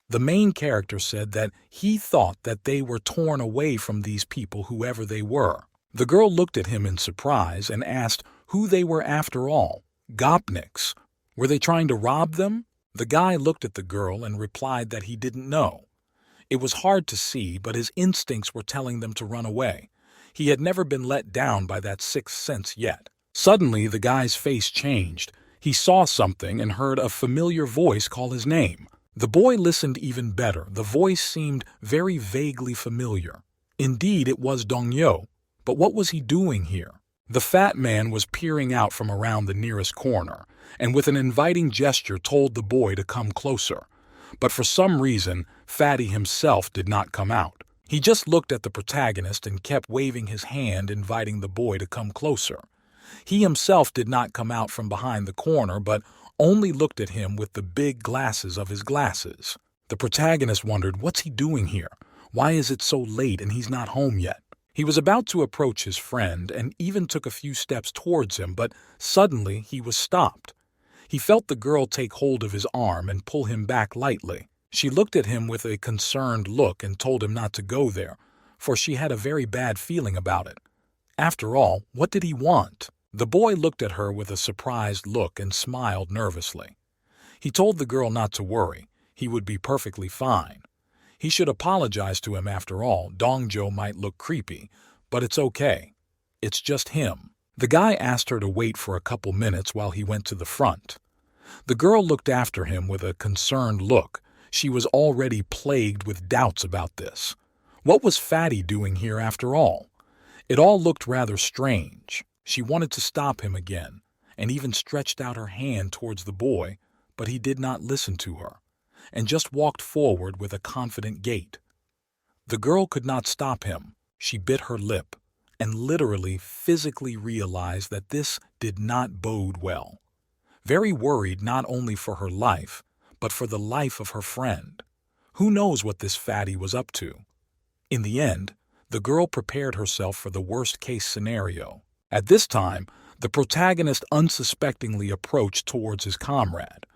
The main character said that he thought that they were torn away from these people, whoever they were. The girl looked at him in surprise and asked who they were after all. Gopniks. Were they trying to rob them? The guy looked at the girl and replied that he didn't know. It was hard to see, but his instincts were telling them to run away. He had never been let down by that sixth sense yet. Suddenly, the guy's face changed. He saw something and heard a familiar voice call his name. The boy listened even better. The voice seemed very vaguely familiar. Indeed, it was Dongyo. But what was he doing here? The fat man was peering out from around the nearest corner, and with an inviting gesture told the boy to come closer. But for some reason, Fatty himself did not come out. He just looked at the protagonist and kept waving his hand, inviting the boy to come closer. He himself did not come out from behind the corner, but only looked at him with the big glasses of his glasses. The protagonist wondered, what's he doing here? Why is it so late and he's not home yet? He was about to approach his friend and even took a few steps towards him, but suddenly he was stopped. He felt the girl take hold of his arm and pull him back lightly. She looked at him with a concerned look and told him not to go there, for she had a very bad feeling about it. After all, what did he want? The boy looked at her with a surprised look and smiled nervously. He told the girl not to worry. He would be perfectly fine. He should apologize to him after all. Dongjo might look creepy, but it's okay. It's just him. The guy asked her to wait for a couple minutes while he went to the front. The girl looked after him with a concerned look. She was already plagued with doubts about this. What was Fatty doing here after all? It all looked rather strange. She wanted to stop him again, and even stretched out her hand towards the boy, but he did not listen to her, and just walked forward with a confident gait. The girl could not stop him. She bit her lip, and literally physically realized that this did not bode well. Very worried not only for her life, but for the life of her friend. Who knows what this Fatty was up to? In the end, the girl prepared herself for the worst-case scenario. At this time, the protagonist unsuspectingly approached towards his comrade.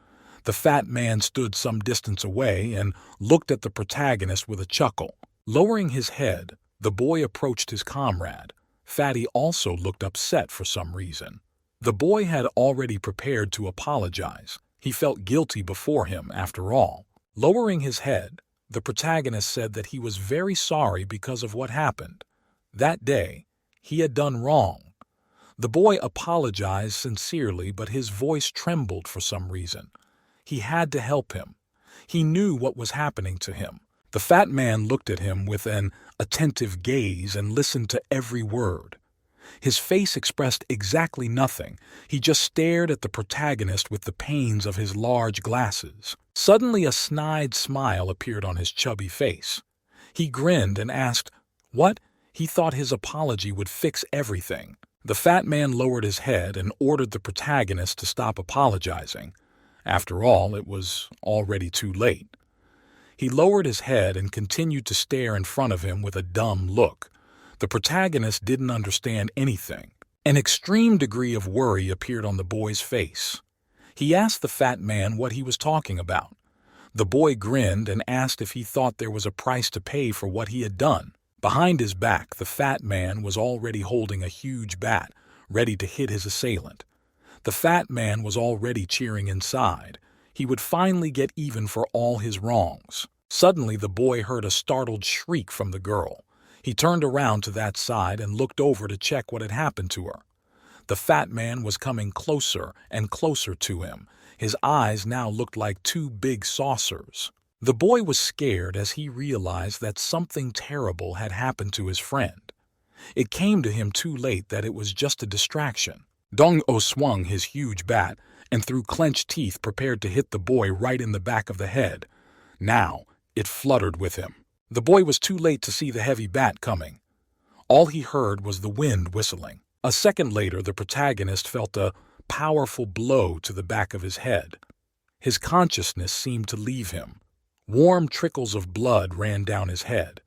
The fat man stood some distance away and looked at the protagonist with a chuckle. Lowering his head, the boy approached his comrade. Fatty also looked upset for some reason. The boy had already prepared to apologize. He felt guilty before him, after all. Lowering his head, the protagonist said that he was very sorry because of what happened. That day, he had done wrong. The boy apologized sincerely, but his voice trembled for some reason. He had to help him. He knew what was happening to him. The fat man looked at him with an attentive gaze and listened to every word. His face expressed exactly nothing. He just stared at the protagonist with the panes of his large glasses. Suddenly a snide smile appeared on his chubby face. He grinned and asked, "What?" He thought his apology would fix everything. The fat man lowered his head and ordered the protagonist to stop apologizing. After all, it was already too late. He lowered his head and continued to stare in front of him with a dumb look. The protagonist didn't understand anything. An extreme degree of worry appeared on the boy's face. He asked the fat man what he was talking about. The boy grinned and asked if he thought there was a price to pay for what he had done. Behind his back, the fat man was already holding a huge bat, ready to hit his assailant. The fat man was already cheering inside. He would finally get even for all his wrongs. Suddenly, the boy heard a startled shriek from the girl. He turned around to that side and looked over to check what had happened to her. The fat man was coming closer and closer to him. His eyes now looked like two big saucers. The boy was scared as he realized that something terrible had happened to his friend. It came to him too late that it was just a distraction. Dong-o swung his huge bat and through clenched teeth prepared to hit the boy right in the back of the head. Now, it fluttered with him. The boy was too late to see the heavy bat coming. All he heard was the wind whistling. A second later, the protagonist felt a powerful blow to the back of his head. His consciousness seemed to leave him. Warm trickles of blood ran down his head.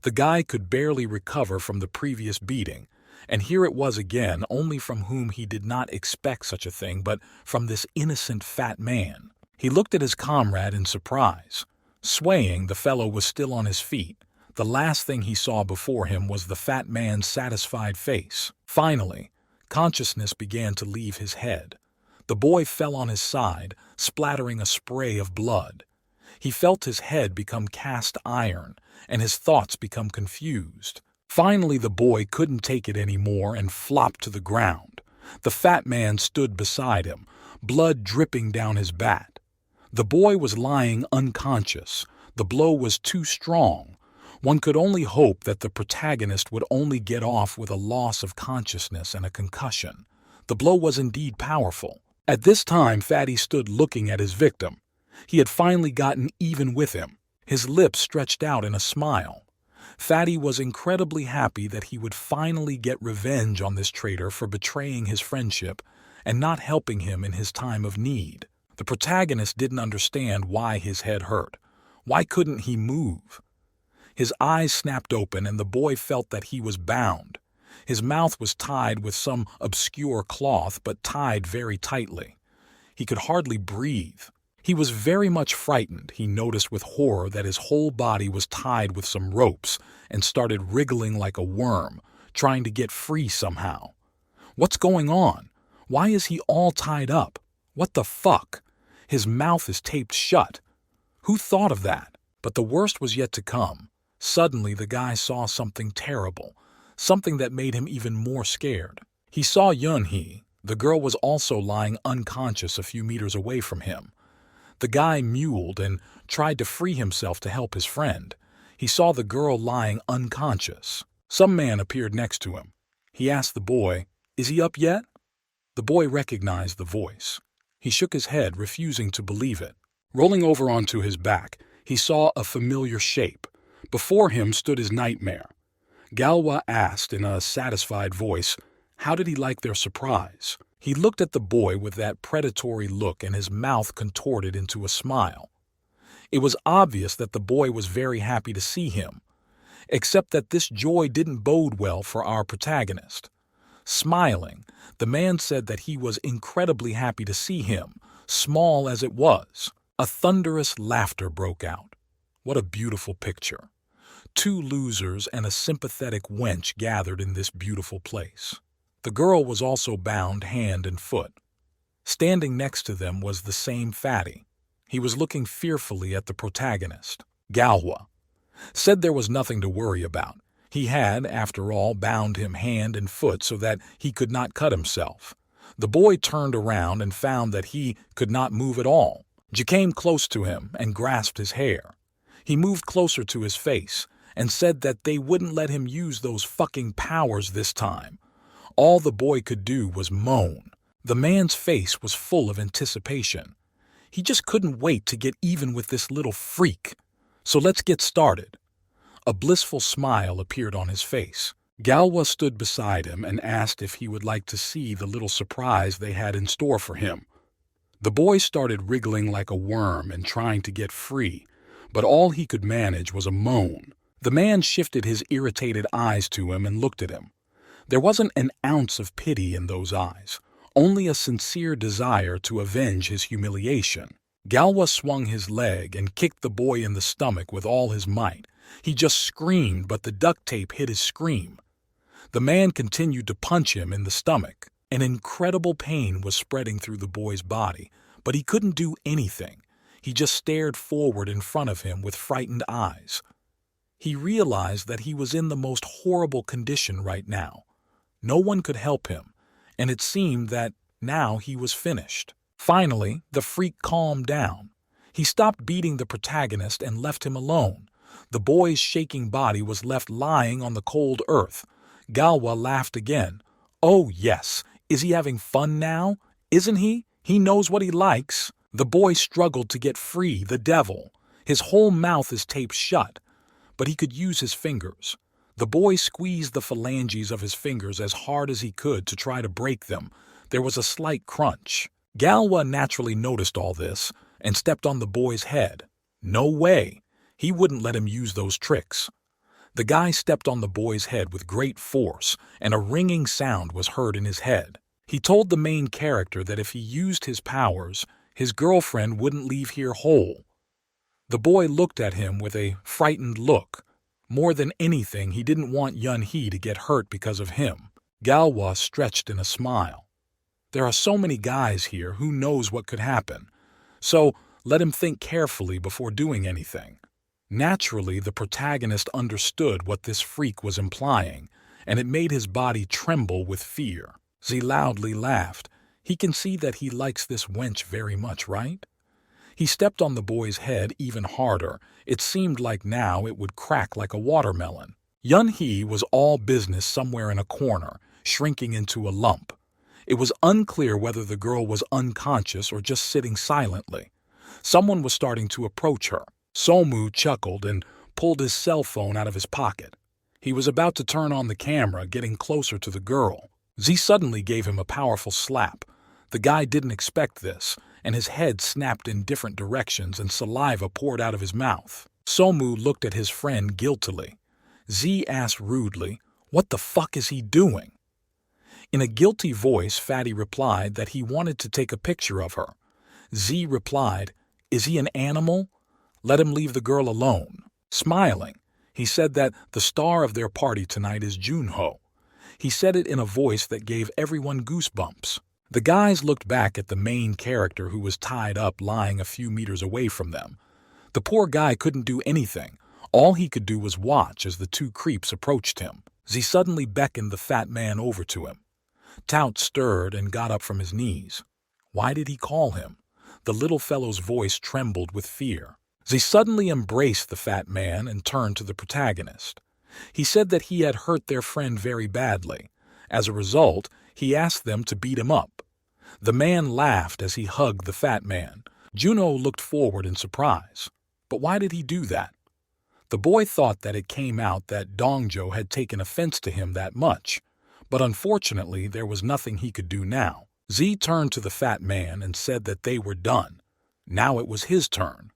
The guy could barely recover from the previous beating, and here it was again, only from whom he did not expect such a thing, but from this innocent fat man. He looked at his comrade in surprise. Swaying, the fellow was still on his feet. The last thing he saw before him was the fat man's satisfied face. Finally, consciousness began to leave his head. The boy fell on his side, splattering a spray of blood. He felt his head become cast iron, and his thoughts become confused. Finally, the boy couldn't take it anymore and flopped to the ground. The fat man stood beside him, blood dripping down his bat. The boy was lying unconscious. The blow was too strong. One could only hope that the protagonist would only get off with a loss of consciousness and a concussion. The blow was indeed powerful. At this time, Fatty stood looking at his victim. He had finally gotten even with him. His lips stretched out in a smile. Fatty was incredibly happy that he would finally get revenge on this traitor for betraying his friendship and not helping him in his time of need. The protagonist didn't understand why his head hurt. Why couldn't he move? His eyes snapped open and the boy felt that he was bound. His mouth was tied with some obscure cloth, but tied very tightly. He could hardly breathe. He was very much frightened. He noticed with horror that his whole body was tied with some ropes and started wriggling like a worm, trying to get free somehow. What's going on? Why is he all tied up? What the fuck? His mouth is taped shut. Who thought of that? But the worst was yet to come. Suddenly, the guy saw something terrible, something that made him even more scared. He saw Yun-hee. The girl was also lying unconscious a few meters away from him. The guy mewled and tried to free himself to help his friend. He saw the girl lying unconscious. Some man appeared next to him. He asked the boy, "Is he up yet?" The boy recognized the voice. He shook his head, refusing to believe it. Rolling over onto his back, he saw a familiar shape. Before him stood his nightmare. Galwa asked in a satisfied voice, how did he like their surprise? He looked at the boy with that predatory look and his mouth contorted into a smile. It was obvious that the boy was very happy to see him, except that this joy didn't bode well for our protagonist. Smiling, the man said that he was incredibly happy to see him, small as it was. A thunderous laughter broke out. What a beautiful picture. Two losers and a sympathetic wench gathered in this beautiful place. The girl was also bound hand and foot. Standing next to them was the same fatty. He was looking fearfully at the protagonist. Galhwa said there was nothing to worry about. He had, after all, bound him hand and foot so that he could not cut himself. The boy turned around and found that he could not move at all. Ji came close to him and grasped his hair. He moved closer to his face and said that they wouldn't let him use those fucking powers this time. All the boy could do was moan. The man's face was full of anticipation. He just couldn't wait to get even with this little freak. So let's get started. A blissful smile appeared on his face. Galhwa stood beside him and asked if he would like to see the little surprise they had in store for him. The boy started wriggling like a worm and trying to get free, but all he could manage was a moan. The man shifted his irritated eyes to him and looked at him. There wasn't an ounce of pity in those eyes, only a sincere desire to avenge his humiliation. Galhwa swung his leg and kicked the boy in the stomach with all his might. He just screamed, but the duct tape hid his scream. The man continued to punch him in the stomach. An incredible pain was spreading through the boy's body, but he couldn't do anything. He just stared forward in front of him with frightened eyes. He realized that he was in the most horrible condition right now. No one could help him, and it seemed that now he was finished. Finally, the freak calmed down. He stopped beating the protagonist and left him alone. The boy's shaking body was left lying on the cold earth. Galhwa laughed again. Oh, yes. Is he having fun now? Isn't he? He knows what he likes. The boy struggled to get free, the devil. His whole mouth is taped shut, but he could use his fingers. The boy squeezed the phalanges of his fingers as hard as he could to try to break them. There was a slight crunch. Galhwa naturally noticed all this and stepped on the boy's head. No way. He wouldn't let him use those tricks. The guy stepped on the boy's head with great force, and a ringing sound was heard in his head. He told the main character that if he used his powers, his girlfriend wouldn't leave here whole. The boy looked at him with a frightened look. More than anything, he didn't want Yun-hee to get hurt because of him. Galhwa stretched in a smile. There are so many guys here, who knows what could happen? So let him think carefully before doing anything. Naturally, the protagonist understood what this freak was implying, and it made his body tremble with fear. He loudly laughed. He can see that he likes this wench very much, right? He stepped on the boy's head even harder. It seemed like now it would crack like a watermelon. Yun-hee was all business somewhere in a corner, shrinking into a lump. It was unclear whether the girl was unconscious or just sitting silently. Someone was starting to approach her. Somu chuckled and pulled his cell phone out of his pocket. He was about to turn on the camera, getting closer to the girl. Z suddenly gave him a powerful slap. The guy didn't expect this, and his head snapped in different directions and saliva poured out of his mouth. Somu looked at his friend guiltily. Z asked rudely, "What the fuck is he doing?" In a guilty voice, Fatty replied that he wanted to take a picture of her. Z replied, "Is he an animal? Let him leave the girl alone." Smiling, he said that the star of their party tonight is Junho. He said it in a voice that gave everyone goosebumps. The guys looked back at the main character who was tied up lying a few meters away from them. The poor guy couldn't do anything. All he could do was watch as the two creeps approached him. Z suddenly beckoned the fat man over to him. Tout stirred and got up from his knees. Why did he call him? The little fellow's voice trembled with fear. They suddenly embraced the fat man and turned to the protagonist. He said that he had hurt their friend very badly. As a result, he asked them to beat him up. The man laughed as he hugged the fat man. Juno looked forward in surprise. But why did he do that? The boy thought that it came out that Dongjo had taken offense to him that much. But unfortunately, there was nothing he could do now. Z turned to the fat man and said that they were done. Now it was his turn.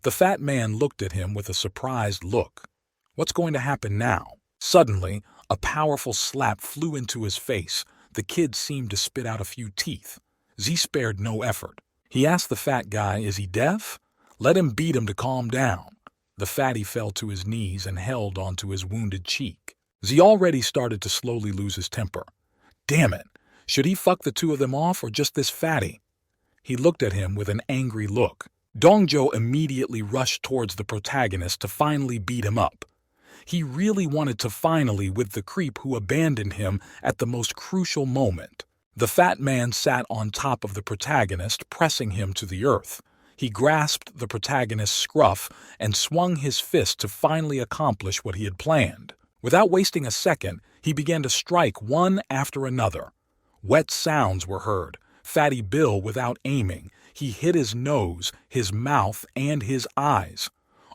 The fat man looked at him with a surprised look. What's going to happen now? Suddenly, a powerful slap flew into his face. The kid seemed to spit out a few teeth. Z spared no effort. He asked the fat guy, "Is he deaf?" Let him beat him to calm down. The fatty fell to his knees and held onto his wounded cheek. Z already started to slowly lose his temper. Damn it! Should he fuck the two of them off or just this fatty? He looked at him with an angry look. Dongjo immediately rushed towards the protagonist to finally beat him up. He really wanted to finally with the creep who abandoned him at the most crucial moment. The fat man sat on top of the protagonist, pressing him to the earth. He grasped the protagonist's scruff and swung his fist to finally accomplish what he had planned. Without wasting a second, he began to strike one after another. Wet sounds were heard. Fatty Bill, without aiming, he hit his nose, his mouth, and his eyes.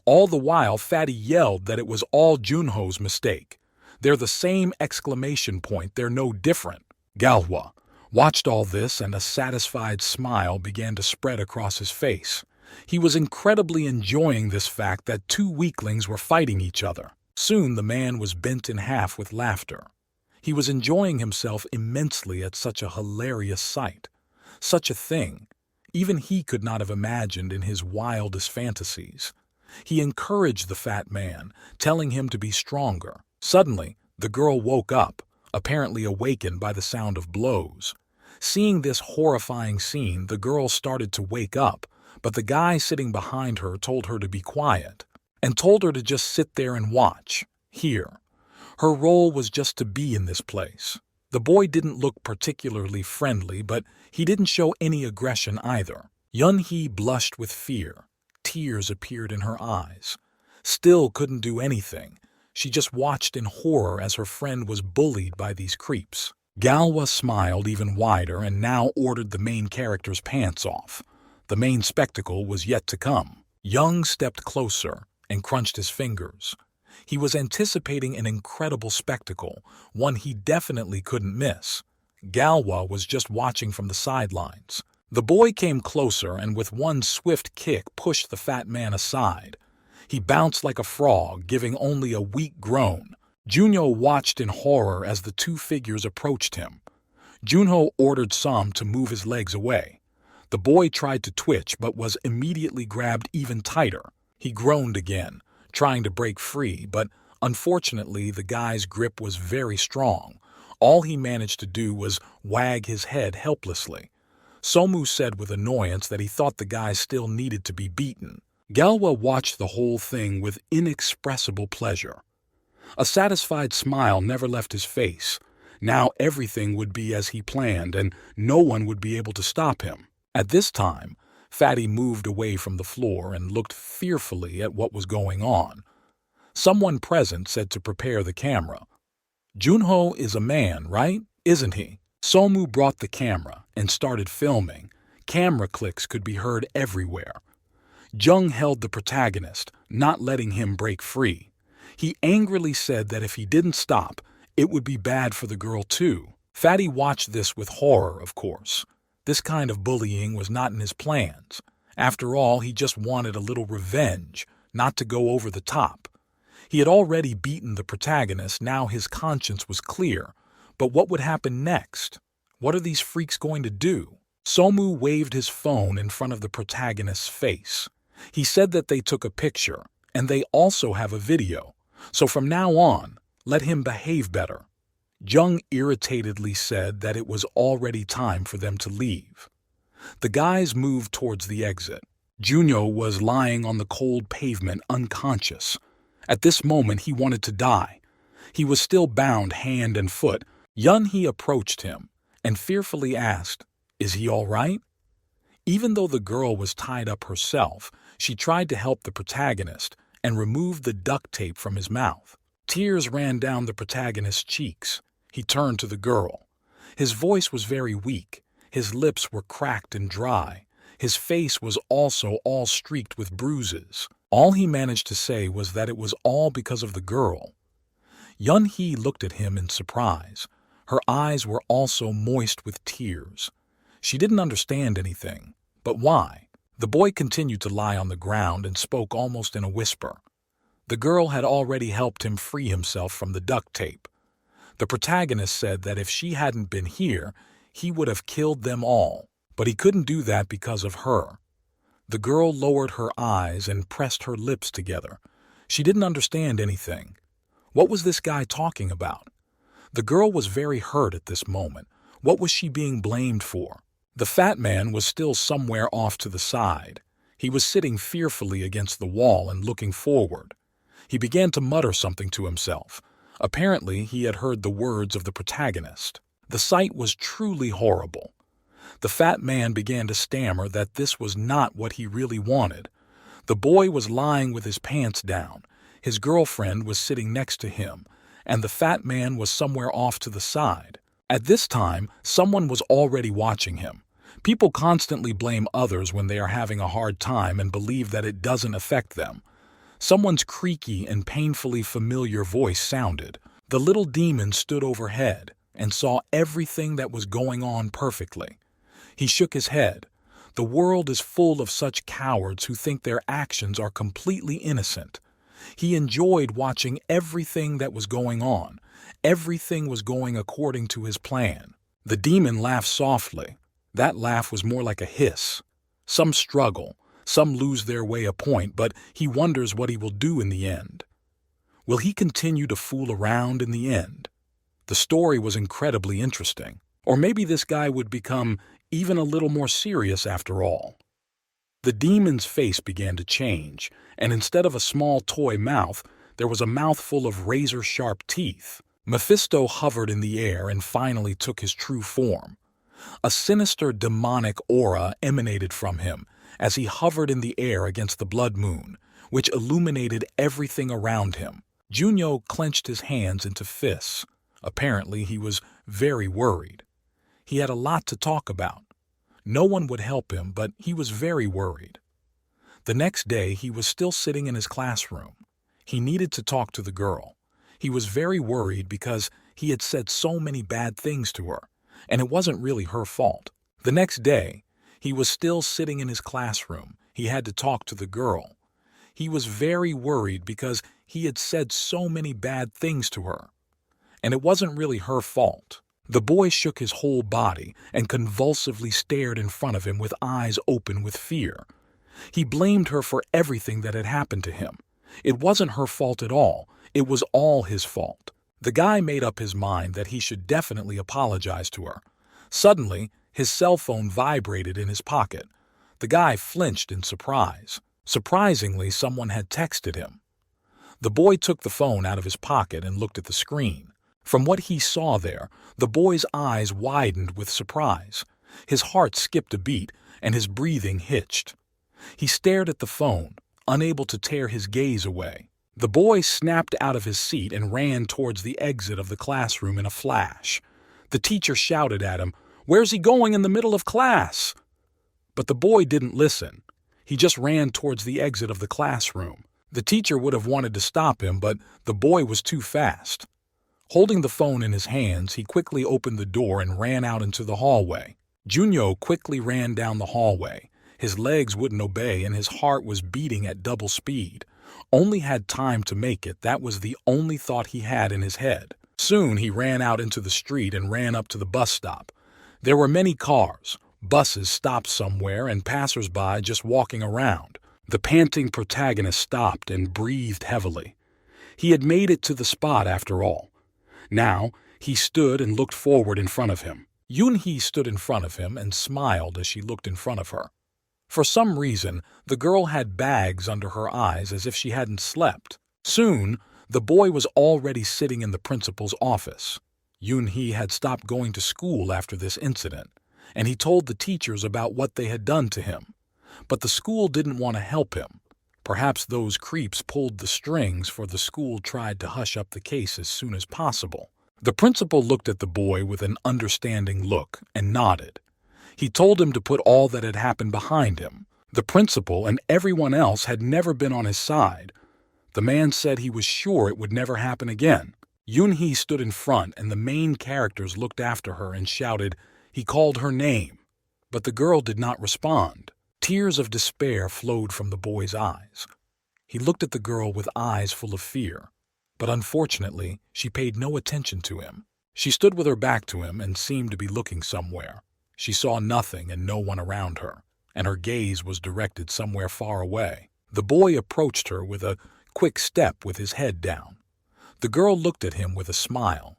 All the while, Fatty yelled that it was all Junho's mistake. They're the same exclamation point, they're no different. Galhwa watched all this, and a satisfied smile began to spread across his face. He was incredibly enjoying this fact that two weaklings were fighting each other. Soon the man was bent in half with laughter. He was enjoying himself immensely at such a hilarious sight. Such a thing, even he could not have imagined in his wildest fantasies. He encouraged the fat man, telling him to be stronger. Suddenly, the girl woke up, apparently awakened by the sound of blows. Seeing this horrifying scene, the girl started to wake up, but the guy sitting behind her told her to be quiet, and told her to just sit there and watch. Here. Her role was just to be in this place. The boy didn't look particularly friendly, but he didn't show any aggression either. Yun-hee blushed with fear. Tears appeared in her eyes. Still couldn't do anything. She just watched in horror as her friend was bullied by these creeps. Galhwa smiled even wider and now ordered the main character's pants off. The main spectacle was yet to come. Young stepped closer and crunched his fingers. He was anticipating an incredible spectacle, one he definitely couldn't miss. Galhwa was just watching from the sidelines. The boy came closer and with one swift kick pushed the fat man aside. He bounced like a frog, giving only a weak groan. Junho watched in horror as the two figures approached him. Junho ordered Sam to move his legs away. The boy tried to twitch but was immediately grabbed even tighter. He groaned again, trying to break free, but unfortunately the guy's grip was very strong. All he managed to do was wag his head helplessly. Somu said with annoyance that he thought the guy still needed to be beaten. Galhwa watched the whole thing with inexpressible pleasure. A satisfied smile never left his face. Now everything would be as he planned, and no one would be able to stop him. At this time, Fatty moved away from the floor and looked fearfully at what was going on. Someone present said to prepare the camera. Junho is a man, right? Isn't he? Somu brought the camera and started filming. Camera clicks could be heard everywhere. Jung held the protagonist, not letting him break free. He angrily said that if he didn't stop, it would be bad for the girl too. Fatty watched this with horror, of course. This kind of bullying was not in his plans. After all, he just wanted a little revenge, not to go over the top. He had already beaten the protagonist, now his conscience was clear. But what would happen next? What are these freaks going to do? Somu waved his phone in front of the protagonist's face. He said that they took a picture, and they also have a video. So from now on, let him behave better. Jung irritatedly said that it was already time for them to leave. The guys moved towards the exit. Junho was lying on the cold pavement unconscious. At this moment he wanted to die. He was still bound hand and foot. Yun-hee approached him and fearfully asked, "Is he all right?" Even though the girl was tied up herself, she tried to help the protagonist and removed the duct tape from his mouth. Tears ran down the protagonist's cheeks. He turned to the girl. His voice was very weak. His lips were cracked and dry. His face was also all streaked with bruises. All he managed to say was that it was all because of the girl. Yun-hee looked at him in surprise. Her eyes were also moist with tears. She didn't understand anything. But why? The boy continued to lie on the ground and spoke almost in a whisper. The girl had already helped him free himself from the duct tape. The protagonist said that if she hadn't been here, he would have killed them all, but he couldn't do that because of her. The girl lowered her eyes and pressed her lips together. She didn't understand anything. What was this guy talking about? The girl was very hurt at this moment. What was she being blamed for? The fat man was still somewhere off to the side. He was sitting fearfully against the wall and looking forward. He began to mutter something to himself. Apparently, he had heard the words of the protagonist. The sight was truly horrible. The fat man began to stammer that this was not what he really wanted. The boy was lying with his pants down. His girlfriend was sitting next to him, and the fat man was somewhere off to the side. At this time, someone was already watching him. People constantly blame others when they are having a hard time and believe that it doesn't affect them. Someone's creaky and painfully familiar voice sounded. The little demon stood overhead and saw everything that was going on perfectly. He shook his head. The world is full of such cowards who think their actions are completely innocent. He enjoyed watching everything that was going on. Everything was going according to his plan. The demon laughed softly. That laugh was more like a hiss. Some struggle, some lose their way a point, but he wonders what he will do in the end. Will he continue to fool around in the end? The story was incredibly interesting. Or maybe this guy would become even a little more serious after all. The demon's face began to change, and instead of a small toy mouth, there was a mouthful of razor-sharp teeth. Mephisto hovered in the air and finally took his true form. A sinister demonic aura emanated from him as he hovered in the air against the blood moon, which illuminated everything around him. Junyo clenched his hands into fists. Apparently, he was very worried. He had a lot to talk about. No one would help him, but he was very worried. The next day, he was still sitting in his classroom. He needed to talk to the girl. He was very worried because he had said so many bad things to her, and it wasn't really her fault. The next day, he was still sitting in his classroom. He had to talk to the girl. He was very worried because he had said so many bad things to her, and it wasn't really her fault. The boy shook his whole body and convulsively stared in front of him with eyes open with fear. He blamed her for everything that had happened to him. It wasn't her fault at all. It was all his fault. The guy made up his mind that he should definitely apologize to her. Suddenly, his cell phone vibrated in his pocket. The guy flinched in surprise. Surprisingly, someone had texted him. The boy took the phone out of his pocket and looked at the screen. From what he saw there, the boy's eyes widened with surprise. His heart skipped a beat, and his breathing hitched. He stared at the phone, unable to tear his gaze away. The boy snapped out of his seat and ran towards the exit of the classroom in a flash. The teacher shouted at him, "Where's he going in the middle of class?" But the boy didn't listen. He just ran towards the exit of the classroom. The teacher would have wanted to stop him, but the boy was too fast. Holding the phone in his hands, he quickly opened the door and ran out into the hallway. Junyo quickly ran down the hallway. His legs wouldn't obey and his heart was beating at double speed. Only had time to make it. That was the only thought he had in his head. Soon he ran out into the street and ran up to the bus stop. There were many cars, buses stopped somewhere, and passers-by just walking around. The panting protagonist stopped and breathed heavily. He had made it to the spot after all. Now, he stood and looked forward in front of him. Yoon-hee stood in front of him and smiled as she looked in front of her. For some reason, the girl had bags under her eyes as if she hadn't slept. Soon, the boy was already sitting in the principal's office. Yoon-hee had stopped going to school after this incident, and he told the teachers about what they had done to him. But the school didn't want to help him. Perhaps those creeps pulled the strings, for the school tried to hush up the case as soon as possible. The principal looked at the boy with an understanding look and nodded. He told him to put all that had happened behind him. The principal and everyone else had never been on his side. The man said he was sure it would never happen again. Yoon-hee stood in front and the main characters looked after her and shouted. He called her name, but the girl did not respond. Tears of despair flowed from the boy's eyes. He looked at the girl with eyes full of fear, but unfortunately, she paid no attention to him. She stood with her back to him and seemed to be looking somewhere. She saw nothing and no one around her, and her gaze was directed somewhere far away. The boy approached her with a quick step with his head down. The girl looked at him with a smile.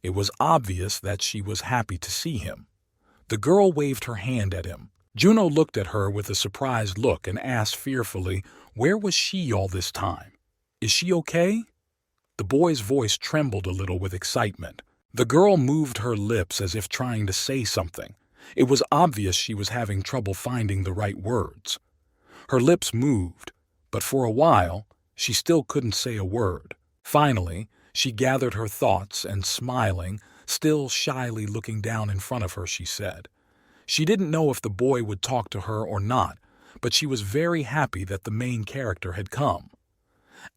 It was obvious that she was happy to see him. The girl waved her hand at him. Juno looked at her with a surprised look and asked fearfully, where was she all this time? Is she okay? The boy's voice trembled a little with excitement. The girl moved her lips as if trying to say something. It was obvious she was having trouble finding the right words. Her lips moved, but for a while, she still couldn't say a word. Finally, she gathered her thoughts and smiling, still shyly looking down in front of her, she said. She didn't know if the boy would talk to her or not, but she was very happy that the main character had come.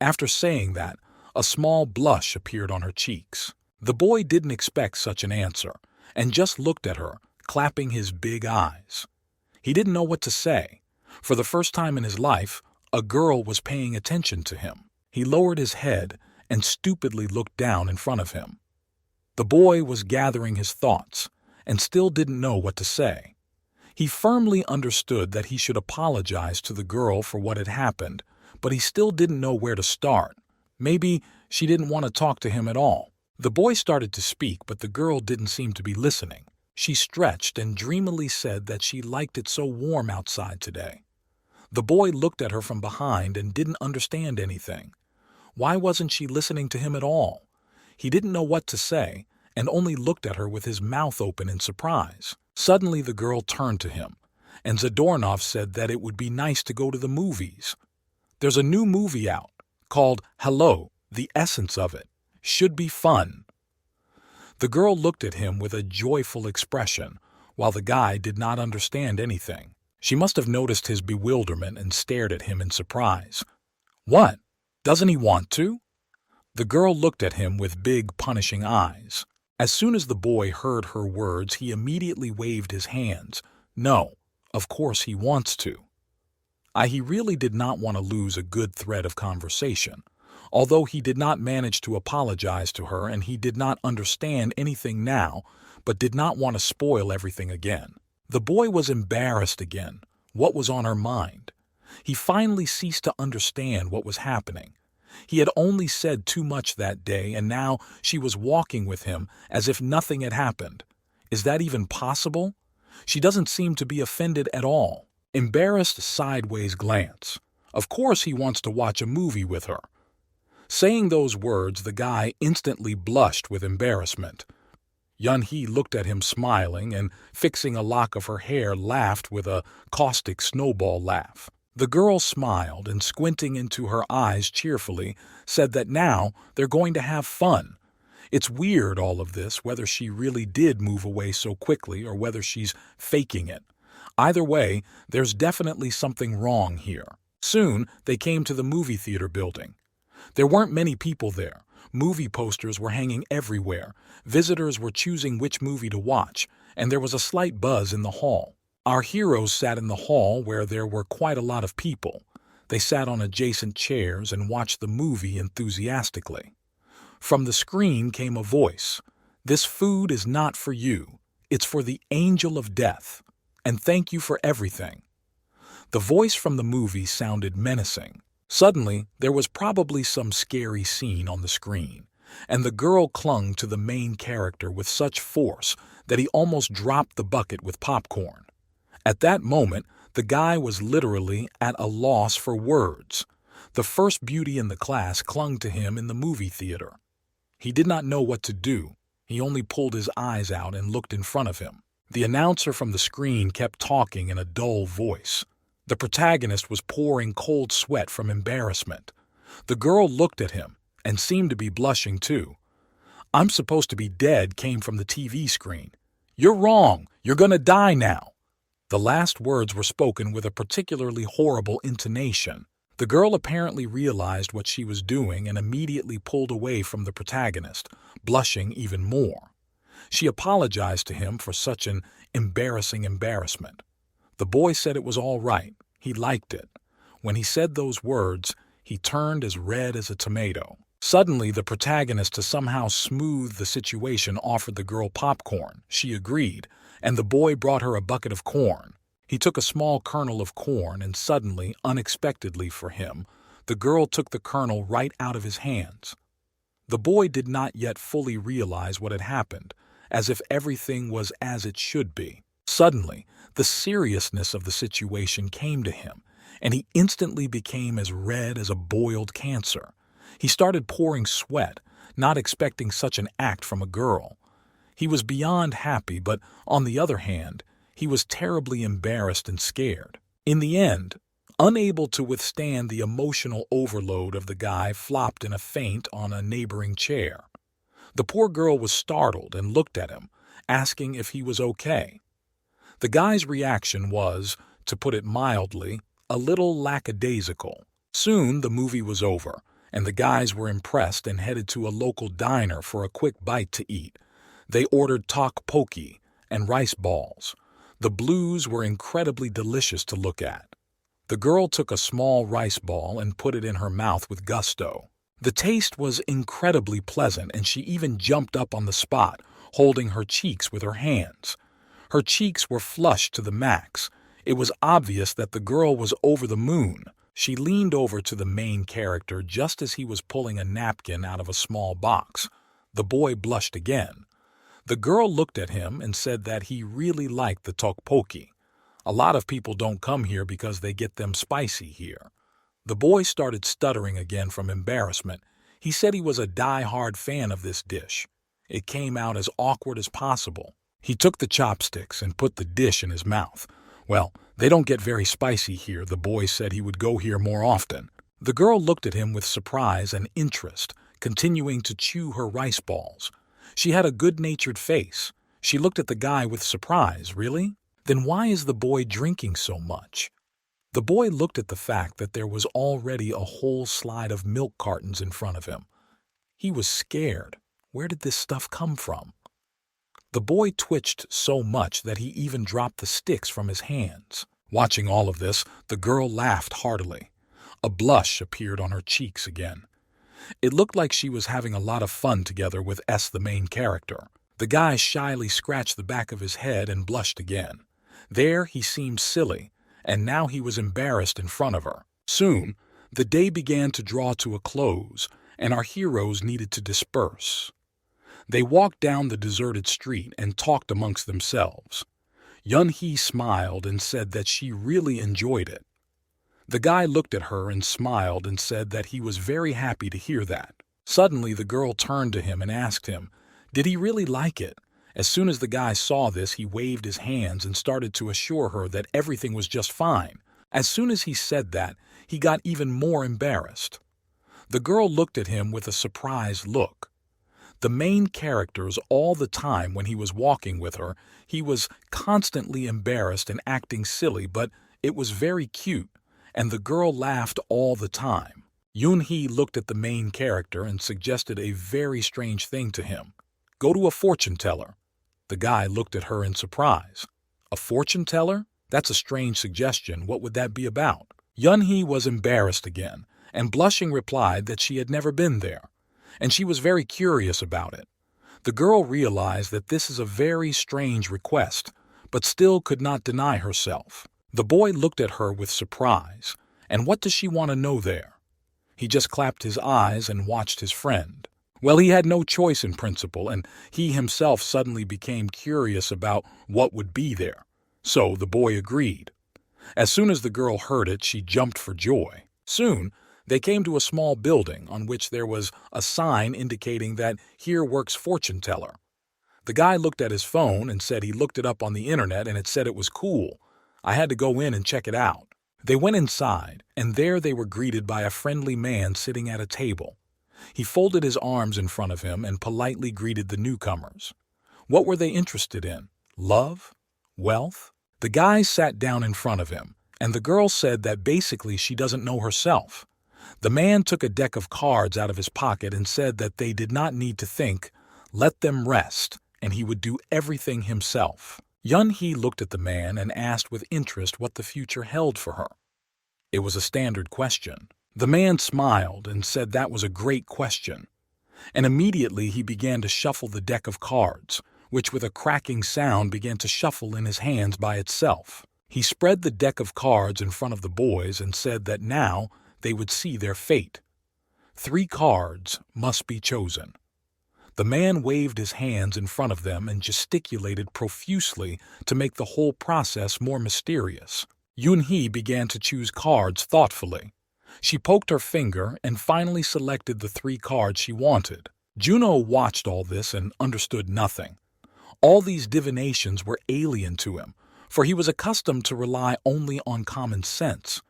After saying that, a small blush appeared on her cheeks. The boy didn't expect such an answer, and just looked at her, clapping his big eyes. He didn't know what to say. For the first time in his life, a girl was paying attention to him. He lowered his head and stupidly looked down in front of him. The boy was gathering his thoughts and still didn't know what to say. He firmly understood that he should apologize to the girl for what had happened, but he still didn't know where to start. Maybe she didn't want to talk to him at all. The boy started to speak, but the girl didn't seem to be listening. She stretched and dreamily said that she liked it so warm outside today. The boy looked at her from behind and didn't understand anything. Why wasn't she listening to him at all? He didn't know what to say and only looked at her with his mouth open in surprise. Suddenly the girl turned to him, and Zadornov said that it would be nice to go to the movies. There's a new movie out called Hello, the Essence of It. Should be fun. The girl looked at him with a joyful expression, while the guy did not understand anything. She must have noticed his bewilderment and stared at him in surprise. What? Doesn't he want to? The girl looked at him with big, punishing eyes. As soon as the boy heard her words, he immediately waved his hands. No, of course he wants to. He really did not want to lose a good thread of conversation. Although he did not manage to apologize to her and he did not understand anything now, but did not want to spoil everything again. The boy was embarrassed again. What was on her mind? He finally ceased to understand what was happening. He had only said too much that day, and now she was walking with him as if nothing had happened. Is that even possible? She doesn't seem to be offended at all. Embarrassed sideways glance. Of course he wants to watch a movie with her. Saying those words, the guy instantly blushed with embarrassment. Yun-hee looked at him smiling and, fixing a lock of her hair, laughed with a caustic snowball laugh. The girl smiled and, squinting into her eyes cheerfully, said that now they're going to have fun. It's weird, all of this, whether she really did move away so quickly or whether she's faking it. Either way, there's definitely something wrong here. Soon, they came to the movie theater building. There weren't many people there. Movie posters were hanging everywhere. Visitors were choosing which movie to watch, and there was a slight buzz in the hall. Our heroes sat in the hall where there were quite a lot of people. They sat on adjacent chairs and watched the movie enthusiastically. From the screen came a voice. This food is not for you. It's for the angel of death. And thank you for everything. The voice from the movie sounded menacing. Suddenly, there was probably some scary scene on the screen, and the girl clung to the main character with such force that he almost dropped the bucket with popcorn. At that moment, the guy was literally at a loss for words. The first beauty in the class clung to him in the movie theater. He did not know what to do. He only pulled his eyes out and looked in front of him. The announcer from the screen kept talking in a dull voice. The protagonist was pouring cold sweat from embarrassment. The girl looked at him and seemed to be blushing too. I'm supposed to be dead came from the TV screen. You're wrong. You're gonna die now. The last words were spoken with a particularly horrible intonation. The girl apparently realized what she was doing and immediately pulled away from the protagonist, blushing even more. She apologized to him for such an embarrassing embarrassment. The boy said it was all right. He liked it. When he said those words, he turned as red as a tomato. Suddenly, the protagonist, to somehow smooth the situation, offered the girl popcorn. She agreed, and the boy brought her a bucket of corn. He took a small kernel of corn, and suddenly, unexpectedly for him, the girl took the kernel right out of his hands. The boy did not yet fully realize what had happened, as if everything was as it should be. Suddenly, the seriousness of the situation came to him, and he instantly became as red as a boiled cancer. He started pouring sweat, not expecting such an act from a girl. He was beyond happy, but on the other hand, he was terribly embarrassed and scared. In the end, unable to withstand the emotional overload of the guy, flopped in a faint on a neighboring chair. The poor girl was startled and looked at him, asking if he was okay. The guy's reaction was, to put it mildly, a little lackadaisical. Soon the movie was over, and the guys were impressed and headed to a local diner for a quick bite to eat. They ordered tteokbokki and rice balls. The blues were incredibly delicious to look at. The girl took a small rice ball and put it in her mouth with gusto. The taste was incredibly pleasant, and she even jumped up on the spot, holding her cheeks with her hands. Her cheeks were flushed to the max. It was obvious that the girl was over the moon. She leaned over to the main character just as he was pulling a napkin out of a small box. The boy blushed again. The girl looked at him and said that he really liked the tteokbokki. A lot of people don't come here because they get them spicy here. The boy started stuttering again from embarrassment. He said he was a die-hard fan of this dish. It came out as awkward as possible. He took the chopsticks and put the dish in his mouth. Well, they don't get very spicy here. The boy said he would go here more often. The girl looked at him with surprise and interest, continuing to chew her rice balls. She had a good-natured face. She looked at the guy with surprise. Really? Then why is the boy drinking so much? The boy looked at the fact that there was already a whole slide of milk cartons in front of him. He was scared. Where did this stuff come from? The boy twitched so much that he even dropped the sticks from his hands. Watching all of this, the girl laughed heartily. A blush appeared on her cheeks again. It looked like she was having a lot of fun together with S, the main character. The guy shyly scratched the back of his head and blushed again. There he seemed silly, and now he was embarrassed in front of her. Soon, the day began to draw to a close, and our heroes needed to disperse. They walked down the deserted street and talked amongst themselves. Yun-hee smiled and said that she really enjoyed it. The guy looked at her and smiled and said that he was very happy to hear that. Suddenly, the girl turned to him and asked him, did he really like it? As soon as the guy saw this, he waved his hands and started to assure her that everything was just fine. As soon as he said that, he got even more embarrassed. The girl looked at him with a surprised look. The main characters, all the time when he was walking with her, he was constantly embarrassed and acting silly, but it was very cute, and the girl laughed all the time. Yun-hee looked at the main character and suggested a very strange thing to him. Go to a fortune teller. The guy looked at her in surprise. A fortune teller? That's a strange suggestion. What would that be about? Yun-hee was embarrassed again, and blushing replied that she had never been there, and she was very curious about it. The girl realized that this is a very strange request, but still could not deny herself. The boy looked at her with surprise. And what does she want to know there? He just clapped his eyes and watched his friend. Well, he had no choice in principle, and he himself suddenly became curious about what would be there. So the boy agreed. As soon as the girl heard it, she jumped for joy. Soon, they came to a small building on which there was a sign indicating that here works fortune teller. The guy looked at his phone and said he looked it up on the internet and it said it was cool. I had to go in and check it out. They went inside, and there they were greeted by a friendly man sitting at a table. He folded his arms in front of him and politely greeted the newcomers. What were they interested in? Love? Wealth? The guy sat down in front of him, and the girl said that basically she doesn't know herself. The man took a deck of cards out of his pocket and said that they did not need to think, let them rest, and he would do everything himself. Yun-hee looked at the man and asked with interest what the future held for her. It was a standard question. The man smiled and said that was a great question. And immediately he began to shuffle the deck of cards, which with a cracking sound began to shuffle in his hands by itself. He spread the deck of cards in front of the boys and said that now they would see their fate. 3 cards must be chosen. The man waved his hands in front of them and gesticulated profusely to make the whole process more mysterious. Yun-hee began to choose cards thoughtfully. She poked her finger and finally selected the 3 cards she wanted. Juno watched all this and understood nothing. All these divinations were alien to him, for he was accustomed to rely only on common sense.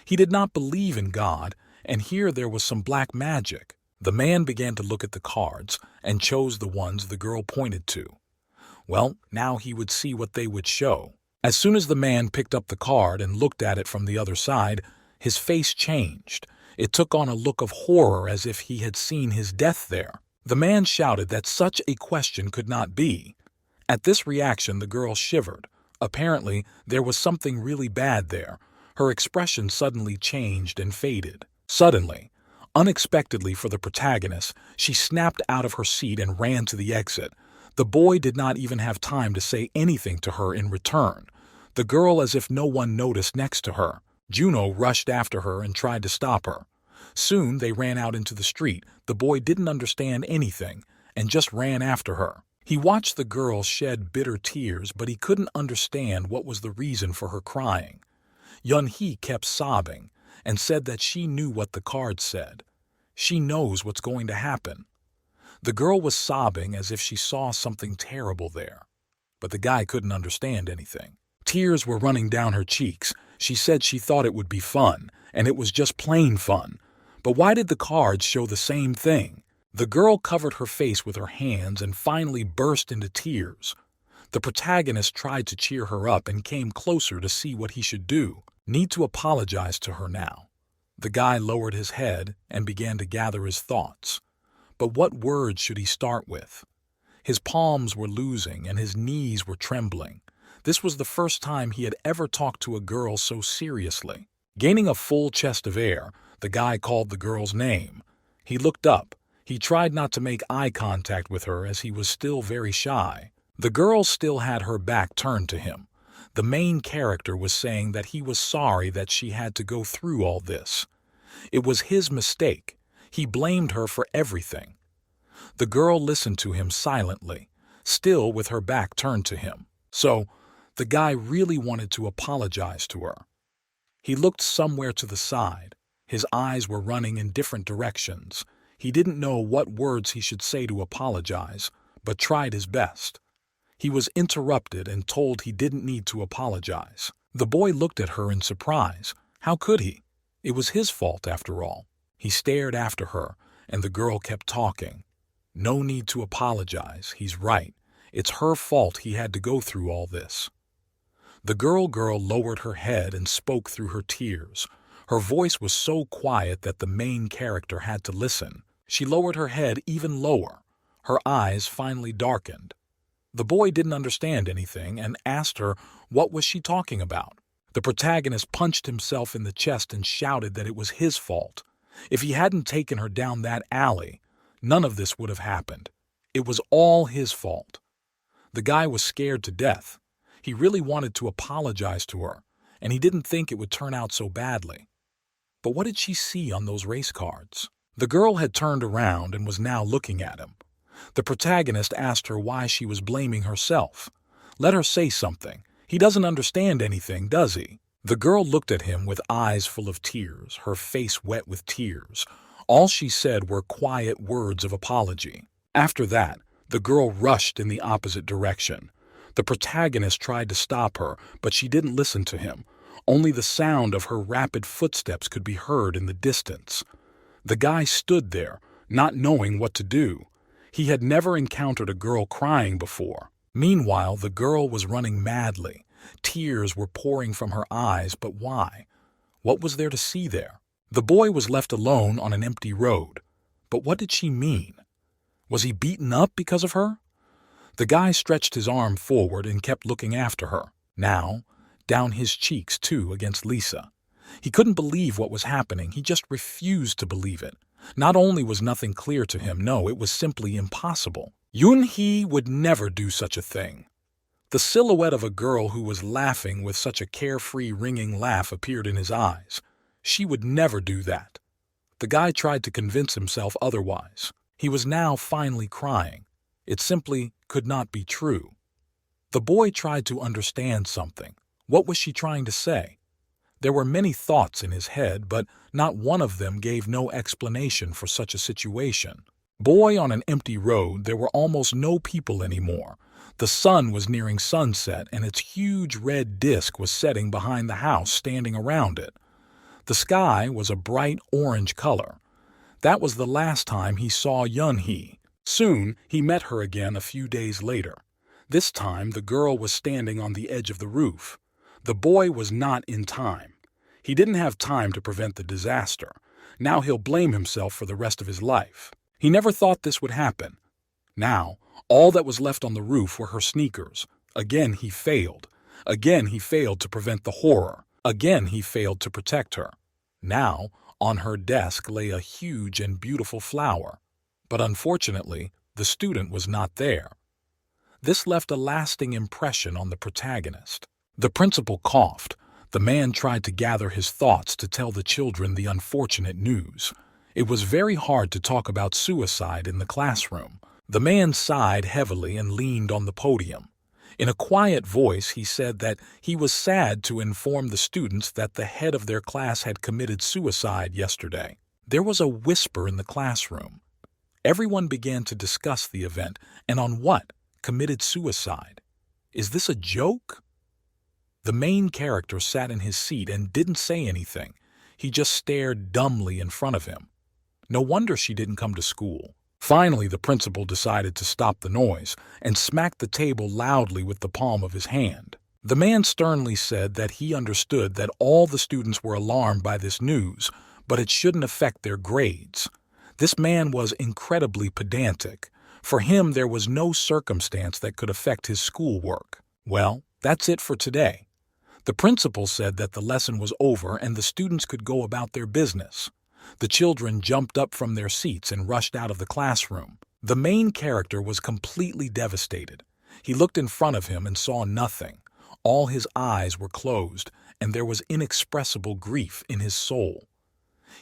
He did not believe in God, and here there was some black magic. The man began to look at the cards and chose the ones the girl pointed to. Well, now he would see what they would show. As soon as the man picked up the card and looked at it from the other side, his face changed. It took on a look of horror as if he had seen his death there. The man shouted that such a question could not be. At this reaction, the girl shivered. Apparently, there was something really bad there. Her expression suddenly changed and faded. Suddenly, unexpectedly for the protagonist, she snapped out of her seat and ran to the exit. The boy did not even have time to say anything to her in return. The girl as if no one noticed next to her. Juno rushed after her and tried to stop her. Soon they ran out into the street. The boy didn't understand anything and just ran after her. He watched the girl shed bitter tears, but he couldn't understand what was the reason for her crying. Yun-hee kept sobbing and said that she knew what the card said. She knows what's going to happen. The girl was sobbing as if she saw something terrible there, but the guy couldn't understand anything. Tears were running down her cheeks. She said she thought it would be fun, and it was just plain fun. But why did the cards show the same thing? The girl covered her face with her hands and finally burst into tears. The protagonist tried to cheer her up and came closer to see what he should do. Need to apologize to her now. The guy lowered his head and began to gather his thoughts. But what words should he start with? His palms were losing and his knees were trembling. This was the first time he had ever talked to a girl so seriously. Gaining a full chest of air, the guy called the girl's name. He looked up. He tried not to make eye contact with her as he was still very shy. The girl still had her back turned to him. The main character was saying that he was sorry that she had to go through all this. It was his mistake. He blamed her for everything. The girl listened to him silently, still with her back turned to him. So, the guy really wanted to apologize to her. He looked somewhere to the side. His eyes were running in different directions. He didn't know what words he should say to apologize, but tried his best. He was interrupted and told he didn't need to apologize. The boy looked at her in surprise. How could he? It was his fault after all. He stared after her, and the girl kept talking. No need to apologize, he's right. It's her fault he had to go through all this. The girl lowered her head and spoke through her tears. Her voice was so quiet that the main character had to listen. She lowered her head even lower. Her eyes finally darkened. The boy didn't understand anything and asked her what was she talking about. The protagonist punched himself in the chest and shouted that it was his fault. If he hadn't taken her down that alley, none of this would have happened. It was all his fault. The guy was scared to death. He really wanted to apologize to her, and he didn't think it would turn out so badly. But what did she see on those race cards? The girl had turned around and was now looking at him. The protagonist asked her why she was blaming herself. Let her say something. He doesn't understand anything, does he? The girl looked at him with eyes full of tears, her face wet with tears. All she said were quiet words of apology. After that, the girl rushed in the opposite direction. The protagonist tried to stop her, but she didn't listen to him. Only the sound of her rapid footsteps could be heard in the distance. The guy stood there, not knowing what to do. He had never encountered a girl crying before. Meanwhile, the girl was running madly. Tears were pouring from her eyes, but why? What was there to see there? The boy was left alone on an empty road. But what did she mean? Was he beaten up because of her? The guy stretched his arm forward and kept looking after her. Now, down his cheeks too against Lisa. He couldn't believe what was happening. He just refused to believe it. Not only was nothing clear to him, no, it was simply impossible. Yun-hee would never do such a thing. The silhouette of a girl who was laughing with such a carefree, ringing laugh appeared in his eyes. She would never do that. The guy tried to convince himself otherwise. He was now finally crying. It simply could not be true. The boy tried to understand something. What was she trying to say? There were many thoughts in his head, but not one of them gave no explanation for such a situation. Boy, on an empty road, there were almost no people anymore. The sun was nearing sunset, and its huge red disk was setting behind the house standing around it. The sky was a bright orange color. That was the last time he saw Yun-hee. Soon, he met her again a few days later. This time, the girl was standing on the edge of the roof. The boy was not in time. He didn't have time to prevent the disaster. Now he'll blame himself for the rest of his life. He never thought this would happen. Now, all that was left on the roof were her sneakers. Again he failed. Again he failed to prevent the horror. Again he failed to protect her. Now, on her desk lay a huge and beautiful flower. But unfortunately, the student was not there. This left a lasting impression on the protagonist. The principal coughed. The man tried to gather his thoughts to tell the children the unfortunate news. It was very hard to talk about suicide in the classroom. The man sighed heavily and leaned on the podium. In a quiet voice, he said that he was sad to inform the students that the head of their class had committed suicide yesterday. There was a whisper in the classroom. Everyone began to discuss the event, and on what? Committed suicide. Is this a joke? The main character sat in his seat and didn't say anything. He just stared dumbly in front of him. No wonder she didn't come to school. Finally, the principal decided to stop the noise and smacked the table loudly with the palm of his hand. The man sternly said that he understood that all the students were alarmed by this news, but it shouldn't affect their grades. This man was incredibly pedantic. For him, there was no circumstance that could affect his schoolwork. Well, that's it for today. The principal said that the lesson was over and the students could go about their business. The children jumped up from their seats and rushed out of the classroom. The main character was completely devastated. He looked in front of him and saw nothing. All his eyes were closed, and there was inexpressible grief in his soul.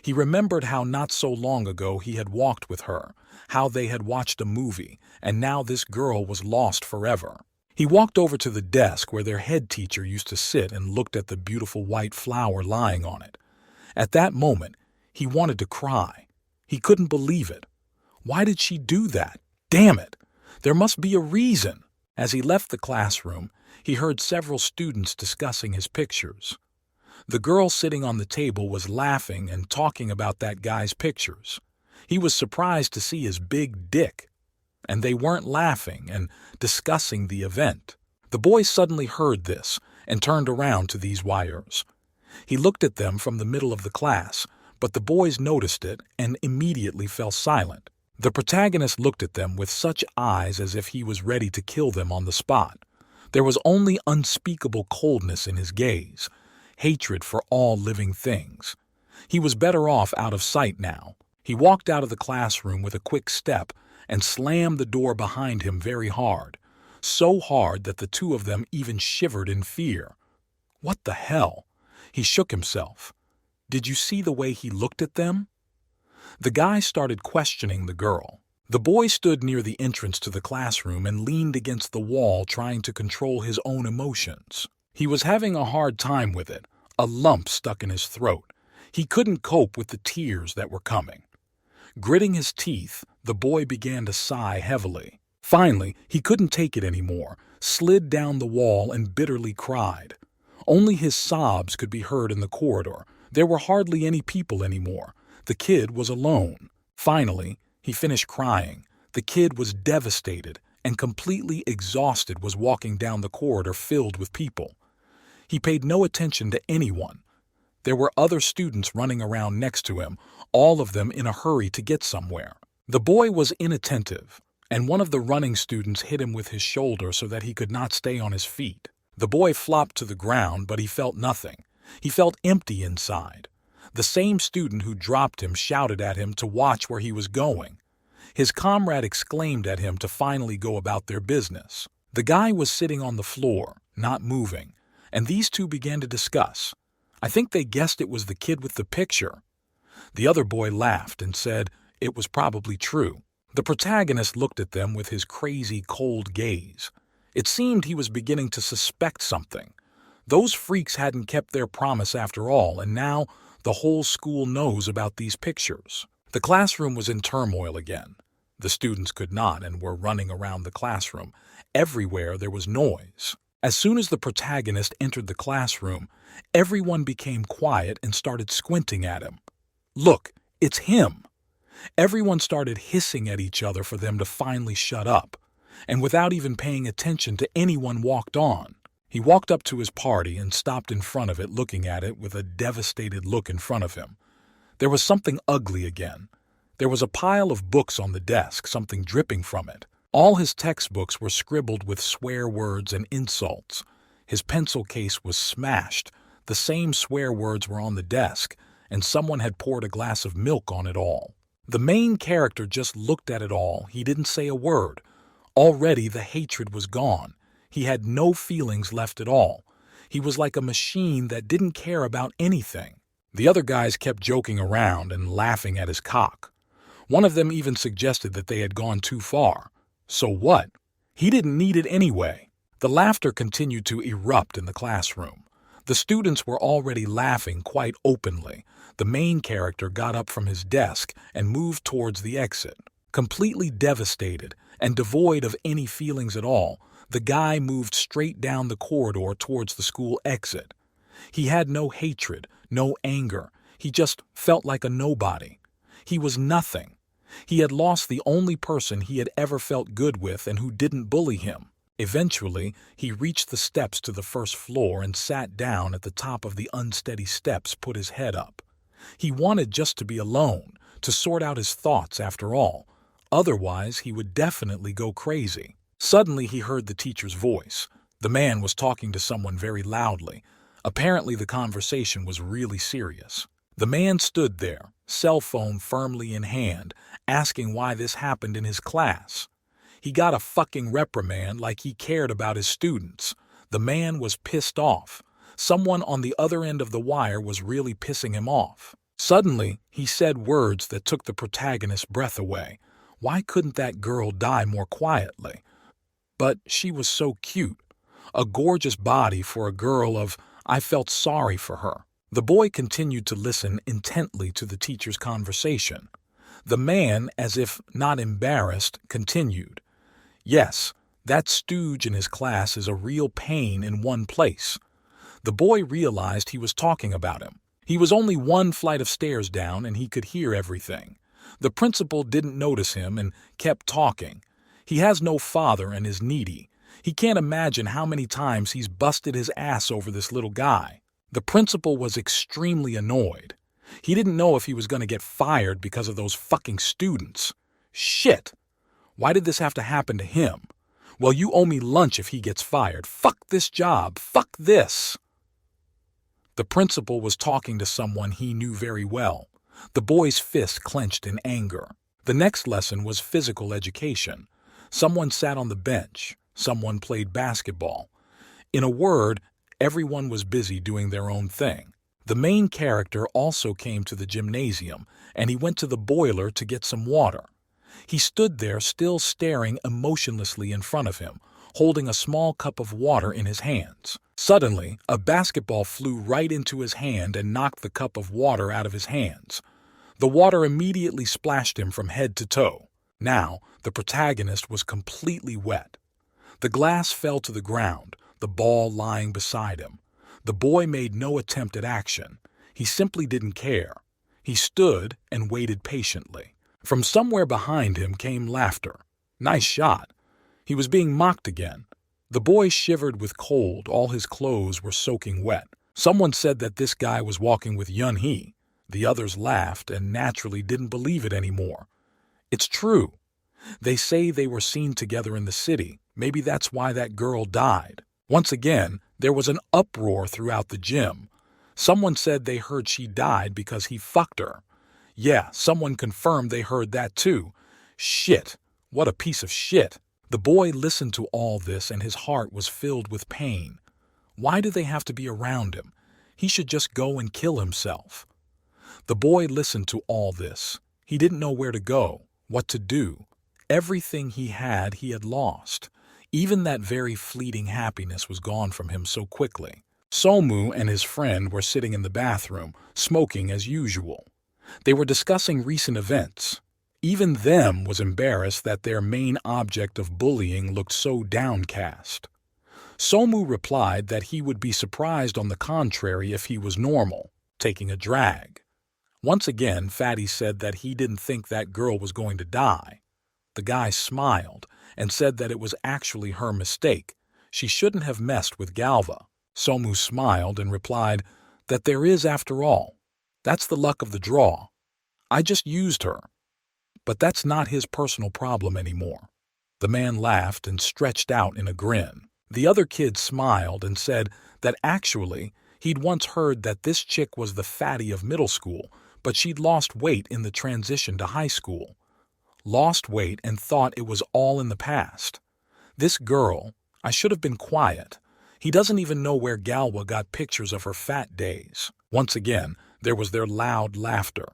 He remembered how not so long ago he had walked with her, how they had watched a movie, and now this girl was lost forever. He walked over to the desk where their head teacher used to sit and looked at the beautiful white flower lying on it. At that moment, he wanted to cry. He couldn't believe it. Why did she do that? Damn it! There must be a reason. As he left the classroom, he heard several students discussing his pictures. The girl sitting on the table was laughing and talking about that guy's pictures. He was surprised to see his big dick. And they weren't laughing and discussing the event. The boy suddenly heard this and turned around to these wires. He looked at them from the middle of the class, but the boys noticed it and immediately fell silent. The protagonist looked at them with such eyes as if he was ready to kill them on the spot. There was only unspeakable coldness in his gaze, hatred for all living things. He was better off out of sight now. He walked out of the classroom with a quick step and slammed the door behind him very hard, so hard that the two of them even shivered in fear. What the hell? He shook himself. Did you see the way he looked at them? The guy started questioning the girl. The boy stood near the entrance to the classroom and leaned against the wall trying to control his own emotions. He was having a hard time with it, a lump stuck in his throat. He couldn't cope with the tears that were coming. Gritting his teeth, the boy began to sigh heavily. Finally, he couldn't take it anymore, slid down the wall and bitterly cried. Only his sobs could be heard in the corridor. There were hardly any people anymore. The kid was alone. Finally, he finished crying. The kid was devastated and completely exhausted, was walking down the corridor filled with people. He paid no attention to anyone. There were other students running around next to him, all of them in a hurry to get somewhere. The boy was inattentive, and one of the running students hit him with his shoulder so that he could not stay on his feet. The boy flopped to the ground, but he felt nothing. He felt empty inside. The same student who dropped him shouted at him to watch where he was going. His comrade exclaimed at him to finally go about their business. The guy was sitting on the floor, not moving, and these two began to discuss. I think they guessed it was the kid with the picture. The other boy laughed and said it was probably true. The protagonist looked at them with his crazy, cold gaze. It seemed he was beginning to suspect something. Those freaks hadn't kept their promise after all, and now the whole school knows about these pictures. The classroom was in turmoil again. The students could not and were running around the classroom. Everywhere there was noise. As soon as the protagonist entered the classroom, everyone became quiet and started squinting at him. Look, it's him! Everyone started hissing at each other for them to finally shut up, and without even paying attention to anyone walked on. He walked up to his party and stopped in front of it, looking at it with a devastated look in front of him. There was something ugly again. There was a pile of books on the desk, something dripping from it. All his textbooks were scribbled with swear words and insults. His pencil case was smashed. The same swear words were on the desk, and someone had poured a glass of milk on it all. The main character just looked at it all. He didn't say a word. Already the hatred was gone. He had no feelings left at all. He was like a machine that didn't care about anything. The other guys kept joking around and laughing at his cock. One of them even suggested that they had gone too far. So what? He didn't need it anyway. The laughter continued to erupt in the classroom. The students were already laughing quite openly. The main character got up from his desk and moved towards the exit. Completely devastated and devoid of any feelings at all, the guy moved straight down the corridor towards the school exit. He had no hatred, no anger. He just felt like a nobody. He was nothing. He had lost the only person he had ever felt good with and who didn't bully him. Eventually, he reached the steps to the first floor and sat down at the top of the unsteady steps, put his head up. He wanted just to be alone, to sort out his thoughts after all. Otherwise, he would definitely go crazy. Suddenly, he heard the teacher's voice. The man was talking to someone very loudly. Apparently, the conversation was really serious. The man stood there, cell phone firmly in hand, asking why this happened in his class. He got a fucking reprimand like he cared about his students. The man was pissed off. Someone on the other end of the wire was really pissing him off. Suddenly, he said words that took the protagonist's breath away. Why couldn't that girl die more quietly? But she was so cute. A gorgeous body for a girl of, I felt sorry for her. The boy continued to listen intently to the teacher's conversation. The man, as if not embarrassed, continued. Yes, that stooge in his class is a real pain in one place. The boy realized he was talking about him. He was only one flight of stairs down and he could hear everything. The principal didn't notice him and kept talking. He has no father and is needy. He can't imagine how many times he's busted his ass over this little guy. The principal was extremely annoyed. He didn't know if he was going to get fired because of those fucking students. Shit! Why did this have to happen to him? Well, you owe me lunch if he gets fired. Fuck this job. Fuck this. The principal was talking to someone he knew very well. The boy's fist clenched in anger. The next lesson was physical education. Someone sat on the bench. Someone played basketball. In a word, everyone was busy doing their own thing. The main character also came to the gymnasium, and he went to the boiler to get some water. He stood there still staring emotionlessly in front of him, holding a small cup of water in his hands. Suddenly, a basketball flew right into his hand and knocked the cup of water out of his hands. The water immediately splashed him from head to toe. Now, the protagonist was completely wet. The glass fell to the ground, the ball lying beside him. The boy made no attempt at action. He simply didn't care. He stood and waited patiently. From somewhere behind him came laughter. Nice shot. He was being mocked again. The boy shivered with cold. All his clothes were soaking wet. Someone said that this guy was walking with Yun-hee. The others laughed and naturally didn't believe it anymore. It's true. They say they were seen together in the city. Maybe that's why that girl died. Once again, there was an uproar throughout the gym. Someone said they heard she died because he fucked her. Yeah, someone confirmed they heard that too. Shit. What a piece of shit. The boy listened to all this and his heart was filled with pain. Why do they have to be around him? He should just go and kill himself. The boy listened to all this. He didn't know where to go, what to do. Everything he had lost. Even that very fleeting happiness was gone from him so quickly. Somu and his friend were sitting in the bathroom, smoking as usual. They were discussing recent events. Even them was embarrassed that their main object of bullying looked so downcast. Somu replied that he would be surprised on the contrary if he was normal, taking a drag. Once again, Fatty said that he didn't think that girl was going to die. The guy smiled and said that it was actually her mistake. She shouldn't have messed with Galva. Somu smiled and replied that there is after all. That's the luck of the draw. I just used her. But that's not his personal problem anymore. The man laughed and stretched out in a grin. The other kid smiled and said that actually he'd once heard that this chick was the fatty of middle school, but she'd lost weight in the transition to high school. Lost weight and thought it was all in the past. This girl, I should have been quiet. He doesn't even know where Galwa got pictures of her fat days. Once again, there was their loud laughter.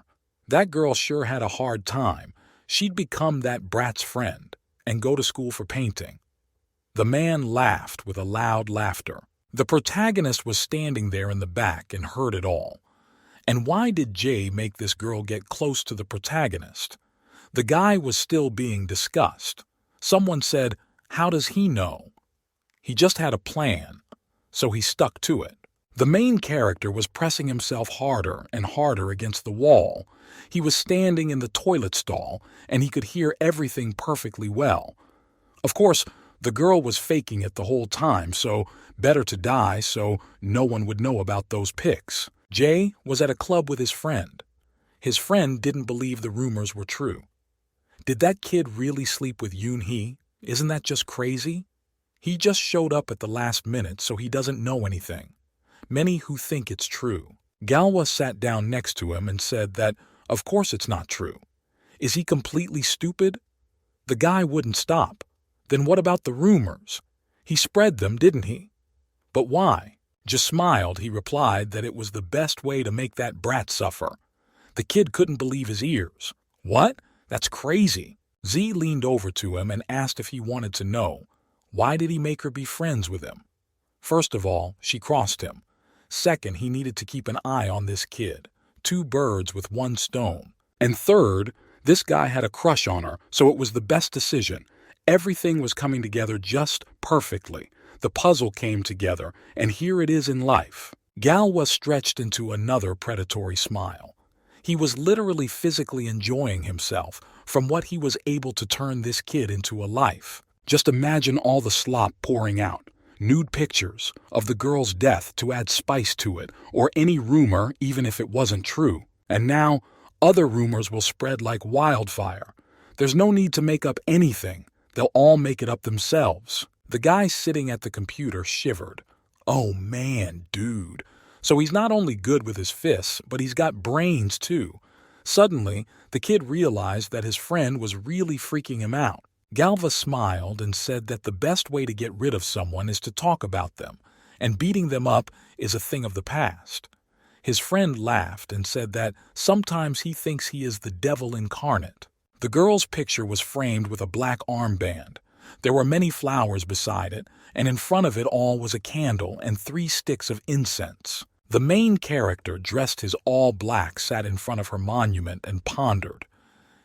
That girl sure had a hard time. She'd become that brat's friend and go to school for painting. The man laughed with a loud laughter. The protagonist was standing there in the back and heard it all. And why did Jay make this girl get close to the protagonist? The guy was still being discussed. Someone said, "How does he know?" He just had a plan, so he stuck to it. The main character was pressing himself harder and harder against the wall. He was standing in the toilet stall, and he could hear everything perfectly well. Of course, the girl was faking it the whole time, so better to die so no one would know about those pics. Jay was at a club with his friend. His friend didn't believe the rumors were true. Did that kid really sleep with Yoon-hee? Isn't that just crazy? He just showed up at the last minute, so he doesn't know anything. Many who think it's true. Galwa sat down next to him and said that, of course it's not true. Is he completely stupid? The guy wouldn't stop. Then what about the rumors? He spread them, didn't he? But why? Just smiled, he replied that it was the best way to make that brat suffer. The kid couldn't believe his ears. What? That's crazy. Z leaned over to him and asked if he wanted to know. Why did he make her be friends with him? First of all, she crossed him. Second, he needed to keep an eye on this kid. 2 birds with 1 stone. And third, this guy had a crush on her, so it was the best decision. Everything was coming together just perfectly. The puzzle came together, and here it is in life. Galwa stretched into another predatory smile. He was literally physically enjoying himself from what he was able to turn this kid into a life. Just imagine all the slop pouring out. Nude pictures of the girl's death to add spice to it, or any rumor even if it wasn't true. And now, other rumors will spread like wildfire. There's no need to make up anything. They'll all make it up themselves. The guy sitting at the computer shivered. Oh man, dude. So he's not only good with his fists, but he's got brains too. Suddenly, the kid realized that his friend was really freaking him out. Galva smiled and said that the best way to get rid of someone is to talk about them, and beating them up is a thing of the past. His friend laughed and said that sometimes he thinks he is the devil incarnate. The girl's picture was framed with a black armband. There were many flowers beside it, and in front of it all was a candle and 3 sticks of incense. The main character, dressed his all black, sat in front of her monument and pondered.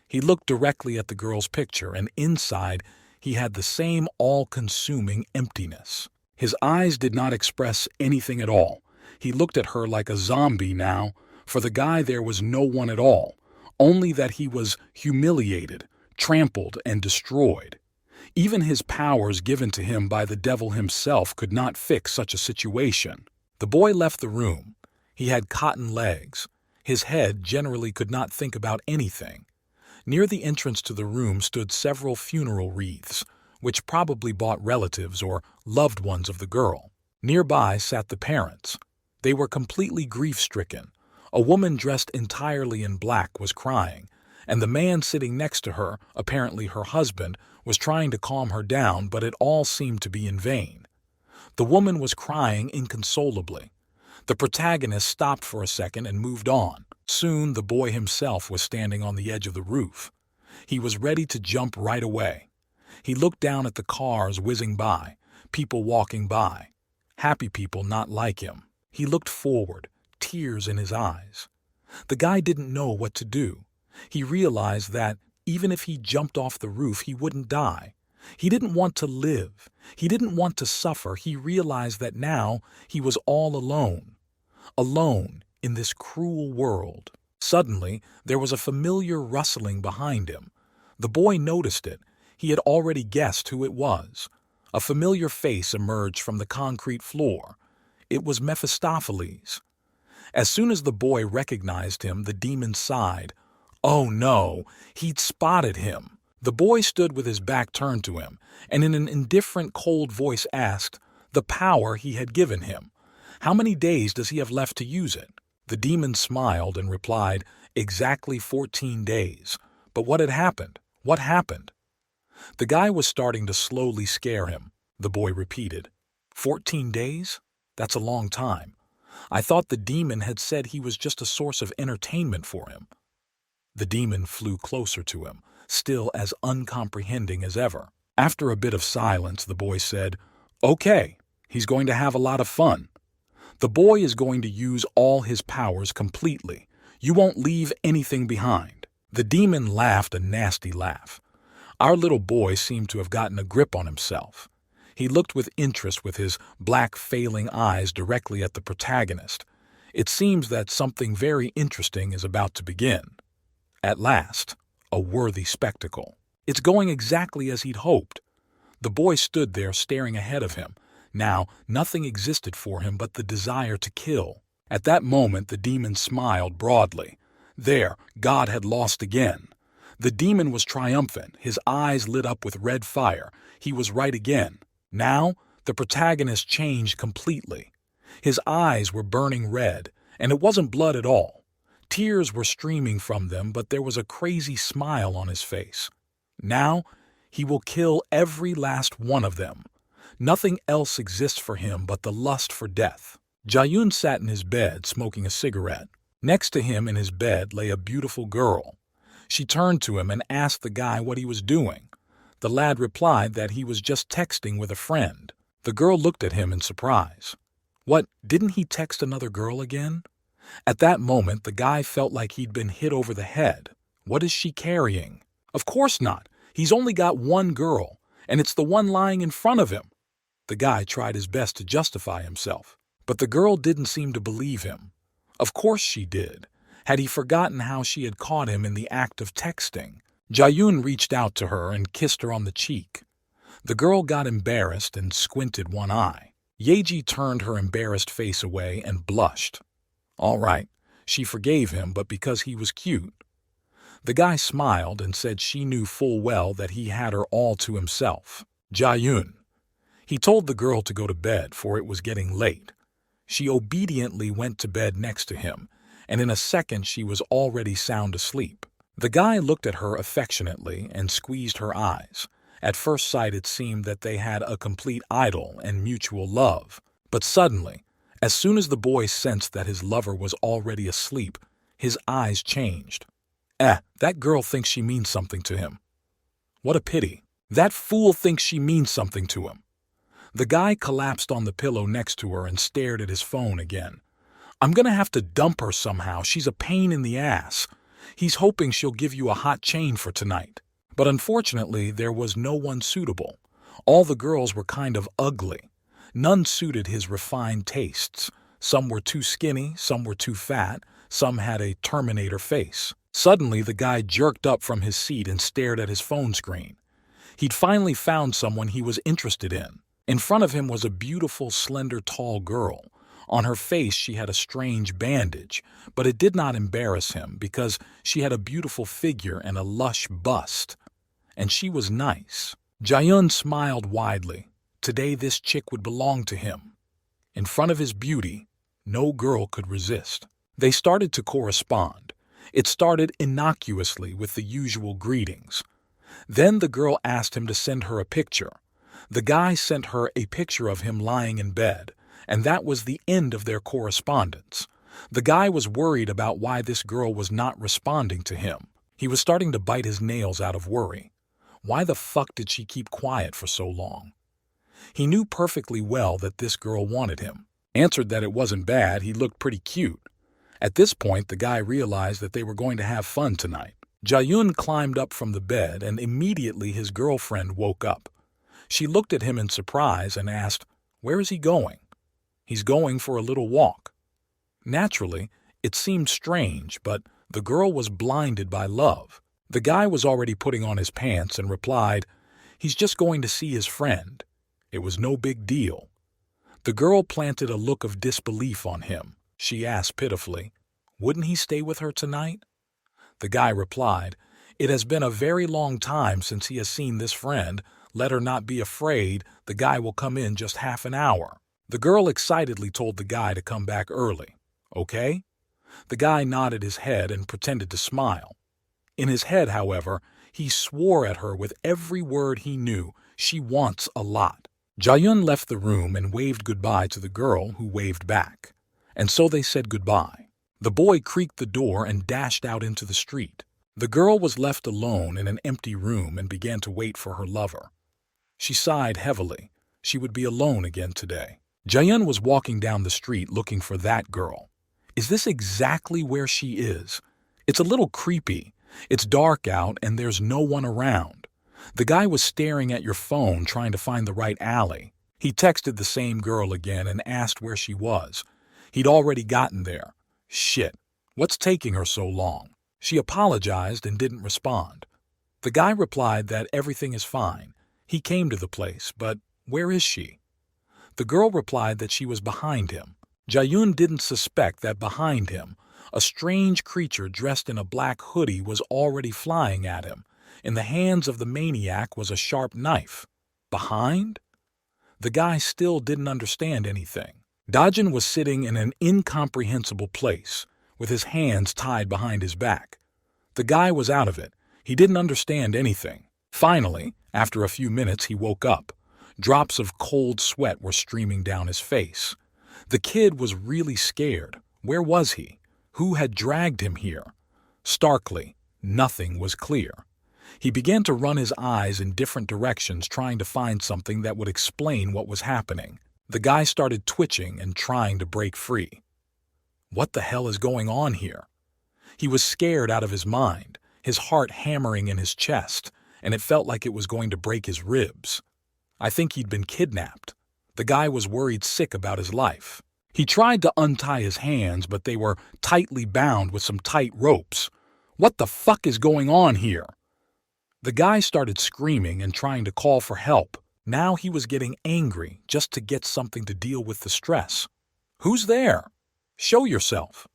He looked directly at the girl's picture, and inside he had the same all-consuming emptiness. His eyes did not express anything at all. He looked at her like a zombie now. For the guy there was no one at all, only that he was humiliated, trampled, and destroyed. Even his powers given to him by the devil himself could not fix such a situation. The boy left the room. He had cotton legs. His head generally could not think about anything. Near the entrance to the room stood several funeral wreaths, which probably bought relatives or loved ones of the girl. Nearby sat the parents. They were completely grief-stricken. A woman dressed entirely in black was crying, and the man sitting next to her, apparently her husband, was trying to calm her down, but it all seemed to be in vain. The woman was crying inconsolably. The protagonist stopped for a second and moved on. Soon, the boy himself was standing on the edge of the roof. He was ready to jump right away. He looked down at the cars whizzing by, people walking by, happy people not like him. He looked forward, tears in his eyes. The guy didn't know what to do. He realized that even if he jumped off the roof, he wouldn't die. He didn't want to live. He didn't want to suffer. He realized that now he was all alone. Alone in this cruel world. Suddenly, there was a familiar rustling behind him. The boy noticed it. He had already guessed who it was. A familiar face emerged from the concrete floor. It was Mephistopheles. As soon as the boy recognized him, the demon sighed. Oh no, he'd spotted him. The boy stood with his back turned to him, and in an indifferent, cold voice asked the power he had given him. How many days does he have left to use it? The demon smiled and replied, exactly 14 days. But what had happened? What happened? The guy was starting to slowly scare him. The boy repeated, 14 days? That's a long time. I thought the demon had said he was just a source of entertainment for him. The demon flew closer to him, still as uncomprehending as ever. After a bit of silence, the boy said, okay, he's going to have a lot of fun. The boy is going to use all his powers completely. You won't leave anything behind. The demon laughed a nasty laugh. Our little boy seemed to have gotten a grip on himself. He looked with interest with his black failing eyes directly at the protagonist. It seems that something very interesting is about to begin. At last, a worthy spectacle. It's going exactly as he'd hoped. The boy stood there staring ahead of him. Now, nothing existed for him but the desire to kill. At that moment, the demon smiled broadly. There, God had lost again. The demon was triumphant. His eyes lit up with red fire. He was right again. Now, the protagonist changed completely. His eyes were burning red, and it wasn't blood at all. Tears were streaming from them, but there was a crazy smile on his face. Now, he will kill every last one of them. Nothing else exists for him but the lust for death. Jayun sat in his bed smoking a cigarette. Next to him in his bed lay a beautiful girl. She turned to him and asked the guy what he was doing. The lad replied that he was just texting with a friend. The girl looked at him in surprise. What, didn't he text another girl again? At that moment, the guy felt like he'd been hit over the head. What is she carrying? Of course not. He's only got one girl, and it's the one lying in front of him. The guy tried his best to justify himself, but the girl didn't seem to believe him. Of course she did. Had he forgotten how she had caught him in the act of texting? Jayun reached out to her and kissed her on the cheek. The girl got embarrassed and squinted one eye. Yeji turned her embarrassed face away and blushed. All right, she forgave him, but because he was cute. The guy smiled and said she knew full well that he had her all to himself. Jayun. He told the girl to go to bed, for it was getting late. She obediently went to bed next to him, and in a second she was already sound asleep. The guy looked at her affectionately and squeezed her eyes. At first sight it seemed that they had a complete idyll and mutual love. But suddenly, as soon as the boy sensed that his lover was already asleep, his eyes changed. That girl thinks she means something to him. What a pity. That fool thinks she means something to him. The guy collapsed on the pillow next to her and stared at his phone again. I'm gonna have to dump her somehow. She's a pain in the ass. He's hoping she'll give you a hot chain for tonight. But unfortunately, there was no one suitable. All the girls were kind of ugly. None suited his refined tastes. Some were too skinny, some were too fat, some had a Terminator face. Suddenly, the guy jerked up from his seat and stared at his phone screen. He'd finally found someone he was interested in. In front of him was a beautiful, slender, tall girl. On her face she had a strange bandage, but it did not embarrass him because she had a beautiful figure and a lush bust. And she was nice. Jayun smiled widely. Today this chick would belong to him. In front of his beauty, no girl could resist. They started to correspond. It started innocuously with the usual greetings. Then the girl asked him to send her a picture. The guy sent her a picture of him lying in bed. and that was the end of their correspondence. The guy was worried about why this girl was not responding to him. He was starting to bite his nails out of worry. Why the fuck did she keep quiet for so long? He knew perfectly well that this girl wanted him. Answered that it wasn't bad, he looked pretty cute. At this point, the guy realized that they were going to have fun tonight. Jae-yoon climbed up from the bed, and immediately his girlfriend woke up. She looked at him in surprise and asked, "Where is he going?" "He's going for a little walk." Naturally, it seemed strange, but the girl was blinded by love. The guy was already putting on his pants and replied, "He's just going to see his friend. It was no big deal." The girl planted a look of disbelief on him. She asked pitifully, "Wouldn't he stay with her tonight?" The guy replied, "It has been a very long time since he has seen this friend. Let her not be afraid. The guy will come in just half an hour." The girl excitedly told the guy to come back early. "Okay?" The guy nodded his head and pretended to smile. In his head, however, he swore at her with every word he knew. She wants a lot. Jae-yoon left the room and waved goodbye to the girl, who waved back. And so they said goodbye. The boy creaked the door and dashed out into the street. The girl was left alone in an empty room and began to wait for her lover. She sighed heavily. She would be alone again today. Jae-yoon was walking down the street looking for that girl. Is this exactly where she is? It's a little creepy. It's dark out and there's no one around. The guy was staring at your phone trying to find the right alley. He texted the same girl again and asked where she was. He'd already gotten there. Shit, what's taking her so long? She apologized and didn't respond. The guy replied that everything is fine. He came to the place, but where is she? The girl replied that she was behind him. Jae-yoon didn't suspect that behind him, a strange creature dressed in a black hoodie was already flying at him. In the hands of the maniac was a sharp knife. Behind? The guy still didn't understand anything. Dajin was sitting in an incomprehensible place, with his hands tied behind his back. The guy was out of it. He didn't understand anything. Finally, after a few minutes, he woke up. Drops of cold sweat were streaming down his face. The kid was really scared. Where was he? Who had dragged him here? Starkly, nothing was clear. He began to run his eyes in different directions, trying to find something that would explain what was happening. The guy started twitching and trying to break free. What the hell is going on here? He was scared out of his mind, his heart hammering in his chest, and it felt like it was going to break his ribs. I think he'd been kidnapped. The guy was worried sick about his life. He tried to untie his hands, but they were tightly bound with some tight ropes. What the fuck is going on here? The guy started screaming and trying to call for help. Now he was getting angry just to get something to deal with the stress. "Who's there? Show yourself."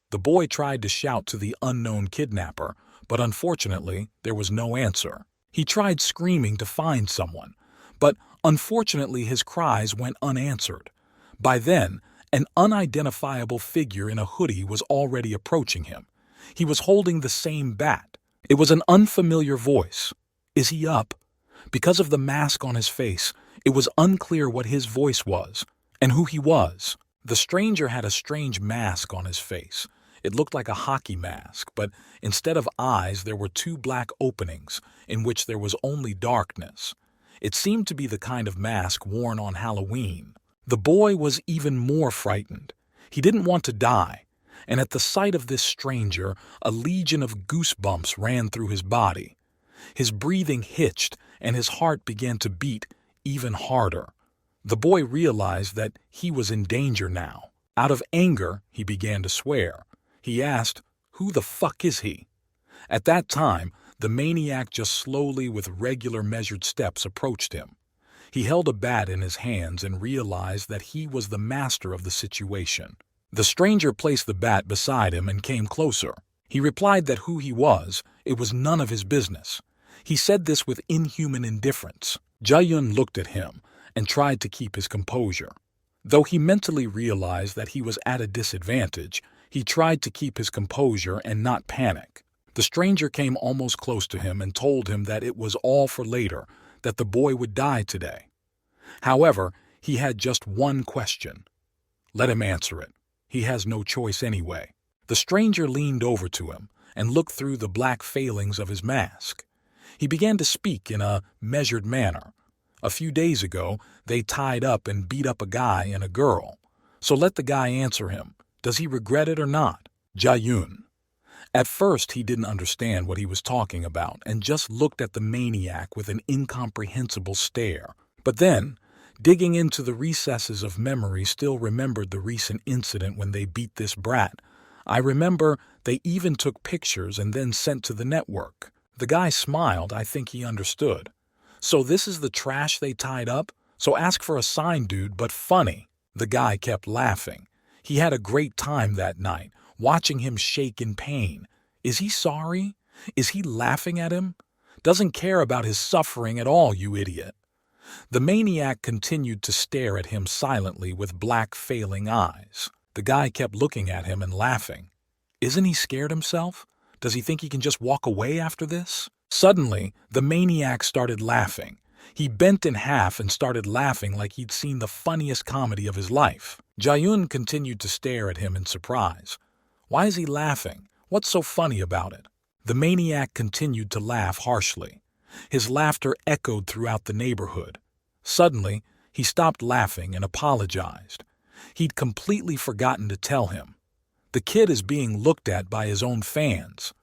The boy tried to shout to the unknown kidnapper, but unfortunately there was no answer. He tried screaming to find someone, but unfortunately his cries went unanswered. By then, an unidentifiable figure in a hoodie was already approaching him. He was holding the same bat. It was an unfamiliar voice. Is he up? Because of the mask on his face, it was unclear what his voice was and who he was. The stranger had a strange mask on his face. It looked like a hockey mask, but instead of eyes there were two black openings in which there was only darkness. It seemed to be the kind of mask worn on Halloween. The boy was even more frightened. He didn't want to die, and at the sight of this stranger, a legion of goosebumps ran through his body. His breathing hitched, and his heart began to beat even harder. The boy realized that he was in danger now. Out of anger, he began to swear. He asked, "Who the fuck is he?" At that time, the maniac just slowly with regular measured steps approached him. He held a bat in his hands and realized that he was the master of the situation. The stranger placed the bat beside him and came closer. He replied that who he was, it was none of his business. He said this with inhuman indifference. Jae-yoon looked at him and tried to keep his composure. Though he mentally realized that he was at a disadvantage, he tried to keep his composure and not panic. The stranger came almost close to him and told him that it was all for later, that the boy would die today. However, He had just one question. Let him answer it. He has no choice anyway. The stranger leaned over to him and looked through the black failings of his mask. He began to speak in a measured manner. A few days ago, they tied up and beat up a guy and a girl. So let the guy answer him. Does he regret it or not? Jae-yoon. At first, he didn't understand what he was talking about and just looked at the maniac with an incomprehensible stare. But then, digging into the recesses of memory, still remembered the recent incident when they beat this brat. I remember they even took pictures and then sent to the network. The guy smiled. I think he understood. So this is the trash they tied up? So ask for a sign, dude, but funny. The guy kept laughing. He had a great time that night, watching him shake in pain. Is he sorry? Is he laughing at him? Doesn't care about his suffering at all, you idiot. The maniac continued to stare at him silently with black failing eyes. The guy kept looking at him and laughing. Isn't he scared himself? Does he think he can just walk away after this? Suddenly, the maniac started laughing. He bent in half and started laughing like he'd seen the funniest comedy of his life. Jae-yoon continued to stare at him in surprise. Why is he laughing? What's so funny about it? The maniac continued to laugh harshly. His laughter echoed throughout the neighborhood. Suddenly, he stopped laughing and apologized. He'd completely forgotten to tell him. The kid is being looked at by his own fans.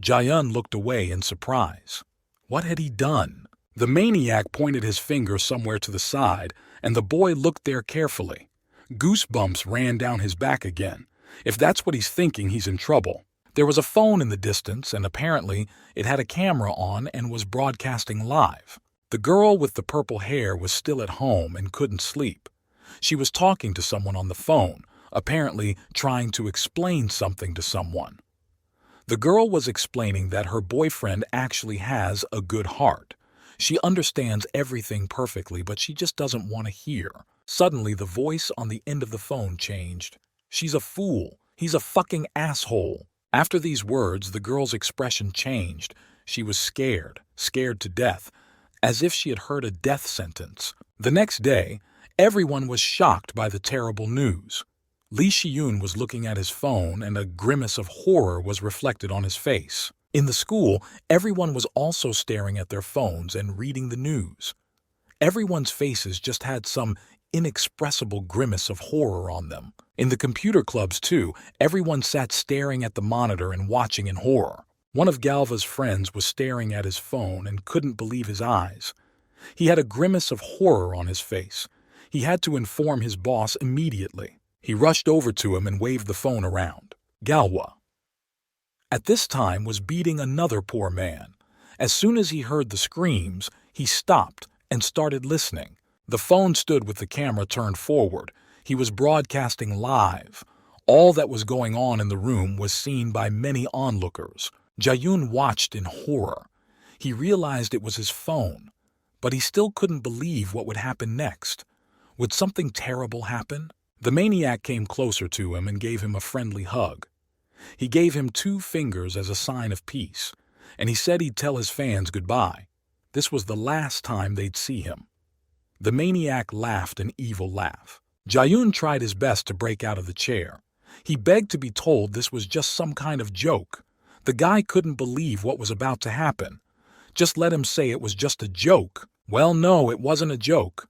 Jae-yoon looked away in surprise. What had he done? The maniac pointed his finger somewhere to the side, and the boy looked there carefully. Goosebumps ran down his back again. If that's what he's thinking, he's in trouble. There was a phone in the distance, and apparently it had a camera on and was broadcasting live. The girl with the purple hair was still at home and couldn't sleep. She was talking to someone on the phone, apparently trying to explain something to someone. The girl was explaining that her boyfriend actually has a good heart. She understands everything perfectly, but she just doesn't want to hear. Suddenly, the voice on the end of the phone changed. She's a fool. He's a fucking asshole. After these words, the girl's expression changed. She was scared to death, as if she had heard a death sentence. The next day, everyone was shocked by the terrible news. Lee Shi-yoon was looking at his phone, and a grimace of horror was reflected on his face. In the school, everyone was also staring at their phones and reading the news. Everyone's faces just had some inexpressible grimace of horror on them. In the computer clubs, too, everyone sat staring at the monitor and watching in horror. One of Galva's friends was staring at his phone and couldn't believe his eyes. He had a grimace of horror on his face. He had to inform his boss immediately. He rushed over to him and waved the phone around. Galva, at this time, was beating another poor man. As soon as he heard the screams, he stopped and started listening. The phone stood with the camera turned forward. He was broadcasting live. All that was going on in the room was seen by many onlookers. Jae-yoon watched in horror. He realized it was his phone, but he still couldn't believe what would happen next. Would something terrible happen? The maniac came closer to him and gave him a friendly hug. He gave him 2 fingers as a sign of peace, and he said he'd tell his fans goodbye. This was the last time they'd see him. The maniac laughed an evil laugh. Jae-yoon tried his best to break out of the chair. He begged to be told this was just some kind of joke. The guy couldn't believe what was about to happen. Just let him say it was just a joke. Well, no, it wasn't a joke.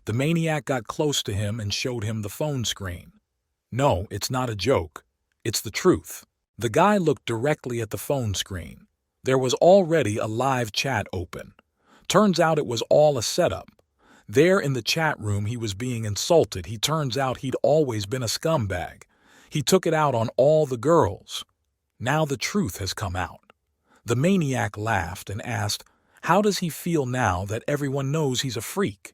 The maniac got close to him and showed him the phone screen. No, it's not a joke. It's the truth. The guy looked directly at the phone screen. There was already a live chat open. Turns out it was all a setup. There in the chat room he was being insulted. Turns out he'd always been a scumbag. He took it out on all the girls. Now the truth has come out. The maniac laughed and asked, how does he feel now that everyone knows he's a freak?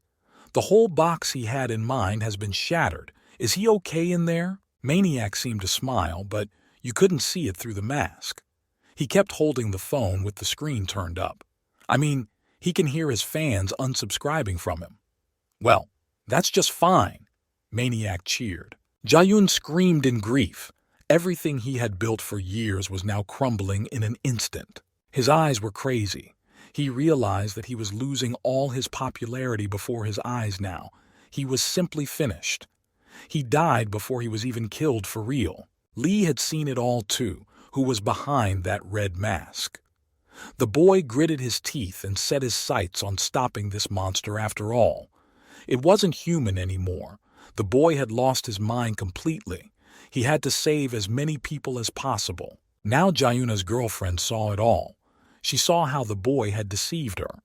The whole box he had in mind has been shattered. Is he okay in there? Maniac seemed to smile, but you couldn't see it through the mask. He kept holding the phone with the screen turned up. I mean, he can hear his fans unsubscribing from him. Well, that's just fine. Maniac cheered. Jae-yoon screamed in grief. Everything he had built for years was now crumbling in an instant. His eyes were crazy. He realized that he was losing all his popularity before his eyes now. He was simply finished. He died before he was even killed for real. Lee had seen it all too, who was behind that red mask. The boy gritted his teeth and set his sights on stopping this monster after all. It wasn't human anymore. The boy had lost his mind completely. He had to save as many people as possible. Now Jayuna's girlfriend saw it all. She saw how the boy had deceived her.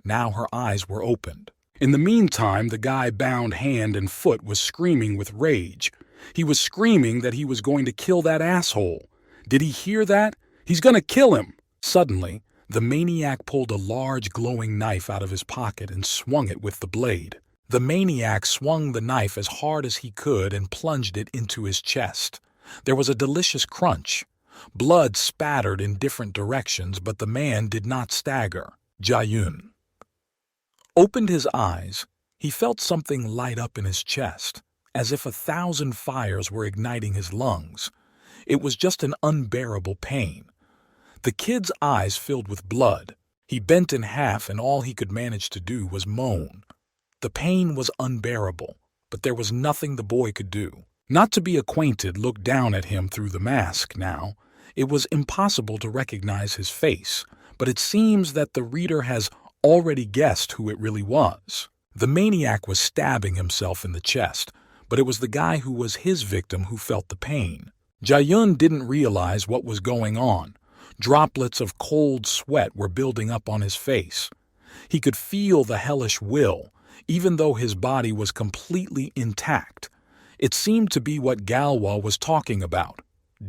Now her eyes were opened. In the meantime, the guy bound hand and foot was screaming with rage. He was screaming that he was going to kill that asshole. Did he hear that? He's going to kill him! Suddenly, the maniac pulled a large glowing knife out of his pocket and swung it with the blade. The maniac swung the knife as hard as he could and plunged it into his chest. There was a delicious crunch. Blood spattered in different directions, but the man did not stagger. Jayun opened his eyes. He felt something light up in his chest, as if 1,000 fires were igniting his lungs. It was just an unbearable pain. The kid's eyes filled with blood. He bent in half, and all he could manage to do was moan. The pain was unbearable, but there was nothing the boy could do. Not to be acquainted looked down at him through the mask now. It was impossible to recognize his face, but it seems that the reader has already guessed who it really was. The maniac was stabbing himself in the chest, but it was the guy who was his victim who felt the pain. Jayun didn't realize what was going on. Droplets of cold sweat were building up on his face. He could feel the hellish will, even though his body was completely intact. It seemed to be what Galwa was talking about.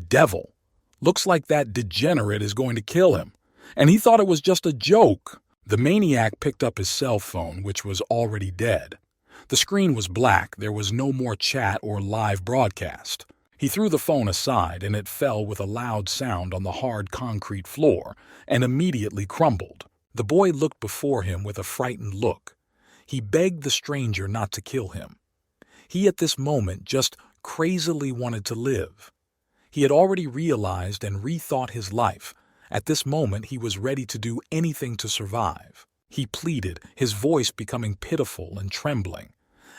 Devil. Looks like that degenerate is going to kill him. And he thought it was just a joke. The maniac picked up his cell phone, which was already dead. The screen was black. There was no more chat or live broadcast. He threw the phone aside, and it fell with a loud sound on the hard concrete floor and immediately crumbled. The boy looked before him with a frightened look. He begged the stranger not to kill him. He at this moment just crazily wanted to live. He had already realized and rethought his life. At this moment, he was ready to do anything to survive. He pleaded, his voice becoming pitiful and trembling.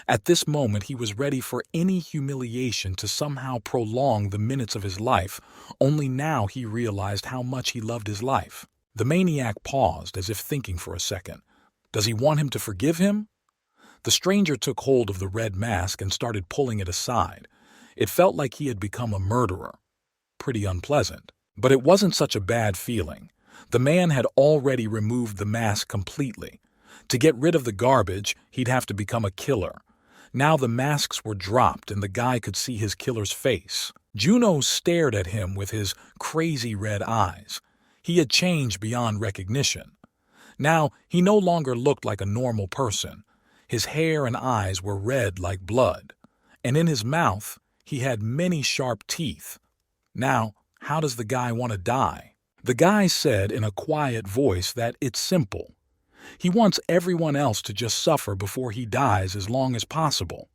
At this moment, he was ready for any humiliation to somehow prolong the minutes of his life, only now he realized how much he loved his life. The maniac paused, as if thinking for a second. Does he want him to forgive him? The stranger took hold of the red mask and started pulling it aside. It felt like he had become a murderer. Pretty unpleasant. But it wasn't such a bad feeling. The man had already removed the mask completely. To get rid of the garbage, he'd have to become a killer. Now the masks were dropped and the guy could see his killer's face. Juno stared at him with his crazy red eyes. He had changed beyond recognition. Now he no longer looked like a normal person. His hair and eyes were red like blood. And in his mouth, he had many sharp teeth. Now, how does the guy want to die? The guy said in a quiet voice that it's simple. He wants everyone else to just suffer before he dies as long as possible.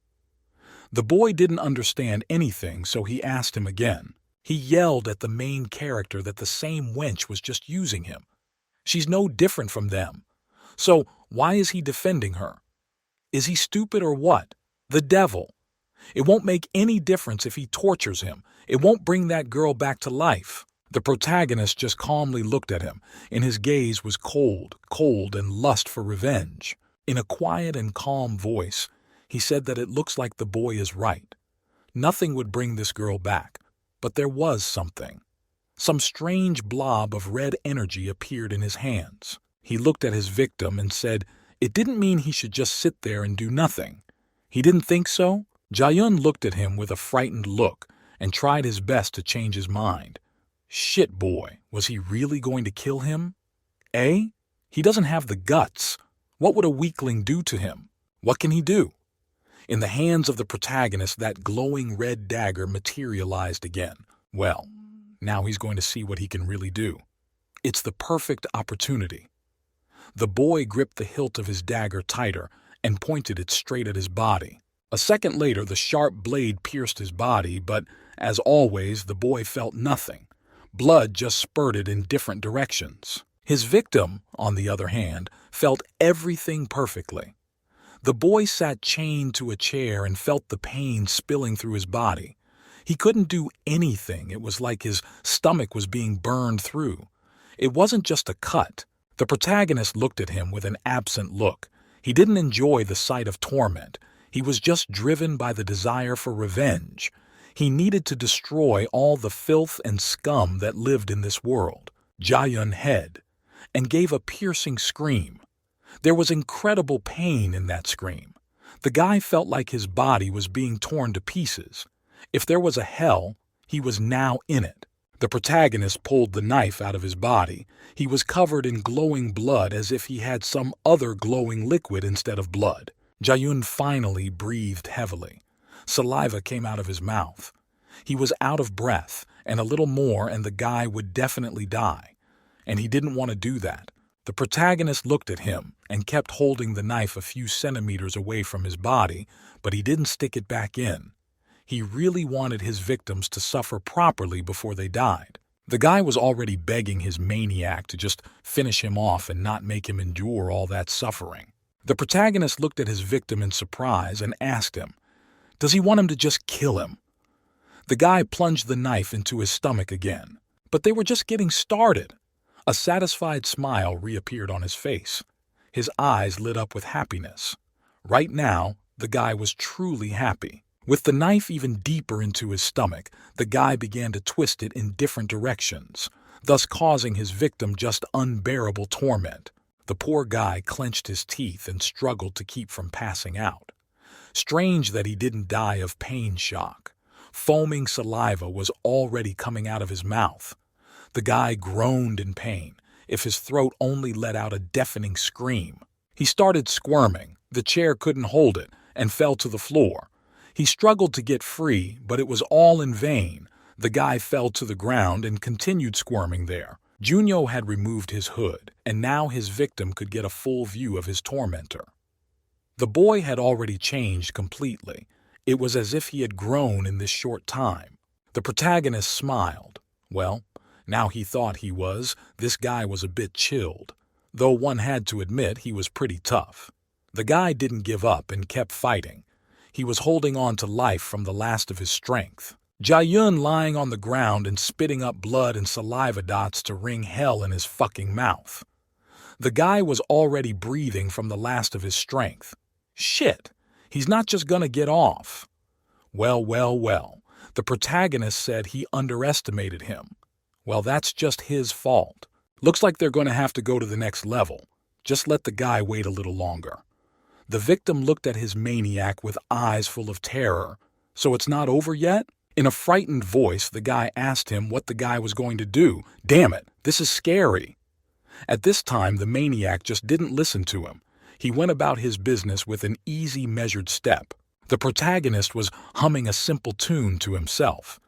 The boy didn't understand anything, so he asked him again. He yelled at the main character that the same wench was just using him. She's no different from them. So why is he defending her? Is he stupid or what? The devil. It won't make any difference if he tortures him. It won't bring that girl back to life. The protagonist just calmly looked at him, and his gaze was cold and lust for revenge. In a quiet and calm voice, he said that it looks like the boy is right. Nothing would bring this girl back, but there was something. Some strange blob of red energy appeared in his hands. He looked at his victim and said it didn't mean he should just sit there and do nothing. He didn't think so? Jayun looked at him with a frightened look and tried his best to change his mind. Shit, boy, was he really going to kill him? Eh? He doesn't have the guts. What would a weakling do to him? What can he do? In the hands of the protagonist, that glowing red dagger materialized again. Well, now he's going to see what he can really do. It's the perfect opportunity. The boy gripped the hilt of his dagger tighter and pointed it straight at his body. A second later, the sharp blade pierced his body, but, as always, the boy felt nothing. Blood just spurted in different directions. His victim, on the other hand, felt everything perfectly. The boy sat chained to a chair and felt the pain spilling through his body. He couldn't do anything. It was like his stomach was being burned through. It wasn't just a cut. The protagonist looked at him with an absent look. He didn't enjoy the sight of torment. He was just driven by the desire for revenge. He needed to destroy all the filth and scum that lived in this world. Jae-yun hid and gave a piercing scream. There was incredible pain in that scream. The guy felt like his body was being torn to pieces. If there was a hell, he was now in it. The protagonist pulled the knife out of his body. He was covered in glowing blood as if he had some other glowing liquid instead of blood. Jae-yun finally breathed heavily. Saliva came out of his mouth. He was out of breath, and a little more and the guy would definitely die. And he didn't want to do that. The protagonist looked at him and kept holding the knife a few centimeters away from his body, but he didn't stick it back in. He really wanted his victims to suffer properly before they died. The guy was already begging his maniac to just finish him off and not make him endure all that suffering. The protagonist looked at his victim in surprise and asked him, "Does he want him to just kill him?" The guy plunged the knife into his stomach again. But they were just getting started. A satisfied smile reappeared on his face. His eyes lit up with happiness. Right now, the guy was truly happy. With the knife even deeper into his stomach, the guy began to twist it in different directions, thus causing his victim just unbearable torment. The poor guy clenched his teeth and struggled to keep from passing out. Strange that he didn't die of pain shock. Foaming saliva was already coming out of his mouth. The guy groaned in pain. If his throat only let out a deafening scream. He started squirming. The chair couldn't hold it and fell to the floor. He struggled to get free, but it was all in vain. The guy fell to the ground and continued squirming there. Junyo had removed his hood, and now his victim could get a full view of his tormentor. The boy had already changed completely. It was as if he had grown in this short time. The protagonist smiled. Well, now he thought this guy was a bit chilled, though one had to admit he was pretty tough. The guy didn't give up and kept fighting. He was holding on to life from the last of his strength. Jae-yun lying on the ground and spitting up blood and saliva dots to wring hell in his fucking mouth. The guy was already breathing from the last of his strength. Shit, he's not just gonna get off. Well. The protagonist said he underestimated him. Well, that's just his fault. Looks like they're going to have to go to the next level. Just let the guy wait a little longer. The victim looked at his maniac with eyes full of terror. So it's not over yet? In a frightened voice, the guy asked him what the guy was going to do. Damn it, this is scary. At this time, the maniac just didn't listen to him. He went about his business with an easy, measured step. The protagonist was humming a simple tune to himself.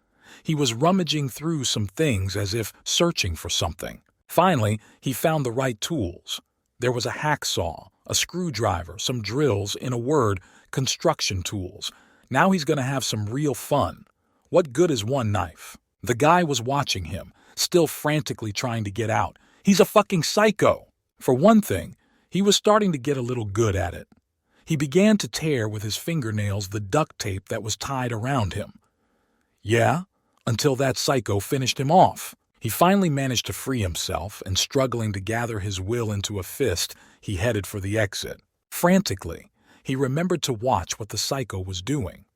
He was rummaging through some things as if searching for something. Finally, he found the right tools. There was a hacksaw, a screwdriver, some drills, in a word, construction tools. Now he's going to have some real fun. What good is one knife? The guy was watching him, still frantically trying to get out. He's a fucking psycho. For one thing, he was starting to get a little good at it. He began to tear with his fingernails the duct tape that was tied around him. Yeah, until that psycho finished him off. He finally managed to free himself, and struggling to gather his will into a fist, he headed for the exit. Frantically, he remembered to watch what the psycho was doing.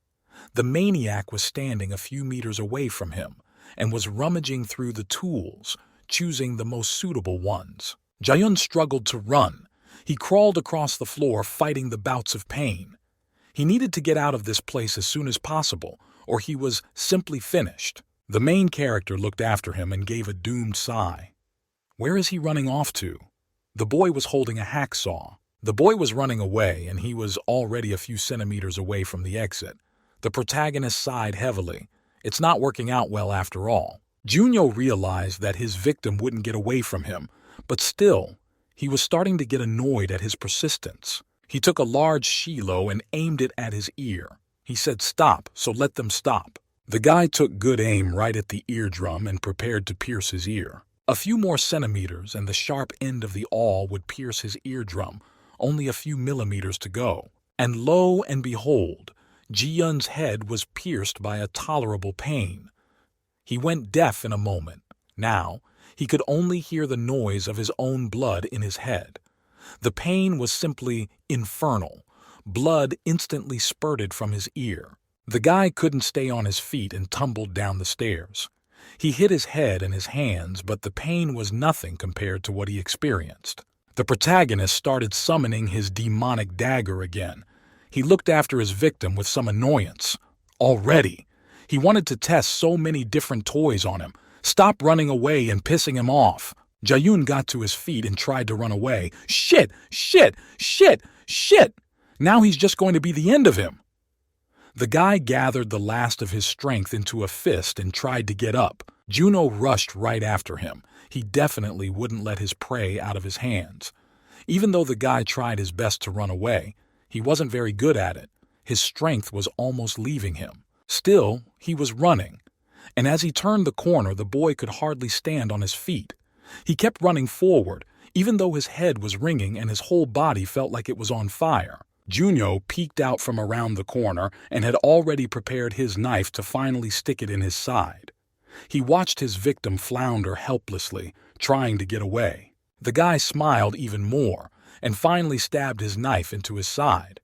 The maniac was standing a few meters away from him and was rummaging through the tools, choosing the most suitable ones. Jae-yun struggled to run. He crawled across the floor, fighting the bouts of pain. He needed to get out of this place as soon as possible, or he was simply finished. The main character looked after him and gave a doomed sigh. Where is he running off to? The boy was holding a hacksaw. The boy was running away, and he was already a few centimeters away from the exit. The protagonist sighed heavily. It's not working out well after all. Junyo realized that his victim wouldn't get away from him, but still, he was starting to get annoyed at his persistence. He took a large shilo and aimed it at his ear. He said stop, so let them stop. The guy took good aim right at the eardrum and prepared to pierce his ear. A few more centimeters and the sharp end of the awl would pierce his eardrum, only a few millimeters to go. And lo and behold, Ji-yun's head was pierced by a tolerable pain. He went deaf in a moment. Now, he could only hear the noise of his own blood in his head. The pain was simply infernal. Blood instantly spurted from his ear. The guy couldn't stay on his feet and tumbled down the stairs. He hit his head and his hands, but the pain was nothing compared to what he experienced. The protagonist started summoning his demonic dagger again. He looked after his victim with some annoyance. Already, he wanted to test so many different toys on him. Stop running away and pissing him off. Jae-yoon got to his feet and tried to run away. Shit! Shit! Shit! Shit! Now he's just going to be the end of him. The guy gathered the last of his strength into a fist and tried to get up. Juno rushed right after him. He definitely wouldn't let his prey out of his hands. Even though the guy tried his best to run away, he wasn't very good at it. His strength was almost leaving him. Still, he was running. And as he turned the corner, the boy could hardly stand on his feet. He kept running forward, even though his head was ringing and his whole body felt like it was on fire. Junyo peeked out from around the corner and had already prepared his knife to finally stick it in his side. He watched his victim flounder helplessly, trying to get away. The guy smiled even more and finally stabbed his knife into his side.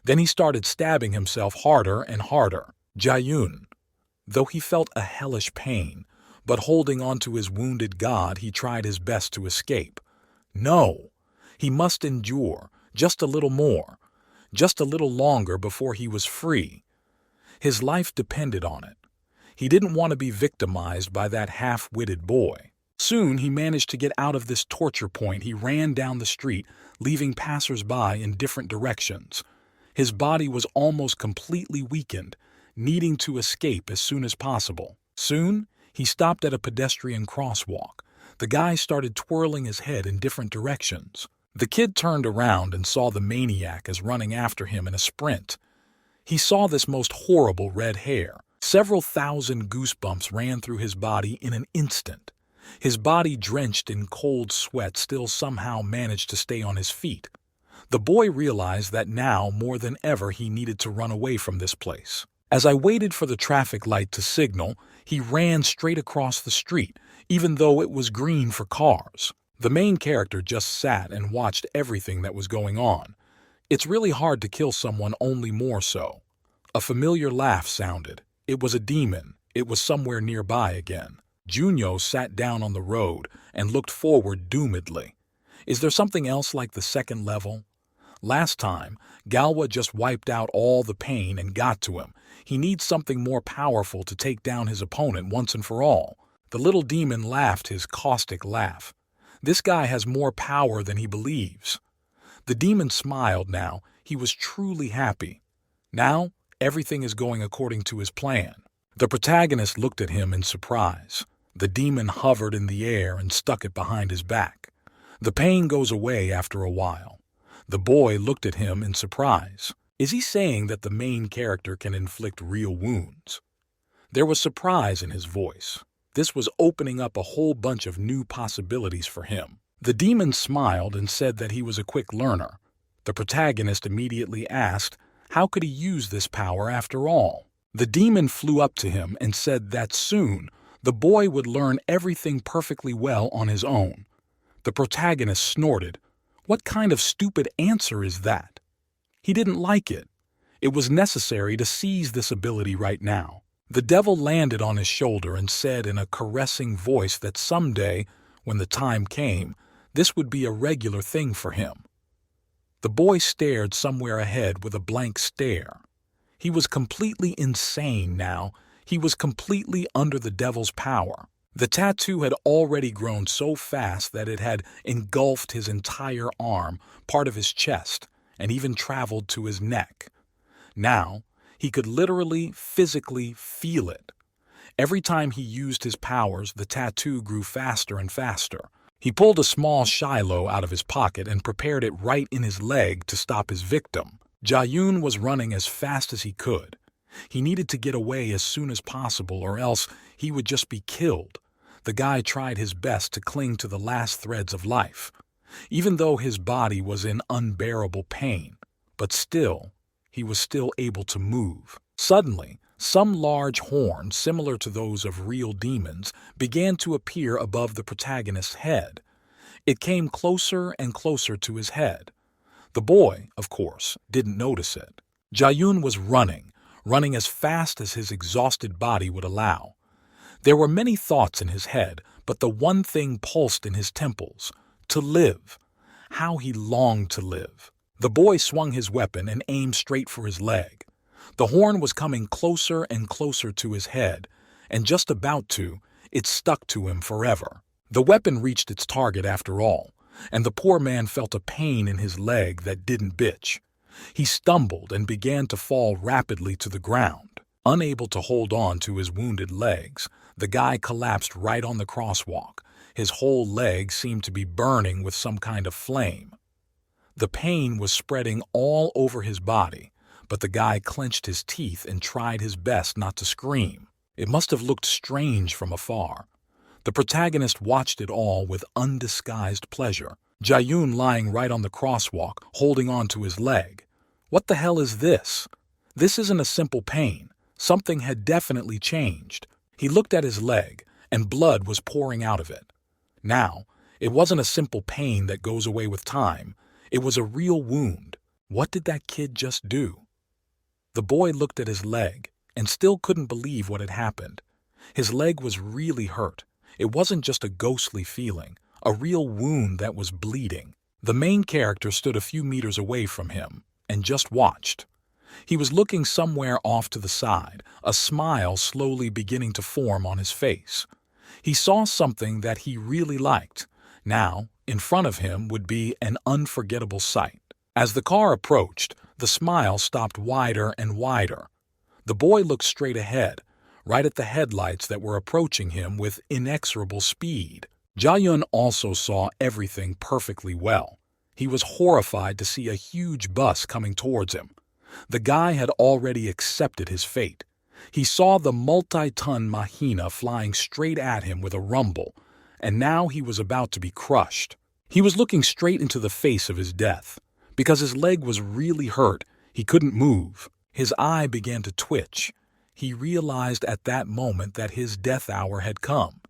Then he started stabbing himself harder and harder. Jae-yoon, though he felt a hellish pain, but holding on to his wounded god, he tried his best to escape. No, he must endure just a little more, just a little longer before he was free. His life depended on it. He didn't want to be victimized by that half-witted boy. Soon he managed to get out of this torture point. He ran down the street, leaving passers-by in different directions. His body was almost completely weakened, needing to escape as soon as possible. Soon, he stopped at a pedestrian crosswalk. The guy started twirling his head in different directions. The kid turned around and saw the maniac as running after him in a sprint. He saw this most horrible red hair. Several thousand goosebumps ran through his body in an instant. His body, drenched in cold sweat, still somehow managed to stay on his feet. The boy realized that now, more than ever, he needed to run away from this place. As I waited for the traffic light to signal, he ran straight across the street, even though it was green for cars. The main character just sat and watched everything that was going on. It's really hard to kill someone, only more so. A familiar laugh sounded. It was a demon. It was somewhere nearby again. Junyo sat down on the road and looked forward doomedly. Is there something else like the second level? Last time, Galwa just wiped out all the pain and got to him. He needs something more powerful to take down his opponent once and for all. The little demon laughed his caustic laugh. This guy has more power than he believes. The demon smiled now. He was truly happy. Now, everything is going according to his plan. The protagonist looked at him in surprise. The demon hovered in the air and stuck it behind his back. The pain goes away after a while. The boy looked at him in surprise. Is he saying that the main character can inflict real wounds? There was surprise in his voice. This was opening up a whole bunch of new possibilities for him. The demon smiled and said that he was a quick learner. The protagonist immediately asked, how could he use this power after all? The demon flew up to him and said that soon the boy would learn everything perfectly well on his own. The protagonist snorted. What kind of stupid answer is that? He didn't like it. It was necessary to seize this ability right now. The devil landed on his shoulder and said in a caressing voice that someday, when the time came, this would be a regular thing for him. The boy stared somewhere ahead with a blank stare. He was completely insane now. He was completely under the devil's power. The tattoo had already grown so fast that it had engulfed his entire arm, part of his chest, and even traveled to his neck. Now, he could literally, physically feel it. Every time he used his powers, the tattoo grew faster and faster. He pulled a small shiloh out of his pocket and prepared it right in his leg to stop his victim. Jae-yoon was running as fast as he could. He needed to get away as soon as possible, or else he would just be killed. The guy tried his best to cling to the last threads of life, even though his body was in unbearable pain. but still, he was still able to move. Suddenly, some large horn, similar to those of real demons, began to appear above the protagonist's head. It came closer and closer to his head. The boy, of course, didn't notice it. Jayun was running as fast as his exhausted body would allow. There were many thoughts in his head, but the one thing pulsed in his temples: to live. How he longed to live. The boy swung his weapon and aimed straight for his leg. The horn was coming closer and closer to his head, and just about to, it stuck to him forever. The weapon reached its target after all, and the poor man felt a pain in his leg that didn't bitch. He stumbled and began to fall rapidly to the ground. Unable to hold on to his wounded legs, the guy collapsed right on the crosswalk. His whole leg seemed to be burning with some kind of flame. The pain was spreading all over his body, but the guy clenched his teeth and tried his best not to scream. It must have looked strange from afar. The protagonist watched it all with undisguised pleasure. Jayun lying right on the crosswalk, holding on to his leg. What the hell is this? This isn't a simple pain. Something had definitely changed. He looked at his leg, and blood was pouring out of it. Now, it wasn't a simple pain that goes away with time. It was a real wound. What did that kid just do? The boy looked at his leg and still couldn't believe what had happened. His leg was really hurt. It wasn't just a ghostly feeling, a real wound that was bleeding. The main character stood a few meters away from him and just watched. He was looking somewhere off to the side, a smile slowly beginning to form on his face. He saw something that he really liked. Now, in front of him would be an unforgettable sight. As the car approached, the smile stopped wider and wider. The boy looked straight ahead, right at the headlights that were approaching him with inexorable speed. Jayun also saw everything perfectly well. He was horrified to see a huge bus coming towards him. The guy had already accepted his fate. He saw the multi-ton mahina flying straight at him with a rumble, and now he was about to be crushed. He was looking straight into the face of his death. Because his leg was really hurt, he couldn't move. His eye began to twitch. He realized at that moment that his death hour had come.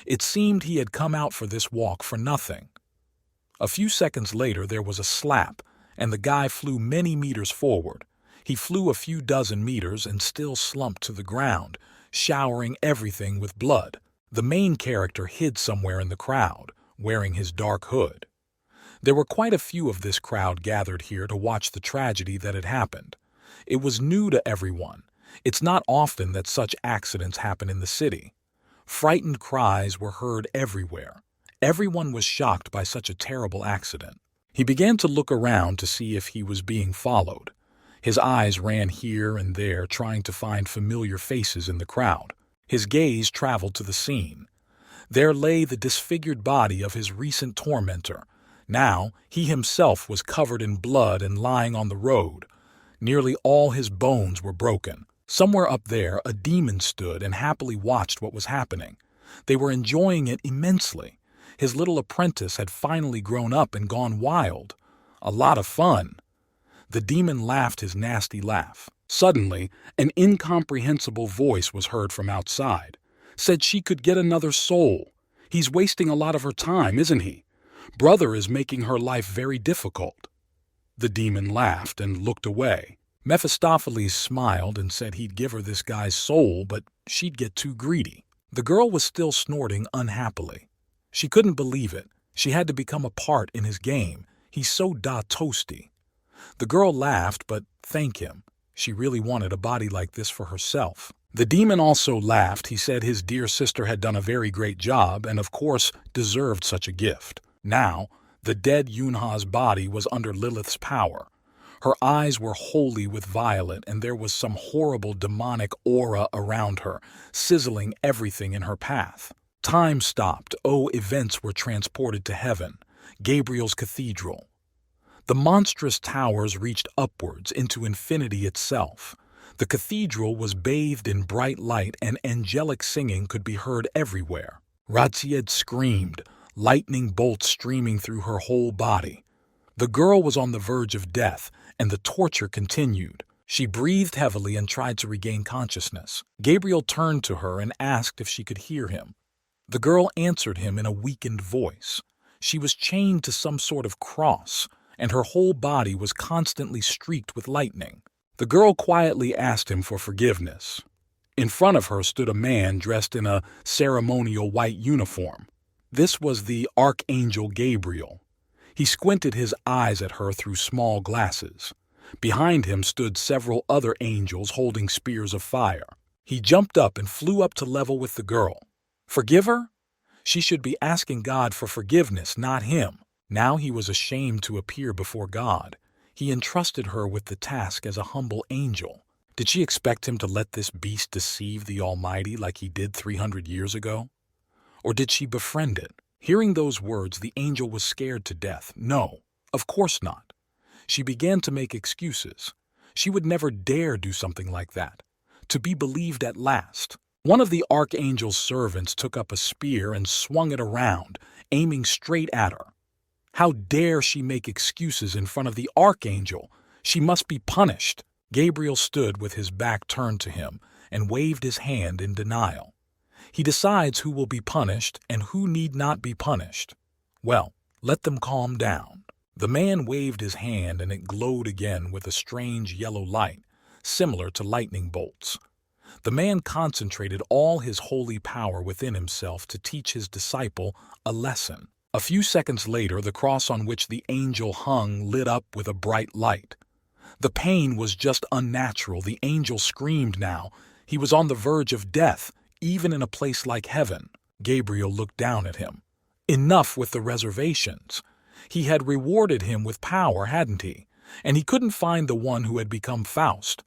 It seemed he had come out for this walk for nothing. A few seconds later there was a slap, and the guy flew many meters forward. He flew a few dozen meters and still slumped to the ground, showering everything with blood. The main character hid somewhere in the crowd, wearing his dark hood. There were quite a few of this crowd gathered here to watch the tragedy that had happened. It was new to everyone. It's not often that such accidents happen in the city. Frightened cries were heard everywhere. Everyone was shocked by such a terrible accident. He began to look around to see if he was being followed. His eyes ran here and there, trying to find familiar faces in the crowd. His gaze traveled to the scene. There lay the disfigured body of his recent tormentor. Now, he himself was covered in blood and lying on the road. Nearly all his bones were broken. Somewhere up there, a demon stood and happily watched what was happening. They were enjoying it immensely. His little apprentice had finally grown up and gone wild. A lot of fun. The demon laughed his nasty laugh. Suddenly, an incomprehensible voice was heard from outside. Said she could get another soul. He's wasting a lot of her time, isn't he? Brother is making her life very difficult. The demon laughed and looked away. Mephistopheles smiled and said he'd give her this guy's soul, but she'd get too greedy. The girl was still snorting unhappily. She couldn't believe it. She had to become a part in his game. He's so toasty. The girl laughed, but thank him. She really wanted a body like this for herself. The demon also laughed. He said his dear sister had done a very great job and, of course, deserved such a gift. Now, the dead Yunha's body was under Lilith's power. Her eyes were holy with violet, and there was some horrible demonic aura around her, sizzling everything in her path. Time stopped. Events were transported to heaven, Gabriel's cathedral. The monstrous towers reached upwards into infinity itself. The cathedral was bathed in bright light, and angelic singing could be heard everywhere. Radzied screamed, lightning bolts streaming through her whole body. The girl was on the verge of death, and the torture continued. She breathed heavily and tried to regain consciousness. Gabriel turned to her and asked if she could hear him. The girl answered him in a weakened voice. She was chained to some sort of cross, and her whole body was constantly streaked with lightning. The girl quietly asked him for forgiveness. In front of her stood a man dressed in a ceremonial white uniform. This was the Archangel Gabriel. He squinted his eyes at her through small glasses. Behind him stood several other angels holding spears of fire. He jumped up and flew up to level with the girl. Forgive her? She should be asking God for forgiveness, not him. Now he was ashamed to appear before God. He entrusted her with the task as a humble angel. Did she expect him to let this beast deceive the Almighty like he did 300 years ago? Or did she befriend it? Hearing those words, the angel was scared to death. No, of course not. She began to make excuses. She would never dare do something like that. To be believed at last. One of the archangel's servants took up a spear and swung it around, aiming straight at her. How dare she make excuses in front of the archangel? She must be punished. Gabriel stood with his back turned to him and waved his hand in denial. He decides who will be punished and who need not be punished. Well, let them calm down. The man waved his hand and it glowed again with a strange yellow light, similar to lightning bolts. The man concentrated all his holy power within himself to teach his disciple a lesson. A few seconds later, the cross on which the angel hung lit up with a bright light. The pain was just unnatural. The angel screamed now. He was on the verge of death, even in a place like heaven. Gabriel looked down at him. Enough with the reservations. He had rewarded him with power, hadn't he? And he couldn't find the one who had become Faust.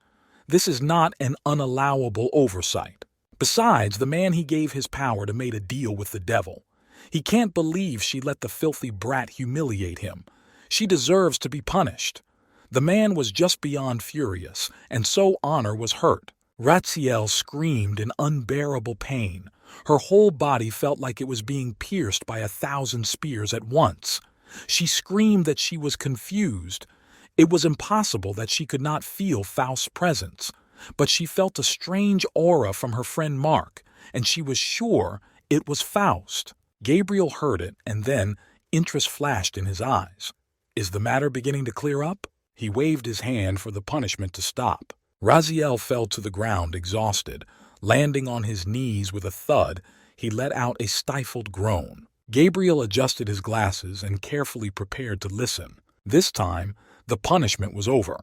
This is not an unallowable oversight. Besides, the man he gave his power to made a deal with the devil. He can't believe she let the filthy brat humiliate him. She deserves to be punished. The man was just beyond furious, and so honor was hurt. Ratziel screamed in unbearable pain. Her whole body felt like it was being pierced by 1,000 spears at once. She screamed that she was confused. It was impossible that she could not feel Faust's presence, but she felt a strange aura from her friend Mark, and she was sure it was Faust. Gabriel heard it, and then interest flashed in his eyes. Is the matter beginning to clear up? He waved his hand for the punishment to stop. Raziel fell to the ground, exhausted. Landing on his knees with a thud, he let out a stifled groan. Gabriel adjusted his glasses and carefully prepared to listen. This time, the punishment was over.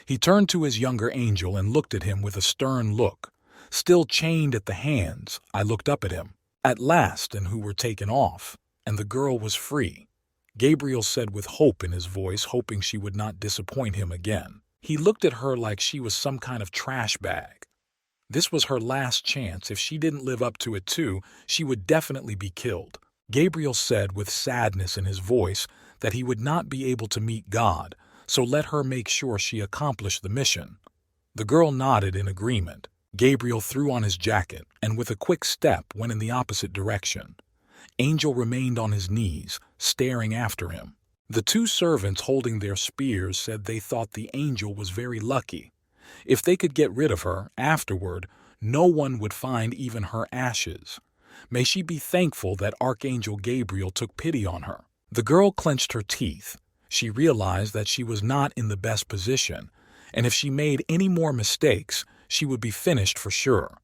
He turned to his younger angel and looked at him with a stern look. Still chained at the hands, I looked up at him. At last, and who were taken off, and the girl was free. Gabriel said with hope in his voice, hoping she would not disappoint him again. He looked at her like she was some kind of trash bag. This was her last chance. If she didn't live up to it too, she would definitely be killed. Gabriel said with sadness in his voice that he would not be able to meet God, so let her make sure she accomplished the mission. The girl nodded in agreement. Gabriel threw on his jacket and with a quick step went in the opposite direction. Angel remained on his knees, staring after him. The two servants holding their spears said they thought the angel was very lucky. If they could get rid of her, afterward, no one would find even her ashes. May she be thankful that Archangel Gabriel took pity on her. The girl clenched her teeth. She realized that she was not in the best position, and if she made any more mistakes, she would be finished for sure.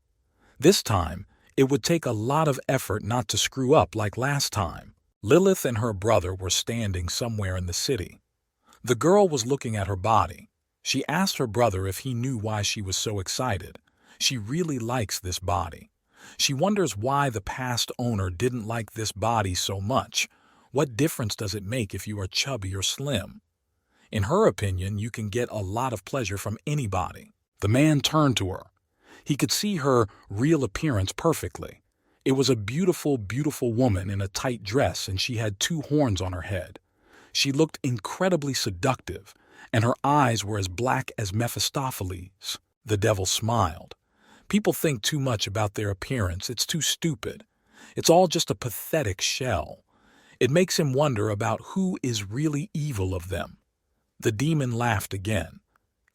This time, it would take a lot of effort not to screw up like last time. Lilith and her brother were standing somewhere in the city. The girl was looking at her body. She asked her brother if he knew why she was so excited. She really likes this body. She wonders why the past owner didn't like this body so much. What difference does it make if you are chubby or slim? In her opinion, you can get a lot of pleasure from anybody. The man turned to her. He could see her real appearance perfectly. It was a beautiful, beautiful woman in a tight dress, and she had 2 horns on her head. She looked incredibly seductive, and her eyes were as black as Mephistopheles. The devil smiled. People think too much about their appearance. It's too stupid. It's all just a pathetic shell. It makes him wonder about who is really evil of them. The demon laughed again.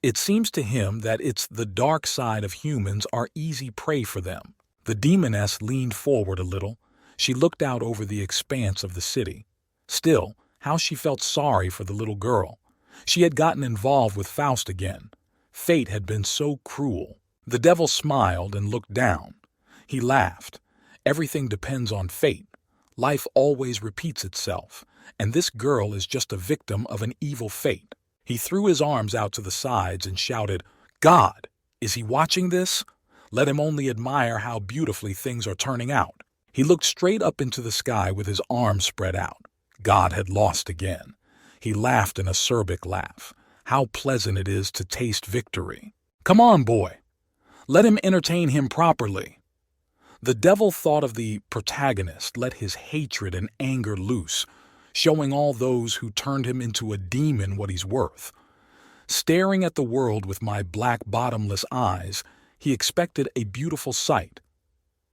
It seems to him that it's the dark side of humans are easy prey for them. The demoness leaned forward a little. She looked out over the expanse of the city. Still, how she felt sorry for the little girl. She had gotten involved with Faust again. Fate had been so cruel. The devil smiled and looked down. He laughed. Everything depends on fate. Life always repeats itself, and this girl is just a victim of an evil fate. He threw his arms out to the sides and shouted, "God, is he watching this? Let him only admire how beautifully things are turning out." He looked straight up into the sky with his arms spread out. God had lost again. He laughed an acerbic laugh. How pleasant it is to taste victory. "Come on, boy. Let him entertain him properly." The devil thought of the protagonist, let his hatred and anger loose, showing all those who turned him into a demon what he's worth. Staring at the world with my black bottomless eyes, he expected a beautiful sight.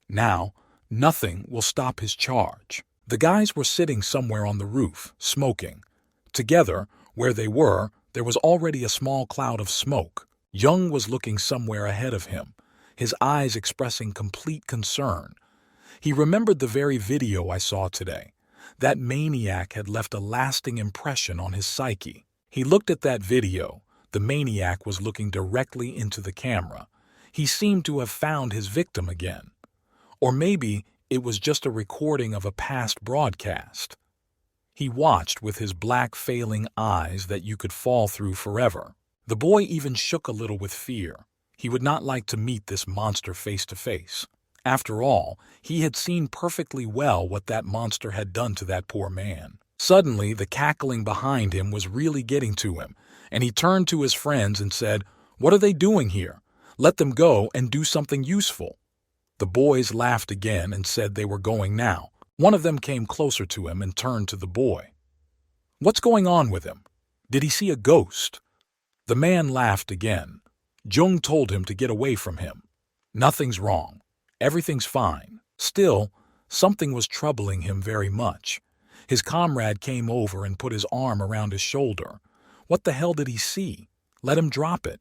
Now, nothing will stop his charge. The guys were sitting somewhere on the roof, smoking. Together, where they were, there was already a small cloud of smoke. Jung was looking somewhere ahead of him, his eyes expressing complete concern. He remembered the very video I saw today. That maniac had left a lasting impression on his psyche. He looked at that video. The maniac was looking directly into the camera. He seemed to have found his victim again. Or maybe it was just a recording of a past broadcast. He watched with his black failing eyes that you could fall through forever. The boy even shook a little with fear. He would not like to meet this monster face to face. After all, he had seen perfectly well what that monster had done to that poor man. Suddenly, the cackling behind him was really getting to him, and he turned to his friends and said, "What are they doing here? Let them go and do something useful." The boys laughed again and said they were going now. One of them came closer to him and turned to the boy. "What's going on with him? Did he see a ghost?" The man laughed again. Jung told him to get away from him. "Nothing's wrong. Everything's fine." Still, something was troubling him very much. His comrade came over and put his arm around his shoulder. What the hell did he see? Let him drop it.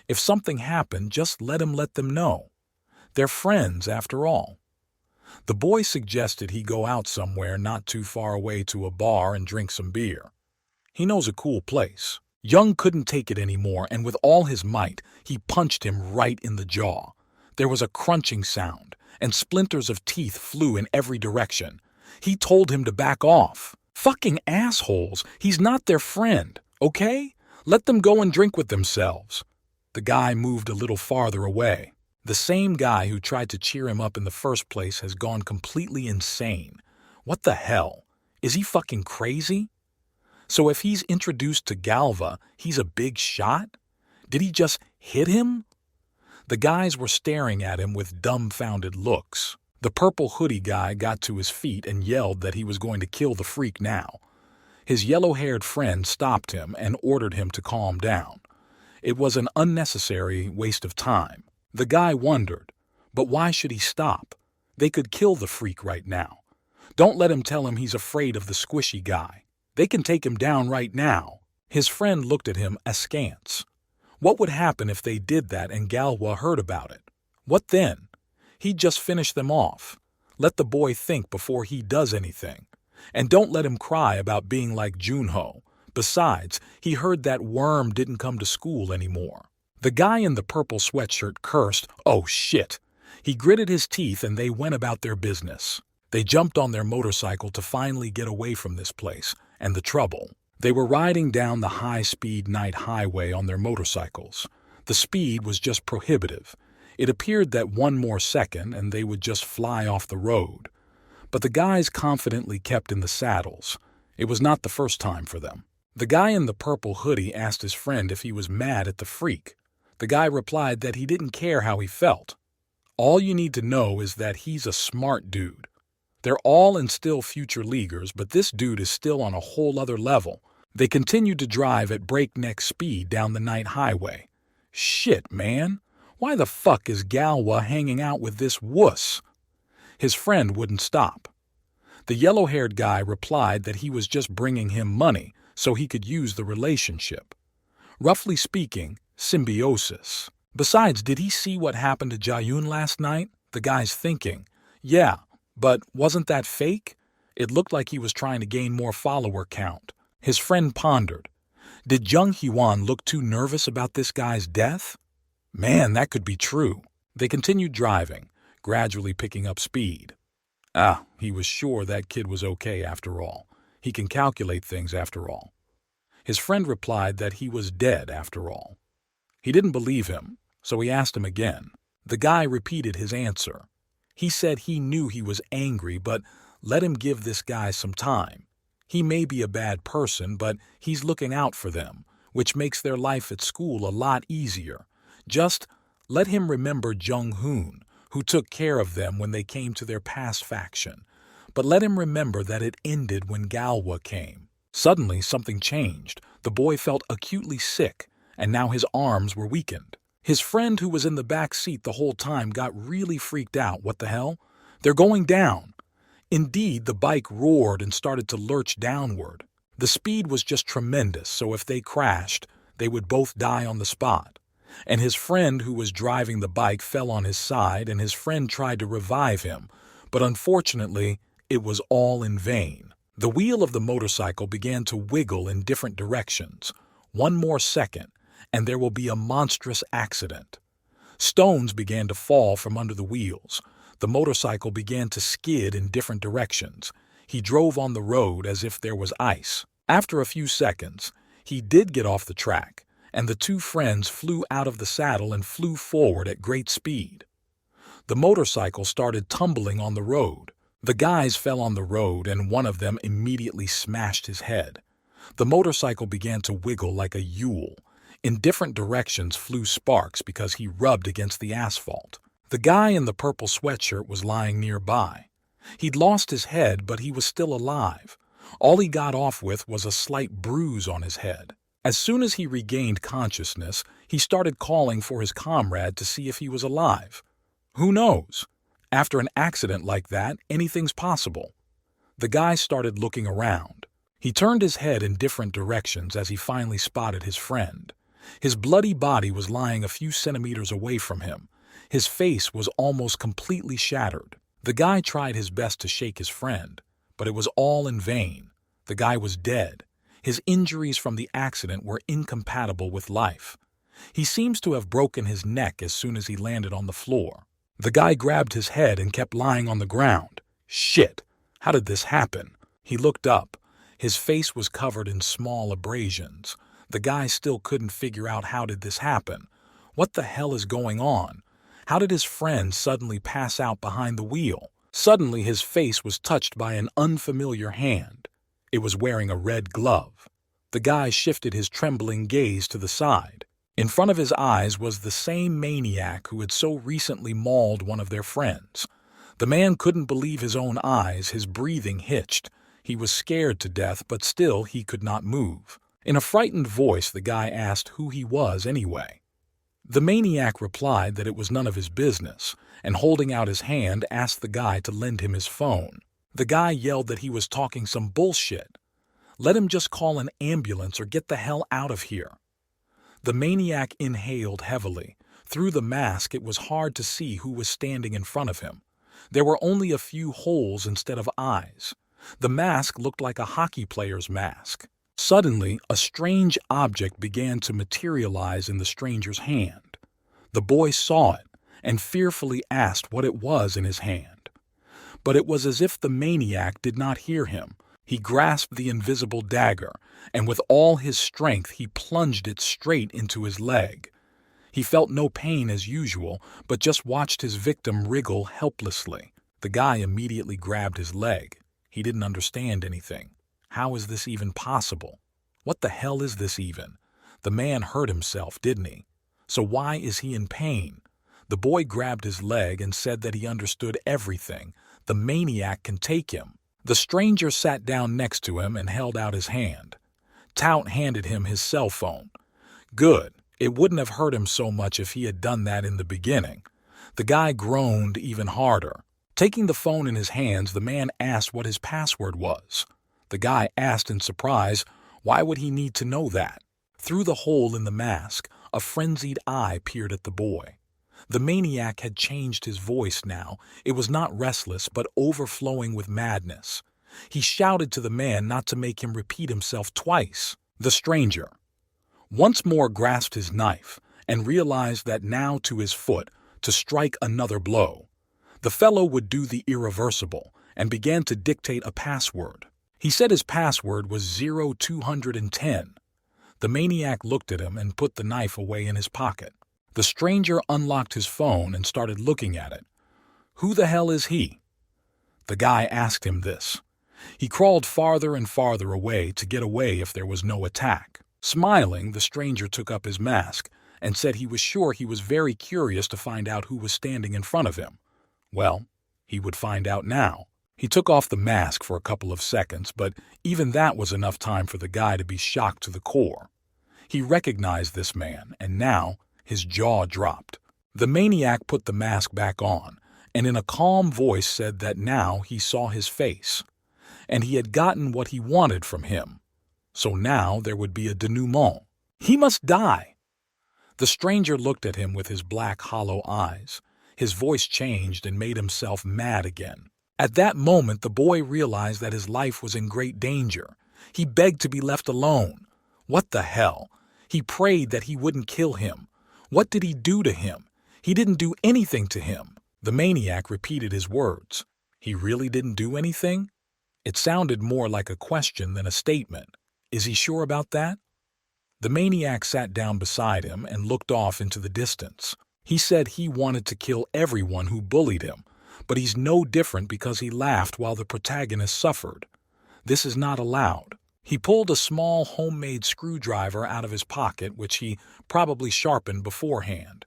If something happened, just let them know. They're friends, after all. The boy suggested he go out somewhere not too far away to a bar and drink some beer. He knows a cool place. Jung couldn't take it anymore, and with all his might, he punched him right in the jaw. There was a crunching sound, and splinters of teeth flew in every direction. He told him to back off. Fucking assholes, he's not their friend, okay? Let them go and drink with themselves. The guy moved a little farther away. The same guy who tried to cheer him up in the first place has gone completely insane. What the hell? Is he fucking crazy? So if he's introduced to Galva, he's a big shot? Did he just hit him? The guys were staring at him with dumbfounded looks. The purple hoodie guy got to his feet and yelled that he was going to kill the freak now. His yellow-haired friend stopped him and ordered him to calm down. It was an unnecessary waste of time. The guy wondered, but why should he stop? They could kill the freak right now. Don't let him tell him he's afraid of the squishy guy. They can take him down right now. His friend looked at him askance. What would happen if they did that and Galwa heard about it? What then? He'd just finish them off. Let the boy think before he does anything. And don't let him cry about being like Junho. Besides, he heard that worm didn't come to school anymore. The guy in the purple sweatshirt cursed, "Oh shit." He gritted his teeth and they went about their business. They jumped on their motorcycle to finally get away from this place and the trouble. They were riding down the high-speed night highway on their motorcycles. The speed was just prohibitive. It appeared that one more second and they would just fly off the road. But the guys confidently kept in the saddles. It was not the first time for them. The guy in the purple hoodie asked his friend if he was mad at the freak. The guy replied that he didn't care how he felt. All you need to know is that he's a smart dude. They're all and still future leaguers, but this dude is still on a whole other level. They continued to drive at breakneck speed down the night highway. Shit, man. Why the fuck is Galwa hanging out with this wuss? His friend wouldn't stop. The yellow-haired guy replied that he was just bringing him money so he could use the relationship. Roughly speaking, symbiosis. Besides, did he see what happened to Jayun last night? The guy's thinking. Yeah, but wasn't that fake? It looked like he was trying to gain more follower count. His friend pondered. Did Jung Hee-won look too nervous about this guy's death? Man, that could be true. They continued driving, gradually picking up speed. He was sure that kid was okay after all. He can calculate things after all. His friend replied that he was dead after all. He didn't believe him, so he asked him again. The guy repeated his answer. He said he knew he was angry, but let him give this guy some time. He may be a bad person, but he's looking out for them, which makes their life at school a lot easier. Just let him remember Jung-hoon, who took care of them when they came to their past faction. But let him remember that it ended when Galwa came. Suddenly, something changed. The boy felt acutely sick, and now his arms were weakened. His friend who was in the back seat the whole time got really freaked out. What the hell? They're going down. Indeed, the bike roared and started to lurch downward. The speed was just tremendous, so if they crashed, they would both die on the spot. And his friend who was driving the bike fell on his side, and his friend tried to revive him, but unfortunately, it was all in vain. The wheel of the motorcycle began to wiggle in different directions. One more second, and there will be a monstrous accident. Stones began to fall from under the wheels. The motorcycle began to skid in different directions. He drove on the road as if there was ice. After a few seconds, he did get off the track, and the two friends flew out of the saddle and flew forward at great speed. The motorcycle started tumbling on the road. The guys fell on the road, and one of them immediately smashed his head. The motorcycle began to wiggle like a Yule. In different directions flew sparks because he rubbed against the asphalt. The guy in the purple sweatshirt was lying nearby. He'd lost his head, but he was still alive. All he got off with was a slight bruise on his head. As soon as he regained consciousness, he started calling for his comrade to see if he was alive. Who knows? After an accident like that, anything's possible. The guy started looking around. He turned his head in different directions as he finally spotted his friend. His bloody body was lying a few centimeters away from him. His face was almost completely shattered. The guy tried his best to shake his friend, but it was all in vain. The guy was dead. His injuries from the accident were incompatible with life. He seems to have broken his neck as soon as he landed on the floor. The guy grabbed his head and kept lying on the ground. Shit! How did this happen? He looked up. His face was covered in small abrasions. The guy still couldn't figure out how did this happen. What the hell is going on? How did his friend suddenly pass out behind the wheel? Suddenly his face was touched by an unfamiliar hand. It was wearing a red glove. The guy shifted his trembling gaze to the side. In front of his eyes was the same maniac who had so recently mauled one of their friends. The man couldn't believe his own eyes, his breathing hitched. He was scared to death, but still he could not move. In a frightened voice, the guy asked who he was anyway. The maniac replied that it was none of his business, and holding out his hand asked the guy to lend him his phone. The guy yelled that he was talking some bullshit. Let him just call an ambulance or get the hell out of here. The maniac inhaled heavily. Through the mask, it was hard to see who was standing in front of him. There were only a few holes instead of eyes. The mask looked like a hockey player's mask. Suddenly, a strange object began to materialize in the stranger's hand. The boy saw it and fearfully asked what it was in his hand. But it was as if the maniac did not hear him. He grasped the invisible dagger, and with all his strength he plunged it straight into his leg. He felt no pain as usual, but just watched his victim wriggle helplessly. The guy immediately grabbed his leg. He didn't understand anything. How is this even possible? What the hell is this even? The man hurt himself, didn't he? So why is he in pain? The boy grabbed his leg and said that he understood everything. The maniac can take him. The stranger sat down next to him and held out his hand. Tout handed him his cell phone. Good. It wouldn't have hurt him so much if he had done that in the beginning. The guy groaned even harder. Taking the phone in his hands, the man asked what his password was. The guy asked in surprise, why would he need to know that? Through the hole in the mask, a frenzied eye peered at the boy. The maniac had changed his voice now. It was not restless, but overflowing with madness. He shouted to the man not to make him repeat himself twice. The stranger once more grasped his knife and realized that now to his foot to strike another blow. The fellow would do the irreversible and began to dictate a password. He said his password was 0210. The maniac looked at him and put the knife away in his pocket. The stranger unlocked his phone and started looking at it. Who the hell is he? The guy asked him this. He crawled farther and farther away to get away if there was no attack. Smiling, the stranger took up his mask and said he was sure he was very curious to find out who was standing in front of him. Well, he would find out now. He took off the mask for a couple of seconds, but even that was enough time for the guy to be shocked to the core. He recognized this man, and now his jaw dropped. The maniac put the mask back on, and in a calm voice said that now he saw his face, and he had gotten what he wanted from him. So now there would be a denouement. He must die. The stranger looked at him with his black, hollow eyes. His voice changed and made himself mad again. At that moment, the boy realized that his life was in great danger. He begged to be left alone. What the hell? He prayed that he wouldn't kill him. What did he do to him? He didn't do anything to him. The maniac repeated his words. He really didn't do anything? It sounded more like a question than a statement. Is he sure about that? The maniac sat down beside him and looked off into the distance. He said he wanted to kill everyone who bullied him, but he's no different because he laughed while the protagonist suffered. This is not allowed. He pulled a small homemade screwdriver out of his pocket, which he probably sharpened beforehand.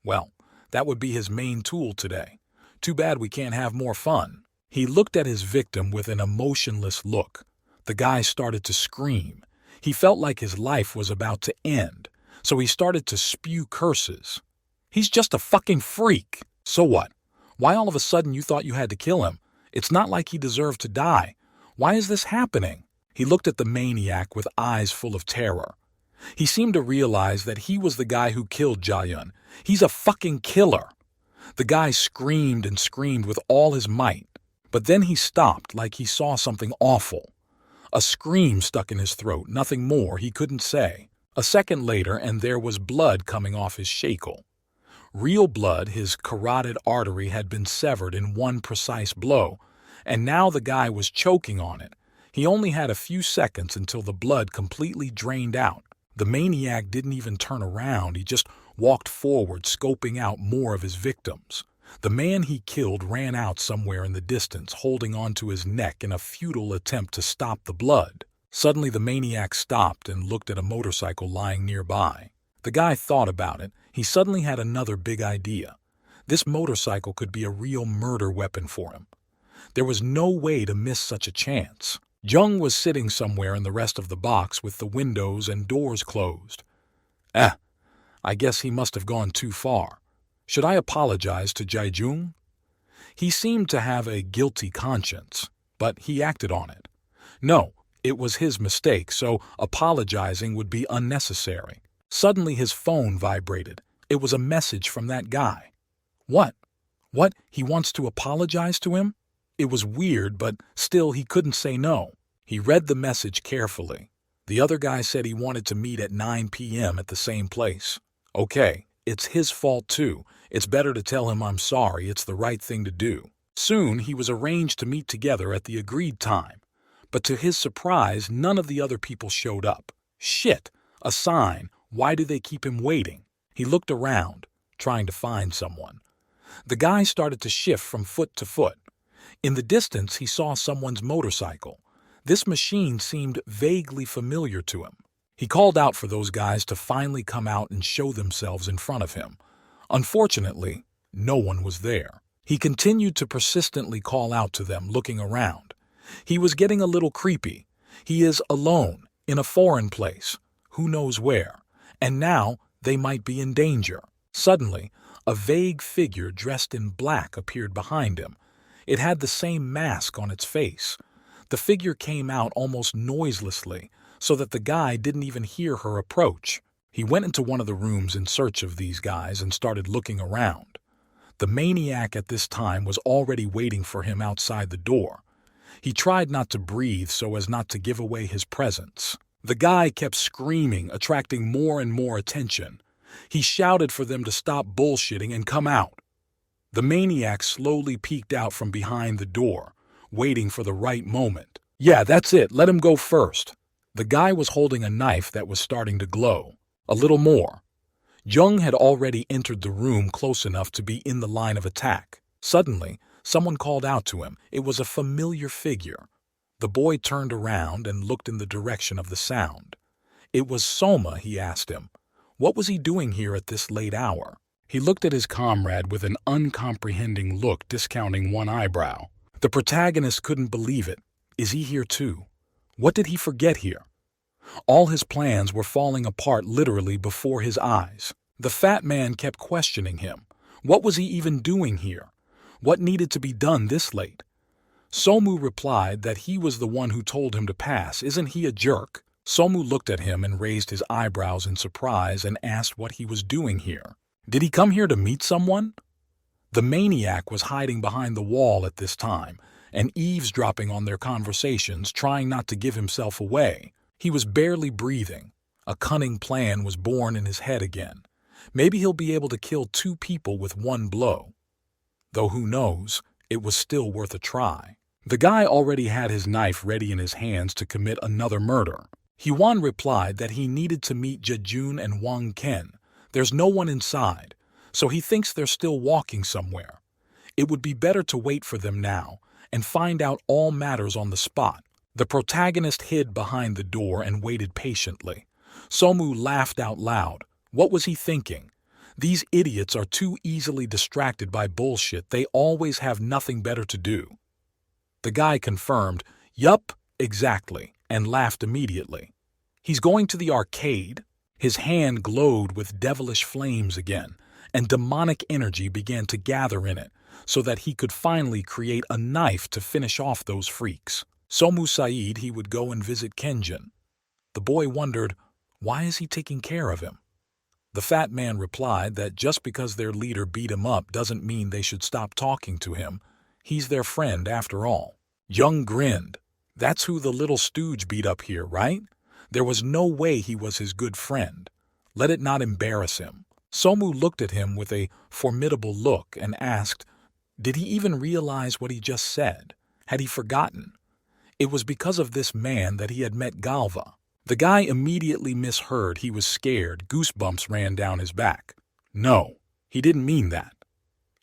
Well, that would be his main tool today. Too bad we can't have more fun. He looked at his victim with an emotionless look. The guy started to scream. He felt like his life was about to end, so he started to spew curses. He's just a fucking freak. So what? Why all of a sudden you thought you had to kill him? It's not like he deserved to die. Why is this happening? He looked at the maniac with eyes full of terror. He seemed to realize that he was the guy who killed Jayun. He's a fucking killer. The guy screamed and screamed with all his might, but then he stopped like he saw something awful. A scream stuck in his throat, nothing more he couldn't say. A second later, and there was blood coming off his shakel. Real blood. His carotid artery had been severed in one precise blow, and now the guy was choking on it. He only had a few seconds until the blood completely drained out. The maniac didn't even turn around. He just walked forward, scoping out more of his victims. The man he killed ran out somewhere in the distance, holding onto his neck in a futile attempt to stop the blood. Suddenly the maniac stopped and looked at a motorcycle lying nearby. The guy thought about it. He suddenly had another big idea. This motorcycle could be a real murder weapon for him. There was no way to miss such a chance. Jung was sitting somewhere in the rest of the box with the windows and doors closed. I guess he must have gone too far. Should I apologize to Jaijung? He seemed to have a guilty conscience, but he acted on it. No, it was his mistake, so apologizing would be unnecessary. Suddenly his phone vibrated. It was a message from that guy. What? He wants to apologize to him? It was weird, but still he couldn't say no. He read the message carefully. The other guy said he wanted to meet at 9 p.m. at the same place. Okay, it's his fault too. It's better to tell him I'm sorry. It's the right thing to do. Soon he was arranged to meet together at the agreed time. But to his surprise, none of the other people showed up. Shit, a sign. Why do they keep him waiting? He looked around, trying to find someone. The guy started to shift from foot to foot. In the distance, he saw someone's motorcycle. This machine seemed vaguely familiar to him. He called out for those guys to finally come out and show themselves in front of him. Unfortunately, no one was there. He continued to persistently call out to them, looking around. He was getting a little creepy. He is alone, in a foreign place, who knows where, and now they might be in danger. Suddenly, a vague figure dressed in black appeared behind him. It had the same mask on its face. The figure came out almost noiselessly, so that the guy didn't even hear her approach. He went into one of the rooms in search of these guys and started looking around. The maniac at this time was already waiting for him outside the door. He tried not to breathe so as not to give away his presence. The guy kept screaming, attracting more and more attention. He shouted for them to stop bullshitting and come out. The maniac slowly peeked out from behind the door, waiting for the right moment. "Yeah, that's it. Let him go first." The guy was holding a knife that was starting to glow. A little more. Jung had already entered the room close enough to be in the line of attack. Suddenly, someone called out to him. It was a familiar figure. The boy turned around and looked in the direction of the sound. It was Soma, he asked him. What was he doing here at this late hour? He looked at his comrade with an uncomprehending look, discounting one eyebrow. The protagonist couldn't believe it. Is he here too? What did he forget here? All his plans were falling apart literally before his eyes. The fat man kept questioning him. What was he even doing here? What needed to be done this late? Somu replied that he was the one who told him to pass. Isn't he a jerk? Somu looked at him and raised his eyebrows in surprise and asked what he was doing here. Did he come here to meet someone? The maniac was hiding behind the wall at this time and eavesdropping on their conversations, trying not to give himself away. He was barely breathing. A cunning plan was born in his head again. Maybe he'll be able to kill two people with one blow. Though who knows, it was still worth a try. The guy already had his knife ready in his hands to commit another murder. Hyewon replied that he needed to meet Jejun and Wang Ken. There's no one inside, so he thinks they're still walking somewhere. It would be better to wait for them now and find out all matters on the spot. The protagonist hid behind the door and waited patiently. Somu laughed out loud. What was he thinking? These idiots are too easily distracted by bullshit. They always have nothing better to do. The guy confirmed, "Yup, exactly," and laughed immediately. He's going to the arcade? His hand glowed with devilish flames again, and demonic energy began to gather in it, so that he could finally create a knife to finish off those freaks. Somu said he would go and visit Kenjin. The boy wondered, why is he taking care of him? The fat man replied that just because their leader beat him up doesn't mean they should stop talking to him. He's their friend after all. Jung grinned. That's who the little stooge beat up here, right? There was no way he was his good friend. Let it not embarrass him. Somu looked at him with a formidable look and asked, did he even realize what he just said? Had he forgotten? It was because of this man that he had met Galva. The guy immediately misheard. He was scared. Goosebumps ran down his back. No, he didn't mean that.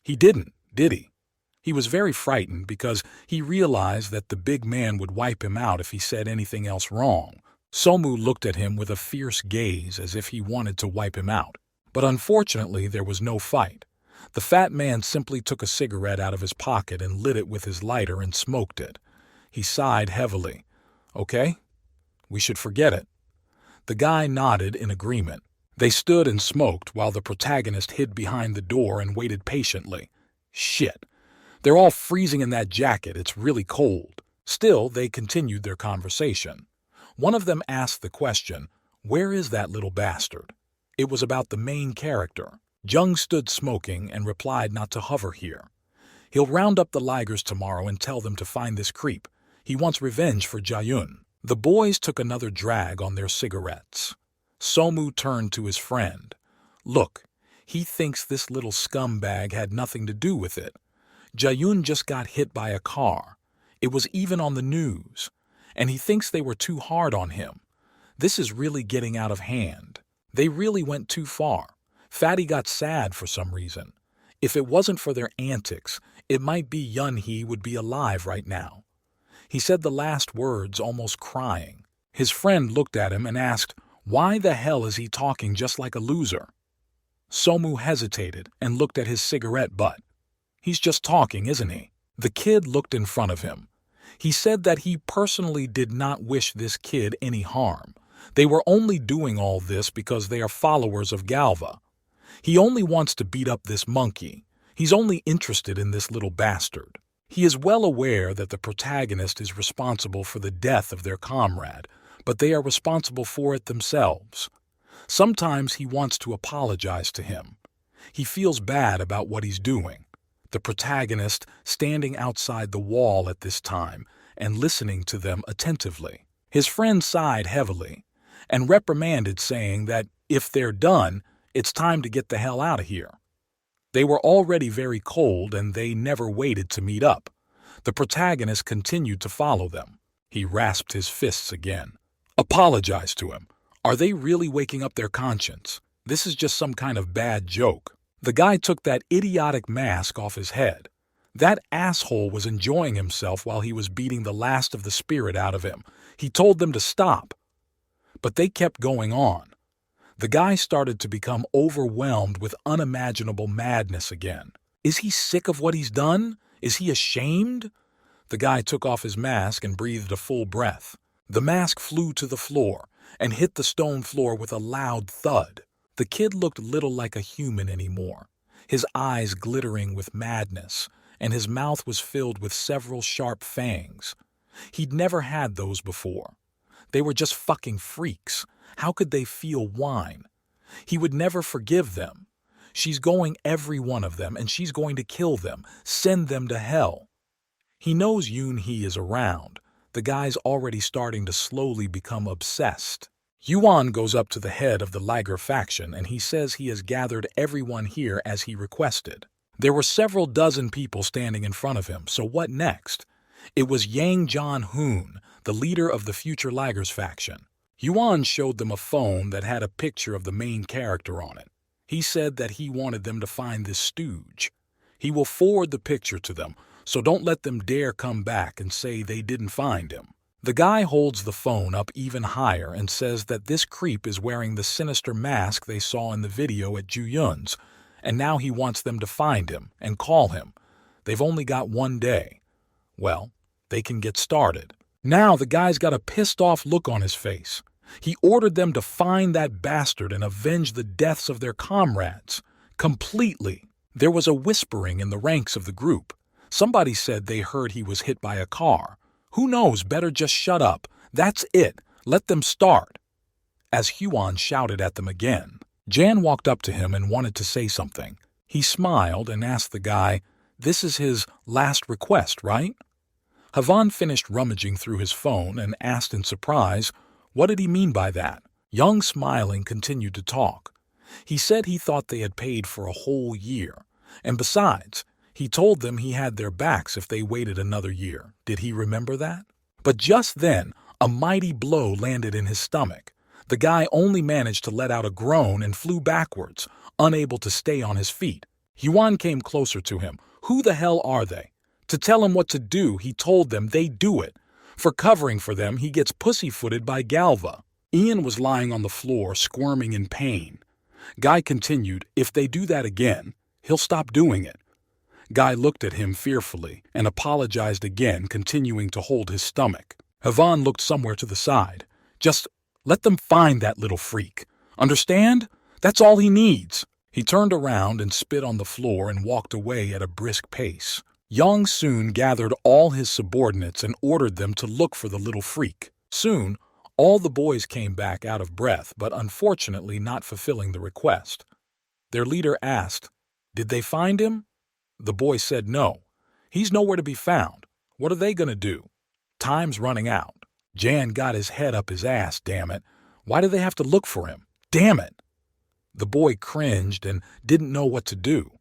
He didn't, did he? He was very frightened because he realized that the big man would wipe him out if he said anything else wrong. Somu looked at him with a fierce gaze as if he wanted to wipe him out. But unfortunately, there was no fight. The fat man simply took a cigarette out of his pocket and lit it with his lighter and smoked it. He sighed heavily. Okay, we should forget it. The guy nodded in agreement. They stood and smoked while the protagonist hid behind the door and waited patiently. Shit, they're all freezing in that jacket. It's really cold. Still, they continued their conversation. One of them asked the question, where is that little bastard? It was about the main character. Jung stood smoking and replied not to hover here. He'll round up the Ligers tomorrow and tell them to find this creep. He wants revenge for Jayun. The boys took another drag on their cigarettes. Somu turned to his friend. Look, he thinks this little scumbag had nothing to do with it. Jayun just got hit by a car. It was even on the news. And he thinks they were too hard on him. This is really getting out of hand. They really went too far. Fatty got sad for some reason. If it wasn't for their antics, it might be Yun-hee would be alive right now. He said the last words almost crying. His friend looked at him and asked, why the hell is he talking just like a loser? Somu hesitated and looked at his cigarette butt. He's just talking, isn't he? The kid looked in front of him. He said that he personally did not wish this kid any harm. They were only doing all this because they are followers of Galva. He only wants to beat up this monkey. He's only interested in this little bastard. He is well aware that the protagonist is responsible for the death of their comrade, but they are responsible for it themselves. Sometimes he wants to apologize to him. He feels bad about what he's doing. The protagonist standing outside the wall at this time and listening to them attentively. His friend sighed heavily and reprimanded, saying that if they're done, it's time to get the hell out of here. They were already very cold and they never waited to meet up. The protagonist continued to follow them. He rasped his fists again. Apologize to him. Are they really waking up their conscience? This is just some kind of bad joke. The guy took that idiotic mask off his head. That asshole was enjoying himself while he was beating the last of the spirit out of him. He told them to stop. But they kept going on. The guy started to become overwhelmed with unimaginable madness again. Is he sick of what he's done? Is he ashamed? The guy took off his mask and breathed a full breath. The mask flew to the floor and hit the stone floor with a loud thud. The kid looked little like a human anymore, his eyes glittering with madness, and his mouth was filled with several sharp fangs. He'd never had those before. They were just fucking freaks. How could they feel wine? He would never forgive them. She's going every one of them, and she's going to kill them, send them to hell. He knows Yoon-hee is around. The guy's already starting to slowly become obsessed. Yuan goes up to the head of the Liger faction and he says he has gathered everyone here as he requested. There were several dozen people standing in front of him, so what next? It was Yang Jon-hoon, the leader of the future Ligers faction. Yuan showed them a phone that had a picture of the main character on it. He said that he wanted them to find this stooge. He will forward the picture to them, so don't let them dare come back and say they didn't find him. The guy holds the phone up even higher and says that this creep is wearing the sinister mask they saw in the video at Ju-yun's, and now he wants them to find him and call him. They've only got one day. Well, they can get started. Now the guy's got a pissed-off look on his face. He ordered them to find that bastard and avenge the deaths of their comrades. Completely. There was a whispering in the ranks of the group. Somebody said they heard he was hit by a car. Who knows, better just shut up. That's it. Let them start. As Huan shouted at them again, Jan walked up to him and wanted to say something. He smiled and asked the guy, "This is his last request, right?" Havan finished rummaging through his phone and asked in surprise, what did he mean by that? Young, smiling, continued to talk. He said he thought they had paid for a whole year, and besides, he told them he had their backs if they waited another year. Did he remember that? But just then, a mighty blow landed in his stomach. The guy only managed to let out a groan and flew backwards, unable to stay on his feet. Yuan came closer to him. Who the hell are they? To tell him what to do, he told them they do it. For covering for them, he gets pussyfooted by Galva. Ian was lying on the floor, squirming in pain. Guy continued, if they do that again, he'll stop doing it. Guy looked at him fearfully and apologized again, continuing to hold his stomach. Havan looked somewhere to the side. Just let them find that little freak. Understand? That's all he needs. He turned around and spit on the floor and walked away at a brisk pace. Yang soon gathered all his subordinates and ordered them to look for the little freak. Soon, all the boys came back out of breath, but unfortunately not fulfilling the request. Their leader asked, "Did they find him?" The boy said no. He's nowhere to be found. What are they going to do? Time's running out. Jan got his head up his ass, damn it. Why do they have to look for him? Damn it! The boy cringed and didn't know what to do.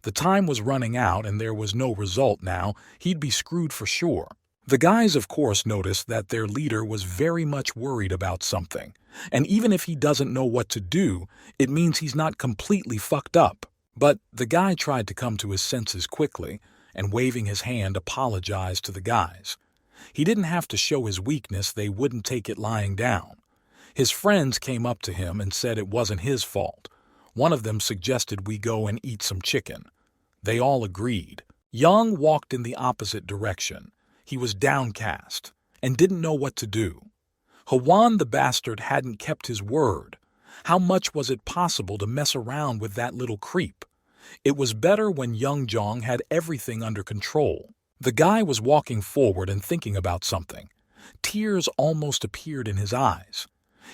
The time was running out and there was no result now. He'd be screwed for sure. The guys, of course, noticed that their leader was very much worried about something. And even if he doesn't know what to do, it means he's not completely fucked up. But the guy tried to come to his senses quickly and, waving his hand, apologized to the guys. He didn't have to show his weakness. They wouldn't take it lying down. His friends came up to him and said it wasn't his fault. One of them suggested we go and eat some chicken. They all agreed. Young walked in the opposite direction. He was downcast and didn't know what to do. Hawan the bastard hadn't kept his word. How much was it possible to mess around with that little creep? It was better when Young Jong had everything under control. The guy was walking forward and thinking about something. Tears almost appeared in his eyes.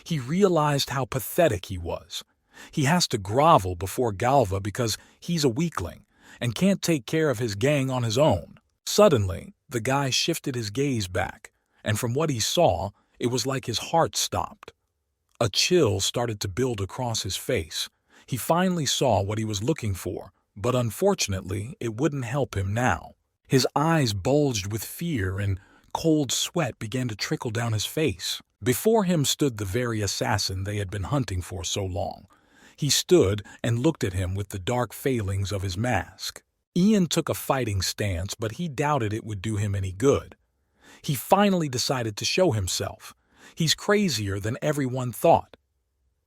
He realized how pathetic he was. He has to grovel before Galva because he's a weakling and can't take care of his gang on his own. Suddenly, the guy shifted his gaze back, and from what he saw, it was like his heart stopped. A chill started to build across his face. He finally saw what he was looking for, but unfortunately, it wouldn't help him now. His eyes bulged with fear and cold sweat began to trickle down his face. Before him stood the very assassin they had been hunting for so long. He stood and looked at him with the dark failings of his mask. Ian took a fighting stance, but he doubted it would do him any good. He finally decided to show himself. He's crazier than everyone thought.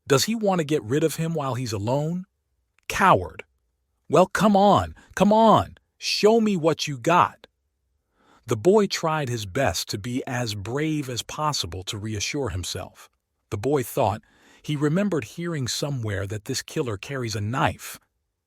Does he want to get rid of him while he's alone? Coward. Well, come on, show me what you got. The boy tried his best to be as brave as possible to reassure himself. The boy thought he remembered hearing somewhere that this killer carries a knife.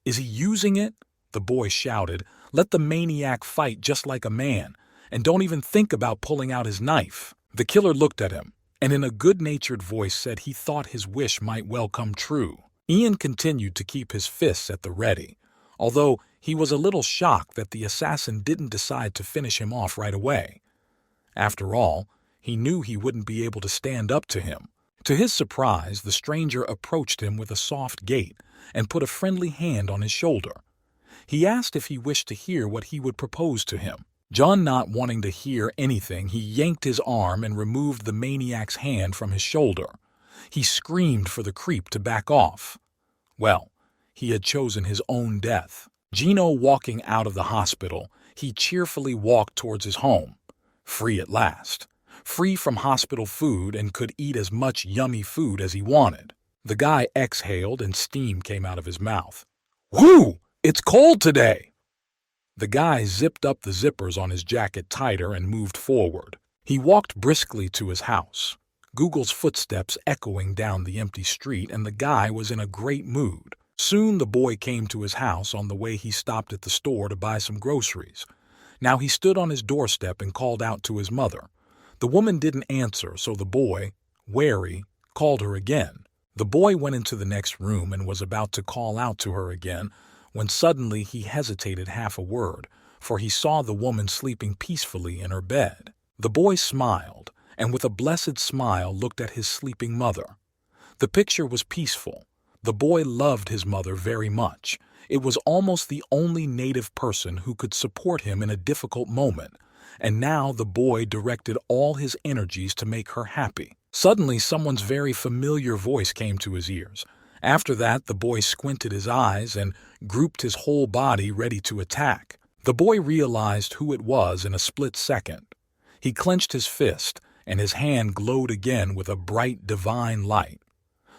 Is he using it? The boy shouted. Let the maniac fight just like a man, and don't even think about pulling out his knife. The killer looked at him, and in a good-natured voice said he thought his wish might well come true. Ian continued to keep his fists at the ready, although he was a little shocked that the assassin didn't decide to finish him off right away. After all, he knew he wouldn't be able to stand up to him. To his surprise, the stranger approached him with a soft gait and put a friendly hand on his shoulder. He asked if he wished to hear what he would propose to him. John, not wanting to hear anything, he yanked his arm and removed the maniac's hand from his shoulder. He screamed for the creep to back off. Well, he had chosen his own death. Gino walking out of the hospital, he cheerfully walked towards his home. Free at last. Free from hospital food and could eat as much yummy food as he wanted. The guy exhaled and steam came out of his mouth. Whoo! It's cold today! The guy zipped up the zippers on his jacket tighter and moved forward. He walked briskly to his house. Google's footsteps echoing down the empty street, and the guy was in a great mood. Soon the boy came to his house. On the way he stopped at the store to buy some groceries. Now he stood on his doorstep and called out to his mother. The woman didn't answer, so the boy, wary, called her again. The boy went into the next room and was about to call out to her again when suddenly he hesitated half a word, for he saw the woman sleeping peacefully in her bed. The boy smiled, and with a blessed smile looked at his sleeping mother. The picture was peaceful. The boy loved his mother very much. It was almost the only native person who could support him in a difficult moment, and now the boy directed all his energies to make her happy. Suddenly, someone's very familiar voice came to his ears. After that, the boy squinted his eyes and grouped his whole body ready to attack. The boy realized who it was in a split second. He clenched his fist, and his hand glowed again with a bright, divine light.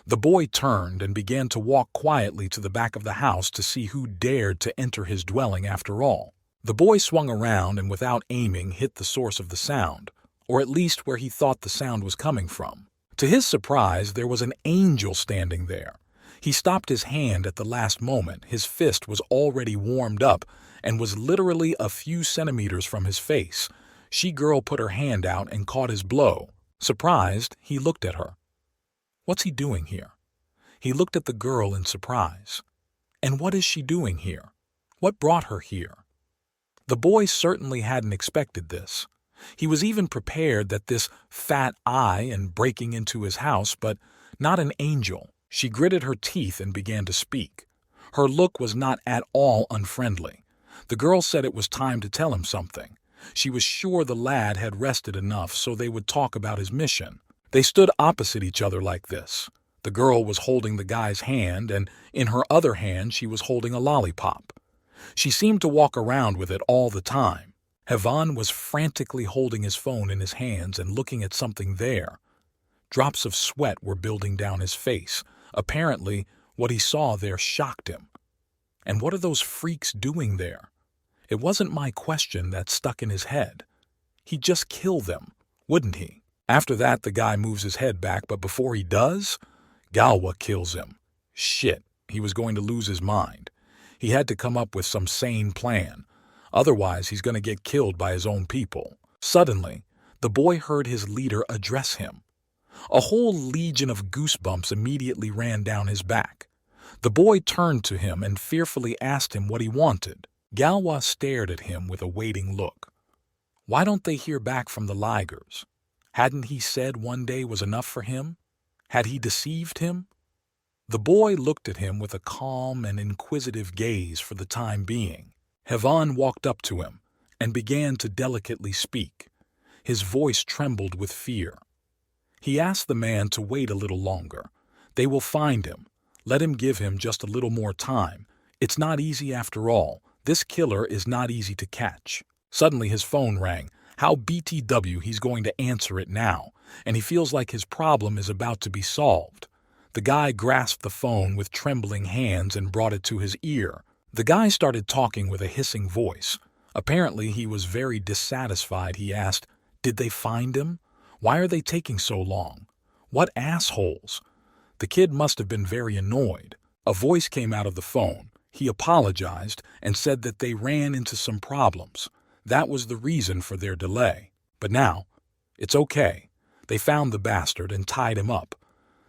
The boy turned and began to walk quietly to the back of the house to see who dared to enter his dwelling after all. The boy swung around and without aiming hit the source of the sound, or at least where he thought the sound was coming from. To his surprise, there was an angel standing there. He stopped his hand at the last moment. His fist was already warmed up and was literally a few centimeters from his face. She-Girl put her hand out and caught his blow. Surprised, he looked at her. What's he doing here? He looked at the girl in surprise. And what is she doing here? What brought her here? The boy certainly hadn't expected this. He was even prepared that this fat eye and breaking into his house, but not an angel. She gritted her teeth and began to speak. Her look was not at all unfriendly. The girl said it was time to tell him something. She was sure the lad had rested enough so they would talk about his mission. They stood opposite each other like this. The girl was holding the guy's hand, and in her other hand she was holding a lollipop. She seemed to walk around with it all the time. Hevan was frantically holding his phone in his hands and looking at something there. Drops of sweat were building down his face. Apparently, what he saw there shocked him. And what are those freaks doing there? It wasn't my question that stuck in his head. He'd just kill them, wouldn't he? After that, the guy moves his head back, but before he does, Galwa kills him. Shit, he was going to lose his mind. He had to come up with some sane plan. Otherwise, he's going to get killed by his own people. Suddenly, the boy heard his leader address him. A whole legion of goosebumps immediately ran down his back. The boy turned to him and fearfully asked him what he wanted. Galwa stared at him with a waiting look. Why don't they hear back from the Ligers? Hadn't he said one day was enough for him? Had he deceived him? The boy looked at him with a calm and inquisitive gaze for the time being. Hevan walked up to him and began to delicately speak. His voice trembled with fear. He asked the man to wait a little longer. They will find him. Let him give him just a little more time. It's not easy after all. This killer is not easy to catch. Suddenly his phone rang. How BTW he's going to answer it now, and he feels like his problem is about to be solved. The guy grasped the phone with trembling hands and brought it to his ear. The guy started talking with a hissing voice. Apparently he was very dissatisfied. He asked, "Did they find him? Why are they taking so long? What assholes?" The kid must have been very annoyed. A voice came out of the phone. He apologized and said that they ran into some problems. That was the reason for their delay. But now, it's okay. They found the bastard and tied him up.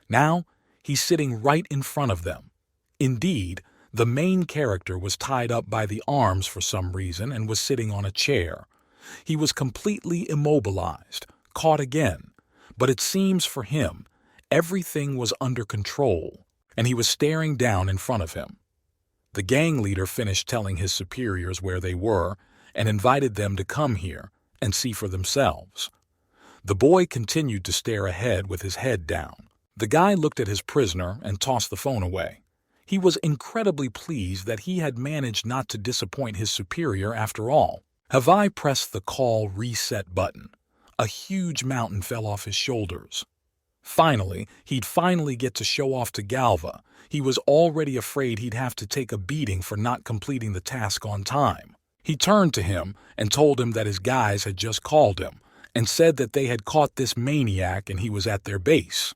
Now, he's sitting right in front of them. Indeed, the main character was tied up by the arms for some reason and was sitting on a chair. He was completely immobilized, caught again. But it seems for him, everything was under control, and he was staring down in front of him. The gang leader finished telling his superiors where they were and invited them to come here and see for themselves. The boy continued to stare ahead with his head down. The guy looked at his prisoner and tossed the phone away. He was incredibly pleased that he had managed not to disappoint his superior after all. Havai pressed the call reset button. A huge mountain fell off his shoulders. Finally, he'd get to show off to Galva. He was already afraid he'd have to take a beating for not completing the task on time. He turned to him and told him that his guys had just called him and said that they had caught this maniac and he was at their base.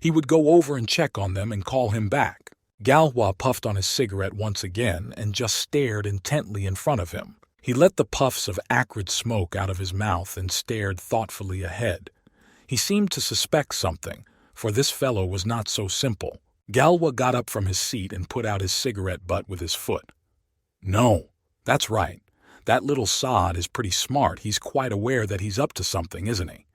He would go over and check on them and call him back. Galwa puffed on his cigarette once again and just stared intently in front of him. He let the puffs of acrid smoke out of his mouth and stared thoughtfully ahead. He seemed to suspect something, for this fellow was not so simple. Galwa got up from his seat and put out his cigarette butt with his foot. No, that's right. That little sod is pretty smart. He's quite aware that he's up to something, isn't he?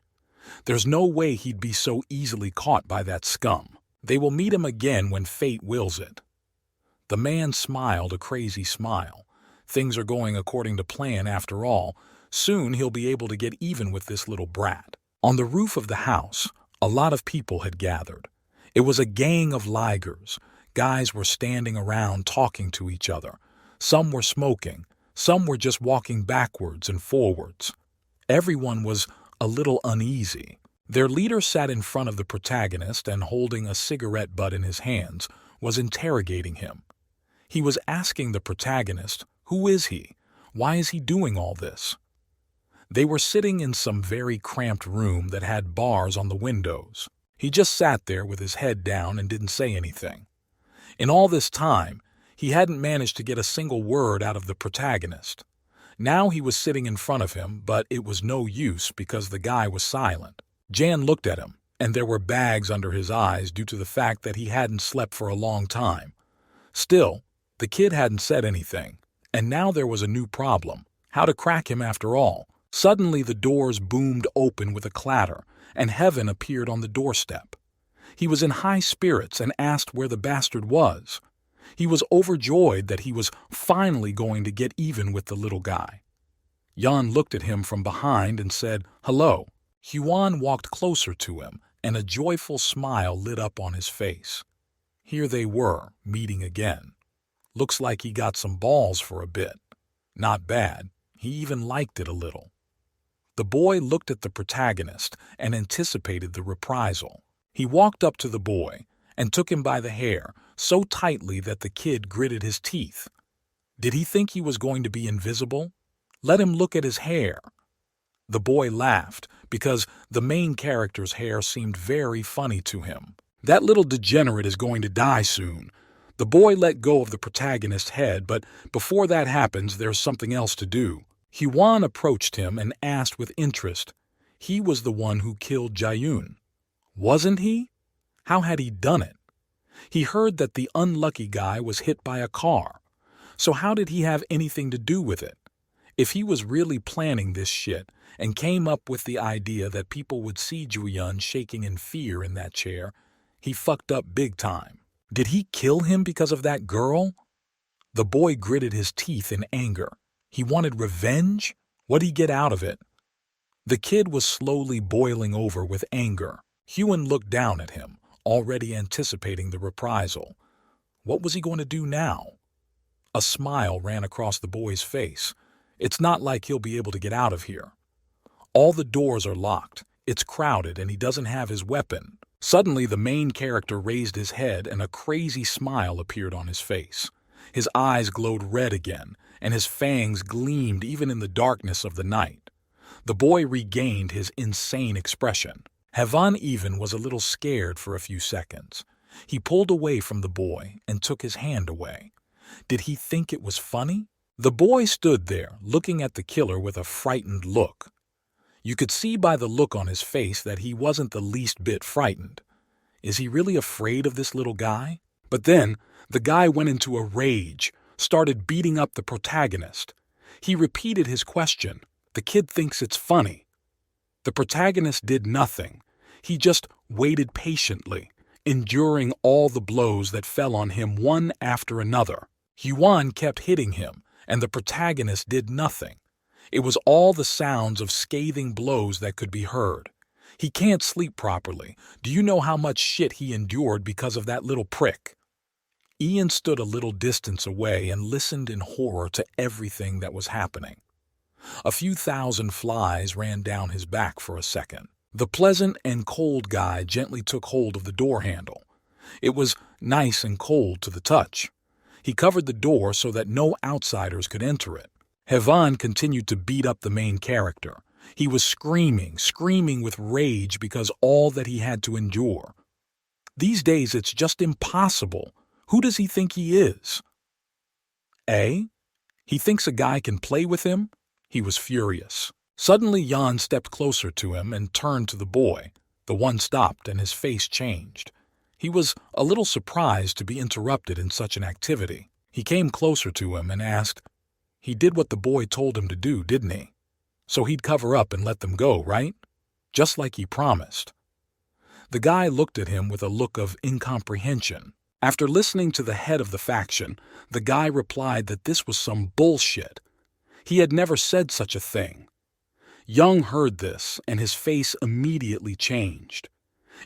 There's no way he'd be so easily caught by that scum. They will meet him again when fate wills it. The man smiled a crazy smile. Things are going according to plan after all. Soon he'll be able to get even with this little brat. On the roof of the house, a lot of people had gathered. It was a gang of Ligers. Guys were standing around talking to each other. Some were smoking. Some were just walking backwards and forwards. Everyone was a little uneasy. Their leader sat in front of the protagonist and, holding a cigarette butt in his hands, was interrogating him. He was asking the protagonist, who is he? Why is he doing all this? They were sitting in some very cramped room that had bars on the windows. He just sat there with his head down and didn't say anything. In all this time, he hadn't managed to get a single word out of the protagonist. Now he was sitting in front of him, but it was no use because the guy was silent. Jan looked at him, and there were bags under his eyes due to the fact that he hadn't slept for a long time. Still, the kid hadn't said anything, and now there was a new problem. How to crack him after all? Suddenly the doors boomed open with a clatter, and Heaven appeared on the doorstep. He was in high spirits and asked where the bastard was. He was overjoyed that he was finally going to get even with the little guy. Jan looked at him from behind and said, "Hello." Huan walked closer to him, and a joyful smile lit up on his face. Here they were, meeting again. Looks like he got some balls for a bit. Not bad. He even liked it a little. The boy looked at the protagonist and anticipated the reprisal. He walked up to the boy and took him by the hair so tightly that the kid gritted his teeth. Did he think he was going to be invisible? Let him look at his hair. The boy laughed because the main character's hair seemed very funny to him. That little degenerate is going to die soon. The boy let go of the protagonist's head, but before that happens, there's something else to do. Hyun approached him and asked with interest. He was the one who killed Jaeyoon. Wasn't he? How had he done it? He heard that the unlucky guy was hit by a car. So how did he have anything to do with it? If he was really planning this shit and came up with the idea that people would see Jaeyoon shaking in fear in that chair, he fucked up big time. Did he kill him because of that girl? The boy gritted his teeth in anger. He wanted revenge? What'd he get out of it? The kid was slowly boiling over with anger. Hyun looked down at him, already anticipating the reprisal. What was he going to do now? A smile ran across the boy's face. It's not like he'll be able to get out of here. All the doors are locked. It's crowded and he doesn't have his weapon. Suddenly, the main character raised his head and a crazy smile appeared on his face. His eyes glowed red again, and his fangs gleamed even in the darkness of the night. The boy regained his insane expression. Havan even was a little scared for a few seconds. He pulled away from the boy and took his hand away. Did he think it was funny? The boy stood there, looking at the killer with a frightened look. You could see by the look on his face that he wasn't the least bit frightened. Is he really afraid of this little guy? But then, the guy went into a rage, started beating up the protagonist. He repeated his question. The kid thinks it's funny. The protagonist did nothing. He just waited patiently, enduring all the blows that fell on him one after another. Hyun kept hitting him, and the protagonist did nothing. It was all the sounds of scathing blows that could be heard. He can't sleep properly. Do you know how much shit he endured because of that little prick? Ian stood a little distance away and listened in horror to everything that was happening. A few thousand flies ran down his back for a second. The pleasant and cold guy gently took hold of the door handle. It was nice and cold to the touch. He covered the door so that no outsiders could enter it. Havan continued to beat up the main character. He was screaming with rage because all that he had to endure. These days it's just impossible. Who does he think he is? Eh? He thinks a guy can play with him? He was furious. Suddenly Jan stepped closer to him and turned to the boy. The one stopped and his face changed. He was a little surprised to be interrupted in such an activity. He came closer to him and asked, "He did what the boy told him to do, didn't he? So he'd cover up and let them go, right? Just like he promised." The guy looked at him with a look of incomprehension. After listening to the head of the faction, the guy replied that this was some bullshit. He had never said such a thing. Young heard this, and his face immediately changed.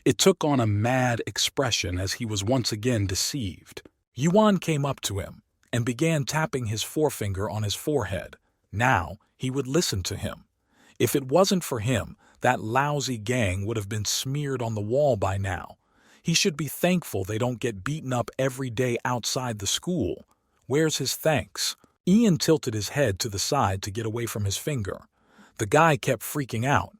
It took on a mad expression as he was once again deceived. Yuan came up to him and began tapping his forefinger on his forehead. Now he would listen to him. If it wasn't for him, that lousy gang would have been smeared on the wall by now. He should be thankful they don't get beaten up every day outside the school. Where's his thanks? Ian tilted his head to the side to get away from his finger. The guy kept freaking out.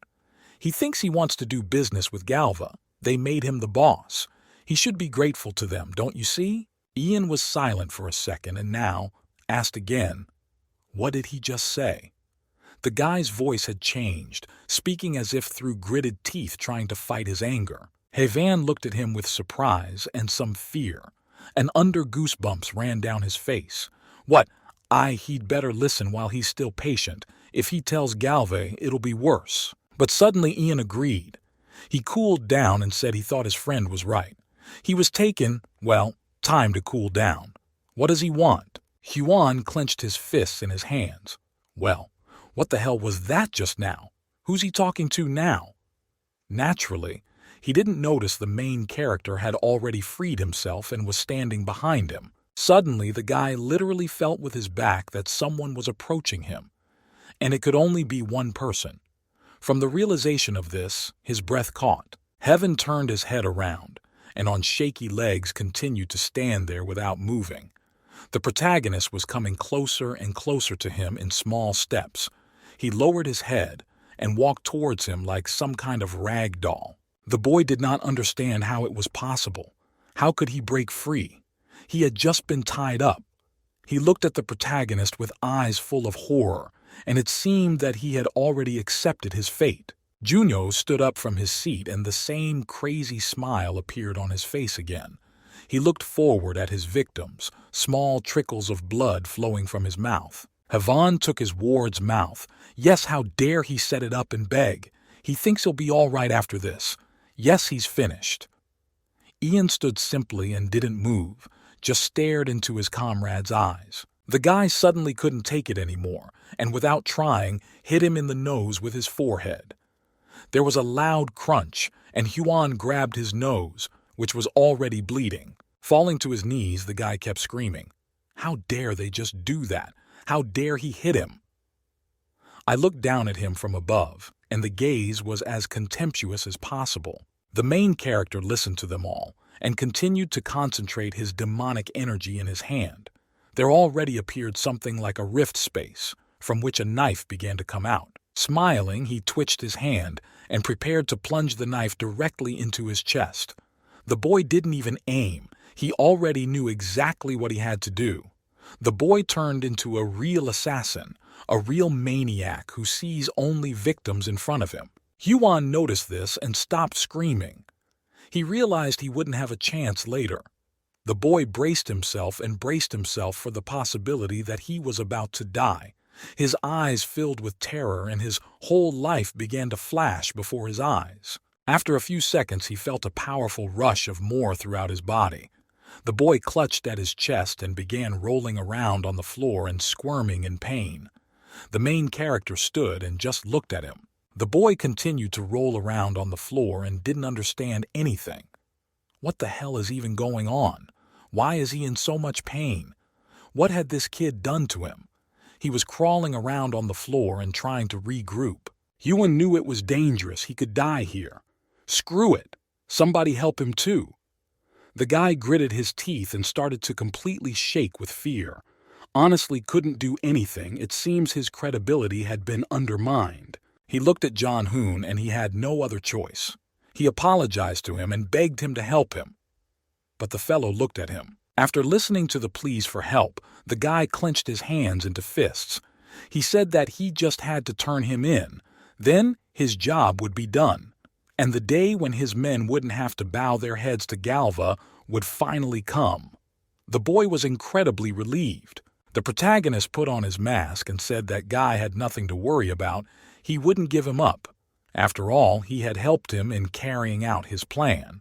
He thinks he wants to do business with Galva. They made him the boss. He should be grateful to them, don't you see? Ian was silent for a second and now asked again, "What did he just say?" The guy's voice had changed, speaking as if through gritted teeth trying to fight his anger. Havan looked at him with surprise and some fear. An under goosebumps ran down his face. What? He'd better listen while he's still patient. If he tells Galve, it'll be worse. But suddenly Ian agreed. He cooled down and said he thought his friend was right. He was taking, time to cool down. What does he want? Hyun clenched his fists in his hands. What the hell was that just now? Who's he talking to now? Naturally, he didn't notice the main character had already freed himself and was standing behind him. Suddenly, the guy literally felt with his back that someone was approaching him. And it could only be one person. From the realization of this, his breath caught. Heaven turned his head around, and on shaky legs continued to stand there without moving. The protagonist was coming closer and closer to him in small steps. He lowered his head and walked towards him like some kind of rag doll. The boy did not understand how it was possible. How could he break free? He had just been tied up. He looked at the protagonist with eyes full of horror, and it seemed that he had already accepted his fate. Junyo stood up from his seat and the same crazy smile appeared on his face again. He looked forward at his victims, small trickles of blood flowing from his mouth. Havan took his ward's mouth. Yes, how dare he set it up and beg. He thinks he'll be all right after this. Yes, he's finished. Ian stood simply and didn't move, just stared into his comrade's eyes. The guy suddenly couldn't take it anymore, and without trying, hit him in the nose with his forehead. There was a loud crunch, and Huan grabbed his nose, which was already bleeding. Falling to his knees, the guy kept screaming, "How dare they just do that? How dare he hit him?" I looked down at him from above, and the gaze was as contemptuous as possible. The main character listened to them all, and continued to concentrate his demonic energy in his hand. There already appeared something like a rift space, from which a knife began to come out. Smiling, he twitched his hand, and prepared to plunge the knife directly into his chest. The boy didn't even aim. He already knew exactly what he had to do. The boy turned into a real assassin, a real maniac who sees only victims in front of him. Huan noticed this and stopped screaming. He realized he wouldn't have a chance later. The boy braced himself for the possibility that he was about to die. His eyes filled with terror and his whole life began to flash before his eyes. After a few seconds, he felt a powerful rush of more throughout his body. The boy clutched at his chest and began rolling around on the floor and squirming in pain. The main character stood and just looked at him. The boy continued to roll around on the floor and didn't understand anything. What the hell is even going on? Why is he in so much pain? What had this kid done to him? He was crawling around on the floor and trying to regroup. Huan knew it was dangerous. He could die here. Screw it. Somebody help him too. The guy gritted his teeth and started to completely shake with fear. Honestly, couldn't do anything. It seems his credibility had been undermined. He looked at John Hoon and he had no other choice. He apologized to him and begged him to help him. But the fellow looked at him. After listening to the pleas for help, the guy clenched his hands into fists. He said that he just had to turn him in. Then his job would be done. And the day when his men wouldn't have to bow their heads to Galva would finally come. The boy was incredibly relieved. The protagonist put on his mask and said that Guy had nothing to worry about. He wouldn't give him up. After all, he had helped him in carrying out his plan.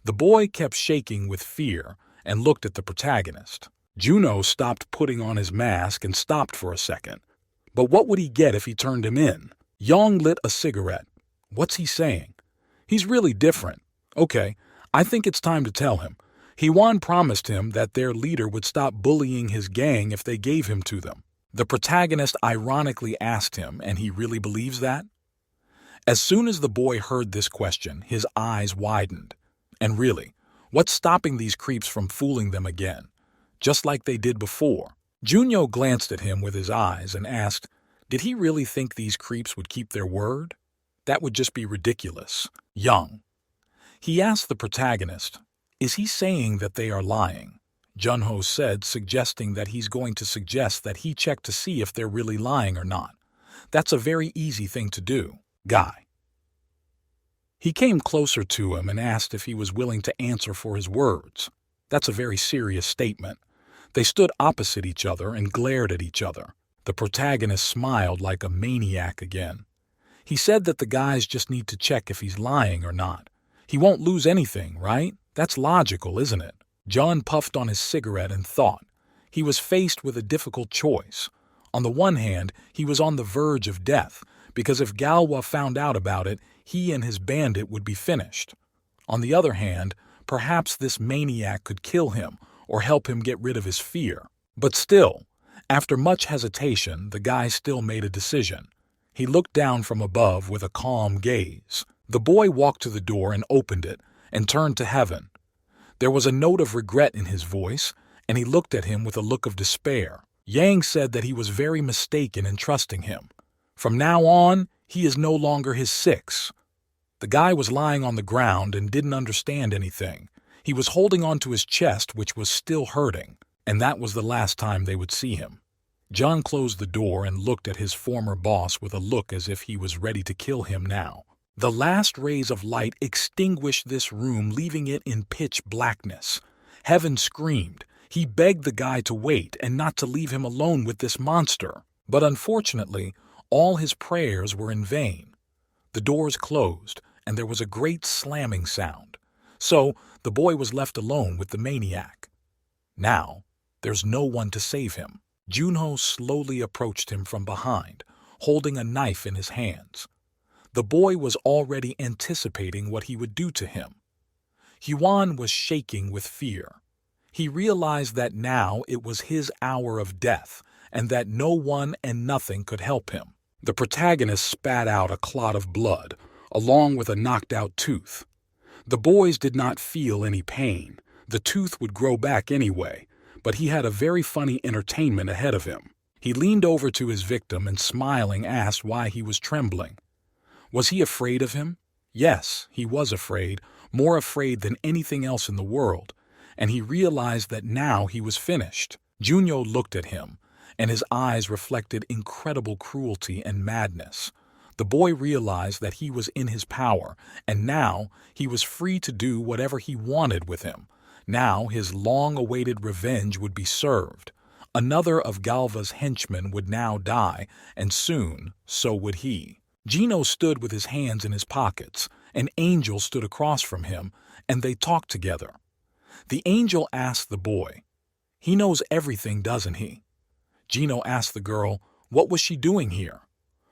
The boy kept shaking with fear and looked at the protagonist. Juno stopped putting on his mask and stopped for a second. But what would he get if he turned him in? Yong lit a cigarette. What's he saying? He's really different. Okay, I think it's time to tell him. Huan promised him that their leader would stop bullying his gang if they gave him to them. The protagonist ironically asked him, and he really believes that? As soon as the boy heard this question, his eyes widened. And really, what's stopping these creeps from fooling them again? Just like they did before. Junyo glanced at him with his eyes and asked, did he really think these creeps would keep their word? That would just be ridiculous. Young. He asked the protagonist, is he saying that they are lying? Junho said, suggesting that he's going to suggest that he check to see if they're really lying or not. That's a very easy thing to do. Guy. He came closer to him and asked if he was willing to answer for his words. That's a very serious statement. They stood opposite each other and glared at each other. The protagonist smiled like a maniac again. He said that the guys just need to check if he's lying or not. He won't lose anything, right? That's logical, isn't it? John puffed on his cigarette and thought. He was faced with a difficult choice. On the one hand, he was on the verge of death, because if Galwa found out about it, he and his bandit would be finished. On the other hand, perhaps this maniac could kill him or help him get rid of his fear. But still, after much hesitation, the guy still made a decision. He looked down from above with a calm gaze. The boy walked to the door and opened it and turned to heaven. There was a note of regret in his voice, and he looked at him with a look of despair. Yang said that he was very mistaken in trusting him. From now on, he is no longer his six. The guy was lying on the ground and didn't understand anything. He was holding onto his chest, which was still hurting, and that was the last time they would see him. John closed the door and looked at his former boss with a look as if he was ready to kill him now. The last rays of light extinguished this room, leaving it in pitch blackness. Heaven screamed. He begged the guy to wait and not to leave him alone with this monster. But unfortunately, all his prayers were in vain. The doors closed, and there was a great slamming sound. So the boy was left alone with the maniac. Now, there's no one to save him. Junho slowly approached him from behind, holding a knife in his hands. The boy was already anticipating what he would do to him. Hyuan was shaking with fear. He realized that now it was his hour of death, and that no one and nothing could help him. The protagonist spat out a clot of blood, along with a knocked-out tooth. The boys did not feel any pain. The tooth would grow back anyway, but he had a very funny entertainment ahead of him. He leaned over to his victim and smiling asked why he was trembling. Was he afraid of him? Yes, he was afraid, more afraid than anything else in the world, and he realized that now he was finished. Junho looked at him, and his eyes reflected incredible cruelty and madness. The boy realized that he was in his power, and now he was free to do whatever he wanted with him. Now his long-awaited revenge would be served. Another of Galva's henchmen would now die, and soon so would he. Gino stood with his hands in his pockets. An angel stood across from him, and they talked together. The angel asked the boy, "He knows everything, doesn't he?" Gino asked the girl, what was she doing here?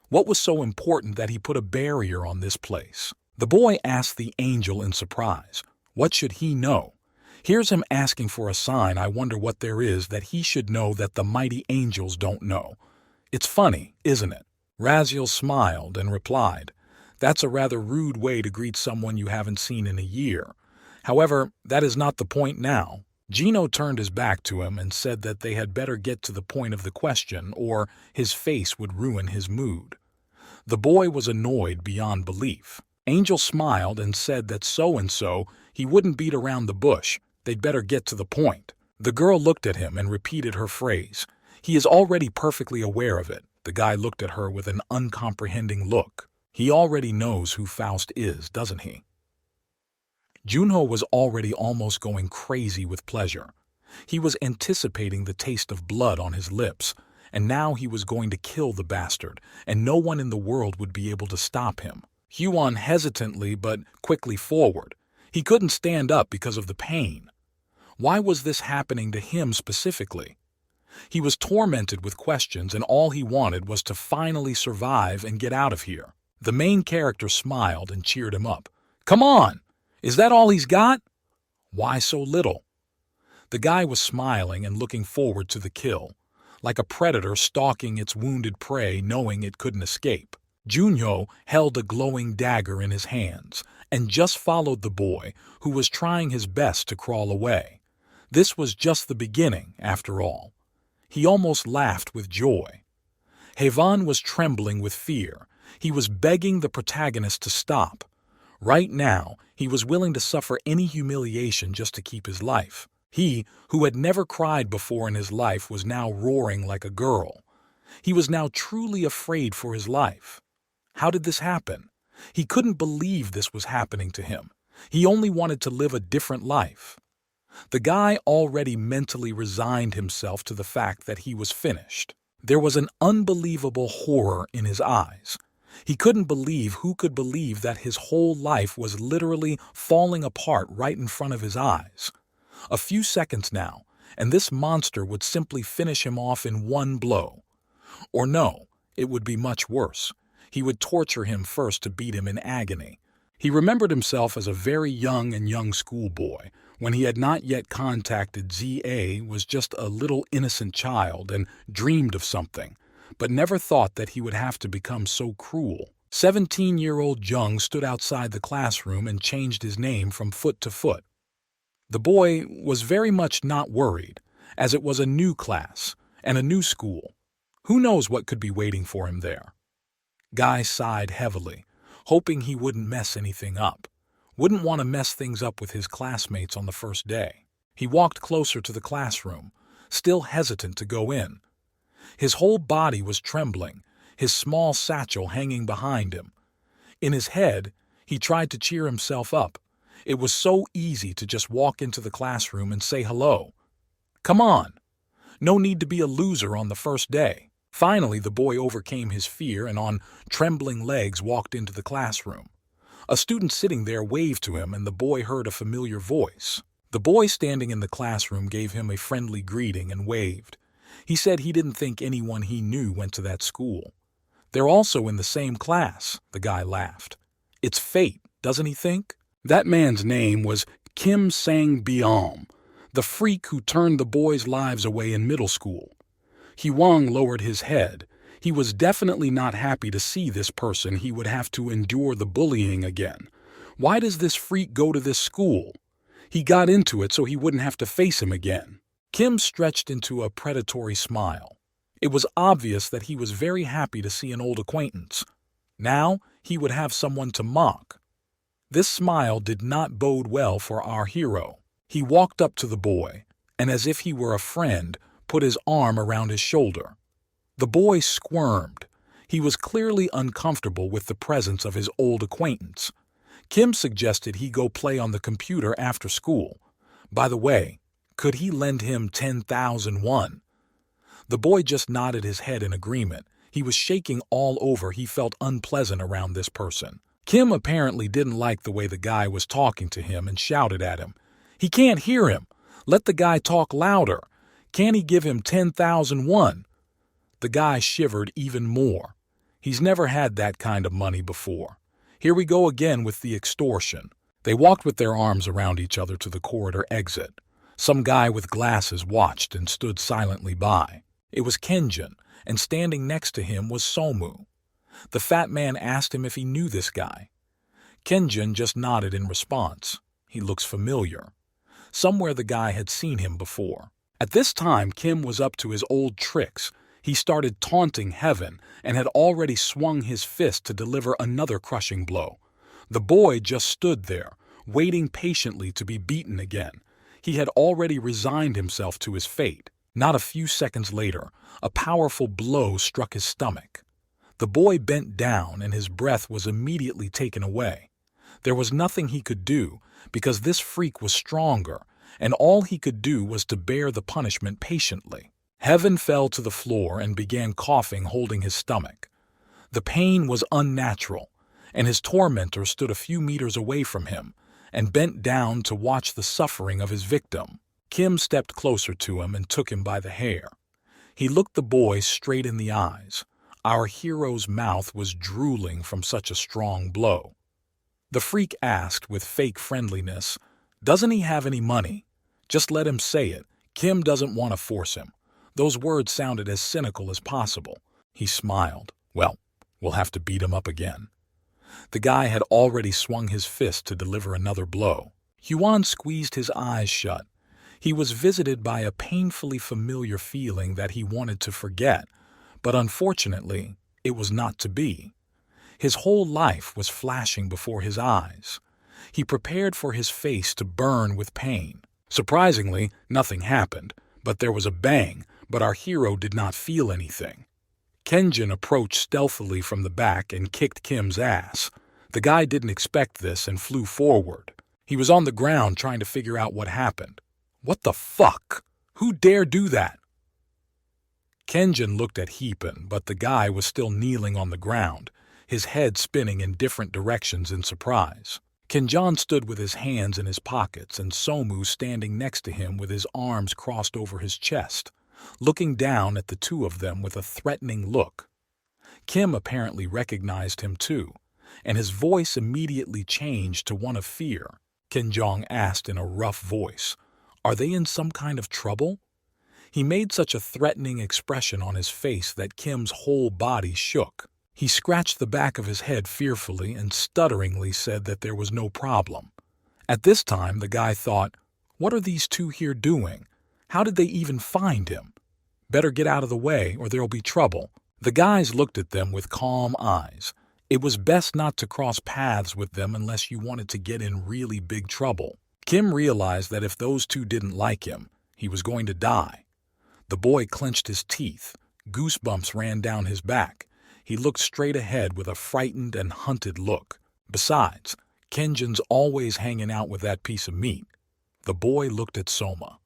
What was so important that he put a barrier on this place? The boy asked the angel in surprise, what should he know? Here's him asking for a sign. I wonder what there is that he should know that the mighty angels don't know. It's funny, isn't it? Raziel smiled and replied, "That's a rather rude way to greet someone you haven't seen in a year. However, that is not the point now." Gino turned his back to him and said that they had better get to the point of the question, or his face would ruin his mood. The boy was annoyed beyond belief. Angel smiled and said that so-and-so, he wouldn't beat around the bush. They'd better get to the point. The girl looked at him and repeated her phrase. He is already perfectly aware of it. The guy looked at her with an uncomprehending look. He already knows who Faust is, doesn't he? Junho was already almost going crazy with pleasure. He was anticipating the taste of blood on his lips, and now he was going to kill the bastard, and no one in the world would be able to stop him. Hyuan hesitantly but quickly forward. He couldn't stand up because of the pain. Why was this happening to him specifically? He was tormented with questions, and all he wanted was to finally survive and get out of here. The main character smiled and cheered him up. "Come on! Is that all he's got? Why so little?" The guy was smiling and looking forward to the kill, like a predator stalking its wounded prey knowing it couldn't escape. Junho held a glowing dagger in his hands and just followed the boy, who was trying his best to crawl away. This was just the beginning, after all. He almost laughed with joy. Hevan was trembling with fear. He was begging the protagonist to stop. Right now, he was willing to suffer any humiliation just to keep his life. He, who had never cried before in his life, was now roaring like a girl. He was now truly afraid for his life. How did this happen? He couldn't believe this was happening to him. He only wanted to live a different life. The guy already mentally resigned himself to the fact that he was finished. There was an unbelievable horror in his eyes. He couldn't believe who could believe that his whole life was literally falling apart right in front of his eyes. A few seconds now, and this monster would simply finish him off in one blow. Or no, it would be much worse. He would torture him first to beat him in agony. He remembered himself as a very young schoolboy, when he had not yet contacted ZA, was just a little innocent child and dreamed of something, but never thought that he would have to become so cruel. 17-year-old Jung stood outside the classroom and changed his name from foot to foot. The boy was very much not worried, as it was a new class and a new school. Who knows what could be waiting for him there? Guy sighed heavily, hoping he wouldn't mess anything up. Wouldn't want to mess things up with his classmates on the first day. He walked closer to the classroom, still hesitant to go in. His whole body was trembling, his small satchel hanging behind him. In his head, he tried to cheer himself up. It was so easy to just walk into the classroom and say hello. Come on. No need to be a loser on the first day. Finally, the boy overcame his fear and on trembling legs walked into the classroom. A student sitting there waved to him and the boy heard a familiar voice. The boy standing in the classroom gave him a friendly greeting and waved. He said he didn't think anyone he knew went to that school. They're also in the same class, the guy laughed. It's fate, doesn't he think? That man's name was Kim Sang-byom, the freak who turned the boys' lives away in middle school. Hwang lowered his head. He was definitely not happy to see this person he would have to endure the bullying again. Why does this freak go to this school? He got into it so he wouldn't have to face him again. Kim stretched into a predatory smile. It was obvious that he was very happy to see an old acquaintance. Now he would have someone to mock. This smile did not bode well for our hero. He walked up to the boy, and as if he were a friend, put his arm around his shoulder. The boy squirmed. He was clearly uncomfortable with the presence of his old acquaintance. Kim suggested he go play on the computer after school. By the way, could he lend him 10,000 won? The boy just nodded his head in agreement. He was shaking all over. He felt unpleasant around this person. Kim apparently didn't like the way the guy was talking to him and shouted at him. He can't hear him. Let the guy talk louder. Can't he give him 10,000 won? The guy shivered even more. He's never had that kind of money before. Here we go again with the extortion. They walked with their arms around each other to the corridor exit. Some guy with glasses watched and stood silently by. It was Kenjin, and standing next to him was Somu. The fat man asked him if he knew this guy. Kenjin just nodded in response. He looks familiar. Somewhere the guy had seen him before. At this time, Kim was up to his old tricks. He started taunting Heaven and had already swung his fist to deliver another crushing blow. The boy just stood there, waiting patiently to be beaten again. He had already resigned himself to his fate. Not a few seconds later, a powerful blow struck his stomach. The boy bent down and his breath was immediately taken away. There was nothing he could do because this freak was stronger, and all he could do was to bear the punishment patiently. Heaven fell to the floor and began coughing, holding his stomach. The pain was unnatural, and his tormentor stood a few meters away from him and bent down to watch the suffering of his victim. Kim stepped closer to him and took him by the hair. He looked the boy straight in the eyes. Our hero's mouth was drooling from such a strong blow. The freak asked with fake friendliness, "Doesn't he have any money? Just let him say it. Kim doesn't want to force him." Those words sounded as cynical as possible. He smiled. Well, we'll have to beat him up again. The guy had already swung his fist to deliver another blow. Huan squeezed his eyes shut. He was visited by a painfully familiar feeling that he wanted to forget, but unfortunately, it was not to be. His whole life was flashing before his eyes. He prepared for his face to burn with pain. Surprisingly, nothing happened, but there was a bang, but our hero did not feel anything. Kenjin approached stealthily from the back and kicked Kim's ass. The guy didn't expect this and flew forward. He was on the ground trying to figure out what happened. What the fuck? Who dare do that? Kenjin looked at Heepan, but the guy was still kneeling on the ground, his head spinning in different directions in surprise. Kenjan stood with his hands in his pockets and Somu standing next to him with his arms crossed over his chest, looking down at the two of them with a threatening look. Kim apparently recognized him too, and his voice immediately changed to one of fear. Kenjong asked in a rough voice, "Are they in some kind of trouble?" He made such a threatening expression on his face that Kim's whole body shook. He scratched the back of his head fearfully and stutteringly said that there was no problem. At this time, the guy thought, what are these two here doing? How did they even find him? Better get out of the way or there'll be trouble. The guys looked at them with calm eyes. It was best not to cross paths with them unless you wanted to get in really big trouble. Kim realized that if those two didn't like him, he was going to die. The boy clenched his teeth. Goosebumps ran down his back. He looked straight ahead with a frightened and hunted look. Besides, Kenjin's always hanging out with that piece of meat. The boy looked at Soma.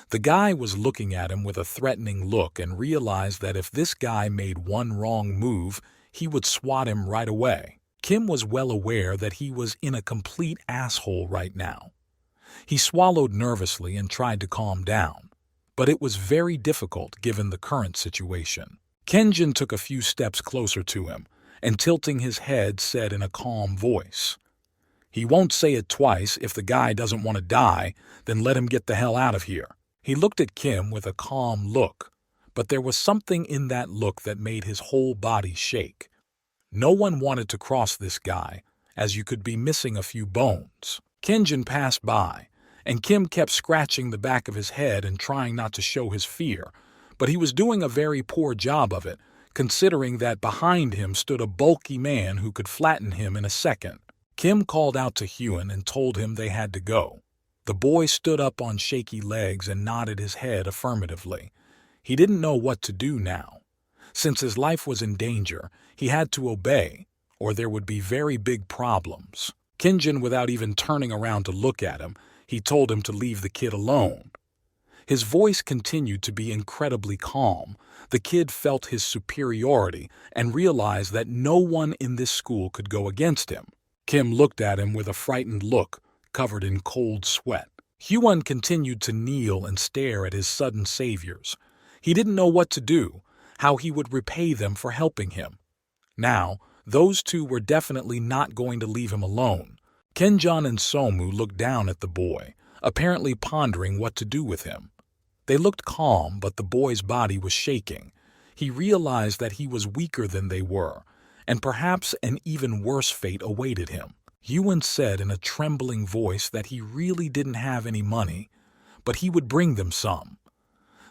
The guy was looking at him with a threatening look and realized that if this guy made one wrong move, he would swat him right away. Kim was well aware that he was in a complete asshole right now. He swallowed nervously and tried to calm down, but it was very difficult given the current situation. Kenjin took a few steps closer to him and, tilting his head, said in a calm voice, "He won't say it twice. If the guy doesn't want to die, then let him get the hell out of here." He looked at Kim with a calm look, but there was something in that look that made his whole body shake. No one wanted to cross this guy, as you could be missing a few bones. Kenjin passed by, and Kim kept scratching the back of his head and trying not to show his fear, but he was doing a very poor job of it, considering that behind him stood a bulky man who could flatten him in a second. Kim called out to Hyun and told him they had to go. The boy stood up on shaky legs and nodded his head affirmatively. He didn't know what to do now. Since his life was in danger, he had to obey, or there would be very big problems. Kenjin, without even turning around to look at him, he told him to leave the kid alone. His voice continued to be incredibly calm. The kid felt his superiority and realized that no one in this school could go against him. Kim looked at him with a frightened look, covered in cold sweat. Hyun continued to kneel and stare at his sudden saviors. He didn't know what to do, how he would repay them for helping him. Now, those two were definitely not going to leave him alone. Kenjin and Somu looked down at the boy, apparently pondering what to do with him. They looked calm, but the boy's body was shaking. He realized that he was weaker than they were, and perhaps an even worse fate awaited him. Hyun said in a trembling voice that he really didn't have any money, but he would bring them some.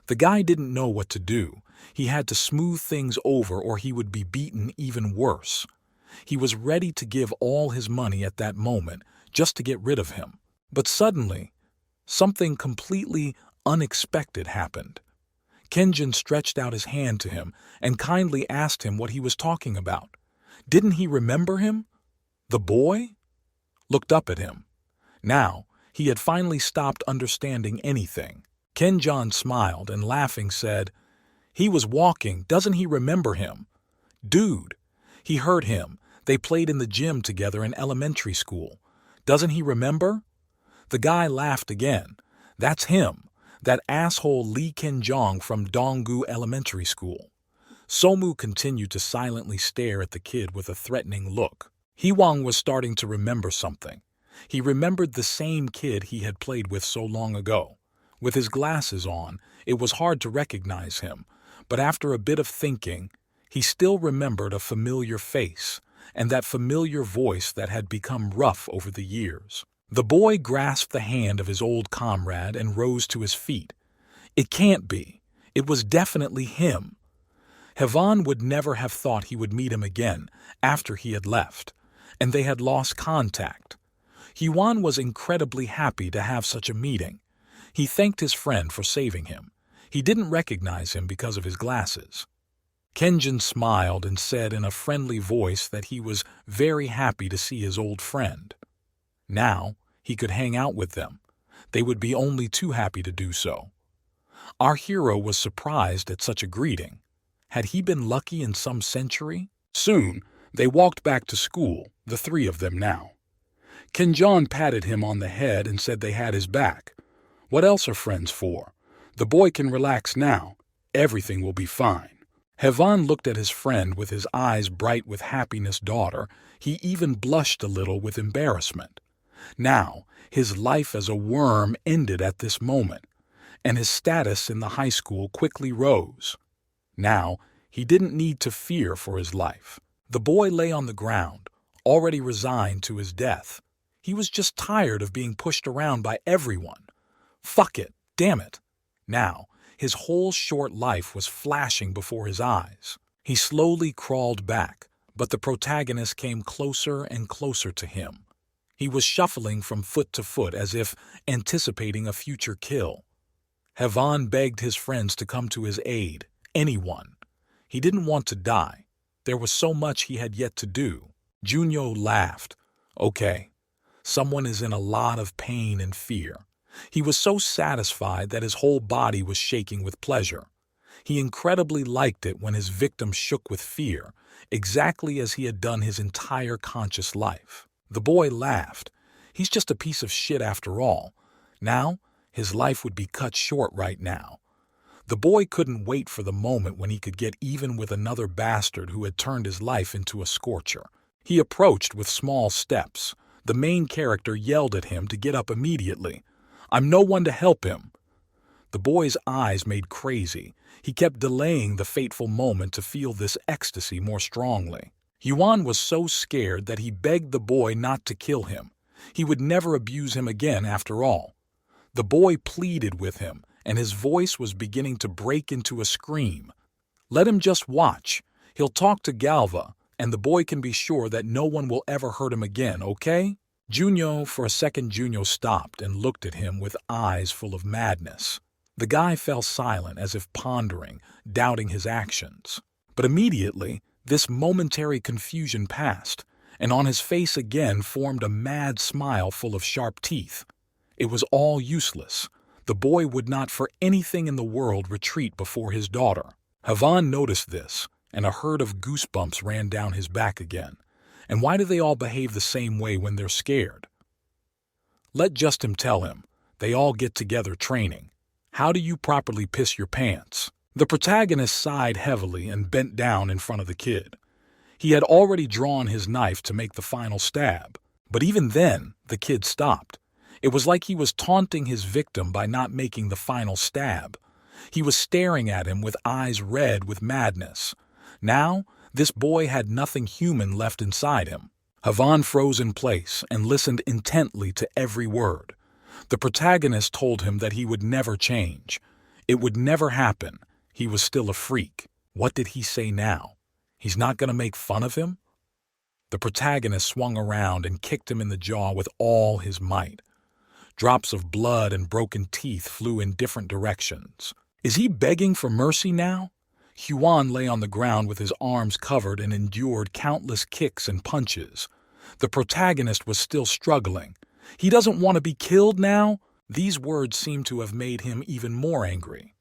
The guy didn't know what to do. He had to smooth things over or he would be beaten even worse. He was ready to give all his money at that moment just to get rid of him. But suddenly, something completely unexpected happened. Kenjin stretched out his hand to him and kindly asked him what he was talking about. Didn't he remember him? The boy looked up at him. Now, he had finally stopped understanding anything. Kenjin smiled and laughing said, "He was walking. Doesn't he remember him? Dude, he heard him. They played in the gym together in elementary school. Doesn't he remember?" The guy laughed again. "That's him. That asshole Lee Kenjong from Donggu Elementary School." Somu continued to silently stare at the kid with a threatening look. Hwang was starting to remember something. He remembered the same kid he had played with so long ago. With his glasses on, it was hard to recognize him, but after a bit of thinking, he still remembered a familiar face and that familiar voice that had become rough over the years. The boy grasped the hand of his old comrade and rose to his feet. It can't be. It was definitely him. Hwang would never have thought he would meet him again after he had left, and they had lost contact. Hwang was incredibly happy to have such a meeting. He thanked his friend for saving him. He didn't recognize him because of his glasses. Kenjin smiled and said in a friendly voice that he was very happy to see his old friend. Now, he could hang out with them. They would be only too happy to do so. Our hero was surprised at such a greeting. Had he been lucky in some century? Soon, they walked back to school, the three of them now. Kenjin patted him on the head and said they had his back. What else are friends for? The boy can relax now. Everything will be fine. Hwang looked at his friend with his eyes bright with happiness. Daughter, he even blushed a little with embarrassment. Now, his life as a worm ended at this moment, and his status in the high school quickly rose. Now, he didn't need to fear for his life. The boy lay on the ground, already resigned to his death. He was just tired of being pushed around by everyone. Fuck it, damn it. Now, his whole short life was flashing before his eyes. He slowly crawled back, But the protagonist came closer and closer to him. He was shuffling from foot to foot as if anticipating a future kill. Havan begged his friends to come to his aid, anyone. He didn't want to die. There was so much he had yet to do. Junyo laughed. Okay, someone is in a lot of pain and fear. He was so satisfied that his whole body was shaking with pleasure. He incredibly liked it when his victim shook with fear, exactly as he had done his entire conscious life. The boy laughed. He's just a piece of shit after all. Now, his life would be cut short right now. The boy couldn't wait for the moment when he could get even with another bastard who had turned his life into a scorcher. He approached with small steps. The main character yelled at him to get up immediately. "I'm no one to help him." The boy's eyes made crazy. He kept delaying the fateful moment to feel this ecstasy more strongly. Yuan was so scared that he begged the boy not to kill him. He would never abuse him again after all. The boy pleaded with him, and his voice was beginning to break into a scream. Let him just watch. He'll talk to Galva, and the boy can be sure that no one will ever hurt him again, okay? For a second Junyo stopped and looked at him with eyes full of madness. The guy fell silent as if pondering, doubting his actions. But immediately, this momentary confusion passed, and on his face again formed a mad smile full of sharp teeth. It was all useless. The boy would not for anything in the world retreat before his daughter. Havan noticed this, and a herd of goosebumps ran down his back again. And why do they all behave the same way when they're scared? Let Justin tell him. They all get together training. How do you properly piss your pants? The protagonist sighed heavily and bent down in front of the kid. He had already drawn his knife to make the final stab, but even then, the kid stopped. It was like he was taunting his victim by not making the final stab. He was staring at him with eyes red with madness. Now, this boy had nothing human left inside him. Havan froze in place and listened intently to every word. The protagonist told him that he would never change. It would never happen. He was still a freak. What did he say now? He's not going to make fun of him? The protagonist swung around and kicked him in the jaw with all his might. Drops of blood and broken teeth flew in different directions. Is he begging for mercy now? Huan lay on the ground with his arms covered and endured countless kicks and punches. The protagonist was still struggling. He doesn't want to be killed now? These words seemed to have made him even more angry.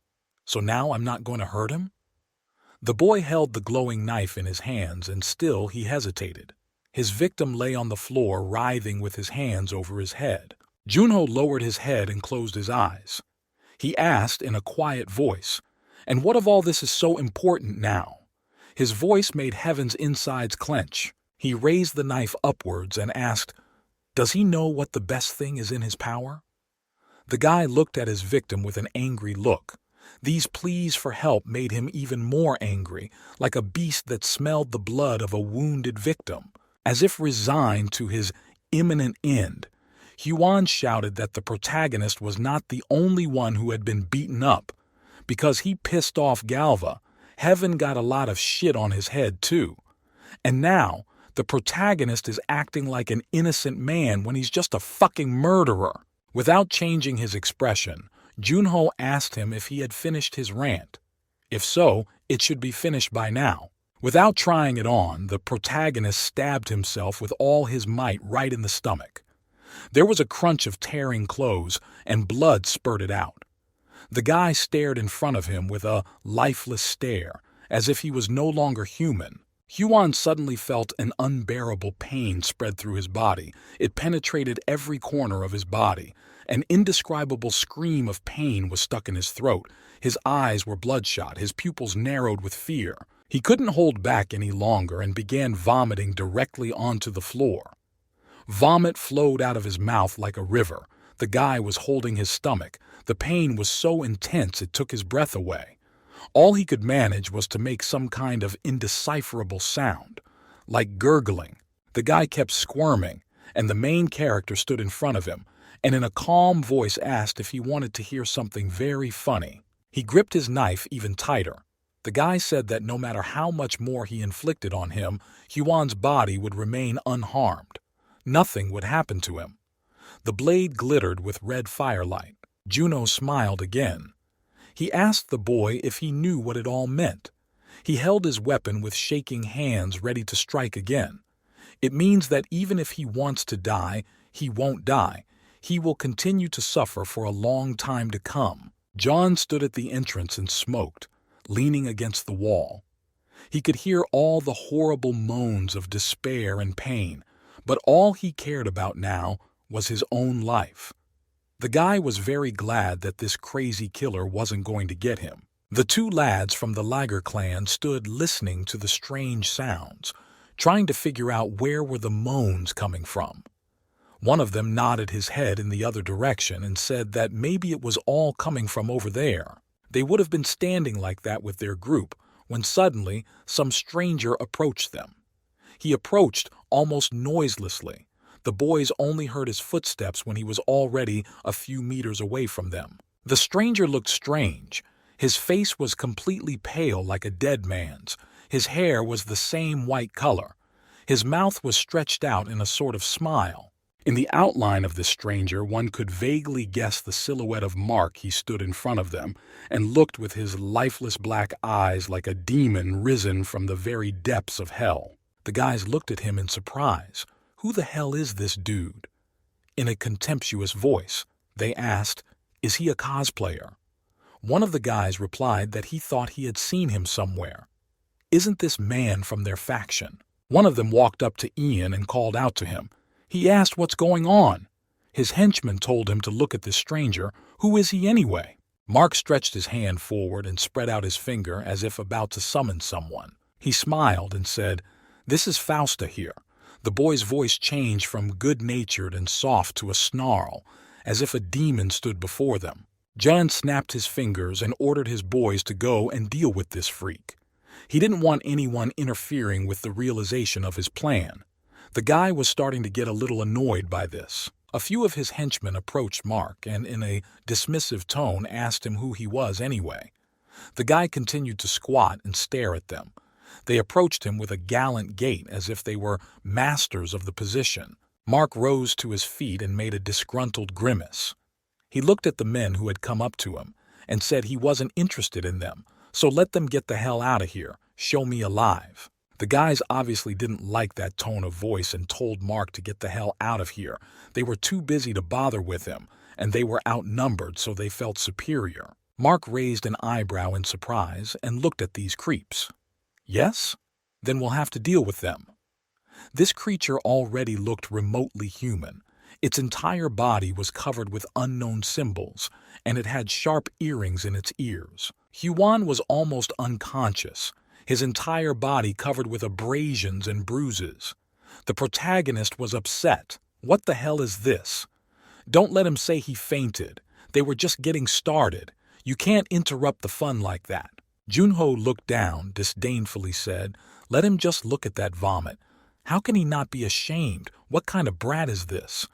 So now I'm not going to hurt him? The boy held the glowing knife in his hands, and still he hesitated. His victim lay on the floor, writhing with his hands over his head. Junho lowered his head and closed his eyes. He asked in a quiet voice, "And what of all this is so important now?" His voice made Heaven's insides clench. He raised the knife upwards and asked, "Does he know what the best thing is in his power?" The guy looked at his victim with an angry look. These pleas for help made him even more angry, like a beast that smelled the blood of a wounded victim. As if resigned to his imminent end, Huan shouted that the protagonist was not the only one who had been beaten up. Because he pissed off Galva, Heaven got a lot of shit on his head too. And now, the protagonist is acting like an innocent man when he's just a fucking murderer. Without changing his expression, Junho asked him if he had finished his rant. If so, it should be finished by now. Without trying it on, the protagonist stabbed himself with all his might right in the stomach. There was a crunch of tearing clothes, and blood spurted out. The guy stared in front of him with a lifeless stare, as if he was no longer human. Huan suddenly felt an unbearable pain spread through his body. It penetrated every corner of his body. An indescribable scream of pain was stuck in his throat. His eyes were bloodshot, his pupils narrowed with fear. He couldn't hold back any longer and began vomiting directly onto the floor. Vomit flowed out of his mouth like a river. The guy was holding his stomach. The pain was so intense it took his breath away. All he could manage was to make some kind of indecipherable sound, like gurgling. The guy kept squirming, and the main character stood in front of him, and in a calm voice asked if he wanted to hear something very funny. He gripped his knife even tighter. The guy said that no matter how much more he inflicted on him, Huan's body would remain unharmed. Nothing would happen to him. The blade glittered with red firelight. Juno smiled again. He asked the boy if he knew what it all meant. He held his weapon with shaking hands, ready to strike again. It means that even if he wants to die, he won't die. He will continue to suffer for a long time to come. John stood at the entrance and smoked, leaning against the wall. He could hear all the horrible moans of despair and pain, but all he cared about now was his own life. The guy was very glad that this crazy killer wasn't going to get him. The two lads from the Liger clan stood listening to the strange sounds, trying to figure out where were the moans coming from. One of them nodded his head in the other direction and said that maybe it was all coming from over there. They would have been standing like that with their group when suddenly some stranger approached them. He approached almost noiselessly. The boys only heard his footsteps when he was already a few meters away from them. The stranger looked strange. His face was completely pale like a dead man's. His hair was the same white color. His mouth was stretched out in a sort of smile. In the outline of this stranger, one could vaguely guess the silhouette of Mark. He stood in front of them and looked with his lifeless black eyes like a demon risen from the very depths of hell. The guys looked at him in surprise. Who the hell is this dude? In a contemptuous voice, they asked, "Is he a cosplayer?" One of the guys replied that he thought he had seen him somewhere. "Isn't this man from their faction?" One of them walked up to Ian and called out to him. He asked what's going on. His henchman told him to look at this stranger. Who is he anyway? Mark stretched his hand forward and spread out his finger as if about to summon someone. He smiled and said, "This is Fausta here." The boy's voice changed from good-natured and soft to a snarl, as if a demon stood before them. John snapped his fingers and ordered his boys to go and deal with this freak. He didn't want anyone interfering with the realization of his plan. The guy was starting to get a little annoyed by this. A few of his henchmen approached Mark and in a dismissive tone asked him who he was anyway. The guy continued to squat and stare at them. They approached him with a gallant gait as if they were masters of the position. Mark rose to his feet and made a disgruntled grimace. He looked at the men who had come up to him and said he wasn't interested in them, so let them get the hell out of here. Show me alive. The guys obviously didn't like that tone of voice and told Mark to get the hell out of here. They were too busy to bother with him, and they were outnumbered, so they felt superior. Mark raised an eyebrow in surprise and looked at these creeps. Yes? Then we'll have to deal with them. This creature already looked remotely human. Its entire body was covered with unknown symbols, and it had sharp earrings in its ears. Huan was almost unconscious, his entire body covered with abrasions and bruises. The protagonist was upset. What the hell is this? Don't let him say he fainted. They were just getting started. You can't interrupt the fun like that. Junho looked down, disdainfully said, "Let him just look at that vomit. How can he not be ashamed? What kind of brat is this?"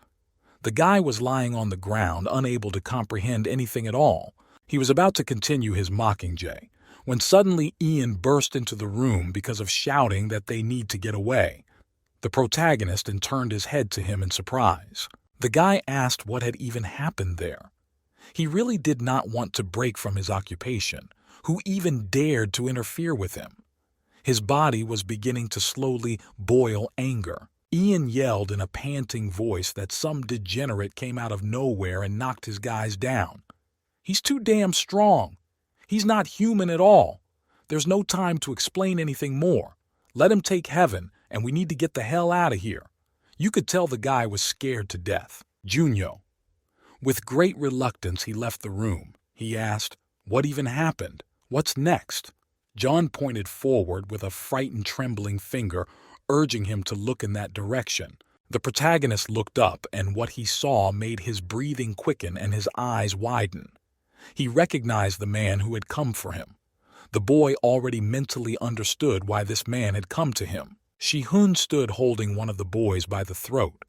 The guy was lying on the ground, unable to comprehend anything at all. He was about to continue his mockingjay, when suddenly Ian burst into the room because of shouting that they need to get away. The protagonist and turned his head to him in surprise. The guy asked what had even happened there. He really did not want to break from his occupation. Who even dared to interfere with him? His body was beginning to slowly boil anger. Ian yelled in a panting voice that some degenerate came out of nowhere and knocked his guys down. "He's too damn strong. He's not human at all. There's no time to explain anything more. Let him take heaven, and we need to get the hell out of here." You could tell the guy was scared to death. Junyo. With great reluctance, he left the room. He asked, "What even happened? What's next?" John pointed forward with a frightened, trembling finger, urging him to look in that direction. The protagonist looked up, and what he saw made his breathing quicken and his eyes widen. He recognized the man who had come for him. The boy already mentally understood why this man had come to him. Shihun stood holding one of the boys by the throat.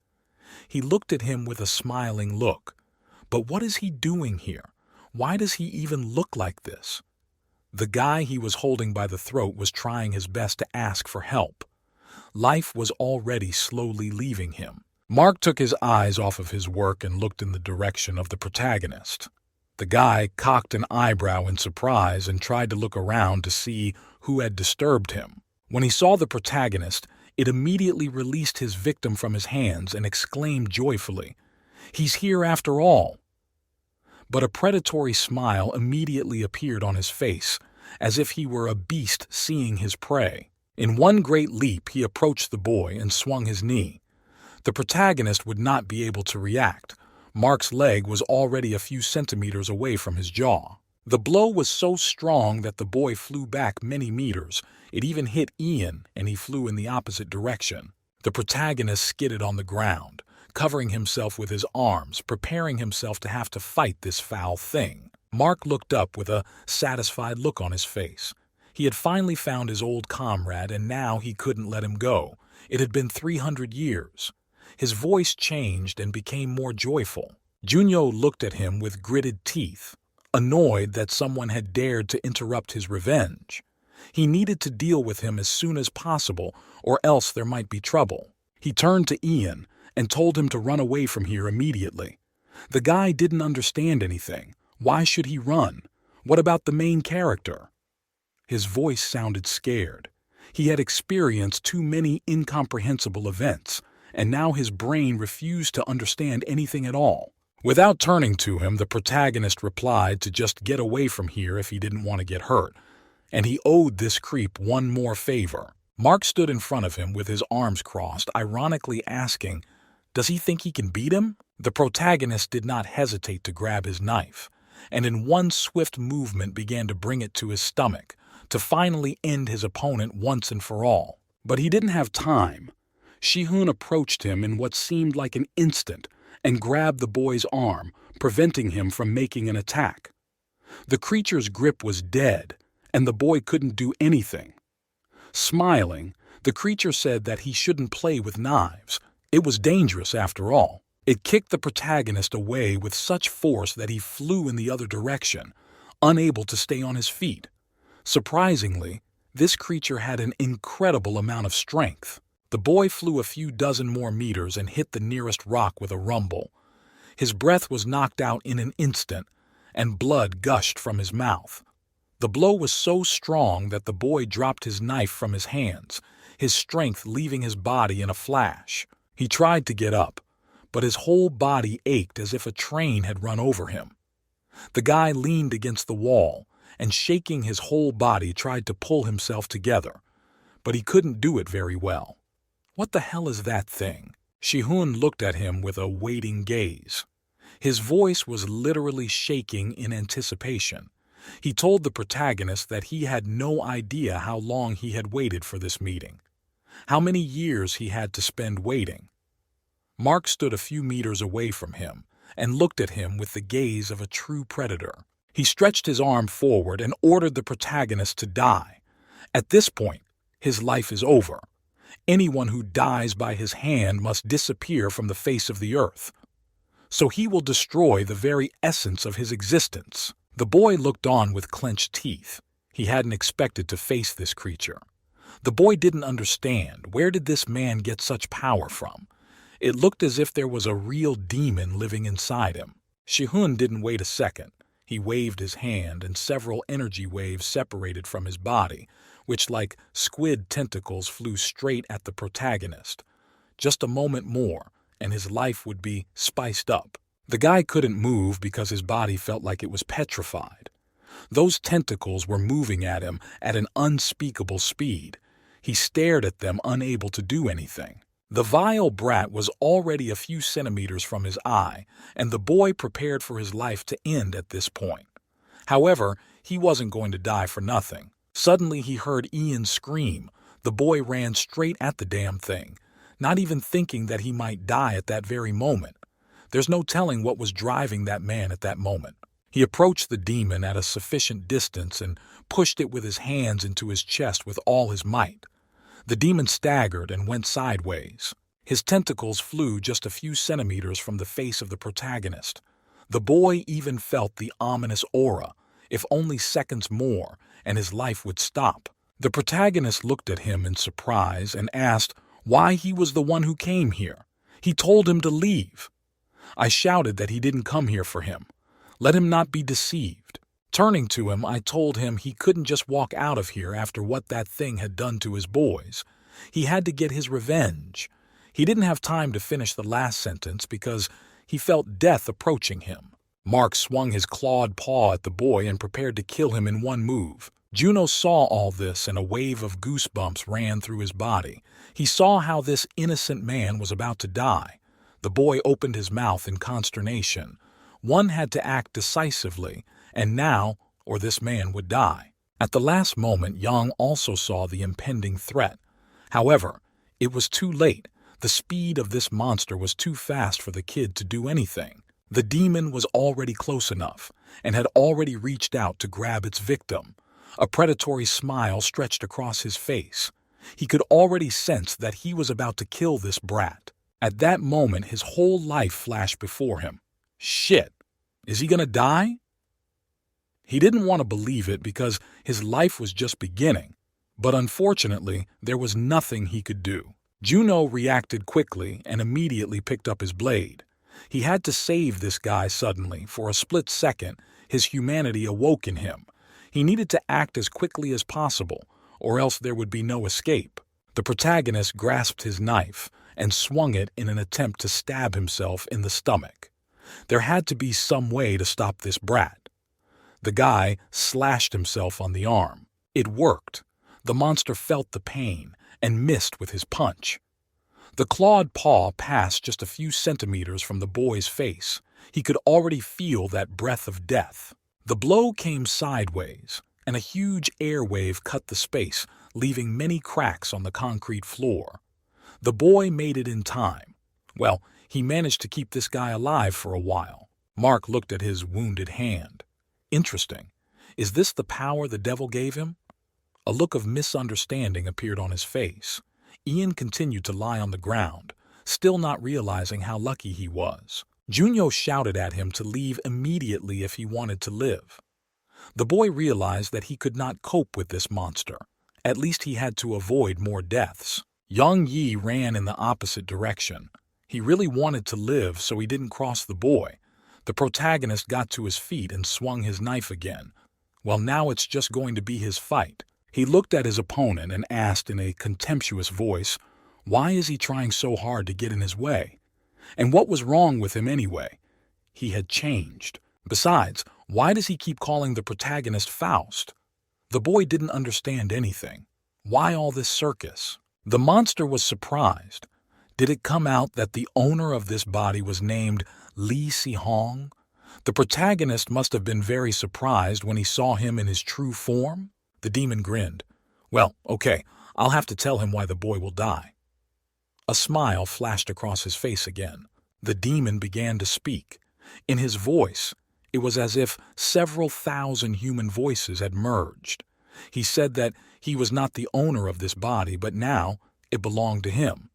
He looked at him with a smiling look. But what is he doing here? Why does he even look like this? The guy he was holding by the throat was trying his best to ask for help. Life was already slowly leaving him. Mark took his eyes off of his work and looked in the direction of the protagonist. The guy cocked an eyebrow in surprise and tried to look around to see who had disturbed him. When he saw the protagonist, it immediately released his victim from his hands and exclaimed joyfully, "He's here after all!" But a predatory smile immediately appeared on his face, as if he were a beast seeing his prey. In one great leap, he approached the boy and swung his knee. The protagonist would not be able to react. Mark's leg was already a few centimeters away from his jaw. The blow was so strong that the boy flew back many meters. It even hit Ian, and he flew in the opposite direction. The protagonist skidded on the ground, covering himself with his arms, preparing himself to have to fight this foul thing. Mark looked up with a satisfied look on his face. He had finally found his old comrade, and now he couldn't let him go. It had been 300 years. His voice changed and became more joyful. Junyo looked at him with gritted teeth, annoyed that someone had dared to interrupt his revenge. He needed to deal with him as soon as possible, or else there might be trouble. He turned to Ian and told him to run away from here immediately. The guy didn't understand anything. Why should he run? What about the main character? His voice sounded scared. He had experienced too many incomprehensible events, and now his brain refused to understand anything at all. Without turning to him, the protagonist replied to just get away from here if he didn't want to get hurt, and he owed this creep one more favor. Mark stood in front of him with his arms crossed, ironically asking, "Does he think he can beat him?" The protagonist did not hesitate to grab his knife, and in one swift movement began to bring it to his stomach, to finally end his opponent once and for all. But he didn't have time. Shihun approached him in what seemed like an instant and grabbed the boy's arm, preventing him from making an attack. The creature's grip was dead, and the boy couldn't do anything. Smiling, the creature said that he shouldn't play with knives. It was dangerous after all. It kicked the protagonist away with such force that he flew in the other direction, unable to stay on his feet. Surprisingly, this creature had an incredible amount of strength. The boy flew a few dozen more meters and hit the nearest rock with a rumble. His breath was knocked out in an instant, and blood gushed from his mouth. The blow was so strong that the boy dropped his knife from his hands, his strength leaving his body in a flash. He tried to get up, but his whole body ached as if a train had run over him. The guy leaned against the wall, and shaking his whole body tried to pull himself together, but he couldn't do it very well. "What the hell is that thing?" Shihun looked at him with a waiting gaze. His voice was literally shaking in anticipation. He told the protagonist that he had no idea how long he had waited for this meeting, how many years he had to spend waiting. Mark stood a few meters away from him and looked at him with the gaze of a true predator. He stretched his arm forward and ordered the protagonist to die. At this point, his life is over. Anyone who dies by his hand must disappear from the face of the earth. So he will destroy the very essence of his existence. The boy looked on with clenched teeth. He hadn't expected to face this creature. The boy didn't understand. Where did this man get such power from? It looked as if there was a real demon living inside him. Shihun didn't wait a second. He waved his hand, and several energy waves separated from his body, which like squid tentacles flew straight at the protagonist. Just a moment more, and his life would be spiced up. The guy couldn't move because his body felt like it was petrified. Those tentacles were moving at him at an unspeakable speed. He stared at them, unable to do anything. The vile brat was already a few centimeters from his eye, and the boy prepared for his life to end at this point. However, he wasn't going to die for nothing. Suddenly he heard Ian scream. The boy ran straight at the damn thing, not even thinking that he might die at that very moment. There's no telling what was driving that man at that moment. He approached the demon at a sufficient distance and pushed it with his hands into his chest with all his might. The demon staggered and went sideways. His tentacles flew just a few centimeters from the face of the protagonist. The boy even felt the ominous aura. If only seconds more, and his life would stop. The protagonist looked at him in surprise and asked why he was the one who came here. He told him to leave. I shouted that he didn't come here for him. Let him not be deceived. Turning to him, I told him he couldn't just walk out of here after what that thing had done to his boys. He had to get his revenge. He didn't have time to finish the last sentence because he felt death approaching him. Mark swung his clawed paw at the boy and prepared to kill him in one move. Juno saw all this, and a wave of goosebumps ran through his body. He saw how this innocent man was about to die. The boy opened his mouth in consternation. One had to act decisively, and now, or this man would die. At the last moment, Yang also saw the impending threat. However, it was too late. The speed of this monster was too fast for the kid to do anything. The demon was already close enough, and had already reached out to grab its victim. A predatory smile stretched across his face. He could already sense that he was about to kill this brat. At that moment, his whole life flashed before him. Shit, is he gonna die? He didn't want to believe it because his life was just beginning. But unfortunately, there was nothing he could do. Juno reacted quickly and immediately picked up his blade. He had to save this guy suddenly. For a split second, his humanity awoke in him. He needed to act as quickly as possible, or else there would be no escape. The protagonist grasped his knife and swung it in an attempt to stab himself in the stomach. There had to be some way to stop this brat. The guy slashed himself on the arm. It worked. The monster felt the pain and missed with his punch. The clawed paw passed just a few centimeters from the boy's face. He could already feel that breath of death. The blow came sideways, and a huge air wave cut the space, leaving many cracks on the concrete floor. The boy made it in time. Well, he managed to keep this guy alive for a while. Mark looked at his wounded hand. Interesting. Is this the power the devil gave him? A look of misunderstanding appeared on his face. Ian continued to lie on the ground, still not realizing how lucky he was. Junyo shouted at him to leave immediately if he wanted to live. The boy realized that he could not cope with this monster. At least he had to avoid more deaths. Yang Yi ran in the opposite direction. He really wanted to live, so he didn't cross the boy. The protagonist got to his feet and swung his knife again. Well, now it's just going to be his fight. He looked at his opponent and asked in a contemptuous voice, why is he trying so hard to get in his way? And what was wrong with him anyway? He had changed. Besides, why does he keep calling the protagonist Faust? The boy didn't understand anything. Why all this circus? The monster was surprised. Did it come out that the owner of this body was named Li Sihong? The protagonist must have been very surprised when he saw him in his true form. The demon grinned. Well, okay, I'll have to tell him why the boy will die. A smile flashed across his face again. The demon began to speak. In his voice, it was as if several thousand human voices had merged. He said that he was not the owner of this body, but now it belonged to him.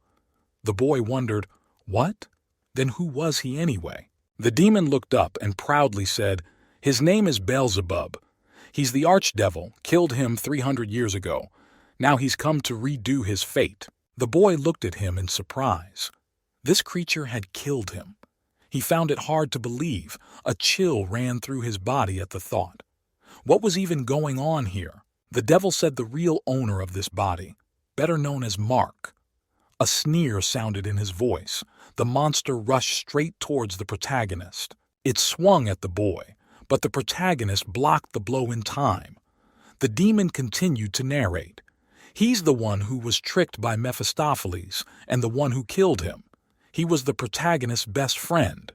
The boy wondered, what? Then who was he anyway? The demon looked up and proudly said, his name is Beelzebub. He's the archdevil, killed him 300 years ago. Now he's come to redo his fate. The boy looked at him in surprise. This creature had killed him. He found it hard to believe. A chill ran through his body at the thought. What was even going on here? The devil said the real owner of this body, better known as Mark. A sneer sounded in his voice. The monster rushed straight towards the protagonist. It swung at the boy, but the protagonist blocked the blow in time. The demon continued to narrate. He's the one who was tricked by Mephistopheles and the one who killed him. He was the protagonist's best friend.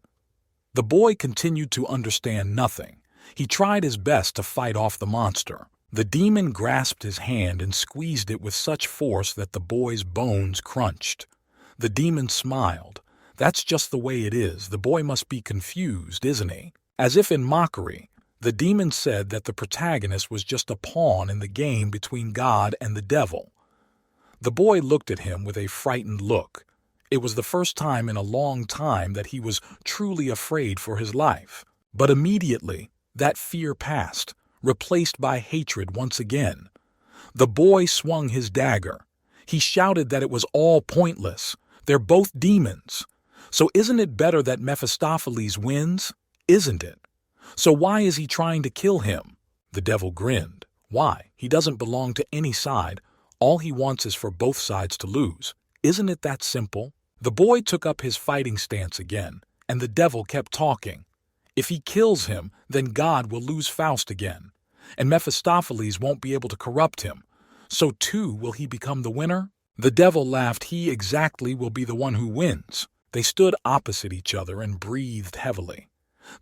The boy continued to understand nothing. He tried his best to fight off the monster. The demon grasped his hand and squeezed it with such force that the boy's bones crunched. The demon smiled. That's just the way it is. The boy must be confused, isn't he? As if in mockery, the demon said that the protagonist was just a pawn in the game between God and the devil. The boy looked at him with a frightened look. It was the first time in a long time that he was truly afraid for his life. But immediately, that fear passed. replaced by hatred once again. The boy swung his dagger. He shouted that it was all pointless. They're both demons. So isn't it better that Mephistopheles wins? Isn't it? So why is he trying to kill him? The devil grinned. Why? He doesn't belong to any side. All he wants is for both sides to lose. Isn't it that simple? The boy took up his fighting stance again, and the devil kept talking. If he kills him, then God will lose Faust again, and Mephistopheles won't be able to corrupt him. So too will he become the winner? The devil laughed. He exactly will be the one who wins. They stood opposite each other and breathed heavily.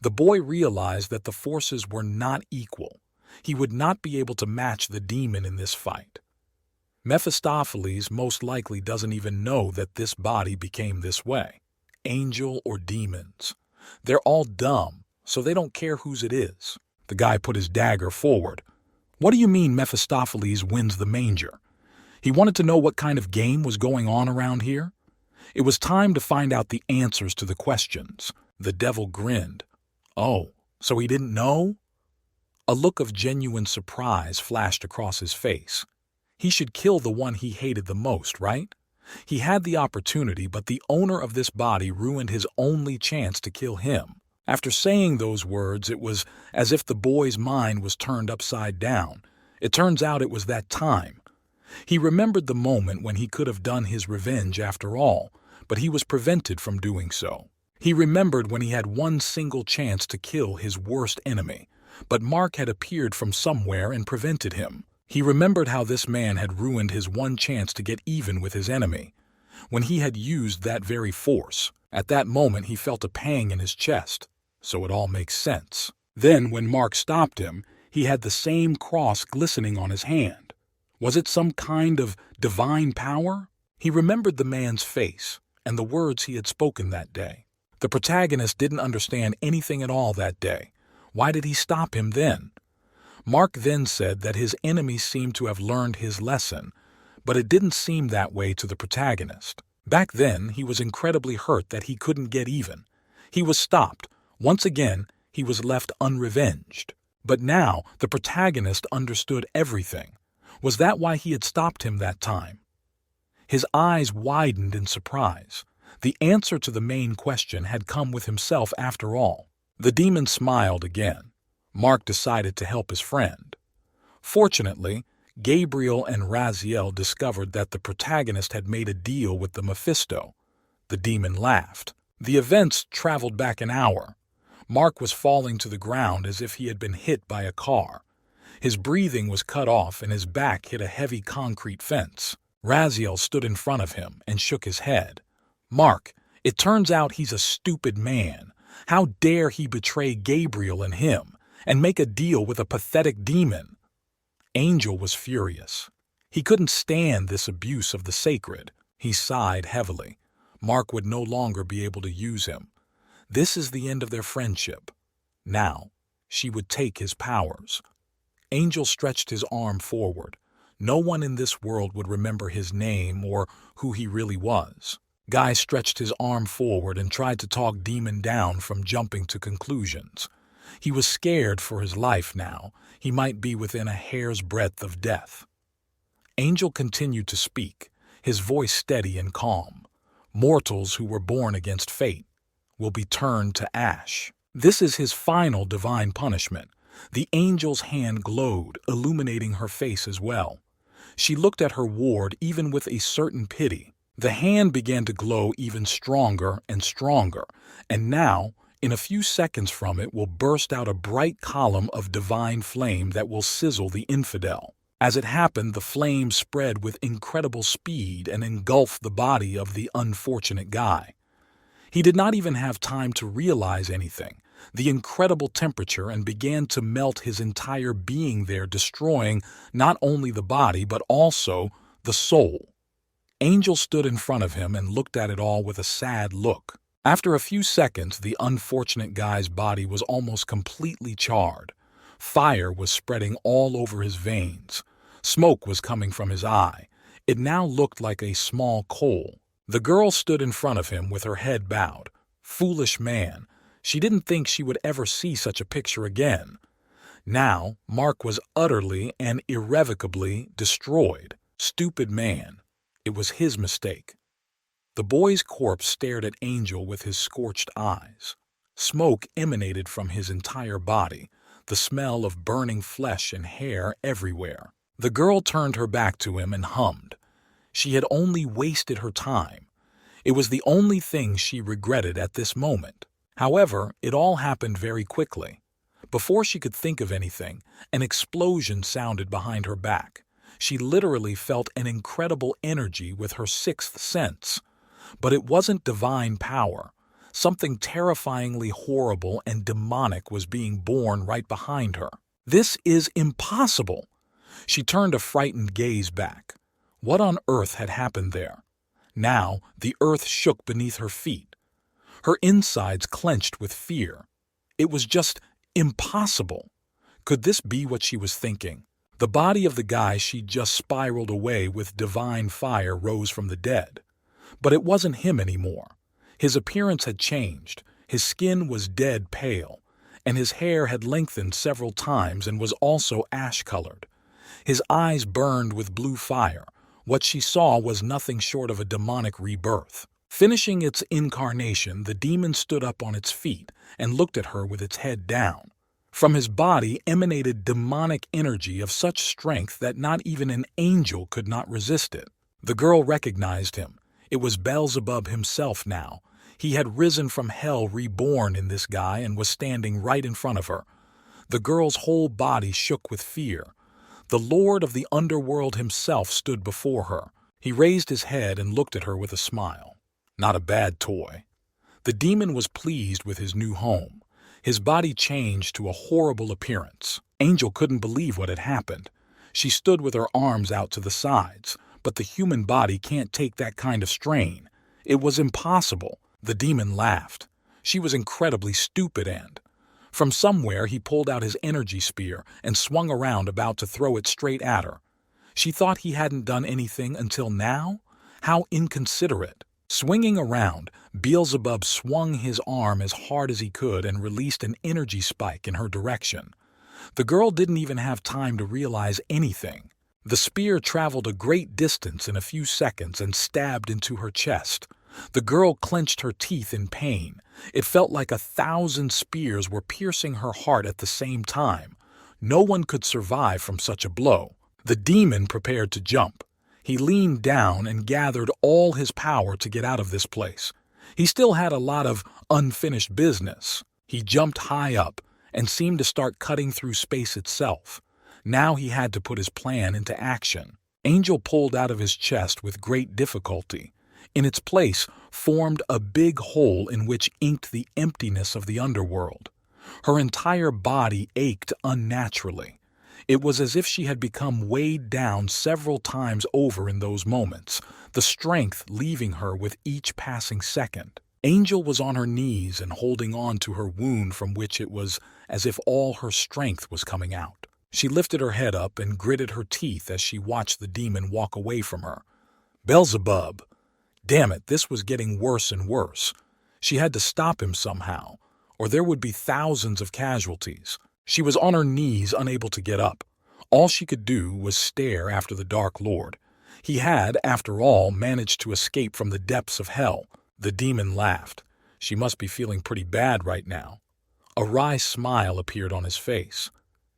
The boy realized that the forces were not equal. He would not be able to match the demon in this fight. Mephistopheles most likely doesn't even know that this body became this way. Angel or demons. They're all dumb, so they don't care whose it is. The guy put his dagger forward. What do you mean Mephistopheles wins the manger? He wanted to know what kind of game was going on around here. It was time to find out the answers to the questions. The devil grinned. Oh, so he didn't know? A look of genuine surprise flashed across his face. He should kill the one he hated the most, right? He had the opportunity, but the owner of this body ruined his only chance to kill him. After saying those words, it was as if the boy's mind was turned upside down. It turns out it was that time. He remembered the moment when he could have done his revenge after all, but he was prevented from doing so. He remembered when he had one single chance to kill his worst enemy, but Mark had appeared from somewhere and prevented him. He remembered how this man had ruined his one chance to get even with his enemy, when he had used that very force. At that moment he felt a pang in his chest, so it all makes sense. Then, when Mark stopped him, he had the same cross glistening on his hand. Was it some kind of divine power? He remembered the man's face and the words he had spoken that day. The protagonist didn't understand anything at all that day. Why did he stop him then? Mark then said that his enemy seemed to have learned his lesson, but it didn't seem that way to the protagonist. Back then, he was incredibly hurt that he couldn't get even. He was stopped. Once again, he was left unrevenged. But now, the protagonist understood everything. Was that why he had stopped him that time? His eyes widened in surprise. The answer to the main question had come with himself after all. The demon smiled again. Mark decided to help his friend. Fortunately, Gabriel and Raziel discovered that the protagonist had made a deal with the Mephisto. The demon laughed. The events traveled back an hour. Mark was falling to the ground as if he had been hit by a car. His breathing was cut off and his back hit a heavy concrete fence. Raziel stood in front of him and shook his head. Mark, it turns out he's a stupid man. How dare he betray Gabriel and him, and make a deal with a pathetic demon? Angel was furious. He couldn't stand this abuse of the sacred. He sighed heavily. Mark would no longer be able to use him. This is the end of their friendship. Now, she would take his powers. Angel stretched his arm forward. No one in this world would remember his name or who he really was. Guy stretched his arm forward and tried to talk Demon down from jumping to conclusions. He was scared for his life now. He might be within a hair's breadth of death. Angel continued to speak, his voice steady and calm. Mortals who were born against fate will be turned to ash. This is his final divine punishment. The angel's hand glowed, illuminating her face as well. She looked at her ward even with a certain pity. The hand began to glow even stronger and stronger, and now, in a few seconds from it will burst out a bright column of divine flame that will sizzle the infidel. As it happened, the flame spread with incredible speed and engulfed the body of the unfortunate guy. He did not even have time to realize anything. The incredible temperature and began to melt his entire being there, destroying not only the body but also the soul. Angel stood in front of him and looked at it all with a sad look. After a few seconds, the unfortunate guy's body was almost completely charred. Fire was spreading all over his veins. Smoke was coming from his eye. It now looked like a small coal. The girl stood in front of him with her head bowed. Foolish man. She didn't think she would ever see such a picture again. Now, Mark was utterly and irrevocably destroyed. Stupid man. It was his mistake. The boy's corpse stared at Angel with his scorched eyes. Smoke emanated from his entire body, the smell of burning flesh and hair everywhere. The girl turned her back to him and hummed. She had only wasted her time. It was the only thing she regretted at this moment. However, it all happened very quickly. Before she could think of anything, an explosion sounded behind her back. She literally felt an incredible energy with her sixth sense. But it wasn't divine power. Something terrifyingly horrible and demonic was being born right behind her. This is impossible! She turned a frightened gaze back. What on earth had happened there? Now, the earth shook beneath her feet. Her insides clenched with fear. It was just impossible. Could this be what she was thinking? The body of the guy she'd just spiraled away with divine fire rose from the dead. But it wasn't him anymore. His appearance had changed. His skin was dead pale, and his hair had lengthened several times and was also ash-colored. His eyes burned with blue fire. What she saw was nothing short of a demonic rebirth. Finishing its incarnation, the demon stood up on its feet and looked at her with its head down. From his body emanated demonic energy of such strength that not even an angel could not resist it. The girl recognized him. It was Beelzebub himself now. He had risen from hell reborn in this guy and was standing right in front of her. The girl's whole body shook with fear. The Lord of the Underworld himself stood before her. He raised his head and looked at her with a smile. Not a bad toy. The demon was pleased with his new home. His body changed to a horrible appearance. Angel couldn't believe what had happened. She stood with her arms out to the sides, but the human body can't take that kind of strain. It was impossible. The demon laughed. She was incredibly stupid and... From somewhere he pulled out his energy spear and swung around about to throw it straight at her. She thought he hadn't done anything until now? How inconsiderate. Swinging around, Beelzebub swung his arm as hard as he could and released an energy spike in her direction. The girl didn't even have time to realize anything. The spear traveled a great distance in a few seconds and stabbed into her chest. The girl clenched her teeth in pain. It felt like 1,000 spears were piercing her heart at the same time. No one could survive from such a blow. The demon prepared to jump. He leaned down and gathered all his power to get out of this place. He still had a lot of unfinished business. He jumped high up and seemed to start cutting through space itself. Now he had to put his plan into action. Angel pulled out of his chest with great difficulty. In its place formed a big hole in which inked the emptiness of the underworld. Her entire body ached unnaturally. It was as if she had become weighed down several times over in those moments, the strength leaving her with each passing second. Angel was on her knees and holding on to her wound from which it was as if all her strength was coming out. She lifted her head up and gritted her teeth as she watched the demon walk away from her. Beelzebub! Damn it, this was getting worse and worse. She had to stop him somehow, or there would be thousands of casualties. She was on her knees, unable to get up. All she could do was stare after the Dark Lord. He had, after all, managed to escape from the depths of hell. The demon laughed. She must be feeling pretty bad right now. A wry smile appeared on his face.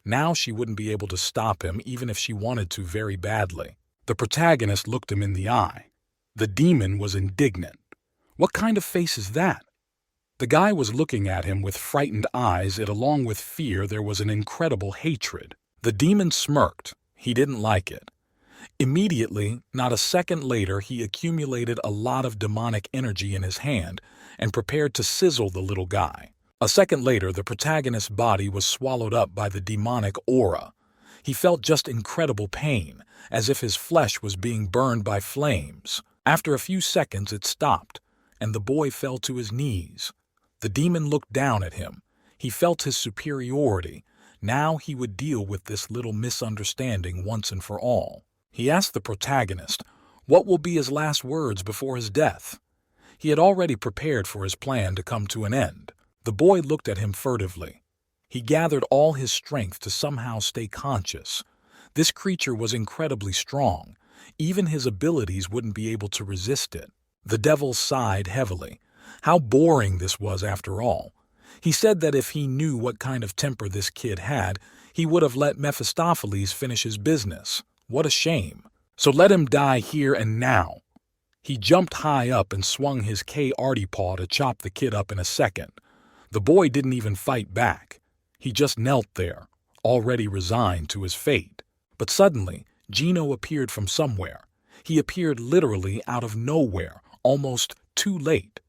Now she wouldn't be able to stop him even if she wanted to very badly. The protagonist looked him in the eye. The demon was indignant. What kind of face is that? The guy was looking at him with frightened eyes, and along with fear there was an incredible hatred. The demon smirked. He didn't like it. Immediately, not a second later, he accumulated a lot of demonic energy in his hand and prepared to sizzle the little guy. A second later, the protagonist's body was swallowed up by the demonic aura. He felt just incredible pain, as if his flesh was being burned by flames. After a few seconds, it stopped, and the boy fell to his knees. The demon looked down at him. He felt his superiority. Now he would deal with this little misunderstanding once and for all. He asked the protagonist, what will be his last words before his death? He had already prepared for his plan to come to an end. The boy looked at him furtively. He gathered all his strength to somehow stay conscious. This creature was incredibly strong. Even his abilities wouldn't be able to resist it. The devil sighed heavily. How boring this was after all. He said that if he knew what kind of temper this kid had, he would have let Mephistopheles finish his business. What a shame. So let him die here and now. He jumped high up and swung his K-Arty paw to chop the kid up in a second. The boy didn't even fight back. He just knelt there, already resigned to his fate. But suddenly, Gino appeared from somewhere. He appeared literally out of nowhere, almost too late.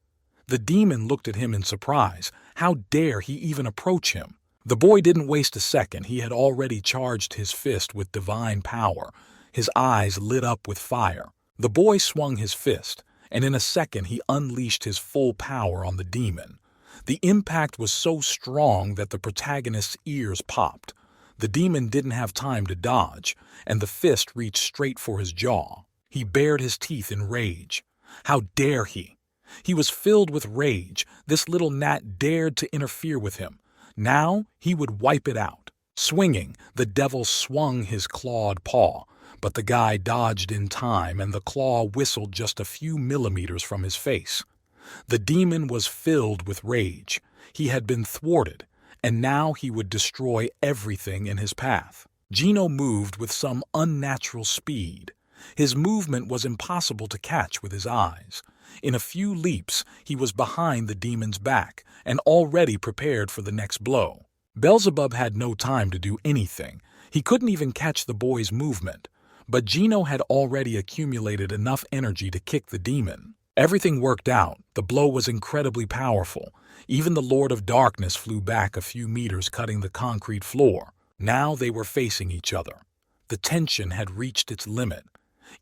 The demon looked at him in surprise. How dare he even approach him? The boy didn't waste a second. He had already charged his fist with divine power. His eyes lit up with fire. The boy swung his fist, and in a second he unleashed his full power on the demon. The impact was so strong that the protagonist's ears popped. The demon didn't have time to dodge, and the fist reached straight for his jaw. He bared his teeth in rage. How dare he? He was filled with rage. This little gnat dared to interfere with him. Now he would wipe it out. Swinging, the devil swung his clawed paw, but the guy dodged in time and the claw whistled just a few millimeters from his face. The demon was filled with rage. He had been thwarted, and now he would destroy everything in his path. Gino moved with some unnatural speed. His movement was impossible to catch with his eyes. In a few leaps, he was behind the demon's back and already prepared for the next blow. Beelzebub had no time to do anything. He couldn't even catch the boy's movement. But Gino had already accumulated enough energy to kick the demon. Everything worked out. The blow was incredibly powerful. Even the Lord of Darkness flew back a few meters, cutting the concrete floor. Now they were facing each other. The tension had reached its limit.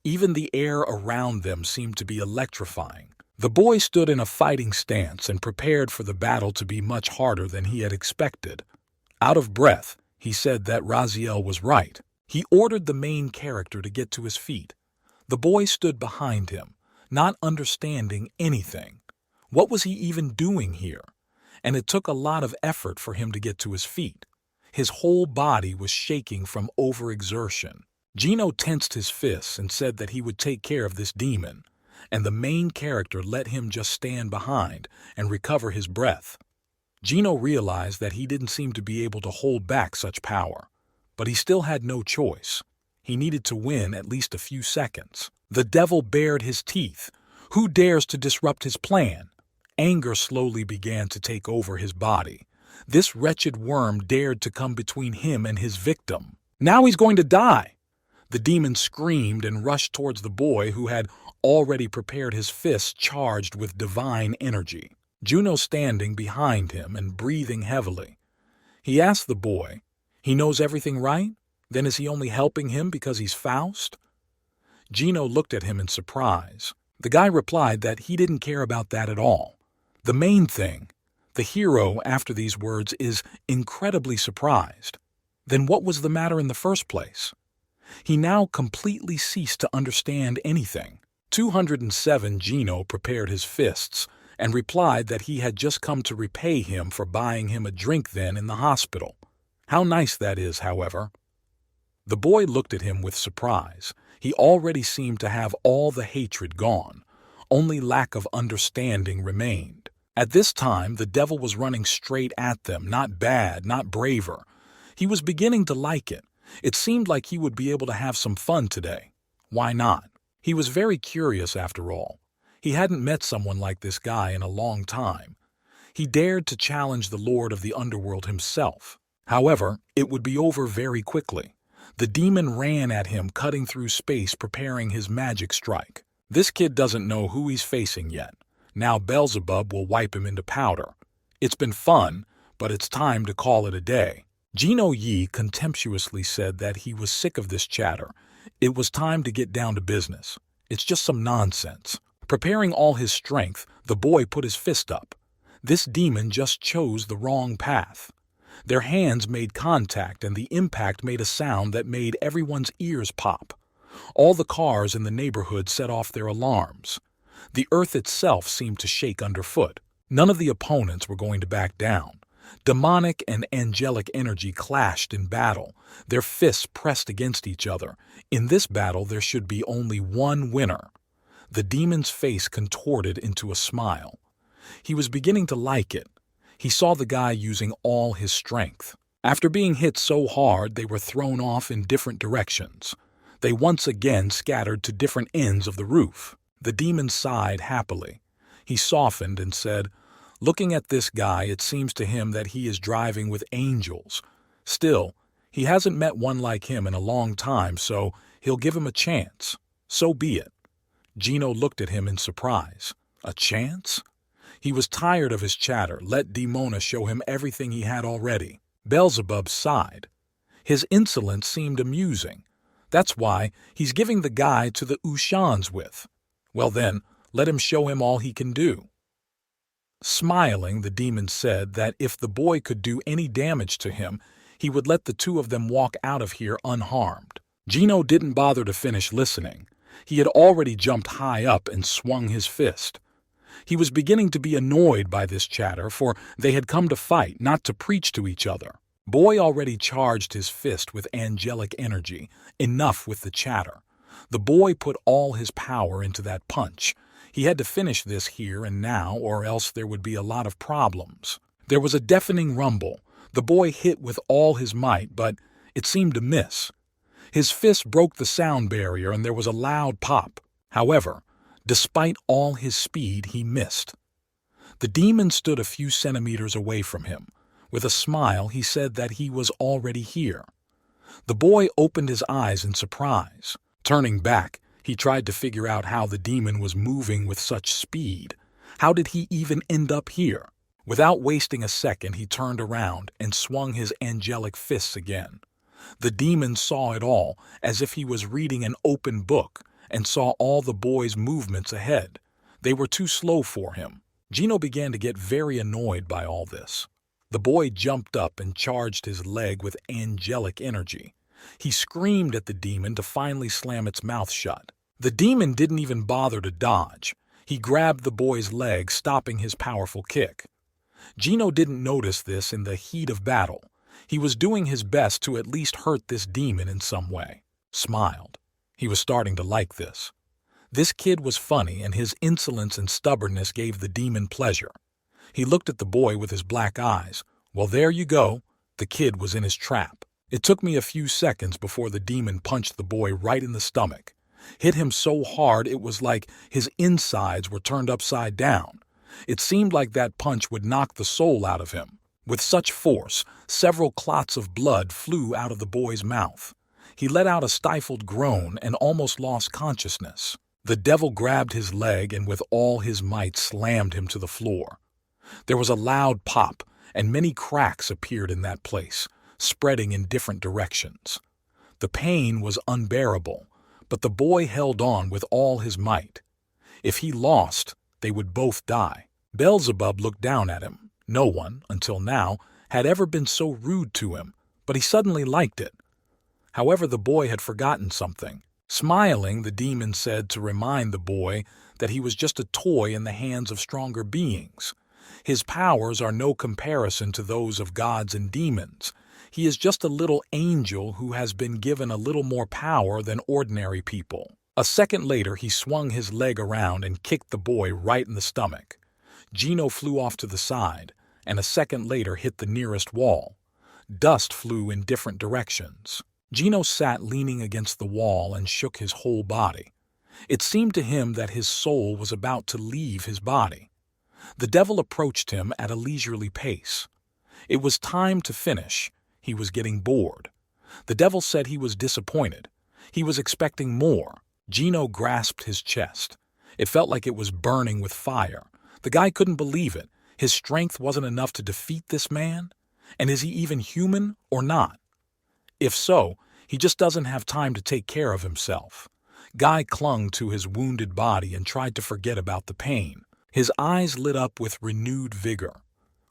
Even the air around them seemed to be electrifying. The boy stood in a fighting stance and prepared for the battle to be much harder than he had expected. Out of breath, he said that Raziel was right. He ordered the main character to get to his feet. The boy stood behind him, not understanding anything. What was he even doing here? And it took a lot of effort for him to get to his feet. His whole body was shaking from overexertion. Gino tensed his fists and said that he would take care of this demon, and the main character let him just stand behind and recover his breath. Gino realized that he didn't seem to be able to hold back such power, but he still had no choice. He needed to win at least a few seconds. The devil bared his teeth. Who dares to disrupt his plan? Anger slowly began to take over his body. This wretched worm dared to come between him and his victim. Now he's going to die! The demon screamed and rushed towards the boy, who had already prepared his fists charged with divine energy. Juno standing behind him and breathing heavily. He asked the boy, "He knows everything, right? Then is he only helping him because he's Faust?" Gino looked at him in surprise. The guy replied that he didn't care about that at all. The main thing, the hero after these words is incredibly surprised. Then what was the matter in the first place? He now completely ceased to understand anything. 207 Gino prepared his fists and replied that he had just come to repay him for buying him a drink then in the hospital. How nice that is, however. The boy looked at him with surprise. He already seemed to have all the hatred gone. Only lack of understanding remained. At this time, the devil was running straight at them, not bad, not braver. He was beginning to like it. It seemed like he would be able to have some fun today. Why not? He was very curious after all. He hadn't met someone like this guy in a long time. He dared to challenge the Lord of the Underworld himself. However, it would be over very quickly. The demon ran at him, cutting through space, preparing his magic strike. This kid doesn't know who he's facing yet. Now Beelzebub will wipe him into powder. It's been fun, but it's time to call it a day. Gino Yi contemptuously said that he was sick of this chatter. It was time to get down to business. It's just some nonsense. Preparing all his strength, the boy put his fist up. This demon just chose the wrong path. Their hands made contact, and the impact made a sound that made everyone's ears pop. All the cars in the neighborhood set off their alarms. The earth itself seemed to shake underfoot. None of the opponents were going to back down. Demonic and angelic energy clashed in battle, their fists pressed against each other. In this battle there should be only one winner. The demon's face contorted into a smile. He was beginning to like it. He saw the guy using all his strength. After being hit so hard, they were thrown off in different directions. They once again scattered to different ends of the roof. The demon sighed happily. He softened and said, "Looking at this guy, it seems to him that he is driving with angels. Still, he hasn't met one like him in a long time, so he'll give him a chance. So be it." Gino looked at him in surprise. A chance? He was tired of his chatter. Let Demona show him everything he had already. Beelzebub sighed. His insolence seemed amusing. That's why he's giving the guy to the Ushans with. Well then, let him show him all he can do. Smiling, the demon said that if the boy could do any damage to him, he would let the two of them walk out of here unharmed. Gino didn't bother to finish listening. He had already jumped high up and swung his fist. He was beginning to be annoyed by this chatter, for they had come to fight, not to preach to each other. Boy already charged his fist with angelic energy. Enough with the chatter. The boy put all his power into that punch. He had to finish this here and now, or else there would be a lot of problems. There was a deafening rumble. The boy hit with all his might, but it seemed to miss. His fist broke the sound barrier and there was a loud pop. However, despite all his speed, he missed. The demon stood a few centimeters away from him. With a smile, he said that he was already here. The boy opened his eyes in surprise. Turning back, he tried to figure out how the demon was moving with such speed. How did he even end up here? Without wasting a second, he turned around and swung his angelic fists again. The demon saw it all, as if he was reading an open book, and saw all the boy's movements ahead. They were too slow for him. Gino began to get very annoyed by all this. The boy jumped up and charged his leg with angelic energy. He screamed at the demon to finally slam its mouth shut. The demon didn't even bother to dodge. He grabbed the boy's leg, stopping his powerful kick. Gino didn't notice this in the heat of battle. He was doing his best to at least hurt this demon in some way. Smiled. He was starting to like this. This kid was funny, and his insolence and stubbornness gave the demon pleasure. He looked at the boy with his black eyes. Well, there you go. The kid was in his trap. It took me a few seconds before the demon punched the boy right in the stomach. Hit him so hard it was like his insides were turned upside down. It seemed like that punch would knock the soul out of him. With such force, several clots of blood flew out of the boy's mouth. He let out a stifled groan and almost lost consciousness. The devil grabbed his leg and with all his might slammed him to the floor. There was a loud pop, and many cracks appeared in that place, spreading in different directions. The pain was unbearable, but the boy held on with all his might. If he lost, they would both die. Beelzebub looked down at him. No one, until now, had ever been so rude to him, but he suddenly liked it. However, the boy had forgotten something. Smiling, the demon said to remind the boy that he was just a toy in the hands of stronger beings. His powers are no comparison to those of gods and demons. He is just a little angel who has been given a little more power than ordinary people. A second later, he swung his leg around and kicked the boy right in the stomach. Gino flew off to the side, and a second later hit the nearest wall. Dust flew in different directions. Gino sat leaning against the wall and shook his whole body. It seemed to him that his soul was about to leave his body. The devil approached him at a leisurely pace. It was time to finish. He was getting bored. The devil said he was disappointed. He was expecting more. Gino grasped his chest. It felt like it was burning with fire. The guy couldn't believe it. His strength wasn't enough to defeat this man? And is he even human or not? If so, he just doesn't have time to take care of himself. Guy clung to his wounded body and tried to forget about the pain. His eyes lit up with renewed vigor.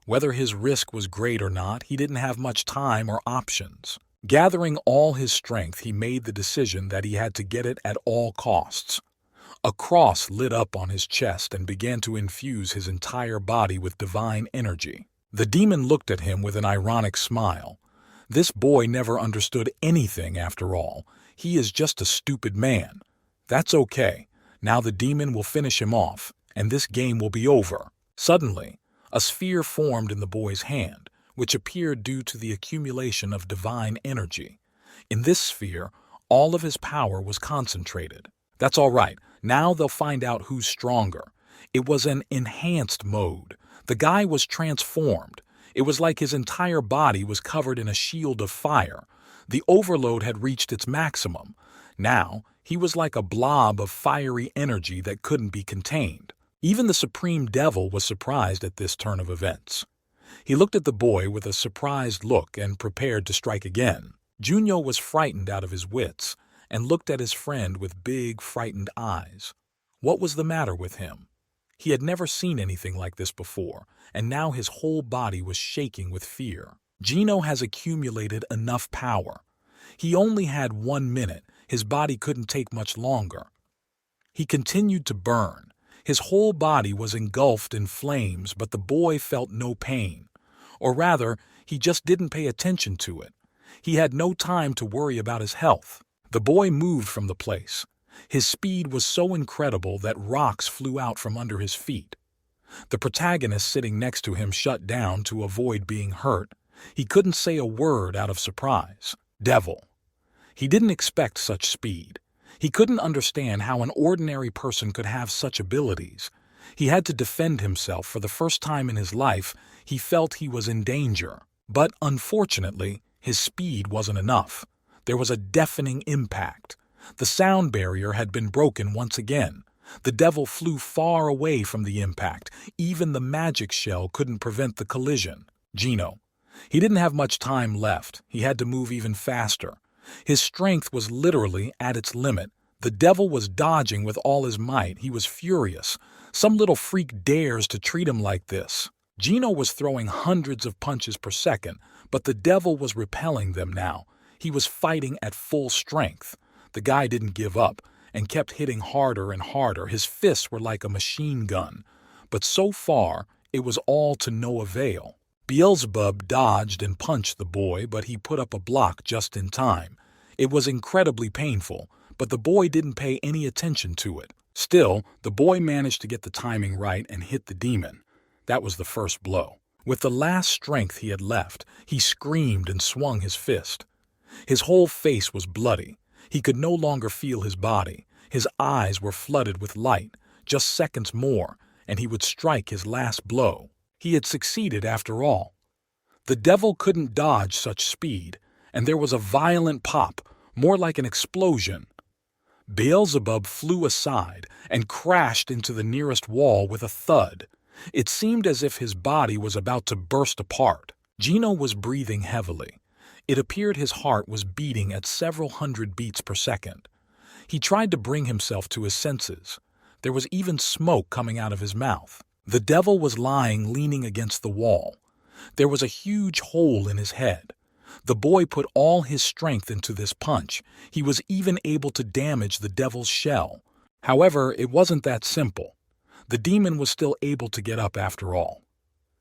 Whether his risk was great or not, he didn't have much time or options. Gathering all his strength, he made the decision that he had to get it at all costs. A cross lit up on his chest and began to infuse his entire body with divine energy. The demon looked at him with an ironic smile. This boy never understood anything after all. He is just a stupid man. That's okay. Now the demon will finish him off, and this game will be over. Suddenly, a sphere formed in the boy's hand, which appeared due to the accumulation of divine energy. In this sphere, all of his power was concentrated. That's all right. Now they'll find out who's stronger. It was an enhanced mode. The guy was transformed. It was like his entire body was covered in a shield of fire. The overload had reached its maximum. Now, he was like a blob of fiery energy that couldn't be contained. Even the Supreme Devil was surprised at this turn of events. He looked at the boy with a surprised look and prepared to strike again. Junyo was frightened out of his wits and looked at his friend with big, frightened eyes. What was the matter with him? He had never seen anything like this before, and now his whole body was shaking with fear. Gino has accumulated enough power. He only had 1 minute. His body couldn't take much longer. He continued to burn. His whole body was engulfed in flames, but the boy felt no pain. Or rather, he just didn't pay attention to it. He had no time to worry about his health. The boy moved from the place. His speed was so incredible that rocks flew out from under his feet. The protagonist sitting next to him shut down to avoid being hurt. He couldn't say a word out of surprise. Devil. He didn't expect such speed. He couldn't understand how an ordinary person could have such abilities. He had to defend himself for the first time in his life. He felt he was in danger. But unfortunately, his speed wasn't enough. There was a deafening impact. The sound barrier had been broken once again. The devil flew far away from the impact. Even the magic shell couldn't prevent the collision. Gino. He didn't have much time left. He had to move even faster. His strength was literally at its limit. The devil was dodging with all his might. He was furious. Some little freak dares to treat him like this. Gino was throwing hundreds of punches per second, but the devil was repelling them now. He was fighting at full strength. The guy didn't give up and kept hitting harder and harder. His fists were like a machine gun. But so far, it was all to no avail. Beelzebub dodged and punched the boy, but he put up a block just in time. It was incredibly painful, but the boy didn't pay any attention to it. Still, the boy managed to get the timing right and hit the demon. That was the first blow. With the last strength he had left, he screamed and swung his fist. His whole face was bloody. He could no longer feel his body. His eyes were flooded with light. Just seconds more, and he would strike his last blow. He had succeeded after all. The devil couldn't dodge such speed, and there was a violent pop, more like an explosion. Beelzebub flew aside and crashed into the nearest wall with a thud. It seemed as if his body was about to burst apart. Gino was breathing heavily. It appeared his heart was beating at several hundred beats per second. He tried to bring himself to his senses. There was even smoke coming out of his mouth. The devil was lying leaning against the wall. There was a huge hole in his head. The boy put all his strength into this punch. He was even able to damage the devil's shell. However, it wasn't that simple. The demon was still able to get up after all.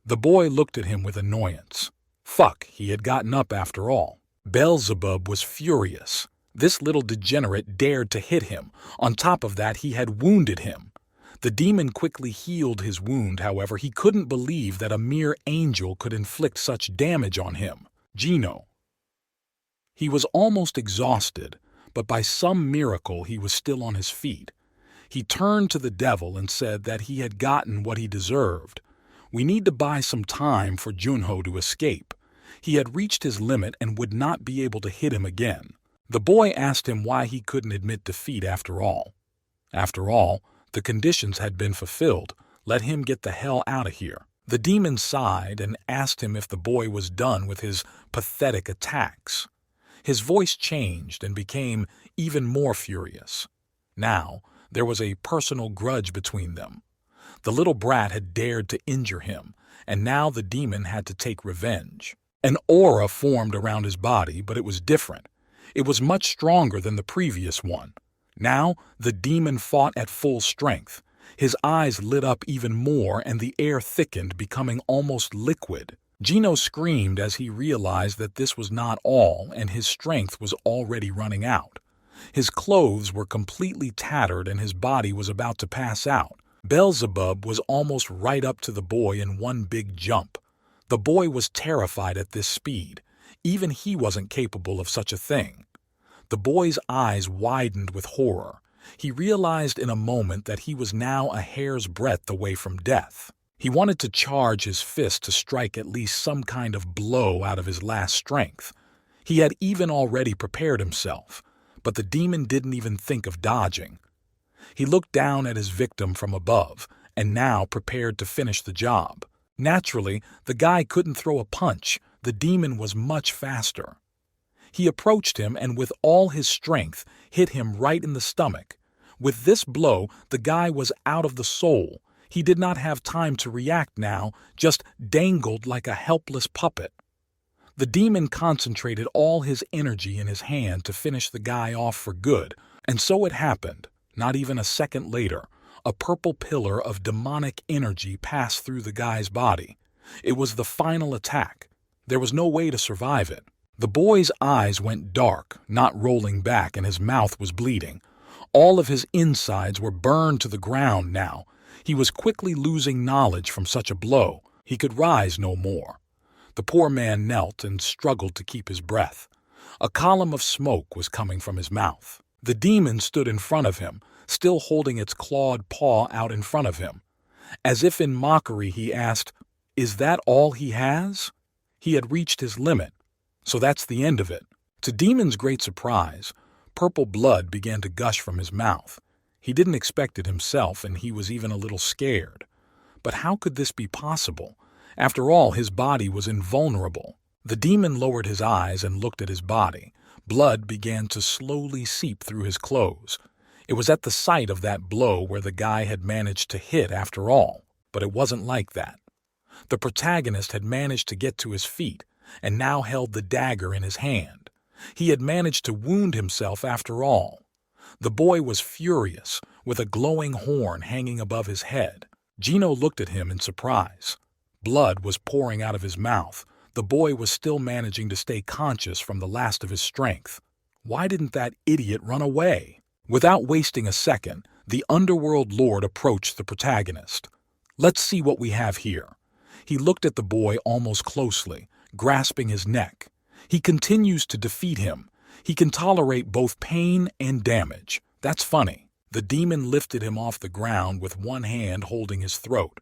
The boy looked at him with annoyance. Fuck, he had gotten up after all. Beelzebub was furious. This little degenerate dared to hit him. On top of that, he had wounded him. The demon quickly healed his wound, however. He couldn't believe that a mere angel could inflict such damage on him. Gino. He was almost exhausted, but by some miracle he was still on his feet. He turned to the devil and said that he had gotten what he deserved. We need to buy some time for Junho to escape. He had reached his limit and would not be able to hit him again. The boy asked him why he couldn't admit defeat after all. After all, the conditions had been fulfilled. Let him get the hell out of here. The demon sighed and asked him if the boy was done with his pathetic attacks. His voice changed and became even more furious. Now, there was a personal grudge between them. The little brat had dared to injure him, and now the demon had to take revenge. An aura formed around his body, but it was different. It was much stronger than the previous one. Now, the demon fought at full strength. His eyes lit up even more and the air thickened, becoming almost liquid. Gino screamed as he realized that this was not all and his strength was already running out. His clothes were completely tattered and his body was about to pass out. Beelzebub was almost right up to the boy in one big jump. The boy was terrified at this speed. Even he wasn't capable of such a thing. The boy's eyes widened with horror. He realized in a moment that he was now a hair's breadth away from death. He wanted to charge his fist to strike at least some kind of blow out of his last strength. He had even already prepared himself, but the demon didn't even think of dodging. He looked down at his victim from above and now prepared to finish the job. Naturally, the guy couldn't throw a punch. The demon was much faster. He approached him and with all his strength hit him right in the stomach. With this blow, the guy was out of the soul. He did not have time to react now, just dangled like a helpless puppet. The demon concentrated all his energy in his hand to finish the guy off for good, and so it happened. Not even a second later, a purple pillar of demonic energy passed through the guy's body. It was the final attack. There was no way to survive it. The boy's eyes went dark, not rolling back, and his mouth was bleeding. All of his insides were burned to the ground now. He was quickly losing knowledge from such a blow. He could rise no more. The poor man knelt and struggled to keep his breath. A column of smoke was coming from his mouth. The demon stood in front of him, still holding its clawed paw out in front of him. As if in mockery, he asked, "Is that all he has?" He had reached his limit. So that's the end of it. To Demon's great surprise, purple blood began to gush from his mouth. He didn't expect it himself, and he was even a little scared. But how could this be possible? After all, his body was invulnerable. The demon lowered his eyes and looked at his body. Blood began to slowly seep through his clothes. It was at the sight of that blow where the guy had managed to hit after all. But it wasn't like that. The protagonist had managed to get to his feet and now held the dagger in his hand. He had managed to wound himself after all. The boy was furious, with a glowing horn hanging above his head. Gino looked at him in surprise. Blood was pouring out of his mouth. The boy was still managing to stay conscious from the last of his strength. Why didn't that idiot run away? Without wasting a second, the underworld lord approached the protagonist. "Let's see what we have here." He looked at the boy almost closely, grasping his neck. He continues to defeat him. He can tolerate both pain and damage. That's funny. The demon lifted him off the ground with one hand holding his throat.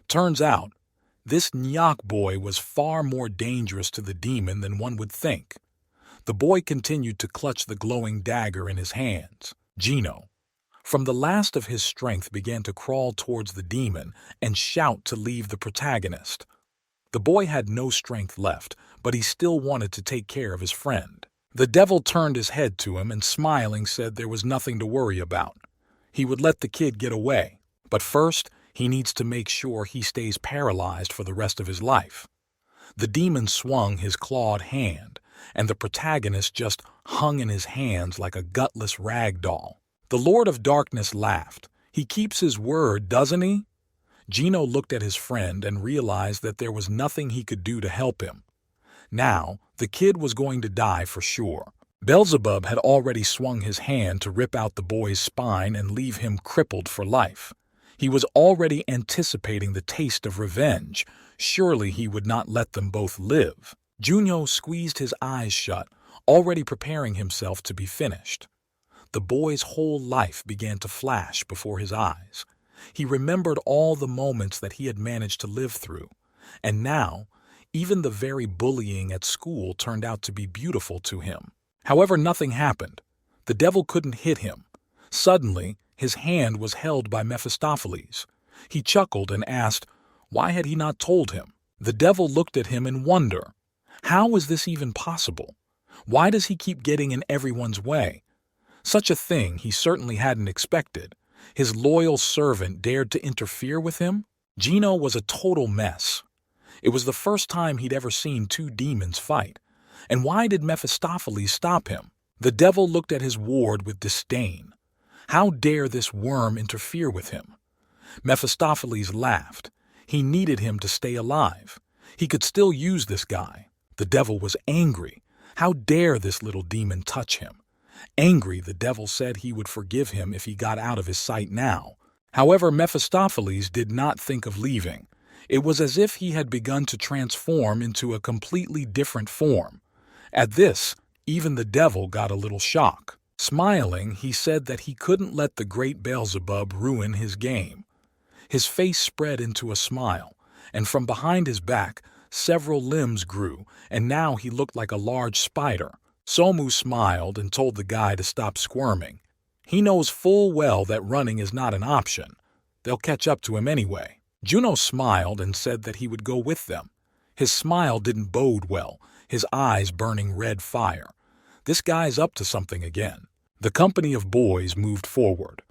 Turns out, this Nyak boy was far more dangerous to the demon than one would think. The boy continued to clutch the glowing dagger in his hands. Gino, from the last of his strength, began to crawl towards the demon and shout to leave the protagonist. The boy had no strength left, but he still wanted to take care of his friend. The devil turned his head to him and, smiling, said there was nothing to worry about. He would let the kid get away, but first he needs to make sure he stays paralyzed for the rest of his life. The demon swung his clawed hand, and the protagonist just hung in his hands like a gutless rag doll. The Lord of Darkness laughed. He keeps his word, doesn't he? Gino looked at his friend and realized that there was nothing he could do to help him. Now, the kid was going to die for sure. Beelzebub had already swung his hand to rip out the boy's spine and leave him crippled for life. He was already anticipating the taste of revenge. Surely he would not let them both live. Junyo squeezed his eyes shut, already preparing himself to be finished. The boy's whole life began to flash before his eyes. He remembered all the moments that he had managed to live through, and now, even the very bullying at school turned out to be beautiful to him. However, nothing happened. The devil couldn't hit him. Suddenly, his hand was held by Mephistopheles. He chuckled and asked, why had he not told him? The devil looked at him in wonder. How is this even possible? Why does he keep getting in everyone's way? Such a thing he certainly hadn't expected. His loyal servant dared to interfere with him? Gino was a total mess. It was the first time he'd ever seen two demons fight. And why did Mephistopheles stop him? The devil looked at his ward with disdain. How dare this worm interfere with him? Mephistopheles laughed. He needed him to stay alive. He could still use this guy. The devil was angry. How dare this little demon touch him? Angry, the devil said he would forgive him if he got out of his sight now. However, Mephistopheles did not think of leaving. It was as if he had begun to transform into a completely different form. At this, even the devil got a little shock. Smiling, he said that he couldn't let the great Beelzebub ruin his game. His face spread into a smile, and from behind his back, several limbs grew, and now he looked like a large spider. Somu smiled and told the guy to stop squirming. He knows full well that running is not an option. They'll catch up to him anyway. Juno smiled and said that he would go with them. His smile didn't bode well, his eyes burning red fire. This guy's up to something again. The company of boys moved forward.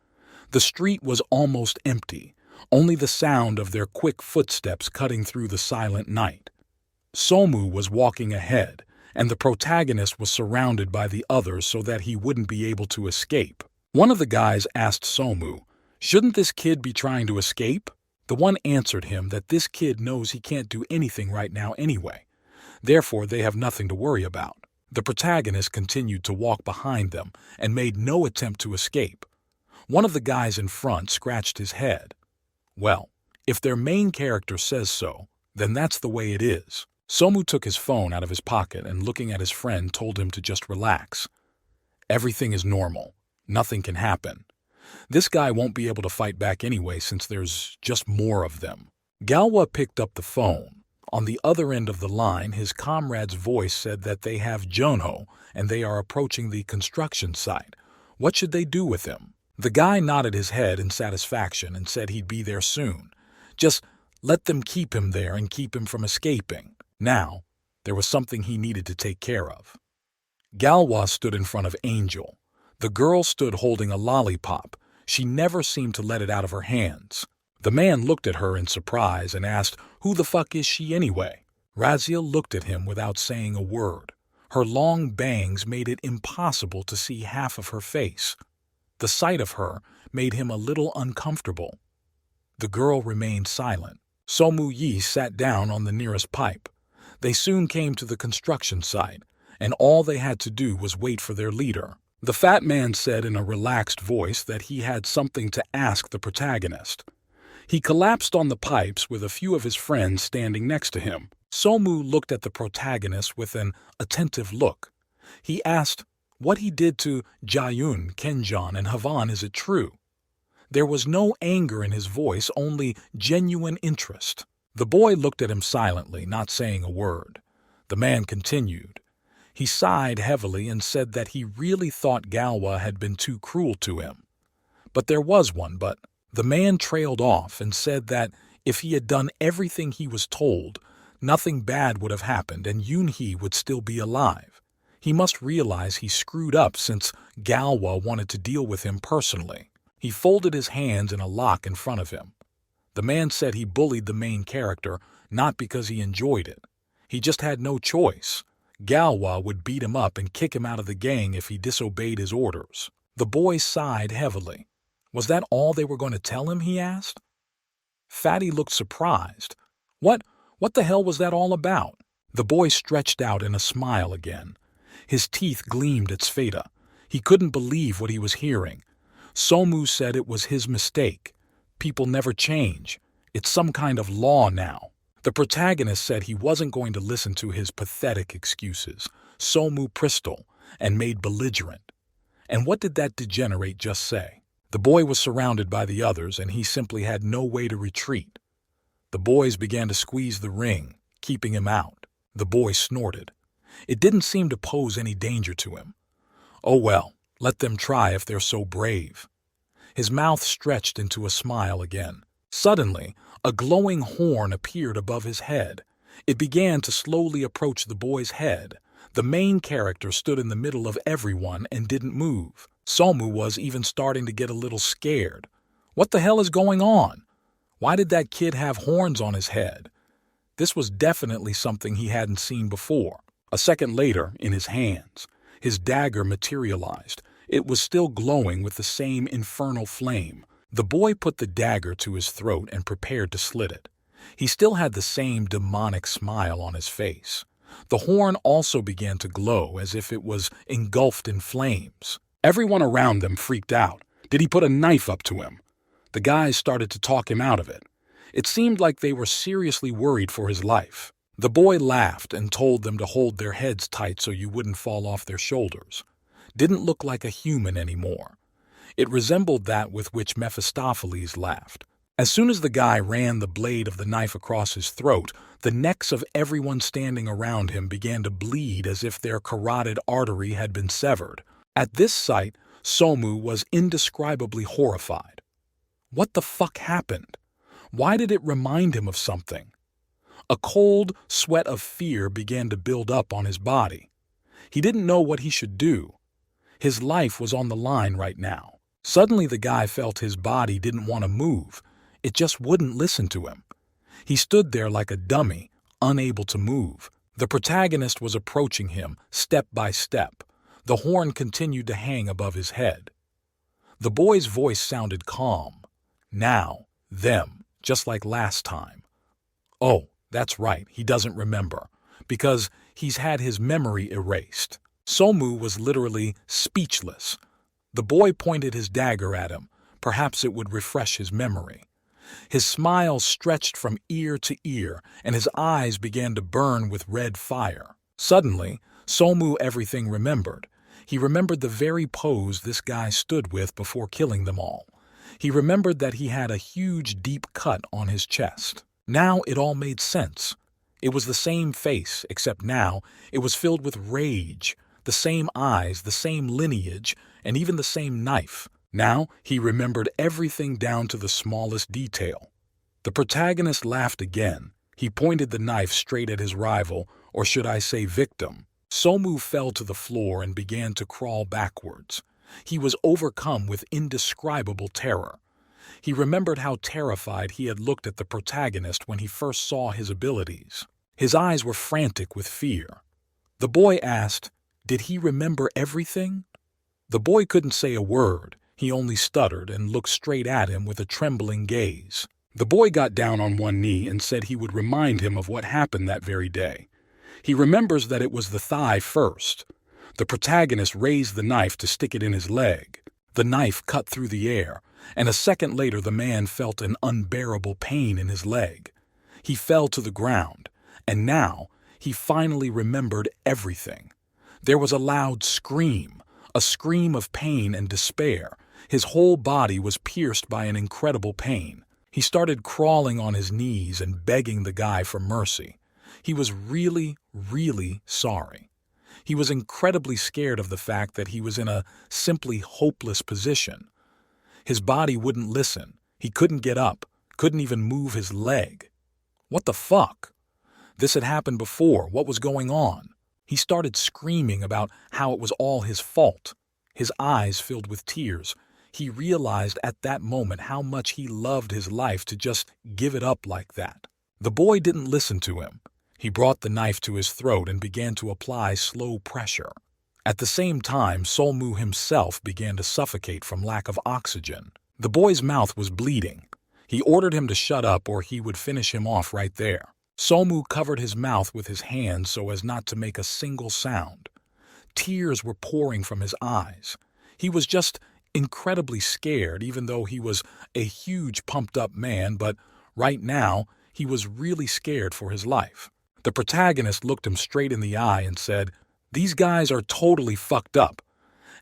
The street was almost empty, only the sound of their quick footsteps cutting through the silent night. Somu was walking ahead, and the protagonist was surrounded by the others so that he wouldn't be able to escape. One of the guys asked Somu, "Shouldn't this kid be trying to escape?" The one answered him that this kid knows he can't do anything right now anyway. Therefore, they have nothing to worry about. The protagonist continued to walk behind them and made no attempt to escape. One of the guys in front scratched his head. Well, if their main character says so, then that's the way it is. Somu took his phone out of his pocket and looking at his friend told him to just relax. Everything is normal. Nothing can happen. This guy won't be able to fight back anyway since there's just more of them. Galwa picked up the phone. On the other end of the line, his comrade's voice said that they have Jonho and they are approaching the construction site. What should they do with him? The guy nodded his head in satisfaction and said he'd be there soon. Just let them keep him there and keep him from escaping. Now, there was something he needed to take care of. Galwa stood in front of Angel. The girl stood holding a lollipop. She never seemed to let it out of her hands. The man looked at her in surprise and asked, "Who the fuck is she anyway?" Raziel looked at him without saying a word. Her long bangs made it impossible to see half of her face. The sight of her made him a little uncomfortable. The girl remained silent. Somu Yi sat down on the nearest pipe. They soon came to the construction site, and all they had to do was wait for their leader. The fat man said in a relaxed voice that he had something to ask the protagonist. He collapsed on the pipes with a few of his friends standing next to him. Somu looked at the protagonist with an attentive look. He asked, what he did to Jayun, Kenjan, and Havan, is it true? There was no anger in his voice, only genuine interest. The boy looked at him silently, not saying a word. The man continued. He sighed heavily and said that he really thought Galwa had been too cruel to him. But there was one but. The man trailed off and said that if he had done everything he was told, nothing bad would have happened and Yoonhee would still be alive. He must realize he screwed up since Galwa wanted to deal with him personally. He folded his hands in a lock in front of him. The man said he bullied the main character not because he enjoyed it. He just had no choice. Galwa would beat him up and kick him out of the gang if he disobeyed his orders. The boy sighed heavily. Was that all they were going to tell him, he asked. Fatty looked surprised. What the hell was that all about? The boy stretched out in a smile again. His teeth gleamed at Sveta. He couldn't believe what he was hearing. Somu said it was his mistake. People never change. It's some kind of law now. The protagonist said he wasn't going to listen to his pathetic excuses. Somu Pristol, and made belligerent. And what did that degenerate just say? The boy was surrounded by the others, and he simply had no way to retreat. The boys began to squeeze the ring, keeping him out. The boy snorted. It didn't seem to pose any danger to him. Oh well, let them try if they're so brave. His mouth stretched into a smile again. Suddenly, a glowing horn appeared above his head. It began to slowly approach the boy's head. The main character stood in the middle of everyone and didn't move. Somu was even starting to get a little scared. What the hell is going on? Why did that kid have horns on his head? This was definitely something he hadn't seen before. A second later, in his hands, his dagger materialized. It was still glowing with the same infernal flame. The boy put the dagger to his throat and prepared to slit it. He still had the same demonic smile on his face. The horn also began to glow as if it was engulfed in flames. Everyone around them freaked out. Did he put a knife up to him? The guys started to talk him out of it. It seemed like they were seriously worried for his life. The boy laughed and told them to hold their heads tight so you wouldn't fall off their shoulders. Didn't look like a human anymore. It resembled that with which Mephistopheles laughed. As soon as the guy ran the blade of the knife across his throat, the necks of everyone standing around him began to bleed as if their carotid artery had been severed. At this sight, Somu was indescribably horrified. What the fuck happened? Why did it remind him of something? A cold sweat of fear began to build up on his body. He didn't know what he should do. His life was on the line right now. Suddenly the guy felt his body didn't want to move. It just wouldn't listen to him. He stood there like a dummy, unable to move. The protagonist was approaching him, step by step. The horn continued to hang above his head. The boy's voice sounded calm. Now, them, just like last time. Oh, that's right, he doesn't remember, because he's had his memory erased. Somu was literally speechless. The boy pointed his dagger at him. Perhaps it would refresh his memory. His smile stretched from ear to ear, and his eyes began to burn with red fire. Suddenly, Somu everything remembered. He remembered the very pose this guy stood with before killing them all. He remembered that he had a huge deep cut on his chest. Now it all made sense. It was the same face, except now it was filled with rage, the same eyes, the same lineage, and even the same knife. Now he remembered everything down to the smallest detail. The protagonist laughed again. He pointed the knife straight at his rival, or should I say victim. Somu fell to the floor and began to crawl backwards. He was overcome with indescribable terror. He remembered how terrified he had looked at the protagonist when he first saw his abilities. His eyes were frantic with fear. The boy asked, "Did he remember everything?" The boy couldn't say a word. He only stuttered and looked straight at him with a trembling gaze. The boy got down on one knee and said he would remind him of what happened that very day. He remembers that it was the thigh first. The protagonist raised the knife to stick it in his leg. The knife cut through the air, and a second later the man felt an unbearable pain in his leg. He fell to the ground, and now he finally remembered everything. There was a loud scream, a scream of pain and despair. His whole body was pierced by an incredible pain. He started crawling on his knees and begging the guy for mercy. He was really, really sorry. He was incredibly scared of the fact that he was in a simply hopeless position. His body wouldn't listen. He couldn't get up, couldn't even move his leg. What the fuck? This had happened before. What was going on? He started screaming about how it was all his fault. His eyes filled with tears. He realized at that moment how much he loved his life to just give it up like that. The boy didn't listen to him. He brought the knife to his throat and began to apply slow pressure. At the same time, Solmu himself began to suffocate from lack of oxygen. The boy's mouth was bleeding. He ordered him to shut up or he would finish him off right there. Solmu covered his mouth with his hands so as not to make a single sound. Tears were pouring from his eyes. He was just incredibly scared, even though he was a huge pumped-up man, but right now he was really scared for his life. The protagonist looked him straight in the eye and said, "These guys are totally fucked up.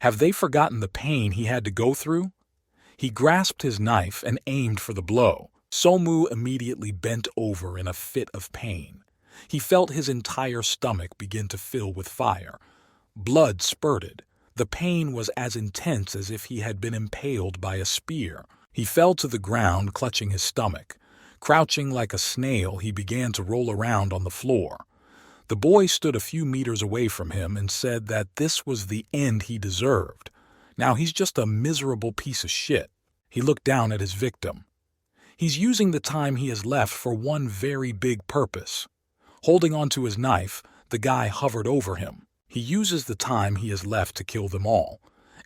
Have they forgotten the pain he had to go through?" He grasped his knife and aimed for the blow. Solmu immediately bent over in a fit of pain. He felt his entire stomach begin to fill with fire. Blood spurted. The pain was as intense as if he had been impaled by a spear. He fell to the ground, clutching his stomach. Crouching like a snail, he began to roll around on the floor. The boy stood a few meters away from him and said that this was the end he deserved. Now he's just a miserable piece of shit. He looked down at his victim. He's using the time he has left for one very big purpose. Holding onto his knife, the guy hovered over him. He uses the time he has left to kill them all.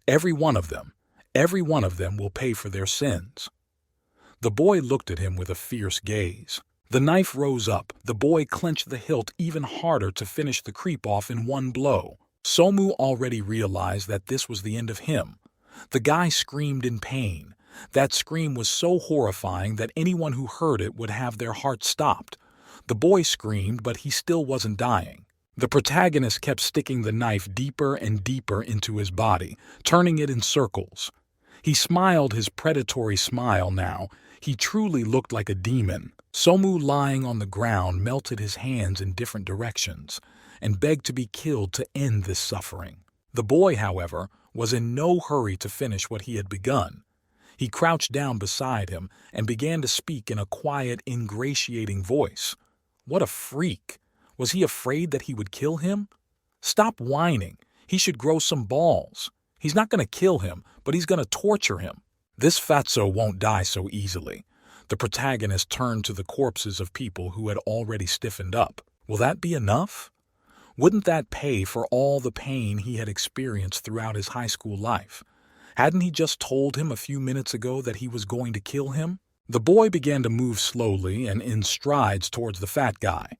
Every one of them. Every one of them will pay for their sins." The boy looked at him with a fierce gaze. The knife rose up. The boy clenched the hilt even harder to finish the creep off in one blow. Somu already realized that this was the end of him. The guy screamed in pain. That scream was so horrifying that anyone who heard it would have their heart stopped. The boy screamed, but he still wasn't dying. The protagonist kept sticking the knife deeper and deeper into his body, turning it in circles. He smiled his predatory smile now. He truly looked like a demon. Somu, lying on the ground, melted his hands in different directions and begged to be killed to end this suffering. The boy, however, was in no hurry to finish what he had begun. He crouched down beside him and began to speak in a quiet, ingratiating voice. What a freak! Was he afraid that he would kill him? Stop whining. He should grow some balls. He's not going to kill him, but he's going to torture him. This fatso won't die so easily. The protagonist turned to the corpses of people who had already stiffened up. Will that be enough? Wouldn't that pay for all the pain he had experienced throughout his high school life? Hadn't he just told him a few minutes ago that he was going to kill him? The boy began to move slowly and in strides towards the fat guy.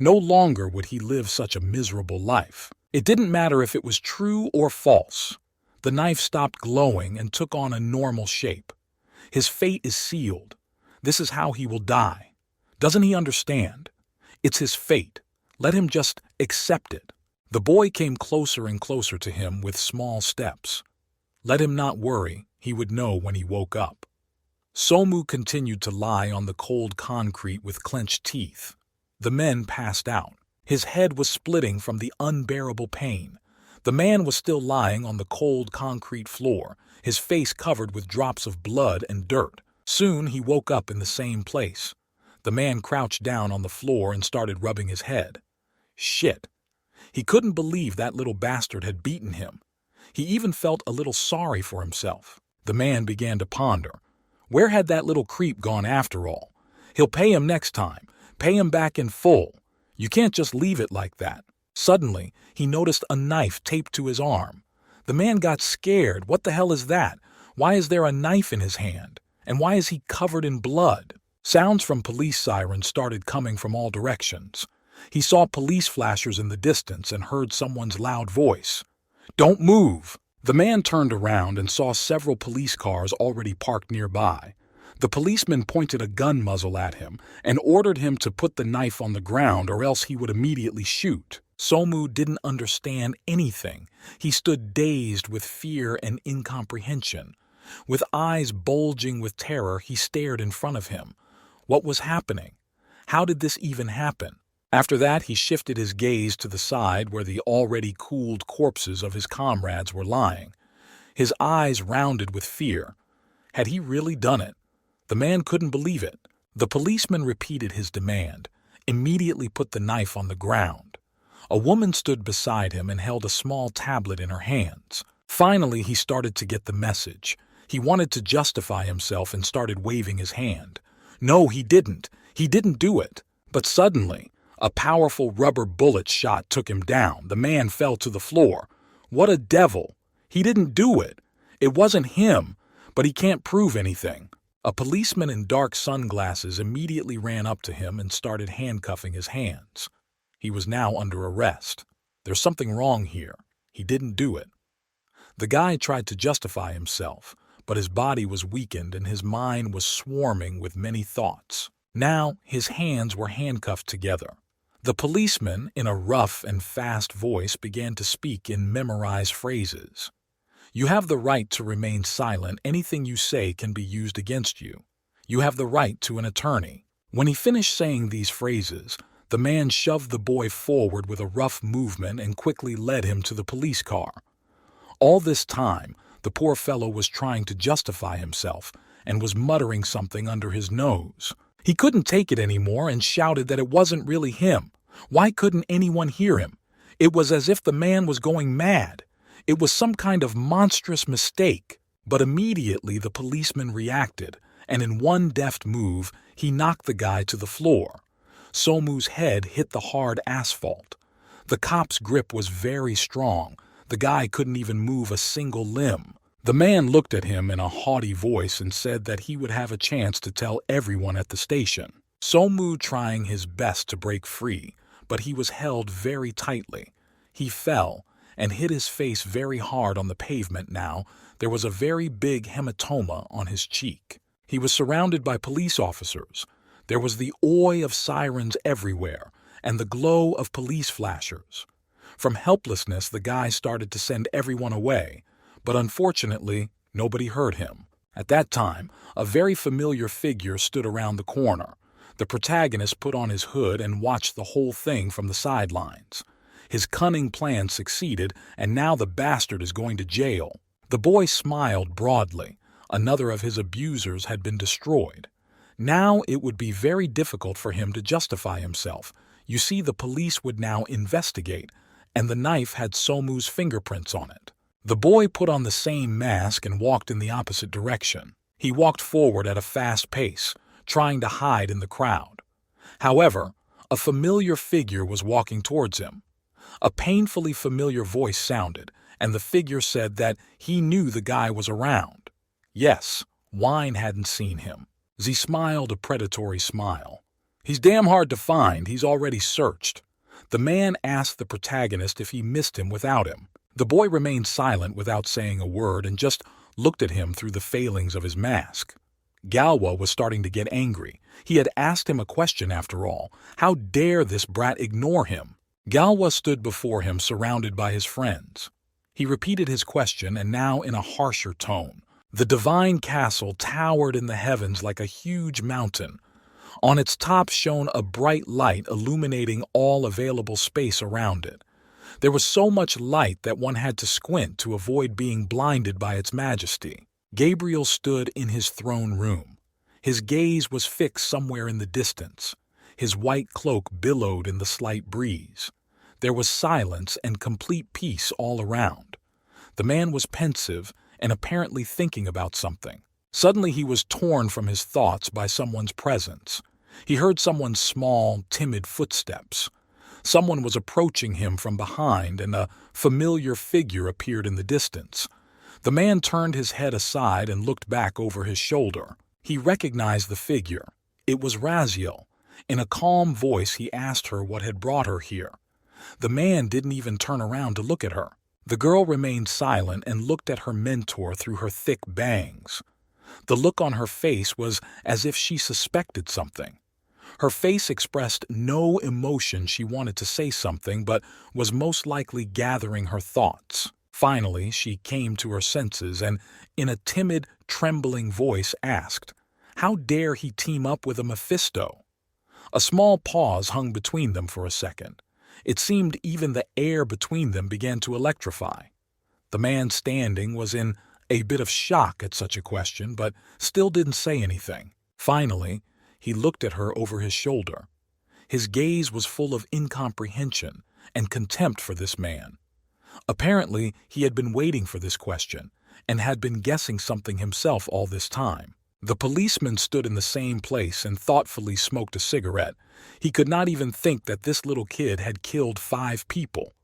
No longer would he live such a miserable life. It didn't matter if it was true or false. The knife stopped glowing and took on a normal shape. His fate is sealed. This is how he will die. Doesn't he understand? It's his fate. Let him just accept it. The boy came closer and closer to him with small steps. Let him not worry, he would know when he woke up. Somu continued to lie on the cold concrete with clenched teeth. The men passed out. His head was splitting from the unbearable pain. The man was still lying on the cold concrete floor, his face covered with drops of blood and dirt. Soon he woke up in the same place. The man crouched down on the floor and started rubbing his head. Shit. He couldn't believe that little bastard had beaten him. He even felt a little sorry for himself. The man began to ponder. Where had that little creep gone after all? He'll pay him next time. Pay him back in full. You can't just leave it like that. Suddenly, he noticed a knife taped to his arm. The man got scared. What the hell is that? Why is there a knife in his hand? And why is he covered in blood? Sounds from police sirens started coming from all directions. He saw police flashers in the distance and heard someone's loud voice. "Don't move!" The man turned around and saw several police cars already parked nearby. The policeman pointed a gun muzzle at him and ordered him to put the knife on the ground or else he would immediately shoot. Somu didn't understand anything. He stood dazed with fear and incomprehension. With eyes bulging with terror, he stared in front of him. What was happening? How did this even happen? After that, he shifted his gaze to the side where the already cooled corpses of his comrades were lying. His eyes rounded with fear. Had he really done it? The man couldn't believe it. The policeman repeated his demand. Immediately put the knife on the ground. A woman stood beside him and held a small tablet in her hands. Finally, he started to get the message. He wanted to justify himself and started waving his hand. No, he didn't. He didn't do it. But suddenly, a powerful rubber bullet shot took him down. The man fell to the floor. What a devil! He didn't do it. It wasn't him, but he can't prove anything. A policeman in dark sunglasses immediately ran up to him and started handcuffing his hands. He was now under arrest. There's something wrong here. He didn't do it. The guy tried to justify himself, but his body was weakened and his mind was swarming with many thoughts. Now his hands were handcuffed together. The policeman, in a rough and fast voice, began to speak in memorized phrases. You have the right to remain silent. Anything you say can be used against you. You have the right to an attorney. When he finished saying these phrases, the man shoved the boy forward with a rough movement and quickly led him to the police car. All this time, the poor fellow was trying to justify himself and was muttering something under his nose. He couldn't take it anymore and shouted that it wasn't really him. Why couldn't anyone hear him? It was as if the man was going mad. It was some kind of monstrous mistake. But immediately the policeman reacted, and in one deft move, he knocked the guy to the floor. Somu's head hit the hard asphalt. The cop's grip was very strong. The guy couldn't even move a single limb. The man looked at him in a haughty voice and said that he would have a chance to tell everyone at the station. Somu trying his best to break free, but he was held very tightly. He fell and hit his face very hard on the pavement. Now there was a very big hematoma on his cheek. He was surrounded by police officers. There was the oi of sirens everywhere and the glow of police flashers. From helplessness, the guy started to send everyone away, but unfortunately, nobody heard him. At that time, a very familiar figure stood around the corner. The protagonist put on his hood and watched the whole thing from the sidelines. His cunning plan succeeded, and now the bastard is going to jail. The boy smiled broadly. Another of his abusers had been destroyed. Now it would be very difficult for him to justify himself. You see, the police would now investigate, and the knife had Somu's fingerprints on it. The boy put on the same mask and walked in the opposite direction. He walked forward at a fast pace, trying to hide in the crowd. However, a familiar figure was walking towards him. A painfully familiar voice sounded, and the figure said that he knew the guy was around. Yes, Wine hadn't seen him. Z smiled a predatory smile. He's damn hard to find. He's already searched. The man asked the protagonist if he missed him without him. The boy remained silent without saying a word and just looked at him through the failings of his mask. Galwa was starting to get angry. He had asked him a question after all. How dare this brat ignore him? Galwa stood before him surrounded by his friends. He repeated his question and now in a harsher tone. The divine castle towered in the heavens like a huge mountain. On its top shone a bright light illuminating all available space around it. There was so much light that one had to squint to avoid being blinded by its majesty. Gabriel stood in his throne room. His gaze was fixed somewhere in the distance. His white cloak billowed in the slight breeze. There was silence and complete peace all around. The man was pensive and apparently thinking about something. Suddenly he was torn from his thoughts by someone's presence. He heard someone's small, timid footsteps. Someone was approaching him from behind, and a familiar figure appeared in the distance. The man turned his head aside and looked back over his shoulder. He recognized the figure. It was Raziel. In a calm voice, he asked her what had brought her here. The man didn't even turn around to look at her. The girl remained silent and looked at her mentor through her thick bangs. The look on her face was as if she suspected something. Her face expressed no emotion. She wanted to say something, but was most likely gathering her thoughts. Finally, she came to her senses and, in a timid, trembling voice, asked, "How dare he team up with a Mephisto?" A small pause hung between them for a second. It seemed even the air between them began to electrify. The man standing was in a bit of shock at such a question, but still didn't say anything. Finally, he looked at her over his shoulder. His gaze was full of incomprehension and contempt for this man. Apparently, he had been waiting for this question and had been guessing something himself all this time. The policeman stood in the same place and thoughtfully smoked a cigarette. He could not even think that this little kid had killed 5 people.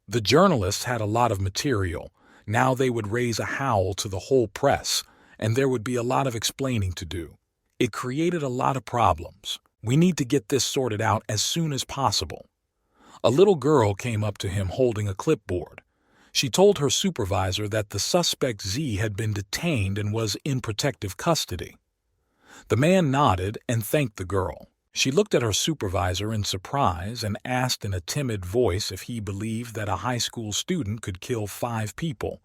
The journalists had a lot of material. Now they would raise a howl to the whole press, and there would be a lot of explaining to do. It created a lot of problems. We need to get this sorted out as soon as possible. A little girl came up to him holding a clipboard. She told her supervisor that the suspect Z had been detained and was in protective custody. The man nodded and thanked the girl. She looked at her supervisor in surprise and asked in a timid voice if he believed that a high school student could kill 5 people.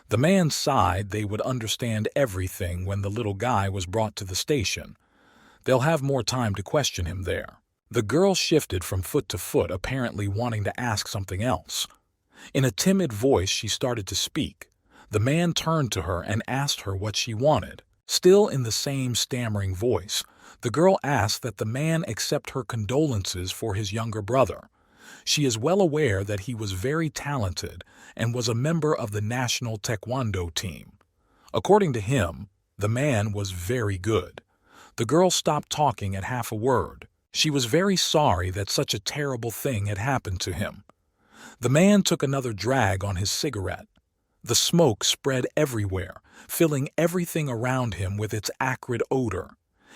The man sighed. They would understand everything when the little guy was brought to the station. They'll have more time to question him there. The girl shifted from foot to foot, apparently wanting to ask something else. In a timid voice, she started to speak. The man turned to her and asked her what she wanted. Still in the same stammering voice, the girl asked that the man accept her condolences for his younger brother. She is well aware that he was very talented and was a member of the national taekwondo team. According to him, the man was very good. The girl stopped talking at half a word. She was very sorry that such a terrible thing had happened to him. The man took another drag on his cigarette. The smoke spread everywhere, filling everything around him with its acrid odor.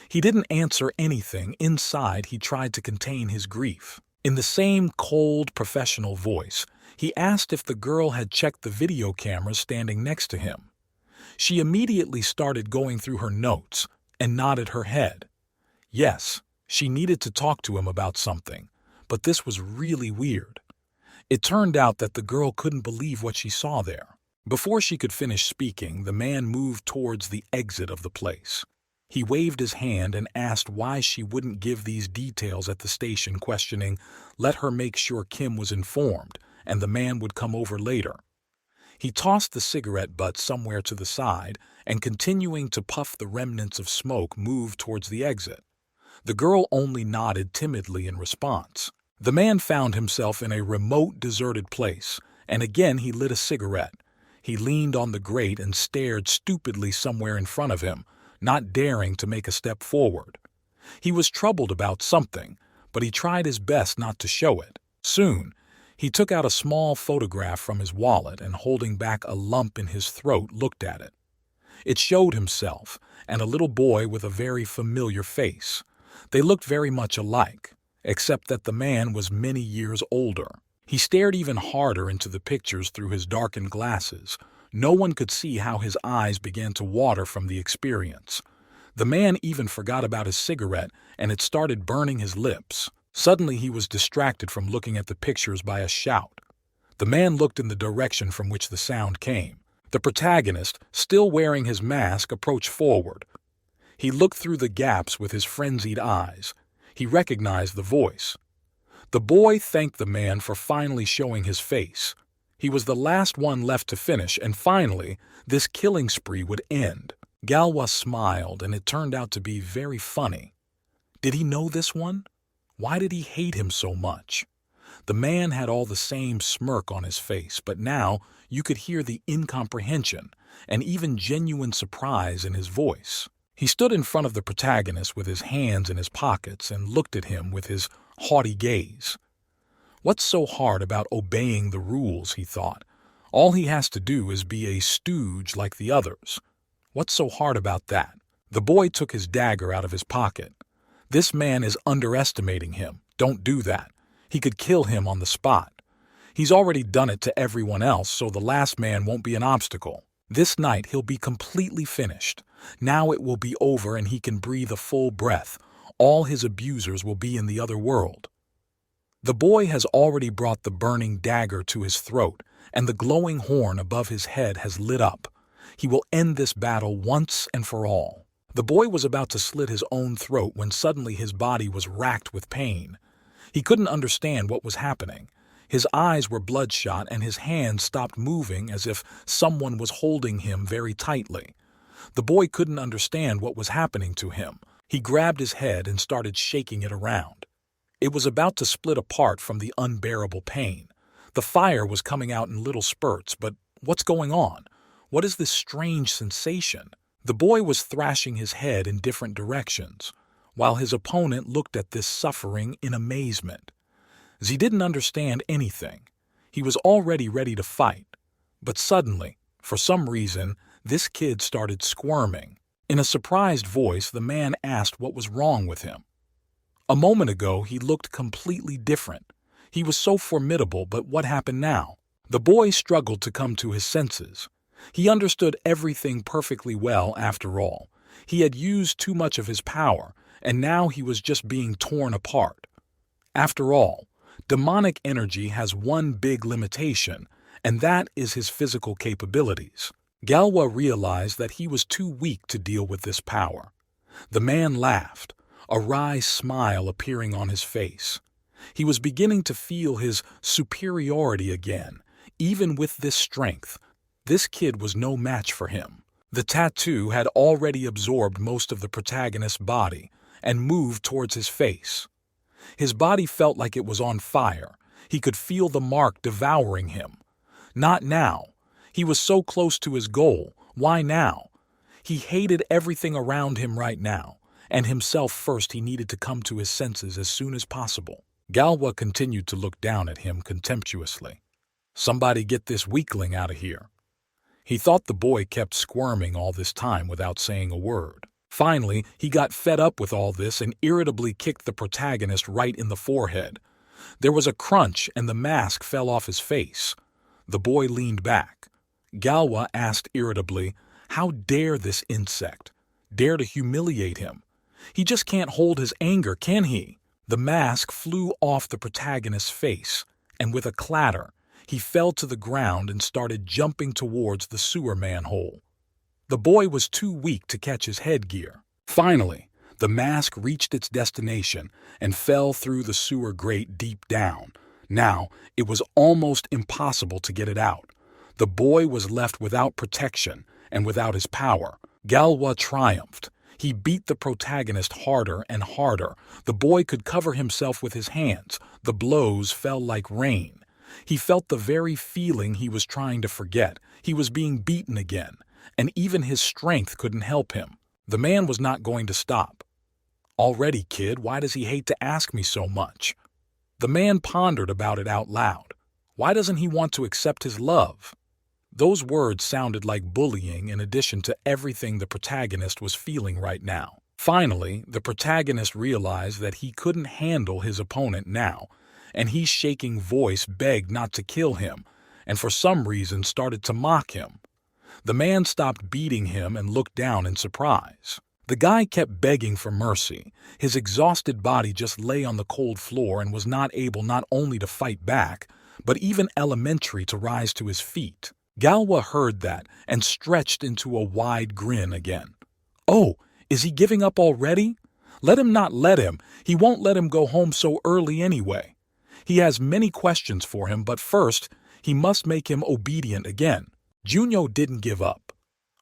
He didn't answer anything. Inside, he tried to contain his grief. In the same cold, professional voice, he asked if the girl had checked the video cameras standing next to him. She immediately started going through her notes and nodded her head. Yes, she needed to talk to him about something, but this was really weird. It turned out that the girl couldn't believe what she saw there. Before she could finish speaking, the man moved towards the exit of the place. He waved his hand and asked why she wouldn't give these details at the station, questioning, let her make sure Kim was informed, and the man would come over later. He tossed the cigarette butt somewhere to the side and, continuing to puff the remnants of smoke, moved towards the exit. The girl only nodded timidly in response. The man found himself in a remote, deserted place, and again he lit a cigarette. He leaned on the grate and stared stupidly somewhere in front of him, not daring to make a step forward. He was troubled about something, but he tried his best not to show it. Soon, he took out a small photograph from his wallet and, holding back a lump in his throat, looked at it. It showed himself and a little boy with a very familiar face. They looked very much alike, except that the man was many years older. He stared even harder into the pictures through his darkened glasses. No one could see how his eyes began to water from the experience. The man even forgot about his cigarette, and it started burning his lips. Suddenly he was distracted from looking at the pictures by a shout. The man looked in the direction from which the sound came. The protagonist, still wearing his mask, approached forward. He looked through the gaps with his frenzied eyes. He recognized the voice. The boy thanked the man for finally showing his face. He was the last one left to finish, and finally, this killing spree would end. Galwa smiled, and it turned out to be very funny. Did he know this one? Why did he hate him so much? The man had all the same smirk on his face, but now you could hear the incomprehension and even genuine surprise in his voice. He stood in front of the protagonist with his hands in his pockets and looked at him with his haughty gaze. What's so hard about obeying the rules, he thought. All he has to do is be a stooge like the others. What's so hard about that? The boy took his dagger out of his pocket. This man is underestimating him. Don't do that. He could kill him on the spot. He's already done it to everyone else, so the last man won't be an obstacle. This night he'll be completely finished. Now it will be over and he can breathe a full breath. All his abusers will be in the other world. The boy has already brought the burning dagger to his throat, and the glowing horn above his head has lit up. He will end this battle once and for all. The boy was about to slit his own throat when suddenly his body was racked with pain. He couldn't understand what was happening. His eyes were bloodshot and his hands stopped moving as if someone was holding him very tightly. The boy couldn't understand what was happening to him. He grabbed his head and started shaking it around. It was about to split apart from the unbearable pain. The fire was coming out in little spurts, but what's going on? What is this strange sensation? The boy was thrashing his head in different directions, while his opponent looked at this suffering in amazement. He didn't understand anything. He was already ready to fight. But suddenly, for some reason, this kid started squirming. In a surprised voice, the man asked what was wrong with him. A moment ago, he looked completely different. He was so formidable, but what happened now? The boy struggled to come to his senses. He understood everything perfectly well after all. He had used too much of his power, and now he was just being torn apart. After all, demonic energy has one big limitation, and that is his physical capabilities. Galwa realized that he was too weak to deal with this power. The man laughed, a wry smile appearing on his face. He was beginning to feel his superiority again. Even with this strength, this kid was no match for him. The tattoo had already absorbed most of the protagonist's body and moved towards his face. His body felt like it was on fire. He could feel the mark devouring him. Not now. He was so close to his goal. Why now? He hated everything around him right now, and himself first. He needed to come to his senses as soon as possible. Galwa continued to look down at him contemptuously. Somebody get this weakling out of here. He thought the boy kept squirming all this time without saying a word. Finally, he got fed up with all this and irritably kicked the protagonist right in the forehead. There was a crunch and the mask fell off his face. The boy leaned back. Galwa asked irritably, "How dare this insect? Dare to humiliate him? He just can't hold his anger, can he?" The mask flew off the protagonist's face, and with a clatter, he fell to the ground and started jumping towards the sewer manhole. The boy was too weak to catch his headgear. Finally, the mask reached its destination and fell through the sewer grate deep down. Now, it was almost impossible to get it out. The boy was left without protection and without his power. Galwa triumphed. He beat the protagonist harder and harder. The boy could cover himself with his hands. The blows fell like rain. He felt the very feeling he was trying to forget. He was being beaten again, and even his strength couldn't help him. The man was not going to stop. "Already, kid, why does he hate to ask me so much?" The man pondered about it out loud. Why doesn't he want to accept his love? Those words sounded like bullying in addition to everything the protagonist was feeling right now. Finally, the protagonist realized that he couldn't handle his opponent now, and his shaking voice begged not to kill him, and for some reason started to mock him. The man stopped beating him and looked down in surprise. The guy kept begging for mercy. His exhausted body just lay on the cold floor and was not able not only to fight back, but even elementary to rise to his feet. Galwa heard that and stretched into a wide grin again. "Oh, is he giving up already? Let him not let him. He won't let him go home so early anyway. He has many questions for him, but first, he must make him obedient again." Junyo didn't give up.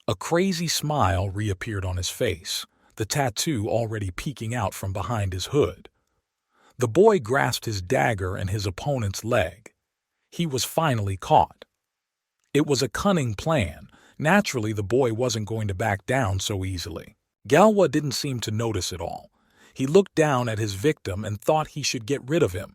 A crazy smile reappeared on his face, the tattoo already peeking out from behind his hood. The boy grasped his dagger and his opponent's leg. He was finally caught. It was a cunning plan. Naturally, the boy wasn't going to back down so easily. Galwa didn't seem to notice it all. He looked down at his victim and thought he should get rid of him.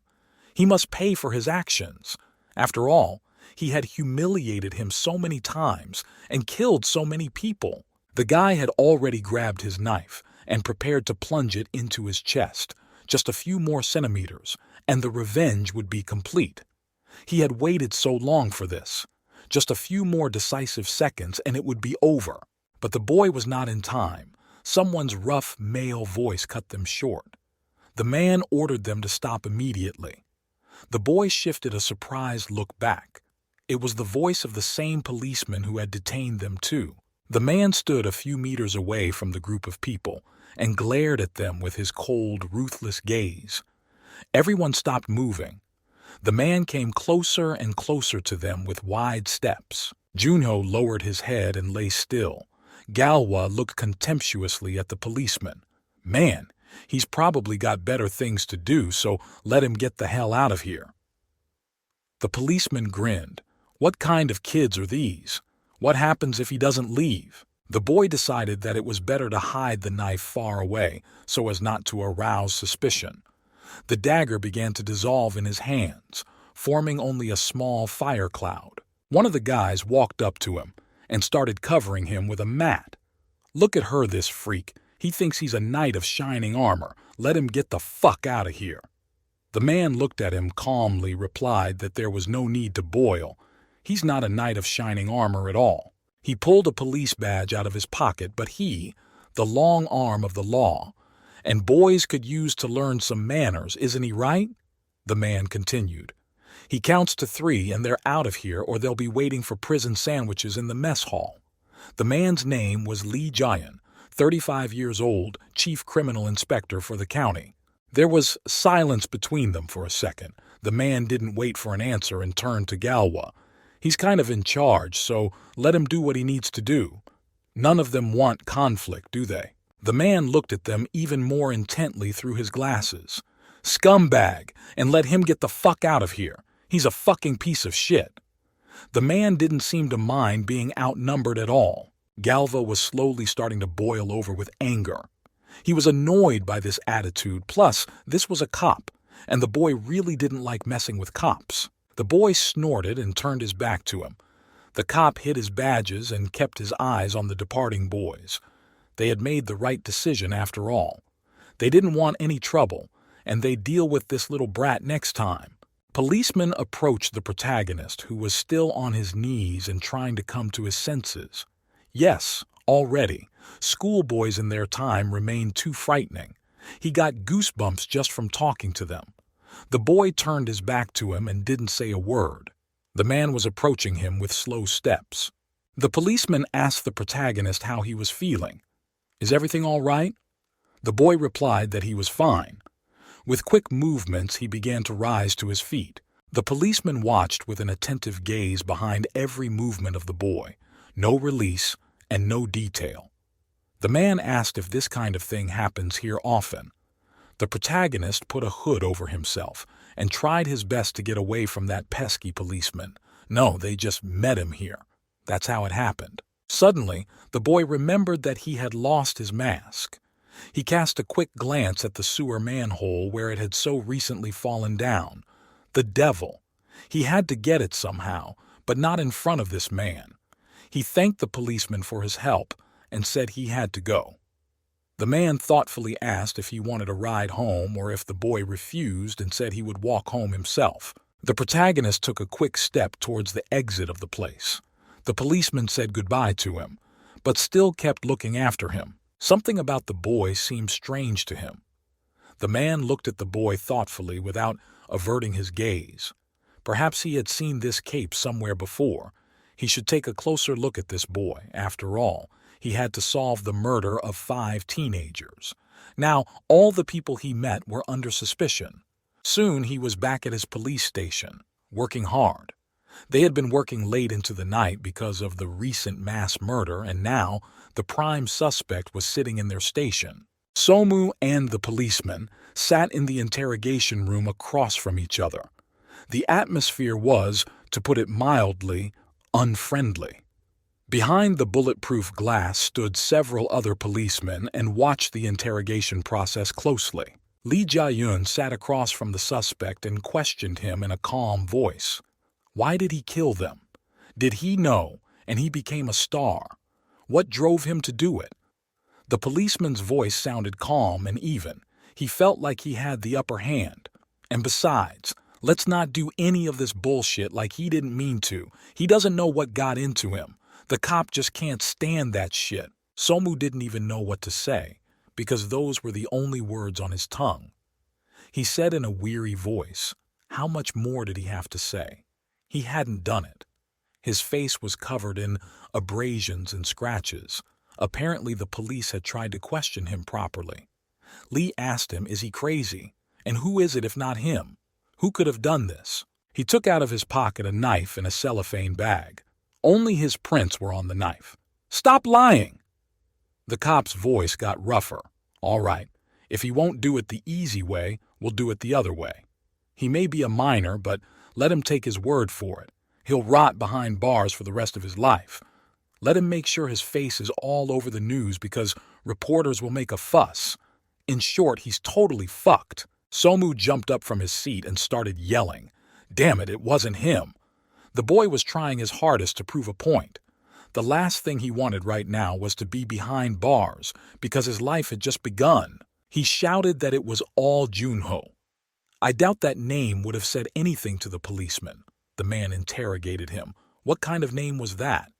He must pay for his actions. After all, he had humiliated him so many times and killed so many people. The guy had already grabbed his knife and prepared to plunge it into his chest. Just a few more centimeters, and the revenge would be complete. He had waited so long for this. Just a few more decisive seconds and it would be over. But the boy was not in time. Someone's rough male voice cut them short. The man ordered them to stop immediately. The boy shifted a surprised look back. It was the voice of the same policeman who had detained them too. The man stood a few meters away from the group of people and glared at them with his cold, ruthless gaze. Everyone stopped moving. The man came closer and closer to them with wide steps. Junho lowered his head and lay still. Galwa looked contemptuously at the policeman. "Man, he's probably got better things to do, so let him get the hell out of here." The policeman grinned. "What kind of kids are these? What happens if he doesn't leave?" The boy decided that it was better to hide the knife far away so as not to arouse suspicion. The dagger began to dissolve in his hands, forming only a small fire cloud. One of the guys walked up to him and started covering him with a mat. "Look at her, this freak. He thinks he's a knight of shining armor. Let him get the fuck out of here." The man looked at him calmly, replied that there was no need to boil. He's not a knight of shining armor at all. He pulled a police badge out of his pocket, but he, the long arm of the law, and boys could use to learn some manners, isn't he right? The man continued. He counts to 3 and they're out of here or they'll be waiting for prison sandwiches in the mess hall. The man's name was Lee Jian, 35 years old, chief criminal inspector for the county. There was silence between them for a second. The man didn't wait for an answer and turned to Galwa. He's kind of in charge, so let him do what he needs to do. None of them want conflict, do they? The man looked at them even more intently through his glasses. Scumbag, and let him get the fuck out of here. He's a fucking piece of shit. The man didn't seem to mind being outnumbered at all. Galva was slowly starting to boil over with anger. He was annoyed by this attitude, plus this was a cop, and the boy really didn't like messing with cops. The boy snorted and turned his back to him. The cop hid his badges and kept his eyes on the departing boys. They had made the right decision after all. They didn't want any trouble, and they'd deal with this little brat next time. Policeman approached the protagonist, who was still on his knees and trying to come to his senses. Yes, already, schoolboys in their time remained too frightening. He got goosebumps just from talking to them. The boy turned his back to him and didn't say a word. The man was approaching him with slow steps. The policeman asked the protagonist how he was feeling. "Is everything all right?" The boy replied that he was fine. With quick movements, he began to rise to his feet. The policeman watched with an attentive gaze behind every movement of the boy. No release and no detail. The man asked if this kind of thing happens here often. The protagonist put a hood over himself and tried his best to get away from that pesky policeman. No, they just met him here. That's how it happened. Suddenly, the boy remembered that he had lost his mask. He cast a quick glance at the sewer manhole where it had so recently fallen down. The devil! He had to get it somehow, but not in front of this man. He thanked the policeman for his help and said he had to go. The man thoughtfully asked if he wanted a ride home or if the boy refused and said he would walk home himself. The protagonist took a quick step towards the exit of the place. The policeman said goodbye to him, but still kept looking after him. Something about the boy seemed strange to him. The man looked at the boy thoughtfully without averting his gaze. Perhaps he had seen this cape somewhere before. He should take a closer look at this boy. After all, he had to solve the murder of 5 teenagers. Now, all the people he met were under suspicion. Soon he was back at his police station, working hard. They had been working late into the night because of the recent mass murder, and now the prime suspect was sitting in their station. Somu and the policeman sat in the interrogation room across from each other. The atmosphere was, to put it mildly, unfriendly. Behind the bulletproof glass stood several other policemen and watched the interrogation process closely. Lee Jia-yun sat across from the suspect and questioned him in a calm voice. Why did he kill them? Did he know, and he became a star? What drove him to do it? The policeman's voice sounded calm and even. He felt like he had the upper hand. And besides, let's not do any of this bullshit like he didn't mean to. He doesn't know what got into him. The cop just can't stand that shit. Somu didn't even know what to say, because those were the only words on his tongue. He said in a weary voice, how much more did he have to say? He hadn't done it. His face was covered in abrasions and scratches. Apparently the police had tried to question him properly. Lee asked him, is he crazy? And who is it if not him? Who could have done this? He took out of his pocket a knife in a cellophane bag. Only his prints were on the knife. Stop lying! The cop's voice got rougher. All right, if he won't do it the easy way, we'll do it the other way. He may be a minor, but let him take his word for it. He'll rot behind bars for the rest of his life. Let him make sure his face is all over the news because reporters will make a fuss. In short, he's totally fucked. Somu jumped up from his seat and started yelling. Damn it, it wasn't him. The boy was trying his hardest to prove a point. The last thing he wanted right now was to be behind bars because his life had just begun. He shouted that it was all Junho. I doubt that name would have said anything to the policeman. The man interrogated him. What kind of name was that?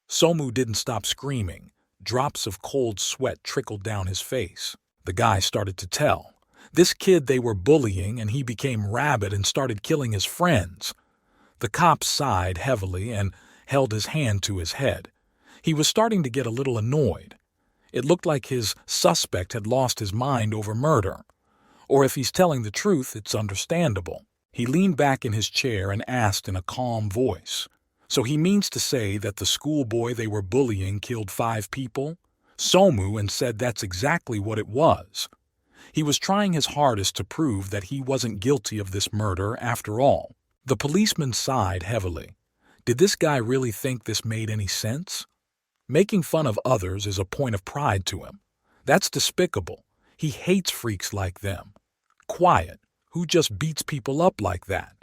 Somu didn't stop screaming. Drops of cold sweat trickled down his face. The guy started to tell. This kid they were bullying, and he became rabid and started killing his friends. The cop sighed heavily and held his hand to his head. He was starting to get a little annoyed. It looked like his suspect had lost his mind over murder. Or if he's telling the truth, it's understandable. He leaned back in his chair and asked in a calm voice, so he means to say that the schoolboy they were bullying killed 5 people? Somu and said that's exactly what it was. He was trying his hardest to prove that he wasn't guilty of this murder after all. The policeman sighed heavily. Did this guy really think this made any sense? Making fun of others is a point of pride to him. That's despicable. He hates freaks like them. Quiet. Who just beats people up like that?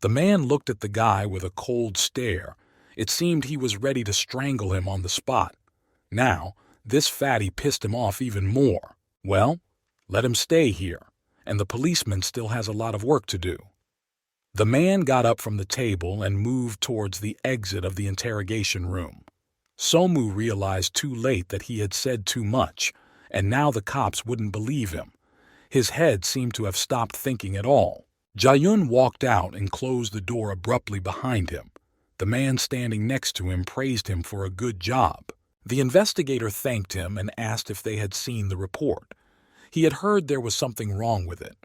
The man looked at the guy with a cold stare. It seemed he was ready to strangle him on the spot. Now, this fatty pissed him off even more. Well, let him stay here, and the policeman still has a lot of work to do. The man got up from the table and moved towards the exit of the interrogation room. Somu realized too late that he had said too much, and now the cops wouldn't believe him. His head seemed to have stopped thinking at all. Jae-yun walked out and closed the door abruptly behind him. The man standing next to him praised him for a good job. The investigator thanked him and asked if they had seen the report. He had heard there was something wrong with it.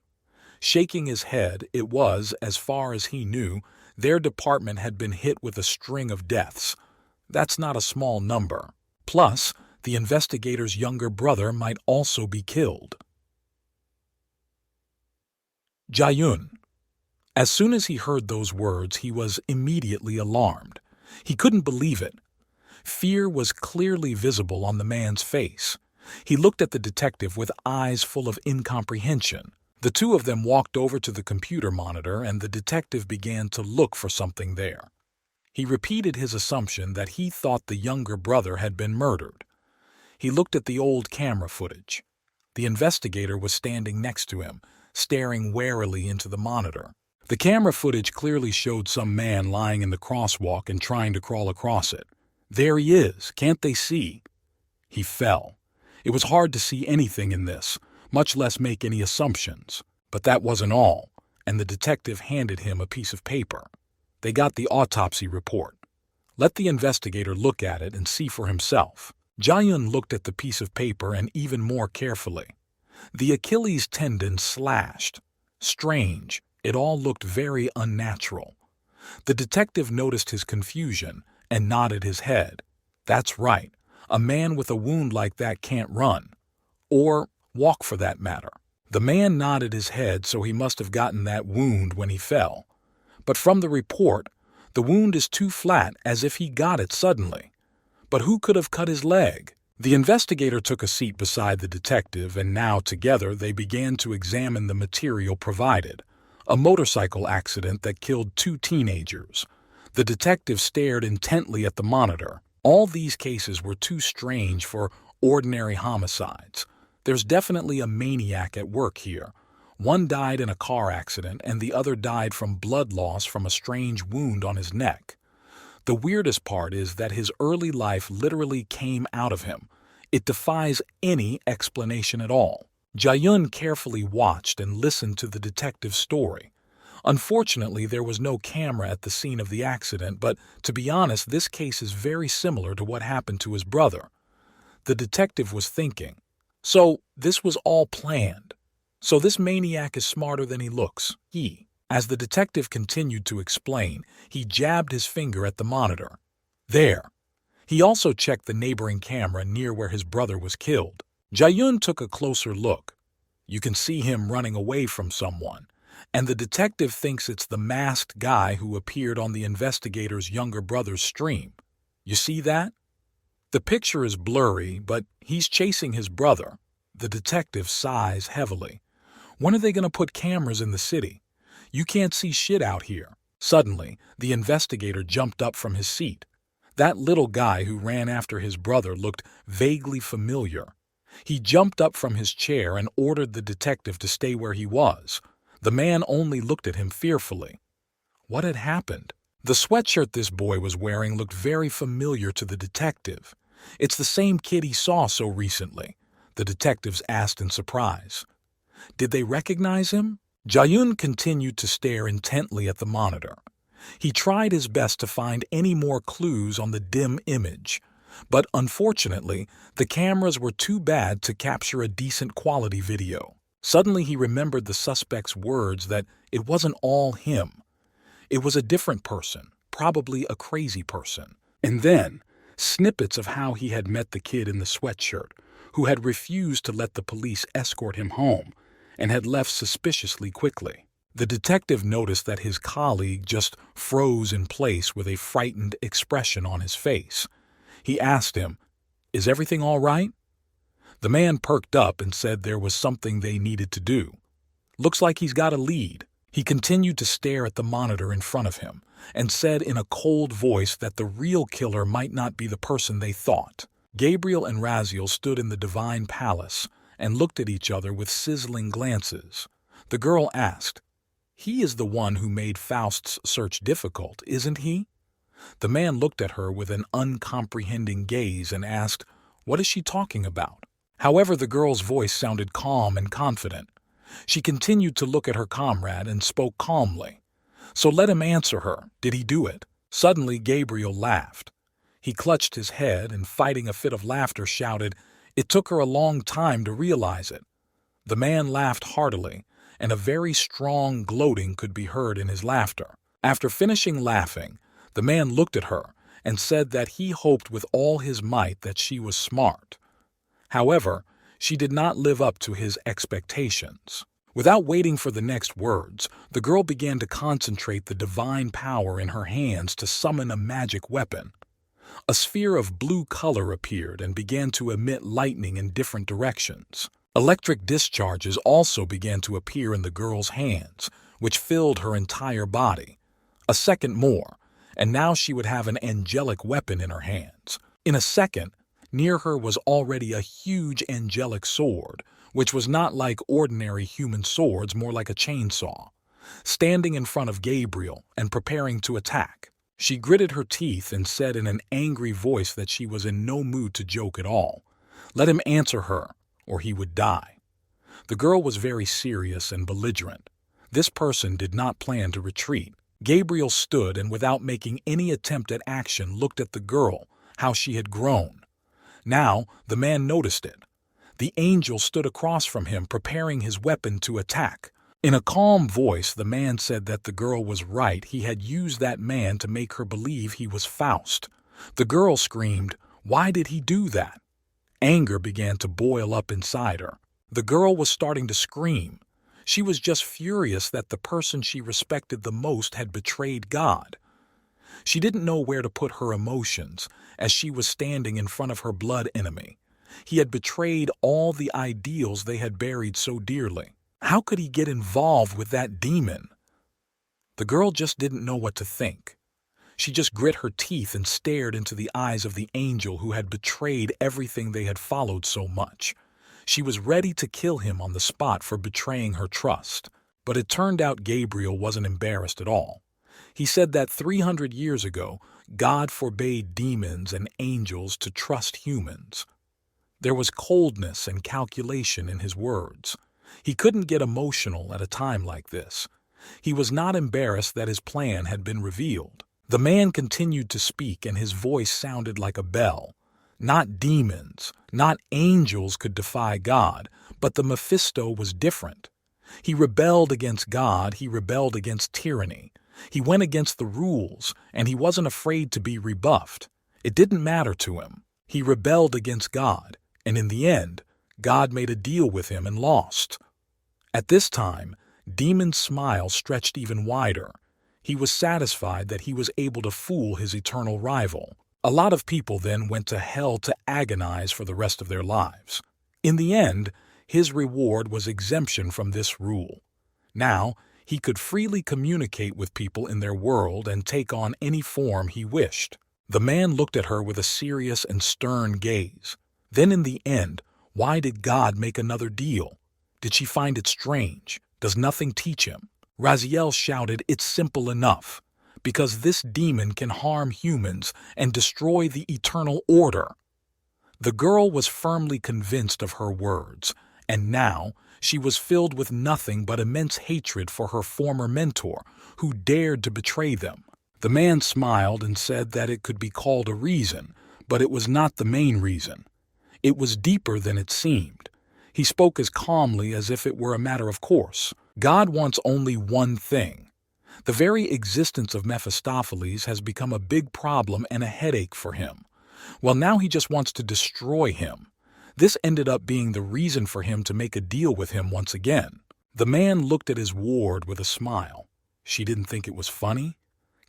Shaking his head, it was, as far as he knew, their department had been hit with a string of deaths. That's not a small number. Plus, the investigator's younger brother might also be killed. Jae-yun. As soon as he heard those words, he was immediately alarmed. He couldn't believe it. Fear was clearly visible on the man's face. He looked at the detective with eyes full of incomprehension. The two of them walked over to the computer monitor, and the detective began to look for something there. He repeated his assumption that he thought the younger brother had been murdered. He looked at the old camera footage. The investigator was standing next to him, staring warily into the monitor. The camera footage clearly showed some man lying in the crosswalk and trying to crawl across it. There he is, can't they see? He fell. It was hard to see anything in this, much less make any assumptions. But that wasn't all, and the detective handed him a piece of paper. They got the autopsy report. Let the investigator look at it and see for himself. Jae-yun looked at the piece of paper and even more carefully. The Achilles tendon slashed. Strange. It all looked very unnatural. The detective noticed his confusion and nodded his head. That's right. A man with a wound like that can't run. Or walk, for that matter. The man nodded his head, so he must have gotten that wound when he fell. But from the report, the wound is too flat, as if he got it suddenly. But who could have cut his leg? The investigator took a seat beside the detective, and now together they began to examine the material provided. A motorcycle accident that killed 2 teenagers. The detective stared intently at the monitor. All these cases were too strange for ordinary homicides. There's definitely a maniac at work here. One died in a car accident, and the other died from blood loss from a strange wound on his neck. The weirdest part is that his early life literally came out of him. It defies any explanation at all. Jae-yun carefully watched and listened to the detective's story. Unfortunately, there was no camera at the scene of the accident, but to be honest, this case is very similar to what happened to his brother. The detective was thinking, so this was all planned. So this maniac is smarter than he looks. As the detective continued to explain, he jabbed his finger at the monitor. There. He also checked the neighboring camera near where his brother was killed. Jae-yun took a closer look. You can see him running away from someone, and the detective thinks it's the masked guy who appeared on the investigator's younger brother's stream. You see that? The picture is blurry, but he's chasing his brother. The detective sighs heavily. When are they going to put cameras in the city? You can't see shit out here. Suddenly, the investigator jumped up from his seat. That little guy who ran after his brother looked vaguely familiar. He jumped up from his chair and ordered the detective to stay where he was. The man only looked at him fearfully. What had happened? The sweatshirt this boy was wearing looked very familiar to the detective. It's the same kid he saw so recently, the detectives asked in surprise. Did they recognize him? Jae-yun continued to stare intently at the monitor. He tried his best to find any more clues on the dim image. But unfortunately, the cameras were too bad to capture a decent quality video. Suddenly he remembered the suspect's words that it wasn't all him. It was a different person, probably a crazy person. And then, snippets of how he had met the kid in the sweatshirt, who had refused to let the police escort him home, and had left suspiciously quickly. The detective noticed that his colleague just froze in place with a frightened expression on his face. He asked him, "Is everything all right?" The man perked up and said there was something they needed to do. "Looks like he's got a lead. He continued to stare at the monitor in front of him and said in a cold voice that the real killer might not be the person they thought. Gabriel and Raziel stood in the divine palace and looked at each other with sizzling glances. The girl asked, "He is the one who made Faust's search difficult, isn't he?" The man looked at her with an uncomprehending gaze and asked, "What is she talking about?" However, the girl's voice sounded calm and confident. She continued to look at her comrade and spoke calmly. "So let him answer her. Did he do it?" Suddenly, Gabriel laughed. He clutched his head and, fighting a fit of laughter, shouted, "It took her a long time to realize it." The man laughed heartily, and a very strong gloating could be heard in his laughter. After finishing laughing, the man looked at her and said that he hoped with all his might that she was smart. However, she did not live up to his expectations. Without waiting for the next words, the girl began to concentrate the divine power in her hands to summon a magic weapon. A sphere of blue color appeared and began to emit lightning in different directions. Electric discharges also began to appear in the girl's hands, which filled her entire body. A second more, and now she would have an angelic weapon in her hands. In a second, near her was already a huge angelic sword, which was not like ordinary human swords, more like a chainsaw, standing in front of Gabriel and preparing to attack. She gritted her teeth and said in an angry voice that she was in no mood to joke at all. Let him answer her, or he would die. The girl was very serious and belligerent. This person did not plan to retreat. Gabriel stood and, without making any attempt at action, looked at the girl, how she had grown. Now the man noticed it. The angel stood across from him, preparing his weapon to attack. In a calm voice, the man said that the girl was right. He had used that man to make her believe he was Faust. The girl screamed, "Why did he do that?" Anger began to boil up inside her. The girl was starting to scream. She was just furious that the person she respected the most had betrayed God. She didn't know where to put her emotions, as she was standing in front of her blood enemy. He had betrayed all the ideals they had buried so dearly. How could he get involved with that demon? The girl just didn't know what to think. She just grit her teeth and stared into the eyes of the angel who had betrayed everything they had followed so much. She was ready to kill him on the spot for betraying her trust. But it turned out Gabriel wasn't embarrassed at all. He said that 300 years ago, God forbade demons and angels to trust humans. There was coldness and calculation in his words. He couldn't get emotional at a time like this. He was not embarrassed that his plan had been revealed. The man continued to speak, and his voice sounded like a bell. Not demons, not angels could defy God, but the Mephisto was different. He rebelled against God, he rebelled against tyranny. He went against the rules, and he wasn't afraid to be rebuffed. It didn't matter to him. He rebelled against God, and in the end, God made a deal with him and lost. At this time, Demon's smile stretched even wider. He was satisfied that he was able to fool his eternal rival. A lot of people then went to hell to agonize for the rest of their lives. In the end, his reward was exemption from this rule. Now, he could freely communicate with people in their world and take on any form he wished. The man looked at her with a serious and stern gaze. Then in the end, why did God make another deal? Did she find it strange? Does nothing teach him? Raziel shouted, "It's simple enough. Because this demon can harm humans and destroy the eternal order." The girl was firmly convinced of her words, and now she was filled with nothing but immense hatred for her former mentor, who dared to betray them. The man smiled and said that it could be called a reason, but it was not the main reason. It was deeper than it seemed. He spoke as calmly as if it were a matter of course. God wants only one thing. The very existence of Mephistopheles has become a big problem and a headache for him. Well, now he just wants to destroy him. This ended up being the reason for him to make a deal with him once again. The man looked at his ward with a smile. She didn't think it was funny.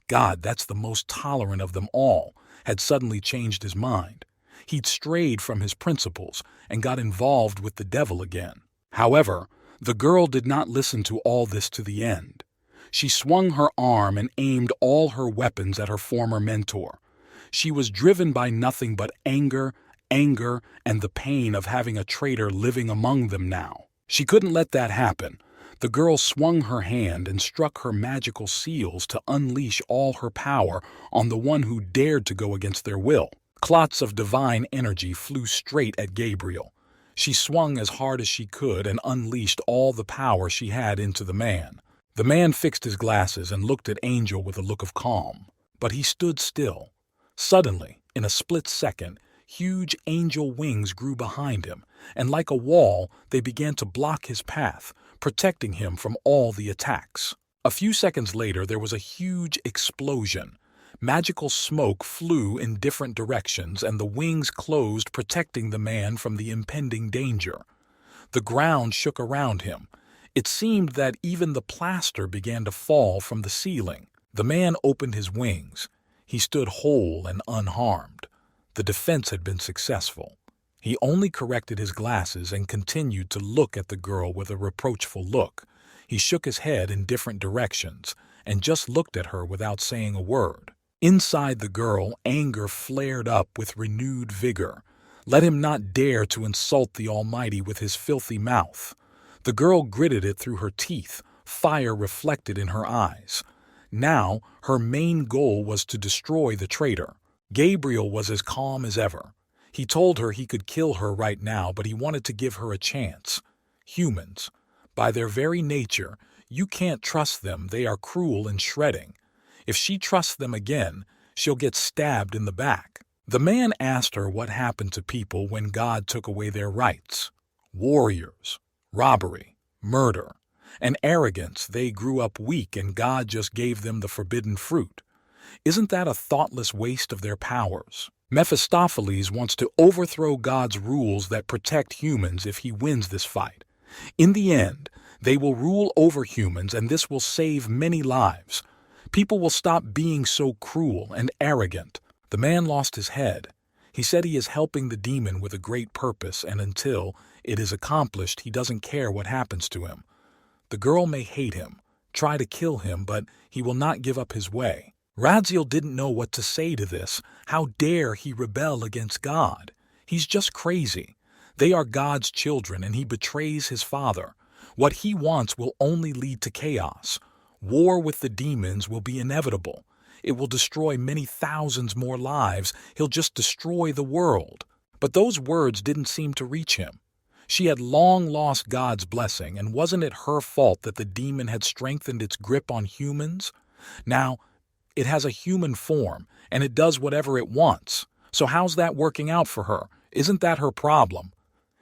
God, that's the most tolerant of them all, had suddenly changed his mind. He'd strayed from his principles and got involved with the devil again. However, the girl did not listen to all this to the end. She swung her arm and aimed all her weapons at her former mentor. She was driven by nothing but anger, and the pain of having a traitor living among them now. She couldn't let that happen. The girl swung her hand and struck her magical seals to unleash all her power on the one who dared to go against their will. Clots of divine energy flew straight at Gabriel. She swung as hard as she could and unleashed all the power she had into the man. The man fixed his glasses and looked at Angel with a look of calm. But he stood still. Suddenly, in a split second, huge angel wings grew behind him, and like a wall, they began to block his path, protecting him from all the attacks. A few seconds later, there was a huge explosion. Magical smoke flew in different directions, and the wings closed, protecting the man from the impending danger. The ground shook around him. It seemed that even the plaster began to fall from the ceiling. The man opened his wings. He stood whole and unharmed. The defense had been successful. He only corrected his glasses and continued to look at the girl with a reproachful look. He shook his head in different directions and just looked at her without saying a word. Inside the girl, anger flared up with renewed vigor. Let him not dare to insult the Almighty with his filthy mouth. The girl gritted it through her teeth, fire reflected in her eyes. Now, her main goal was to destroy the traitor. Gabriel was as calm as ever. He told her he could kill her right now, but he wanted to give her a chance. Humans, by their very nature, you can't trust them. They are cruel and shredding. If she trusts them again, she'll get stabbed in the back. The man asked her what happened to people when God took away their rights. Warriors, robbery, murder, and arrogance. They grew up weak and God just gave them the forbidden fruit. Isn't that a thoughtless waste of their powers? Mephistopheles wants to overthrow God's rules that protect humans if he wins this fight. In the end, they will rule over humans, and this will save many lives. People will stop being so cruel and arrogant. The man lost his head. He said he is helping the demon with a great purpose, and until it is accomplished, he doesn't care what happens to him. The girl may hate him, try to kill him, but he will not give up his way. Radziel didn't know what to say to this. How dare he rebel against God? He's just crazy. They are God's children, and he betrays his father. What he wants will only lead to chaos. War with the demons will be inevitable. It will destroy many thousands more lives. He'll just destroy the world. But those words didn't seem to reach him. She had long lost God's blessing, and wasn't it her fault that the demon had strengthened its grip on humans? Now, it has a human form, and it does whatever it wants. So how's that working out for her? Isn't that her problem?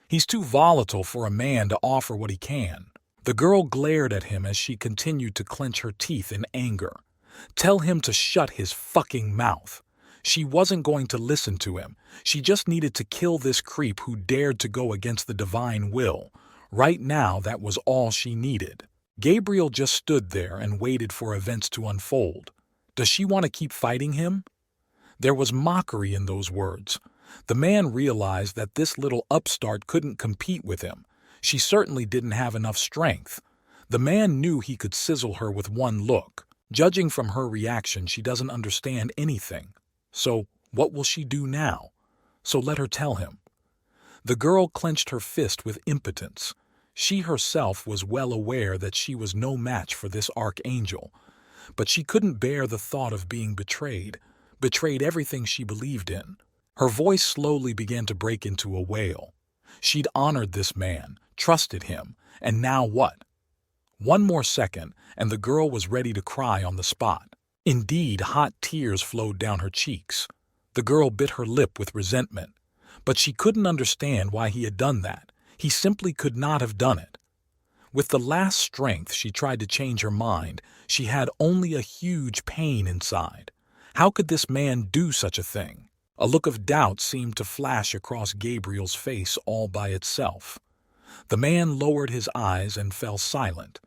He's too volatile for a man to offer what he can. The girl glared at him as she continued to clench her teeth in anger. Tell him to shut his fucking mouth. She wasn't going to listen to him. She just needed to kill this creep who dared to go against the divine will. Right now, that was all she needed. Gabriel just stood there and waited for events to unfold. Does she want to keep fighting him? There was mockery in those words. The man realized that this little upstart couldn't compete with him. She certainly didn't have enough strength. The man knew he could sizzle her with one look. Judging from her reaction, she doesn't understand anything. So, what will she do now? So let her tell him. The girl clenched her fist with impotence. She herself was well aware that she was no match for this archangel. But she couldn't bear the thought of being betrayed everything she believed in. Her voice slowly began to break into a wail. She'd honored this man, trusted him, and now what? One more second, and the girl was ready to cry on the spot. Indeed, hot tears flowed down her cheeks. The girl bit her lip with resentment. But she couldn't understand why he had done that. He simply could not have done it. With the last strength she tried to change her mind. She had only a huge pain inside. How could this man do such a thing? A look of doubt seemed to flash across Gabriel's face all by itself. The man lowered his eyes and fell silent.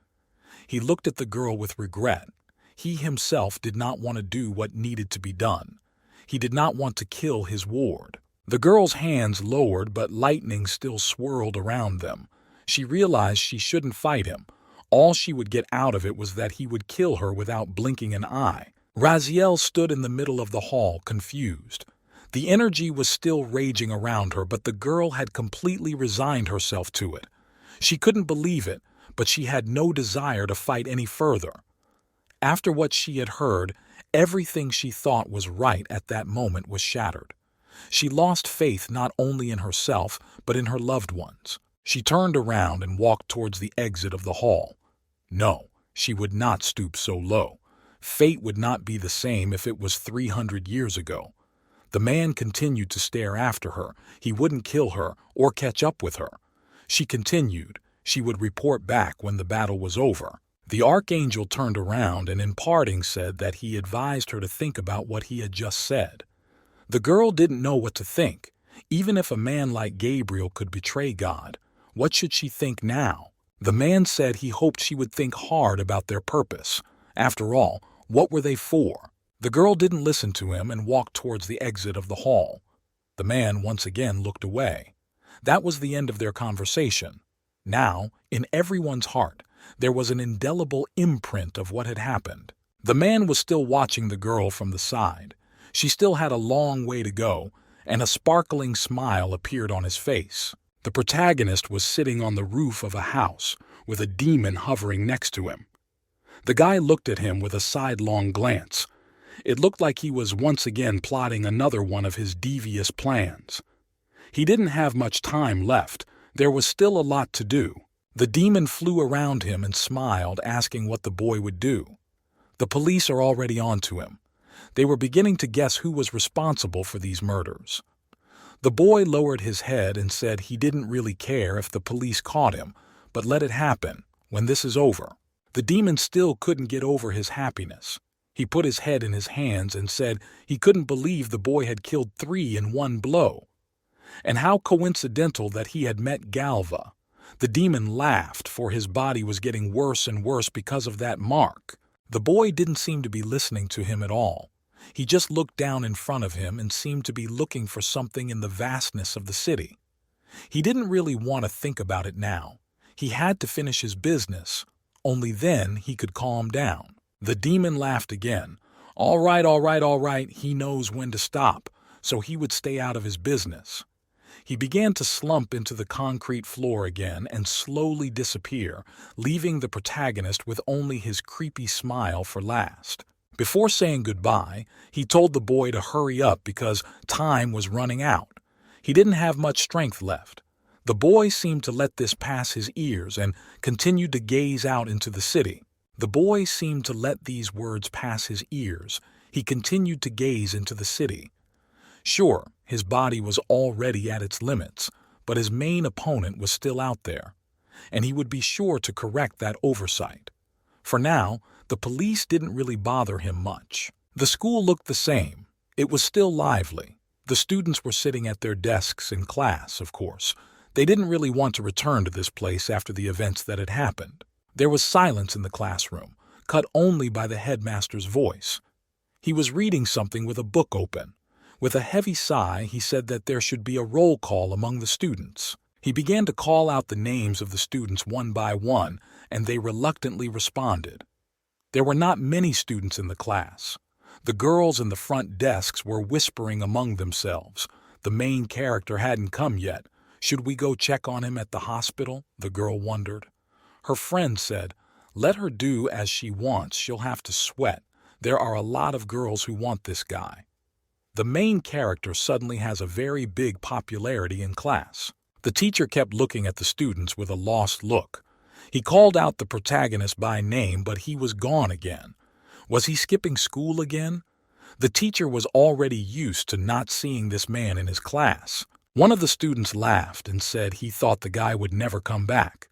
He looked at the girl with regret. He himself did not want to do what needed to be done. He did not want to kill his ward. The girl's hands lowered, but lightning still swirled around them. She realized she shouldn't fight him. All she would get out of it was that he would kill her without blinking an eye. Raziel stood in the middle of the hall, confused. The energy was still raging around her, but the girl had completely resigned herself to it. She couldn't believe it, but she had no desire to fight any further. After what she had heard, everything she thought was right at that moment was shattered. She lost faith not only in herself, but in her loved ones. She turned around and walked towards the exit of the hall. No, she would not stoop so low. Fate would not be the same if it was 300 years ago. The man continued to stare after her. He wouldn't kill her or catch up with her. She continued. She would report back when the battle was over. The archangel turned around and in parting said that he advised her to think about what he had just said. The girl didn't know what to think. Even if a man like Gabriel could betray God, what should she think now? The man said he hoped she would think hard about their purpose. After all, what were they for? The girl didn't listen to him and walked towards the exit of the hall. The man once again looked away. That was the end of their conversation. Now, in everyone's heart, there was an indelible imprint of what had happened. The man was still watching the girl from the side. She still had a long way to go, and a sparkling smile appeared on his face. The protagonist was sitting on the roof of a house with a demon hovering next to him. The guy looked at him with a sidelong glance. It looked like he was once again plotting another one of his devious plans. He didn't have much time left. There was still a lot to do. The demon flew around him and smiled, asking what the boy would do. The police are already on to him. They were beginning to guess who was responsible for these murders. The boy lowered his head and said he didn't really care if the police caught him, but let it happen when this is over. The demon still couldn't get over his happiness. He put his head in his hands and said he couldn't believe the boy had killed 3 in one blow. And how coincidental that he had met Galva. The demon laughed, for his body was getting worse and worse because of that mark. The boy didn't seem to be listening to him at all. He just looked down in front of him and seemed to be looking for something in the vastness of the city. He didn't really want to think about it now. He had to finish his business. Only then he could calm down. The demon laughed again. All right, he knows when to stop, so he would stay out of his business. He began to slump into the concrete floor again and slowly disappear, leaving the protagonist with only his creepy smile for last. Before saying goodbye, he told the boy to hurry up because time was running out. He didn't have much strength left. The boy seemed to let this pass his ears and continued to gaze out into the city. The boy seemed to let these words pass his ears. He continued to gaze into the city. Sure, his body was already at its limits, but his main opponent was still out there, and he would be sure to correct that oversight. For now, the police didn't really bother him much. The school looked the same. It was still lively. The students were sitting at their desks in class, of course. They didn't really want to return to this place after the events that had happened. There was silence in the classroom, cut only by the headmaster's voice. He was reading something with a book open. With a heavy sigh, he said that there should be a roll call among the students. He began to call out the names of the students one by one, and they reluctantly responded. There were not many students in the class. The girls in the front desks were whispering among themselves. The main character hadn't come yet. Should we go check on him at the hospital? The girl wondered. Her friend said, let her do as she wants. She'll have to sweat. There are a lot of girls who want this guy. The main character suddenly has a very big popularity in class. The teacher kept looking at the students with a lost look. He called out the protagonist by name, but he was gone again. Was he skipping school again? The teacher was already used to not seeing this man in his class. One of the students laughed and said he thought the guy would never come back.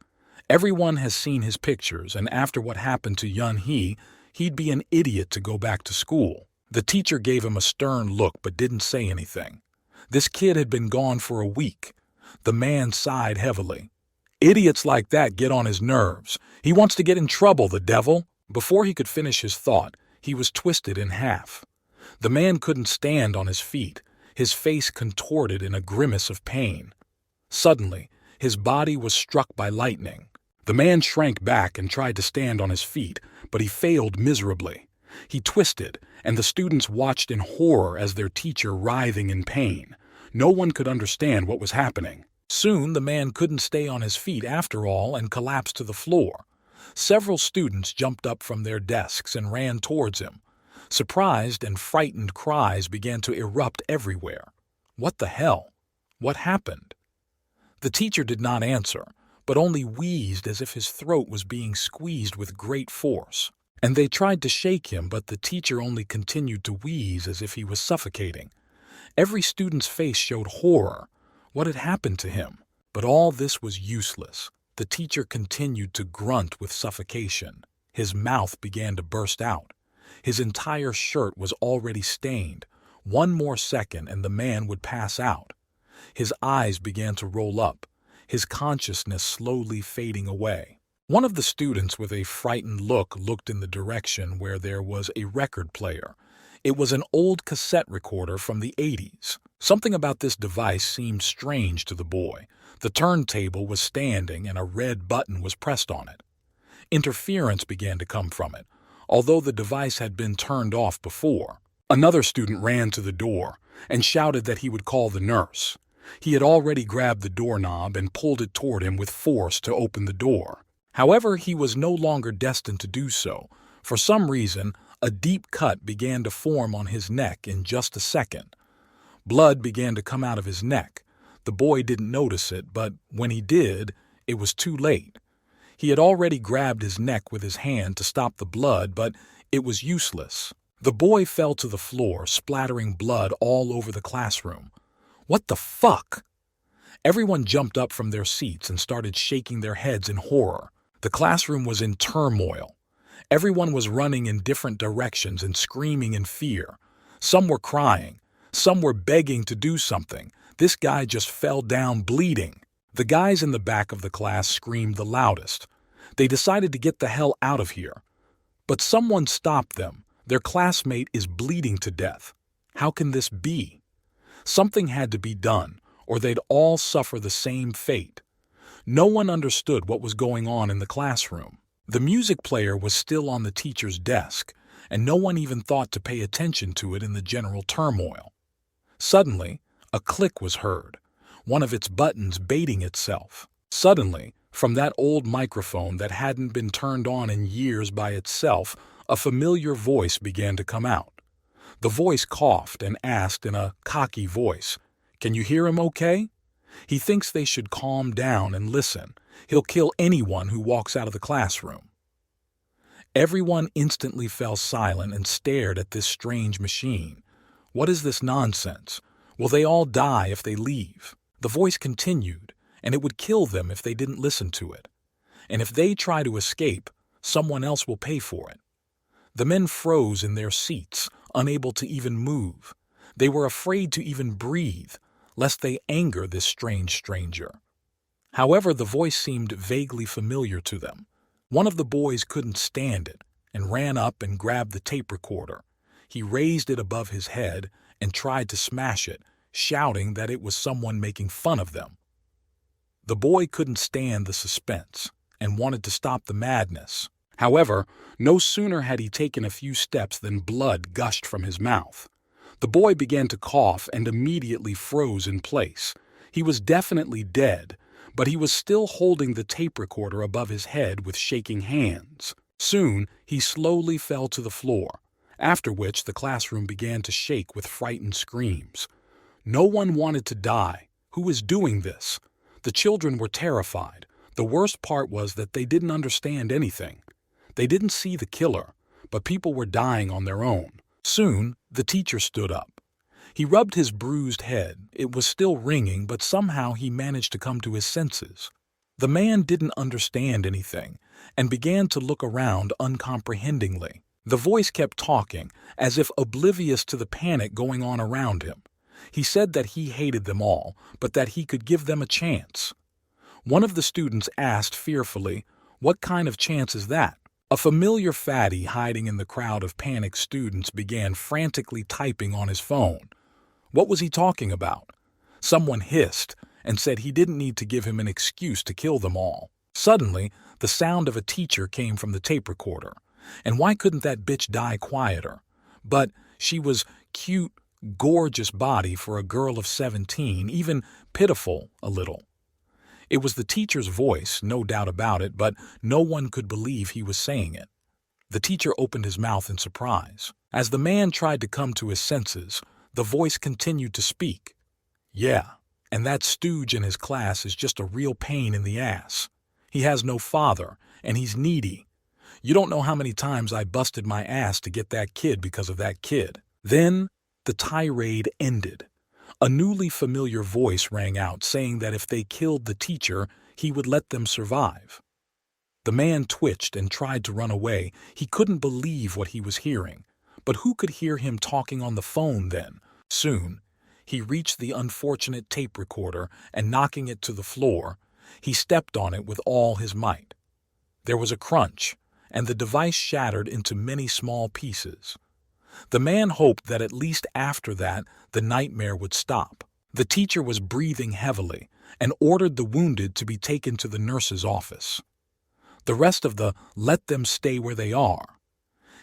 Everyone has seen his pictures, and after what happened to Yun-hee, he'd be an idiot to go back to school. The teacher gave him a stern look but didn't say anything. This kid had been gone for a week. The man sighed heavily. Idiots like that get on his nerves. He wants to get in trouble, the devil. Before he could finish his thought, he was twisted in half. The man couldn't stand on his feet, his face contorted in a grimace of pain. Suddenly, his body was struck by lightning. The man shrank back and tried to stand on his feet, but he failed miserably. He twisted, and the students watched in horror as their teacher writhing in pain. No one could understand what was happening. Soon the man couldn't stay on his feet after all and collapsed to the floor. Several students jumped up from their desks and ran towards him. Surprised and frightened cries began to erupt everywhere. What the hell? What happened? The teacher did not answer, but only wheezed as if his throat was being squeezed with great force. And they tried to shake him, but the teacher only continued to wheeze as if he was suffocating. Every student's face showed horror. What had happened to him? But all this was useless. The teacher continued to grunt with suffocation. His mouth began to burst out. His entire shirt was already stained. One more second and the man would pass out. His eyes began to roll up, his consciousness slowly fading away. One of the students with a frightened look looked in the direction where there was a record player. It was an old cassette recorder from the 80s. Something about this device seemed strange to the boy. The turntable was standing and a red button was pressed on it. Interference began to come from it, although the device had been turned off before. Another student ran to the door and shouted that he would call the nurse. He had already grabbed the doorknob and pulled it toward him with force to open the door. However, he was no longer destined to do so. For some reason, a deep cut began to form on his neck in just a second. Blood began to come out of his neck. The boy didn't notice it, but when he did, it was too late. He had already grabbed his neck with his hand to stop the blood, but it was useless. The boy fell to the floor, splattering blood all over the classroom. What the fuck? Everyone jumped up from their seats and started shaking their heads in horror. The classroom was in turmoil. Everyone was running in different directions and screaming in fear. Some were crying. Some were begging to do something. This guy just fell down bleeding. The guys in the back of the class screamed the loudest. They decided to get the hell out of here. But someone stopped them. Their classmate is bleeding to death. How can this be? Something had to be done, or they'd all suffer the same fate. No one understood what was going on in the classroom. The music player was still on the teacher's desk, and no one even thought to pay attention to it in the general turmoil. Suddenly, a click was heard, one of its buttons baiting itself. Suddenly, from that old microphone that hadn't been turned on in years by itself, a familiar voice began to come out. The voice coughed and asked in a cocky voice, "Can you hear him okay? He thinks they should calm down and listen. He'll kill anyone who walks out of the classroom." Everyone instantly fell silent and stared at this strange machine. What is this nonsense? Will they all die if they leave? The voice continued, and it would kill them if they didn't listen to it. And if they try to escape, someone else will pay for it. The men froze in their seats, unable to even move. They were afraid to even breathe, lest they anger this strange stranger. However, the voice seemed vaguely familiar to them. One of the boys couldn't stand it and ran up and grabbed the tape recorder. He raised it above his head and tried to smash it, shouting that it was someone making fun of them. The boy couldn't stand the suspense and wanted to stop the madness. However, no sooner had he taken a few steps than blood gushed from his mouth. The boy began to cough and immediately froze in place. He was definitely dead, but he was still holding the tape recorder above his head with shaking hands. Soon, he slowly fell to the floor, after which the classroom began to shake with frightened screams. No one wanted to die. Who was doing this? The children were terrified. The worst part was that they didn't understand anything. They didn't see the killer, but people were dying on their own. Soon, the teacher stood up. He rubbed his bruised head. It was still ringing, but somehow he managed to come to his senses. The man didn't understand anything and began to look around uncomprehendingly. The voice kept talking, as if oblivious to the panic going on around him. He said that he hated them all, but that he could give them a chance. One of the students asked fearfully, "What kind of chance is that?" A familiar fatty hiding in the crowd of panicked students began frantically typing on his phone. What was he talking about? Someone hissed and said he didn't need to give him an excuse to kill them all. Suddenly, The sound of a teacher came from the tape recorder. And why couldn't that bitch die quieter? But she was cute, gorgeous body for a girl of 17, even pitiful a little. It was the teacher's voice, no doubt about it, but no one could believe he was saying it. The teacher opened his mouth in surprise. As the man tried to come to his senses, the voice continued to speak. Yeah, and that stooge in his class is just a real pain in the ass. He has no father, and he's needy. You don't know how many times I busted my ass to get that kid because of that kid. Then the tirade ended. A newly familiar voice rang out saying that if they killed the teacher, he would let them survive. The man twitched and tried to run away. He couldn't believe what he was hearing. But who could hear him talking on the phone then? Soon, he reached the unfortunate tape recorder and knocking it to the floor, he stepped on it with all his might. There was a crunch, and the device shattered into many small pieces. The man hoped that at least after that, the nightmare would stop. The teacher was breathing heavily and ordered the wounded to be taken to the nurse's office. The rest of the "let them stay where they are."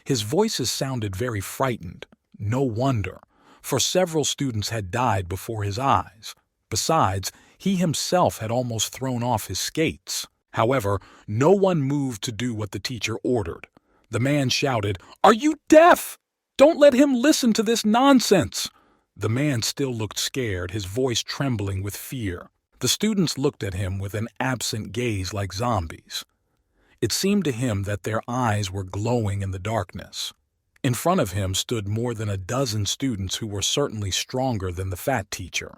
His voices sounded very frightened. No wonder, for several students had died before his eyes. Besides, he himself had almost thrown off his skates. However, no one moved to do what the teacher ordered. The man shouted, "Are you deaf? Don't let him listen to this nonsense!" The man still looked scared, his voice trembling with fear. The students looked at him with an absent gaze like zombies. It seemed to him that their eyes were glowing in the darkness. In front of him stood more than a dozen students who were certainly stronger than the fat teacher.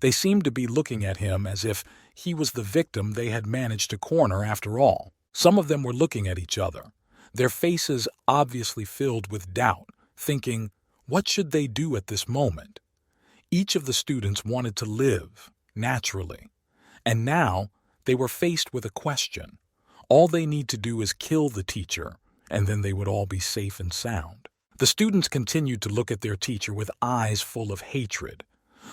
They seemed to be looking at him as if he was the victim they had managed to corner after all. Some of them were looking at each other, their faces obviously filled with doubt, thinking, what should they do at this moment? Each of the students wanted to live, naturally. And now they were faced with a question. All they need to do is kill the teacher, and then they would all be safe and sound. The students continued to look at their teacher with eyes full of hatred.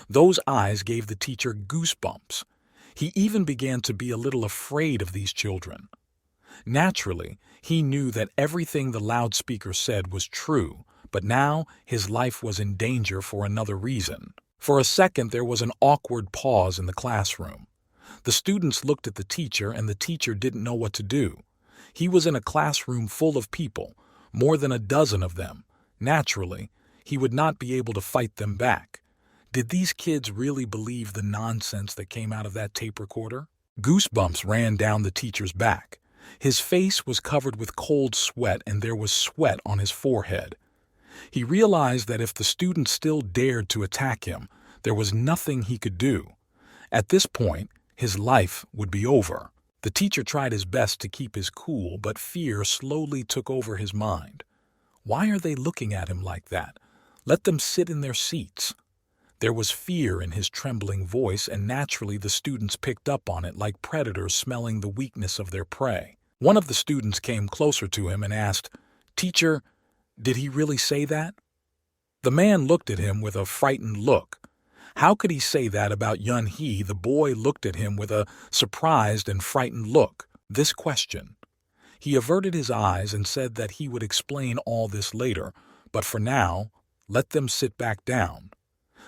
Those eyes gave the teacher goosebumps. He even began to be a little afraid of these children. Naturally, he knew that everything the loudspeaker said was true, but now his life was in danger for another reason. For a second, there was an awkward pause in the classroom. The students looked at the teacher, and the teacher didn't know what to do. He was in a classroom full of people, more than a dozen of them. Naturally, he would not be able to fight them back. Did these kids really believe the nonsense that came out of that tape recorder? Goosebumps ran down the teacher's back. His face was covered with cold sweat, and there was sweat on his forehead. He realized that if the students still dared to attack him, there was nothing he could do. At this point, his life would be over. The teacher tried his best to keep his cool, but fear slowly took over his mind. Why are they looking at him like that? Let them sit in their seats. There was fear in his trembling voice, and naturally the students picked up on it like predators smelling the weakness of their prey. One of the students came closer to him and asked, "Teacher, did he really say that?" The man looked at him with a frightened look. How could he say that about Yun-hee? The boy looked at him with a surprised and frightened look. This question. He averted his eyes and said that he would explain all this later, but for now, let them sit back down.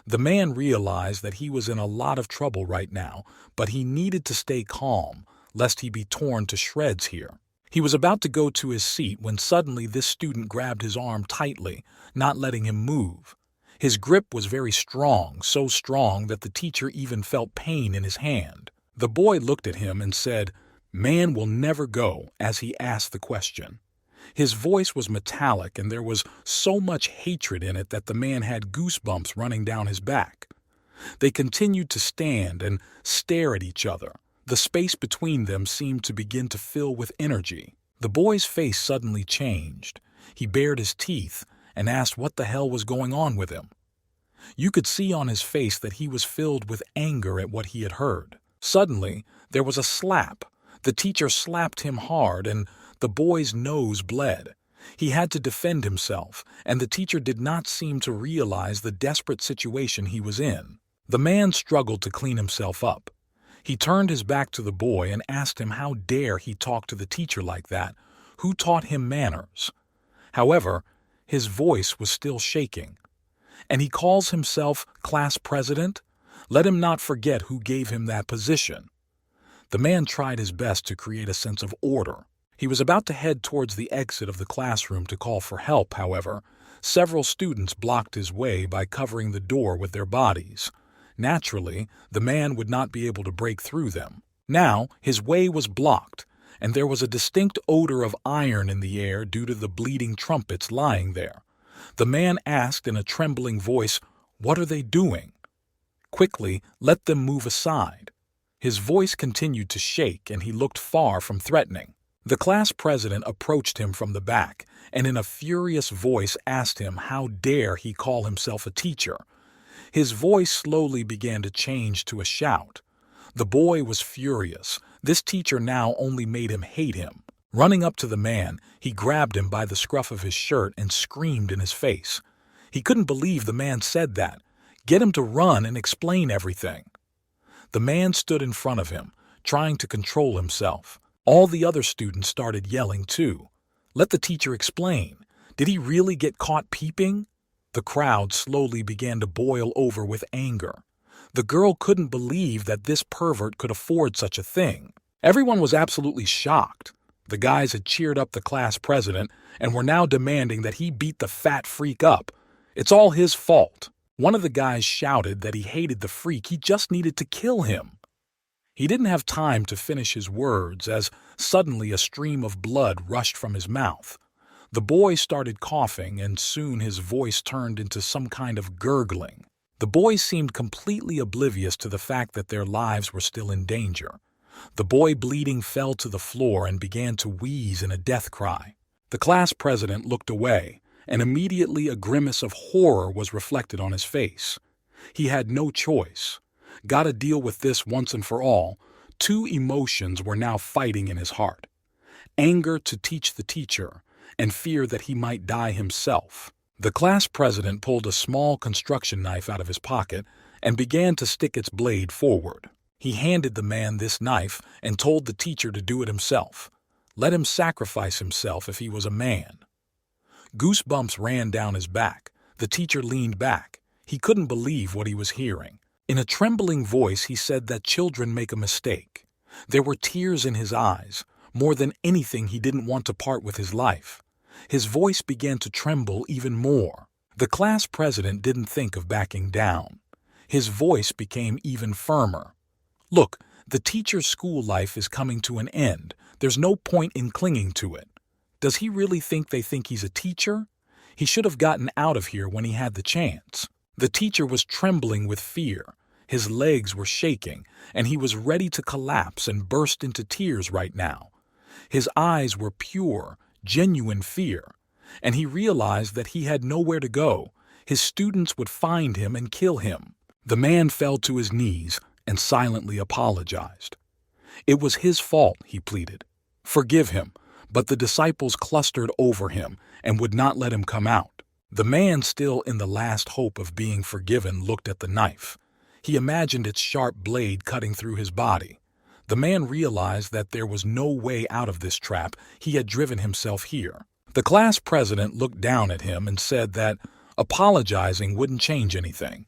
The man realized that he was in a lot of trouble right now, but he needed to stay calm, lest he be torn to shreds here. He was about to go to his seat when suddenly this student grabbed his arm tightly, not letting him move. His grip was very strong, so strong that the teacher even felt pain in his hand. The boy looked at him and said, "Man will never go," as he asked the question. His voice was metallic, and there was so much hatred in it that the man had goosebumps running down his back. They continued to stand and stare at each other. The space between them seemed to begin to fill with energy. The boy's face suddenly changed. He bared his teeth and asked what the hell was going on with him. You could see on his face that he was filled with anger at what he had heard. Suddenly, there was a slap. The teacher slapped him hard, and the boy's nose bled. He had to defend himself, and the teacher did not seem to realize the desperate situation he was in. The man struggled to clean himself up. He turned his back to the boy and asked him how dare he talk to the teacher like that, who taught him manners. However, his voice was still shaking. And he calls himself class president? Let him not forget who gave him that position. The man tried his best to create a sense of order. He was about to head towards the exit of the classroom to call for help, however. Several students blocked his way by covering the door with their bodies. Naturally, the man would not be able to break through them. Now, his way was blocked, and there was a distinct odor of iron in the air due to the bleeding trumpets lying there. The man asked in a trembling voice, "What are they doing?" "Quickly, let them move aside." His voice continued to shake, and he looked far from threatening. The class president approached him from the back, and in a furious voice asked him how dare he call himself a teacher. His voice slowly began to change to a shout. The boy was furious. This teacher now only made him hate him. Running up to the man, he grabbed him by the scruff of his shirt and screamed in his face. He couldn't believe the man said that. Get him to run and explain everything. The man stood in front of him, trying to control himself. All the other students started yelling too. Let the teacher explain. Did he really get caught peeping? The crowd slowly began to boil over with anger. The girl couldn't believe that this pervert could afford such a thing. Everyone was absolutely shocked. The guys had cheered up the class president and were now demanding that he beat the fat freak up. It's all his fault. One of the guys shouted that he hated the freak, he just needed to kill him. He didn't have time to finish his words as suddenly a stream of blood rushed from his mouth. The boy started coughing, and soon his voice turned into some kind of gurgling. The boys seemed completely oblivious to the fact that their lives were still in danger. The boy bleeding fell to the floor and began to wheeze in a death cry. The class president looked away, and immediately a grimace of horror was reflected on his face. He had no choice. Gotta deal with this once and for all. Two emotions were now fighting in his heart: anger to teach the teacher, and fear that he might die himself. The class president pulled a small construction knife out of his pocket and began to stick its blade forward. He handed the man this knife and told the teacher to do it himself. Let him sacrifice himself if he was a man. Goosebumps ran down his back. The teacher leaned back. He couldn't believe what he was hearing. In a trembling voice, he said that children make a mistake. There were tears in his eyes. More than anything, he didn't want to part with his life. His voice began to tremble even more. The class president didn't think of backing down. His voice became even firmer. Look, the teacher's school life is coming to an end. There's no point in clinging to it. Does he really think they think he's a teacher? He should have gotten out of here when he had the chance. The teacher was trembling with fear. His legs were shaking, and he was ready to collapse and burst into tears right now. His eyes were pure, genuine fear, and he realized that he had nowhere to go. His students would find him and kill him. The man fell to his knees and silently apologized. It was his fault, he pleaded. Forgive him. But the disciples clustered over him and would not let him come out. The man, still in the last hope of being forgiven, looked at the knife. He imagined its sharp blade cutting through his body. The man realized that there was no way out of this trap. He had driven himself here. The class president looked down at him and said that apologizing wouldn't change anything.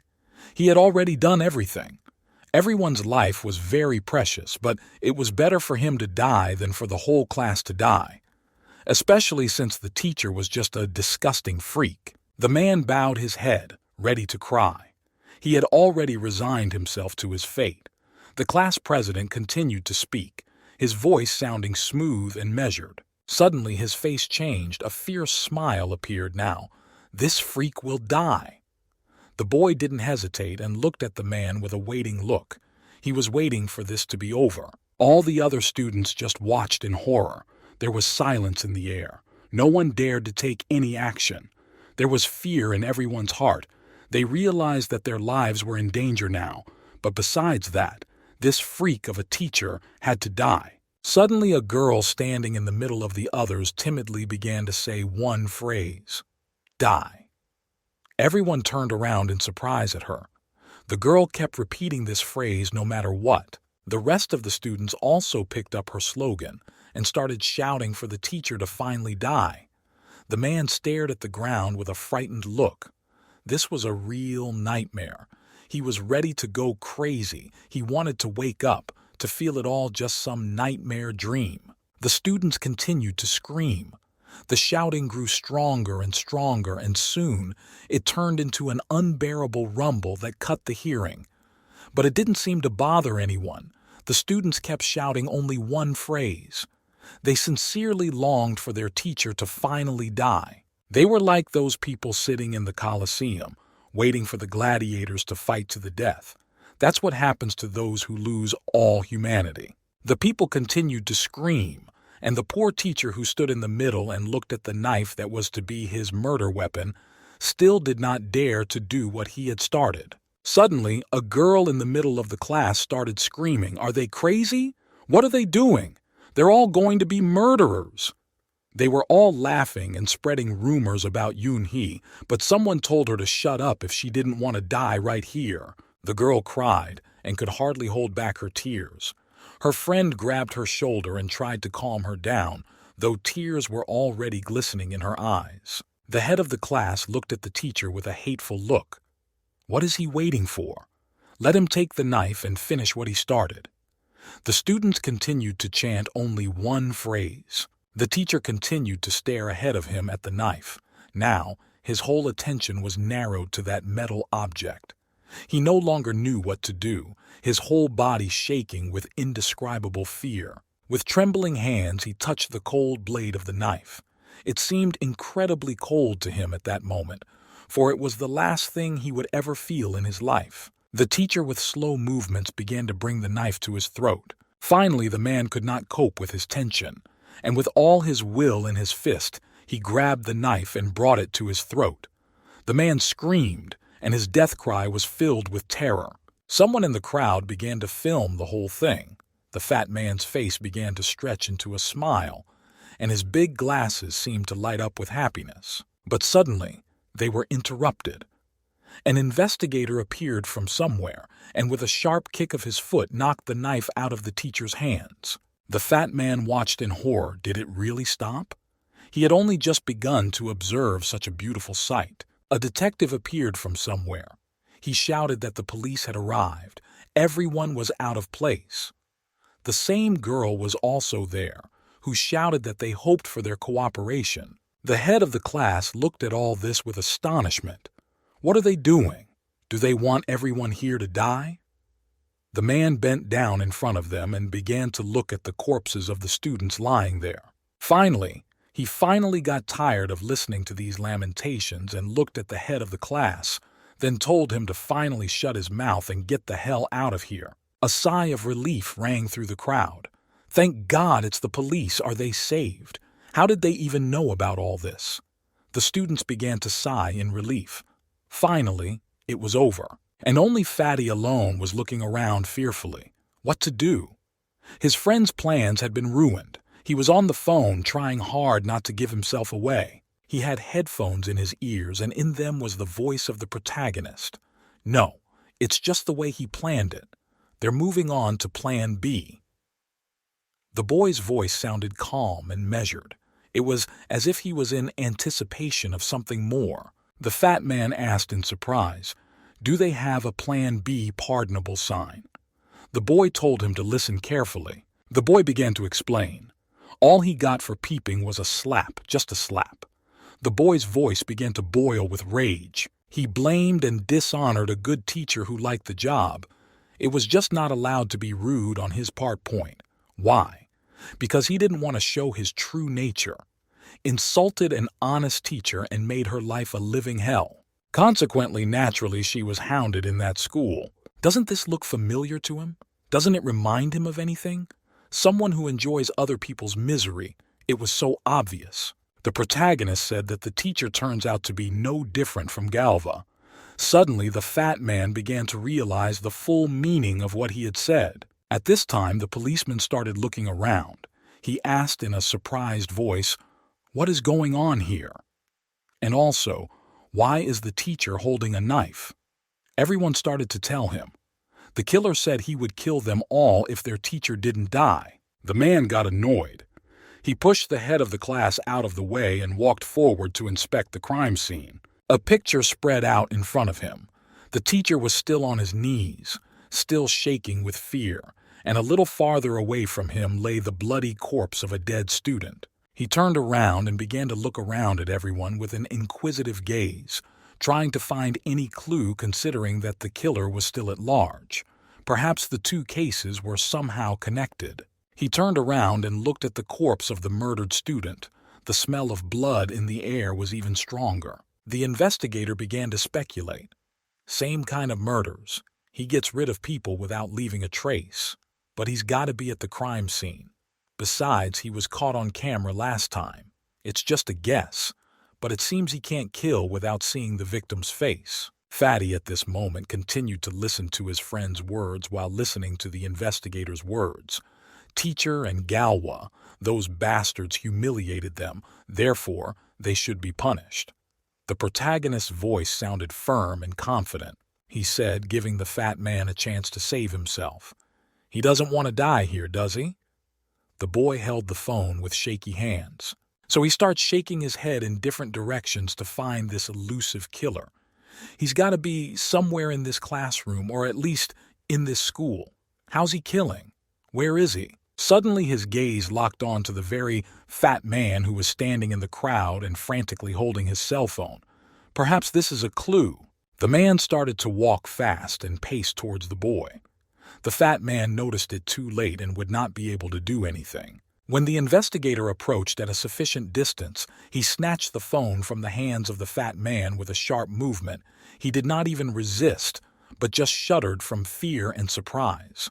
He had already done everything. Everyone's life was very precious, but it was better for him to die than for the whole class to die, especially since the teacher was just a disgusting freak. The man bowed his head, ready to cry. He had already resigned himself to his fate. The class president continued to speak, his voice sounding smooth and measured. Suddenly his face changed. A fierce smile appeared now. This freak will die. The boy didn't hesitate and looked at the man with a waiting look. He was waiting for this to be over. All the other students just watched in horror. There was silence in the air. No one dared to take any action. There was fear in everyone's heart. They realized that their lives were in danger now. But besides that, this freak of a teacher had to die. Suddenly a girl standing in the middle of the others timidly began to say one phrase: die. Everyone turned around in surprise at her. The girl kept repeating this phrase no matter what. The rest of the students also picked up her slogan and started shouting for the teacher to finally die. The man stared at the ground with a frightened look. This was a real nightmare. He was ready to go crazy. He wanted to wake up, to feel it all just some nightmare dream. The students continued to scream. The shouting grew stronger and stronger, and soon it turned into an unbearable rumble that cut the hearing. But it didn't seem to bother anyone. The students kept shouting only one phrase. They sincerely longed for their teacher to finally die. They were like those people sitting in the Colosseum, waiting for the gladiators to fight to the death. That's what happens to those who lose all humanity. The people continued to scream, and the poor teacher who stood in the middle and looked at the knife that was to be his murder weapon still did not dare to do what he had started. Suddenly, a girl in the middle of the class started screaming, "Are they crazy? What are they doing? They're all going to be murderers." They were all laughing and spreading rumors about Yoon-hee, but someone told her to shut up if she didn't want to die right here. The girl cried and could hardly hold back her tears. Her friend grabbed her shoulder and tried to calm her down, though tears were already glistening in her eyes. The head of the class looked at the teacher with a hateful look. What is he waiting for? Let him take the knife and finish what he started. The students continued to chant only one phrase. The teacher continued to stare ahead of him at the knife. Now, his whole attention was narrowed to that metal object. He no longer knew what to do, his whole body shaking with indescribable fear. With trembling hands, he touched the cold blade of the knife. It seemed incredibly cold to him at that moment, for it was the last thing he would ever feel in his life. The teacher with slow movements began to bring the knife to his throat. Finally, the man could not cope with his tension, and with all his will in his fist, he grabbed the knife and brought it to his throat. The man screamed, and his death cry was filled with terror. Someone in the crowd began to film the whole thing. The fat man's face began to stretch into a smile, and his big glasses seemed to light up with happiness. But suddenly, they were interrupted. An investigator appeared from somewhere, and with a sharp kick of his foot knocked the knife out of the teacher's hands. The fat man watched in horror. Did it really stop? He had only just begun to observe such a beautiful sight. A detective appeared from somewhere. He shouted that the police had arrived. Everyone was out of place. The same girl was also there, who shouted that they hoped for their cooperation. The head of the class looked at all this with astonishment. What are they doing? Do they want everyone here to die? The man bent down in front of them and began to look at the corpses of the students lying there. He finally got tired of listening to these lamentations and looked at the head of the class, then told him to finally shut his mouth and get the hell out of here. A sigh of relief rang through the crowd. Thank God it's the police. Are they saved? How did they even know about all this? The students began to sigh in relief. Finally, it was over, and only Fatty alone was looking around fearfully. What to do? His friend's plans had been ruined. He was on the phone, trying hard not to give himself away. He had headphones in his ears, and in them was the voice of the protagonist. No, it's just the way he planned it. They're moving on to Plan B. The boy's voice sounded calm and measured. It was as if he was in anticipation of something more. The fat man asked in surprise, "Do they have a Plan B pardonable sign?" The boy told him to listen carefully. The boy began to explain. All he got for peeping was a slap, just a slap. The boy's voice began to boil with rage. He blamed and dishonored a good teacher who liked the job. It was just not allowed to be rude on his point. Why? Because he didn't want to show his true nature. Insulted an honest teacher and made her life a living hell. Consequently, naturally, she was hounded in that school. Doesn't this look familiar to him? Doesn't it remind him of anything? Someone who enjoys other people's misery. It was so obvious. The protagonist said that the teacher turns out to be no different from Galva. Suddenly, the fat man began to realize the full meaning of what he had said. At this time, the policeman started looking around. He asked in a surprised voice, "What is going on here?" And also, why is the teacher holding a knife? Everyone started to tell him. The killer said he would kill them all if their teacher didn't die. The man got annoyed. He pushed the head of the class out of the way and walked forward to inspect the crime scene. A picture spread out in front of him. The teacher was still on his knees, still shaking with fear, and a little farther away from him lay the bloody corpse of a dead student. He turned around and began to look around at everyone with an inquisitive gaze, trying to find any clue considering that the killer was still at large. Perhaps the two cases were somehow connected. He turned around and looked at the corpse of the murdered student. The smell of blood in the air was even stronger. The investigator began to speculate. Same kind of murders. He gets rid of people without leaving a trace. But he's got to be at the crime scene. Besides, he was caught on camera last time. It's just a guess, but it seems he can't kill without seeing the victim's face. Fatty at this moment continued to listen to his friend's words while listening to the investigator's words. Teacher and Galwa, those bastards humiliated them, therefore they should be punished. The protagonist's voice sounded firm and confident. He said, giving the fat man a chance to save himself. He doesn't want to die here, does he? The boy held the phone with shaky hands. So he starts shaking his head in different directions to find this elusive killer. He's got to be somewhere in this classroom, or at least in this school. How's he killing? Where is he? Suddenly his gaze locked on to the very fat man who was standing in the crowd and frantically holding his cell phone. Perhaps this is a clue. The man started to walk fast and pace towards the boy. The fat man noticed it too late and would not be able to do anything. When the investigator approached at a sufficient distance, he snatched the phone from the hands of the fat man with a sharp movement. He did not even resist, but just shuddered from fear and surprise.